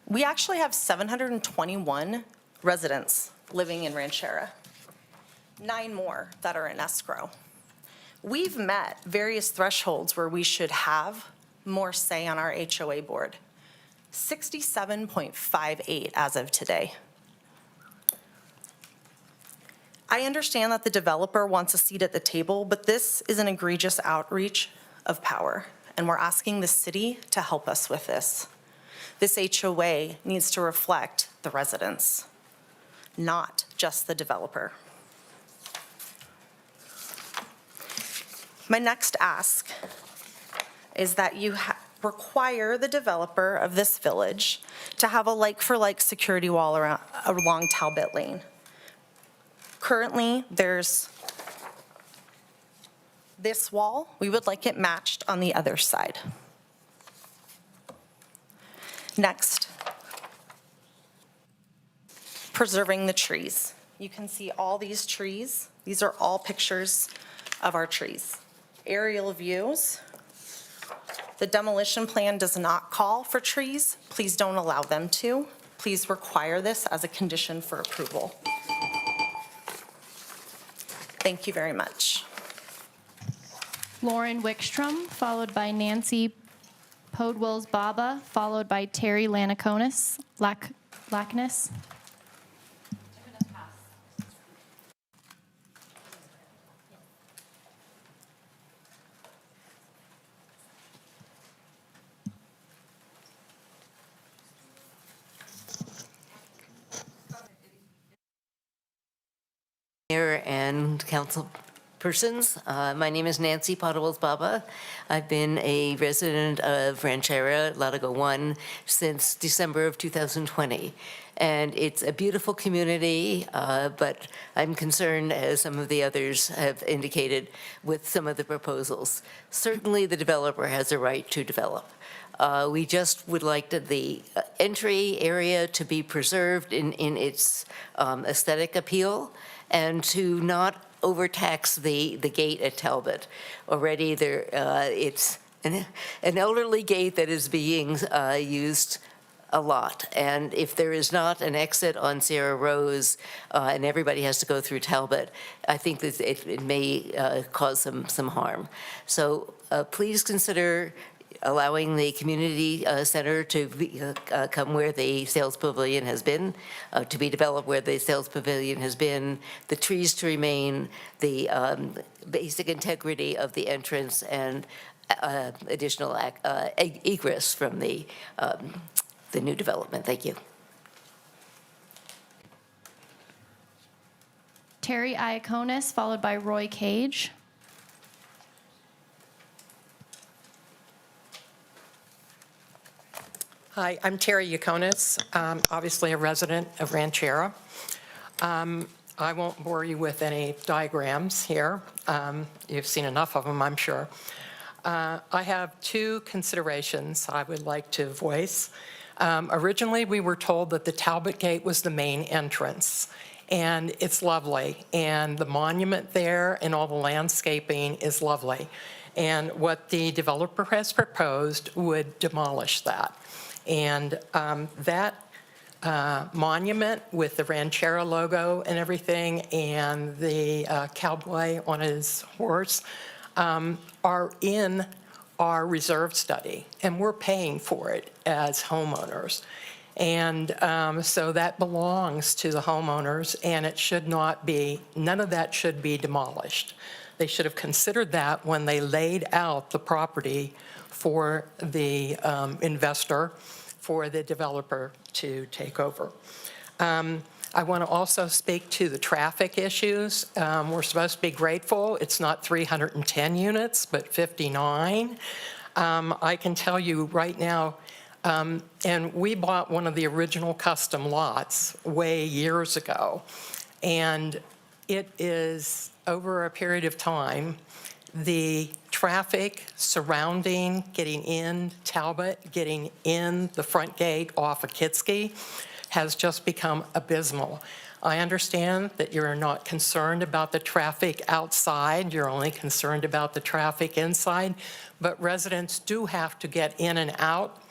we actually have 721 residents living in Ranchera, 9 more that are in escrow. We've met various thresholds where we should have more say on our HOA board. 67.58 as of today. I understand that the developer wants a seat at the table, but this is an egregious outreach of power, and we're asking the city to help us with this. This HOA needs to reflect the residents, not just the developer. My next ask is that you require the developer of this village to have a like-for-like security wall along Talbot Lane. Currently, there's this wall. We would like it matched on the other side. Next, preserving the trees. You can see all these trees. These are all pictures of our trees. Aerial views. The demolition plan does not call for trees. Please don't allow them to. Please require this as a condition for approval. Thank you very much. Lauren Wickstrom, followed by Nancy Podwills Baba, followed by Terry Lanaconis. Blackness. Mayor and council persons. My name is Nancy Potawals Baba. I've been a resident of Ranchera, Latigo 1, since December of 2020. And it's a beautiful community, but I'm concerned, as some of the others have indicated, with some of the proposals. Certainly, the developer has a right to develop. We just would like the entry area to be preserved in its aesthetic appeal, and to not overtax the gate at Talbot. Already it's an elderly gate that is being used a lot. And if there is not an exit on Sierra Rose and everybody has to go through Talbot, I think that it may cause some harm. So please consider allowing the community center to come where the sales pavilion has been, to be developed where the sales pavilion has been, the trees to remain, the basic integrity of the entrance, and additional egress from the new development. Thank you. Terry Iaconis, followed by Roy Cage. Hi, I'm Terry Yaconis, obviously a resident of Ranchera. I won't bore you with any diagrams here. You've seen enough of them, I'm sure. I have two considerations I would like to voice. Originally, we were told that the Talbot Gate was the main entrance, and it's lovely. And the monument there and all the landscaping is lovely. And what the developer has proposed would demolish that. And that monument with the Ranchera logo and everything, and the cowboy on his horse, are in our reserve study, and we're paying for it as homeowners. And so that belongs to the homeowners, and it should not be, none of that should be demolished. They should have considered that when they laid out the property for the investor, for the developer to take over. I want to also speak to the traffic issues. We're supposed to be grateful. It's not 310 units, but 59. I can tell you right now, and we bought one of the original custom lots way years ago, and it is, over a period of time, the traffic surrounding getting in Talbot, getting in the front gate off of Kitski, has just become abysmal. I understand that you're not concerned about the traffic outside, you're only concerned about the traffic inside, but residents do have to get in and out.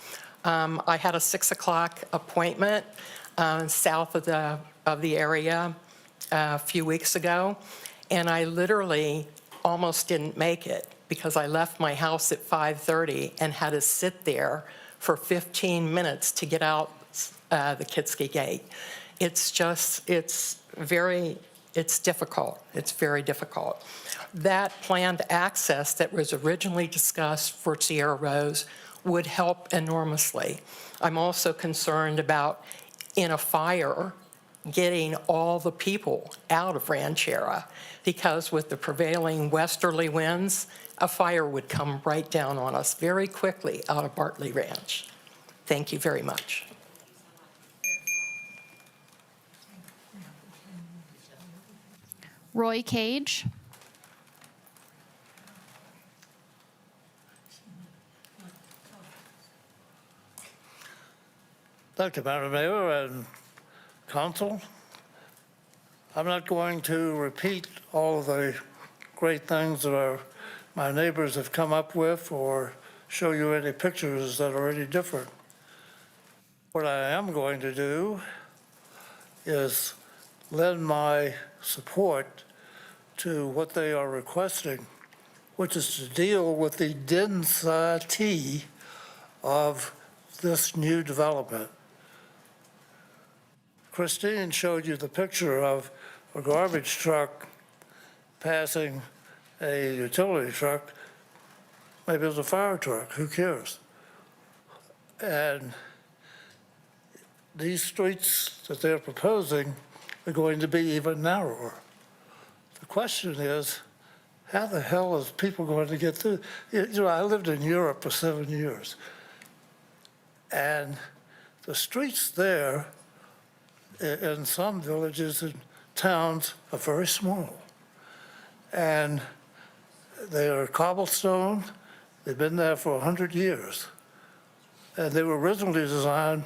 I had a 6 o'clock appointment south of the area a few weeks ago, and I literally almost didn't make it because I left my house at 5:30 and had to sit there for 15 minutes to get out the Kitski Gate. It's just, it's difficult. It's very difficult. That planned access that was originally discussed for Sierra Rose would help enormously. I'm also concerned about, in a fire, getting all the people out of Ranchera, because with the prevailing westerly winds, a fire would come right down on us very quickly out of Bartley Ranch. Thank you very much. Roy Cage. Thank you, Madam Mayor and Council. I'm not going to repeat all of the great things that my neighbors have come up with or show you any pictures that are any different. What I am going to do is lend my support to what they are requesting, which is to deal with the density of this new development. Christine showed you the picture of a garbage truck passing a utility truck. Maybe it was a fire truck, who cares? And these streets that they're proposing are going to be even narrower. The question is, how the hell is people going to get through? You know, I lived in Europe for 7 years, and the streets there in some villages and towns are very small. And they are cobblestone. They've been there for 100 years. And they were originally designed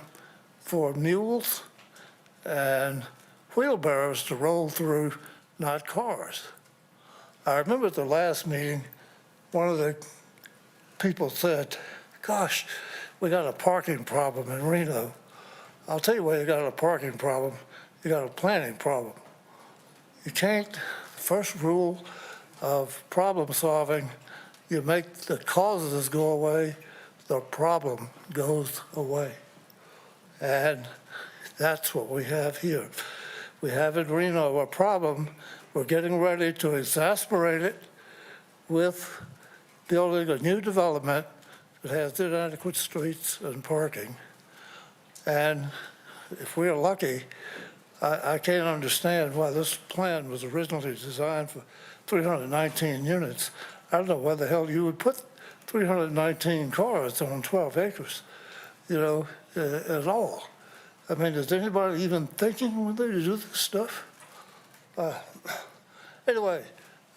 for mules and wheelbarrows to roll through, not cars. I remember at the last meeting, one of the people said, gosh, we got a parking problem in Reno. I'll tell you why you got a parking problem. You got a planning problem. You can't, the first rule of problem solving, you make the causes go away, the problem goes away. And that's what we have here. We have in Reno a problem. We're getting ready to exasperate it with building a new development that has inadequate streets and parking. And if we're lucky, I can't understand why this plan was originally designed for 319 units. I don't know why the hell you would put 319 cars on 12 acres, you know, at all. I mean, is anybody even thinking when they do this stuff? Anyway,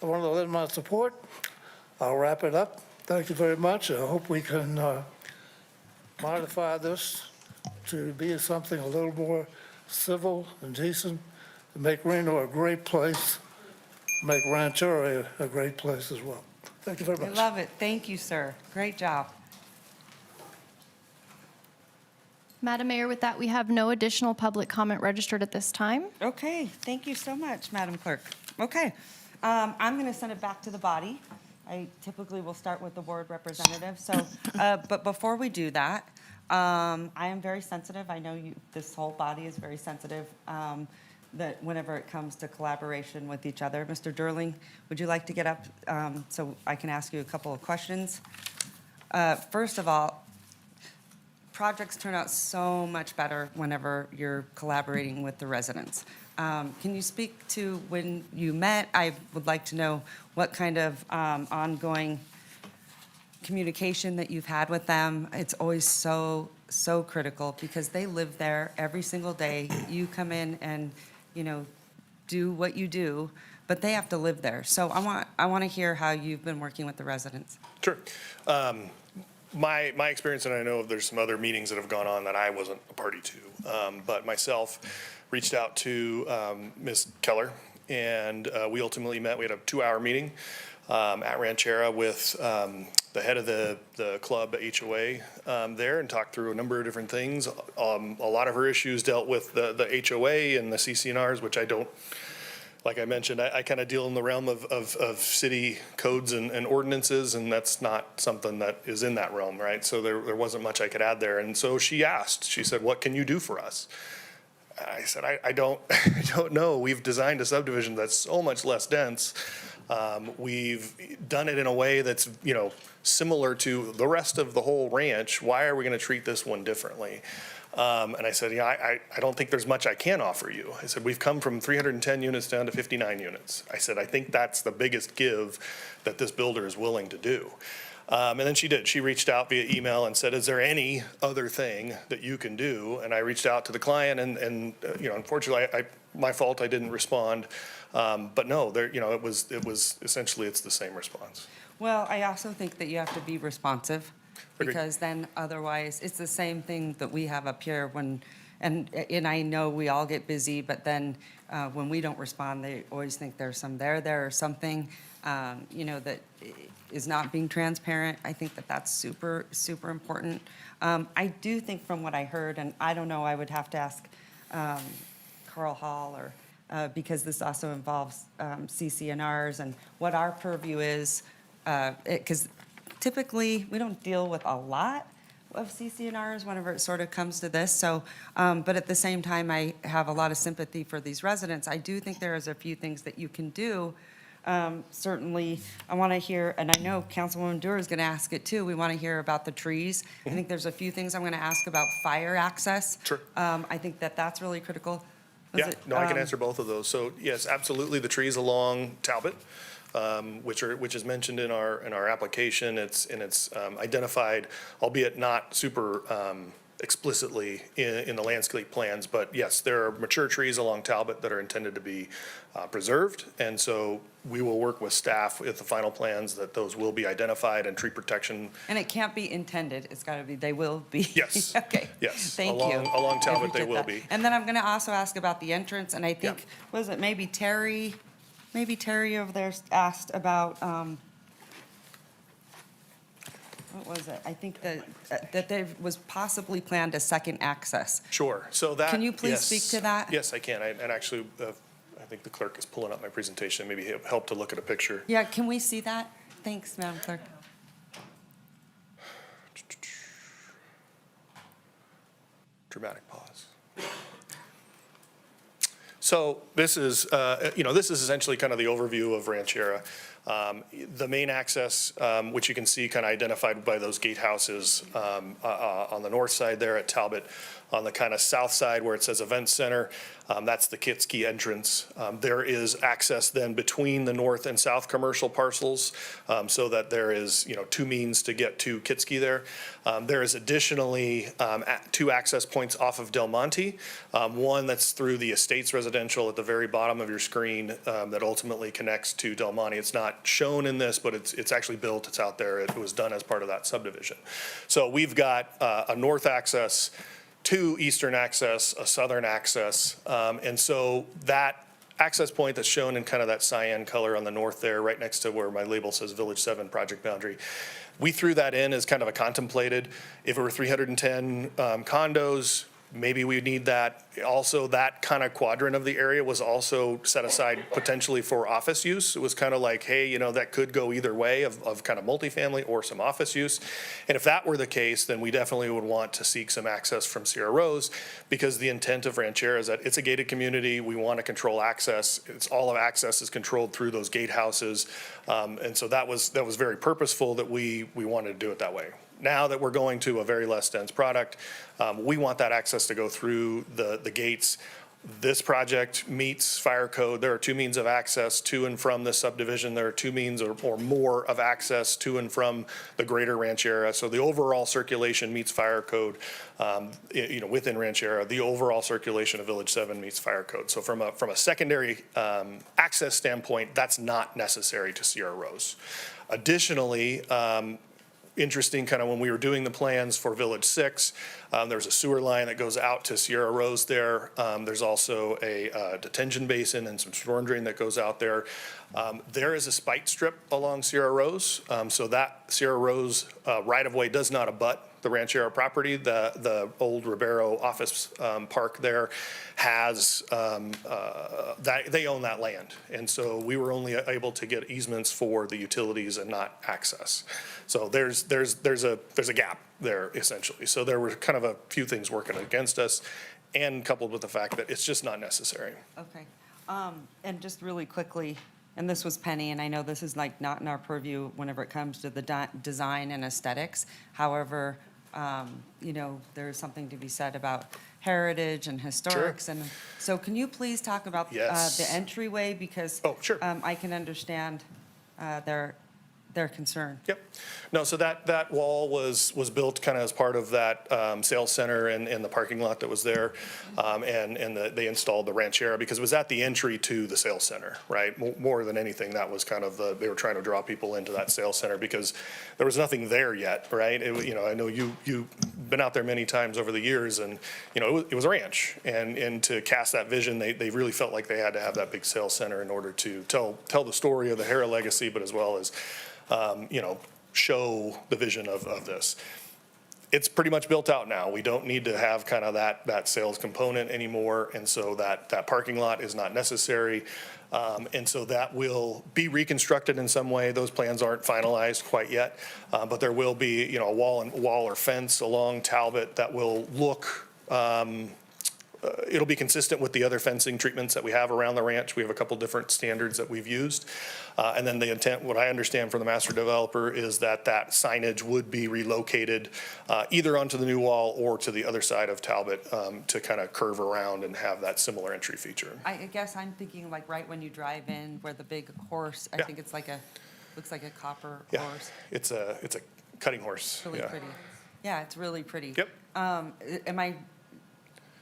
I want to lend my support. I'll wrap it up. Thank you very much. I hope we can modify this to be something a little more civil and decent, to make Reno a great place, make Rancho a great place as well. Thank you very I much. love it. Thank you, sir. Great job. Madam Mayor, with that, we have no additional public comment registered at this time. Okay, thank you so much, Madam Clerk. Okay, I'm going to send it back to the body. I typically will start with the board representative. So, but before we do that, I am very sensitive. I know you, this whole body is very sensitive that whenever it comes to collaboration with each other. Mr. Durling, would you like to get up so I can ask you a couple of questions? First of all, projects turn out so much better whenever you're collaborating with the residents. Can you speak to when you met? I would like to know what kind of ongoing communication that you've had with them. It's always so critical because they live there every single day. You come in and, you know, do what you do, but they have to live there. So I want to hear how you've been working with the residents. Sure. My experience, and I know there's some other meetings that have gone on that I wasn't a party to, but myself reached out to Ms. Keller, and we ultimately met. We had a 2-hour meeting at Ranchera with the head of the club HOA there, and talked through a number of different things. A lot of her issues dealt with the HOA and the CCNRs, which I don't. Like I mentioned, I kind of deal in the realm of city codes and ordinances, and that's not something that is in that realm, right? So there wasn't much I could add there. And so she asked, she said, what can you do for us? I said, I don't know. We've designed a subdivision that's so much less dense. We've done it in a way that's, you know, similar to the rest of the whole ranch. Why are we going to treat this one differently? And I said, yeah, I don't think there's much I can offer you. I said, we've come from 310 units down to 59 units. I said, I think that's the biggest give that this builder is willing to do. And then she did. She reached out via email and said, is there any other thing that you can do? And I reached out to the client, and you know, unfortunately, my fault, I didn't respond. But no, there, you know, it was essentially, it's the same response. Well, I also think that you have to be responsive. Agreed. Because then otherwise, it's the same thing that we have up here when, and I know we all get busy, but then when we don't respond, they always think there's some there or something, you know, that is not being transparent. I think that that's super, super important. I do think from what I heard, and I don't know, I would have to ask Carl Hall or, because this also involves CCNRs and what our purview is, because typically, we don't deal with a lot, of CCNRs whenever it sort of comes to this. So, but at the same time, I have a lot of sympathy for these residents. I do think there is a few things that you can do. Certainly, I want to hear, and I know Councilwoman Dewar is going to ask it too. We want to hear about the trees. I think there's a few things I'm going to ask about fire access. Sure. I think that that's really critical. Was Yeah, it, no, I can answer both of those. So yes, absolutely, the trees along Talbot, which is mentioned in our application. It's identified, albeit not super explicitly in the landscape plans, but yes, there are mature trees along Talbot that are intended to be preserved, and so we will work with staff with the final plans that those will be identified and tree protection. And it can't be intended. It's got to be, they will be. Yes. Okay. Yes. Thank Along- you. along I Talbot, they appreciate will that. be. And then I'm going to also ask about the entrance, and I think, was it maybe Terry over there asked about, what was it? I think that there was possibly planned a second access. Sure, so that. Can you please yes. speak to that? Yes, I can, and actually, I think the clerk is pulling up my presentation, maybe help to look at a picture. Yeah, can we see that? Thanks, Madam Clerk. Dramatic pause. So this is, this is essentially kind of the overview of Ranchera. The main access, which you can see kind of identified by those gatehouses on the north side there at Talbot, on the kind of south side where it says Event Center, that's the Kitski entrance. There is access then between the north and south commercial parcels, so that there is, two means to get to Kitski there. There is additionally two access points off of Del Monte, one that's through the Estates Residential at the very bottom of your screen that ultimately connects to Del Monte. It's not shown in this, but it's actually built, it's out there. It was done as part of that subdivision. So we've got a north access, two eastern access, a southern access. And so that access point that's shown in kind of that cyan color on the north there, right next to where my label says Village 7 project boundary, we threw that in as kind of a contemplated. If it were 310 condos, maybe we need that. Also, that kind of quadrant of the area was also set aside potentially for office use. It was kind of like, hey, that could go either way of kind of multifamily or some office use. And if that were the case, then we definitely would want to seek some access from Sierra Rose, because the intent of Ranchera is that it's a gated community. We want to control access. It's all of access is controlled through those gatehouses. And so that was very purposeful that we wanted to do it that way. Now that we're going to a very less dense product, we want that access to go through the gates. This project meets fire code. There are two means of access to and from this subdivision. There are two means or more of access to and from the greater Ranchera. So the overall circulation meets fire code, within Ranchera. The overall circulation of Village 7 meets fire code. So from a secondary access standpoint, that's not necessary to Sierra Rose. Additionally, interesting, kind of when we were doing the plans for Village 6, there's a sewer line that goes out to Sierra Rose there. There's also a detention basin and some storm drain that goes out there. There is a spike strip along Sierra Rose, so that Sierra Rose right-of-way does not abut the Ranchera property. The old Ribeiro office park there has, they own that land. And so we were only able to get easements for the utilities and not access. So there's a gap there essentially. So there were kind of a few things working against us, and coupled with the fact that it's just not necessary. Okay. And just really quickly, and this was Penny, and I know this is like not in our purview whenever it comes to the design and aesthetics. However, there's something to be said about heritage and historics. Sure. And so can you please talk about the entryway? Because I can understand their concern. Yep. No, so that wall was built kind of as part of that sales center and the parking lot that was there. They installed the Ranchera because it was at the entry to the sales center, right? More than anything, that was kind of they were trying to draw people into that sales center because there was nothing there yet, right? I know you've been out there many times over the years, and it was a ranch, and to cast that vision, they really felt like they had to have that big sales center in order to tell the story of the Hera legacy, but as well as show the vision of this. It's pretty much built out now. We don't need to have kind of that sales component anymore, and so that parking lot is not necessary. And so that will be reconstructed in some way. Those plans aren't finalized quite yet, but there will be, a wall or fence along Talbot that will look, it'll be consistent with the other fencing treatments that we have around the ranch. We have a couple different standards that we've used. And then the intent, what I understand from the master developer, is that signage would be relocated either onto the new wall or to the other side of Talbot to kind of curve around and have that similar entry feature. I guess I'm thinking like right when you drive in where the big horse, I think it's looks like a copper horse. It's a cutting horse. Really pretty. Yeah, it's really pretty. Yep.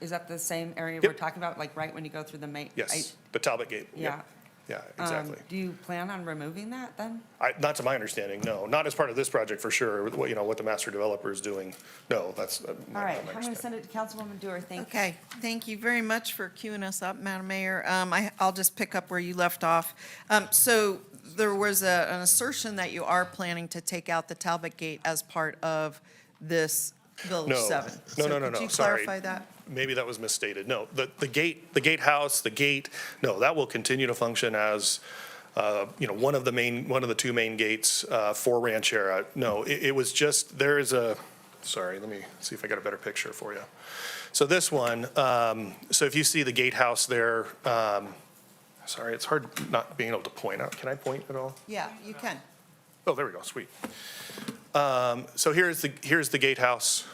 Is that the same area we're talking about, like right when you go through the main? Yes, the Talbot Gate. Yeah. Yeah, exactly. Do you plan on removing that then? Not to my understanding, no. Not as part of this project for sure. What the master developer is doing. No, that's All right, I'm going to send it to Councilwoman Dewar. Thank you. Okay, thank you very much for queuing us up, Madam Mayor. I'll just pick up where you left off. So there was an assertion that you are planning to take out the Talbot Gate as part of this Village 7. No, Could you sorry. clarify that? Maybe that was misstated. No, the gatehouse, the gate, no, that will continue to function as, one of the two main gates for Ranchera. No, it was just, sorry, let me see if I got a better picture for you. So this one, so if you see the gatehouse there, sorry, it's hard not being able to point out. Can I point at all? Yeah, you can. Oh, there we go, sweet. So here's the gatehouse.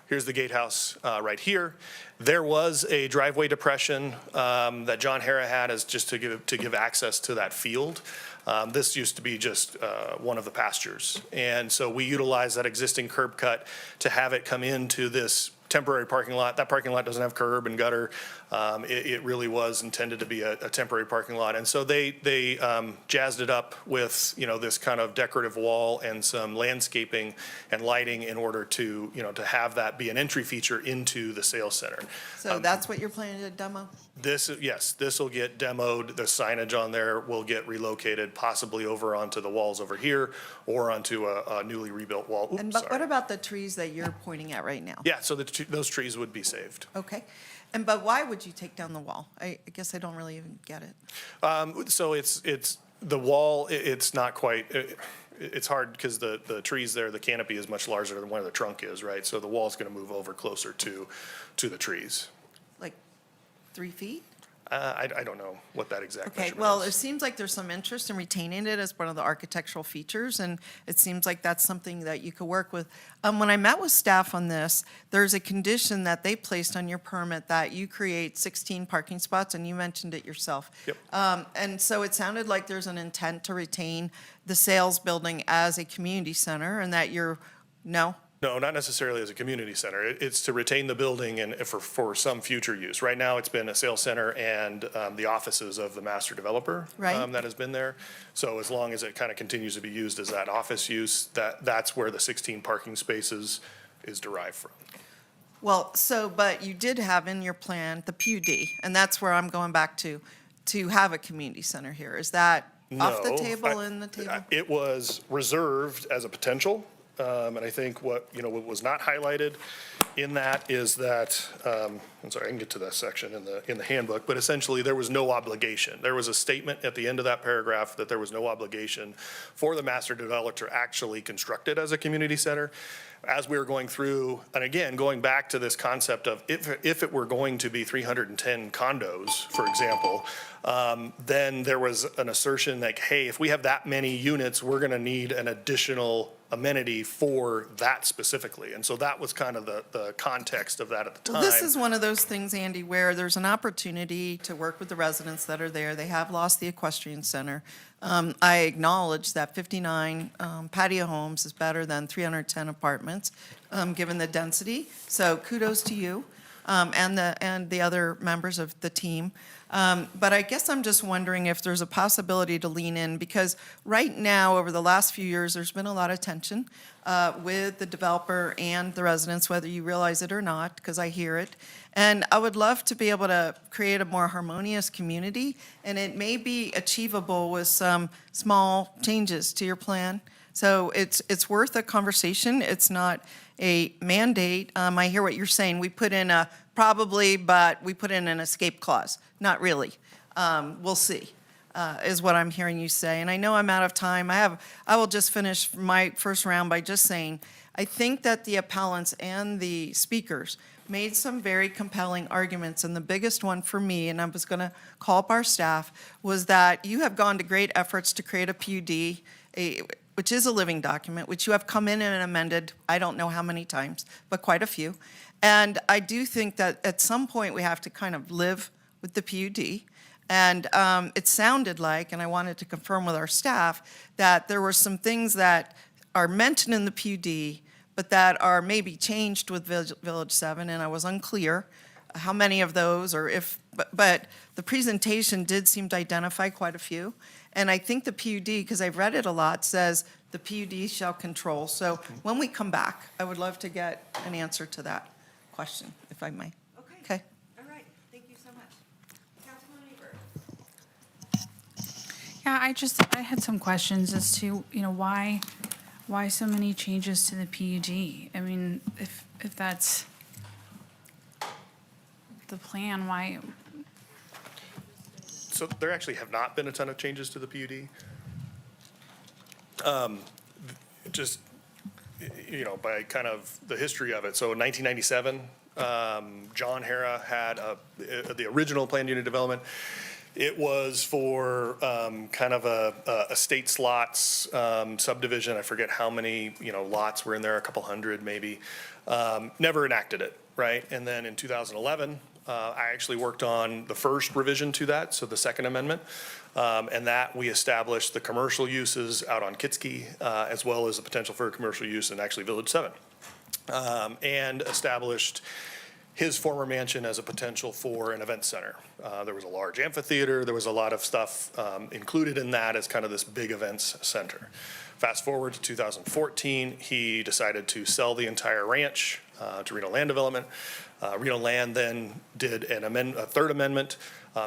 Here's the gatehouse right here. There was a driveway depression that John Hara had as just to give access to that field. This used to be just one of the pastures. And so we utilized that existing curb cut to have it come into this temporary parking lot. That parking lot doesn't have curb and gutter. It really was intended to be a temporary parking lot. And so they jazzed it up with, this kind of decorative wall and some landscaping and lighting in order to, to have that be an entry feature into the sales center. So that's what you're planning to demo? Yes, this will get demoed. The signage on there will get relocated, possibly over onto the walls over here or onto a newly rebuilt wall. Oops, But what sorry. about the trees that you're pointing at right now? Yeah, so those trees would be saved. Okay. But why would you take down the wall? I guess I don't really even get it. So it's the wall, it's not quite, it's hard because the trees there, the canopy is much larger than where the trunk is, right? So the wall's going to move over closer to the trees. Like 3 feet? I don't know what that exact Okay, measurement well, is. it seems like there's some interest in retaining it as one of the architectural features, and it seems like that's something that you could work with. When I met with staff on this, there's a condition that they placed on your permit that you create 16 parking spots, and you mentioned it yourself. Yep. And so it sounded like there's an intent to retain the sales building as a community center, and that no? No, not necessarily as a community center. It's to retain the building and for some future use. Right now, it's been a sales center and the offices of the master developer Right. that has been there. So as long as it kind of continues to be used as that office use, that's where the 16 parking spaces is derived from. Well, but you did have in your plan the PUD, and that's where I'm going back to have a community center here. Is that off the No, table, in the table? It was reserved as a potential, and I think what was not highlighted in that is that, I'm sorry, I can get to that section in the handbook, but essentially there was no obligation. There was a statement at the end of that paragraph that there was no obligation for the master developer to actually construct it as a community center. As we were going through, and again, going back to this concept of if it were going to be 310 condos, for example, then there was an assertion like, hey, if we have that many units, we're going to need an additional amenity for that specifically. And so that was kind of the context of that at the time. Well, this is one of those things, Andy, where there's an opportunity to work with the residents that are there. They have lost the equestrian center. I acknowledge that 59 patio homes is better than 310 apartments, given the density. So kudos to you and the other members of the team. But I guess I'm just wondering if there's a possibility to lean in, because right now, over the last few years, there's been a lot of tension with the developer and the residents, whether you realize it or not, because I hear it. And I would love to be able to create a more harmonious community, and it may be achievable with some small changes to your plan. So it's worth a conversation. It's not a mandate. I hear what you're saying. We put in a probably, but we put in an escape clause. Not really. We'll see, is what I'm hearing you say. And I know I'm out of time. I will just finish my first round by just saying, I think that the appellants and the speakers made some very compelling arguments, and the biggest one for me, and I was going to call up our staff, was that you have gone to great efforts to create a PUD, which is a living document, which you have come in and amended, I don't know how many times, but quite a few. And I do think that at some point we have to kind of live with the PUD. And it sounded like, and I wanted to confirm with our staff, that there were some things that are mentioned in the PUD, but that are maybe changed with Village 7, and I was unclear how many of those, or if, but the presentation did seem to identify quite a few. And I think the PUD, because I've read it a lot, says the PUD shall control. So when we come back, I would love to get an answer to that question, if I may. Okay. All right, thank you so much. Councilwoman Ebert. Yeah, I had some questions as to, why so many changes to the PUD? I mean, if that's the plan, why? So there actually have not been a ton of changes to the PUD. Just, by kind of the history of it. So in 1997, John Hara had the original planned unit development. It was for kind of a estate slots subdivision. I forget how many, lots were in there, a couple hundred maybe. Never enacted it, right? And then in 2011, I actually worked on the first revision to that, so the second amendment. And that we established the commercial uses out on Kitski, as well as the potential for a commercial use in actually Village 7. And established his former mansion as a potential for an event center. There was a large amphitheater. There was a lot of stuff included in that as kind of this big events center. Fast forward to 2014, he decided to sell the entire ranch to Reno Land Development. Reno Land then did a third amendment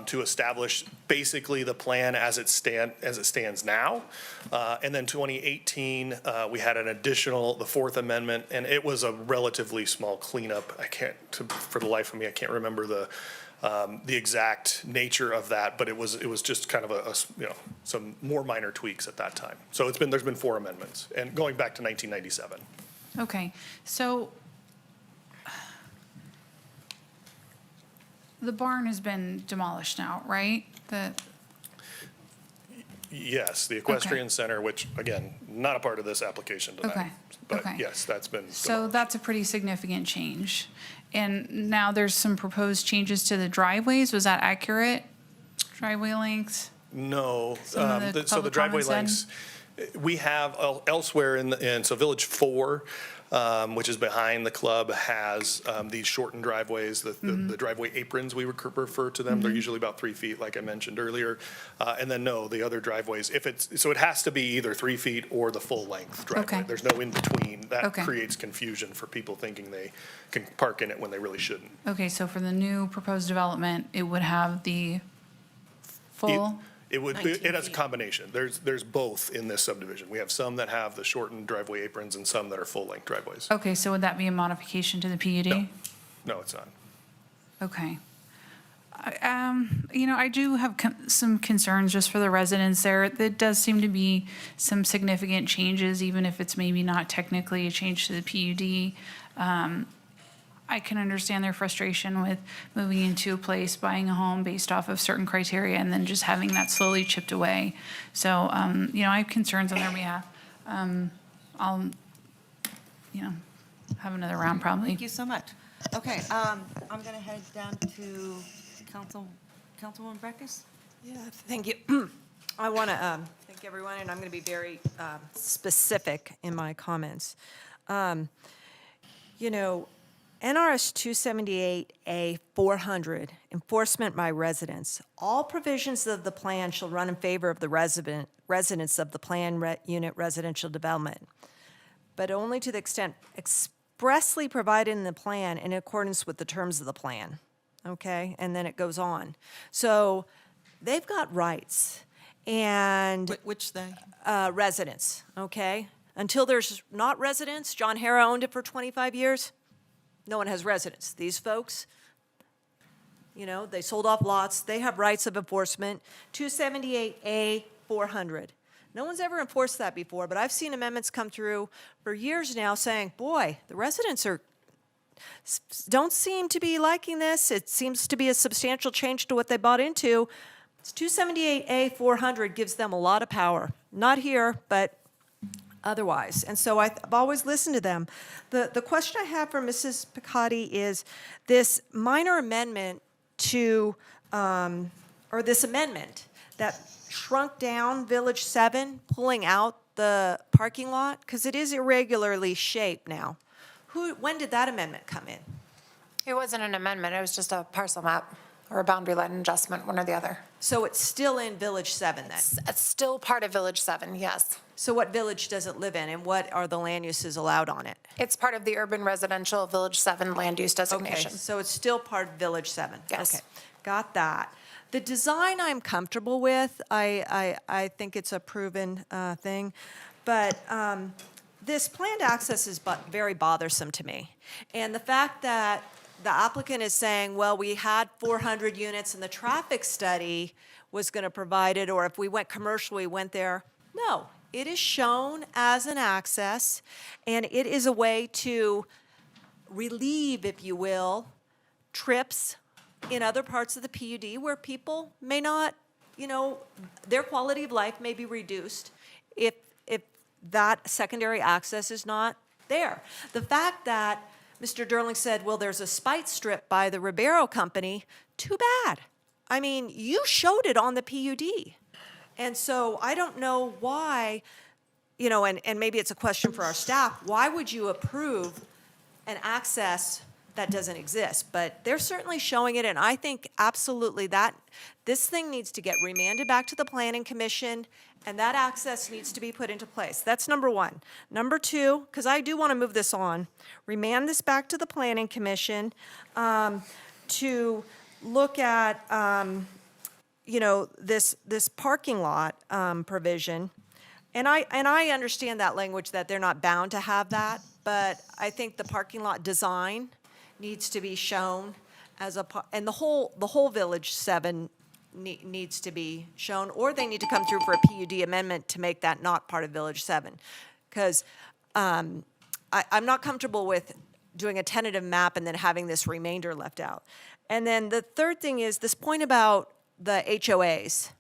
to establish basically the plan as it stands now. And then 2018, we had an additional, the fourth amendment, and it was a relatively small cleanup. For the life of me, I can't remember the exact nature of that, but it was just kind of some more minor tweaks at that time. So there's been 4 amendments, and going back to 1997. Okay, so the barn has been demolished now, right? Yes, the equestrian center, which, again, not a part of this application tonight. Okay, But okay. yes, that's been So demolished. that's a pretty significant change. And now there's some proposed changes to the driveways. Was that accurate? Driveway lengths? No, Some of the so the public driveway comments lengths, we have elsewhere so Village 4, which is behind the club, has these shortened driveways, the driveway aprons, we would refer to them. They're usually about 3 feet, like I mentioned earlier. And then, no, the other driveways, so it has to be either 3 feet or the full length driveway. Okay. There's no in between. That Okay. creates confusion for people thinking they can park in it when they really shouldn't. Okay, so for the new proposed development, it would have the full? It has a combination. There's both in this subdivision. We have some that have the shortened driveway aprons and some that are full-length driveways. Okay, so would that be a modification to the PUD? No, it's not. Okay. I do have some concerns just for the residents there. There does seem to be some significant changes, even if it's maybe not technically a change to the PUD. I can understand their frustration with moving into a place, buying a home based off of certain criteria, and then just having that slowly chipped away. So, I have concerns on their behalf. I'll, have another round probably. Thank you so much. Okay, I'm going to head down to Councilwoman Breckus. Yeah, thank you. I want to thank everyone, and I'm going to be very specific in my comments. NRS 278A 400, enforcement by residents. All provisions of the plan shall run in favor of the residents of the planned unit residential development, but only to the extent expressly provided in the plan in accordance with the terms of the plan. Okay, and then it goes on. So they've got rights, and Which they? residents. Okay, Until there's not residents, John Hara owned it for 25 years, no one has residents. These folks, you know, they sold off lots, they have rights of enforcement. 278A 400. No one's ever enforced that before, but I've seen amendments come through for years now saying, boy, the residents don't seem to be liking this. It seems to be a substantial change to what they bought into. 278A 400 gives them a lot of power. Not here, but otherwise. And so I've always listened to them. The question I have for Mrs. Picotti is this minor amendment to, or this amendment that shrunk down Village 7, pulling out the parking lot, because it is irregularly shaped now. When did that amendment come in? It wasn't an amendment, it was just a parcel map or a boundary line adjustment, one or the other. So it's still in Village 7 then? It's still part of Village 7, yes. So what village does it live in, and what are the land uses allowed on it? It's part of the urban residential Village 7 land use designation. Okay, so it's still part of Village 7? Yes. Okay, got that. The design I'm comfortable with. I think it's a proven thing. But this planned access is very bothersome to me. And the fact that the applicant is saying, well, we had 400 units and the traffic study was going to provide it, or if we went commercial, we went there. No, it is shown as an access, and it is a way to relieve, if you will, trips in other parts of the PUD where people may not, you know, their quality of life may be reduced if that secondary access is not there. The fact that Mr. Durling said, well, there's a spite strip by the Ribeiro Company, too bad. I mean, you showed it on the PUD. And so I don't know why, you know, and maybe it's a question for our staff, why would you approve an access that doesn't exist? But they're certainly showing it, and I think absolutely that this thing needs to get remanded back to the Planning Commission, and that access needs to be put into place. That's number one. Number two, because I do want to move this on, remand this back to the Planning Commission to look at, you know, this parking lot provision. And I understand that language, that they're not bound to have that, but I think the parking lot design needs to be shown as and the whole Village 7 needs to be shown, or they need to come through for a PUD amendment to make that not part of Village 7. Because I'm not comfortable with doing a tentative map and then having this remainder left out. And then the third thing is this point about the HOAs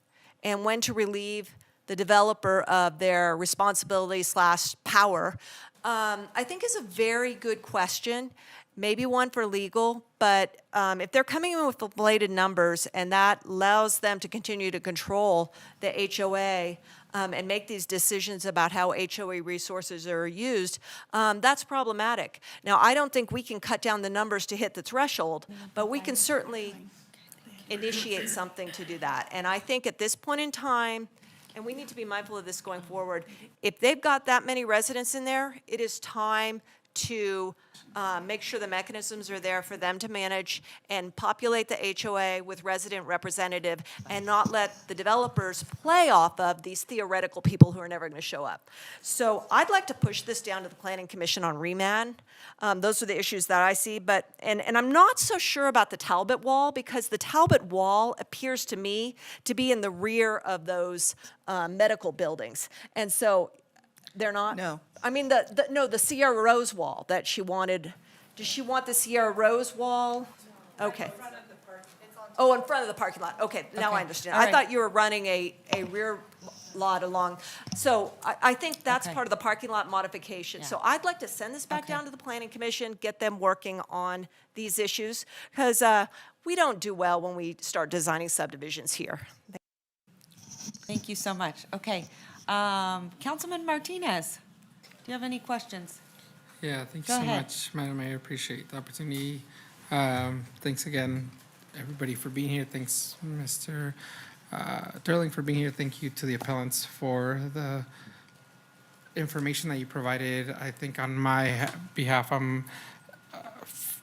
and when to relieve the developer of their responsibility / power, I think is a very good question. Maybe one for legal, but if they're coming in with inflated numbers and that allows them to continue to control the HOA and make these decisions about how HOA resources are used, that's problematic. Now, I don't think we can cut down the numbers to hit the threshold, but we can certainly initiate something to do that. And I think at this point in time, and we need to be mindful of this going forward, if they've got that many residents in there, it is time to make sure the mechanisms are there for them to manage and populate the HOA with resident representative and not let the developers play off of these theoretical people who are never going to show up. So I'd like to push this down to the Planning Commission on remand. Those are the issues that I see. But and I'm not so sure about the Talbot Wall, because the Talbot Wall appears to me to be in the rear of those medical buildings. And so they're not? No. I mean, the Sierra Rose Wall that she wanted. Does she want the Sierra Rose Wall? Okay. Oh, in front of the parking lot. Okay, now I understand. All I right. thought you were running a rear lot along. So I think that's Okay. part of the parking lot modification. So I'd like to send this back down to the Planning Commission, get them working on these issues, because we don't do well when we start designing subdivisions here. Thank you so much. Okay. Councilman Martinez, do you have any questions? Yeah, thank Go you so ahead. much, Madam Mayor. Appreciate the opportunity. Thanks again, everybody, for being here. Thanks, Mr. Durling, for being here. Thank you to the appellants for the information that you provided. I think on my behalf, I'm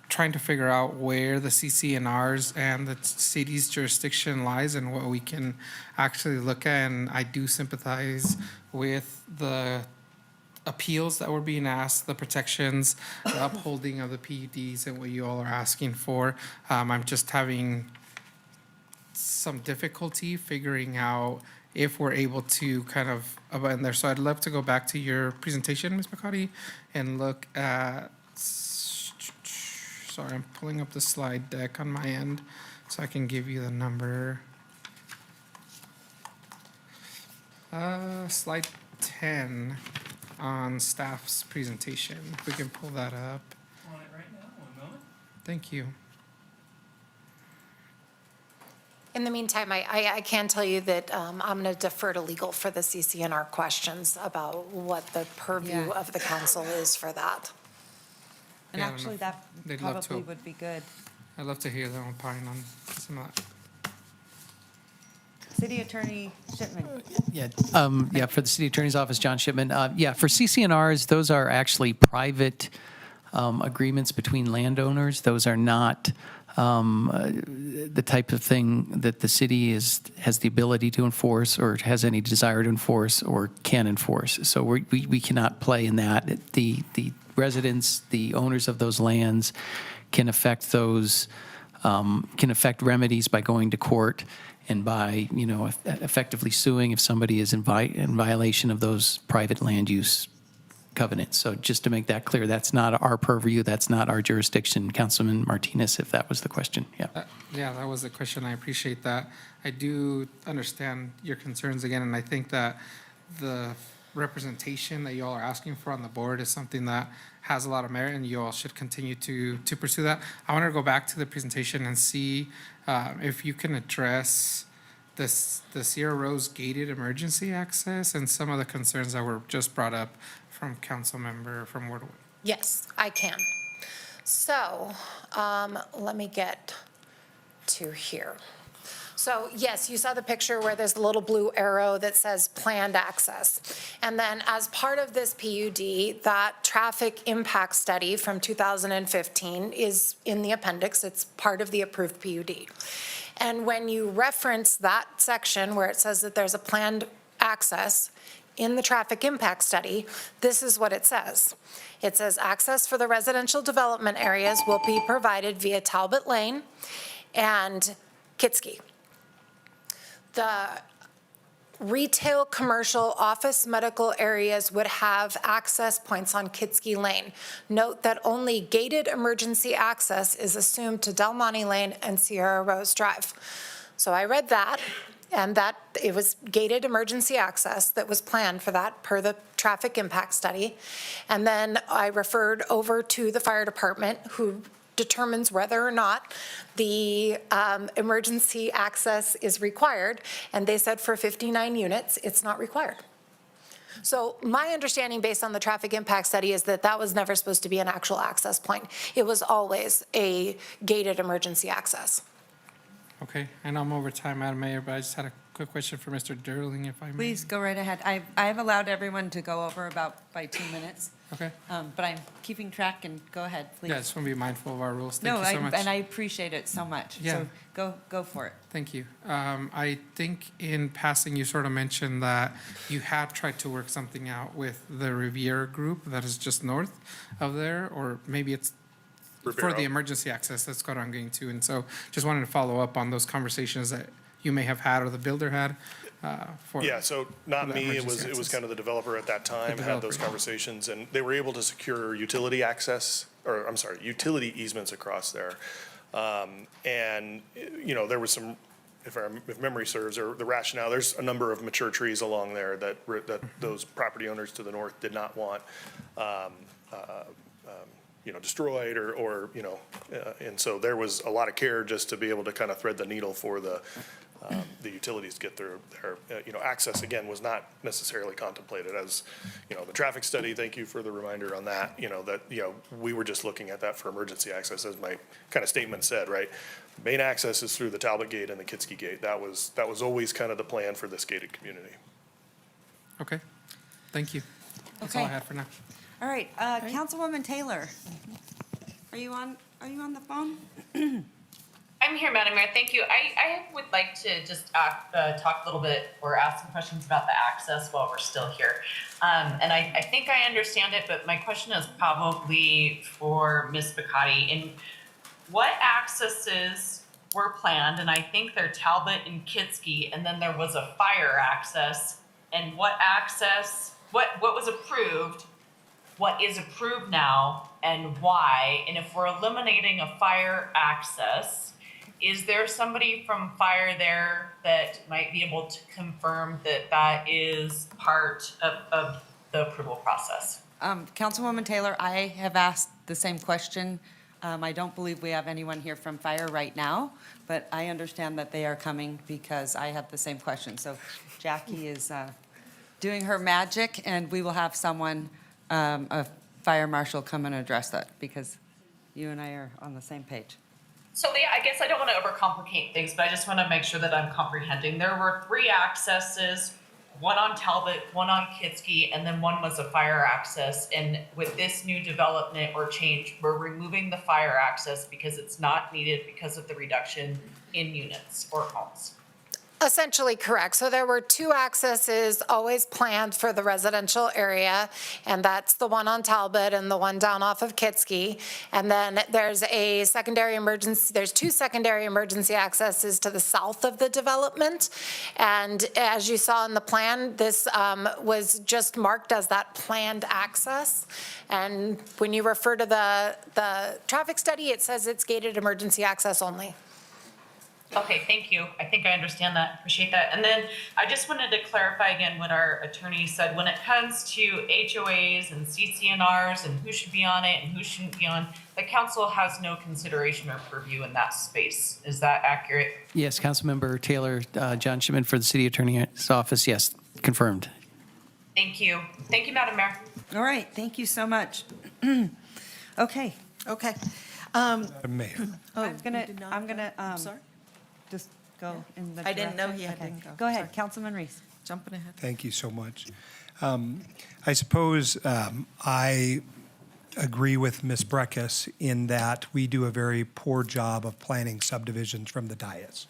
trying to figure out where the CCNRs and the city's jurisdiction lies and what we can actually look at. And I do sympathize with the appeals that were being asked, the protections, the upholding of the PUDs and what you all are asking for. I'm just having some difficulty figuring out if we're able to kind of in there. So I'd love to go back to your presentation, Ms. McCarty, and look at, sorry, I'm pulling up the slide deck on my end so I can give you the number. Slide 10 on staff's presentation. If we can pull that up. On it right now, one moment. Thank you. In the meantime, I can tell you that I'm going to defer to legal for the CCNR questions about what the purview of the council is for that. And Yeah, I don't know actually, if that they'd love to. probably would be good. I'd love to hear them opine on some of that. City Attorney Shipman. Yeah, for the city attorney's office, John Shipman. Yeah, for CCNRs, those are actually private agreements between landowners. Those are not the type of thing that the city has the ability to enforce or has any desire to enforce or can enforce. So we cannot play in that. The residents, the owners of those lands can affect those, can affect remedies by going to court and by, effectively suing if somebody is in violation of those private land use covenants. So just to make that clear, that's not our purview, that's not our jurisdiction. Councilman Martinez, if that was the question, yeah. Yeah, that was the question. I appreciate that. I do understand your concerns again, and I think that the representation that you all are asking for on the board is something that has a lot of merit, and you all should continue to pursue that. I want to go back to the presentation and see if you can address the Sierra Rose gated emergency access and some of the concerns that were just brought up from council member from Ward 1. Yes, I can. So let me get to here. So yes, you saw the picture where there's a little blue arrow that says planned access. And then as part of this PUD, that traffic impact study from 2015 is in the appendix. It's part of the approved PUD. And when you reference that section where it says that there's a planned access in the traffic impact study, this is what it says. It says access for the residential development areas will be provided via Talbot Lane and Kitski. The retail, commercial, office, medical areas would have access points on Kitski Lane. Note that only gated emergency access is assumed to Del Monte Lane and Sierra Rose Drive. So I read that, and that it was gated emergency access that was planned for that per the traffic impact study. And then I referred over to the fire department, who determines whether or not the emergency access is required. And they said for 59 units, it's not required. So my understanding based on the traffic impact study is that that was never supposed to be an actual access point. It was always a gated emergency access. Okay, I know I'm over time, Madam Mayor, but I just had a quick question for Mr. Durling, if I may. Please go right ahead. I've allowed everyone to go over by 2 minutes. Okay. But I'm keeping track, and go ahead, please. Yeah, I just want to be mindful of our rules. No, Thank you so much. and I appreciate it so much. Yeah. So go for it. Thank you. I think in passing, you sort of mentioned that you have tried to work something out with the Riviera group that is just north of there, or maybe it's for Ribeiro. the emergency access. That's what I'm getting to. And so just wanted to follow up on those conversations that you may have had or the builder had for. Yeah, so not for that me, it emergency was access. kind of the developer at that time, had those developer. conversations, and they were able to secure utility access, or, I'm sorry, utility easements across there. And, there was some, if memory serves, or the rationale, there's a number of mature trees along there that those property owners to the north did not want, destroyed or and so there was a lot of care just to be able to kind of thread the needle for the utilities to get their access, again, was not necessarily contemplated as, the traffic study, thank you for the reminder on that, we were just looking at that for emergency access, as my kind of statement said, right? Main access is through the Talbot Gate and the Kitski Gate. That was always kind of the plan for this gated community. Okay, thank you. That's all I Okay. had for now. All right, Councilwoman Taylor, are you on the phone? I'm I'm here, Madam Mayor. Thank you. I would like to just talk a little bit or ask some questions about the access while we're still here. And I think I understand it, but my question is probably for Ms. Bacati. In what accesses were planned? And I think they're Talbot and Kitski, and then there was a fire access. And what access, what was approved, what is approved now, and why? And if we're eliminating a fire access, is there somebody from fire there that might be able to confirm that that is part of the approval process? Councilwoman Taylor, I have asked the same question. I don't believe we have anyone here from fire right now, but I understand that they are coming because I have the same question. So Jackie is doing her magic, and we will have someone, a fire marshal, come and address that because you and I are on the same page. So yeah, I guess I don't want to overcomplicate things, but I just want to make sure that I'm comprehending. There were 3 accesses, one on Talbot, one on Kitski, and then one was a fire access. And with this new development or change, we're removing the fire access because it's not needed because of the reduction in units or homes. Essentially correct. So there were 2 accesses always planned for the residential area, and that's the one on Talbot and the one down off of Kitski. And then there's a secondary emergency, there's 2 secondary emergency accesses to the south of the development. And as you saw in the plan, this was just marked as that planned access. And when you refer to the traffic study, it says it's gated emergency access only. Okay, thank you. I think I understand that. Appreciate that. And then I just wanted to clarify again what our attorney said. When it comes to HOAs and CCNRs and who should be on it and who shouldn't be on, the council has no consideration or purview in that space. Is that accurate? Yes, Councilmember Taylor, John Shipman for the City Attorney's Office, yes, confirmed. Thank you. Thank you, Madam Mayor. All right, thank you so much. Okay. Okay. Madam Mayor. I'm gonna, sorry? just go in the I didn't know direction. he had Okay. to go. Go ahead, Councilman Reese. Jumping ahead. Thank you so much. I suppose I agree with Ms. Breckus in that we do a very poor job of planning subdivisions from the dais.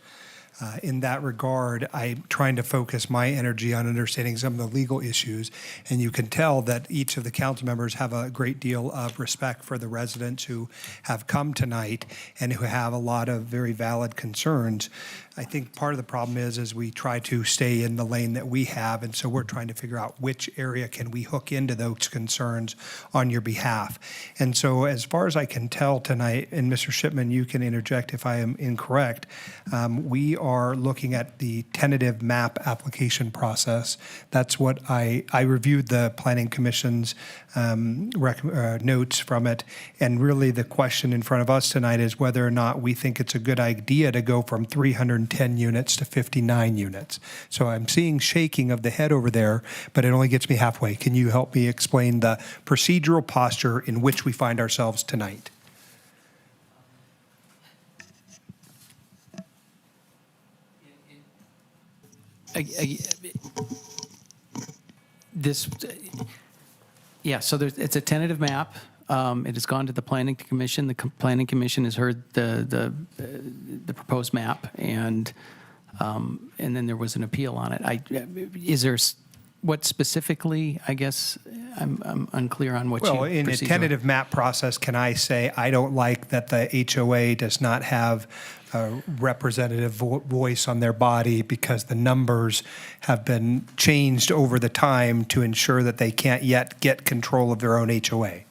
In that regard, I'm trying to focus my energy on understanding some of the legal issues, and you can tell that each of the council members have a great deal of respect for the residents who have come tonight and who have a lot of very valid concerns. I think part of the problem is we try to stay in the lane that we have, and so we're trying to figure out which area can we hook into those concerns on your behalf. And so as far as I can tell tonight, and Mr. Shipman, you can interject if I am incorrect, we are looking at the tentative map application process. That's what I reviewed the Planning Commission's notes from it, and really the question in front of us tonight is whether or not we think it's a good idea to go from 310 units to 59 units. So I'm seeing shaking of the head over there, but it only gets me halfway. Can you help me explain the procedural posture in which we find ourselves tonight? So it's a tentative map. It has gone to the Planning Commission. The Planning Commission has heard the proposed map, and then there was an appeal on it. What specifically, I guess, I'm unclear on what you. Well, in a tentative map process, can I say I don't like that the HOA does not have a representative voice on their body because the numbers have been changed over the time to ensure that they can't yet get control of their own HOA?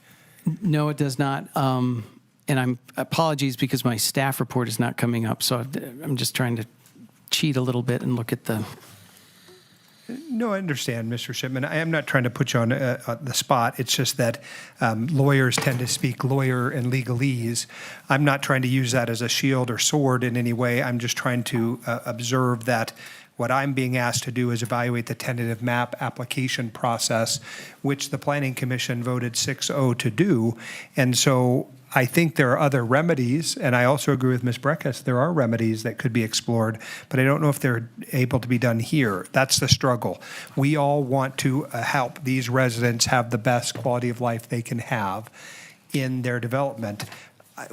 No, it does not. And apologies because my staff report is not coming up, so I'm just trying to cheat a little bit and look at the. No, I understand, Mr. Shipman. I am not trying to put you on the spot. It's just that lawyers tend to speak lawyer and legalese. I'm not trying to use that as a shield or sword in any way. I'm just trying to observe that what I'm being asked to do is evaluate the tentative map application process, which the Planning Commission voted 6-0 to do. And so I think there are other remedies, and I also agree with Ms. Breckus, there are remedies that could be explored, but I don't know if they're able to be done here. That's the struggle. We all want to help these residents have the best quality of life they can have in their development.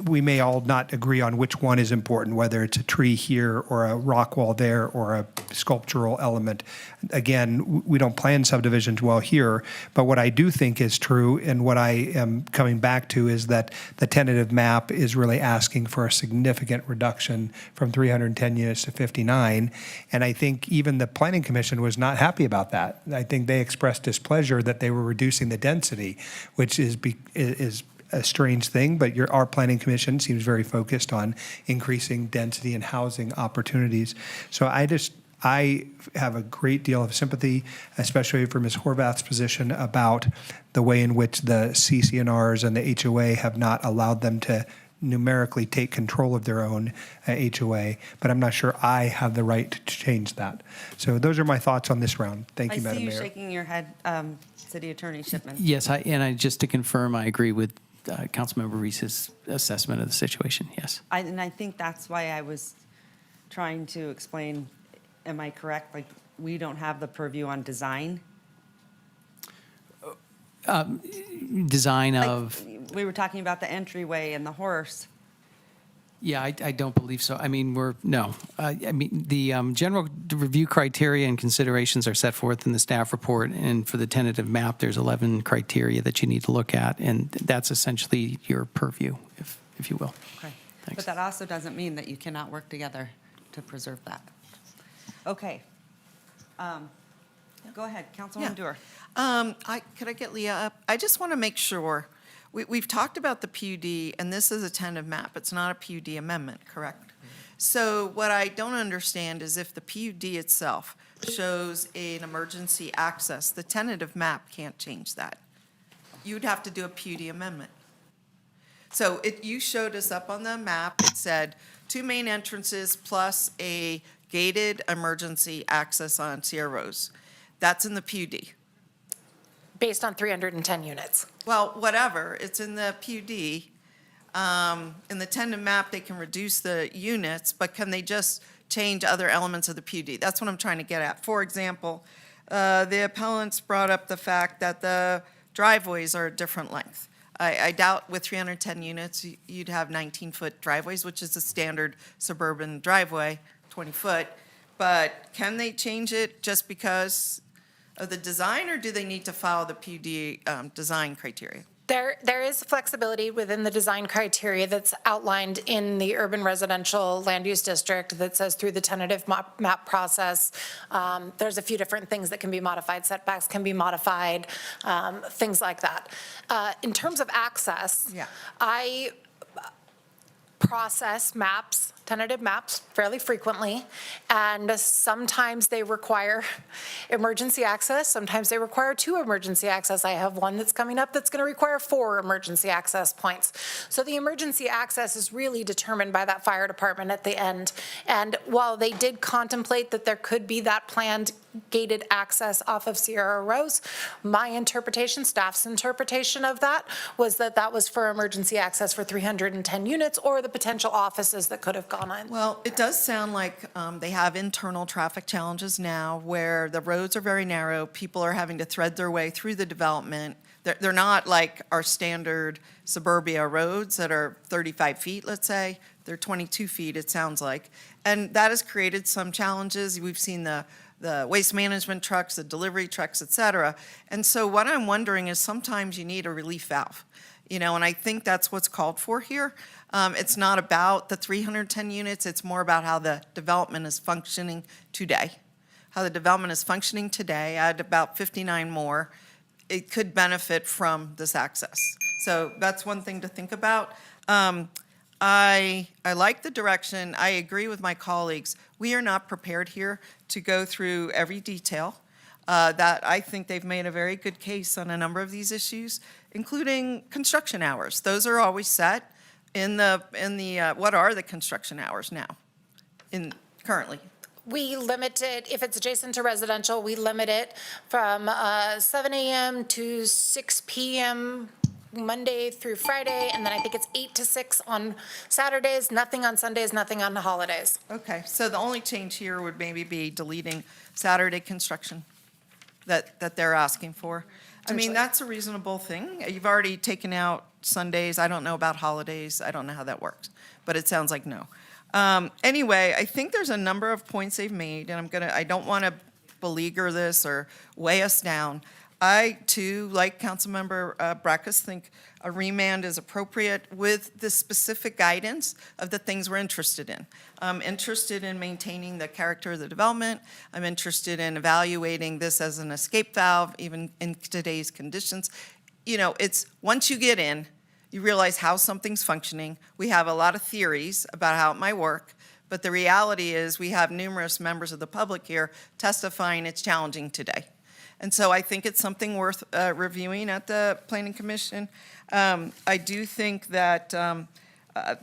we may all not agree on which one is important, whether it's a tree here or a rock wall there or a sculptural element. Again, we don't plan subdivisions well here, but what I do think is true and what I am coming back to is that the tentative map is really asking for a significant reduction from 310 units to 59. And I think even the Planning Commission was not happy about that. I think they expressed displeasure that they were reducing the density, which is a strange thing, but our Planning Commission seems very focused on increasing density and housing opportunities. So I have a great deal of sympathy, especially for Ms. Horvath's position about the way in which the CCNRs and the HOA have not allowed them to numerically take control of their own HOA, but I'm not sure I have the right to change that. So those are my thoughts on this round. Thank you, Madam I see Mayor. you shaking your head, City Attorney Shipman. Yes, just to confirm, I agree with Councilmember Reese's assessment of the situation, yes. And I think that's why I was trying to explain, am I correct? Like, we don't have the purview on design? Design Like, of, we were talking about the entryway and the horse. yeah, I don't believe so. I mean, the general review criteria and considerations are set forth in the staff report, and for the tentative map, there's 11 criteria that you need to look at, and that's essentially your purview, if you will. Okay. Thanks. But that also doesn't mean that you cannot work together to preserve that. Okay. Go ahead, Councilwoman Dewar. Could I get Leah up? I just want to make sure, we've talked about the PUD, and this is a tentative map. It's not a PUD amendment, correct? So what I don't understand is if the PUD itself shows an emergency access, the tentative map can't change that. You'd have to do a PUD amendment. So you showed us up on the map, it said 2 main entrances plus a gated emergency access on Sierra Rose. That's in the PUD. Based on 310 units. Well, whatever, it's in the PUD. In the tentative map, they can reduce the units, but can they just change other elements of the PUD? That's what I'm trying to get at. For example, the appellants brought up the fact that the driveways are a different length. I doubt with 310 units, you'd have 19-foot driveways, which is a standard suburban driveway, 20-foot. But can they change it just because of the design, or do they need to follow the PUD design criteria? There is flexibility within the design criteria that's outlined in the urban residential land use district that says through the tentative map process, there's a few different things that can be modified, setbacks can be modified, things like that. In terms of access, Yeah. I process maps, tentative maps fairly frequently, and sometimes they require emergency access, sometimes they require 2 emergency access. I have one that's coming up that's going to require 4 emergency access points. So the emergency access is really determined by that fire department at the end. And while they did contemplate that there could be that planned gated access off of Sierra Rose, my interpretation, staff's interpretation of that was that that was for emergency access for 310 units or the potential offices that could have gone on. Well, it does sound like they have internal traffic challenges now where the roads are very narrow. People are having to thread their way through the development. They're not like our standard suburbia roads that are 35 feet, let's say. They're 22 feet, it sounds like. And that has created some challenges. We've seen the waste management trucks, the delivery trucks, et cetera. And so what I'm wondering is sometimes you need a relief valve, and I think that's what's called for here. It's not about the 310 units, it's more about how the development is functioning today. How the development is functioning today, add about 59 more, it could benefit from this access. So that's one thing to think about. I like the direction. I agree with my colleagues. We are not prepared here to go through every detail. That I think they've made a very good case on a number of these issues, including construction hours. Those are always set in the what are the construction hours now currently? We limit it, if it's adjacent to residential, we limit it from 7 a.m. to 6 p.m. Monday through Friday, and then I think it's 8 to 6 on Saturdays, nothing on Sundays, nothing on the holidays. Okay, so the only change here would maybe be deleting Saturday construction that they're asking for. I mean, that's a reasonable thing. You've already taken out Sundays. I don't know about holidays. I don't know how that works, but it sounds like no. Anyway, I think there's a number of points they've made, and I don't want to beleaguer this or weigh us down. I, too, like Councilmember Brækhus, think a remand is appropriate with the specific guidance of the things we're interested in. I'm interested in maintaining the character of the development. I'm interested in evaluating this as an escape valve, even in today's conditions. You know, it's, once you get in, you realize how something's functioning. We have a lot of theories about how it might work, but the reality is we have numerous members of the public here testifying it's challenging today. And so I think it's something worth reviewing at the Planning Commission. I do think that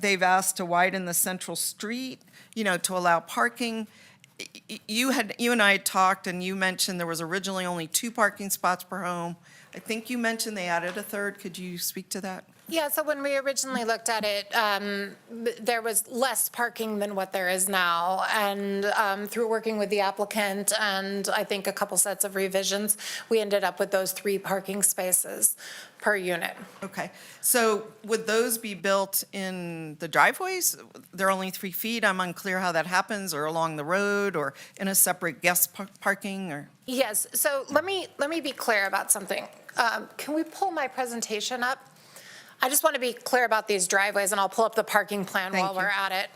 they've asked to widen the central street, you know, to allow parking. You and I had talked, and you mentioned there was originally only 2 parking spots per home. I think you mentioned they added a third. Could you speak to that? Yeah, so when we originally looked at it, there was less parking than what there is now. And through working with the applicant and I think a couple sets of revisions, we ended up with those 3 parking spaces per unit. Okay, so would those be built in the driveways? They're only 3 feet. I'm unclear how that happens, or along the road, or in a separate guest parking, or? Yes, so let me be clear about something. Can we pull my presentation up? I just want to be clear about these driveways, and I'll pull up the parking plan while we're at it,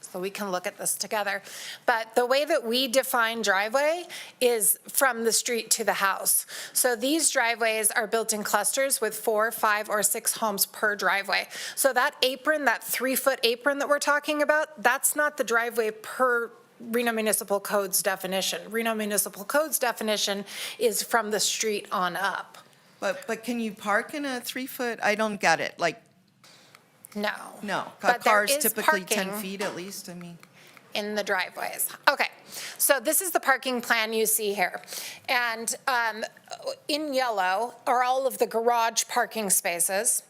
so we can look at this together. But the way that we define driveway is from the street to the house. So these driveways are built in clusters with 4, 5, or 6 homes per driveway. So that apron, that 3-foot apron that we're talking about, that's not the driveway per Reno Municipal Code's definition. Reno Municipal Code's definition is from the street on up. But can you park in a 3-foot? I don't get it, like. No. No, But there cars is typically 10 parking feet at least, I mean. in the driveways. Okay, so this is the parking plan you see here. And in yellow are all of the garage parking spaces.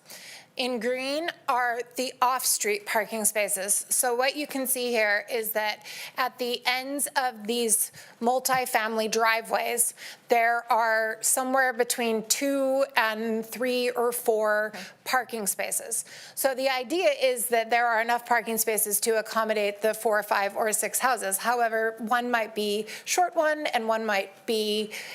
In green are the off-street parking spaces. So what you can see here is that at the ends of these multifamily driveways, there are somewhere between 2 and 3 or 4 parking spaces. So the idea is that there are enough parking spaces to accommodate the 4, 5, or 6 houses. However, one might be short one, and one might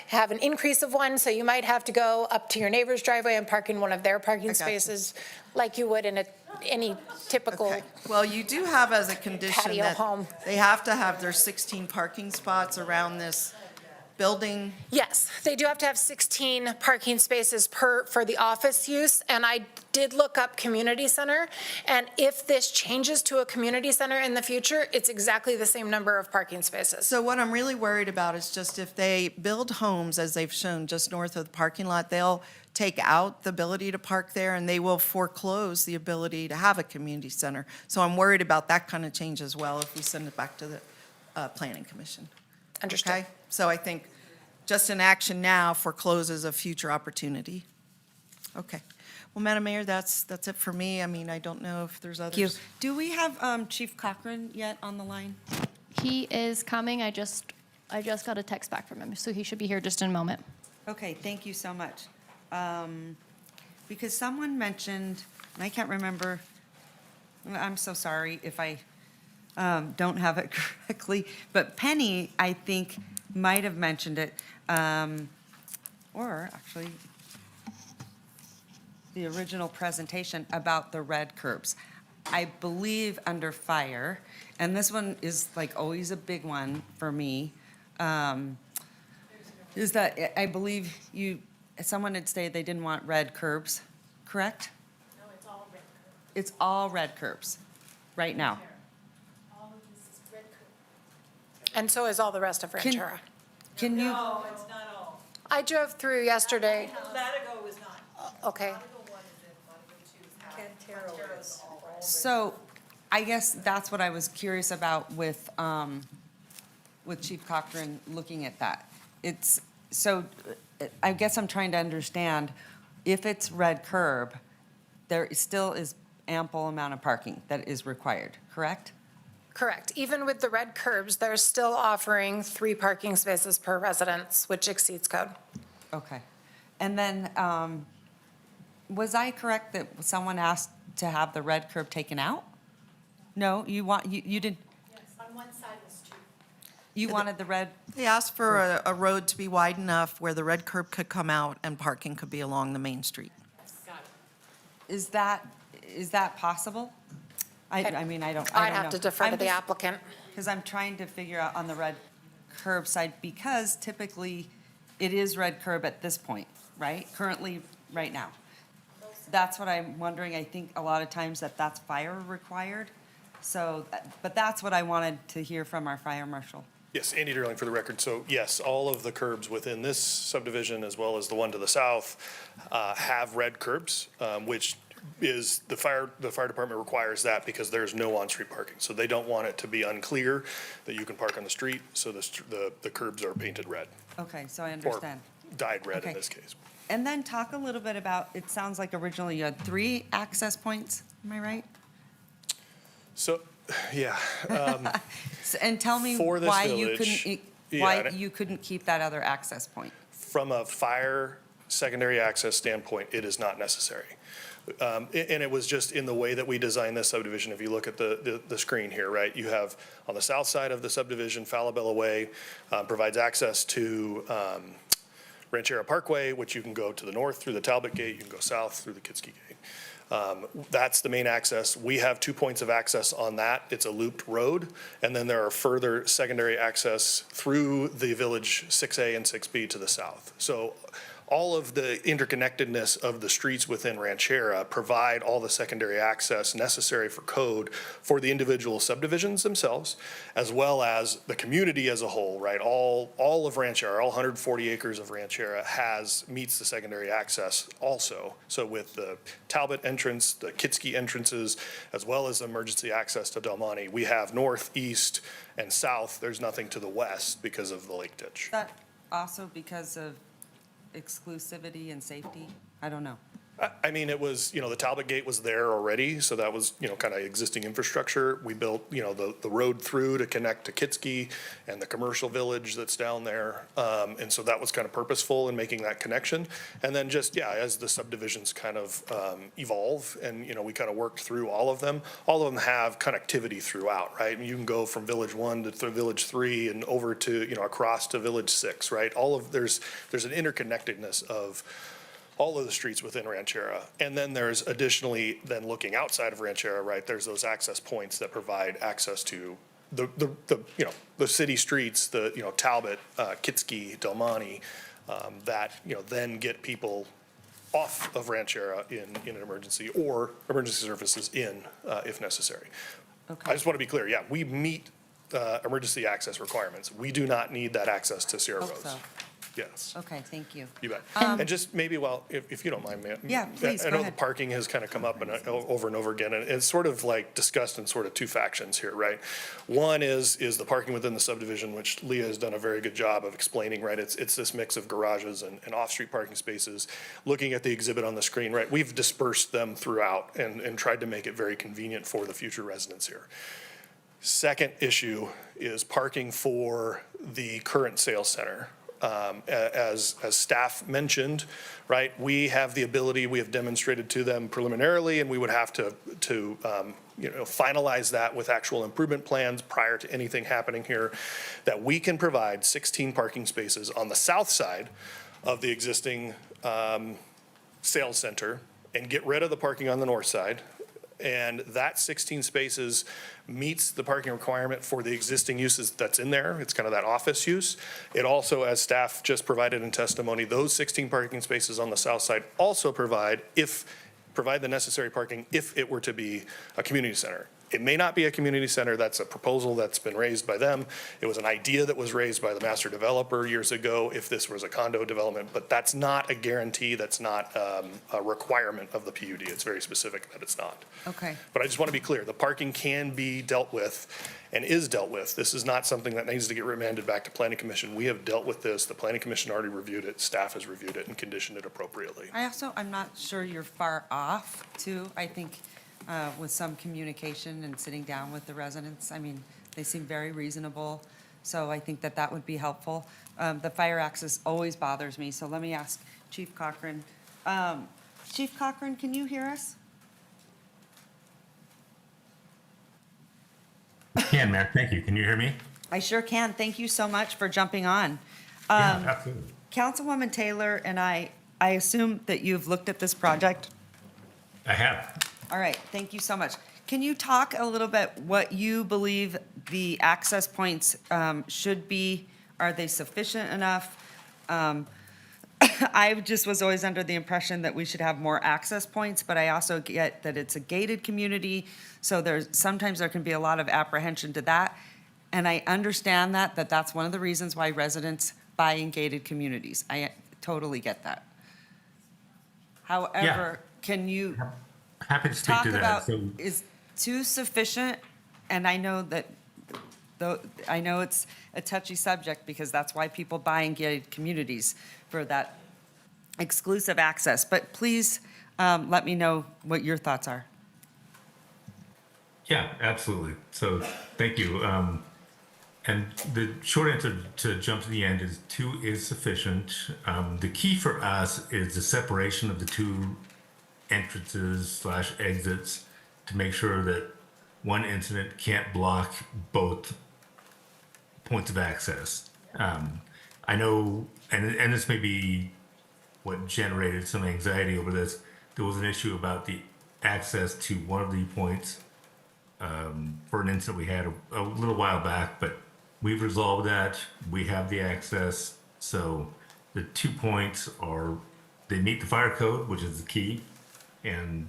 have an increase of one. So you might have to go up to your neighbor's driveway and park in one of their parking spaces, like you would in any typical Okay. Well, you do have as a condition patio that home. they have to have their 16 parking spots around this building. Yes, they do have to have 16 parking spaces for the office use, and I did look up community center, and if this changes to a community center in the future, it's exactly the same number of parking spaces. So what I'm really worried about is just if they build homes, as they've shown, just north of the parking lot, they'll take out the ability to park there, and they will foreclose the ability to have a community center. So I'm worried about that kind of change as well if we send it back to the Planning Commission. Understood. Okay? So I think just an action now forecloses a future opportunity. Okay. Well, Madam Mayor, that's it for me. I mean, I don't know if there's others. Thank you. Do we have Chief Cochran yet on the line? He is coming. I just got a text back from him, so he should be here just in a moment. Okay, thank you so much. Because someone mentioned, and I can't remember, I'm so sorry if I don't have it correctly, but Penny, I think, might have mentioned it, or actually, the original presentation about the red curbs. I believe under fire, and this one is like always a big one for me, is that I believe someone had stated they didn't want red curbs, correct? No, it's all red curbs. It's all red curbs right now. All of this is red curb. And so is all the rest of Ranchera. Can you? No, it's not all. I drove through yesterday. Latigo is not. Okay. Cantero is all. So I guess that's what I was curious about with Chief Cochran looking at that. I guess I'm trying to understand, if it's red curb, there still is ample amount of parking that is required, correct? Correct. Even with the red curbs, they're still offering 3 parking spaces per residence, which exceeds code. Okay. And then, was I correct that someone asked to have the red curb taken out? No, you didn't, On one side was two. you wanted the red, They asked for a road to be wide enough where the red curb could come out and parking could be along the main street. Got it. is that possible? I mean, I don't know. I'd have to defer to the applicant. Because I'm trying to figure out on the red curb side, because typically it is red curb at this point, right? Currently, right now. That's what I'm wondering. I think a lot of times that's fire required. So, but that's what I wanted to hear from our fire marshal. Yes, Andy Durling for the record. So yes, all of the curbs within this subdivision, as well as the one to the south, have red curbs, which is the fire department requires that because there's no on-street parking. So they don't want it to be unclear that you can park on the street. So the curbs are painted red. Okay, so I understand. Or dyed red in Okay. this case. And then talk a little bit about, it sounds like originally you had 3 access points, am I right? So, yeah. And tell me For this why you village, couldn't, yeah, why and you couldn't keep that other access point. From a fire secondary access standpoint, it is not necessary. And it was just in the way that we designed this subdivision. If you look at the screen here, right, you have on the south side of the subdivision, Falabella Way provides access to Ranchera Parkway, which you can go to the north through the Talbot Gate, you can go south through the Kitski Gate. That's the main access. We have 2 points of access on that. It's a looped road. And then there are further secondary access through the village 6A and 6B to the south. So all of the interconnectedness of the streets within Ranchera provide all the secondary access necessary for code for the individual subdivisions themselves, as well as the community as a whole, right? All of Ranchera, all 140 acres of Ranchera meets the secondary access also. So with the Talbot entrance, the Kitski entrances, as well as emergency access to Del Monte, we have north, east, and south. There's nothing to the west because of the lake ditch. Is that also because of exclusivity and safety? I don't know. I mean, it was, the Talbot Gate was there already, so that was, kind of existing infrastructure. We built, the road through to connect to Kitski and the commercial village that's down there. And so that was kind of purposeful in making that connection. And then just, as the subdivisions kind of evolve and, we kind of worked through all of them have connectivity throughout, right? And you can go from Village 1 to Village 3 and over to, across to Village 6, right? There's an interconnectedness of all of the streets within Ranchera. And then there's additionally, then looking outside of Ranchera, right, there's those access points that provide access to the city streets, Talbot, Kitski, Del Monte, that, then get people off of Ranchera in an emergency or emergency services if necessary. Okay. I just want to be clear, we meet emergency access requirements. We do not need that access to Sierra Hope Rose. so. Yes. Okay, thank you. You bet. And just maybe, if you don't mind, ma'am. Yeah, please, I go know the ahead. parking has kind of come up over and over again, and it's sort of like discussed in sort of 2 factions here, right? One is the parking within the subdivision, which Leah has done a very good job of explaining, right? It's this mix of garages and off-street parking spaces. Looking at the exhibit on the screen, right, we've dispersed them throughout and tried to make it very convenient for the future residents here. Second issue is parking for the current sales center. As staff mentioned, right, we have the ability, we have demonstrated to them preliminarily, and we would have to finalize that with actual improvement plans prior to anything happening here, that we can provide 16 parking spaces on the south side of the existing sales center and get rid of the parking on the north side. And that 16 spaces meets the parking requirement for the existing uses that's in there. It's kind of that office use. It also, as staff just provided in testimony, those 16 parking spaces on the south side also provide the necessary parking if it were to be a community center. It may not be a community center. That's a proposal that's been raised by them. It was an idea that was raised by the master developer years ago if this was a condo development, but that's not a guarantee. That's not a requirement of the PUD. It's very specific that it's not. Okay. But I just want to be clear, the parking can be dealt with and is dealt with. This is not something that needs to get remanded back to planning commission. We have dealt with this. The planning commission already reviewed it. Staff has reviewed it and conditioned it appropriately. I'm not sure you're far off too. I think with some communication and sitting down with the residents, I mean, they seem very reasonable. So I think that that would be helpful. The fire access always bothers me, so let me ask Chief Cochran. Chief Cochran, can you hear us? Can, Mayor. Thank you. Can you hear me? I sure can. Thank you so much for jumping on. Yeah, absolutely. Councilwoman Taylor and I assume that you've looked at this project? I have. All right, thank you so much. Can you talk a little bit what you believe the access points should be? Are they sufficient enough? I just was always under the impression that we should have more access points, but I also get that it's a gated community, so sometimes there can be a lot of apprehension to that. And I understand that that's one of the reasons why residents buy in gated communities. I totally get that. However, can you Happy to speak talk to that. about, So, is two sufficient? And I know that, I know it's a touchy subject because that's why people buy in gated communities, for that exclusive access. But please let me know what your thoughts are. yeah, absolutely. So thank you. And the short answer to jump to the end is 2 is sufficient. The key for us is the separation of the 2 entrances/exits to make sure that one incident can't block both points of access. I know, and this may be what generated some anxiety over this. There was an issue about the access to one of the points for an incident we had a little while back, but we've resolved that. We have the access. So the 2 points they meet the fire code, which is the key. And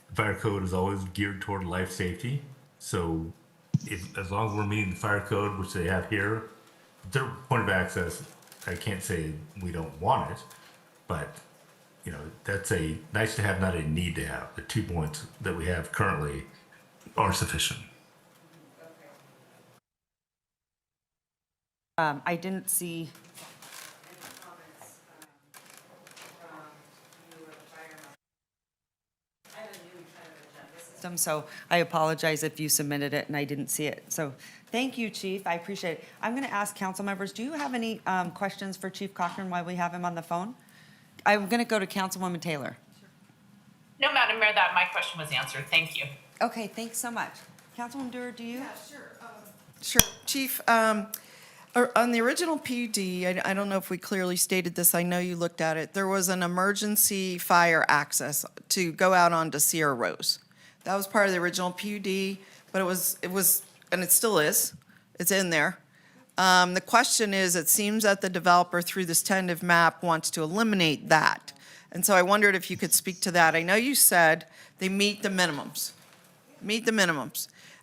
the fire code is always geared toward life safety. So as long as we're meeting the fire code, which they have here, their point of access, I can't say we don't want it, but that's a nice to have, not a need to have. The 2 points that we have currently are sufficient. I didn't see any comments from you or the fire marshal. I have a new kind of agenda system, so I apologize if you submitted it and I didn't see it. So thank you, Chief. I appreciate it. I'm going to ask council members, do you have any questions for Chief Cochran while we have him on the phone? I'm going to go to Councilwoman Taylor. No, Madam Mayor, my question was answered. Thank you. Okay, thanks so much. Councilwoman Dewar, do you? Yeah, sure. Sure. Chief, on the original PUD, I don't know if we clearly stated this, I know you looked at it, there was an emergency fire access to go out onto Sierra Rose. That was part of the original PUD, but it was, and it still is, it's in there. The question is, it seems that the developer through this tentative map wants to eliminate that. And so I wondered if you could speak to that. I know you said they meet the minimums.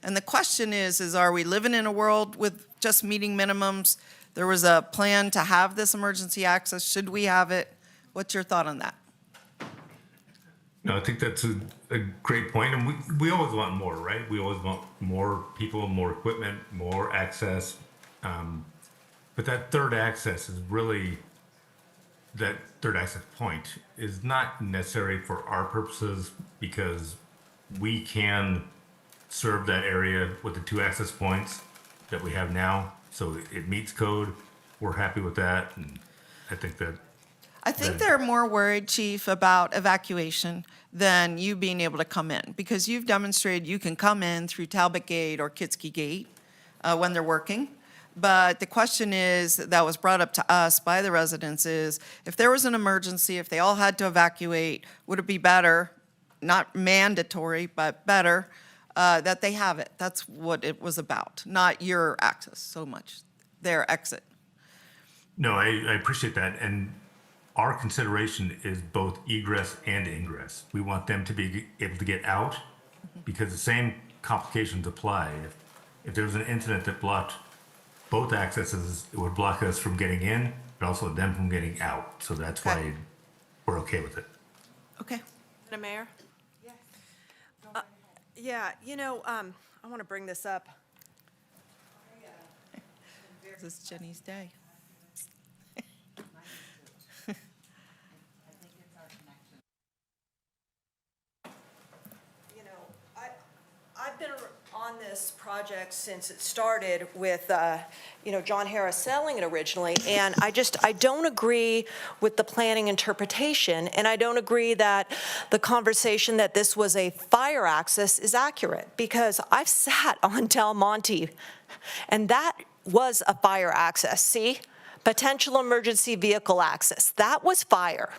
And the question is are we living in a world with just meeting minimums? There was a plan to have this emergency access. Should we have it? What's your thought on that? No, I think that's a great point. And we always want more, right? We always want more people, more equipment, more access. But that third access is really, that third access point is not necessary for our purposes because we can serve that area with the 2 access points that we have now. So it meets code. We're happy with that. And I think they're more worried, Chief, about evacuation than you being able to come in, because you've demonstrated you can come in through Talbot Gate or Kitsky Gate when they're working. But the question is, that was brought up to us by the residents, is if there was an emergency, if they all had to evacuate, would it be better, not mandatory, but better, that they have it? That's what it was about, not your access so much, their exit. No, I appreciate that. And our consideration is both egress and ingress. We want them to be able to get out because the same complications apply. If there was an incident that blocked both accesses, it would block us from getting in, but also them from getting out. So that's why we're okay with it. Okay. Madam Mayor? Yeah, I want to bring this up. This is Jenny's day. I've been on this project project since it started with, John Harris selling it originally. And I don't agree with the planning interpretation, and I don't agree that the conversation that this was a fire access is accurate, because I've sat on Del Monte, and that was a fire access, see? Potential emergency vehicle access, that was fire.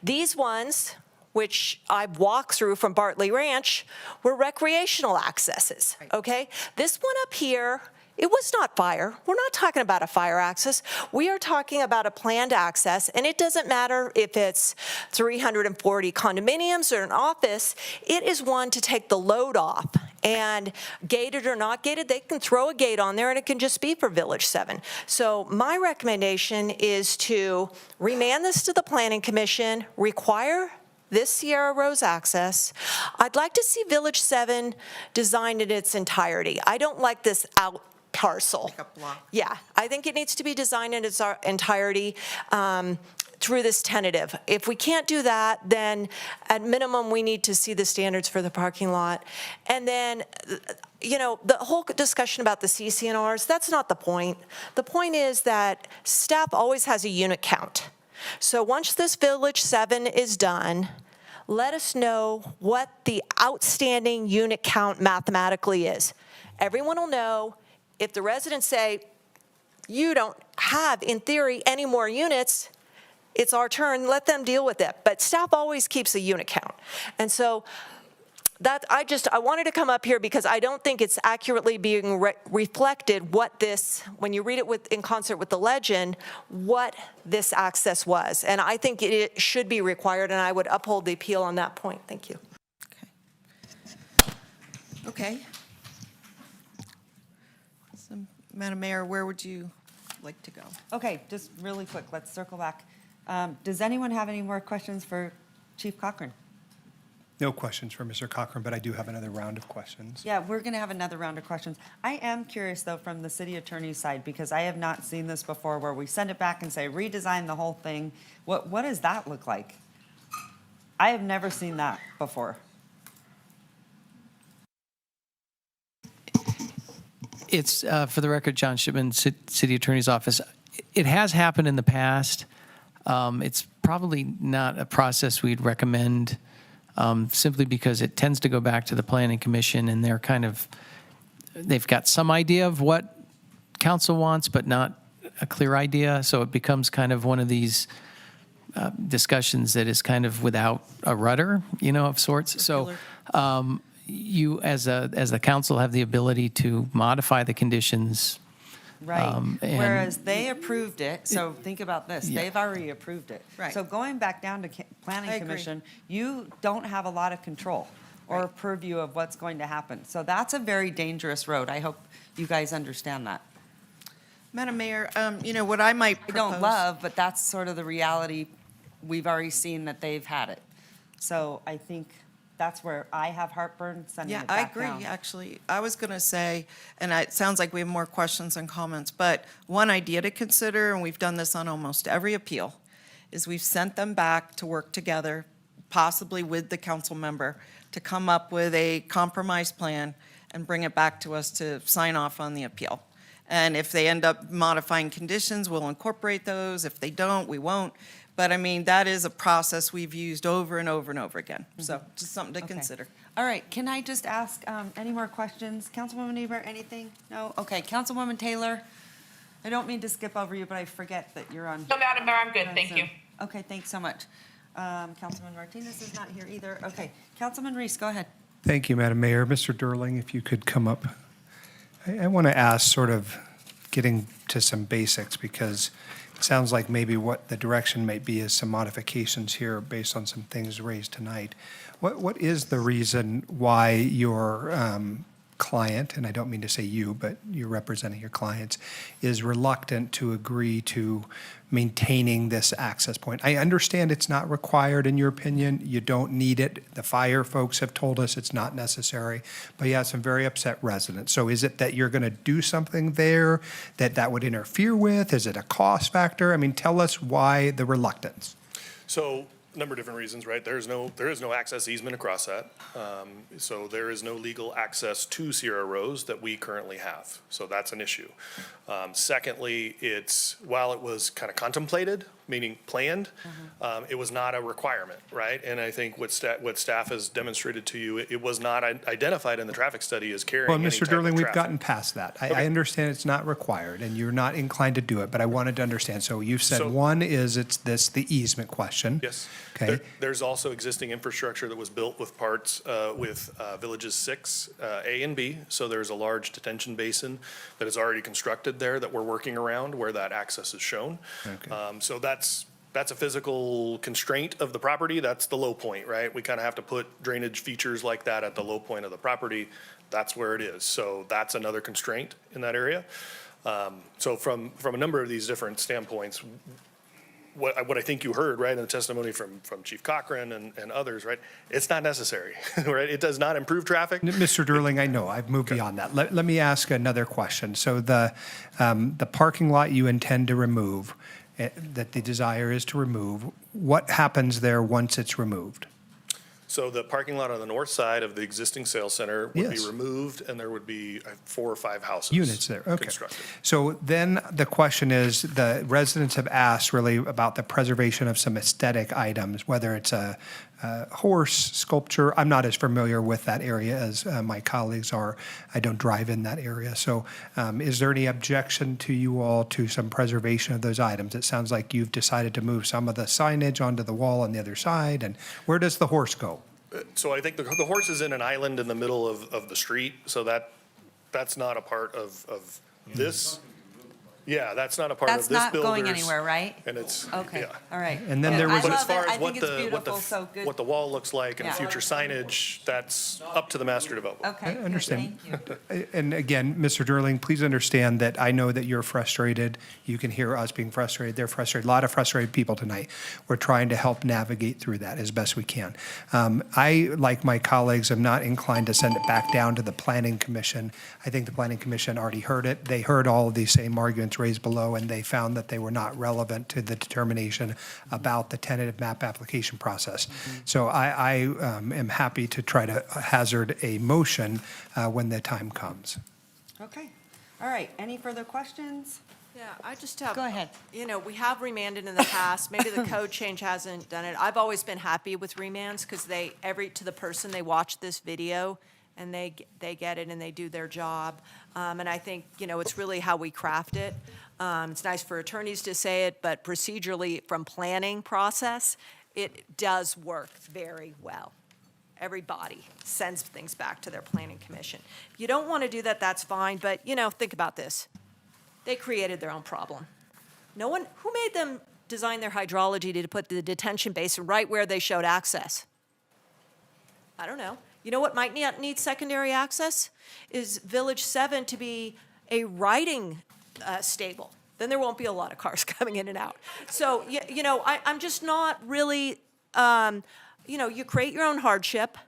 These ones, which I walked through from Bartley Ranch, were recreational accesses, okay? This one up here, it was not fire. We're not talking about a fire access. We are talking about a planned access, and it doesn't matter if it's 340 condominiums or an office. It is one to take the load off. And gated or not gated, they can throw a gate on there, and it can just be for Village 7. So my recommendation is to remand this to the Planning Commission, require this Sierra Rose access. I'd like to see Village 7 designed in its entirety. I don't like this out parcel. Yeah, I think it needs to be designed in its entirety through this tentative. If we can't do that, then at minimum, we need to see the standards for the parking lot. And then, the whole discussion about the CCNRs, that's not the point. The point is that staff always has a unit count. So once this Village 7 is done, let us know what the outstanding unit count mathematically is. Everyone will know. If the residents say, you don't have, in theory, any more units, it's our turn, let them deal with it. But staff always keeps a unit count. And so that I wanted to come up here because I don't think it's accurately being reflected what this, when you read it in concert with the legend, what this access was. And I think it should be required, and I would uphold the appeal on that point. Thank you. Okay. So, Madam Mayor, where would you like to go? Okay, just really quick, let's circle back. Does anyone have any more questions for Chief Cochran? No questions for Mr. Cochran, but I do have another round of questions. Yeah, we're going to have another round of questions. I am curious, though, from the city attorney's side, because I have not seen this before, where we send it back and say, redesign the whole thing. What does that look like? I have never seen that before. It's, for the record, John Shipman, City Attorney's Office. It has happened in the past. It's probably not a process we'd recommend, simply because it tends to go back to the Planning Commission, and they've got some idea of what council wants, but not a clear idea. So it becomes kind of one of these discussions that is kind of without a rudder, of sorts. So you, as a council, have the ability to modify the conditions. Right. Whereas they approved it, so think about this. Yeah. They've already approved it. Right. So going back down to Planning Commission, you don't have a lot of control or purview of what's going to happen. So that's a very dangerous road. I hope you guys understand that. Madam Mayor, what I might I propose. don't love, but that's sort of the reality. We've already seen that they've had it. So I think that's where I have heartburn sending it back down. I agree, actually. I was going to say, and it sounds like we have more questions and comments, but one idea to consider, and we've done this on almost every appeal, is we've sent them back to work together, possibly with the council member, to come up with a compromise plan and bring it back to us to sign off on the appeal. And if they end up modifying conditions, we'll incorporate those. If they don't, we won't. But I mean, that is a process we've used over and over and over again. So just something to consider. All right, can I just ask any more questions? Councilwoman Ebert, anything? No? Okay, Councilwoman Taylor, I don't mean to skip over you, but I forget that you're on. No, Madam Mayor, I'm good, thank Zoom. you. Okay, thanks so much. Councilman Martinez is not here either. Okay, Councilman Reese, go ahead. Thank you, Madam Mayor. Mr. Durling, if you could come up. I want to ask, sort of getting to some basics, because it sounds like maybe what the direction might be is some modifications here based on some things raised tonight. What is the reason why your client, and I don't mean to say you, but you're representing your clients, is reluctant to agree to maintaining this access point? I understand it's not required in your opinion. You don't need it. The fire folks have told us it's not necessary, but you have some very upset residents. So is it that you're going to do something there that would interfere with? Is it a cost factor? I mean, tell us why the reluctance. So a number of different reasons, right? There is no access easement across that. So there is no legal access to Sierra Rose that we currently have. So that's an issue. Secondly, while it was kind of contemplated, meaning planned, it was not a requirement, right? And I think what staff has demonstrated to you, it was not identified in the traffic study as carrying Well, any Mr. type of Durling, we've traffic. gotten past that. I understand it's not required, and you're not inclined to do it, but I wanted to understand. So you've said So- one is the easement question. Yes. Okay. There's also existing infrastructure that was built with parts, with Villages 6, A and B. So there's a large detention basin that is already constructed there that we're working around where that access is shown. So that's a physical constraint of the property. That's the low point, right? We kind of have to put drainage features like that at the low point of the property. That's where it is. So that's another constraint in that area. So from a number of these different standpoints, what I think you heard, right, in the testimony from Chief Cochran and others, right, it's not necessary, right? It does not improve traffic. Mr. Durling, I know, I've moved beyond that. Let me ask another question. So the parking lot you intend to remove, that the desire is to remove, what happens there once it's removed? So the parking lot on the north side of the existing sales center would be Yes. removed, and there would be 4 or 5 houses. Units there, okay. Constructed. So then the question is, the residents have asked really about the preservation of some aesthetic items, whether it's a horse sculpture. I'm not as familiar with that area as my colleagues are. I don't drive in that area. So is there any objection to you all to some preservation of those items? It sounds like you've decided to move some of the signage onto the wall on the other side. And where does the horse go? So I think the horse is in an island in the middle of the street, so that's not a part of this. Yeah, that's not a part of That's this not builder's. going anywhere, right? And it's, Okay, yeah. all right. And then there was- But as I love far it. as I think it's beautiful, so good. what the wall looks like and Yeah. future signage, that's up to the master developer. Okay, I good, understand. thank you. And again, Mr. Durling, please understand that I know that you're frustrated. You can hear us being frustrated. They're frustrated. A lot of frustrated people tonight. We're trying to help navigate through that as best we can. I, like my colleagues, am not inclined to send it back down to the Planning Commission. I think the Planning Commission already heard it. They heard all of these same arguments raised below, and they found that they were not relevant to the determination about the tentative map application process. So I am happy to try to hazard a motion when the time comes. Okay, all right, any further questions? Yeah, I just have. Go ahead. You know, we have remanded in the past. Maybe the code change hasn't done it. I've always been happy with remands because to the person, they watch this video and they get it and they do their job. And I think, it's really how we craft it. It's nice for attorneys to say it, but procedurally, from planning process, it does work very well. Everybody sends things back to their planning commission. If you don't want to do that, that's fine, but, think about this. They created their own problem. Who made them design their hydrology to put the detention basin right where they showed access? I don't know. You know what might need secondary access? Is Village 7 to be a riding stable. Then there won't be a lot of cars coming in and out. So, I'm just not really, you create your own hardship.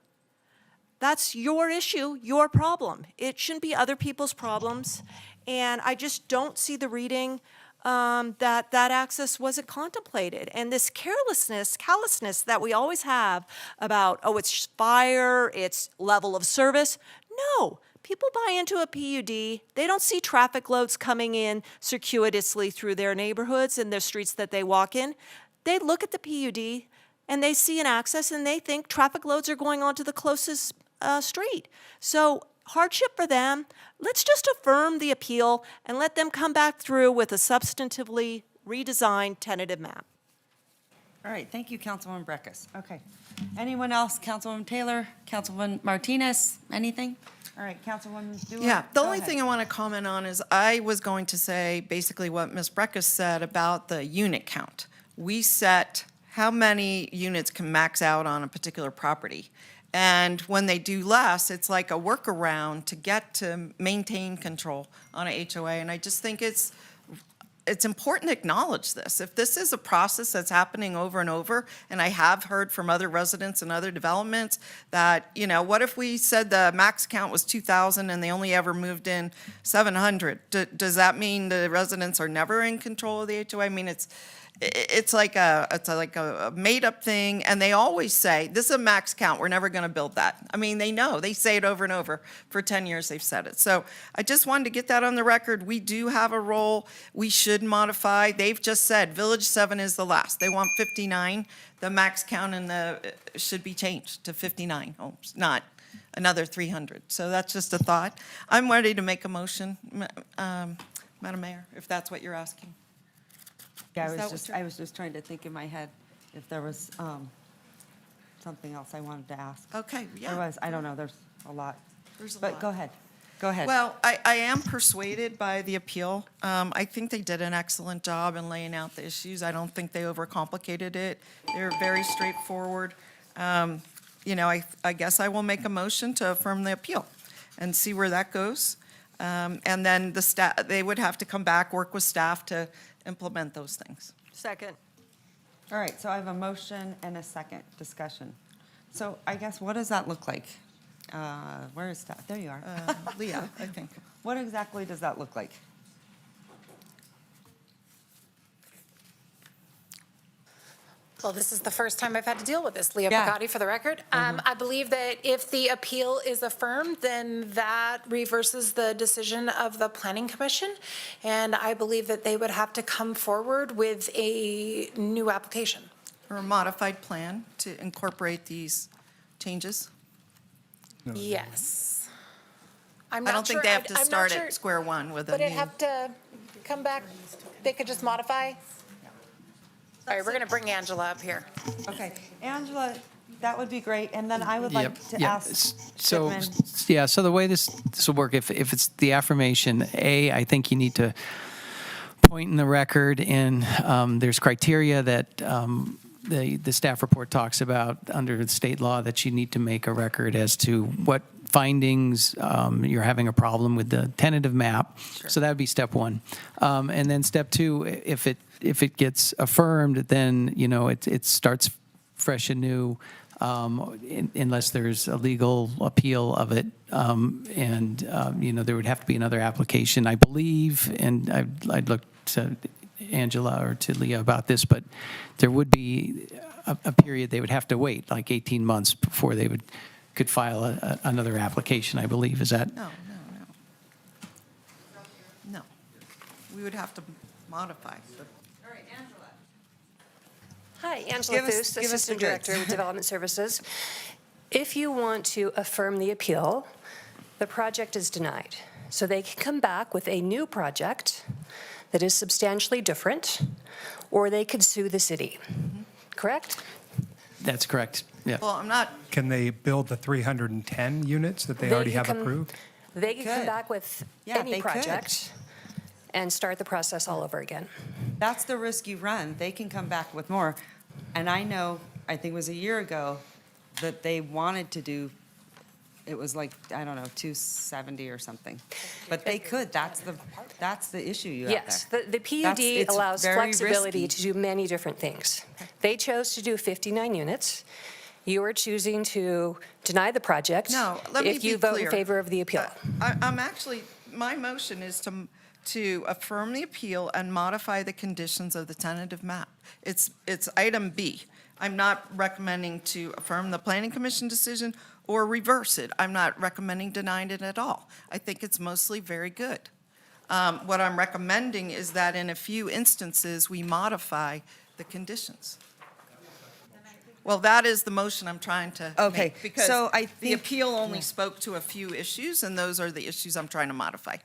That's your issue, your problem. It shouldn't be other people's problems. And I just don't see the reading that access wasn't contemplated. And this callousness that we always have about, it's fire, it's level of service. No, people buy into a PUD. They don't see traffic loads coming in circuitously through their neighborhoods and their streets that they walk in. They look at the PUD and they see an access and they think traffic loads are going onto the closest street. So hardship for them. Let's just affirm the appeal and let them come back through with a substantively redesigned tentative map. All right, thank you, Councilwoman Breckus. Okay. Anyone else? Councilwoman Taylor, Councilwoman Martinez, anything? All right, Councilwoman Stewart. Yeah, the go only ahead. thing I want to comment on is I was going to say basically what Ms. Breckus said about the unit count. We set how many units can max out on a particular property. And when they do less, it's like a workaround to get to maintain control on a HOA. And I just think it's important to acknowledge this. If this is a process that's happening over and over, and I have heard from other residents and other developments that, what if we said the max count was 2,000 and they only ever moved in 700? Does that mean the residents are never in control of the HOA? I mean, it's like a made-up thing, and they always say, this is a max count, we're never going to build that. I mean, they know, they say it over and over. For 10 years, they've said it. So I just wanted to get that on the record. We do have a role. We should modify. They've just said Village 7 is the last. They want 59. The max count should be changed to 59 homes, not another 300. So that's just a thought. I'm ready to make a motion, Madam Mayor, if that's what you're asking. Yeah, Is that what I was just trying to think in my head if there was something else I wanted to ask. Okay, yeah. There was, I don't know, there's a lot. There's a But lot. go ahead. Go ahead. Well, I am persuaded by the appeal. I think they did an excellent job in laying out the issues. I don't think they overcomplicated it. They're very straightforward. I guess I will make a motion to affirm the appeal and see where that goes. And then the staff, they would have to come back, work with staff to implement those things. Second. All right, so I have a motion and a second discussion. So I guess, what does that look like? Where is that? There you are. Leah, I think. What exactly does that look like? Well, this is the first time I've had to deal with this, Leah Yeah. Picotti, for the record. I believe that if the appeal is affirmed, then that reverses the decision of the Planning Commission, and I believe that they would have to come forward with a new application. Or a modified plan to incorporate these changes. Yes. I'm I not don't think sure- they have to I'm not start sure- at square one with a Would it new. have to come back? They could just modify? All right, we're going to bring Angela up here. Okay, Angela, that would be great, and then I would like to ask So, Shipman. yeah, so the way this will work, if it's the affirmation, I think you need to point in the record, and there's criteria that the staff report talks about under the state law that you need to make a record as to what findings you're having a problem with the tentative map. So that would be step one. And then step two, if it gets affirmed, then, it starts fresh and new unless there's a legal appeal of it. And, there would have to be another application, I believe, and I'd look to Angela or to Leah about this, but there would be a period they would have to wait, like 18 months before they could file another application, I believe. Is that? No. No. We would have to modify. Hi, Angela Foose, Assistant Director of Development Services. If you want to affirm the appeal, the project is denied. So they can come back with a new project that is substantially different, or they could sue the city. Correct? That's correct, yeah. Well, I'm not, Can they build the 310 units that they already have approved? They could come could. back with Yeah, any they could. project and start the process all over again. That's the risk you run. They can come back with more. And I think it was a year ago, that they wanted to do, it was like, I don't know, 270 or something. But they could, that's the issue you have Yes, there. the PUD it's allows very flexibility risky. to do many different things. They chose to do 59 units. You are choosing to deny the project. No, let me if you be vote clear. in favor of the appeal. I'm actually, my motion is to affirm the appeal and modify the conditions of the tentative map. It's item B. I'm not recommending to affirm the Planning Commission decision or reverse it. I'm not recommending denying it at all. I think it's mostly very good. What I'm recommending is that in a few instances, we modify the conditions. Well, that is the motion I'm trying to Okay, make. Because so I the think- appeal only spoke to a few issues, and those are the issues I'm trying to modify.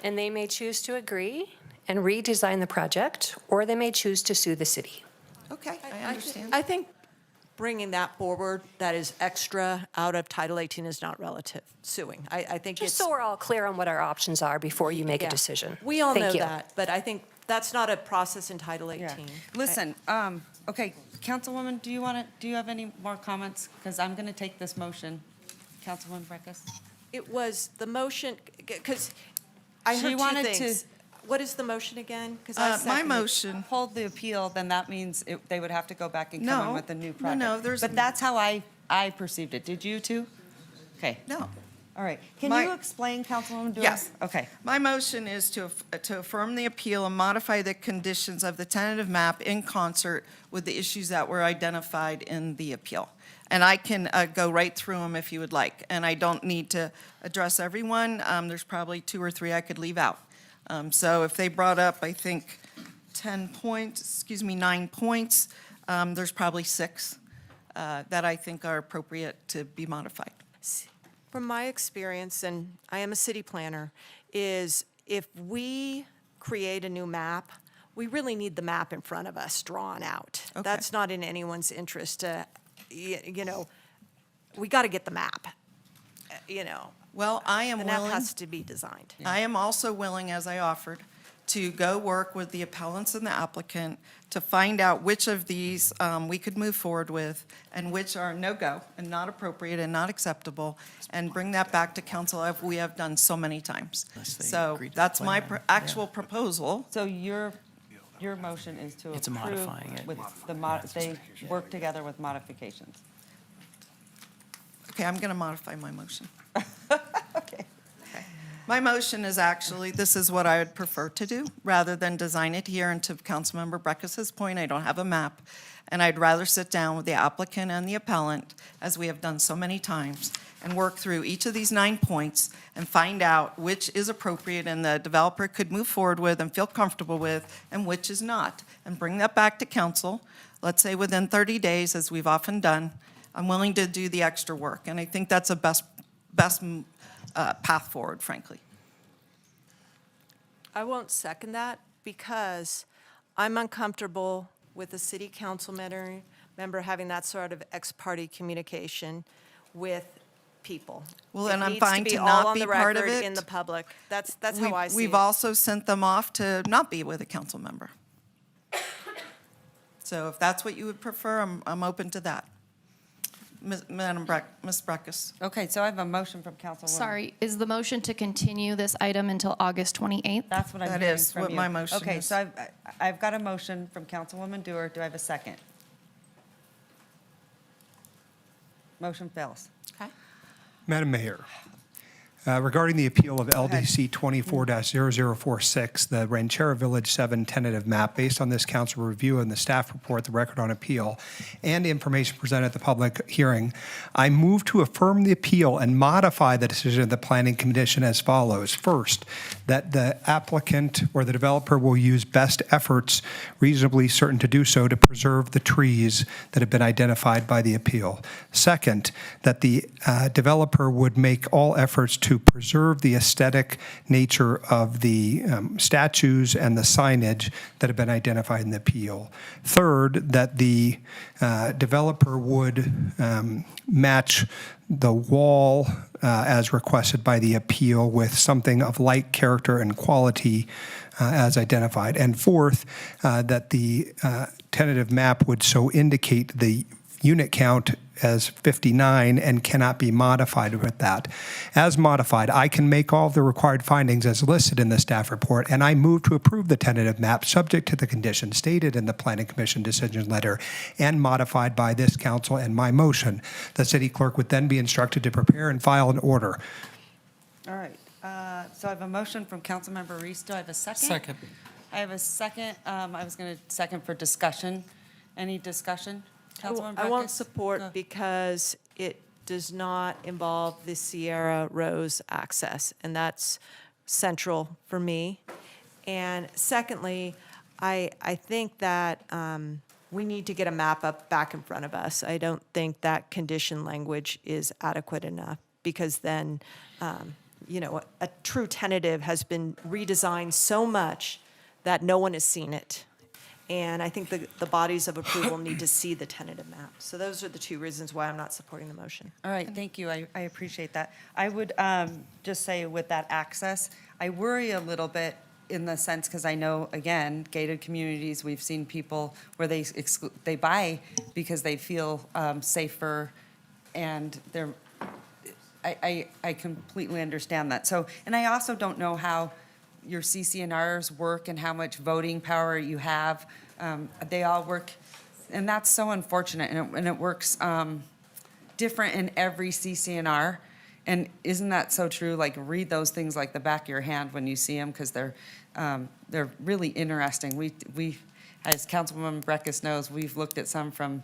And they may choose to agree and redesign the project, or they may choose to sue the city. Okay, I understand. I think bringing that forward, that is extra out of Title 18 is not relative, suing. I think Just it's. so we're all clear on what our options are before you make a Yeah. decision. We all know Thank you. that, but I think that's not a process in Title 18. Yeah. Listen, okay, Councilwoman, do you have any more comments? Because I'm going to take this motion. Councilwoman Breckus? It was the motion, because I She heard two wanted things. to- What is the motion again? 'Cause I My seconded- motion, Hold the appeal, then that means they would have to go back and come in No, with a new no, project. no, there's- But that's how I perceived it. Did you too? Okay. no. All All right. Can My- you explain, Councilwoman Dewar? Yes. Okay. My motion is to affirm the appeal and modify the conditions of the tentative map in concert with the issues that were identified in the appeal. And I can go right through them if you would like, and I don't need to address everyone. There's probably 2 or 3 I could leave out. So if they brought up, I think, 9 points, there's probably 6 that I think are appropriate to be modified. From my experience, and I am a city planner, is if we create a new map, we really need the map in front of us drawn out. Okay. That's not in anyone's interest to, you know, we got to get the map, you know. Well, I am The willing. map has to be designed. I am also willing, as I offered, to go work with the appellants and the applicant to find out which of these we could move forward with and which are no-go and not appropriate and not acceptable, and bring that back to council as we have done so many times. Unless they So agree to the that's my plan, actual proposal. So your motion is to It's approve modifying it. with they work together with modifications. Okay, I'm going to modify my motion. Okay. My motion is actually, this is what I would prefer to do, rather than design it here. And to Councilmember Breckus's point, I don't have a map, and I'd rather sit down with the applicant and the appellant, as we have done so many times, and work through each of these 9 points and find out which is appropriate and the developer could move forward with and feel comfortable with, and which is not, and bring that back to council, let's say within 30 days, as we've often done. I'm willing to do the extra work, and I think that's a best path forward, frankly. I won't second that because I'm uncomfortable with a city council member having that sort of ex parte communication with people. Well, It and I'm needs to fine be to all not on be the part of record it. in the public. That's how I see it. We've also sent them off to not be with a council member. So if that's what you would prefer, I'm open to that. Ms. Breckus. Okay, so I have a motion from Councilwoman. Sorry, is the motion to continue this item until August 28th? That's what I'm That hearing is from what you. my motion Okay, is. so I've got a motion from Councilwoman Dewar. Do I have a second? Motion fails. Okay. Madam Mayor, regarding the appeal of LDC 24-0046, the Ranchera Village 7 tentative map, based on this council review and the staff report, the record on appeal, and information presented at the public hearing, I move to affirm the appeal and modify the decision of the Planning Commission as follows. First, that the applicant or the developer will use best efforts reasonably certain to do so to preserve the trees that have been identified by the appeal. Second, that the developer would make all efforts to preserve the aesthetic nature of the statues and the signage that have been identified in the appeal. Third, that the developer would match the wall as requested by the appeal with something of like character and quality as identified. And fourth, that the tentative map would so indicate the unit count as 59 and cannot be modified with that. As modified, I can make all of the required findings as listed in the staff report, and I move to approve the tentative map subject to the conditions stated in the Planning Commission decision letter and modified by this council and my motion. The city clerk would then be instructed to prepare and file an order. All right, so I have a motion from Councilmember Reese. Do I have a second? Second. I have a second. I was going to second for discussion. Any discussion? Councilwoman I won't Breckus? support because it does not involve the Sierra Rose access, and that's central for me. And secondly, I think that we need to get a map up back in front of us. I don't think that condition language is adequate enough because then, you know, a true tentative has been redesigned so much that no one has seen it. And I think the bodies of approval need to see the tentative map. So those are the 2 reasons why I'm not supporting the motion. All right, thank you. I appreciate that. I would just say with that access, I worry a little bit in the sense, because I know, again, gated communities, we've seen people where they buy because they feel safer, and they're, I completely understand that. So, and I also don't know how your CCNRs work and how much voting power you have. They all work, and that's so unfortunate, and it works different in every CCNR. And isn't that so true? Like, read those things like the back of your hand when you see them, because they're really interesting. We, as Councilwoman Breckus knows, we've looked at some from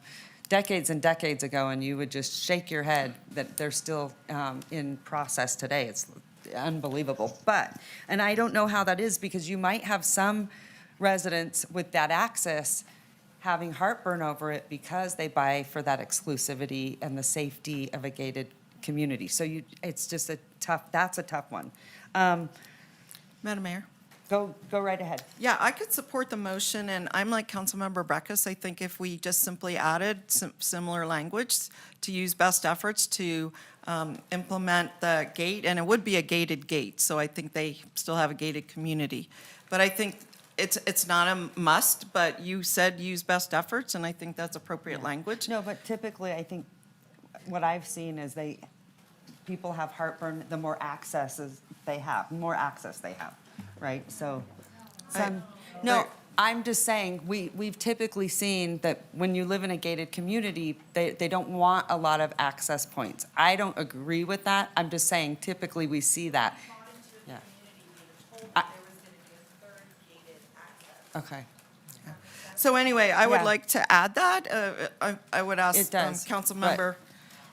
decades and decades ago, and you would just shake your head that they're still in process today. It's unbelievable. And I don't know how that is, because you might have some residents with that access having heartburn over it because they buy for that exclusivity and the safety of a gated community. So it's just that's a tough one. Madam Mayor? Go right ahead. Yeah, I could support the motion, and I'm like Councilmember Breckus. I think if we just simply added some similar language to use best efforts to implement the gate, and it would be a gated gate, so I think they still have a gated community. But I think it's not a must, but you said use best efforts, and I think that's appropriate language. No, but typically, I think what I've seen is people have heartburn the more access they have, right? So, I'm just saying, we've typically seen that when you live in a gated community, they don't want a lot of access points. I don't agree with that. I'm just saying, typically, we see that. Yeah. Okay. So anyway, I would Yeah. like to add that. I would ask It does, Councilmember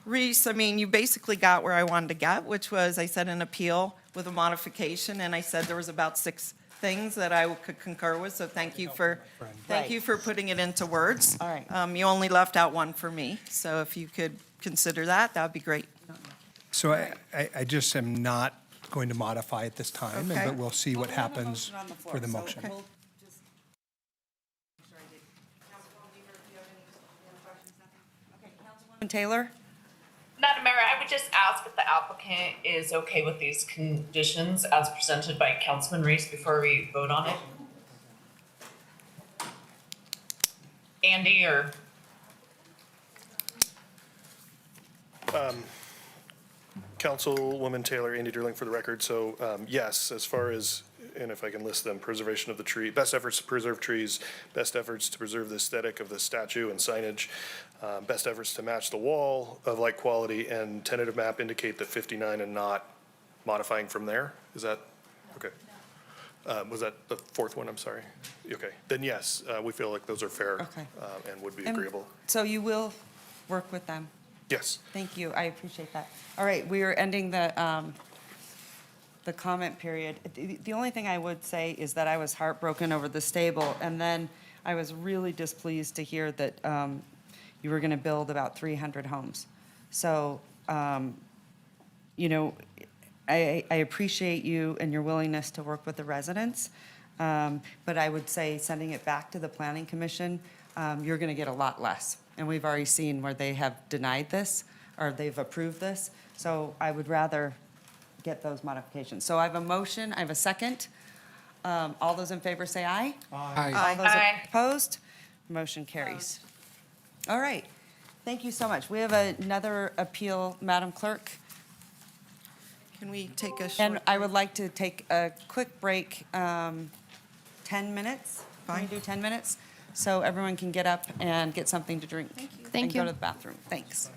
Reese, I mean, you basically got where I wanted to get, which was, I said an appeal with a modification, and I said there was about 6 things that I could concur with, so thank you for putting it into words. All right. You only left out one for me, so if you could consider that, that'd be great. So I just am not going to modify it this time, Okay. but we'll see what happens for the motion. Okay. Taylor? Madam Mayor, I would just ask if the applicant is okay with these conditions as presented by Councilman Reese before we vote on it. Andy or? Councilwoman Taylor, Andy Derling for the record. So yes, as far as, and if I can list them, preservation of the tree, best efforts to preserve trees, best efforts to preserve the aesthetic of the statue and signage, best efforts to match the wall of like quality, and tentative map indicate that 59 and not modifying from there. Is that, okay. Was that the 4th one? I'm sorry. Okay, then yes, we feel like those are fair Okay. and would be agreeable. So you will work with them? Yes. Thank you, I appreciate that. All right, we are ending the comment period. The only thing I would say is that I was heartbroken over the stable, and then I was really displeased to hear that you were going to build about 300 homes. So, you know, I appreciate you and your willingness to work with the residents, but I would say sending it back to the Planning Commission, you're going to get a lot less. And we've already seen where they have denied this, or they've approved this. So I would rather get those modifications. So I have a motion, I have a second. All those in favor say aye. Aye. All those Aye. opposed? Motion carries. All right, thank you so much. We have another appeal, Madam Clerk. Can we take a short? And I would like to take a quick break, 10 minutes. Can we Fine. do 10 minutes? So everyone can get up and get something to drink. Thank And you. go to the bathroom. Thanks.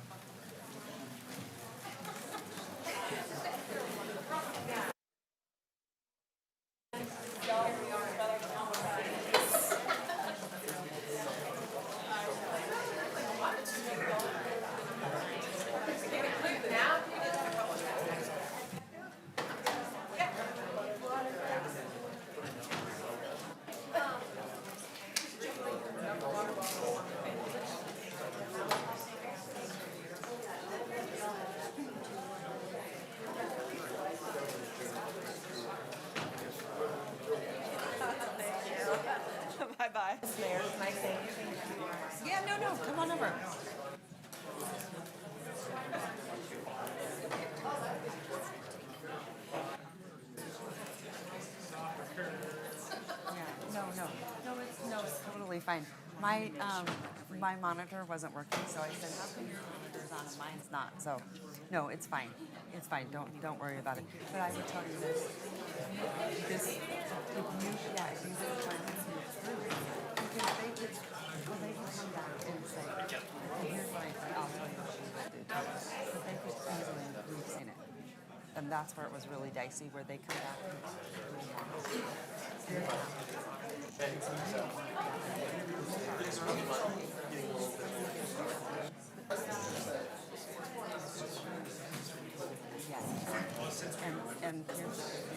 Bye-bye. Yeah, no, come on over. No, it's totally fine. My monitor wasn't working, so I said, how come your monitor's on and mine's not? So, no, it's fine. It's fine. Don't worry about it. But I would tell you this. If you plan this through, because they could come back and say, here's what I think, I'll tell you what she did. But they could easily rescind it. And that's where it was really dicey, where they come back. Yes. And here's the thing.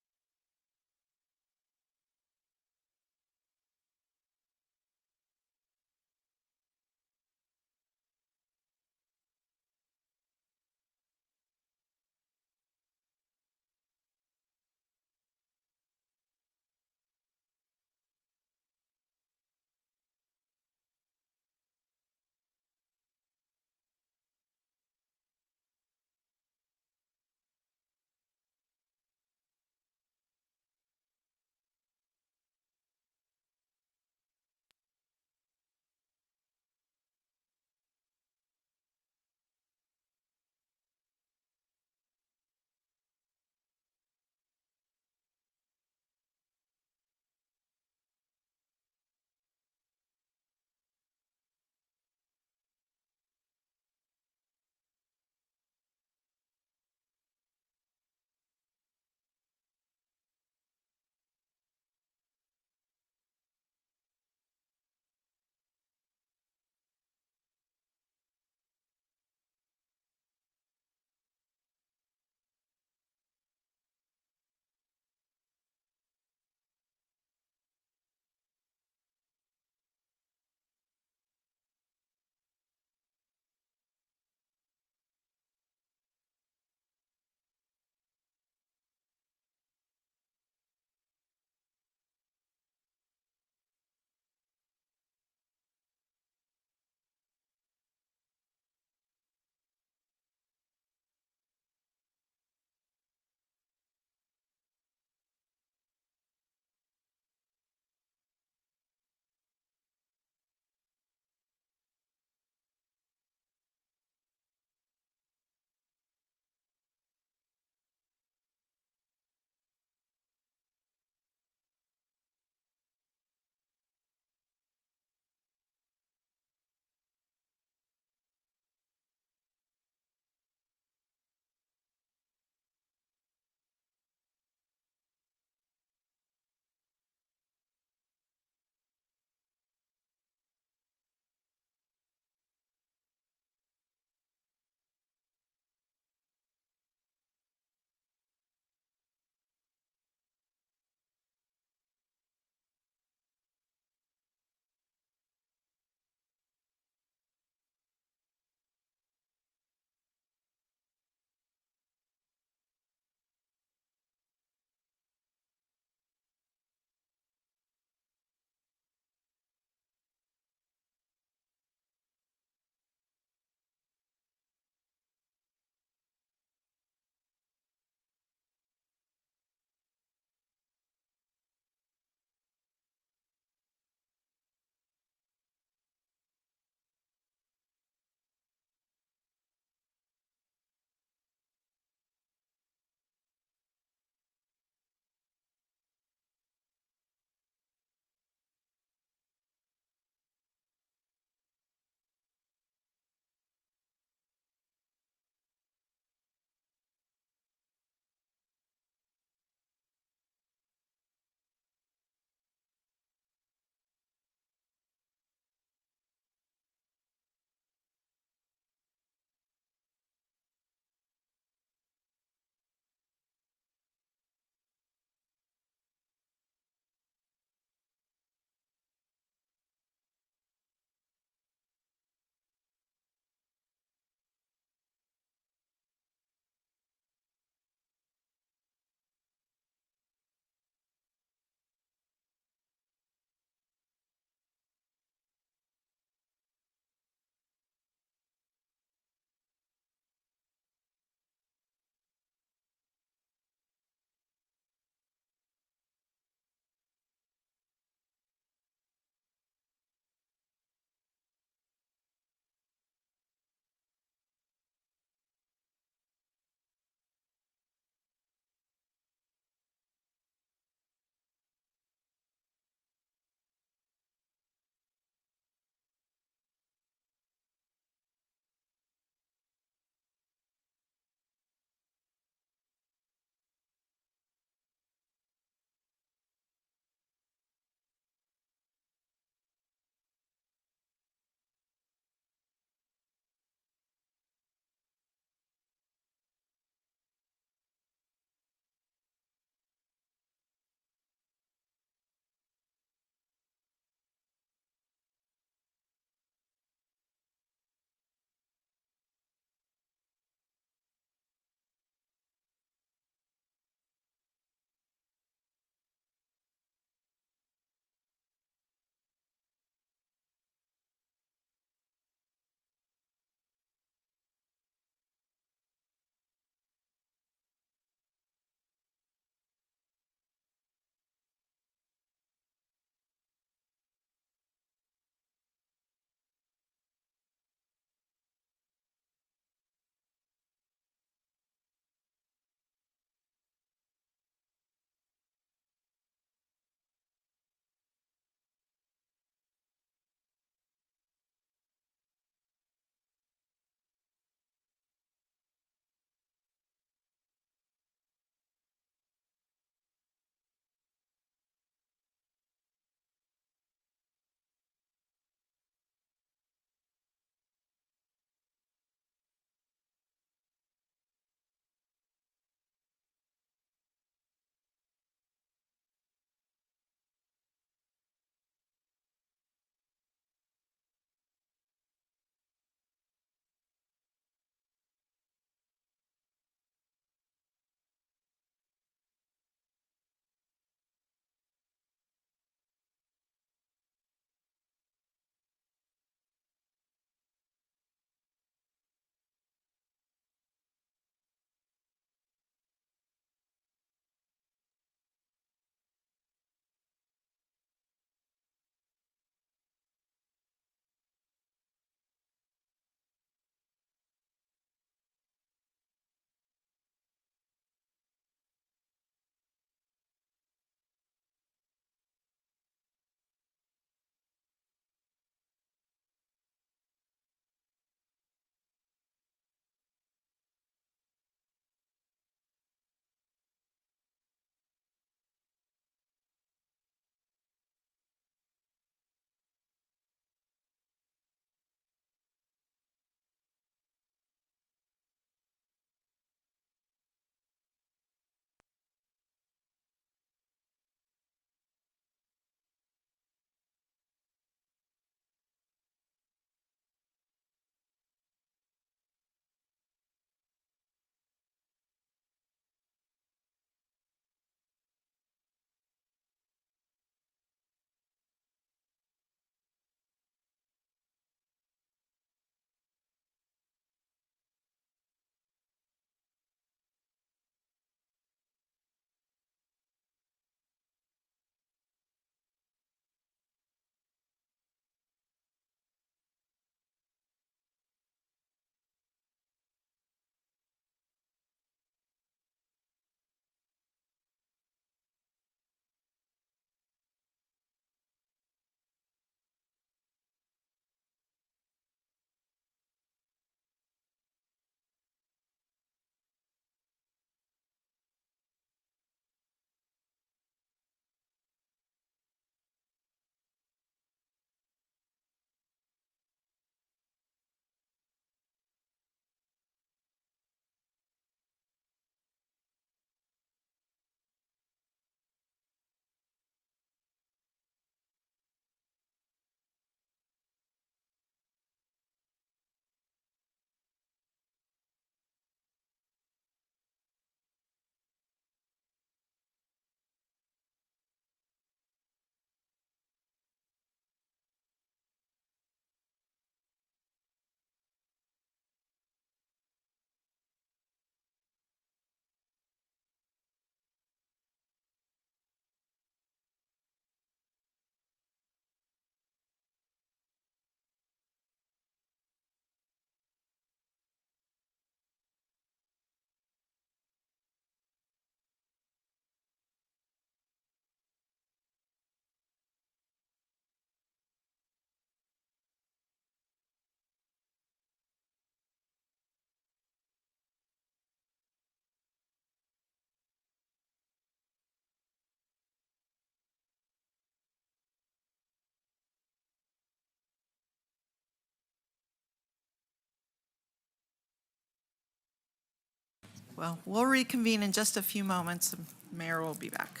Well, we'll reconvene in just a few moments. The mayor will be back.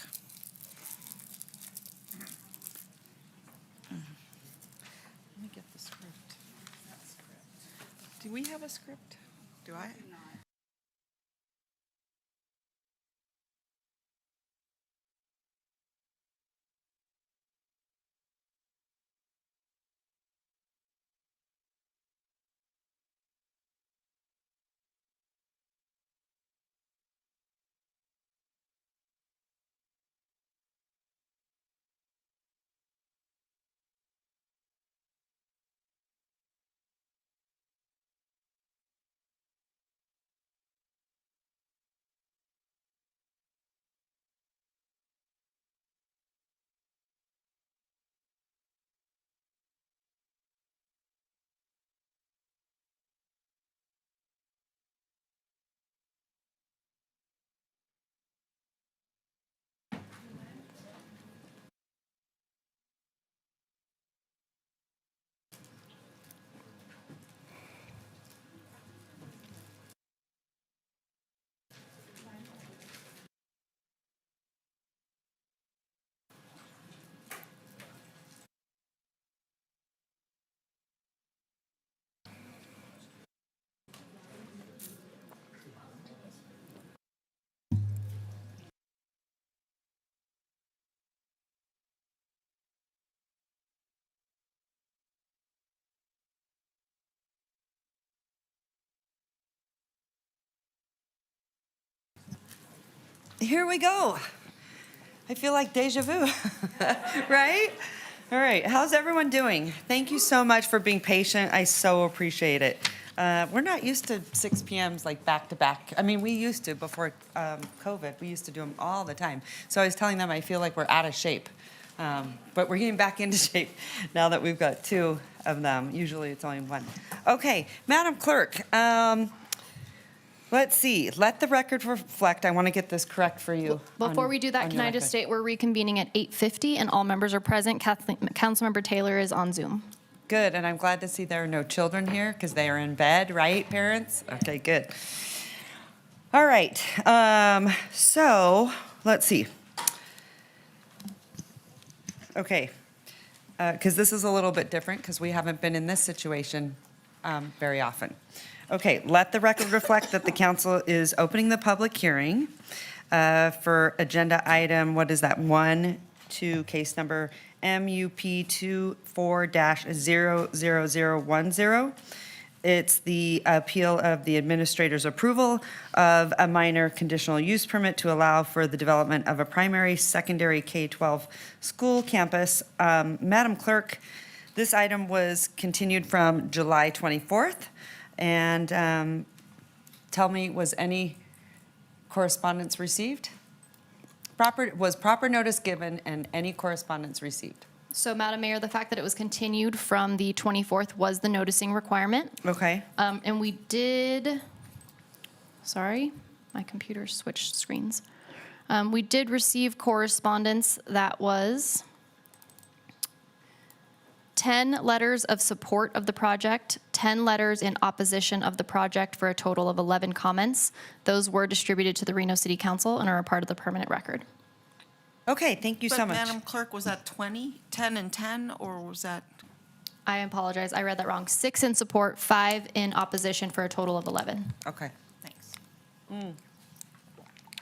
Let me get the script. Do we have a script? Do I? Here we go. I feel like deja vu, right? All right, how's everyone doing? Thank you so much for being patient. I so appreciate it. We're not used to 6 PMs like back to back. I mean, we used to before COVID. We used to do them all the time. So I was telling them I feel like we're out of shape. But we're getting back into shape now that we've got 2 of them. Usually it's only 1. Okay, Madam Clerk, let's see. Let the record reflect. I want to get this correct for you. Before we do that, can I just state we're reconvening at 8:50 and all members are present. Councilmember Taylor is on Zoom. Good, and I'm glad to see there are no children here because they are in bed, right, parents? Okay, good. All right, so let's see. Okay, because this is a little bit different because we haven't been in this situation very often. Okay, let the record reflect that the council is opening the public hearing for agenda item, what is that, 1, 2, case number MUP 24-00010. It's the appeal of the administrator's approval of a minor conditional use permit to allow for the development of a primary, secondary K-12 school campus. Madam Clerk, this item was continued from July 24th. And tell me, was any correspondence received? Was proper notice given and any correspondence received? So, Madam Mayor, the fact that it was continued from the 24th was the noticing requirement. Okay. And we did, sorry, my computer switched screens. We did receive correspondence that was 10 letters of support of the project, 10 letters in opposition of the project for a total of 11 comments. Those were distributed to the Reno City Council and are a part of the permanent record. Okay, thank you so much. But Madam Clerk, was that 20, 10 and 10, or was that? I apologize, I read that wrong. 6 in support, 5 in opposition for a total of 11. Okay, thanks.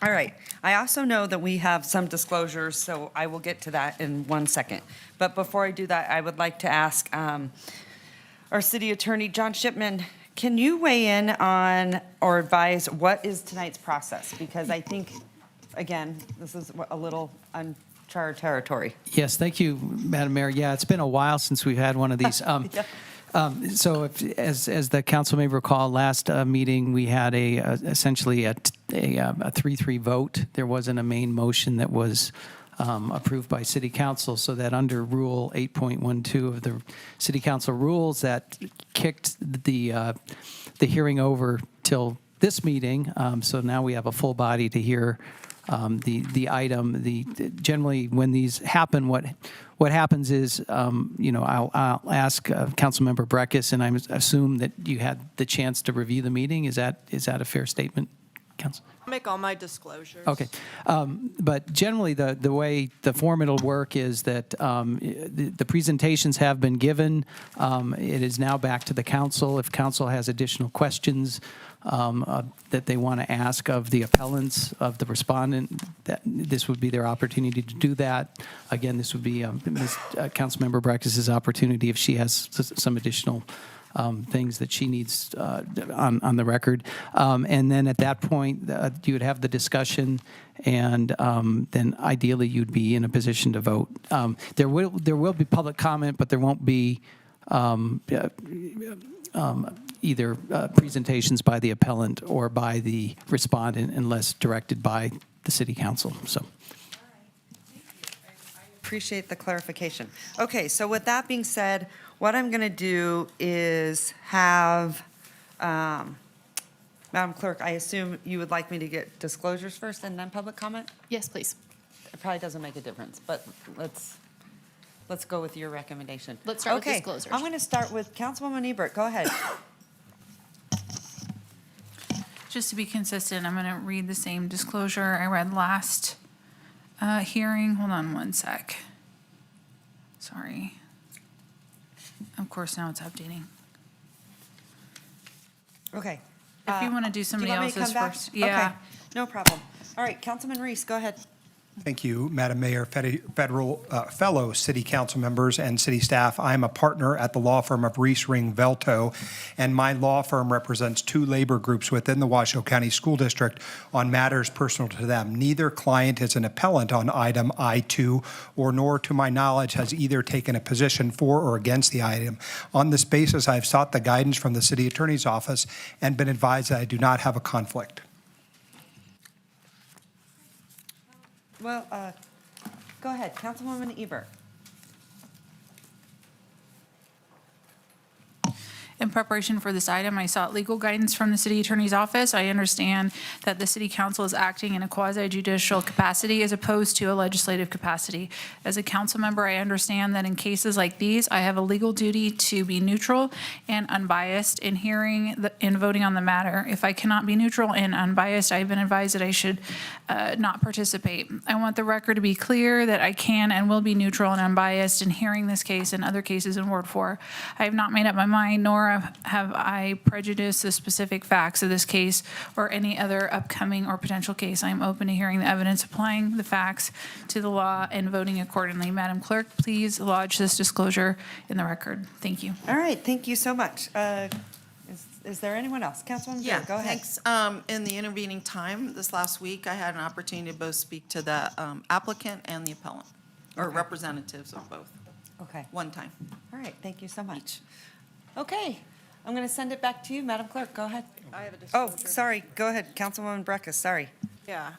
All right. I also know that we have some disclosures, so I will get to that in 1 second. But before I do that, I would like to ask our city attorney, John Shipman, can you weigh in on or advise what is tonight's process? Because I think, again, this is a little uncharted territory. Yes, thank you, Madam Mayor. Yeah, it's been a while since we've had one of these. So as the council may recall, last meeting, we had essentially a 3-3 vote. There wasn't a main motion that was approved by City Council, so that under Rule 8.12 of the City Council rules, that kicked the hearing over till this meeting. So now we have a full body to hear the item. Generally, when these happen, what happens is, I'll ask Councilmember Breckus, and I assume that you had the chance to review the meeting. Is that a fair statement, Council? Make all my disclosures. Okay. But generally, the way the format will work is that the presentations have been given. It is now back to the council. If council has additional questions that they want to ask of the appellants, of the respondent, this would be their opportunity to do that. Again, this would be Councilmember Brækhus' opportunity if she has some additional things that she needs on the record. And then at that point, you would have the discussion, and then ideally you'd be in a position to vote. There will be public comment, but there won't be either presentations by the appellant or by the respondent unless directed by the city council. So. Appreciate the clarification. Okay, so with that being said, what I'm going to do is have, Madam Clerk, I assume you would like me to get disclosures first and then public comment? Yes, please. It probably doesn't make a difference, but let's go with your recommendation. Let's start with Okay, disclosures. I'm going to start with Councilwoman Ebert. Go ahead. Just to be consistent, I'm going to read the same disclosure I read last hearing. Hold on one sec. Sorry. Of course, now it's updating. Okay. If you want to do somebody you want me to else's come back? first. Yeah. Okay, no problem. All right, Councilman Reese, go ahead. Thank you, Madam Mayor, fellow city council members and city staff. I am a partner at the law firm of Reese Ring Velto, and my law firm represents 2 labor groups within the Washoe County School District on matters personal to them. Neither client is an appellant on item I-2, or nor to my knowledge has either taken a position for or against the item. On this basis, I have sought the guidance from the city attorney's office and been advised that I do not have a conflict. Well, go ahead, Councilwoman Ebert. In preparation for this item, I sought legal guidance from the city attorney's office. I understand that the city council is acting in a quasi-judicial capacity as opposed to a legislative capacity. As a council member, I understand that in cases like these, I have a legal duty to be neutral and unbiased in in voting on the matter. If I cannot be neutral and unbiased, I've been advised that I should not participate. I want the record to be clear that I can and will be neutral and unbiased in hearing this case and other cases in Ward 4. I have not made up my mind, nor have I prejudiced the specific facts of this case or any other upcoming or potential case. I am open to hearing the evidence, applying the facts to the law, and voting accordingly. Madam Clerk, please lodge this disclosure in the record. Thank you. All right, thank you so much. Is there anyone else? Councilwoman Yeah, Beard, go ahead. thanks. In the intervening time, this last week, I had an opportunity to both speak to the applicant and the appellant, or Okay. representatives of both, Okay, one time. all right, thank you so much. Okay, I'm going to send it back to you, Madam Clerk, go ahead. I have a Oh, disclosure. sorry, go ahead, Councilwoman Brækhus, sorry. Yeah.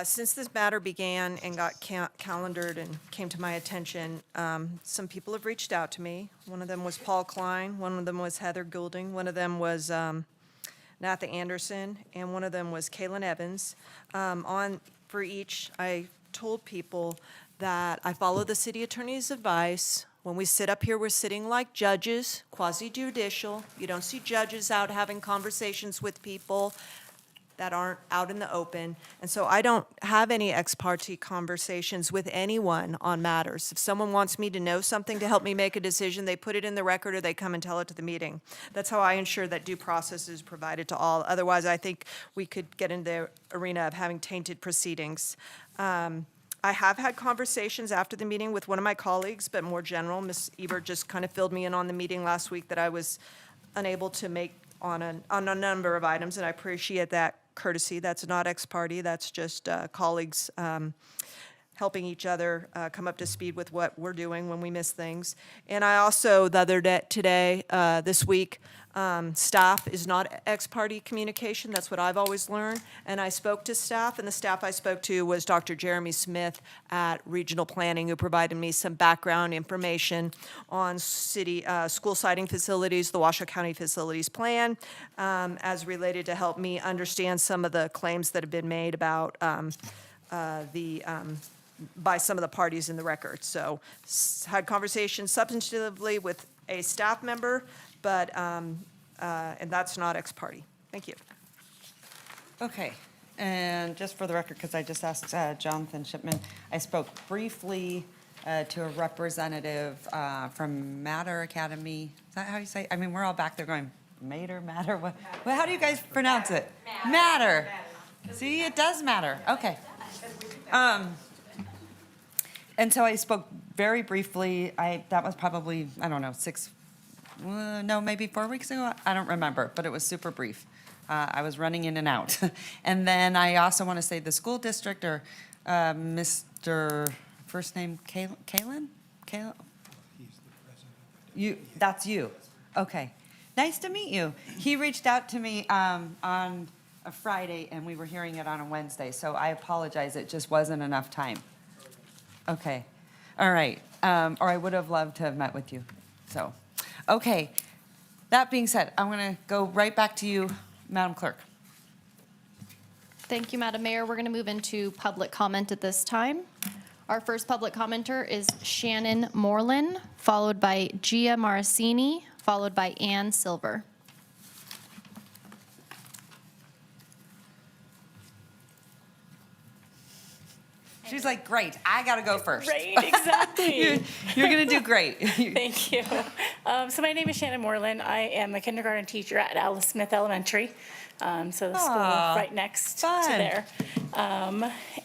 Since this matter began and got calendared and came to my attention, some people have reached out to me. One of them was Paul Klein, one of them was Heather Goulding, one of them was Natha Anderson, and one of them was Kaylin Evans. For each, I told people that I follow the city attorney's advice. When we sit up here, we're sitting like judges, quasi-judicial. You don't see judges out having conversations with people that aren't out in the open. And so I don't have any ex parte conversations with anyone on matters. If someone wants me to know something to help me make a decision, they put it in the record or they come and tell it to the meeting. That's how I ensure that due process is provided to all. Otherwise, I think we could get into the arena of having tainted proceedings. I have had conversations after the meeting with one of my colleagues, but more general. Ms. Ebert just kind of filled me in on the meeting last week that I was unable to make on a number of items, and I appreciate that courtesy. That's not ex parte, that's just colleagues helping each other come up to speed with what we're doing when we miss things. And I also, this week, staff is not ex parte communication. That's what I've always learned. And I spoke to staff, and the staff I spoke to was Dr. Jeremy Smith at Regional Planning, who provided me some background information on city school siting facilities, the Washoe County Facilities Plan, as related to help me understand some of the claims that have been made about by some of the parties in the record. So had conversations substantively with a staff member, but and that's not ex parte. Thank you. Okay, and just for the record, because I just asked Jonathan Shipman, I spoke briefly to a representative from Matter Academy. Is that how you say it? I mean, we're all back there going, Matter, what? Well, how do you guys pronounce it? Matter. See, it does matter. Okay. And so I spoke very briefly. That was probably, I don't know, maybe 4 weeks ago. I don't remember, but it was super brief. I was running in and out. And then I also want to say the school district, or Mr. first name, Kalen? That's you. Okay. Nice to meet you. He reached out to me on a Friday, and we were hearing it on a Wednesday, so I apologize. It just wasn't enough time. Okay. All right. Or I would have loved to have met with you. So, okay. That being said, I'm going to go right back to you, Madam Clerk. Thank you, Madam Mayor. We're going to move into public comment at this time. Our first public commenter is Shannon Moreland, followed by Gia Maracini, followed by Ann Silver. She's like, great, I got to go first. Right, exactly. You're going to do great. Thank you. So my name is Shannon Moreland. I am a kindergarten teacher at Alice Smith Elementary. So the school right next to there.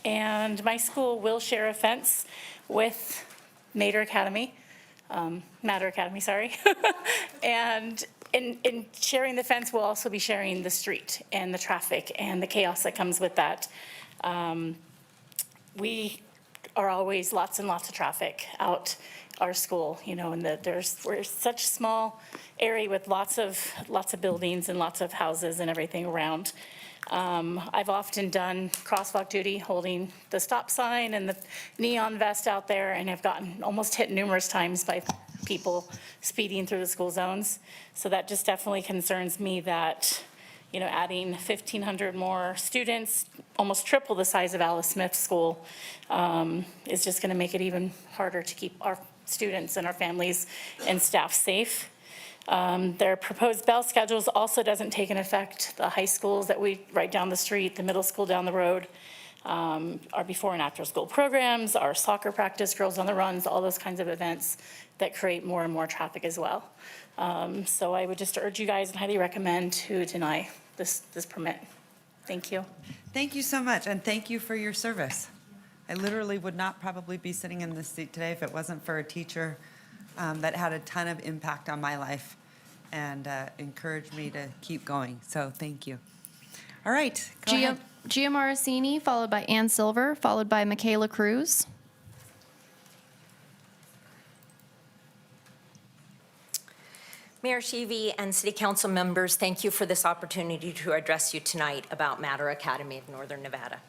And my school will share a fence with Matter Academy, sorry. And in sharing the fence, we'll also be sharing the street and the traffic and the chaos that comes with that. We are always lots and lots of traffic out our school, you know, and we're such a small area with lots of buildings and lots of houses and everything around. I've often done crosswalk duty, holding the stop sign and the neon vest out there, and I've gotten almost hit numerous times by people speeding through the school zones. So that just definitely concerns me that, you know, adding 1,500 more students, almost triple the size of Alice Smith School, is just going to make it even harder to keep our students and our families and staff safe. Their proposed bell schedules also doesn't take into effect the high schools that we right down the street, the middle school down the road, our before and after school programs, our soccer practice, Girls on the Runs, all those kinds of events that create more and more traffic as well. So I would just urge you guys and highly recommend to deny this permit. Thank you. Thank you so much, and thank you for your service. I literally would not probably be sitting in this seat today if it wasn't for a teacher that had a ton of impact on my life and encouraged me to keep going. So thank you. All right, go ahead. Gia Maracini, followed by Ann Silver, followed by Michaela Cruz. Mayor Sheevy and City Council members, thank you for this opportunity to address you tonight about Matter Academy of Northern Nevada.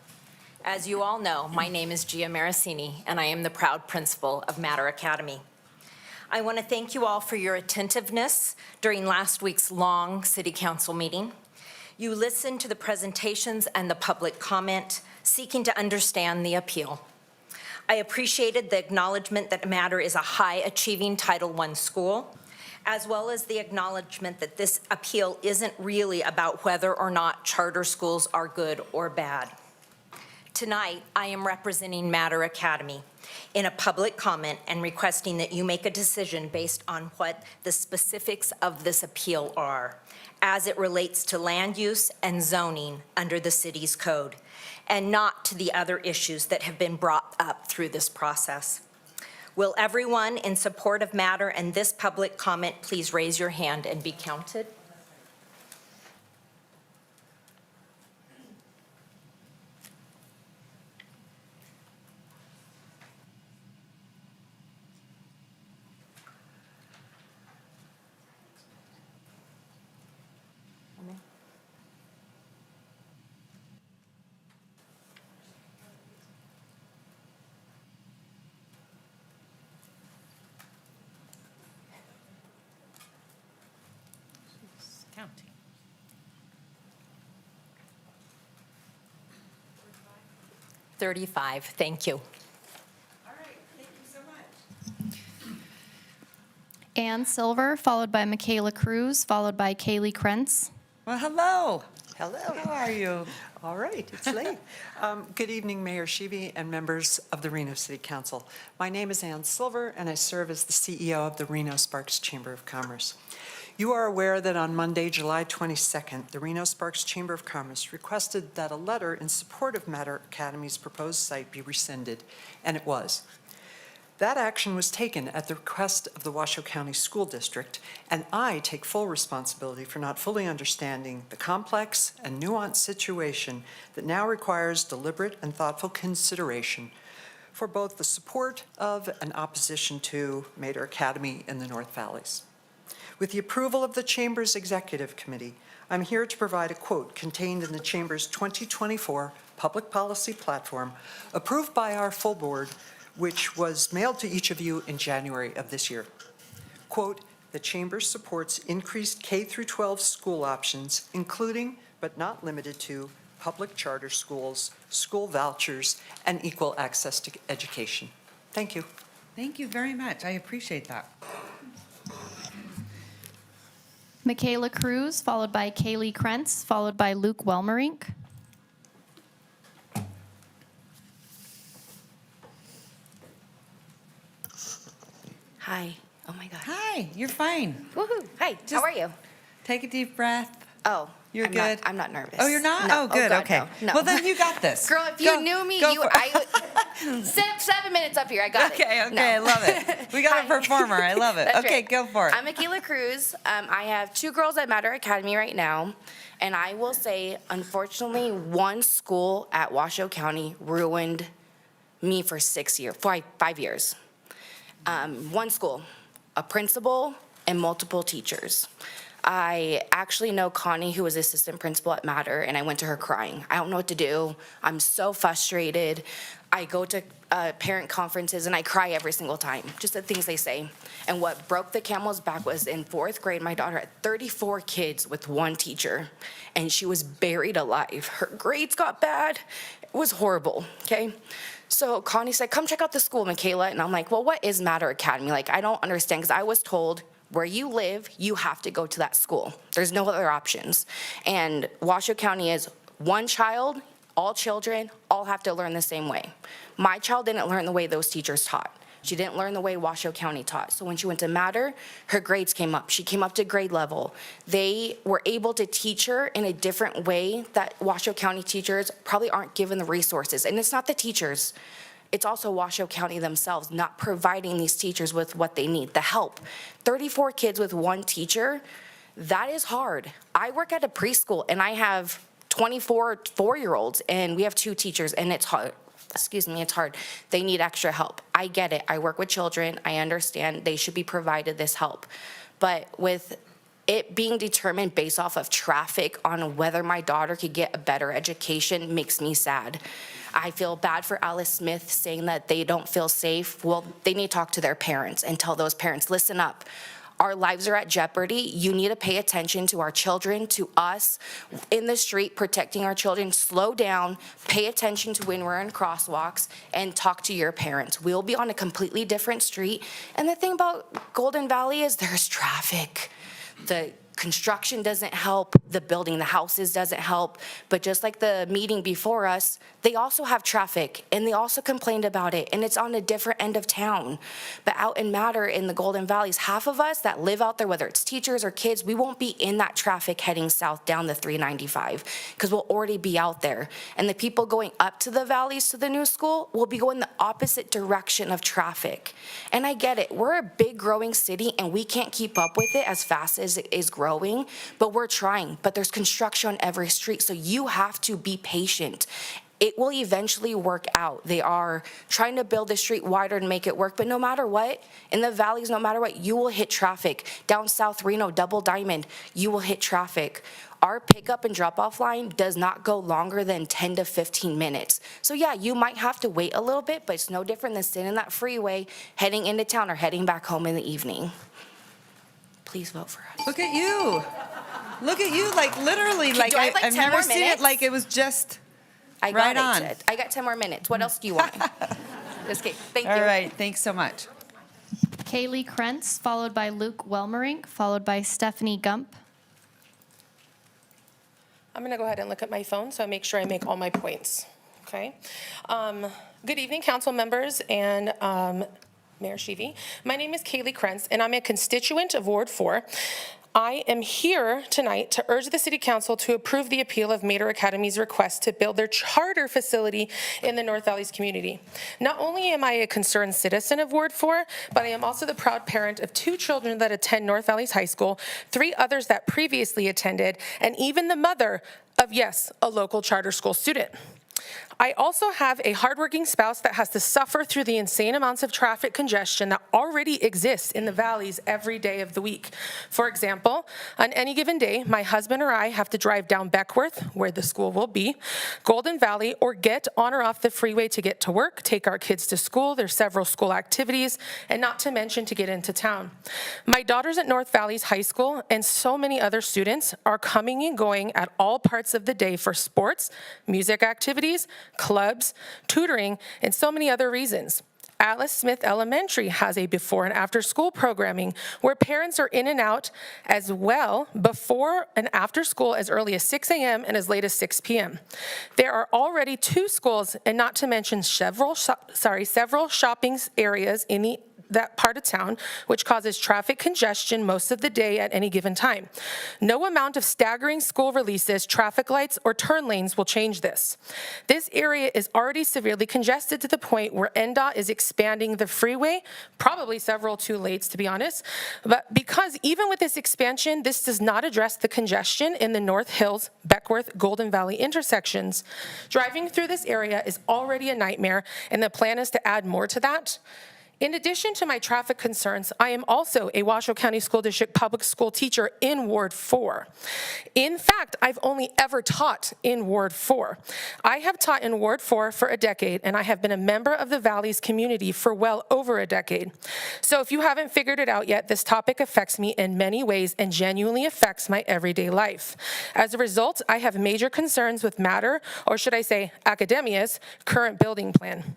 As you all know, my name is Gia Maracini, and I am the proud principal of Matter Academy. I want to thank you all for your attentiveness during last week's long City Council meeting. You listened to the presentations and the public comment, seeking to understand the appeal. I appreciated the acknowledgement that Matter is a high-achieving Title I school, as well as the acknowledgement that this appeal isn't really about whether or not charter schools are good or bad. Tonight, I am representing Matter Academy in a public comment and requesting that you make a decision based on what the specifics of this appeal are, as it relates to land use and zoning under the city's code, and not to the other issues that have been brought up through this process. Will everyone in support of Matter and this public comment please raise your hand and be counted? Counting. 35, thank you. All right, thank you so much. Ann Silver, followed by Michaela Cruz, followed by Kaylee Krentz. Well, hello. Hello. How are you? All right, it's late. Good evening, Mayor Sheevy and members of the Reno City Council. My name is Ann Silver, and I serve as the CEO of the Reno Sparks Chamber of Commerce. You are aware that on Monday, July 22nd, the Reno Sparks Chamber of Commerce requested that a letter in support of Matter Academy's proposed site be rescinded, and it was. That action was taken at the request of the Washoe County School District, and I take full responsibility for not fully understanding the complex and nuanced situation that now requires deliberate and thoughtful consideration for both the support of and opposition to Mater Academy in the North Valleys. With the approval of the Chamber's Executive Committee, I'm here to provide a quote contained in the Chamber's 2024 Public Policy Platform, approved by our full board, which was mailed to each of you in January of this year. Quote, "The Chamber supports increased K-12 school options, including but not limited to public charter schools, school vouchers, and equal access to education." Thank you. Thank you very much. I appreciate that. Michaela Cruz, followed by Kaylee Krentz, followed by Luke Welmerink. Hi. Oh my God. Hi, you're fine. Woohoo. Hi. How are you? Take a deep breath. Oh, You're I'm good. I'm not nervous. Oh, you're not? No. Oh, good. God, Okay. No. Well, then you got this. Girl, if Go- you knew me, go you for- I would 7 minutes up here. I got Okay, it. okay, No. I love it. We got a performer. I love it. That's Okay, right. go for it. I'm Michaela Cruz. I have 2 girls at Matter Academy right now. And I will say, unfortunately, one school at Washoe County ruined me for 5 years. One school, a principal, and multiple teachers. I actually know Connie, who was assistant principal at Matter, and I went to her crying. I don't know what to do. I'm so frustrated. I go to parent conferences and I cry every single time, just the things they say. And what broke the camel's back was in 4th grade, my daughter had 34 kids with one teacher, and she was buried alive. Her grades got bad. It was horrible, okay? So Connie said, "Come check out the school, Michaela." And I'm like, well, what is Matter Academy? Like, I don't understand, because I was told where you live, you have to go to that school. There's no other options. And Washoe County is one child, all children, all have to learn the same way. My child didn't learn the way those teachers taught. She didn't learn the way Washoe County taught. So when she went to Matter, her grades came up. She came up to grade level. They were able to teach her in a different way that Washoe County teachers probably aren't given the resources. And it's not the teachers. It's also Washoe County themselves not providing these teachers with what they need, the help. 34 kids with one teacher, that is hard. I work at a preschool and I have 24 4-year-olds and we have 2 teachers and it's hard. It's hard. They need extra help. I get it. I work with children. I understand they should be provided this help. But with it being determined based off of traffic on whether my daughter could get a better education makes me sad. I feel bad for Alice Smith saying that they don't feel safe. Well, they need to talk to their parents and tell those parents, listen up. Our lives are at jeopardy. You need to pay attention to our children, to us in the street, protecting our children. Slow down, pay attention to when we're in crosswalks, and talk to your parents. We'll be on a completely different street. And the thing about Golden Valley is there's traffic. The construction doesn't help, the building the houses doesn't help, but just like the meeting before us, they also have traffic, and they also complained about it, and it's on a different end of town. But out in Matter in the Golden Valleys, half of us that live out there, whether it's teachers or kids, we won't be in that traffic heading south down the 395, because we'll already be out there. And the people going up to the valleys to the new school will be going the opposite direction of traffic. And I get it, we're a big growing city, and we can't keep up with it as fast as it is growing, but we're trying. But there's construction on every street, so you have to be patient. It will eventually work out. They are trying to build the street wider and make it work, but no matter what, in the valleys, no matter what, you will hit traffic. Down South Reno, Double Diamond, you will hit traffic. Our pickup and drop-off line does not go longer than 10 to 15 minutes. So yeah, you might have to wait a little bit, but it's no different than sitting in that freeway, heading into town or heading back home in the evening. Please vote for us. Look at you. Look at you, like literally, Do like I have, like, I've 10 never more seen it minutes? like it was just I right got on. it. I got 10 more minutes. What else do you want? Just kidding. Thank you. All right, thanks so much. Kaylee Krentz, followed by Luke Welmerink, followed by Stephanie Gump. I'm going to go ahead and look at my phone so I make sure I make all my points. Okay. Good evening, council members and Mayor Sheevy. My name is Kaylee Krentz, and I'm a constituent of Ward 4. I am here tonight to urge the City Council to approve the appeal of Mater Academy's request to build their charter facility in the North Valleys community. Not only am I a concerned citizen of Ward 4, but I am also the proud parent of 2 children that attend North Valleys High School, 3 others that previously attended, and even the mother of, yes, a local charter school student. I also have a hardworking spouse that has to suffer through the insane amounts of traffic congestion that already exists in the valleys every day of the week. For example, on any given day, my husband or I have to drive down Beckworth, where the school will be, Golden Valley, or get on or off the freeway to get to work, take our kids to school, there's several school activities, and not to mention to get into town. My daughters at North Valleys High School and so many other students are coming and going at all parts of the day for sports, music activities, clubs, tutoring, and so many other reasons. Atlas Smith Elementary has a before and after school programming where parents are in and out as well before and after school as early as 6 a.m. and as late as 6 p.m. There are already 2 schools, and not to mention several shopping areas in that part of town, which causes traffic congestion most of the day at any given time. No amount of staggering school releases, traffic lights, or turn lanes will change this. This area is already severely congested to the point where NDOT is expanding the freeway, probably several too late to be honest, but because even with this expansion, this does not address the congestion in the North Hills, Beckworth, Golden Valley intersections. Driving through this area is already a nightmare, and the plan is to add more to that. In addition to my traffic concerns, I am also a Washoe County School District public school teacher in Ward 4. In fact, I've only ever taught in Ward 4. I have taught in Ward 4 for a decade, and I have been a member of the Valleys community for well over a decade. So if you haven't figured it out yet, this topic affects me in many ways and genuinely affects my everyday life. As a result, I have major concerns with Mater, or should I say Academia's, current building plan.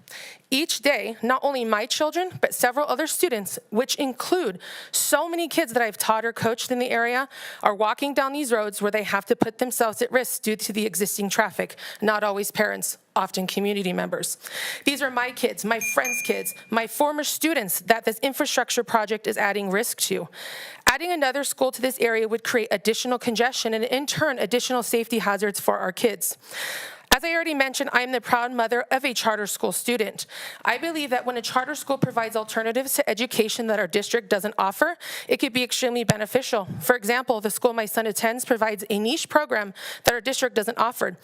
Each day, not only my children, but several other students, which include so many kids that I've taught or coached in the area, are walking down these roads where they have to put themselves at risk due to the existing traffic, not always parents, often community members. These are my kids, my friends' kids, my former students that this infrastructure project is adding risk to. Adding another school to this area would create additional congestion and in turn, additional safety hazards for our kids. As I already mentioned, I am the proud mother of a charter school student. I believe that when a charter school provides alternatives to education that our district doesn't offer, it could be extremely beneficial. For example, the school my son attends provides a niche program that our district doesn't offer.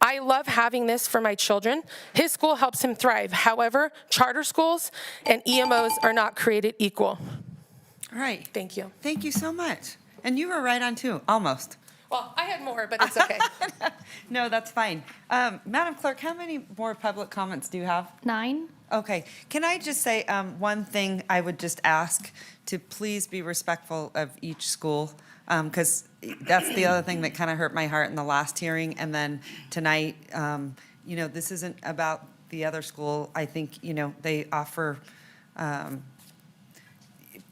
I love having this for my children. His school helps him thrive. However, charter schools and EMOs are not created equal. All right. Thank you. Thank you so much. And you were right on too, almost. Well, I had more, but it's okay. No, that's fine. Madam Clerk, how many more public comments do you have? 9. Okay. Can I just say one thing I would just ask to please be respectful of each school, because that's the other thing that kind of hurt my heart in the last hearing. And then tonight, this isn't about the other school. I think, they offer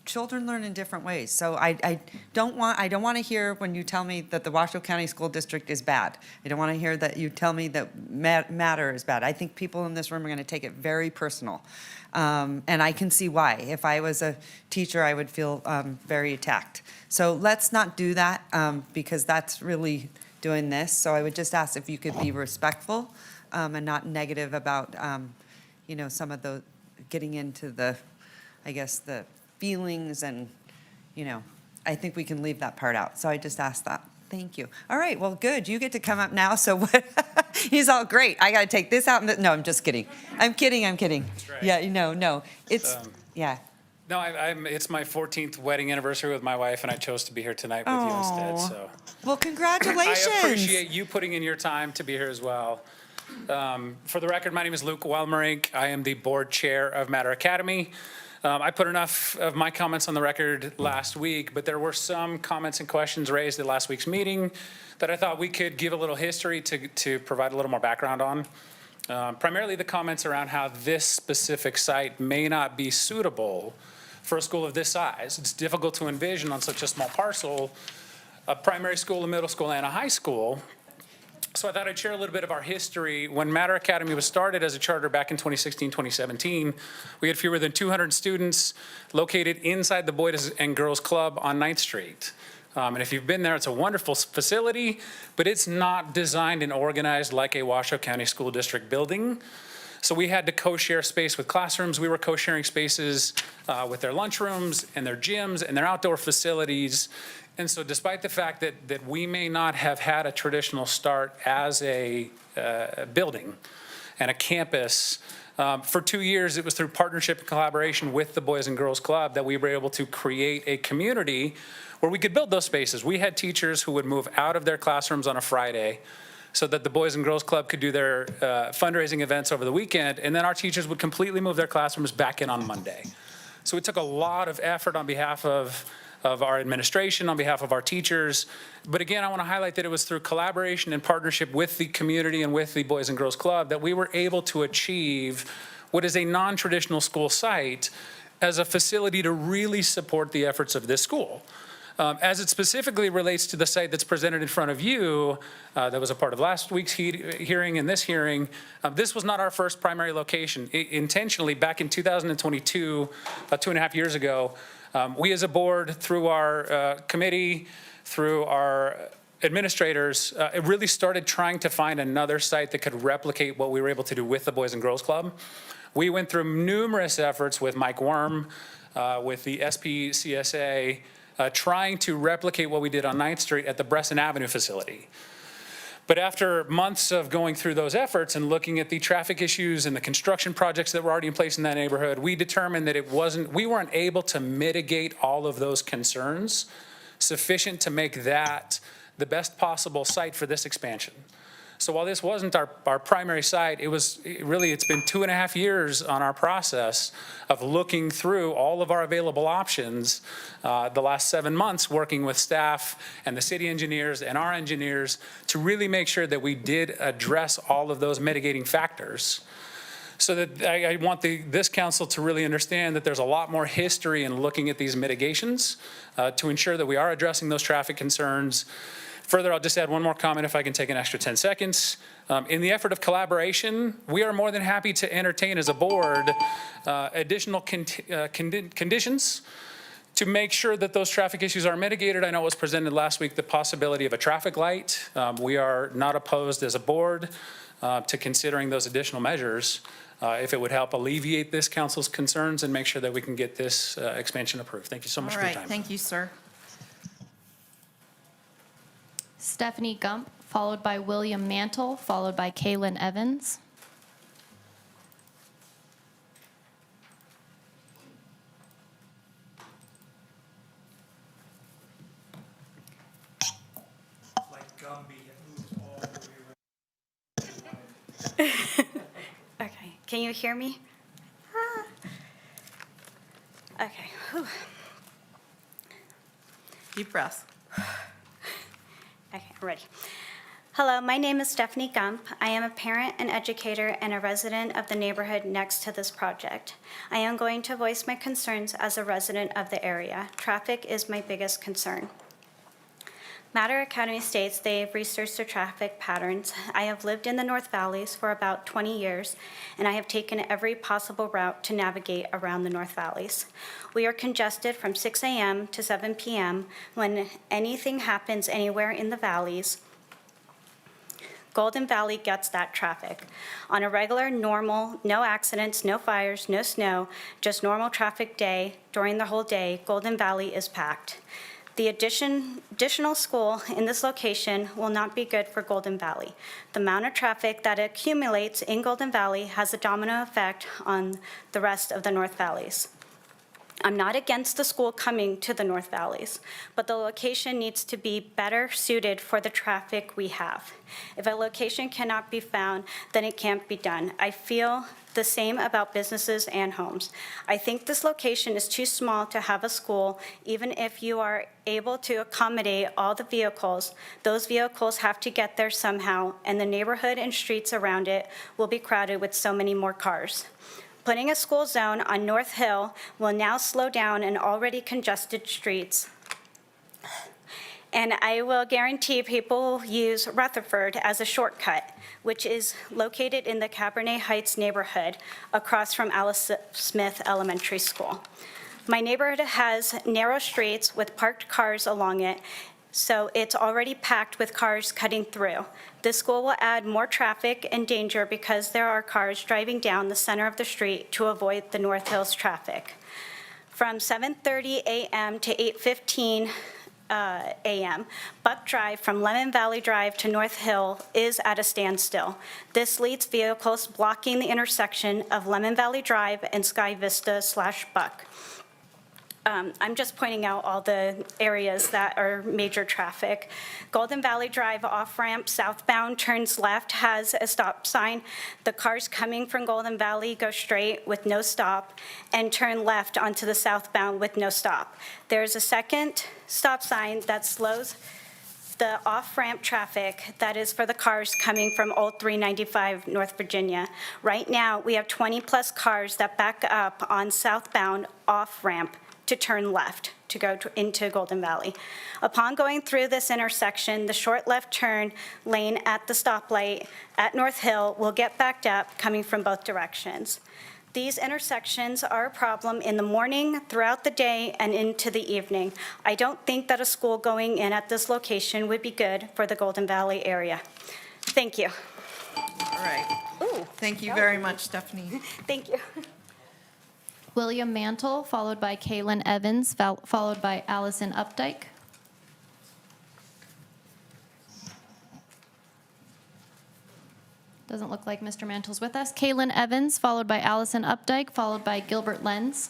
children learn in different ways. So I don't want to hear when you tell me that the Washoe County School District is bad. I don't want to hear that you tell me that Mater is bad. I think people in this room are going to take it very personal. And I can see why. If I was a teacher, I would feel very attacked. So let's not do that because that's really doing this. So I would just ask if you could be respectful and not negative about, some of the getting into the, the feelings and, I think we can leave that part out. So I just asked that. Thank you. All right, well, good. You get to come up now. So he's all great. I got to take this out. No, I'm just kidding. I'm kidding. That's right. Yeah, no. It's, yeah. No, it's my 14th wedding anniversary with my wife, and I chose to be here tonight with you instead. So, well, congratulations. I appreciate you putting in your time to be here as well. For the record, my name is Luke Welmerink. I am the board chair of Mater Academy. I put enough of my comments on the record last week, but there were some comments and questions raised at last week's meeting that I thought we could give a little history to provide a little more background on. Primarily the comments around how this specific site may not be suitable for a school of this size. It's difficult to envision on such a small parcel a primary school, a middle school, and a high school So I thought I'd share a little bit of our history. When Matter Academy was started as a charter back in 2016, 2017, we had fewer than 200 students located inside the Boys and Girls Club on 9th Street. And if you've been there, it's a wonderful facility, but it's not designed and organized like a Washoe County School District building. So we had to co-share space with classrooms. We were co-sharing spaces with their lunchrooms and their gyms and their outdoor facilities. And so despite the fact that we may not have had a traditional start as a building and a campus, for 2 years, it was through partnership and collaboration with the Boys and Girls Club that we were able to create a community where we could build those spaces. We had teachers who would move out of their classrooms on a Friday so that the Boys and Girls Club could do their fundraising events over the weekend, and then our teachers would completely move their classrooms back in on Monday. So it took a lot of effort on behalf of our administration, on behalf of our teachers. But again, I want to highlight that it was through collaboration and partnership with the community and with the Boys and Girls Club that we were able to achieve what is a non-traditional school site as a facility to really support the efforts of this school. As it specifically relates to the site that's presented in front of you, that was a part of last week's hearing and this hearing, this was not our first primary location. Intentionally, back in 2022, about 2.5 years ago, we as a board, through our committee, through our administrators, it really started trying to find another site that could replicate what we were able to do with the Boys and Girls Club. We went through numerous efforts with Mike Worm, with the SPCSA, trying to replicate what we did on 9th Street at the Bresson Avenue facility. But after months of going through those efforts and looking at the traffic issues and the construction projects that were already in place in that neighborhood, we determined that we weren't able to mitigate all of those concerns sufficient to make that the best possible site for this expansion. So while this wasn't our primary site, it's been 2.5 years on our process of looking through all of our available options, the last 7 months working with staff and the city engineers and our engineers to really make sure that we did address all of those mitigating factors. So that I want this council to really understand that there's a lot more history in looking at these mitigations to ensure that we are addressing those traffic concerns. Further, I'll just add one more comment if I can take an extra 10 seconds. In the effort of collaboration, we are more than happy to entertain as a board additional conditions to make sure that those traffic issues are mitigated. I know it was presented last week, the possibility of a traffic light. We are not opposed as a board to considering those additional measures if it would help alleviate this council's concerns and make sure that we can get this expansion approved. Thank you so much for your time. All right, thank you, sir. Stephanie Gump, followed by William Mantle, followed by Kaylin Evans. Okay, can you hear me? Okay. Whew. Deep breath. Okay, I'm ready. Hello, my name is Stephanie Gump. I am a parent, an educator, and a resident of the neighborhood next to this project. I am going to voice my concerns as a resident of the area. Traffic is my biggest concern. Matter Academy states they have researched their traffic patterns. I have lived in the North Valleys for about 20 years, and I have taken every possible route to navigate around the North Valleys. We are congested from 6 a.m. to 7 p.m. when anything happens anywhere in the valleys. Golden Valley gets that traffic. On a regular, normal, no accidents, no fires, no snow, just normal traffic day, during the whole day, Golden Valley is packed. The additional school in this location will not be good for Golden Valley. The amount of traffic that accumulates in Golden Valley has a domino effect on the rest of the North Valleys. I'm not against the school coming to the North Valleys, but the location needs to be better suited for the traffic we have. If a location cannot be found, then it can't be done. I feel the same about businesses and homes. I think this location is too small to have a school. Even if you are able to accommodate all the vehicles, those vehicles have to get there somehow, and the neighborhood and streets around it will be crowded with so many more cars. Putting a school zone on North Hill will now slow down an already congested streets And I will guarantee people use Rutherford as a shortcut, which is located in the Cabernet Heights neighborhood across from Alice Smith Elementary School. My neighborhood has narrow streets with parked cars along it, so it's already packed with cars cutting through. This school will add more traffic and danger because there are cars driving down the center of the street to avoid the North Hills traffic. From 7:30 a.m. to 8:15 a.m., Buck Drive from Lemon Valley Drive to North Hill is at a standstill. This leads vehicles blocking the intersection of Lemon Valley Drive and Sky Vista/Buck. I'm just pointing out all the areas that are major traffic. Golden Valley Drive off-ramp southbound turns left, has a stop sign. The cars coming from Golden Valley go straight with no stop and turn left onto the southbound with no stop. There's a second stop sign that slows the off-ramp traffic that is for the cars coming from Old 395 North Virginia. Right now, we have 20-plus cars that back up on southbound off-ramp to turn left to go into Golden Valley. Upon going through this intersection, the short left turn lane at the stoplight at North Hill will get backed up coming from both directions. These intersections are a problem in the morning, throughout the day, and into the evening. I don't think that a school going in at this location would be good for the Golden Valley area. Thank you. All right. Ooh, Thank you very much, Stephanie. thank you. William Mantle, followed by Kaylin Evans, followed by Allison Updike. Doesn't look like Mr. Mantle's with us. Kaylin Evans, followed by Allison Updike, followed by Gilbert Lenz.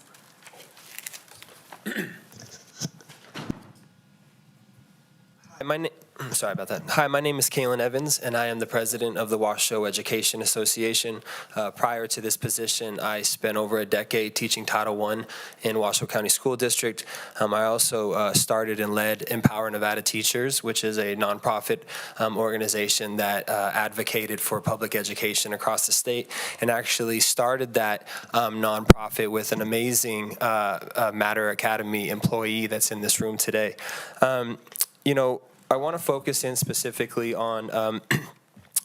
Sorry about that. Hi, my name is Kaylin Evans, and I am the president of the Washoe Education Association. Prior to this position, I spent over a decade teaching Title I in Washoe County School District. I also started and led Empower Nevada Teachers, which is a nonprofit organization that advocated for public education across the state, and actually started that nonprofit with an amazing Matter Academy employee that's in this room today. I want to focus in specifically on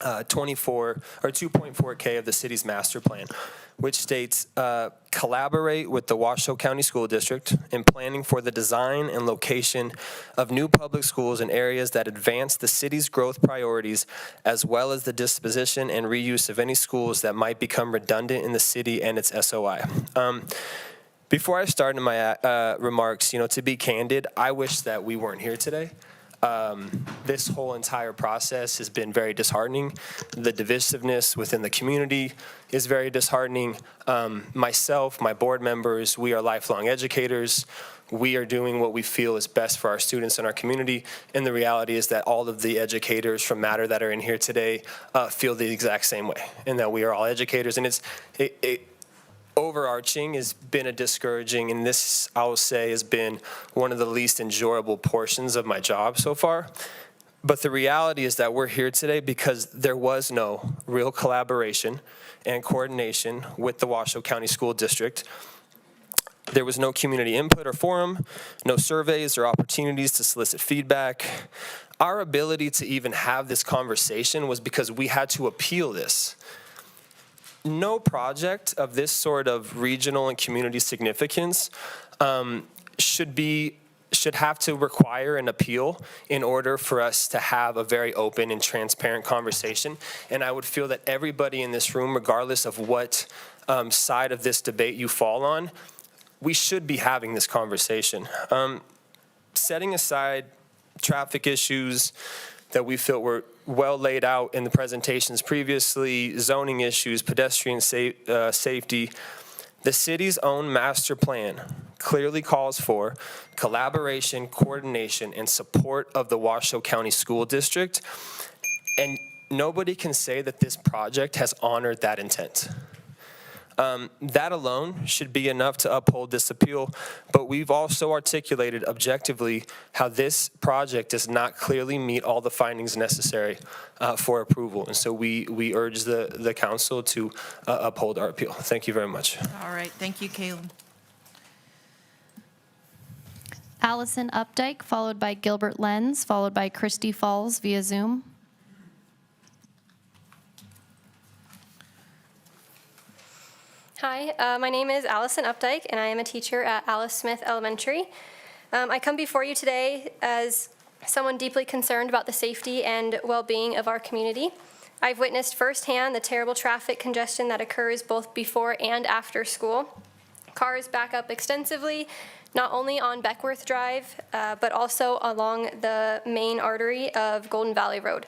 2.4K of the city's master plan, which states, collaborate with the Washoe County School District in planning for the design and location of new public schools in areas that advance the city's growth priorities, as well as the disposition and reuse of any schools that might become redundant in the city and its SOI. Before I start in my remarks, to be candid, I wish that we weren't here today. This whole entire process has been very disheartening. The divisiveness within the community is very disheartening. Myself, my board members, we are lifelong educators. We are doing what we feel is best for our students and our community. And the reality is that all of the educators from Matter that are in here today feel the exact same way, and that we are all educators. And overarching has been a discouraging, and this, I will say, has been one of the least enjoyable portions of my job so far. But the reality is that we're here today because there was no real collaboration and coordination with the Washoe County School District. There was no community input or forum, no surveys or opportunities to solicit feedback. Our ability to even have this conversation was because we had to appeal this. No project of this sort of regional and community significance should have to require an appeal in order for us to have a very open and transparent conversation. And I would feel that everybody in this room, regardless of what side of this debate you fall on, we should be having this conversation. Setting aside traffic issues that we feel were well laid out in the presentations previously, zoning issues, pedestrian safety, the city's own master plan clearly calls for collaboration, coordination, and support of the Washoe County School District. And nobody can say that this project has honored that intent. That alone should be enough to uphold this appeal, but we've also articulated objectively how this project does not clearly meet all the findings necessary for approval. And so we urge the council to uphold our appeal. Thank you very much. All right, thank you, Caleb. Allison Updike, followed by Gilbert Lenz, followed by Christy Falls via Zoom. Hi, my name is Allison Updike, and I am a teacher at Alice Smith Elementary. I come before you today as someone deeply concerned about the safety and well-being of our community. I've witnessed firsthand the terrible traffic congestion that occurs both before and after school. Cars back up extensively, not only on Beckworth Drive, but also along the main artery of Golden Valley Road.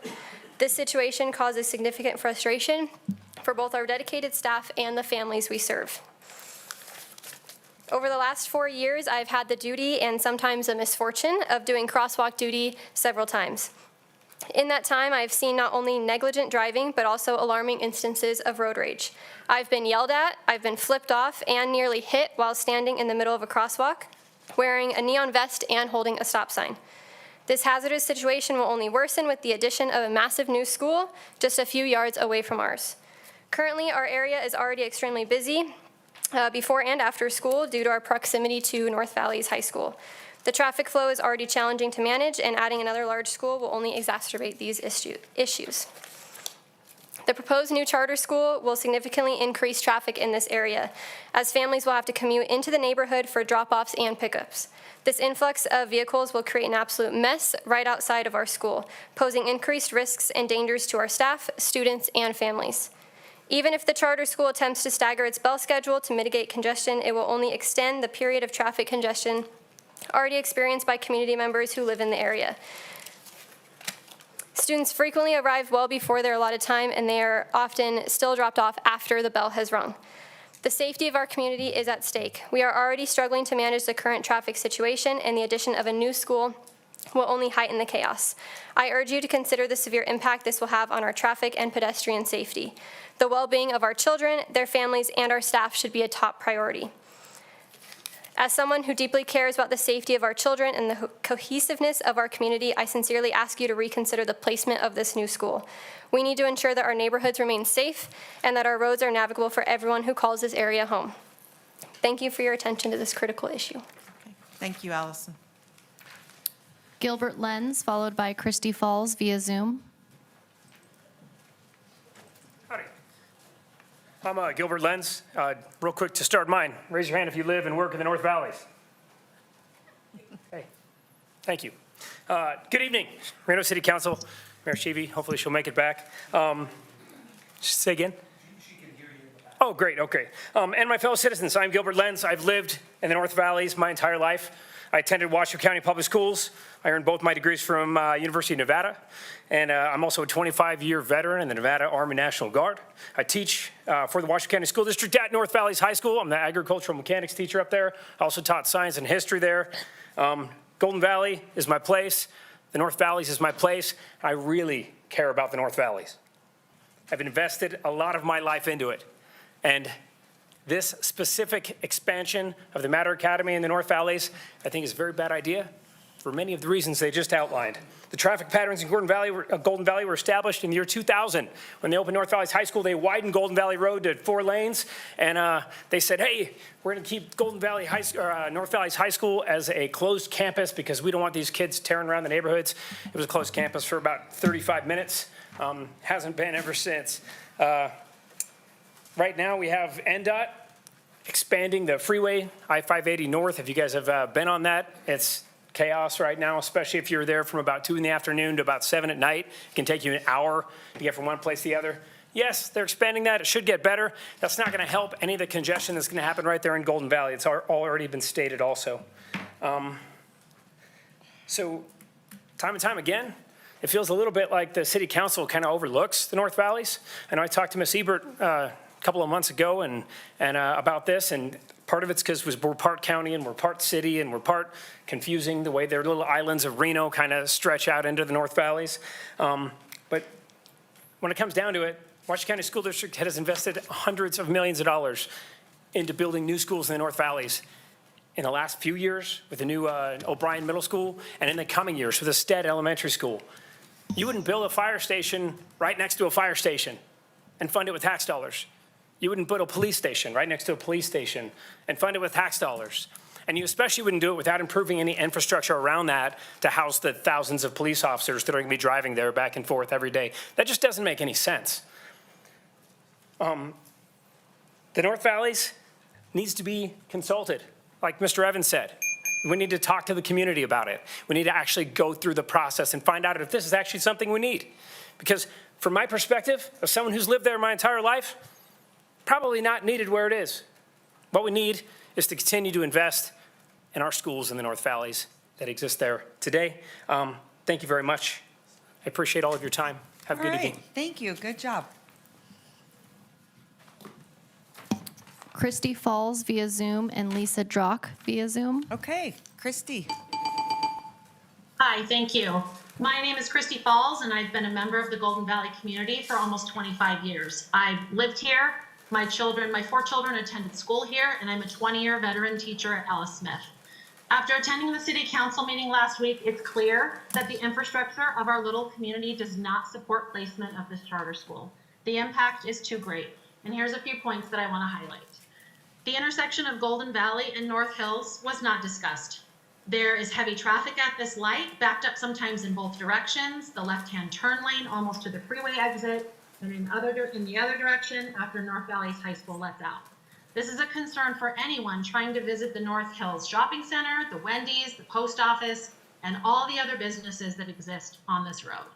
This situation causes significant frustration for both our dedicated staff and the families we serve. Over the last 4 years, I've had the duty and sometimes the misfortune of doing crosswalk duty several times. In that time, I've seen not only negligent driving, but also alarming instances of road rage. I've been yelled at, I've been flipped off, and nearly hit while standing in the middle of a crosswalk, wearing a neon vest and holding a stop sign. This hazardous situation will only worsen with the addition of a massive new school just a few yards away from ours. Currently, our area is already extremely busy before and after school due to our proximity to North Valley's high school. The traffic flow is already challenging to manage, and adding another large school will only exacerbate these issues. The proposed new charter school will significantly increase traffic in this area, as families will have to commute into the neighborhood for drop-offs and pickups. This influx of vehicles will create an absolute mess right outside of our school, posing increased risks and dangers to our staff, students, and families. Even if the charter school attempts to stagger its bell schedule to mitigate congestion, it will only extend the period of traffic congestion already experienced by community members who live in the area. Students frequently arrive well before their allotted time, and they are often still dropped off after the bell has rung. The safety of our community is at stake. We are already struggling to manage the current traffic situation, and the addition of a new school will only heighten the chaos. I urge you to consider the severe impact this will have on our traffic and pedestrian safety. The well-being of our children, their families, and our staff should be a top priority. As someone who deeply cares about the safety of our children and the cohesiveness of our community, I sincerely ask you to reconsider the placement of this new school. We need to ensure that our neighborhoods remain safe and that our roads are navigable for everyone who calls this area home. Thank you for your attention to this critical issue. Okay. Thank you, Allison. Gilbert Lenz, followed by Christy Falls via Zoom. Howdy. I'm Gilbert Lenz. Real quick to start mine, raise your hand if you live and work in the North Valleys. Hey, thank you. Good evening, Reno City Council, Mayor Sheevy. Hopefully she'll make it back. Say again? Oh, great, okay. And my fellow citizens, I'm Gilbert Lenz. I've lived in the North Valleys my entire life. I attended Washoe County Public Schools. I earned both my degrees from University of Nevada, and I'm also a 25-year veteran in the Nevada Army National Guard. I teach for the Washoe County School District at North Valleys High School. I'm the agricultural mechanics teacher up there. I also taught science and history there. Golden Valley is my place. The North Valleys is my place. I really care about the North Valleys. I've invested a lot of my life into it, and this specific expansion of the Matter Academy in the North Valleys, I think is a very bad idea for many of the reasons they just outlined. The traffic patterns in Golden Valley were established in the year 2000. When they opened North Valleys High School, they widened Golden Valley Road to 4 lanes, and they said, hey, we're gonna keep North Valleys High School as a closed campus because we don't want these kids tearing around the neighborhoods. It was a closed campus for about 35 minutes. Hasn't been ever since. Right now, we have NDOT expanding the freeway, I-580 North. If you guys have been on that, it's chaos right now, especially if you're there from about 2 in the afternoon to about 7 at night. It can take you an hour to get from one place to the other. Yes, they're expanding that. It should get better. That's not going to help any of the congestion that's going to happen right there in Golden Valley. It's already been stated also. So time and time again, it feels a little bit like the city council kind of overlooks the North Valleys. I know I talked to Ms. Ebert a couple of months ago and about this, and part of it's because we're part county and we're part city and we're part confusing the way their little islands of Reno kind of stretch out into the North Valleys. But when it comes down to it, Washoe County School District has invested hundreds of millions of dollars into building new schools in the North Valleys in the last few years with the new O'Brien Middle School and in the coming years with the Stead Elementary School. You wouldn't build a fire station right next to a fire station and fund it with tax dollars. You wouldn't put a police station right next to a police station and fund it with tax dollars. And you especially wouldn't do it without improving any infrastructure around that to house the thousands of police officers that are going to be driving there back and forth every day. That just doesn't make any sense. The North Valleys needs to be consulted, like Mr. Evans said. We need to talk to the community about it. We need to actually go through the process and find out if this is actually something we need. Because from my perspective, as someone who's lived there my entire life, probably not needed where it is. What we need is to continue to invest in our schools in the North Valleys that exist there today. Thank you very much. I appreciate all of your time. Have a good evening. Thank you. Good job. Christy Falls via Zoom and Lisa Drock via Zoom. Okay, Christy. Hi, thank you. My name is Christy Falls, and I've been a member of the Golden Valley community for almost 25 years. I've lived here. My 4 children attended school here, and I'm a 20-year veteran teacher at Alice Smith. After attending the city council meeting last week, it's clear that the infrastructure of our little community does not support placement of this charter school. The impact is too great, and here's a few points that I want to highlight. The intersection of Golden Valley and North Hills was not discussed. There is heavy traffic at this light, backed up sometimes in both directions, the left-hand turn lane almost to the freeway exit, and in the other direction after North Valley's high school lets out. This is a concern for anyone trying to visit the North Hills Shopping Center, the Wendy's, the post office, and all the other businesses that exist on this road.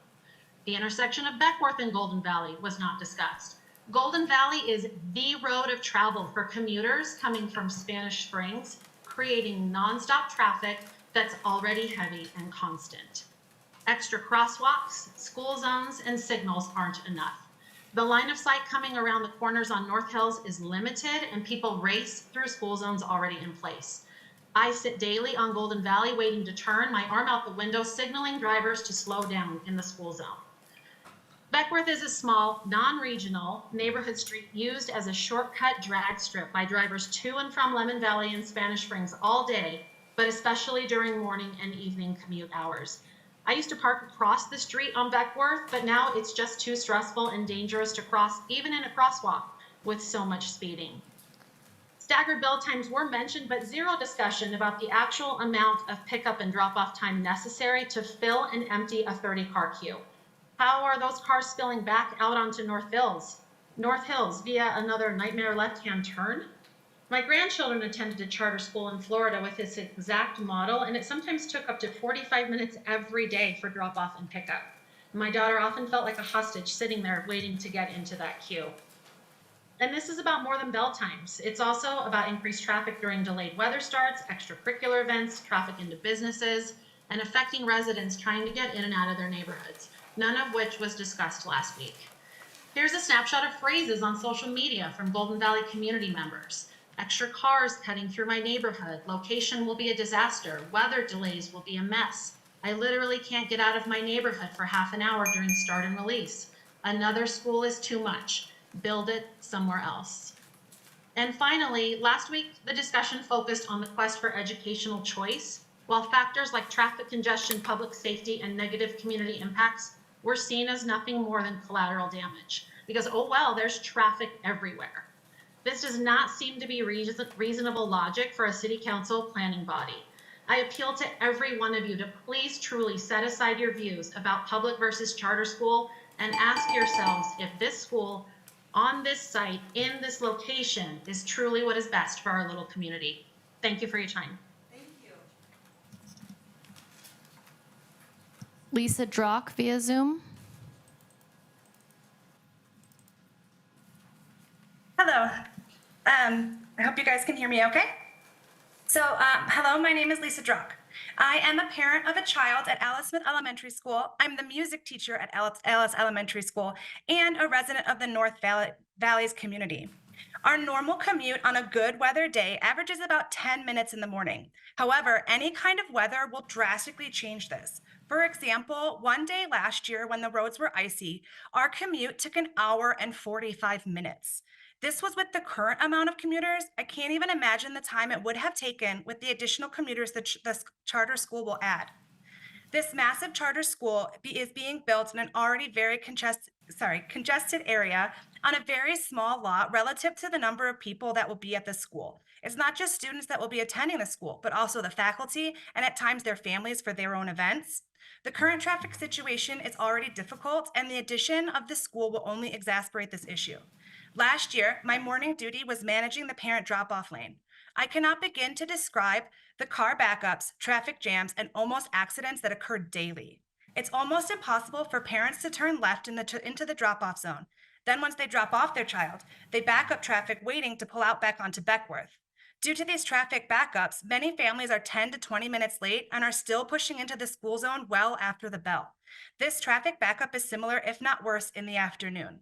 The intersection of Beckworth and Golden Valley was not discussed. Golden Valley is the road of travel for commuters coming from Spanish Springs, creating nonstop traffic that's already heavy and constant. Extra crosswalks, school zones, and signals aren't enough. The line of sight coming around the corners on North Hills is limited, and people race through school zones already in place. I sit daily on Golden Valley waiting to turn, my arm out the window signaling drivers to slow down in the school zone. Beckworth is a small, non-regional neighborhood street used as a shortcut drag strip by drivers to and from Lemon Valley and Spanish Springs all day, but especially during morning and evening commute hours. I used to park across the street on Beckworth, but now it's just too stressful and dangerous to cross, even in a crosswalk, with so much speeding. Staggered bell times were mentioned, but zero discussion about the actual amount of pickup and drop-off time necessary to fill and empty a 30-car queue. How are those cars spilling back out onto North Hills via another nightmare left-hand turn? My grandchildren attended a charter school in Florida with this exact model, and it sometimes took up to 45 minutes every day for drop-off and pickup. My daughter often felt like a hostage sitting there waiting to get into that queue. And this is about more than bell times. It's also about increased traffic during delayed weather starts, extracurricular events, traffic into businesses, and affecting residents trying to get in and out of their neighborhoods, none of which was discussed last week. Here's a snapshot of phrases on social media from Golden Valley community members. Extra cars cutting through my neighborhood. Location will be a disaster. Weather delays will be a mess. I literally can't get out of my neighborhood for half an hour during start and release. Another school is too much. Build it somewhere else. And finally, last week, the discussion focused on the quest for educational choice, while factors like traffic congestion, public safety, and negative community impacts were seen as nothing more than collateral damage. Because, oh well, there's traffic everywhere. This does not seem to be reasonable logic for a city council planning body. I appeal to every one of you to please truly set aside your views about public versus charter school and ask yourselves if this school on this site in this location is truly what is best for our little community. Thank you for your time. Lisa Drock via Zoom. Hello. I hope you guys can hear me okay. So, hello, my name is Lisa Drock. I am a parent of a child at Alice Smith Elementary School. I'm the music teacher at Alice Elementary School and a resident of the North Valleys community. Our normal commute on a good weather day averages about 10 minutes in the morning. However, any kind of weather will drastically change this. For example, one day last year when the roads were icy, our commute took an hour and 45 minutes. This was with the current amount of commuters. I can't even imagine the time it would have taken with the additional commuters that this charter school will add. This massive charter school is being built in an already very congested area on a very small lot relative to the number of people that will be at the school. It's not just students that will be attending the school, but also the faculty and at times their families for their own events. The current traffic situation is already difficult, and the addition of the school will only exacerbate this issue. Last year, my morning duty was managing the parent drop-off lane. I cannot begin to describe the car backups, traffic jams, and almost accidents that occur daily. It's almost impossible for parents to turn left into the drop-off zone. Then once they drop off their child, they back up traffic waiting to pull out back onto Beckworth. Due to these traffic backups, many families are 10 to 20 minutes late and are still pushing into the school zone well after the bell. This traffic backup is similar, if not worse, in the afternoon.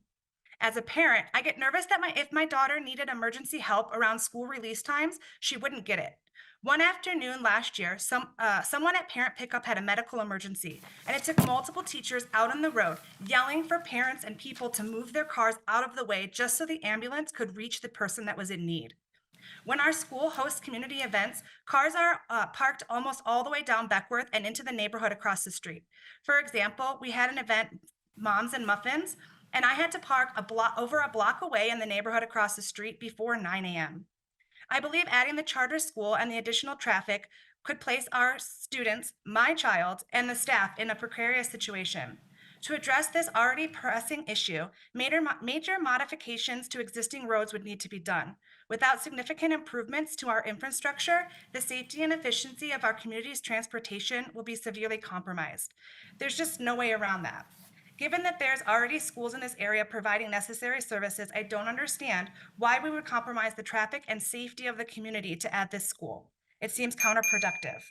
As a parent, I get nervous that if my daughter needed emergency help around school release times, she wouldn't get it. One afternoon last year, someone at parent pickup had a medical emergency, and it took multiple teachers out on the road yelling for parents and people to move their cars out of the way just so the ambulance could reach the person that was in need. When our school hosts community events, cars are parked almost all the way down Beckworth and into the neighborhood across the street. For example, we had an event, Moms and Muffins, and I had to park over a block away in the neighborhood across the street before 9 a.m. I believe adding the charter school and the additional traffic could place our students, my child, and the staff in a precarious situation. To address this already pressing issue, major modifications to existing roads would need to be done. Without significant improvements to our infrastructure, the safety and efficiency of our community's transportation will be severely compromised. There's just no way around that. Given that there's already schools in this area providing necessary services, I don't understand why we would compromise the traffic and safety of the community to add this school. It seems counterproductive.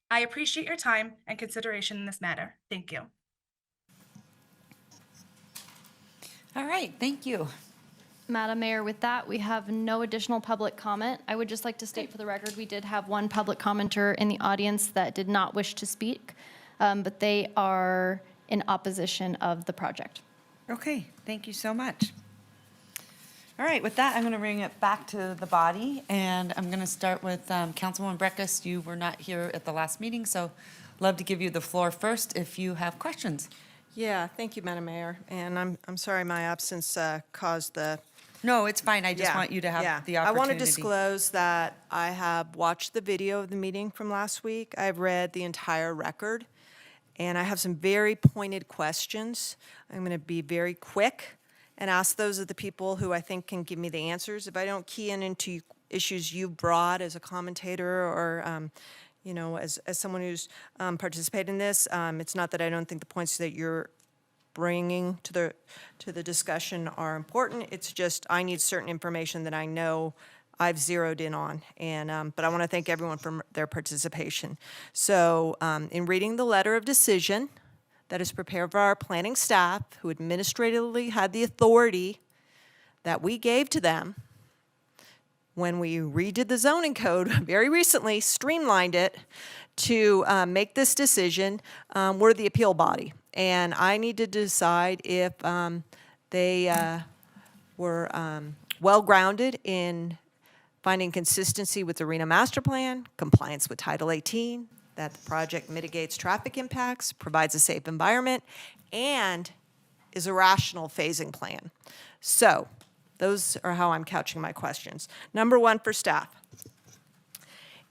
I appreciate your time and consideration in this matter. Thank you. All right, thank you. Madam Mayor, with that, we have no additional public comment. I would just like to state for the record, we did have one public commenter in the audience that did not wish to speak, but they are in opposition of the project. Okay, thank you so much. All right, with that, I'm going to bring it back to the body, and I'm going to start with Councilwoman Breckus. You were not here at the last meeting, so love to give you the floor first if you have questions. Yeah, thank you, Madam Mayor. And I'm sorry my absence caused the... No, it's fine. I just want you to have the opportunity. I want to disclose that I have watched the video of the meeting from last week. I've read the entire record, and I have some very pointed questions. I'm going to be very quick and ask those of the people who I think can give me the answers. If I don't key into issues you've brought as a commentator or you know, as someone who's participated in this, it's not that I don't think the points that you're bringing to the discussion are important. It's just I need certain information that I know I've zeroed in on, and but I want to thank everyone for their participation. So, in reading the letter of decision that is prepared by our planning staff, who administratively had the authority that we gave to them when we redid the zoning code very recently, streamlined it to make this decision, we're the appeal body. And I need to decide if they were well-grounded in finding consistency with the Reno Master Plan, compliance with Title 18, that the project mitigates traffic impacts, provides a safe environment, and is a rational phasing plan. So, those are how I'm couching my questions. Number one for staff.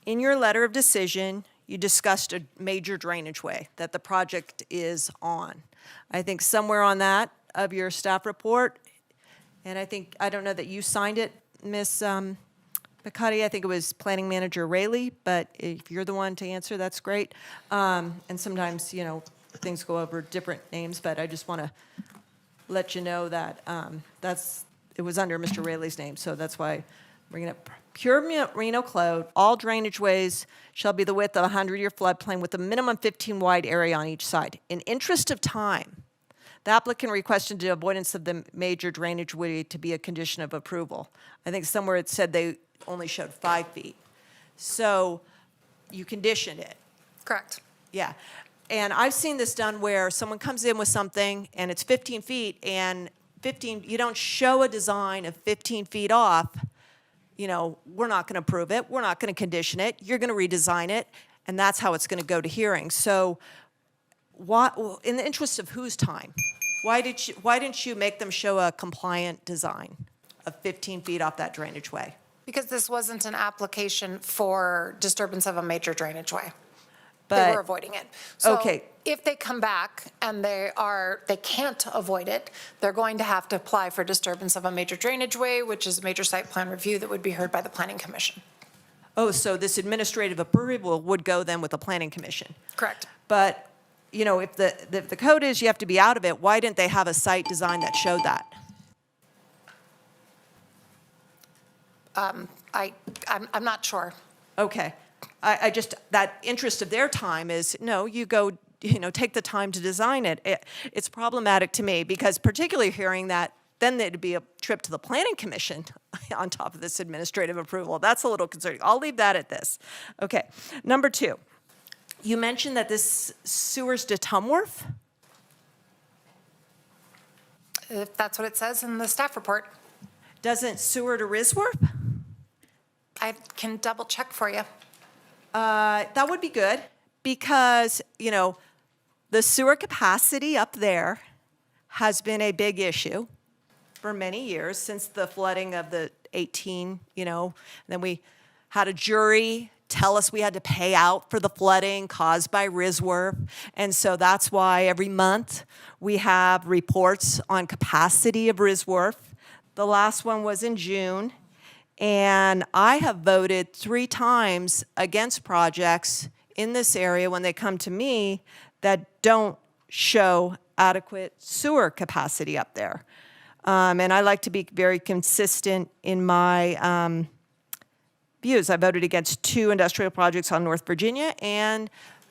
In your letter of decision, you discussed a major drainage way that the project is on. I think somewhere on that of your staff report, and I don't know that you signed it, Ms. McCuddy, I think it was Planning Manager Rayleigh, but if you're the one to answer, that's great. And sometimes, you know, things go over different names, but I just want to let you know that it was under Mr. Rayleigh's name, so that's why I'm bringing up. Pure Reno Code, all drainage ways shall be the width of a 100-year floodplain with a minimum 15 wide area on each side. In interest of time, the applicant requested the avoidance of the major drainage way to be a condition of approval. I think somewhere it said they only showed 5 feet. So you conditioned it. Correct. Yeah. And I've seen this done where someone comes in with something and it's 15 feet and you don't show a design of 15 feet off, you know, we're not going to approve it. We're not going to condition it. You're going to redesign it, and that's how it's going to go to hearing. So in the interest of whose time, why didn't you make them show a compliant design of 15 feet off that drainage way? Because this wasn't an application for disturbance of a major drainage way. They But- were avoiding it. So Okay. if they come back and they can't avoid it, they're going to have to apply for disturbance of a major drainage way, which is a major site plan review that would be heard by the Planning Commission. Oh, so this administrative approval would go then with the planning commission? Correct. But, you know, if the code is you have to be out of it, why didn't they have a site design that showed that? I'm not sure. Okay. I just, that interest of their time is, no, you go, you know, take the time to design it. It's problematic to me because particularly hearing that, then there'd be a trip to the planning commission on top of this administrative approval. That's a little concerning. I'll leave that at this. Okay. Number 2, you mentioned that this sewer's to Tumworth? If that's what it says in the staff report. Doesn't sewer to Risworth? I can double check for you. That would be good because, you know, the sewer capacity up there has been a big issue for many years since the flooding of the 18, you know. Then we had a jury tell us we had to pay out for the flooding caused by Risworth. And so that's why every month we have reports on capacity of Risworth. The last one was in June. And I have voted 3 times against projects in this area when they come to me that don't show adequate sewer capacity up there. And I like to be very consistent in my views. I voted against 2 industrial projects on North Virginia, and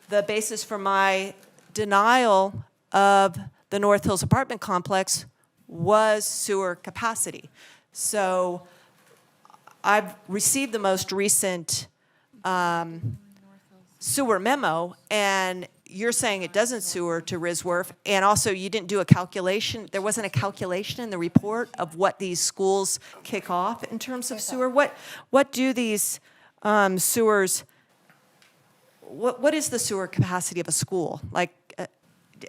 the basis for my denial of the North Hills apartment complex was sewer capacity. So I've received the most recent sewer memo, and you're saying it doesn't sewer to Risworth, and also you didn't do a calculation. There wasn't a calculation in the report of what these schools kick off in terms of sewer. What do these sewers? What is the sewer capacity of a school? Like,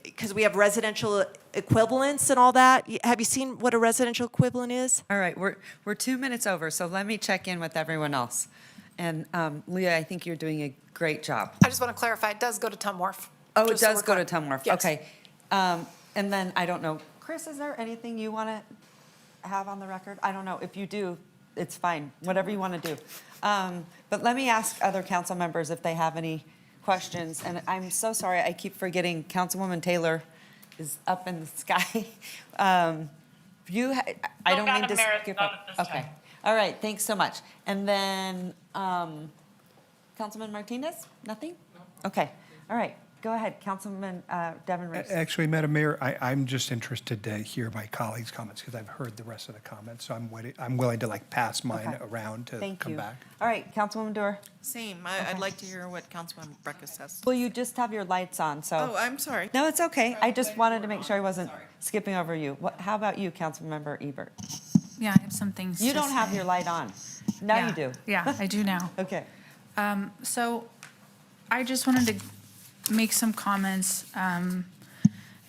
because we have residential equivalents and all that. Have you seen what a residential equivalent is? All right, we're 2 minutes over, so let me check in with everyone else. And Leah, I think you're doing a great job. I just want to clarify, it does go to Tumworth. Oh, it Just so does we're go to clear. Tumworth. Yes. Okay. And then, I don't know, Chris, is there anything you want to have on the record? I don't know. If you do, it's fine, whatever you want to do. But let me ask other council members if they have any questions. And I'm so sorry, I keep forgetting Councilwoman Taylor is up in the sky. I don't mean to skip up. Okay. All right, thanks so much. And then, Councilman Martinez, nothing? Okay, all right, go ahead, Councilman Devin Reese. Actually, Madam Mayor, I'm just interested to hear my colleagues' comments because I've heard the rest of the comments. So I'm willing to like pass mine Okay. around to Thank come you. back. All right, Councilwoman Dorr. Same. I'd like to hear what Councilman Brecka says. Well, you just have your lights on, so. Oh, I'm sorry. No, it's okay. I just wanted to make sure I wasn't skipping over you. How about you, Councilmember Ebert? Yeah, I have some things You to don't have say. your light on. Now Yeah, you do. Yeah, I do now. Okay. So I just wanted to make some comments in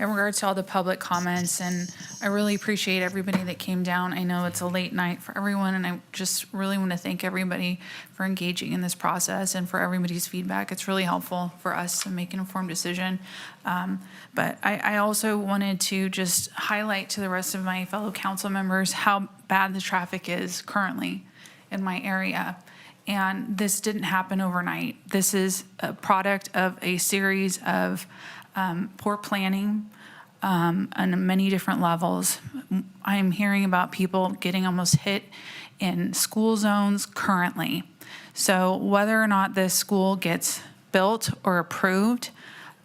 regards to all the public comments, and I really appreciate everybody that came down. I know it's a late night for everyone, and I just really want to thank everybody for engaging in this process and for everybody's feedback. It's really helpful for us to make an informed decision. But I also wanted to just highlight to the rest of my fellow council members how bad the traffic is currently in my area. And this didn't happen overnight. This is a product of a series of poor planning on many different levels. I'm hearing about people getting almost hit in school zones currently. So whether or not this school gets built or approved,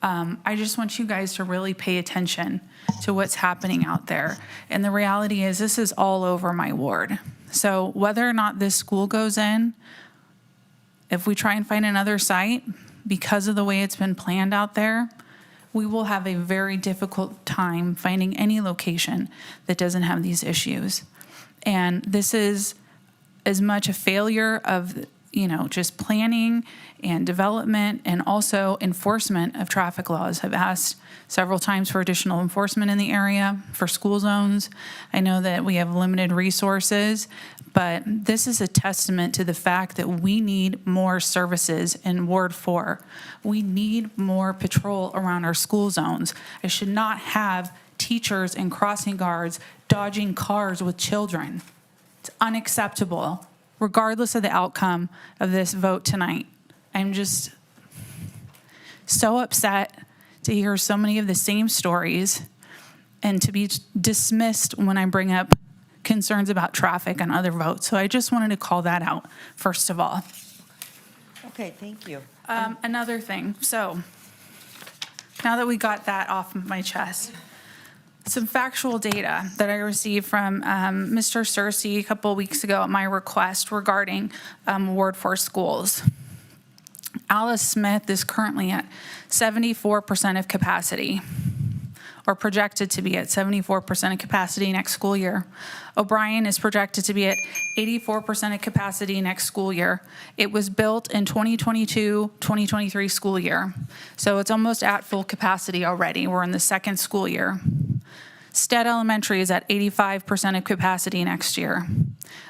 I just want you guys to really pay attention to what's happening out there. And the reality is this is all over my ward. So whether or not this school goes in, if we try and find another site, because of the way it's been planned out there, we will have a very difficult time finding any location that doesn't have these issues. And this is as much a failure of just planning and development and also enforcement of traffic laws. I've asked several times for additional enforcement in the area for school zones. I know that we have limited resources, but this is a testament to the fact that we need more services in Ward 4. We need more patrol around our school zones. I should not have teachers and crossing guards dodging cars with children. It's unacceptable, regardless of the outcome of this vote tonight. I'm just so upset to hear so many of the same stories and to be dismissed when I bring up concerns about traffic and other votes. So I just wanted to call that out, first of all. Okay, thank you. Another thing, so now that we got that off of my chest, some factual data that I received from Mr. Searcy a couple of weeks ago at my request regarding Ward 4 schools. Alice Smith is currently at 74% of capacity, or projected to be at 74% of capacity next school year. O'Brien is projected to be at 84% of capacity next school year. It was built in 2022-2023 school year, so it's almost at full capacity already. We're in the second school year. Stead Elementary is at 85% of capacity next year.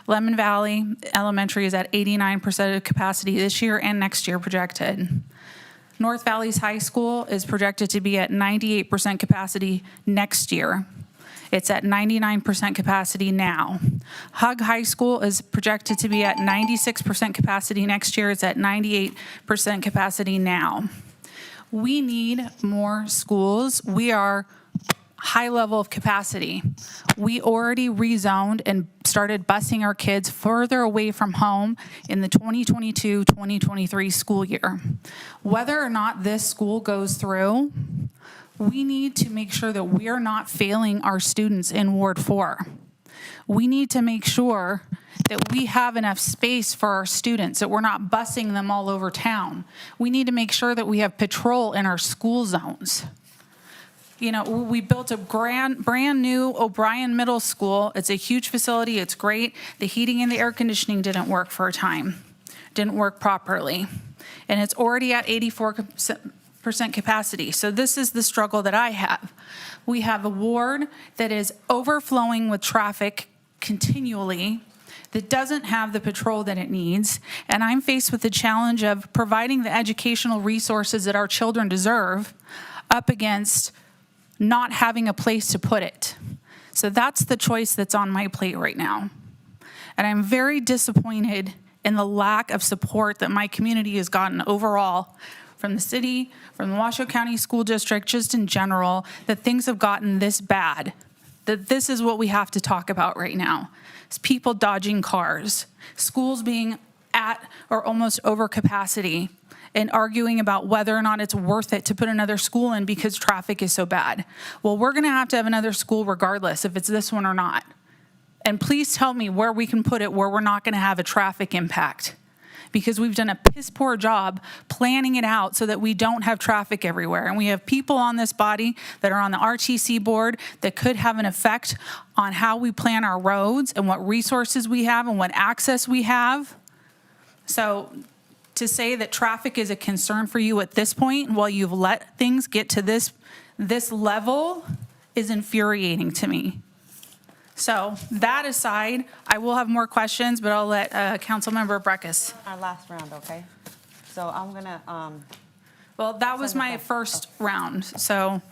Lemon Valley Elementary is at 89% of capacity this year and next year projected. North Valley's High School is projected to be at 98% capacity next year. It's at 99% capacity now. Hug High School is projected to be at 96% capacity next year. It's at 98% capacity now. We need more schools. We are high level of capacity. We already rezoned and started busing our kids further away from home in the 2022-2023 school year. Whether or not this school goes through, we need to make sure that we are not failing our students in Ward 4. We need to make sure that we have enough space for our students, that we're not busing them all over town. We need to make sure that we have patrol in our school zones. We built a brand new O'Brien Middle School. It's a huge facility. It's great. The heating and the air conditioning didn't work for a time, didn't work properly. And it's already at 84% capacity. So this is the struggle that I have. We have a ward that is overflowing with traffic continually, that doesn't have the patrol that it needs. And I'm faced with the challenge of providing the educational resources that our children deserve up against not having a place to put it. So that's the choice that's on my plate right now. And I'm very disappointed in the lack of support that my community has gotten overall from the city, from the Washoe County School District, just in general, that things have gotten this bad, that this is what we have to talk about right now. It's people dodging cars, schools being at or almost over capacity, and arguing about whether or not it's worth it to put another school in because traffic is so bad. Well, we're gonna have to have another school regardless if it's this one or not. And please tell me where we can put it where we're not gonna have a traffic impact, because we've done a piss poor job planning it out so that we don't have traffic everywhere. And we have people on this body that are on the RTC board that could have an effect on how we plan our roads and what resources we have and what access we have. So to say that traffic is a concern for you at this point while you've let things get to this level is infuriating to me. So that aside, I will have more questions, but I'll let Councilmember Breckus. Our last round, okay? So I'm gonna, Well, that was my first round, so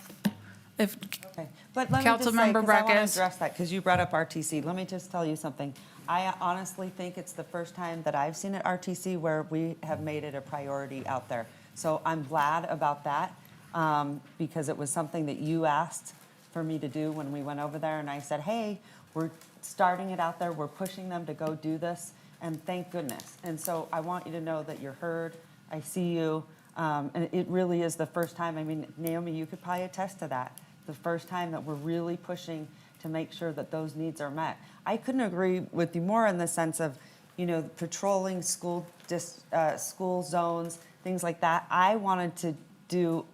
if okay. But let me just say, Councilmember 'cause I want to Breckus. address that, because you brought up RTC. Let me just tell you something. I honestly think it's the first time that I've seen at RTC where we have made it a priority out there. So I'm glad about that, because it was something that you asked for me to do when we went over there, and I said, hey, we're starting it out there, we're pushing them to go do this, and thank goodness. And so I want you to know that you're heard, I see you, and it really is the first time. I mean, Naomi, you could probably attest to that, the first time that we're really pushing to make sure that those needs are met. I couldn't agree with you more in the sense of, patrolling school zones, things like that. I wanted to do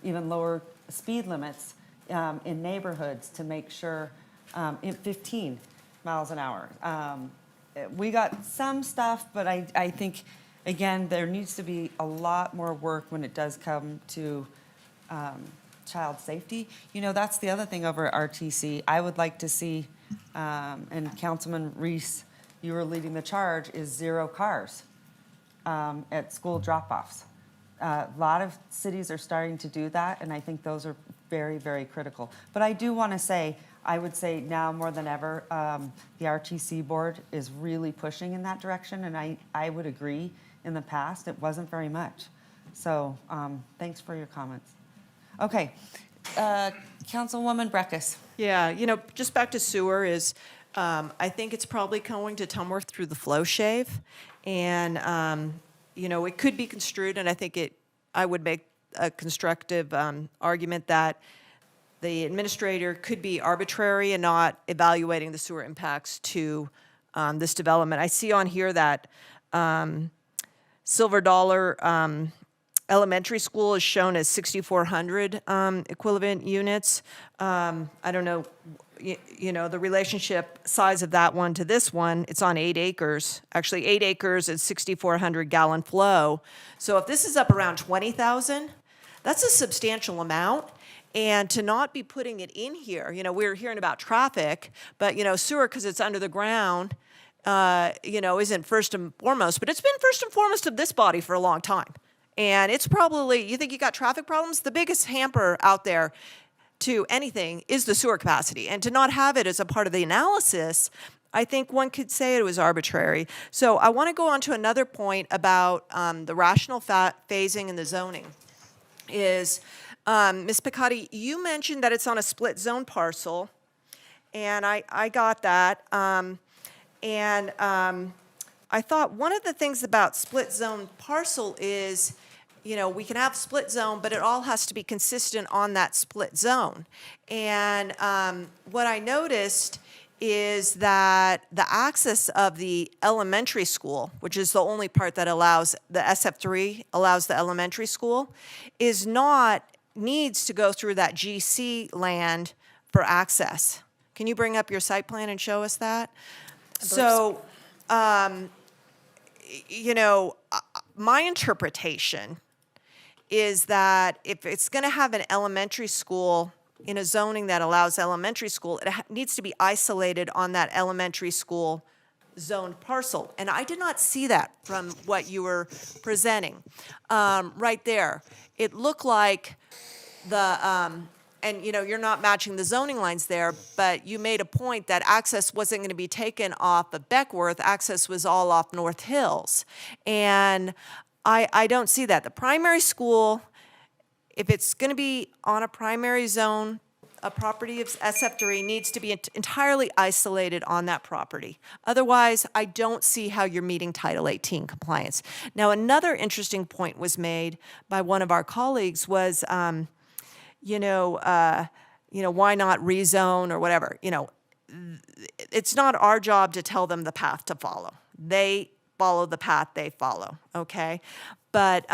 even lower speed limits in neighborhoods to make sure, 15 miles an hour. we got some stuff, but I think, again, there needs to be a lot more work when it does come to child safety. You know, that's the other thing over at RTC. I would like to see, and Councilman Reese, you were leading the charge, is 0 cars at school drop-offs. A lot of cities are starting to do that, and I think those are very, very critical. But I do want to say, I would say now more than ever, the RTC board is really pushing in that direction, and I would agree. In the past, it wasn't very much. So thanks for your comments. Okay, Councilwoman Breckus. Yeah, you know, just back to sewer is, I think it's probably going to Tumworth through the flow shave. And, you know, it could be construed, and I think I would make a constructive argument that the administrator could be arbitrary and not evaluating the sewer impacts to this development. I see on here that Silver Dollar Elementary School is shown as 6,400 equivalent units. I don't know, you know, the relationship size of that one to this one, it's on 8 acres. Actually, 8 acres is 6,400 gallon flow. So if this is up around 20,000, that's a substantial amount. And to not be putting it in here, you know, we're hearing about traffic, but, you know, sewer, because it's under the ground, you know, isn't first and foremost, but it's been first and foremost of this body for a long time. And it's probably, you think you got traffic problems? The biggest hamper out there to anything is the sewer capacity. And to not have it as a part of the analysis, I think one could say it was arbitrary. So I want to go on to another point about the rational phasing and the zoning. Is, Ms. Picotti, you mentioned that it's on a split zone parcel, and I got that. I thought one of the things about split zone parcel is, you know, we can have split zone, but it all has to be consistent on that split zone. And what I noticed is that the access of the elementary school, which is the only part that allows, the SF3 allows the elementary school, is not, needs to go through that GC land for access. Can you bring up your site plan and show us that? So, you know, my interpretation is that if it's going to have an elementary school in a zoning that allows elementary school, it needs to be isolated on that elementary school zoned parcel. And I did not see that from what you were presenting. Right there, it looked like the, and you know, you're not matching the zoning lines there, but you made a point that access wasn't going to be taken off of Beckworth, access was all off North Hills. And I don't see that. The primary school, if it's going to be on a primary zone, a property of SF3 needs to be entirely isolated on that property. Otherwise, I don't see how you're meeting Title 18 compliance. Now, another interesting point was made by one of our colleagues was, you know, why not rezone or whatever? You know, it's not our job to tell them the path to follow. They follow the path they follow, okay? But,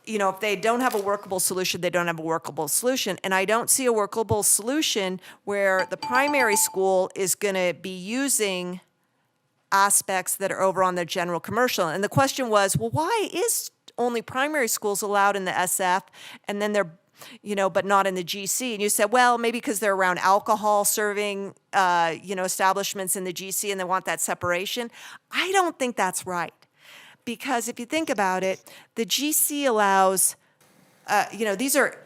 you know, if they don't have a workable solution, they don't have a workable solution. And I don't see a workable solution where the primary school is going to be using aspects that are over on the general commercial. And the question was, well, why is only primary schools allowed in the SF and then they're, you know, but not in the GC? And you said, well, maybe because they're around alcohol serving, you know, establishments in the GC and they want that separation. I don't think that's right. Because if you think about it, the GC allows, you know, these are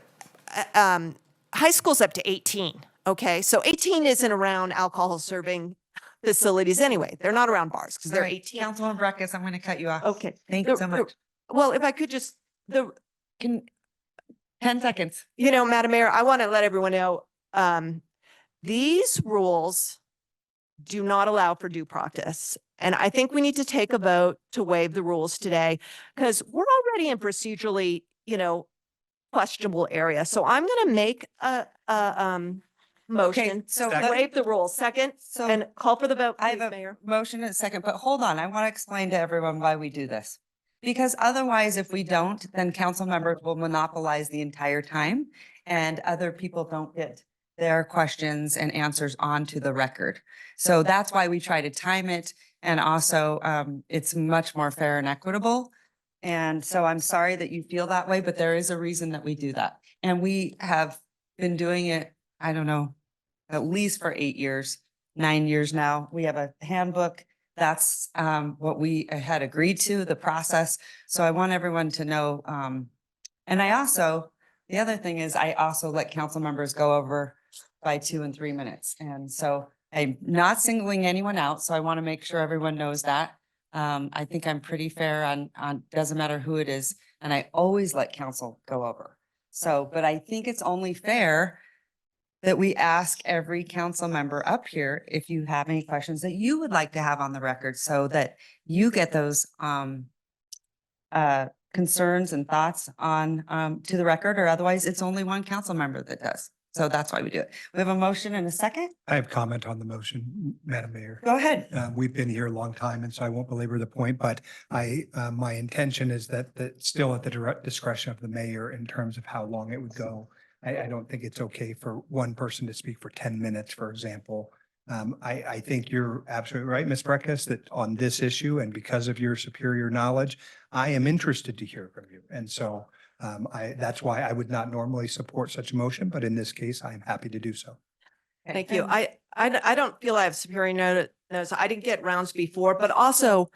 high schools up to 18, okay? So 18 isn't around alcohol serving facilities anyway. They're not around bars because they're 18. Councilwoman Breckus, I'm going to cut you off. Okay. Thank you so much. Well, if I could just, 10 seconds. you know, Madam Mayor, I want to let everyone know, these rules do not allow for due process. And I think we need to take a vote to waive the rules today because we're already in procedurally, you know, questionable area. So I'm going to make a motion so to waive the rules. Second, and call for the vote, I have please, a Mayor. motion and a second, but hold on. I want to explain to everyone why we do this. Because otherwise, if we don't, then council members will monopolize the entire time and other people don't get their questions and answers onto the record. So that's why we try to time it. And also, it's much more fair and equitable. And so I'm sorry that you feel that way, but there is a reason that we do that. And we have been doing it, I don't know, at least for 8 years, 9 years now. We have a handbook. That's what we had agreed to, the process. So I want everyone to know. And I also, the other thing is I also let council members go over by 2 and 3 minutes. And so I'm not singling anyone out. So I want to make sure everyone knows that. I think I'm pretty fair on, doesn't matter who it is. And I always let council go over. So, but I think it's only fair that we ask every council member up here if you have any questions that you would like to have on the record so that you get those concerns and thoughts on to the record, or otherwise it's only one council member that does. So that's why we do it. We have a motion and a second. I have comment on the motion, Madam Mayor. Go ahead. We've been here a long time, and so I won't belabor the point, but my intention is that still at the direct discretion of the mayor in terms of how long it would go. I don't think it's okay for one person to speak for 10 minutes, for example. I think you're absolutely right, Ms. Breckus, that on this issue and because of your superior knowledge, I am interested to hear from you. And so that's why I would not normally support such a motion, but in this case, I am happy to do so. Thank you. I don't feel I have superior notice. I didn't get rounds before, but also,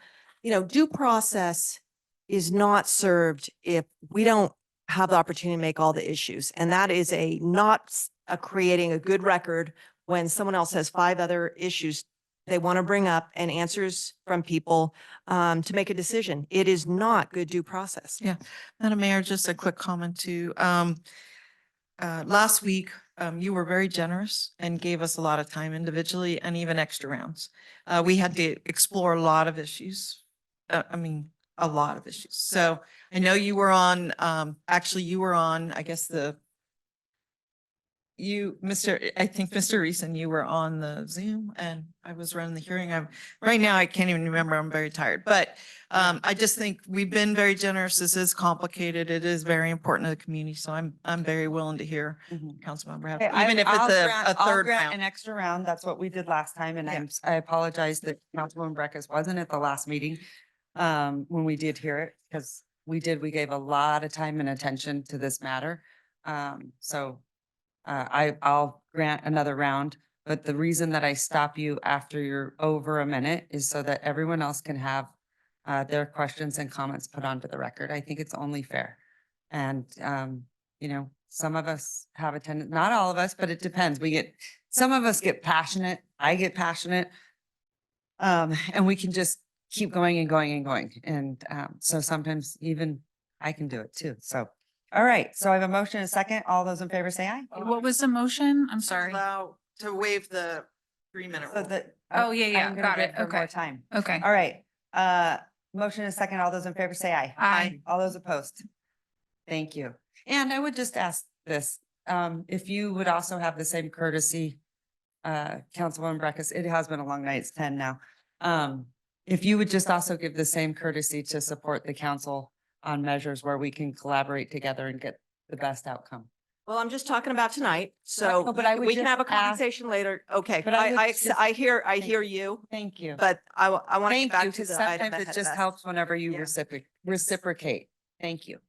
due process is not served if we don't have the opportunity to make all the issues. And that is creating a good record when someone else has 5 other issues they want to bring up and answers from people to make a decision. It is not good due process. Yeah. Madam Mayor, just a quick comment too. Last week, you were very generous and gave us a lot of time individually and even extra rounds. We had to explore a lot of issues. A lot of issues. So I know you were on, actually you were on, I guess I think Mr. Reason, you were on the Zoom and I was running the hearing. Right now, I can't even remember. I'm very tired, but I just think we've been very generous. This is complicated. It is very important to the community. So I'm very willing to hear Councilmember have, even if it's a third round. An extra round. That's what we did last time. And I apologize that Councilwoman Breckus wasn't at the last meeting when we did hear it, because we gave a lot of time and attention to this matter. I'll grant another round, but the reason that I stop you after you're over a minute is so that everyone else can have their questions and comments put onto the record. I think it's only fair. And, some of us have a tendency, not all of us, but it depends. Some of us get passionate. I get passionate. And we can just keep going and going and going. And so sometimes even I can do it too. So, all right. So I have a motion and a second. All those in favor say aye. What was the motion? I'm sorry. Allow to waive the 3-minute So rule. that. Oh, yeah. I'm gonna Got give it. her more Okay. time. Okay. All right. Motion and a second. All those in favor say aye. Aye. All those opposed. Thank you. And I would just ask this, if you would also have the same courtesy, Councilwoman Breckus, it has been a long night. It's 10 now. If you would just also give the same courtesy to support the council on measures where we can collaborate together and get the best outcome. Well, I'm just talking about tonight, so know, but I would we can just have a ask- conversation later. Okay, But I would just- I hear you, Thank you. but I want to Thank get you, back to because the item sometimes it ahead just of us. helps whenever you Yeah. reciprocate. Thank you.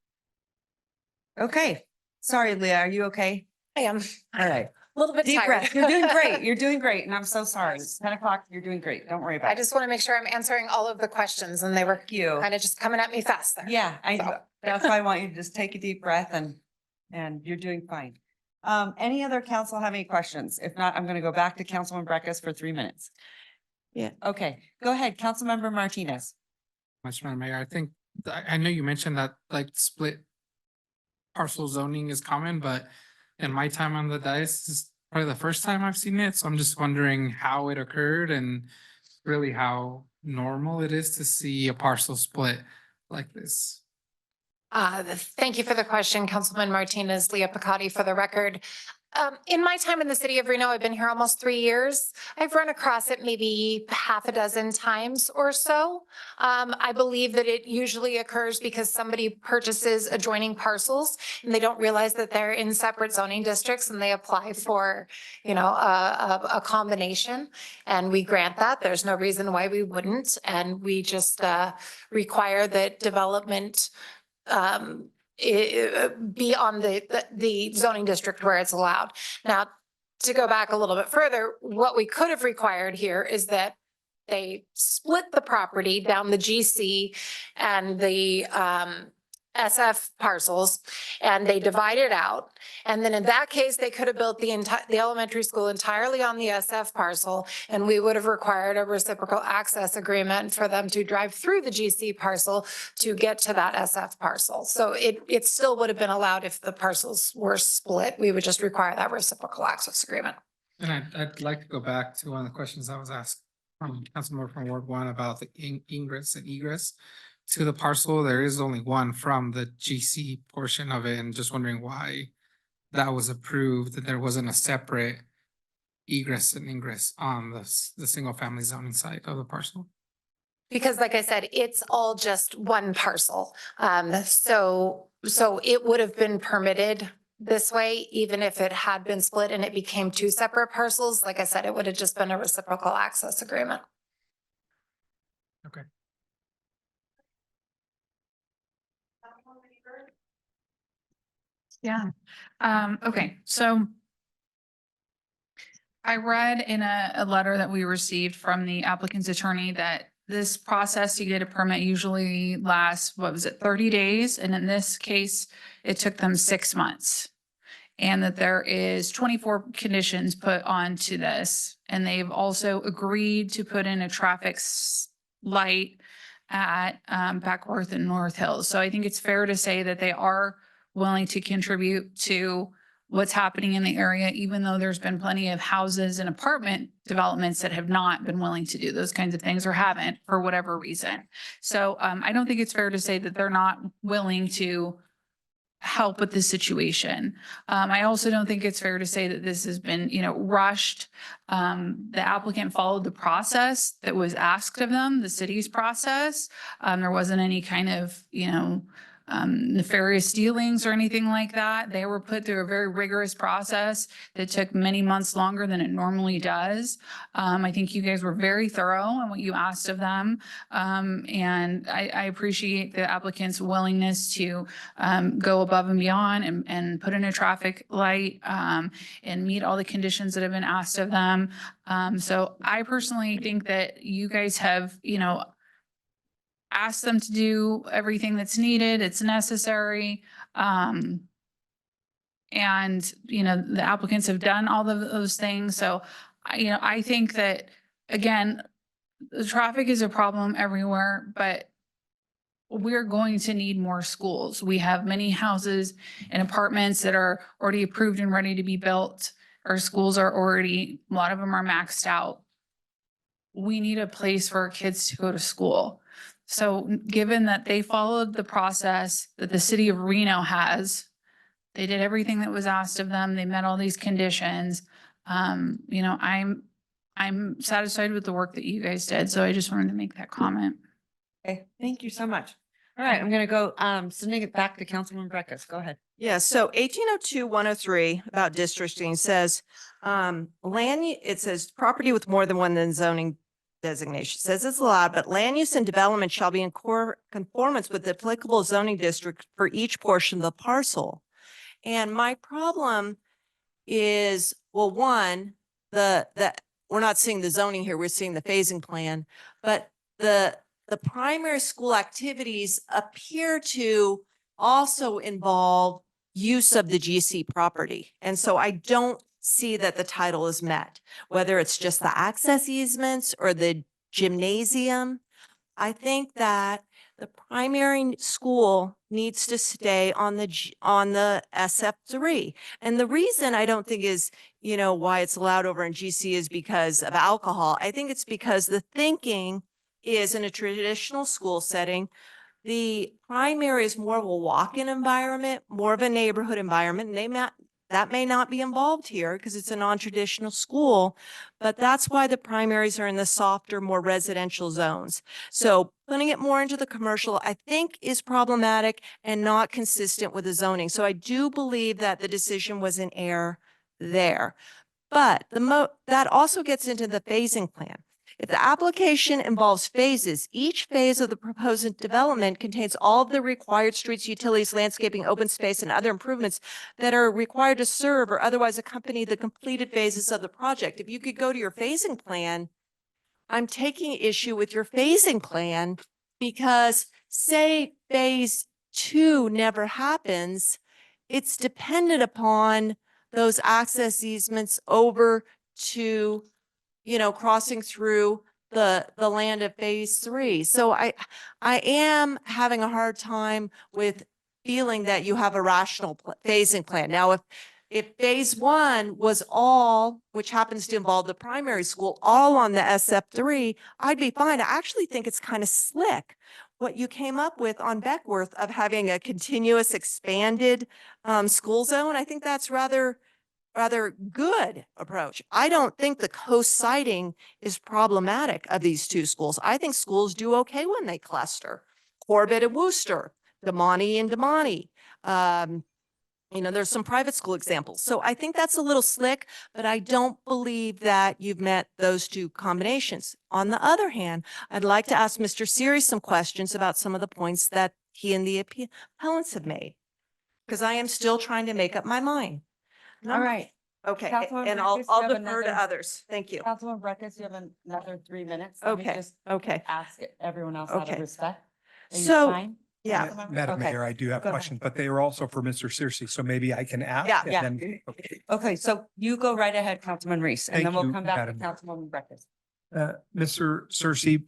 Okay. Sorry, Leah, are you okay? I am All right. a little bit Deep tired. breath. You're doing great. You're doing great. And I'm so sorry. It's 10 o'clock. You're doing great. Don't worry about I it. just want to make sure I'm answering all of the questions and they were Thank you. kind of just coming at me fast there. Yeah, So- that's why I want you to just take a deep breath and you're doing fine. Any other council have any questions? If not, I'm going to go back to Councilman Breckus for 3 minutes. Yeah. Okay, go ahead, Councilmember Martinez. Much, Madam Mayor. I think, I know you mentioned that like split parcel zoning is common, but in my time on the dais, this is probably the first time I've seen it. So I'm just wondering how it occurred and really how normal it is to see a parcel split like this. Thank you for the question, Councilman Martinez, Leah Picotti for the record. In my time in the city of Reno, I've been here almost 3 years. I've run across it maybe half a dozen times or so. I believe that it usually occurs because somebody purchases adjoining parcels and they don't realize that they're in separate zoning districts and they apply for, a combination. And we grant that. There's no reason why we wouldn't. And we just require that development be on the zoning district where it's allowed. Now, to go back a little bit further, what we could have required here is that they split the property down the GC and the SF parcels, and they divide it out. And then in that case, they could have built the elementary school entirely on the SF parcel, and we would have required a reciprocal access agreement for them to drive through the GC parcel to get to that SF parcel. So it still would have been allowed if the parcels were split. We would just require that reciprocal access agreement. And I'd like to go back to one of the questions I was asked from Councilmember from Ward 1 about the ingress and egress to the parcel. There is only one from the GC portion of it, and just wondering why that was approved, that there wasn't a separate egress and ingress on the single family zoning site of the parcel. Because like I said, it's all just one parcel. So it would have been permitted this way, even if it had been split and it became two separate parcels. Like I said, it would have just been a reciprocal access agreement. Okay. Yeah. Okay, so I read in a letter that we received from the applicant's attorney that this process to get a permit usually lasts, 30 days? And in this case, it took them 6 months. And that there is 24 conditions put onto this. And they've also agreed to put in a traffic light at Backworth and North Hills. So I think it's fair to say that they are willing to contribute to what's happening in the area, even though there's been plenty of houses and apartment developments that have not been willing to do those kinds of things or haven't for whatever reason. So I don't think it's fair to say that they're not willing to help with this situation. I also don't think it's fair to say that this has been, rushed. The applicant followed the process that was asked of them, the city's process. There wasn't any kind of, nefarious dealings or anything like that. They were put through a very rigorous process that took many months longer than it normally does. I think you guys were very thorough in what you asked of them. And I appreciate the applicant's willingness to go above and beyond and put in a traffic light and meet all the conditions that have been asked of them. So I personally think that you guys have, ask them to do everything that's needed, it's necessary. And, the applicants have done all of those things. So, I think that, again, the traffic is a problem everywhere, but we're going to need more schools. We have many houses and apartments that are already approved and ready to be built. Our schools are already, a lot of them are maxed out. We need a place for our kids to go to school. So given that they followed the process that the city of Reno has, they did everything that was asked of them. They met all these conditions. I'm satisfied with the work that you guys did. So I just wanted to make that comment. Okay, thank you so much. All right, I'm gonna go, sending it back to Councilwoman Breckus. Go ahead. Yeah, so 1802-103 about districting says, it says property with more than one zoning designation says it's allowed, but land use and development shall be in conformance with the applicable zoning district for each portion of the parcel. And my problem is, well, one, we're not seeing the zoning here, we're seeing the phasing plan, but the primary school activities appear to also involve use of the GC property. And so I don't see that the title is met, whether it's just the access easements or the gymnasium. I think that the primary school needs to stay on the SF3. And the reason I don't think is, why it's allowed over in GC is because of alcohol. I think it's because the thinking is in a traditional school setting, the primary is more of a walk-in environment, more of a neighborhood environment, and That may not be involved here because it's a non-traditional school, but that's why the primaries are in the softer, more residential zones. So putting it more into the commercial, I think, is problematic and not consistent with the zoning. So I do believe that the decision was in error there. But that also gets into the phasing plan. If the application involves phases, each phase of the proposed development contains all of the required streets, utilities, landscaping, open space, and other improvements that are required to serve or otherwise accompany the completed phases of the project. If you could go to your phasing plan, I'm taking issue with your phasing plan because say phase 2 never happens, it's dependent upon those access easements over to, crossing through the land of phase 3. So I am having a hard time with feeling that you have a rational phasing plan. Now, if phase 1 was all, which happens to involve the primary school, all on the SF3, I'd be fine. I actually think it's kind of slick what you came up with on Beckworth of having a continuous expanded school zone. I think that's rather good approach. I don't think the co-siting is problematic of these two schools. I think schools do okay when they cluster. Corbett and Worcester, Damani and Damani. There's some private school examples. So I think that's a little slick, but I don't believe that you've met those two combinations. On the other hand, I'd like to ask Mr. Siri some questions about some of the points that he and the appellants have made, because I am still trying to make up my mind. All right. Okay, Councilwoman and I'll Records, you have defer to another- others. Thank you. Councilwoman Records, you have another 3 minutes. Let me Okay, just okay. ask everyone else out Okay. of respect. Are you So, fine? yeah. Councilmember? Madam Okay. Mayor, I do have Go ahead. questions, but they are also for Mr. Searcy, so maybe I can ask. Yeah. and Yeah. then- okay. Okay, so you go right ahead, Councilman Reese, and Thank then we'll you, come back to Madam. Councilwoman Records. Mr. Searcy,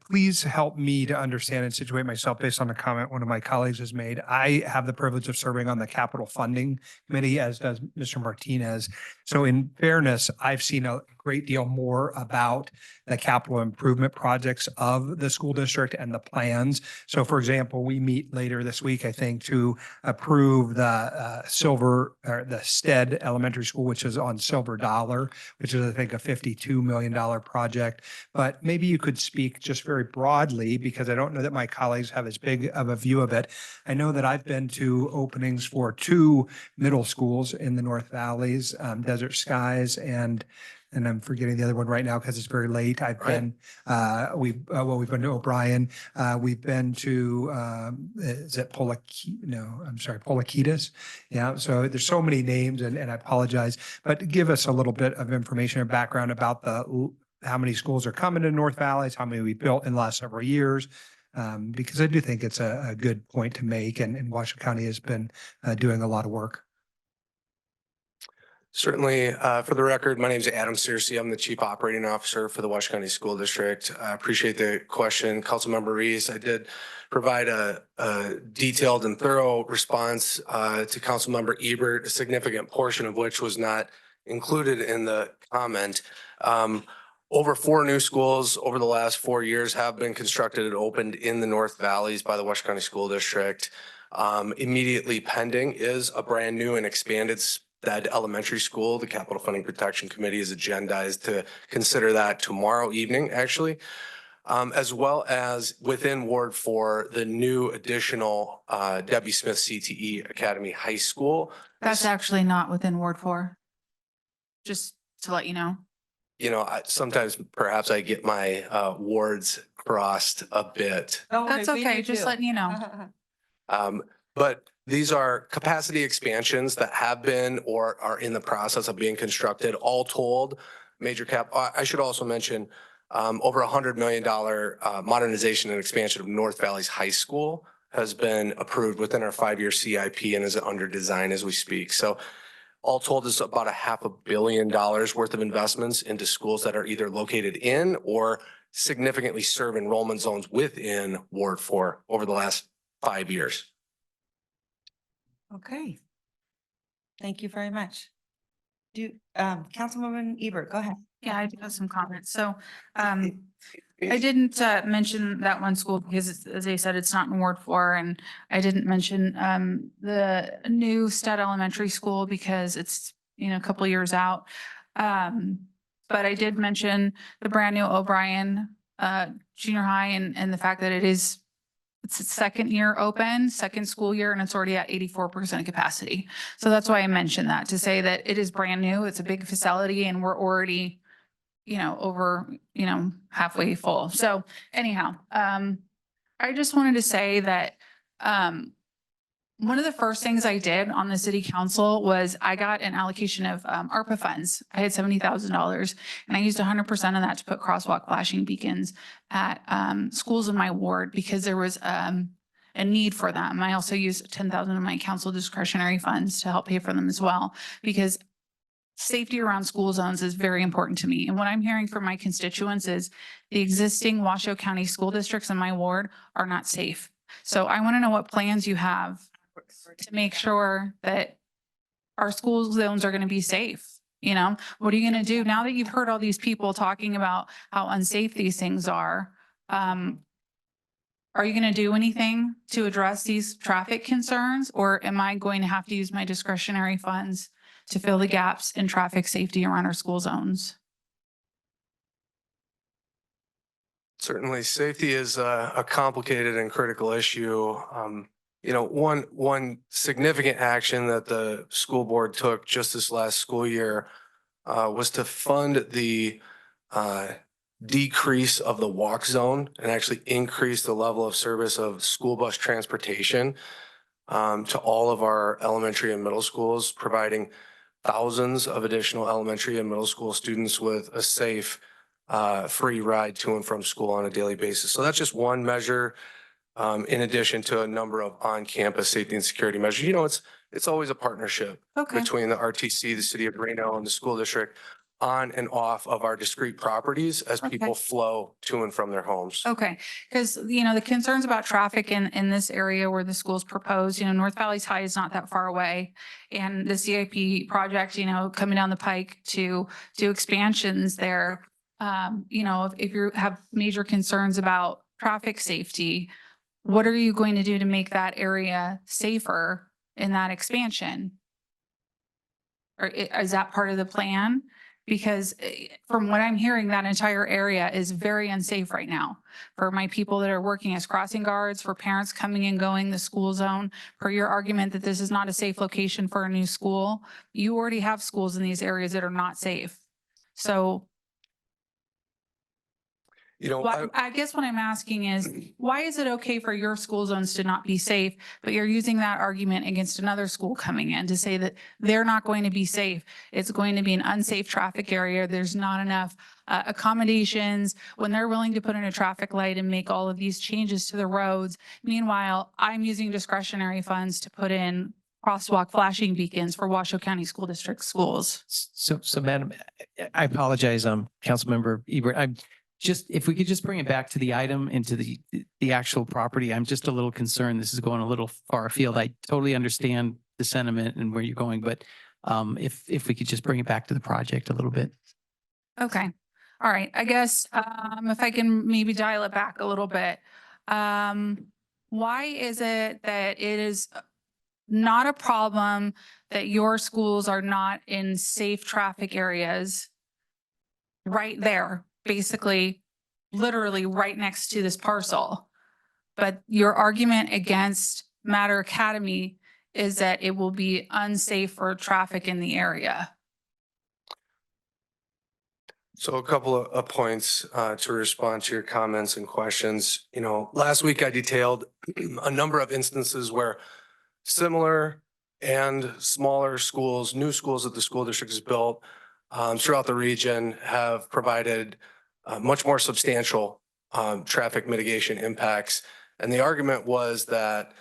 please help me to understand and situate myself based on a comment one of my colleagues has made. I have the privilege of serving on the Capital Funding Committee, as does Mr. Martinez. So in fairness, I've seen a great deal more about the capital improvement projects of the school district and the plans. So for example, we meet later this week, I think, to approve the the Stead Elementary School, which is on Silver Dollar, which is, I think, a $52 million project. But maybe you could speak just very broadly, because I don't know that my colleagues have as big of a view of it. I know that I've been to openings for 2 middle schools in the North Valleys, Desert Skies and I'm forgetting the other one right now because it's very late. I've been, we've been to O'Brien. We've been to, is it Polakitas? Yeah. So there's so many names and I apologize, but give us a little bit of information or background about how many schools are coming to North Valleys, how many we built in the last several years. Because I do think it's a good point to make and Washington County has been doing a lot of work. Certainly, for the record, my name is Adam Searcy. I'm the Chief Operating Officer for the Washington County School District. I appreciate the question, Councilmember Reese. I did provide a detailed and thorough response to Councilmember Ebert, a significant portion of which was not included in the comment. Over 4 new schools over the last 4 years have been constructed and opened in the North Valleys by the Washington County School District. Immediately pending is a brand new and expanded Stead Elementary School. The Capital Funding Protection Committee is agendized to consider that tomorrow evening, actually, as well as within Ward 4, the new additional Debbie Smith CTE Academy High School. That's actually not within Ward 4. Just to let you know. Sometimes perhaps I get my wards crossed a bit. That's okay, just letting you know. But these are capacity expansions that have been or are in the process of being constructed. All told, I should also mention over $100 million modernization and expansion of North Valleys High School has been approved within our 5-year CIP and is under design as we speak. So all told, is about $500 million worth of investments into schools that are either located in or significantly serve enrollment zones within Ward 4 over the last 5 years. Okay. Thank you very much. Councilwoman Ebert, go ahead. Yeah, I do have some comments. So, I didn't mention that one school because, as I said, it's not in Ward 4, and I didn't mention the new Stud Elementary School because it's, a couple years out. But I did mention the brand new O'Brien Junior High and the fact that it's its second year open, second school year, and it's already at 84% capacity. So that's why I mentioned that, to say that it is brand new. It's a big facility, and we're already over, halfway full. So anyhow, I just wanted to say that, one of the first things I did on the city council was I got an allocation of ARPA funds. I had $70,000 and I used 100% of that to put crosswalk flashing beacons at schools in my ward because there was a need for them. I also used 10,000 of my council discretionary funds to help pay for them as well, because safety around school zones is very important to me. And what I'm hearing from my constituents is the existing Washoe County school districts in my ward are not safe. So I want to know what plans you have to make sure that our school zones are going to be safe. What are you going to do now that you've heard all these people talking about how unsafe these things are? Are you going to do anything to address these traffic concerns, or am I going to have to use my discretionary funds to fill the gaps in traffic safety around our school zones? Certainly, safety is a complicated and critical issue. One significant action that the school board took just this last school year was to fund the decrease of the walk zone and actually increase the level of service of school bus transportation to all of our elementary and middle schools, providing thousands of additional elementary and middle school students with a safe, free ride to and from school on a daily basis. So that's just one measure, in addition to a number of on-campus safety and security measures. It's always a partnership between the RTC, the city of Reno, and the school district on and off of our discrete properties as people flow to and from their homes. Okay, because, the concerns about traffic in this area where the school's proposed, North Valley's High is not that far away. And the CIP project, coming down the pike to do expansions there. If you have major concerns about traffic safety, what are you going to do to make that area safer in that expansion? Or is that part of the plan? Because from what I'm hearing, that entire area is very unsafe right now for my people that are working as crossing guards, for parents coming and going the school zone. Per your argument that this is not a safe location for a new school, you already have schools in these areas that are not safe. So I guess what I'm asking is, why is it okay for your school zones to not be safe, but you're using that argument against another school coming in to say that they're not going to be safe? It's going to be an unsafe traffic area. There's not enough accommodations when they're willing to put in a traffic light and make all of these changes to the roads. Meanwhile, I'm using discretionary funds to put in crosswalk flashing beacons for Washoe County School District schools. So Madam, I apologize, Councilmember Ebert. If we could just bring it back to the item and to the actual property, I'm just a little concerned. This is going a little far afield. I totally understand the sentiment and where you're going, but if we could just bring it back to the project a little bit. Okay. All right. I guess if I can maybe dial it back a little bit. Why is it that it is not a problem that your schools are not in safe traffic areas right there? Basically, literally right next to this parcel. But your argument against Matter Academy is that it will be unsafe for traffic in the area. So a couple of points to respond to your comments and questions. Last week I detailed a number of instances where similar and smaller schools, new schools that the school district has built throughout the region have provided much more substantial traffic mitigation impacts. And the argument was that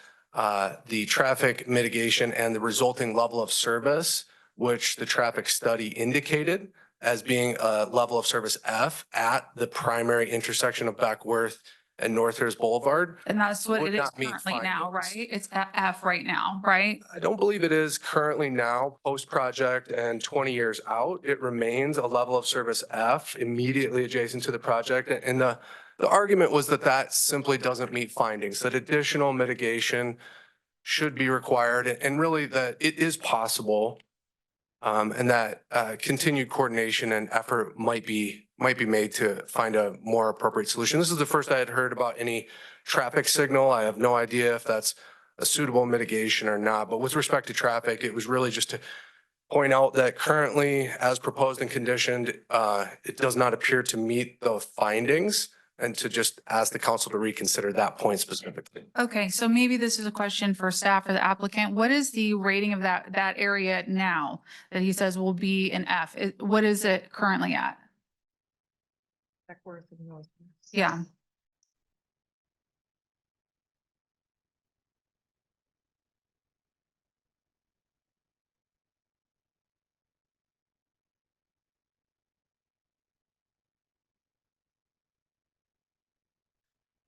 the traffic mitigation and the resulting level of service, which the traffic study indicated as being a level of service F at the primary intersection of Beckworth and Northhurst Boulevard. And that's what would it is not meet currently now, findings. right? It's at F right now, right? I don't believe it is currently now, post-project and 20 years out. It remains a level of service F immediately adjacent to the project. And The argument was that that simply doesn't meet findings, that additional mitigation should be required, and really that it is possible, and that continued coordination and effort might be made to find a more appropriate solution. This is the first I had heard about any traffic signal. I have no idea if that's a suitable mitigation or not, but with respect to traffic, it was really just to point out that currently, as proposed and conditioned, it does not appear to meet the findings, and to just ask the council to reconsider that point specifically. Okay, so maybe this is a question for staff or the applicant. What is the rating of that area now that he says will be an F? What is it currently at? Yeah.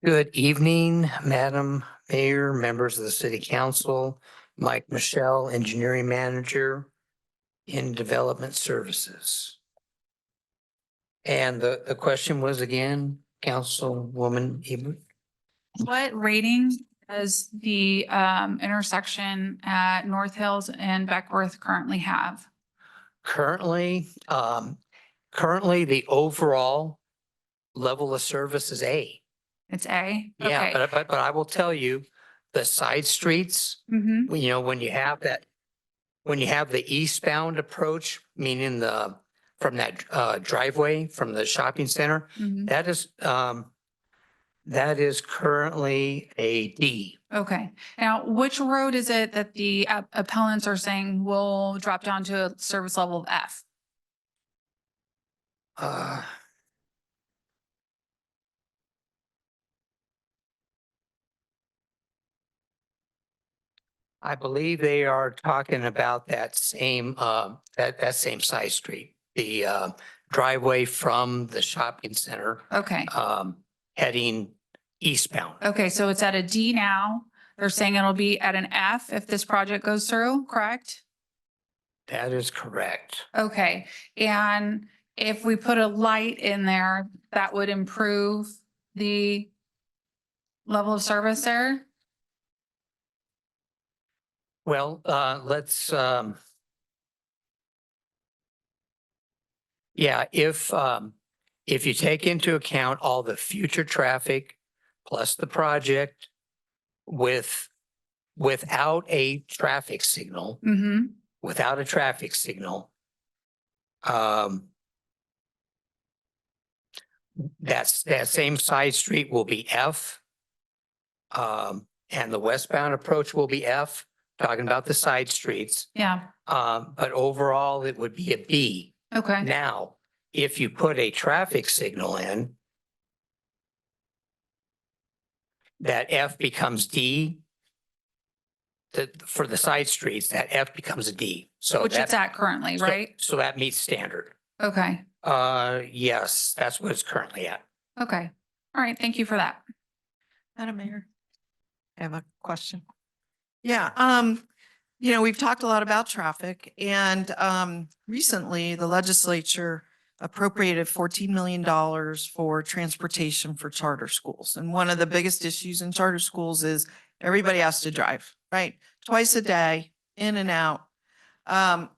Good evening, Madam Mayor, members of the City Council, Mike Michelle, Engineering Manager in Development Services. And the question was again, Councilwoman Ebert? What rating does the intersection at North Hills and Beckworth currently have? Currently, the overall level of service is A. It's A? Yeah, Okay. but I will tell you, the side streets, Mm-hmm. you know, when you have the eastbound approach, meaning from that driveway from the shopping center, Mm-hmm. that is currently a D. Okay. Now, which road is it that the appellants are saying will drop down to a service level of F? I believe they are talking about that same side street, the driveway from the shopping center, Okay. heading eastbound. Okay, so it's at a D now. They're saying it'll be at an F if this project goes through, correct? That is correct. Okay, and if we put a light in there, that would improve the level of service there? Well, if you take into account all the future traffic plus the project without a traffic signal, Mm-hmm. that same side street will be F. And the westbound approach will be F, talking about the side streets. Yeah, But overall, it would be a B. okay. Now, if you put a traffic signal in, that F becomes D. For the side streets, that F becomes a D. So Which it's at currently, right? So that meets standard. Okay, Yes, that's what it's currently at. okay. All right, thank you for that. Madam Mayor, I have a question. Yeah, we've talked a lot about traffic, and recently the legislature appropriated $14 million for transportation for charter schools. And one of the biggest issues in charter schools is everybody has to drive, right? Twice a day, in and out. I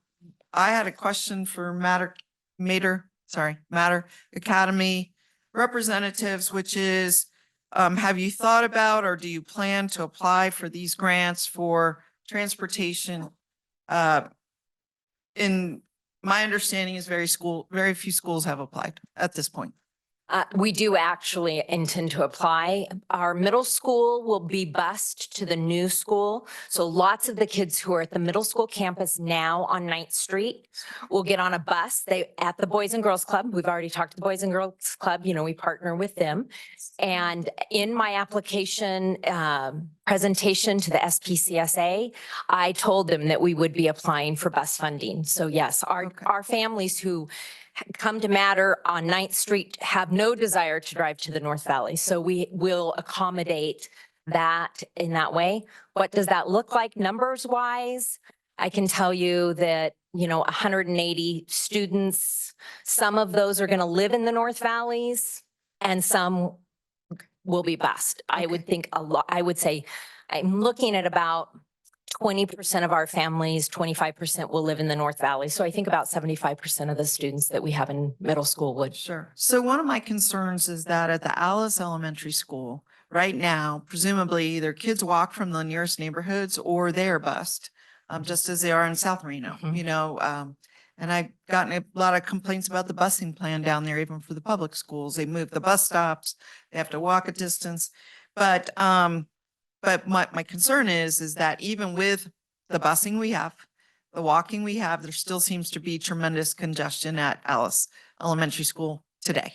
had a question for Matter Academy representatives, which is, have you thought about, or do you plan to apply for these grants for transportation? In my understanding is very few schools have applied at this point. We do actually intend to apply. Our middle school will be bused to the new school. So lots of the kids who are at the middle school campus now on 9th Street will get on a bus. At the Boys and Girls Club, we've already talked to the Boys and Girls Club, we partner with them. And in my application presentation to the SPCSA, I told them that we would be applying for bus funding. So yes, our families who come to Matter on 9th Street have no desire to drive to the North Valley. So we will accommodate that in that way. What does that look like numbers wise? I can tell you that, 180 students, some of those are going to live in the North Valleys and some will be bused. I would think I would say, I'm looking at about 20% of our families, 25% will live in the North Valley. So I think about 75% of the students that we have in middle school would. Sure. So one of my concerns is that at the Alice Elementary School, right now, presumably either kids walk from the nearest neighborhoods or they're bused, just as they are in South Reno, and I've gotten a lot of complaints about the busing plan down there, even for the public schools. They move the bus stops, they have to walk a distance. But my concern is that even with the busing we have, the walking we have, there still seems to be tremendous congestion at Alice Elementary School today.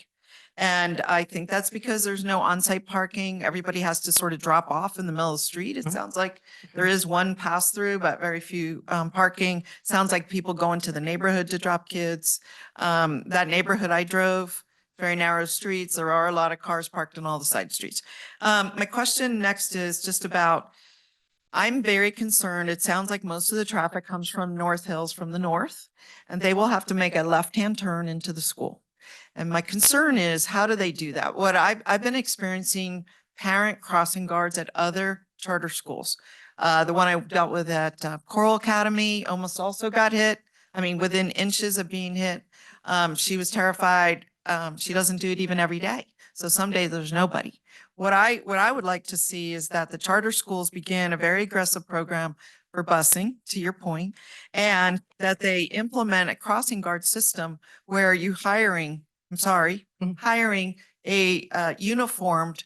And I think that's because there's no on-site parking. Everybody has to sort of drop off in the middle of the street. It sounds like there is one pass through, but very few parking. Sounds like people go into the neighborhood to drop kids. That neighborhood I drove, very narrow streets. There are a lot of cars parked on all the side streets. My question next is just about, I'm very concerned. It sounds like most of the traffic comes from North Hills from the north, and they will have to make a left-hand turn into the school. And my concern is, how do they do that? What I've been experiencing parent crossing guards at other charter schools. The one I dealt with at Coral Academy almost also got hit. I mean, within inches of being hit. She was terrified. She doesn't do it even every day. So some days there's nobody. What I would like to see is that the charter schools begin a very aggressive program for busing, to your point, and that they implement a crossing guard system where you hiring a uniformed,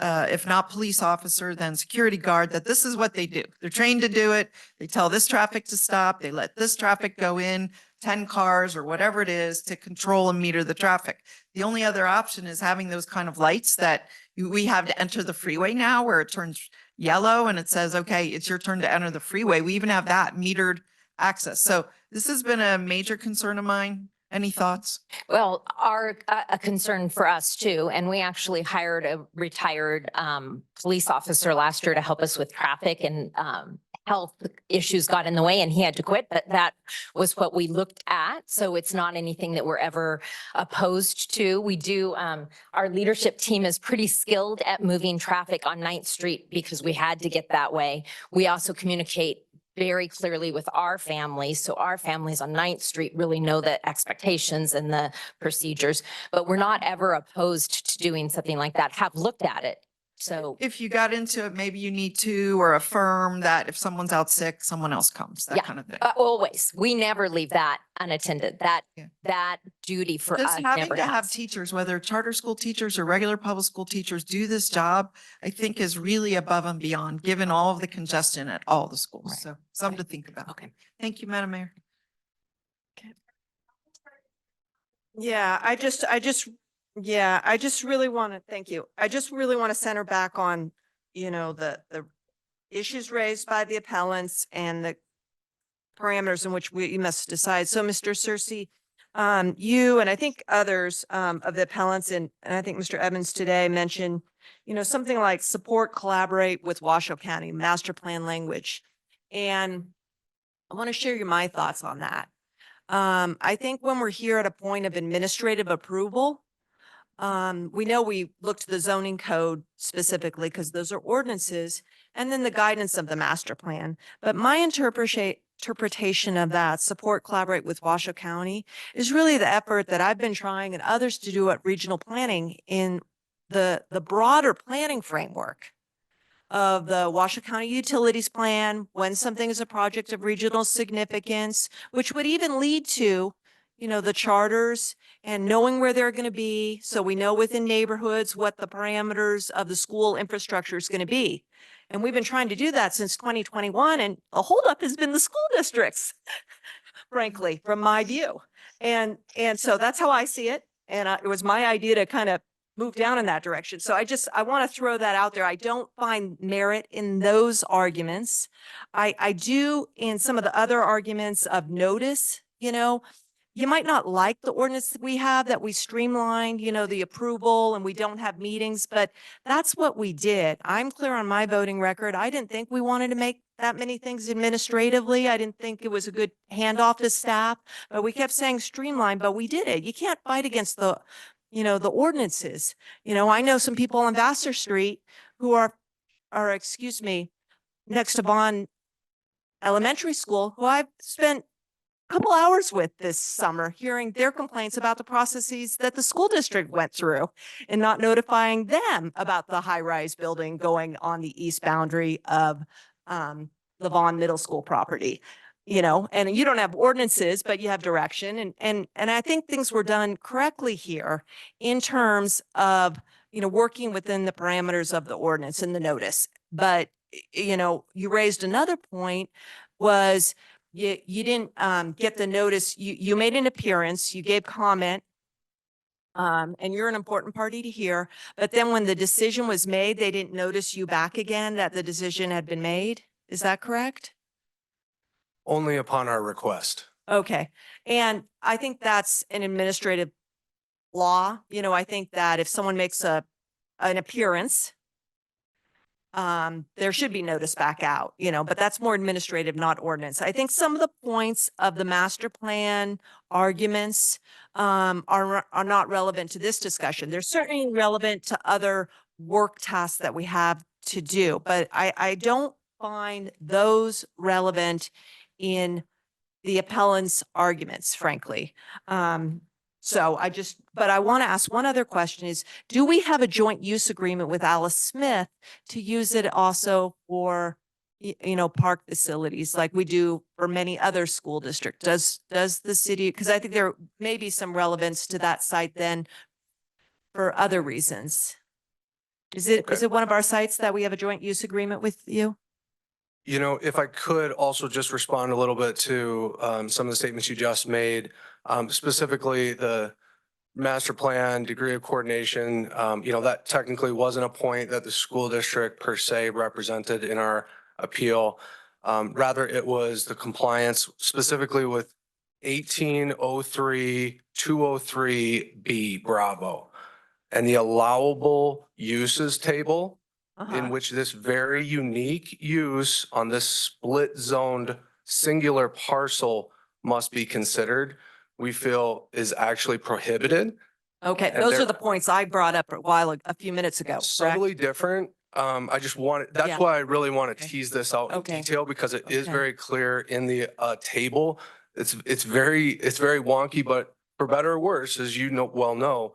if not police officer, then security guard, that this is what they do. They're trained to do it. They tell this traffic to stop. They let this traffic go in, 10 cars or whatever it is, to control and meter the traffic. The only other option is having those kind of lights that we have to enter the freeway now, where it turns yellow and it says, okay, it's your turn to enter the freeway. We even have that metered access. So this has been a major concern of mine. Any thoughts? Well, a concern for us too, and we actually hired a retired police officer last year to help us with traffic, and health issues got in the way and he had to quit, but that was what we looked at. So it's not anything that we're ever opposed to. We do, our leadership team is pretty skilled at moving traffic on 9th Street because we had to get that way. We also communicate very clearly with our families. So our families on 9th Street really know the expectations and the procedures, but we're not ever opposed to doing something like that, have looked at it. So if you got into it, maybe you need to, or affirm that if someone's out sick, someone else comes, that kind of thing. Always. We never leave that unattended. That duty for us Just having never to have has. teachers, whether charter school teachers or regular public school teachers, do this job, I think is really above and beyond, given all of the congestion at all the schools. So something to think about. Okay. Thank you, Madam Mayor. Yeah, I just really want to, thank you. I just really want to center back on, the issues raised by the appellants and the parameters in which we must decide. So Mr. Searcy, you and I think others of the appellants, and I think Mr. Evans today mentioned, something like support, collaborate with Washoe County, master plan language. And I want to share my thoughts on that. I think when we're here at a point of administrative approval, we know we look to the zoning code specifically because those are ordinances, and then the guidance of the master plan. But my interpretation of that, support, collaborate with Washoe County, is really the effort that I've been trying and others to do at regional planning in the broader planning framework of the Washoe County Utilities Plan, when something is a project of regional significance, which would even lead to, the charters and knowing where they're going to be. So we know within neighborhoods what the parameters of the school infrastructure is going to be. And we've been trying to do that since 2021. And a holdup has been the school districts, frankly, from my view. And so that's how I see it. And it was my idea to kind of move down in that direction. So I want to throw that out there. I don't find merit in those arguments. I do in some of the other arguments of notice, you might not like the ordinance that we have, that we streamlined, the approval, and we don't have meetings, but that's what we did. I'm clear on my voting record. I didn't think we wanted to make that many things administratively. I didn't think it was a good handoff to staff, but we kept saying streamline, but we did it. You can't fight against the the ordinances. I know some people on Vassar Street who are, excuse me, next to Bond Elementary School, who I've spent couple hours with this summer, hearing their complaints about the processes that the school district went through and not notifying them about the high-rise building going on the east boundary of the Vaughn Middle School property. And you don't have ordinances, but you have direction. And I think things were done correctly here in terms of, working within the parameters of the ordinance and the notice. But, you raised another point was you didn't get the notice. You made an appearance, you gave comment, and you're an important party to hear. But then when the decision was made, they didn't notice you back again that the decision had been made. Is that correct? Only upon our request. Okay. And I think that's an administrative law. I think that if someone makes an appearance, there should be notice back out, but that's more administrative, not ordinance. I think some of the points of the master plan arguments are not relevant to this discussion. They're certainly relevant to other work tasks that we have to do, but I don't find those relevant in the appellant's arguments, frankly. But I want to ask one other question is, do we have a joint use agreement with Alice Smith to use it also for, park facilities like we do for many other school districts? Does the city, because I think there may be some relevance to that site then for other reasons. Is it one of our sites that we have a joint use agreement with you? If I could also just respond a little bit to some of the statements you just made, specifically the master plan, degree of coordination, that technically wasn't a point that the school district per se represented in our appeal. Rather, it was the compliance specifically with 1803, 203B Bravo and the allowable uses table in which this very unique use on this split zoned singular parcel must be considered, we feel is actually prohibited. Okay, And those there- are the points I brought up a few minutes ago. Subtly different. I just want, that's Yeah. why I really want to tease this out in Okay. detail because it is Okay. very clear in the table. It's very wonky, but for better or worse, as you well know,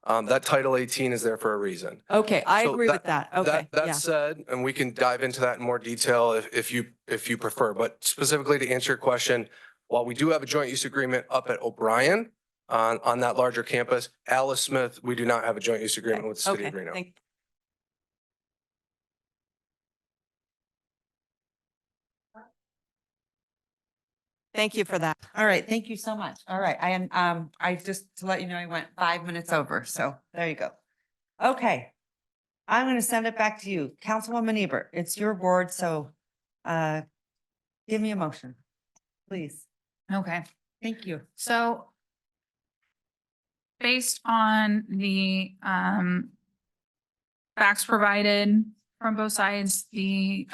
that Title 18 is there for a reason. Okay, I So agree with that. Okay, That yeah. said, and we can dive into that in more detail if you prefer, but specifically to answer your question, while we do have a joint use agreement up at O'Brien on that larger campus, Alice Smith, we do not have a joint use agreement with the city Okay, of Reno. Thank you for that. All right, thank you so much. All right, I just to let you know, I went 5 minutes over, so there you go. Okay. I'm going to send it back to you. Councilwoman Ebert, it's your board, so give me a motion, please. Okay. Thank you. So based on the facts provided from both sides, the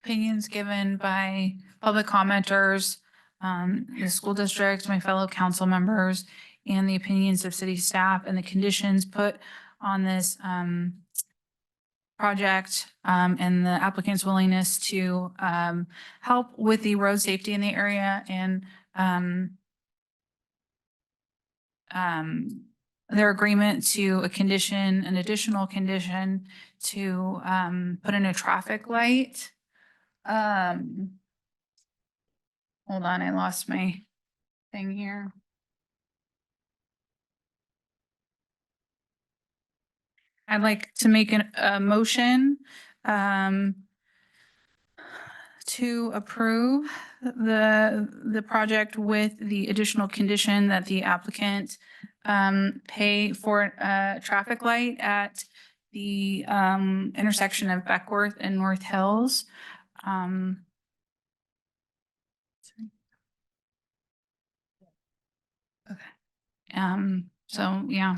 opinions given by public commenters, the school district, my fellow council members, and the opinions of city staff and the conditions put on this project, and the applicant's willingness to help with the road safety in the area and their agreement to an additional condition to put in a traffic light. Hold on, I lost my thing here. I'd like to make a motion to approve the project with the additional condition that the applicant pay for a traffic light at the intersection of Beckworth and North Hills. So, yeah.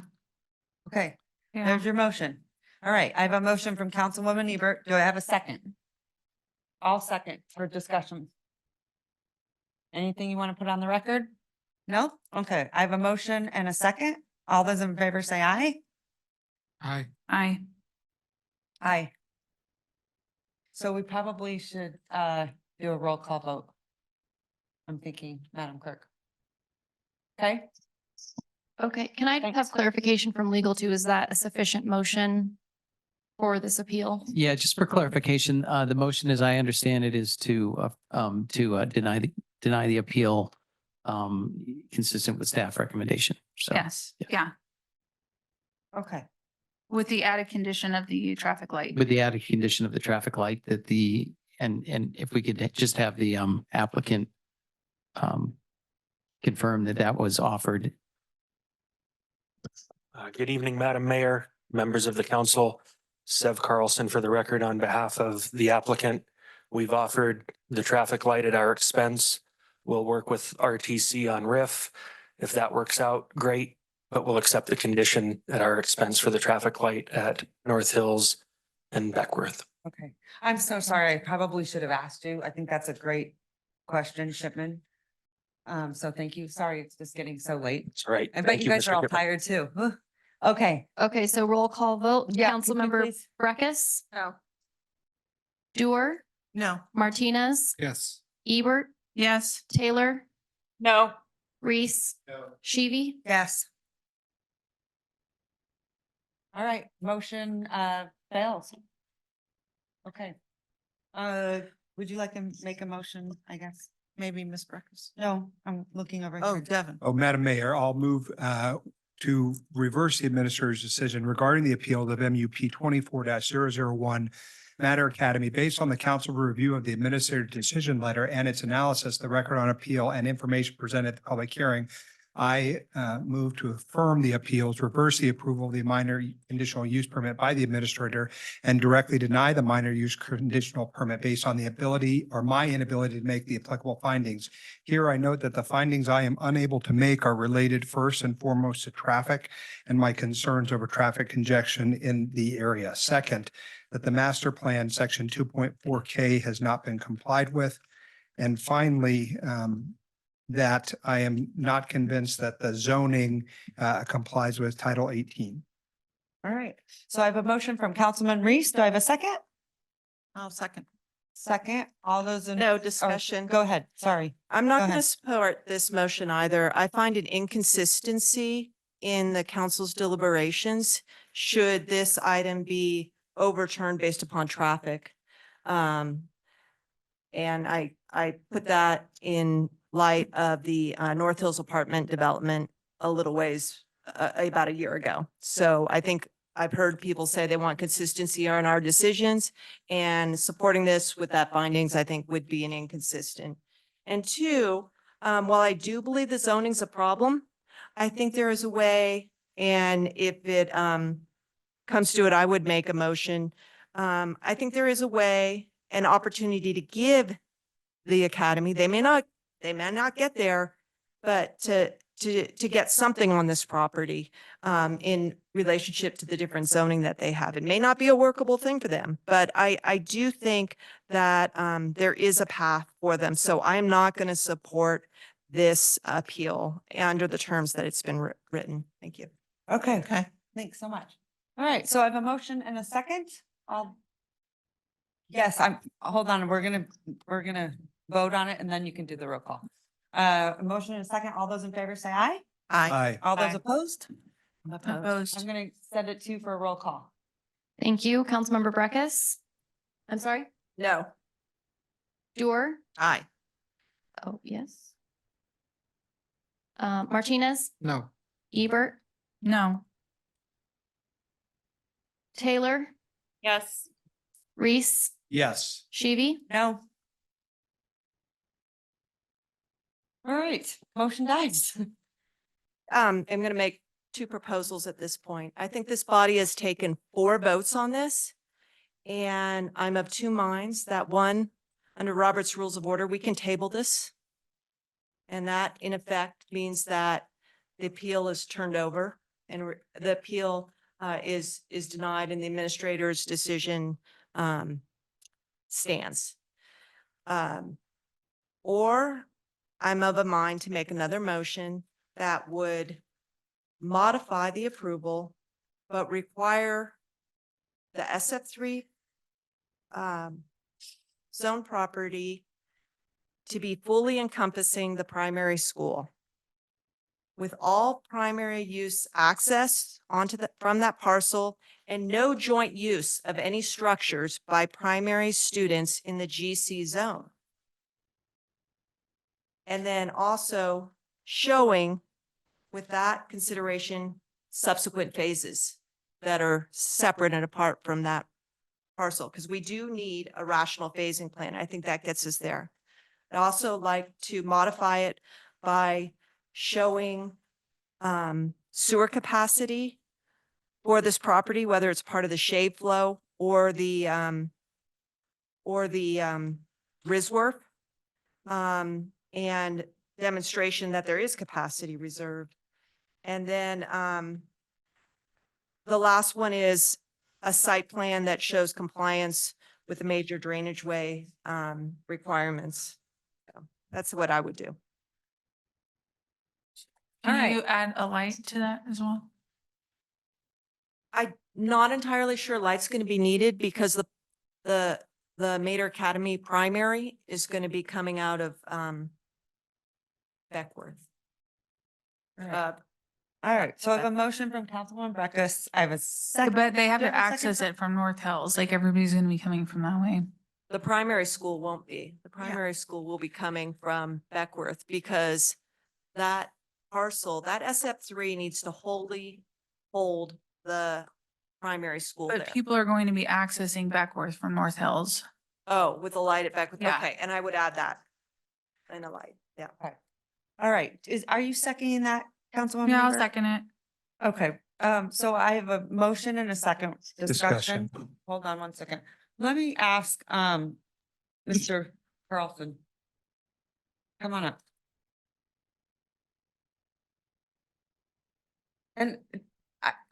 Okay, Yeah. there's your motion. All right, I have a motion from Councilwoman Ebert. Do I have a second? All second for discussion. Anything you want to put on the record? No? Okay, I have a motion and a second. All those in favor say aye. Aye. Aye. Aye. So we probably should do a roll call vote. I'm thinking, Madam Clerk. Okay? Okay, can I have clarification from legal too? Is that a sufficient motion for this appeal? Yeah, just for clarification, the motion, as I understand it, is to deny the appeal consistent with staff recommendation. So, Yes, yeah, Okay. with the added condition of the traffic light. with the added condition of the traffic light that and if we could just have the applicant confirm that that was offered. Good evening, Madam Mayor, members of the council. Sev Carlson for the record on behalf of the applicant. We've offered the traffic light at our expense. We'll work with RTC on RIF. If that works out, great, but we'll accept the condition at our expense for the traffic light at North Hills and Beckworth. Okay. I'm so sorry. I probably should have asked you. I think that's a great question, Shipman. So thank you. Sorry, it's just getting so late. That's right. I bet Thank you guys Mr. are all Gifford. tired too. Ugh. Okay. Okay, so roll call vote. Yeah, could you Councilmember please? Breckus, No. Dewar, No. Martinez, Yes. Ebert, Yes. Taylor, No. Reese, Shivi. Yes. All right, motion fails. Okay. Would you like to make a motion, I guess? Maybe Ms. Breckus. No, I'm looking over Oh, here. Devin. Oh, Madam Mayor, I'll move to reverse the administrator's decision regarding the appeal of MUP 24-001 Matter Academy based on the council review of the administrative decision letter and its analysis, the record on appeal and information presented at the public hearing. I move to affirm the appeals, reverse the approval of the minor conditional use permit by the administrator, and directly deny the minor use conditional permit based on the ability or my inability to make the applicable findings. Here, I note that the findings I am unable to make are related first and foremost to traffic and my concerns over traffic congestion in the area. Second, that the master plan section 2.4K has not been complied with. And finally, that I am not convinced that the zoning complies with Title 18. All right. So I have a motion from Councilman Reese. Do I have a second? I'll second. Second, all those in. No oh, discussion. Go ahead. Sorry. I'm not Go going to ahead. support this motion either. I find an inconsistency in the council's deliberations should this item be overturned based upon traffic. And I put that in light of the North Hills apartment development a little ways, about a year ago. So I think I've heard people say they want consistency on our decisions, and supporting this with that findings, I think would be an inconsistent. And two, while I do believe the zoning's a problem, I think there is a way, and if it comes to it, I would make a motion. I think there is a way, an opportunity to give the academy, they may not get there, but to get something on this property in relationship to the different zoning that they have. It may not be a workable thing for them, but I do think that there is a path for them. So I'm not going to support this appeal under the terms that it's been written. Thank you. Okay. Okay. Thanks so much. All right. So I have a motion and a second. Yes, hold on. We're gonna vote on it and then you can do the roll call. A motion and a second. All those in favor say aye. Aye. All those Aye. opposed? Opposed. I'm gonna send it to you for a roll call. Thank you. Councilmember Breckus. I'm sorry, No. Dewar. Aye. Oh, yes. Martinez, No. Ebert, No. Taylor, Yes. Reese, Yes. Shivi. No. All right, motion dies. I'm going to make two proposals at this point. I think this body has taken 4 votes on this. And I'm of two minds that one, under Robert's Rules of Order, we can table this. And that in effect means that the appeal is turned over and the appeal is denied and the administrator's decision stands. Or I'm of a mind to make another motion that would modify the approval, but require the SF3 zone property to be fully encompassing the primary school, with all primary use access from that parcel and no joint use of any structures by primary students in the GC zone. And then also showing, with that consideration, subsequent phases that are separate and apart from that parcel, because we do need a rational phasing plan. I think that gets us there. I'd also like to modify it by showing sewer capacity for this property, whether it's part of the shade flow or the RISWRF, and demonstration that there is capacity reserved. And then the last one is a site plan that shows compliance with the major drainage way requirements. So that's what I would do. Can you add a light to that as well? I'm not entirely sure light's going to be needed because the Mater Academy primary is going to be coming out of Beckworth. All right, so I have a motion from Councilwoman Breckus. I have a second. But they have Do to I have a second access from- it from North Hills, like everybody's gonna be coming from that way. The primary school won't be. The primary school will be coming from Beckworth because that parcel, that SF3 needs to wholly hold the primary school But there. people are going to be accessing Beckworth from North Hills. Oh, with the light at Beckworth. Yeah. Okay, and I would add that. And a light, yeah. All right, are you seconding that, Councilwoman? Yeah, I'll Bieber? second it. Okay, so I have a motion and a second discussion. Hold on one second. Let me ask, Mr. Carlson. Come on up. And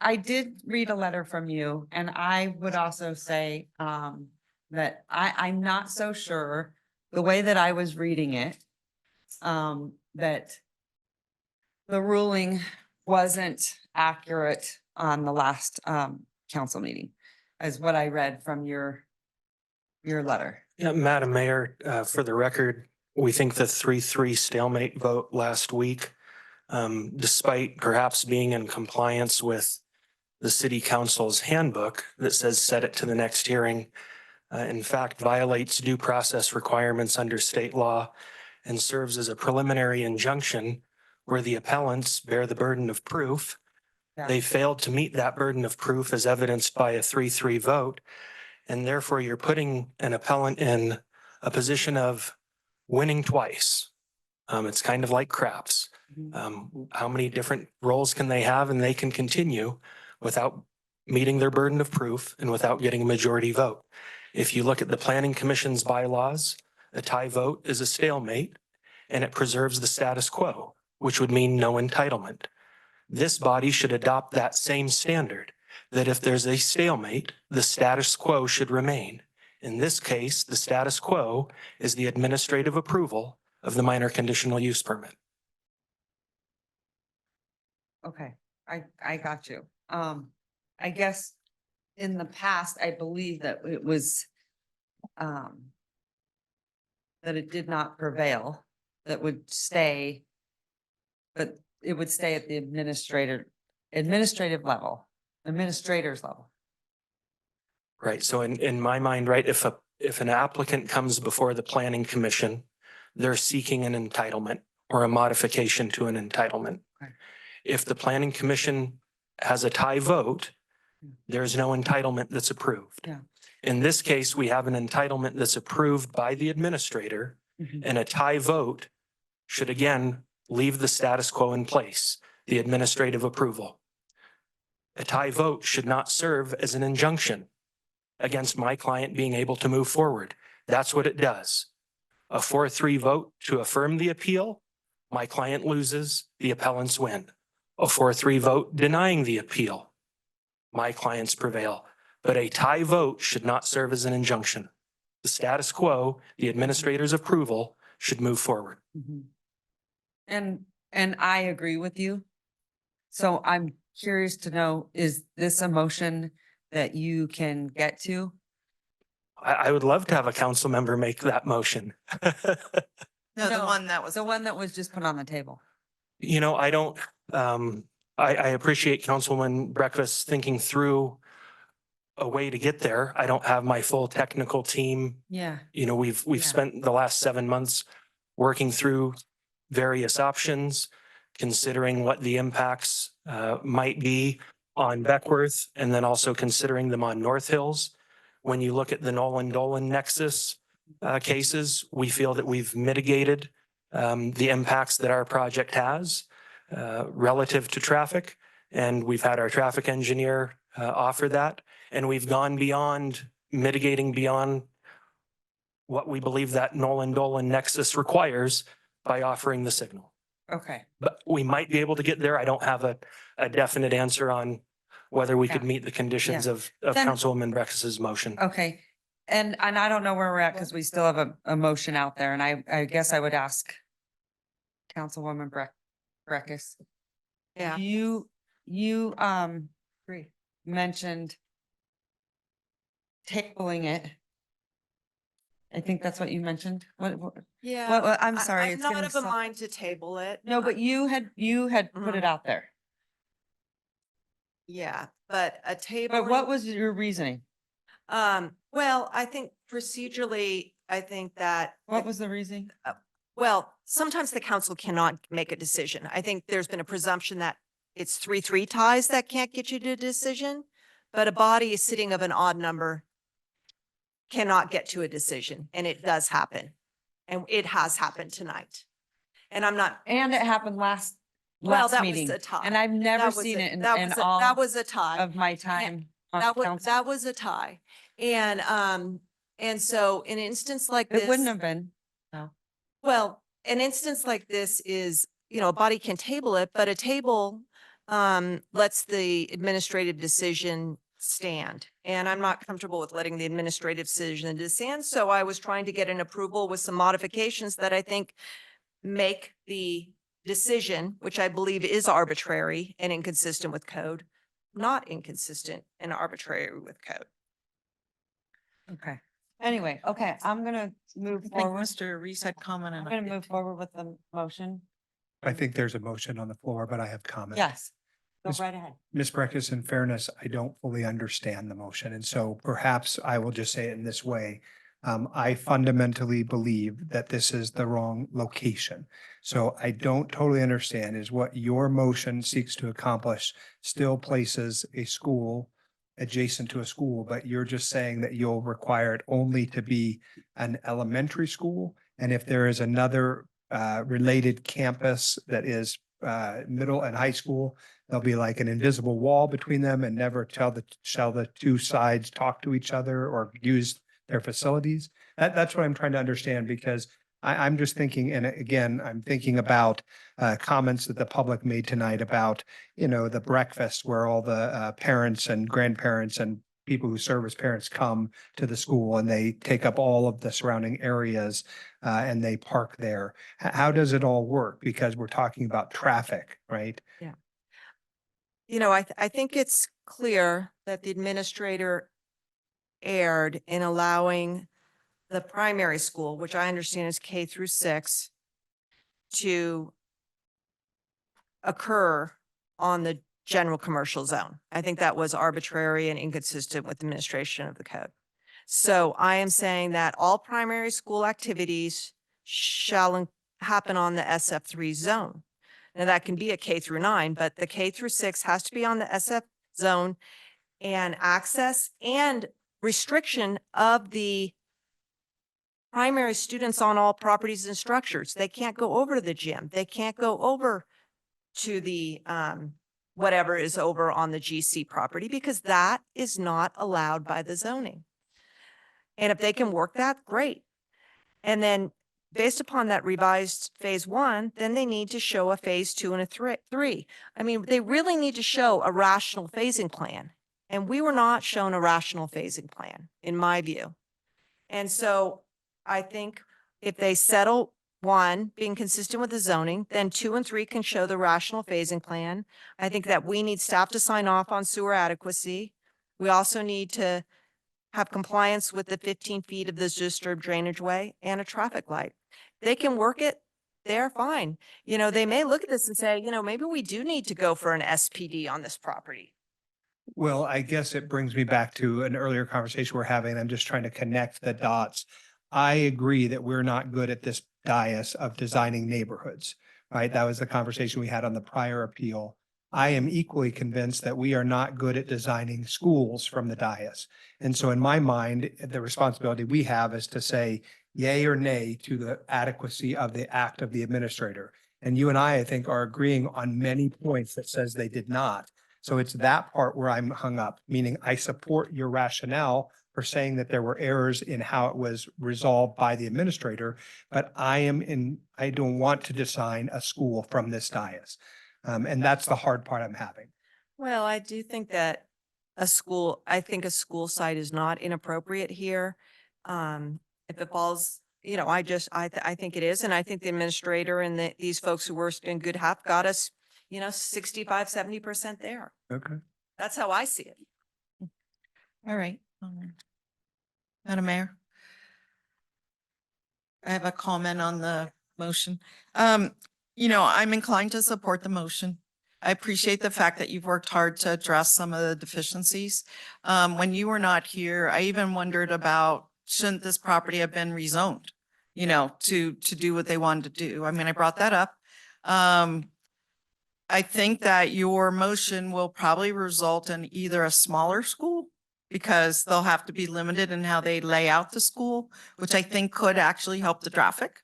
I did read a letter from you, and I would also say, that I'm not so sure the way that I was reading it, that the ruling wasn't accurate on the last, council meeting, is what I read from your letter. Yeah, Madam Mayor, for the record, we think the 3-3 stalemate vote last week, despite perhaps being in compliance with the city council's handbook that says set it to the next hearing, in fact, violates due process requirements under state law and serves as a preliminary injunction where the appellants bear the burden of proof. Yeah. They failed to meet that burden of proof as evidenced by a 3-3 vote. And therefore, you're putting an appellant in a position of winning twice. It's kind of like craps. How many different roles can they have? And they can continue without meeting their burden of proof and without getting a majority vote. If you look at the Planning Commission's bylaws, a tie vote is a stalemate and it preserves the status quo, which would mean no entitlement. This body should adopt that same standard, that if there's a stalemate, the status quo should remain. In this case, the status quo is the administrative approval of the minor conditional use permit. Okay, I got you. I guess in the past, I believe that it was, that it did not prevail, that would stay, but it would stay at the administrative level, administrator's level. Right, so in my mind, right, if an applicant comes before the Planning Commission, they're seeking an entitlement or a modification to an entitlement. Right. If the Planning Commission has a tie vote, there's no entitlement that's approved. Yeah. In this case, we have an entitlement that's approved by the administrator, and a tie vote should again leave the status quo in place, the administrative approval. A tie vote should not serve as an injunction against my client being able to move forward. That's what it does. A 4-3 vote to affirm the appeal, my client loses, the appellants win. A 4-3 vote denying the appeal, my clients prevail. But a tie vote should not serve as an injunction. The status quo, the administrator's approval, should move forward. And I agree with you. So I'm curious to know, is this a motion that you can get to? I would love to have a council member make that motion. No, the one that was. The one that was just put on the table. You know, I don't, I appreciate Councilwoman Breakfast thinking through a way to get there. I don't have my full technical team. Yeah. You know, we've Yeah. spent the last 7 months working through various options, considering what the impacts might be on Beckworth, and then also considering them on North Hills. When you look at the Nolan-Dolan nexus cases, we feel that we've mitigated the impacts that our project has relative to traffic. And we've had our traffic engineer offer that. And we've gone beyond mitigating beyond what we believe that Nolan-Dolan nexus requires by offering the signal. Okay. But we might be able to get there. I don't have a definite answer on whether we could Yeah. meet the conditions Yeah. of Then- Councilwoman Breakfast's motion. Okay. And I don't know where we're at because we still have a motion out there, and I guess I would ask Councilwoman Breckus. Yeah. You mentioned tabling it. I think that's what you mentioned. What? Yeah. I'm sorry. I'm it's not getting of a so- mind to table it. No, but you had put it out there. Yeah, but a table. But what was your reasoning? Well, I think procedurally, I think that. What was the reasoning? Well, sometimes the council cannot make a decision. I think there's been a presumption that it's 3-3 ties that can't get you to a decision, but a body is sitting of an odd number cannot get to a decision, and it does happen. And it has happened tonight. And I'm not. And it happened last Well, that meeting. was a tie. And I've never That was seen a- it in that was a- all That was a tie. of my time on council. That was a tie. And so in an instance like this. It wouldn't have been. Well, an instance like this is, a body can table it, but a table lets the administrative decision stand. And I'm not comfortable with letting the administrative decision stand. So I was trying to get an approval with some modifications that I think make the decision, which I believe is arbitrary and inconsistent with code, not inconsistent and arbitrary with code. Okay. Anyway, okay, I'm gonna move I think forward. Mr. Reese had comment I'm on gonna it. move forward with the motion. I think there's a motion on the floor, but I have comment. Yes. Go Ms. right ahead. Ms. Breckus, in fairness, I don't fully understand the motion, and so perhaps I will just say it in this way. I fundamentally believe that this is the wrong location. So I don't totally understand is what your motion seeks to accomplish still places a school adjacent to a school, but you're just saying that you'll require it only to be an elementary school. And if there is another related campus that is middle and high school, there'll be like an invisible wall between them and never shall the two sides talk to each other or use their facilities. That's what I'm trying to understand, because I'm just thinking, and again, I'm thinking about comments that the public made tonight about, the breakfast where all the parents and grandparents and people who serve as parents come to the school and they take up all of the surrounding areas and they park there. How does it all work? Because we're talking about traffic, right? Yeah. I think it's clear that the administrator erred in allowing the primary school, which I understand is K through 6, to occur on the general commercial zone. I think that was arbitrary and inconsistent with the administration of the code. So I am saying that all primary school activities shall happen on the SF3 zone. Now that can be a K through 9, but the K through 6 has to be on the SF zone, and access and restriction of the primary students on all properties and structures. They can't go over to the gym. They can't go over to the whatever is over on the GC property, because that is not allowed by the zoning. And if they can work that, great. And then based upon that revised phase 1, then they need to show a phase 2 and a 3. I mean, they really need to show a rational phasing plan. And we were not shown a rational phasing plan, in my view. And so I think if they settle one, being consistent with the zoning, then 2 and 3 can show the rational phasing plan. I think that we need staff to sign off on sewer adequacy. We also need to have compliance with the 15 feet of this disturbed drainage way and a traffic light. They can work it, they're fine. You know, they may look at this and say, you know, maybe we do need to go for an SPD on this property. Well, I guess it brings me back to an earlier conversation we're having. I'm just trying to connect the dots. I agree that we're not good at this dais of designing neighborhoods, right? That was the conversation we had on the prior appeal. I am equally convinced that we are not good at designing schools from the dais. And so in my mind, the responsibility we have is to say yay or nay to the adequacy of the act of the administrator. And you and I think, are agreeing on many points that says they did not. So it's that part where I'm hung up, meaning I support your rationale for saying that there were errors in how it was resolved by the administrator, but I don't want to design a school from this dais. And that's the hard part I'm having. Well, I do think that I think a school site is not inappropriate here. If it falls, you know, I think it is. And I think the administrator and these folks who were in good health got us, you know, 65, 70% there. Okay. That's how I see it. All right. Madam Mayor? I have a comment on the motion. You know, I'm inclined to support the motion. I appreciate the fact that you've worked hard to address some of the deficiencies. When you were not here, I even wondered about, shouldn't this property have been rezoned, you know, to do what they wanted to do? I mean, I brought that up. I think that your motion will probably result in either a smaller school, because they'll have to be limited in how they lay out the school, which I think could actually help the traffic.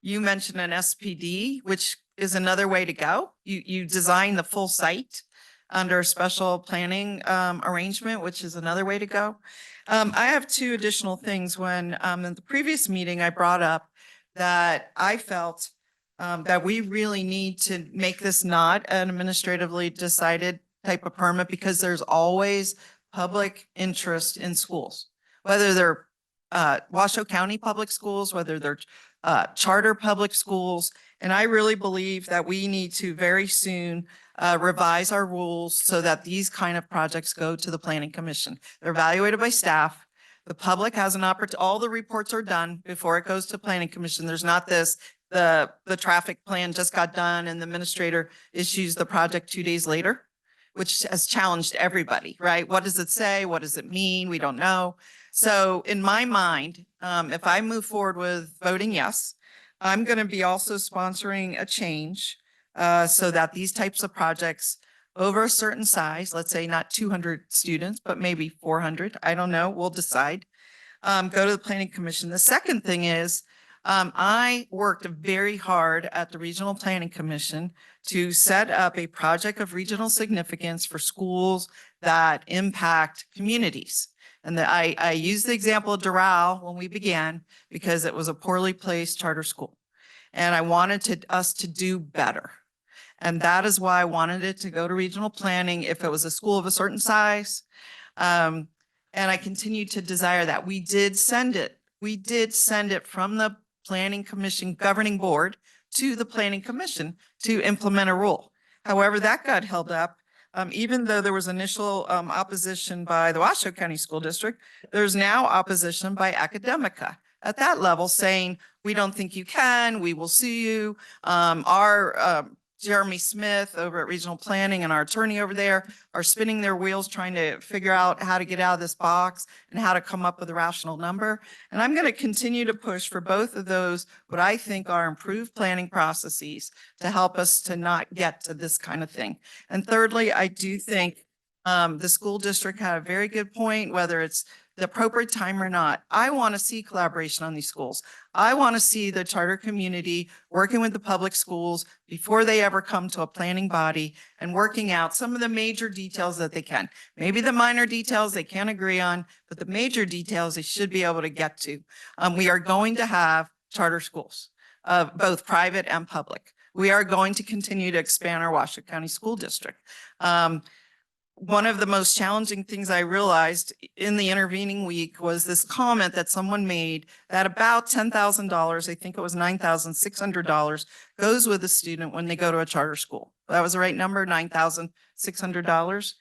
You mentioned an SPD, which is another way to go. You design the full site under a special planning arrangement, which is another way to go. I have two additional things. When in the previous meeting, I brought up that I felt that we really need to make this not an administratively decided type of permit, because there's always public interest in schools, whether they're Washoe County public schools, whether they're charter public schools. And I really believe that we need to very soon revise our rules so that these kind of projects go to the Planning Commission. They're evaluated by staff. The public has an opportunity, all the reports are done before it goes to Planning Commission. There's not this, the traffic plan just got done and the administrator issues the project 2 days later, which has challenged everybody, right? What does it say? What does it mean? We don't know. So in my mind, if I move forward with voting yes, I'm going to be also sponsoring a change so that these types of projects over a certain size, let's say not 200 students, but maybe 400, I don't know, we'll decide, go to the Planning Commission. The second thing is, I worked very hard at the Regional Planning Commission to set up a project of regional significance for schools that impact communities. And I used the example of Doral when we began because it was a poorly placed charter school. And I wanted us to do better. And that is why I wanted it to go to regional planning if it was a school of a certain size. And I continue to desire that. We did send it from the Planning Commission Governing Board to the Planning Commission to implement a rule. However, that got held up. Even though there was initial opposition by the Washoe County School District, there's now opposition by Academica at that level saying, we don't think you can, we will sue you. Jeremy Smith over at Regional Planning and our attorney over there are spinning their wheels trying to figure out how to get out of this box and how to come up with a rational number. And I'm going to continue to push for both of those, what I think are improved planning processes to help us to not get to this kind of thing. And thirdly, I do think the school district had a very good point, whether it's the appropriate time or not. I want to see collaboration on these schools. I want to see the charter community working with the public schools before they ever come to a planning body and working out some of the major details that they can. Maybe the minor details they can't agree on, but the major details they should be able to get to. We are going to have charter schools, both private and public. We are going to continue to expand our Washoe County School District. one of the most challenging things I realized in the intervening week was this comment that someone made that about $10,000, I think it was $9,600, goes with a student when they go to a charter school. That was the right number, $9,600.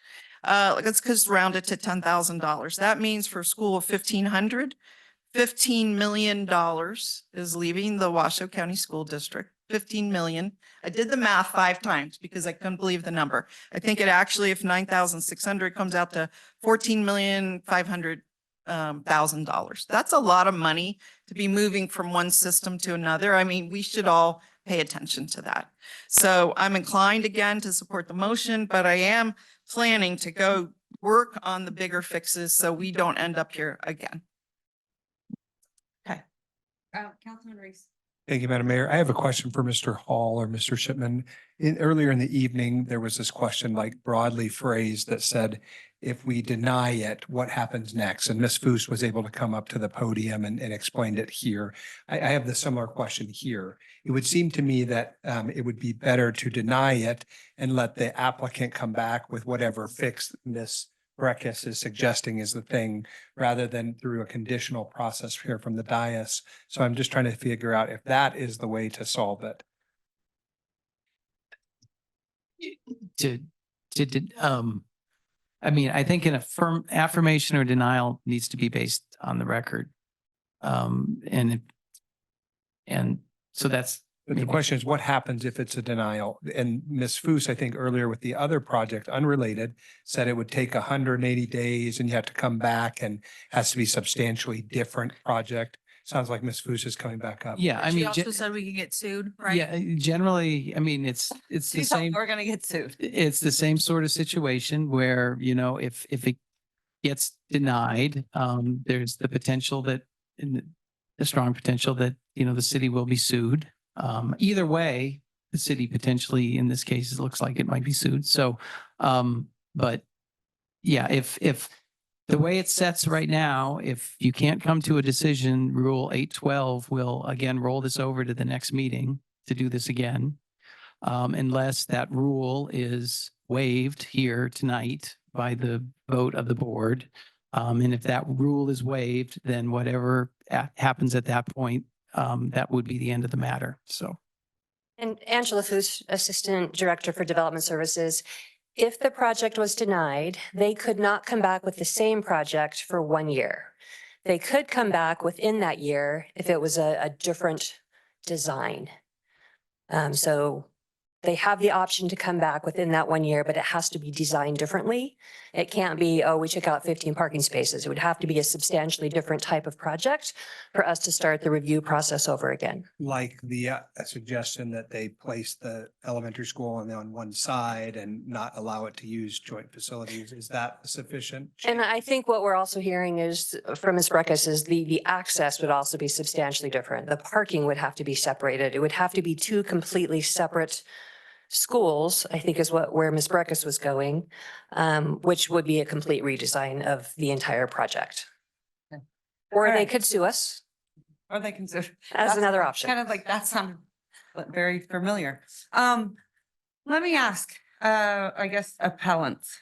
Let's just round it to $10,000. That means for a school of 1,500, $15 million is leaving the Washoe County School District. 15 million. I did the math 5 times because I couldn't believe the number. I think it actually, if 9,600 comes out to $14,500,000. That's a lot of money to be moving from one system to another. I mean, we should all pay attention to that. So I'm inclined again to support the motion, but I am planning to go work on the bigger fixes so we don't end up here again. Councilman Reese. Thank you, Madam Mayor. I have a question for Mr. Hall or Mr. Shipman. Earlier in the evening, there was this question like broadly phrased that said, if we deny it, what happens next? And Ms. Foose was able to come up to the podium and explained it here. I have the similar question here. It would seem to me that it would be better to deny it and let the applicant come back with whatever fix Ms. Breckus is suggesting is the thing, rather than through a conditional process here from the dais. So I'm just trying to figure out if that is the way to solve it. I mean, I think an affirmation or denial needs to be based on the record. And so that's. But the question is, what happens if it's a denial? And Ms. Foose, I think earlier with the other project, unrelated, said it would take 180 days and you have to come back and has to be substantially different project. Sounds like Ms. Foose is coming back up. Yeah, I She mean, also said we could get sued, right? yeah, generally, I mean, it's the same. We're gonna get sued. It's the same sort of situation where, you know, if it gets denied, there's the potential that, the strong potential that, you know, the city will be sued. Either way, the city potentially, in this case, it looks like it might be sued. So, but yeah, if the way it sets right now, if you can't come to a decision, Rule 812 will again roll this over to the next meeting to do this again. Unless that rule is waived here tonight by the vote of the board. And if that rule is waived, then whatever happens at that point, that would be the end of the matter. So. And Angela Foose, Assistant Director for Development Services. If the project was denied, they could not come back with the same project for 1 year. They could come back within that year if it was a different design. So they have the option to come back within that 1 year, but it has to be designed differently. It can't be, oh, we took out 15 parking spaces. It would have to be a substantially different type of project for us to start the review process over again. Like the suggestion that they place the elementary school on one side and not allow it to use joint facilities. Is that sufficient? And I think what we're also hearing is from Ms. Breckus is the access would also be substantially different. The parking would have to be separated. It would have to be 2 completely separate schools, I think is where Ms. Breckus was going, which would be a complete redesign of the entire project. Or they could sue us. Or they can sue. As another option. Kind of like, that sounded very familiar. Let me ask, I guess appellants.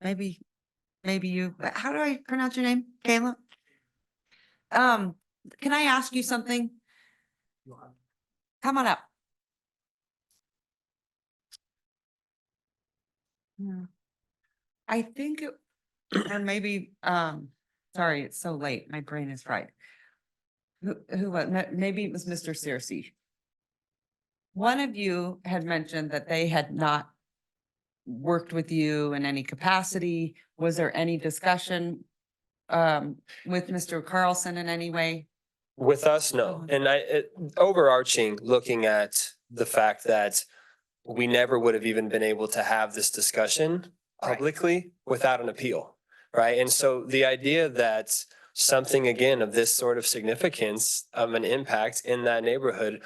Maybe you, how do I pronounce your name? Kayla? Can I ask you something? Come on up. I think, or maybe, sorry, it's so late. My brain is fried. Maybe it was Mr. Searcy. One of you had mentioned that they had not worked with you in any capacity. Was there any discussion with Mr. Carlson in any way? With us, no. And overarching, looking at the fact that we never would have even been able to have this discussion publicly without an appeal, right? And so the idea that something, again, of this sort of significance of an impact in that neighborhood,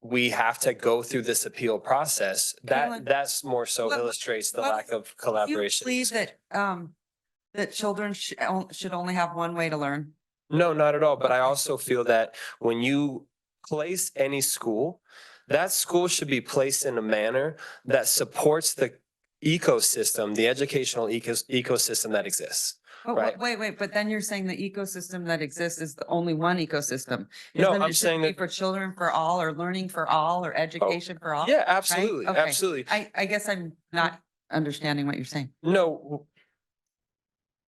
we have to go through this appeal process, that's more so illustrates the lack of collaboration. Do you believe that children should only have one way to learn? No, not at all. But I also feel that when you place any school, that school should be placed in a manner that supports the ecosystem, the educational ecosystem that exists. Right. Wait, but then you're saying the ecosystem that exists is the only one ecosystem. No, Isn't I'm it should saying be that- for children for all, or learning for all, or education for all? Yeah, right? absolutely, Okay. absolutely. I guess I'm not understanding what you're saying. No,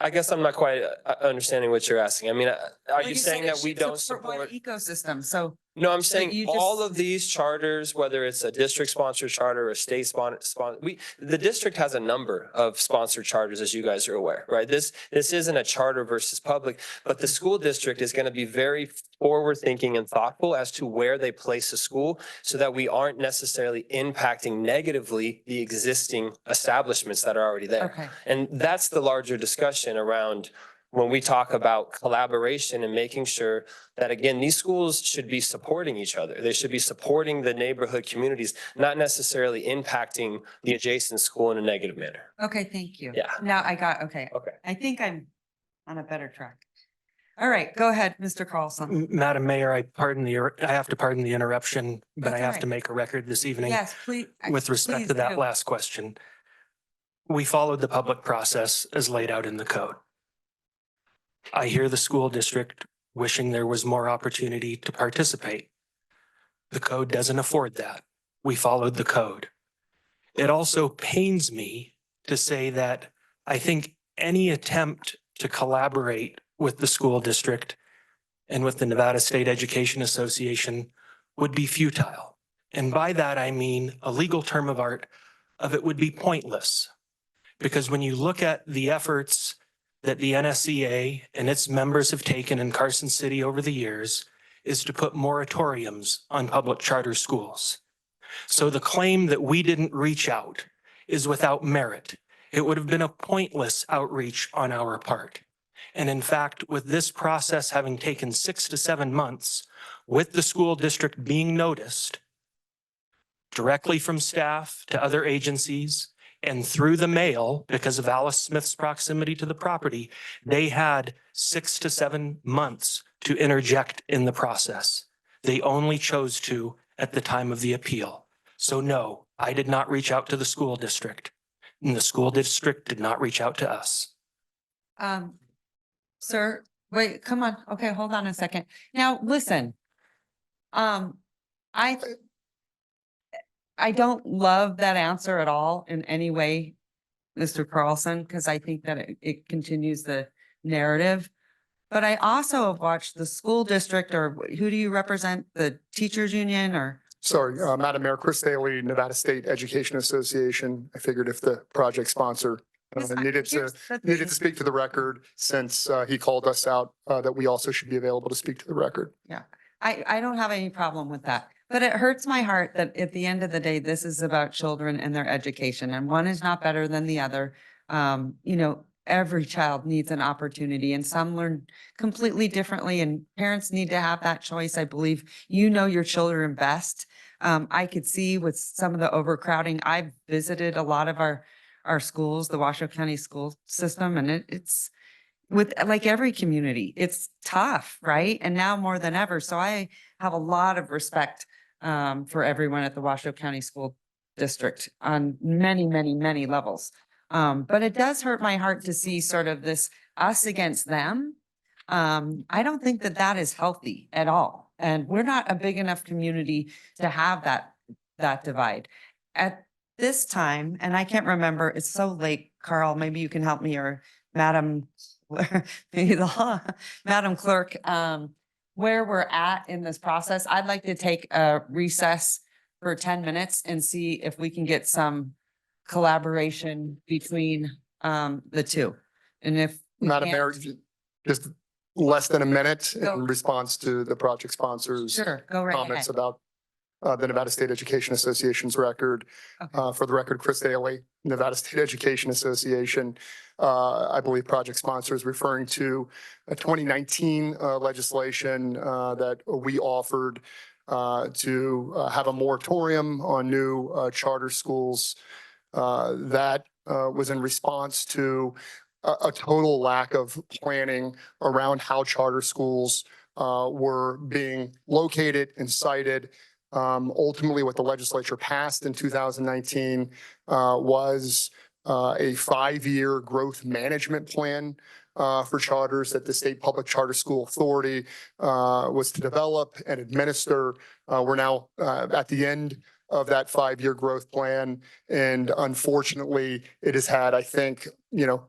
I guess I'm not quite understanding what you're asking. I mean, are Well, you said saying it that we should don't one support? ecosystem, so. No, I'm So you saying just- all of these charters, whether it's a district sponsored charter or a state the district has a number of sponsored charters, as you guys are aware, right? This isn't a charter versus public, but the school district is going to be very forward thinking and thoughtful as to where they place a school so that we aren't necessarily impacting negatively the existing establishments that are already there. Okay. And that's the larger discussion around when we talk about collaboration and making sure that, again, these schools should be supporting each other. They should be supporting the neighborhood communities, not necessarily impacting the adjacent school in a negative manner. Okay, thank you. Yeah. Now I got, okay. Okay. I think I'm on a better track. All right, go ahead, Mr. Carlson. Madam Mayor, I have to pardon the interruption, but That's I all have to right. make a record this evening. Yes, please. With respect please to that do. last question. We followed the public process as laid out in the code. I hear the school district wishing there was more opportunity to participate. The code doesn't afford that. We followed the code. It also pains me to say that I think any attempt to collaborate with the school district and with the Nevada State Education Association would be futile. And by that, I mean a legal term of art of it would be pointless. Because when you look at the efforts that the NSEA and its members have taken in Carson City over the years is to put moratoriums on public charter schools. So the claim that we didn't reach out is without merit. It would have been a pointless outreach on our part. And in fact, with this process having taken 6 to 7 months, with the school district being noticed directly from staff to other agencies, and through the mail, because of Alice Smith's proximity to the property, they had 6 to 7 months to interject in the process. They only chose to at the time of the appeal. So no, I did not reach out to the school district, and the school district did not reach out to us. Sir, wait, come on. Okay, hold on a second. Now, listen. I don't love that answer at all in any way, Mr. Carlson, because I think that it continues the narrative. But I also have watched the school district, or who do you represent, the teachers union or? Sorry, Madam Mayor, Chris Daly, Nevada State Education Association. I figured if the project sponsor needed to speak to the record, since he called us out, that we also should be available to speak to the record. Yeah, I don't have any problem with that. But it hurts my heart that at the end of the day, this is about children and their education, and one is not better than the other. Every child needs an opportunity, and some learn completely differently, and parents need to have that choice. I believe you know your children best. I could see with some of the overcrowding, I've visited a lot of our schools, the Washoe County school system, and it's with like every community, it's tough, right? And now more than ever. So I have a lot of respect for everyone at the Washoe County School District on many, many, many levels. But it does hurt my heart to see sort of this us against them. I don't think that that is healthy at all. And we're not a big enough community to have that divide. At this time, and I can't remember, it's so late, Carl, maybe you can help me, or Madam, maybe Madam Clerk, where we're at in this process. I'd like to take a recess for 10 minutes and see if we can get some collaboration between the two. And if we Madam can't- Mayor, just less than a minute Go. in response to the project sponsors. Sure, go right Comments ahead. about the Nevada State Education Association's record. For the record, Chris Daly, Nevada State Education Association. I believe project sponsor is referring to a 2019 legislation that we offered to have a moratorium on new charter schools. That was in response to a total lack of planning around how charter schools were being located and sited. Ultimately, what the legislature passed in 2019 was a 5-year growth management plan for charters that the State Public Charter School Authority was to develop and administer. We're now at the end of that 5-year growth plan. And unfortunately, it has had, I think,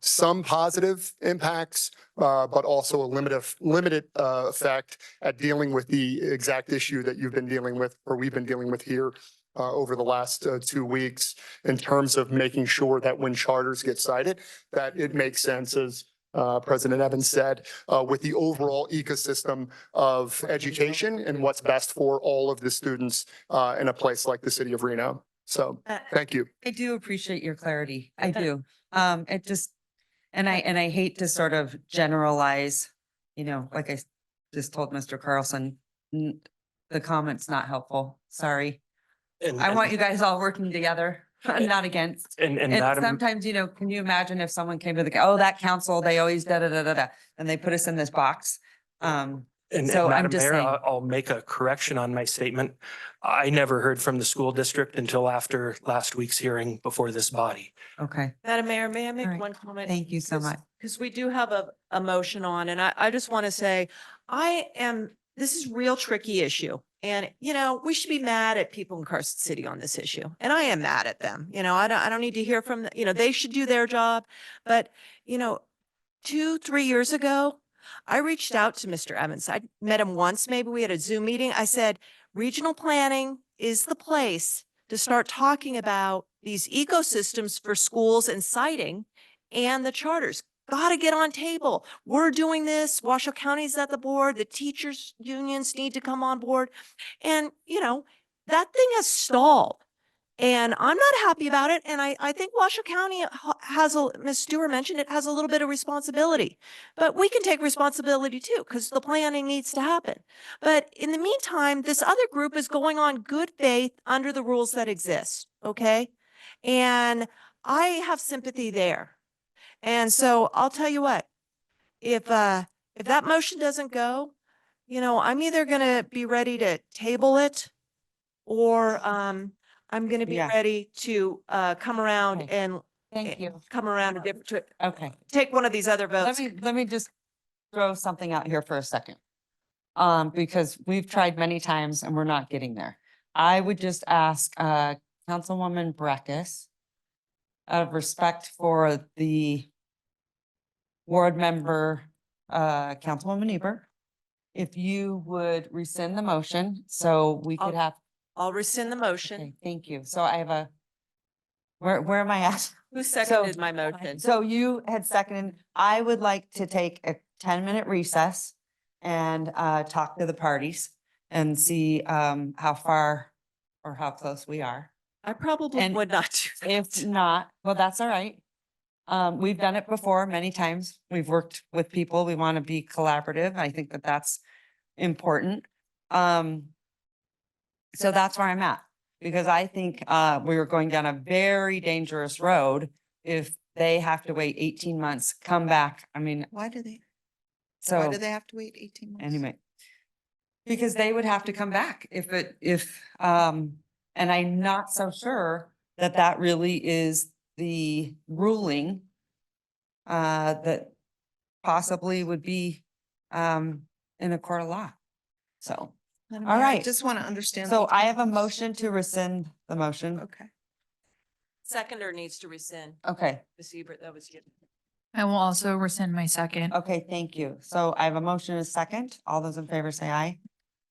some positive impacts, but also a limited effect at dealing with the exact issue that you've been dealing with, or we've been dealing with here over the last 2 weeks, in terms of making sure that when charters get cited, that it makes sense, as President Evans said, with the overall ecosystem of education and what's best for all of the students in a place like the city of Reno. So thank you. I do appreciate your clarity. I do. It just, and I hate to sort of generalize, like I just told Mr. Carlson, the comment's not helpful. Sorry. I want you guys all working together. I'm not against. And And Madam, sometimes, can you imagine if someone came to that council, they always and they put us in this box. and So I'm Madam just Mayor, saying. I'll make a correction on my statement. I never heard from the school district until after last week's hearing before this body. Okay. Madam Mayor, may I make All right. one comment? Thank you so much. Because we do have a motion on, and I just want to say, this is real tricky issue. And, we should be mad at people in Carson City on this issue. And I am mad at them. I don't need to hear from, they should do their job. But, 2-3 years ago, I reached out to Mr. Evans. I met him once, maybe we had a Zoom meeting. I said, regional planning is the place to start talking about these ecosystems for schools and siting and the charters. Got to get on table. We're doing this. Washoe County's at the board. The teachers unions need to come on board. And, that thing has stalled. And I'm not happy about it. And I think Washoe County has, Ms. Stewart mentioned, it has a little bit of responsibility. But we can take responsibility too, because the planning needs to happen. But in the meantime, this other group is going on good faith under the rules that exist, okay? And I have sympathy there. And so I'll tell you what, if that motion doesn't go, I'm either going to be ready to table it, or I'm going to be Yeah. ready to come around Okay. and Thank you. come around a different, Okay. take one of these other votes. Let me just throw something out here for a second. Because we've tried many times and we're not getting there. I would just ask, Councilwoman Breckus, out of respect for the ward member, Councilwoman Eber, if you would rescind the motion, so we could have. I'll rescind the motion. Okay, thank you. So I have where am I at? Who seconded my motion? So you had seconded, I would like to take a 10-minute recess and talk to the parties and see how far or how close we are. I probably And would not do that. If not, well, that's all right. We've done it before many times. We've worked with people. We want to be collaborative. I think that that's important. So that's where I'm at, because I think we were going down a very dangerous road if they have to wait 18 months, come back. I mean, Why do they so have to wait 18 months? anyway, because they would have to come back and I'm not so sure that that really is the ruling that possibly would be in a court of law. So, Madam all Mayor, I right. just want to understand. So the I have a 18 months. motion to rescind the motion. Okay. Seconder needs to rescind. Okay, Ms. Ebert, that was you. I will also rescind my second. okay, thank you. So I have a motion and a second. All those in favor say aye.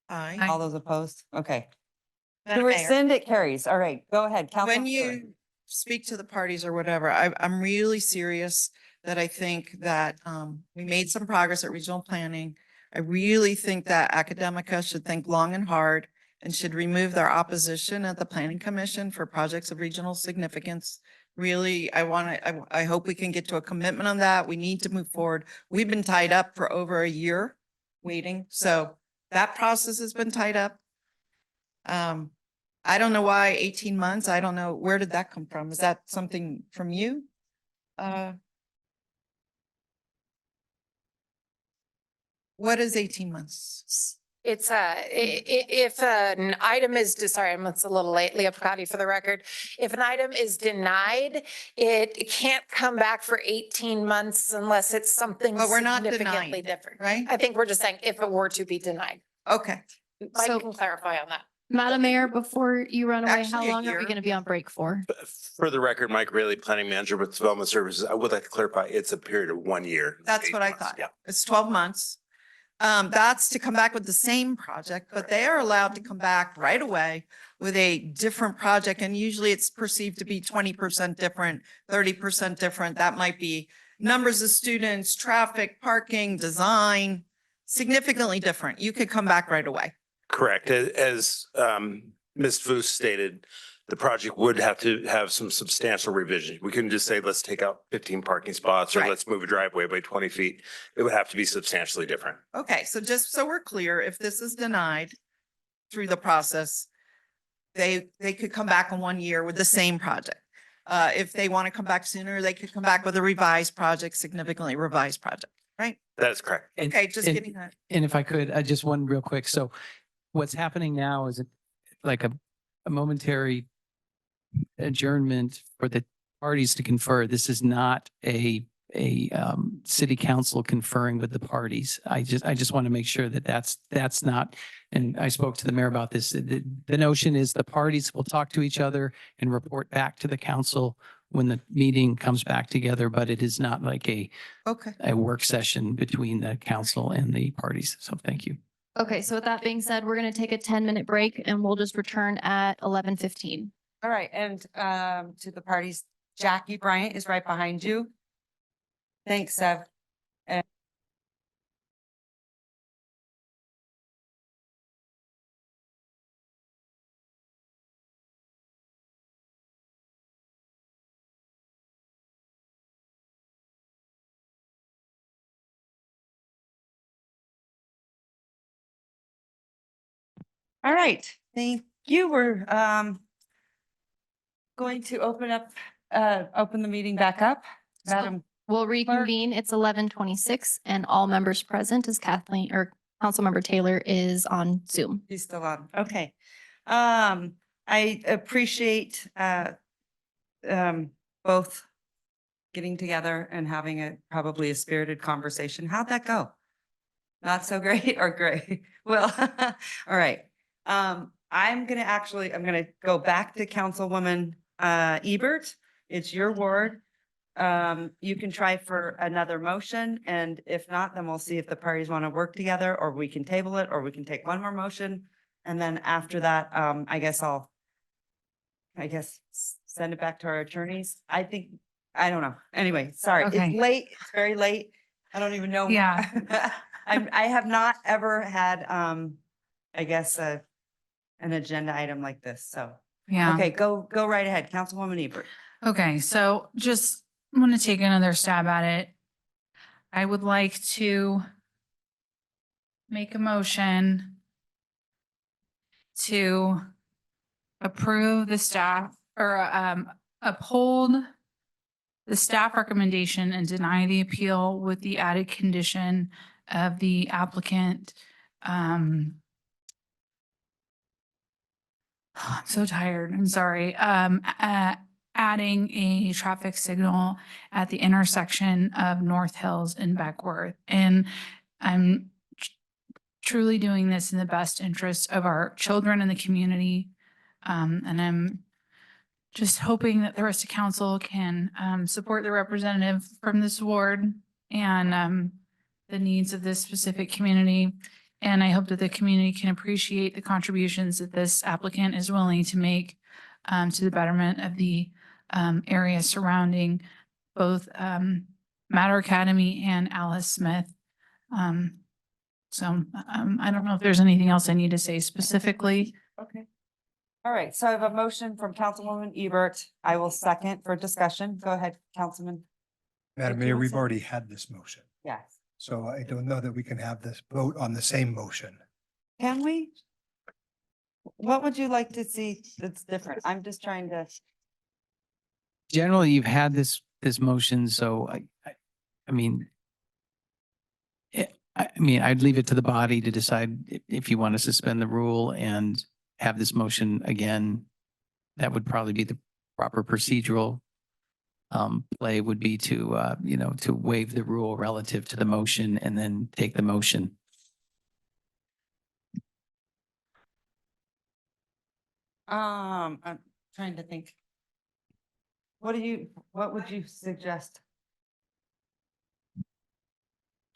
Aye. All those opposed? Okay. To Madam Mayor, rescind it carries. All right, go ahead. when Councilwoman Stewart. you speak to the parties or whatever, I'm really serious that I think that we made some progress at regional planning. I really think that Academica should think long and hard and should remove their opposition at the Planning Commission for projects of regional significance. Really, I hope we can get to a commitment on that. We need to move forward. We've been tied up for over a year waiting, so that process has been tied up. I don't know why 18 months. I don't know. Where did that come from? Is that something from you? What is 18 months? It's if an item is, sorry, it's a little late, Leah Picati for the record. If an item is denied, it can't come back for 18 months unless it's something But we're not significantly denying, different. right? I think we're just saying if it were to be denied. Okay. Mike So- can clarify on that. Madam Mayor, before you run away, how Actually, a long are we year. going to be on break for? For the record, Mike Rayleigh, Planning Manager with Development Services. I would like to clarify, it's a period of 1 year. That's 8 what I months. thought. Yeah. It's 12 months. That's to come back with the same project, but they are allowed to come back right away with a different project. And usually it's perceived to be 20% different, 30% different. That might be numbers of students, traffic, parking, design, significantly different. You could come back right away. Correct. As Ms. Foos stated, the project would have to have some substantial revision. We couldn't just say, let's take out 15 parking spots or Right. let's move a driveway by 20 feet. It would have to be substantially different. Okay, so just so we're clear, if this is denied through the process, they could come back in 1 year with the same project. If they want to come back sooner, they could come back with a revised project, significantly revised project, right? That is correct. Okay, just and- getting that. And if I could, just one real quick. So what's happening now is like a momentary adjournment for the parties to confer. This is not a city council conferring with the parties. I just want to make sure that that's not, and I spoke to the mayor about this. The notion is the parties will talk to each other and report back to the council when the meeting comes back together, but it is not like Okay. a work session between the council and the parties. So thank you. Okay, so with that being said, we're going to take a 10-minute break and we'll just return at 11:15. All right, and to the parties, Jackie Bryant is right behind you. Thanks, Sev. All right, thank you. We're going to open the meeting back up. Madam, We'll reconvene. It's 11:26 and all members present as Kathleen or Councilmember Taylor is on Zoom. he's still on. Okay. I appreciate both getting together and having probably a spirited conversation. How'd that go? Not so great or great? Well, all right. I'm gonna go back to Councilwoman Ebert. It's your ward. You can try for another motion, and if not, then we'll see if the parties want to work together, or we can table it, or we can take one more motion. And then after that, I guess send it back to our attorneys. I don't know. Anyway, sorry. Okay. It's late. It's very late. I don't even know. Yeah. I have not ever had, I guess, an agenda item like this. So, Yeah. okay, go right ahead. Councilwoman Ebert. Okay, so just want to take another stab at it. I would like to make a motion to approve the staff or uphold the staff recommendation and deny the appeal with the added condition of the applicant. I'm so tired. I'm sorry. Adding a traffic signal at the intersection of North Hills and Beckworth. And I'm truly doing this in the best interest of our children and the community. And I'm just hoping that the rest of council can support the representative from this ward and the needs of this specific community. And I hope that the community can appreciate the contributions that this applicant is willing to make to the betterment of the area surrounding both Matter Academy and Alice Smith. So I don't know if there's anything else I need to say specifically. Okay. All right, so I have a motion from Councilwoman Ebert. I will second for discussion. Go ahead, Councilman. Madam Mayor, we've already had this motion, Yes. so I don't know that we can have this vote on the same motion. Can we? What would you like to see that's different? I'm just trying to. Generally, you've had this motion, so I mean, I mean, I'd leave it to the body to decide if you want to suspend the rule and have this motion again. That would probably be the proper procedural play would be to, to waive the rule relative to the motion and then take the motion. I'm trying to think. What would you suggest?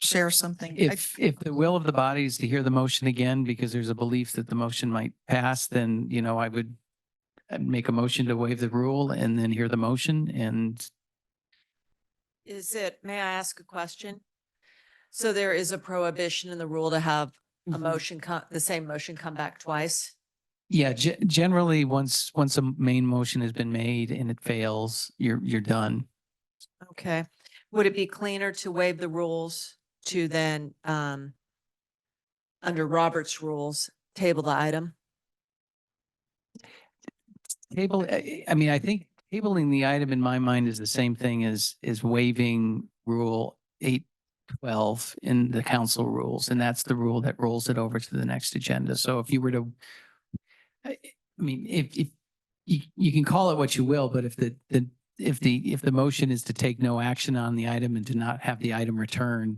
Share something. If the will of the body is to hear the motion again, because there's a belief that the motion might pass, then, I would I'd make a motion to waive the rule and then hear the motion and May I ask a question? So there is a prohibition in the rule to have a motion, the same motion come back twice? yeah, generally, once a main motion has been made and it fails, you're done. Okay. Would it be cleaner to waive the rules to then, under Robert's rules, table the item? I think tabling the item in my mind is the same thing as waiving Rule 812 in the council rules, and that's the rule that rolls it over to the next agenda. So if you were to, if you can call it what you will, but if the motion is to take no action on the item and to not have the item returned,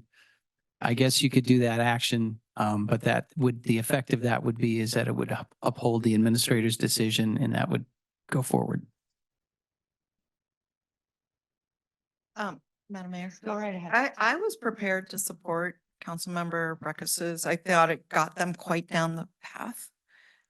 I guess you could do that action, but the effect of that would be is that it would uphold the administrator's decision and that would go forward. Madam Mayor. Go right ahead. I was prepared to support Councilmember Breckus's. I thought it got them quite down the path.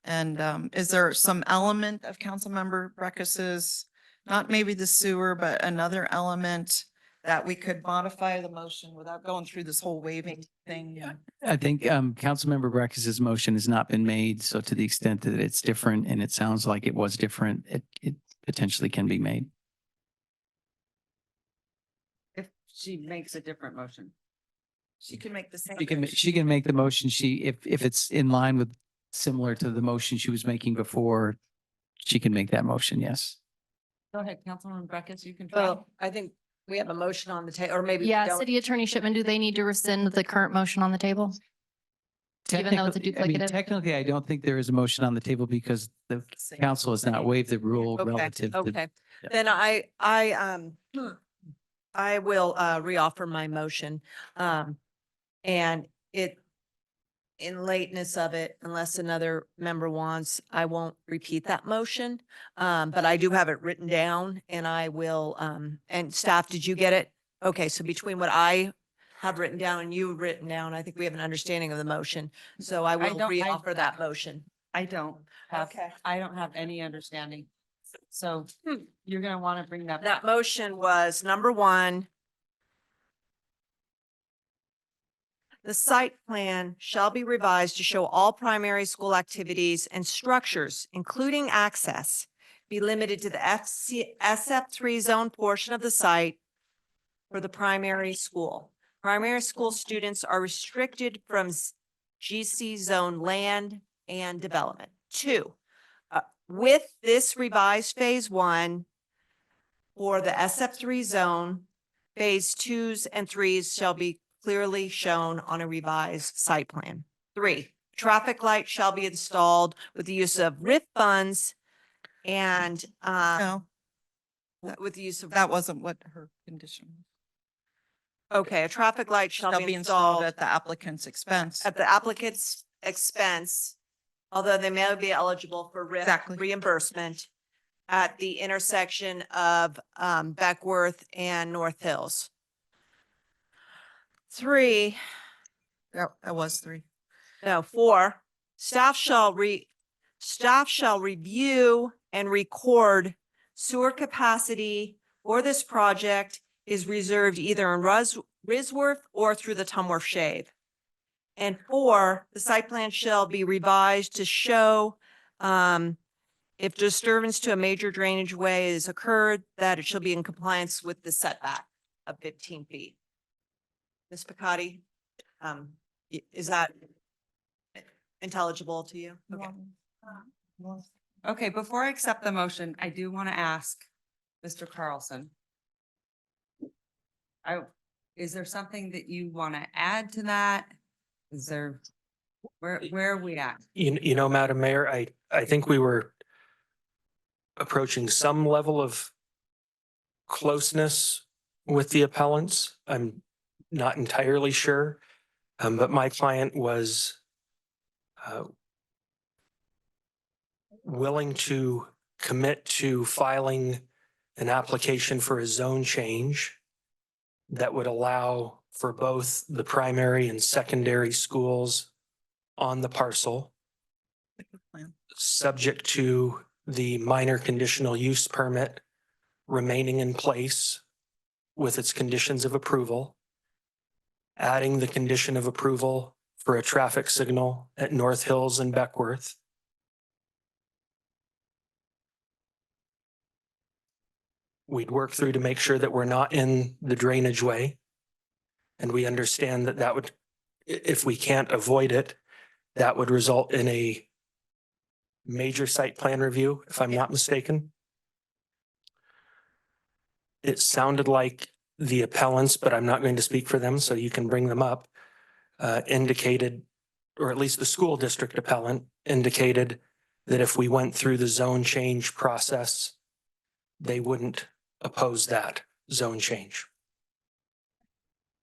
And is there some element of Councilmember Breckus's, not maybe the sewer, but another element that we could modify the motion without going through this whole waiving thing? I think Councilmember Breckus's motion has not been made, so to the extent that it's different and it sounds like it was different, it potentially can be made. If she makes a different motion. She can make the same. She can make the motion. If it's in line with similar to the motion she was making before, she can make that motion, yes. Go ahead, Councilwoman Breckus, you can try. Well, I think we have a motion on the table, or maybe. we Yeah, don't. City Attorney Shipman, do they need to rescind the current motion on the table? Even though it's a duplicative? Technically, I don't think there is a motion on the table because the council has not waived the rule Okay, relative to. okay. Then I will reoffer my motion. And in lateness of it, unless another member wants, I won't repeat that motion. But I do have it written down and I will, and staff, did you get it? Okay, so between what I have written down and you've written down, I think we have an understanding of the motion. So I will reoffer that motion. I don't have any understanding. So you're gonna want to bring that. That motion was number one. The site plan shall be revised to show all primary school activities and structures, including access, be limited to the SF3 zone portion of the site for the primary school. Primary school students are restricted from GC zone land and development. 2, with this revised phase 1 for the SF3 zone, phase 2s and 3s shall be clearly shown on a revised site plan. 3, traffic light shall be installed with the use of RIF funds and No, with the use of, that wasn't what her condition was. okay, a traffic light shall be installed at the applicant's expense. at the applicant's expense, although they may be eligible for RIF Exactly. reimbursement at the intersection of Beckworth and North Hills. 3, That was 3. no, 4, staff shall review and record sewer capacity for this project is reserved either in Risworth or through the Tumworth Shave. And 4, the site plan shall be revised to show if disturbance to a major drainage way is occurred, that it shall be in compliance with the setback of 15 feet. Ms. Picotti, is that intelligible to you? Okay. Okay, before I accept the motion, I do want to ask Mr. Carlson. Is there something that you want to add to that? Is there, where are we at? You know, Madam Mayor, I think we were approaching some level of closeness with the appellants. I'm not entirely sure. But my client was willing to commit to filing an application for a zone change that would allow for both the primary and secondary schools on the parcel, subject to the minor conditional use permit remaining in place with its conditions of approval, adding the condition of approval for a traffic signal at North Hills and Beckworth. We'd work through to make sure that we're not in the drainage way. And we understand that that would, if we can't avoid it, that would result in a major site plan review, if I'm not mistaken. It sounded like the appellants, but I'm not going to speak for them, so you can bring them up, indicated, or at least the school district appellant indicated that if we went through the zone change process, they wouldn't oppose that zone change.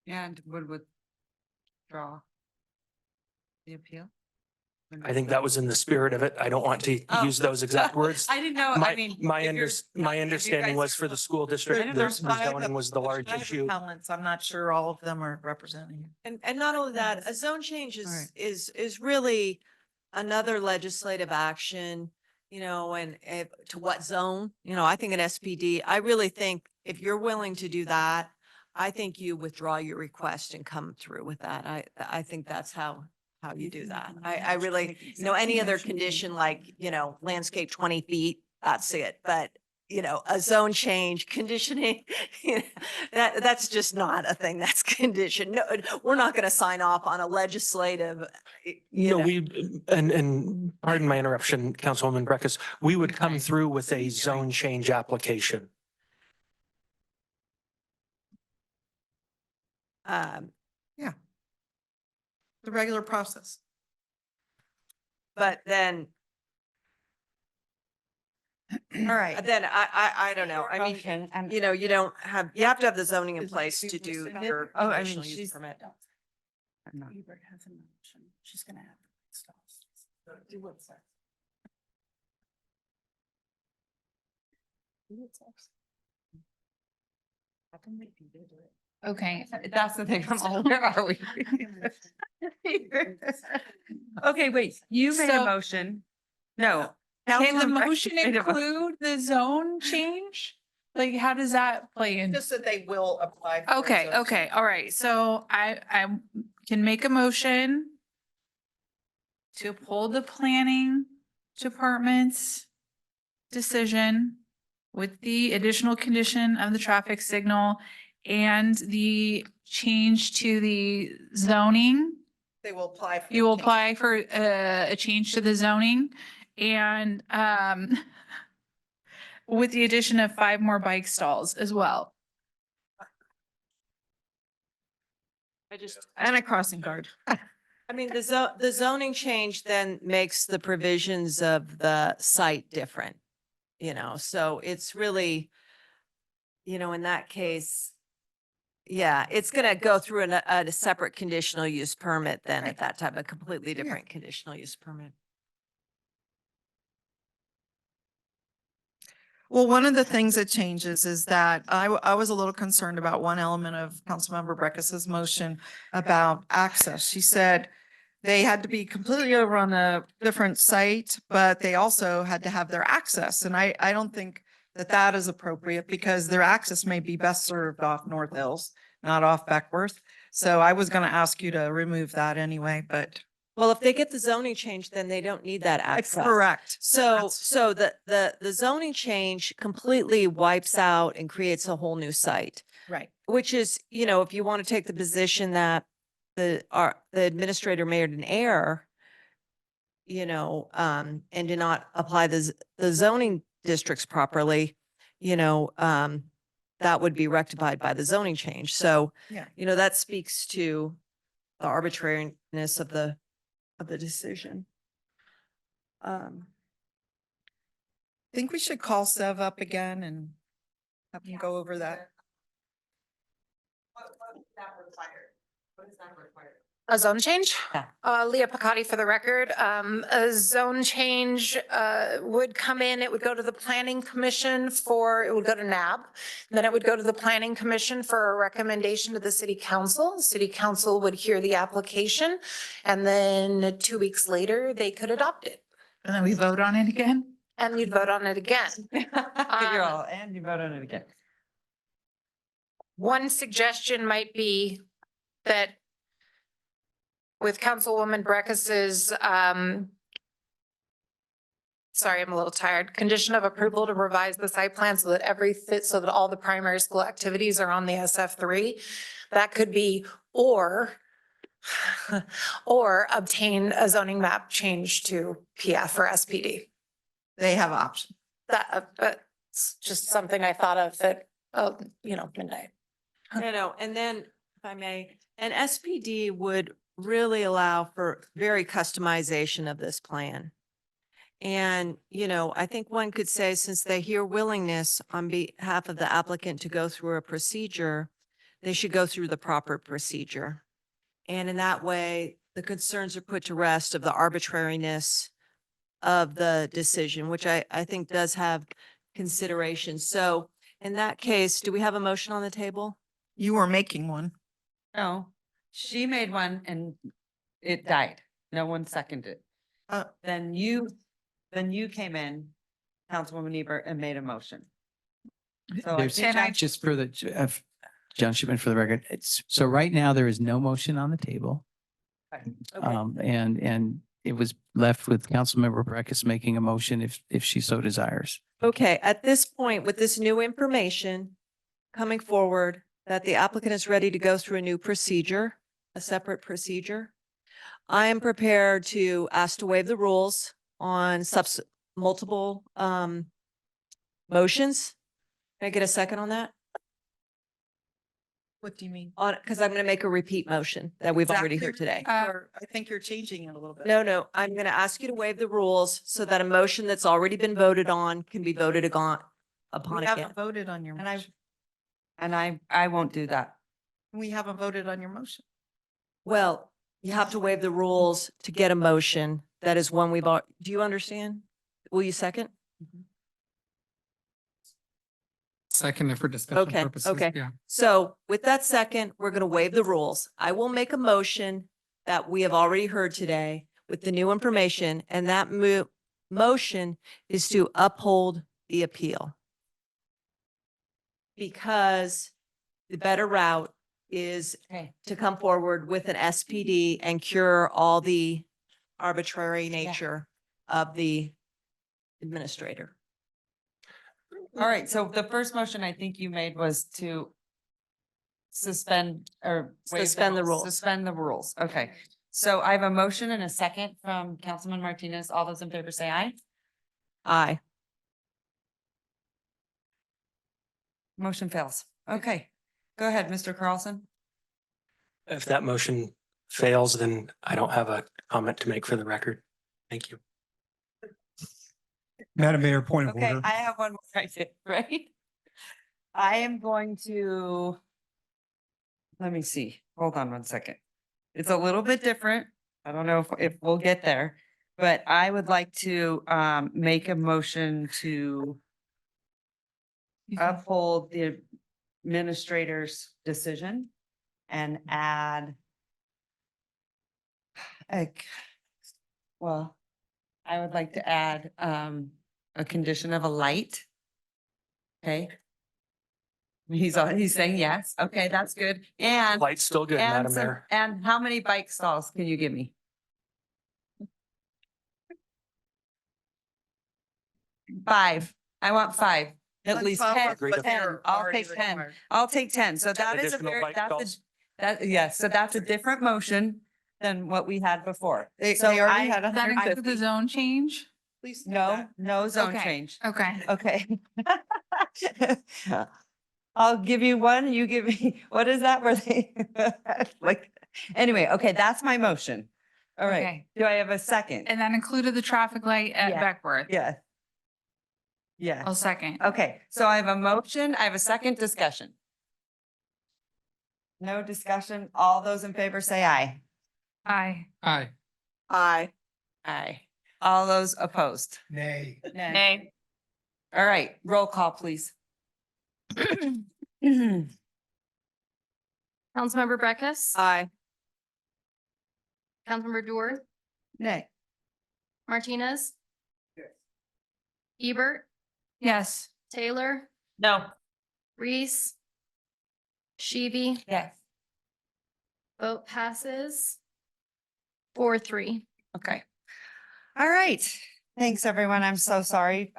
And would withdraw the appeal? I think that was in the spirit of it. I don't want to Oh. use those exact words. I didn't know, I mean. My if you're not- if you understanding guys was are- for the school district, the There's five zoning was the large five issue. appellants. I'm not sure all of them are representing you. And not only that, a zone change All right. is really another legislative action, you know, and to what zone, you know, I think an SPD, I really think if you're willing to do that, I think you withdraw your request and come through with that. I think that's how you do that. I really, you know, any other condition like, you know, landscape 20 feet, that's it. But, you know, a zone change conditioning, you know, that's just not a thing that's conditioned. No, we're not going to sign off on a legislative, you No, know. and pardon my interruption, Councilwoman Breckus, we would come through with a zone change application. The regular process. But then, All right. then I don't know. I mean, Motion, and- you know, you have to have the zoning in place to do your Oh, I mean, conditional use she's- permit. I'm not- has a motion. She's gonna have stalls. Do what, sir? Okay. That's the thing. I'm all, where are we? Okay, wait, you made a So- motion. No. Can the Councilman Breckfast motion made a mo- include the zone change? Like, how does that play in? Just that they will apply. for a Okay, zone okay, change. all right. So I can make a motion to uphold the planning department's decision with the additional condition of the traffic signal and the change to the zoning. They will apply. for You will change. apply for a change to the zoning and with the addition of 5 more bike stalls as well. And a crossing guard. I mean, the zoning change then makes the provisions of the site different, you know, so it's really, you know, in that case, yeah, it's gonna go through a separate conditional use permit then at that time, a completely different conditional use permit. Well, one of the things that changes is that I was a little concerned about one element of Councilmember Breckis's motion about access. She said they had to be completely over on a different site, but they also had to have their access. And I don't think that that is appropriate because their access may be best served off North Hills, not off Beckworth. So I was going to ask you to remove that anyway, but Well, if they get the zoning change, then they don't need that access. correct. So the zoning change completely wipes out and creates a whole new site. Right. Which is, you know, if you want to take the position that the administrator made an error, you know, and did not apply the zoning districts properly, you know, that would be rectified by the zoning change. So, Yeah. you know, that speaks to the arbitrariness of the decision. Think we should call Sev up again and have him go over that. A zone change? Yeah. Leah Picotti for the record. A zone change would come in, it would go to the planning commission it would go to NAB. Then it would go to the planning commission for a recommendation to the city council. The city council would hear the application, and then 2 weeks later, they could adopt it. And then we vote on it again? And you'd vote on it again. And you vote on it again. One suggestion might be that with Councilwoman Breckis's, sorry, I'm a little tired, condition of approval to revise the site plan so that all the primary school activities are on the SF3. That could be, or obtain a zoning map change to PF or SPD. They have options. That's just something I thought of that, midnight. And then, if I may, an SPD would really allow for very customization of this plan. And, I think one could say, since they hear willingness on behalf of the applicant to go through a procedure, they should go through the proper procedure. And in that way, the concerns are put to rest of the arbitrariness of the decision, which I think does have consideration. So in that case, do we have a motion on the table? You were making one. No, she made one and it died. No one seconded. Then you came in, Councilwoman Ebert, and made a motion. So There's Can I- just for the, John Shipman for the record. So right now there is no motion on the table. And it was left with Councilmember Breckis making a motion if she so desires. Okay, at this point, with this new information coming forward, that the applicant is ready to go through a new procedure, a separate procedure, I am prepared to ask to waive the rules on multiple motions. Can I get a second on that? What do you mean? Because I'm going to make a repeat motion that we've already heard today. Or I think you're changing it a little bit. No, I'm going to ask you to waive the rules so that a motion that's already been voted on can be voted upon We again. haven't voted on your motion. And I won't do that. We haven't voted on your motion. Well, you have to waive the rules to get a motion. That is one do you understand? Will you second? Second for discussion Okay, purposes. okay. Yeah. So with that second, we're going to waive the rules. I will make a motion that we have already heard today with the new information, and that motion is to uphold the appeal. Because the better route is to come forward with an SPD and cure all the arbitrary nature of the administrator. All right, so the first motion I think you made was to suspend or waive Suspend the rules. Suspend the rules. Okay. So I have a motion and a second from Councilman Martinez. All those in favor say aye. Aye. Motion fails. Okay. Go ahead, Mr. Carlson. If that motion fails, then I don't have a comment to make for the record. Thank you. Madam Mayor, point of Okay, order. I have one more, right? I am going to, let me see, hold on one second. It's a little bit different. I don't know if we'll get there, but I would like to make a motion to uphold the administrator's decision and add well, I would like to add a condition of a light. Okay. He's saying yes. Okay, that's good. And Light's still good, Madam Mayor. and how many bike stalls can you give me? 5. I want 5. At That's least about 10. what 10. they're I'll already take 10. required. I'll take 10. So that is a Additional very, bike stalls? yes, so that's a different motion than what we had before. They So already I- had Does that include the 150. zone change? Please do No, that. no zone Okay. change. Okay. Okay. I'll give you one, you give me, what is that where they, like, Anyway, okay, that's my motion. All right. Okay. Do I have a second? And that included the traffic light at Yeah. Beckworth. Yeah. Yeah. I'll second. Okay, so I have a motion, I have a second discussion. No discussion. All those in favor say aye. Aye. Aye. Aye. Aye. All those opposed? Nay. Nay. All right, roll call, please. Councilmember Breckus. Aye. Councilmember Dewar. Nay. Martinez. Ebert. Yes. Taylor. No. Reese. Shivi. Yes. Vote passes 4-3. Okay. All right. Thanks, everyone. I'm so sorry.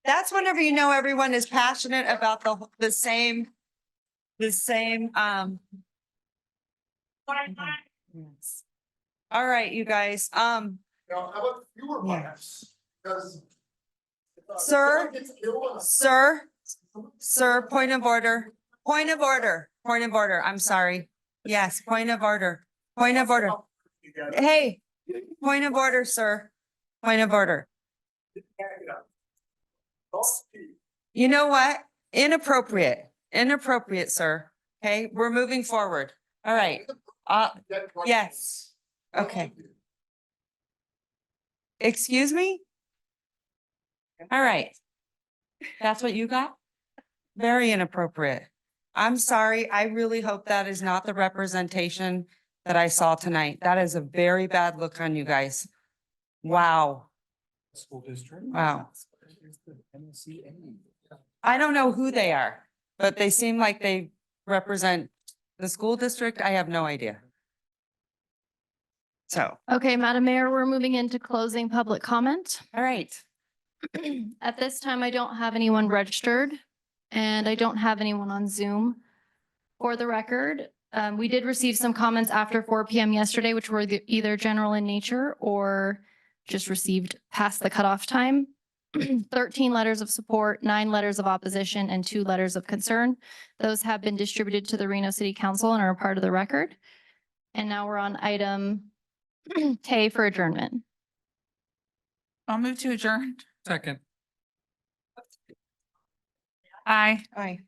That's whenever you know everyone is passionate about the same. Yes. All right, you guys, Now, how about fewer Yeah. bites? Because. Sir? Sir, point of order, point of order. I'm sorry. Yes, point of order, point of order. Hey, point of order, sir. Point of order. You know what? Inappropriate, sir. Okay, we're moving forward. All right. Yes. Okay. Excuse me? All right. That's what you got? Very inappropriate. I'm sorry. I really hope that is not the representation that I saw tonight. That is a very bad look on you guys. Wow. School district. Wow. I don't know who they are, but they seem like they represent the school district. I have no idea. So, Okay, Madam Mayor, we're moving into closing public comment. all right. At this time, I don't have anyone registered and I don't have anyone on Zoom. For the record, we did receive some comments after 4 PM yesterday, which were either general in nature or just received past the cutoff time. 13 letters of support, 9 letters of opposition, and 2 letters of concern. Those have been distributed to the Reno City Council and are a part of the record. And now we're on item K for adjournment. I'll move to adjourn. Second. Aye. Aye.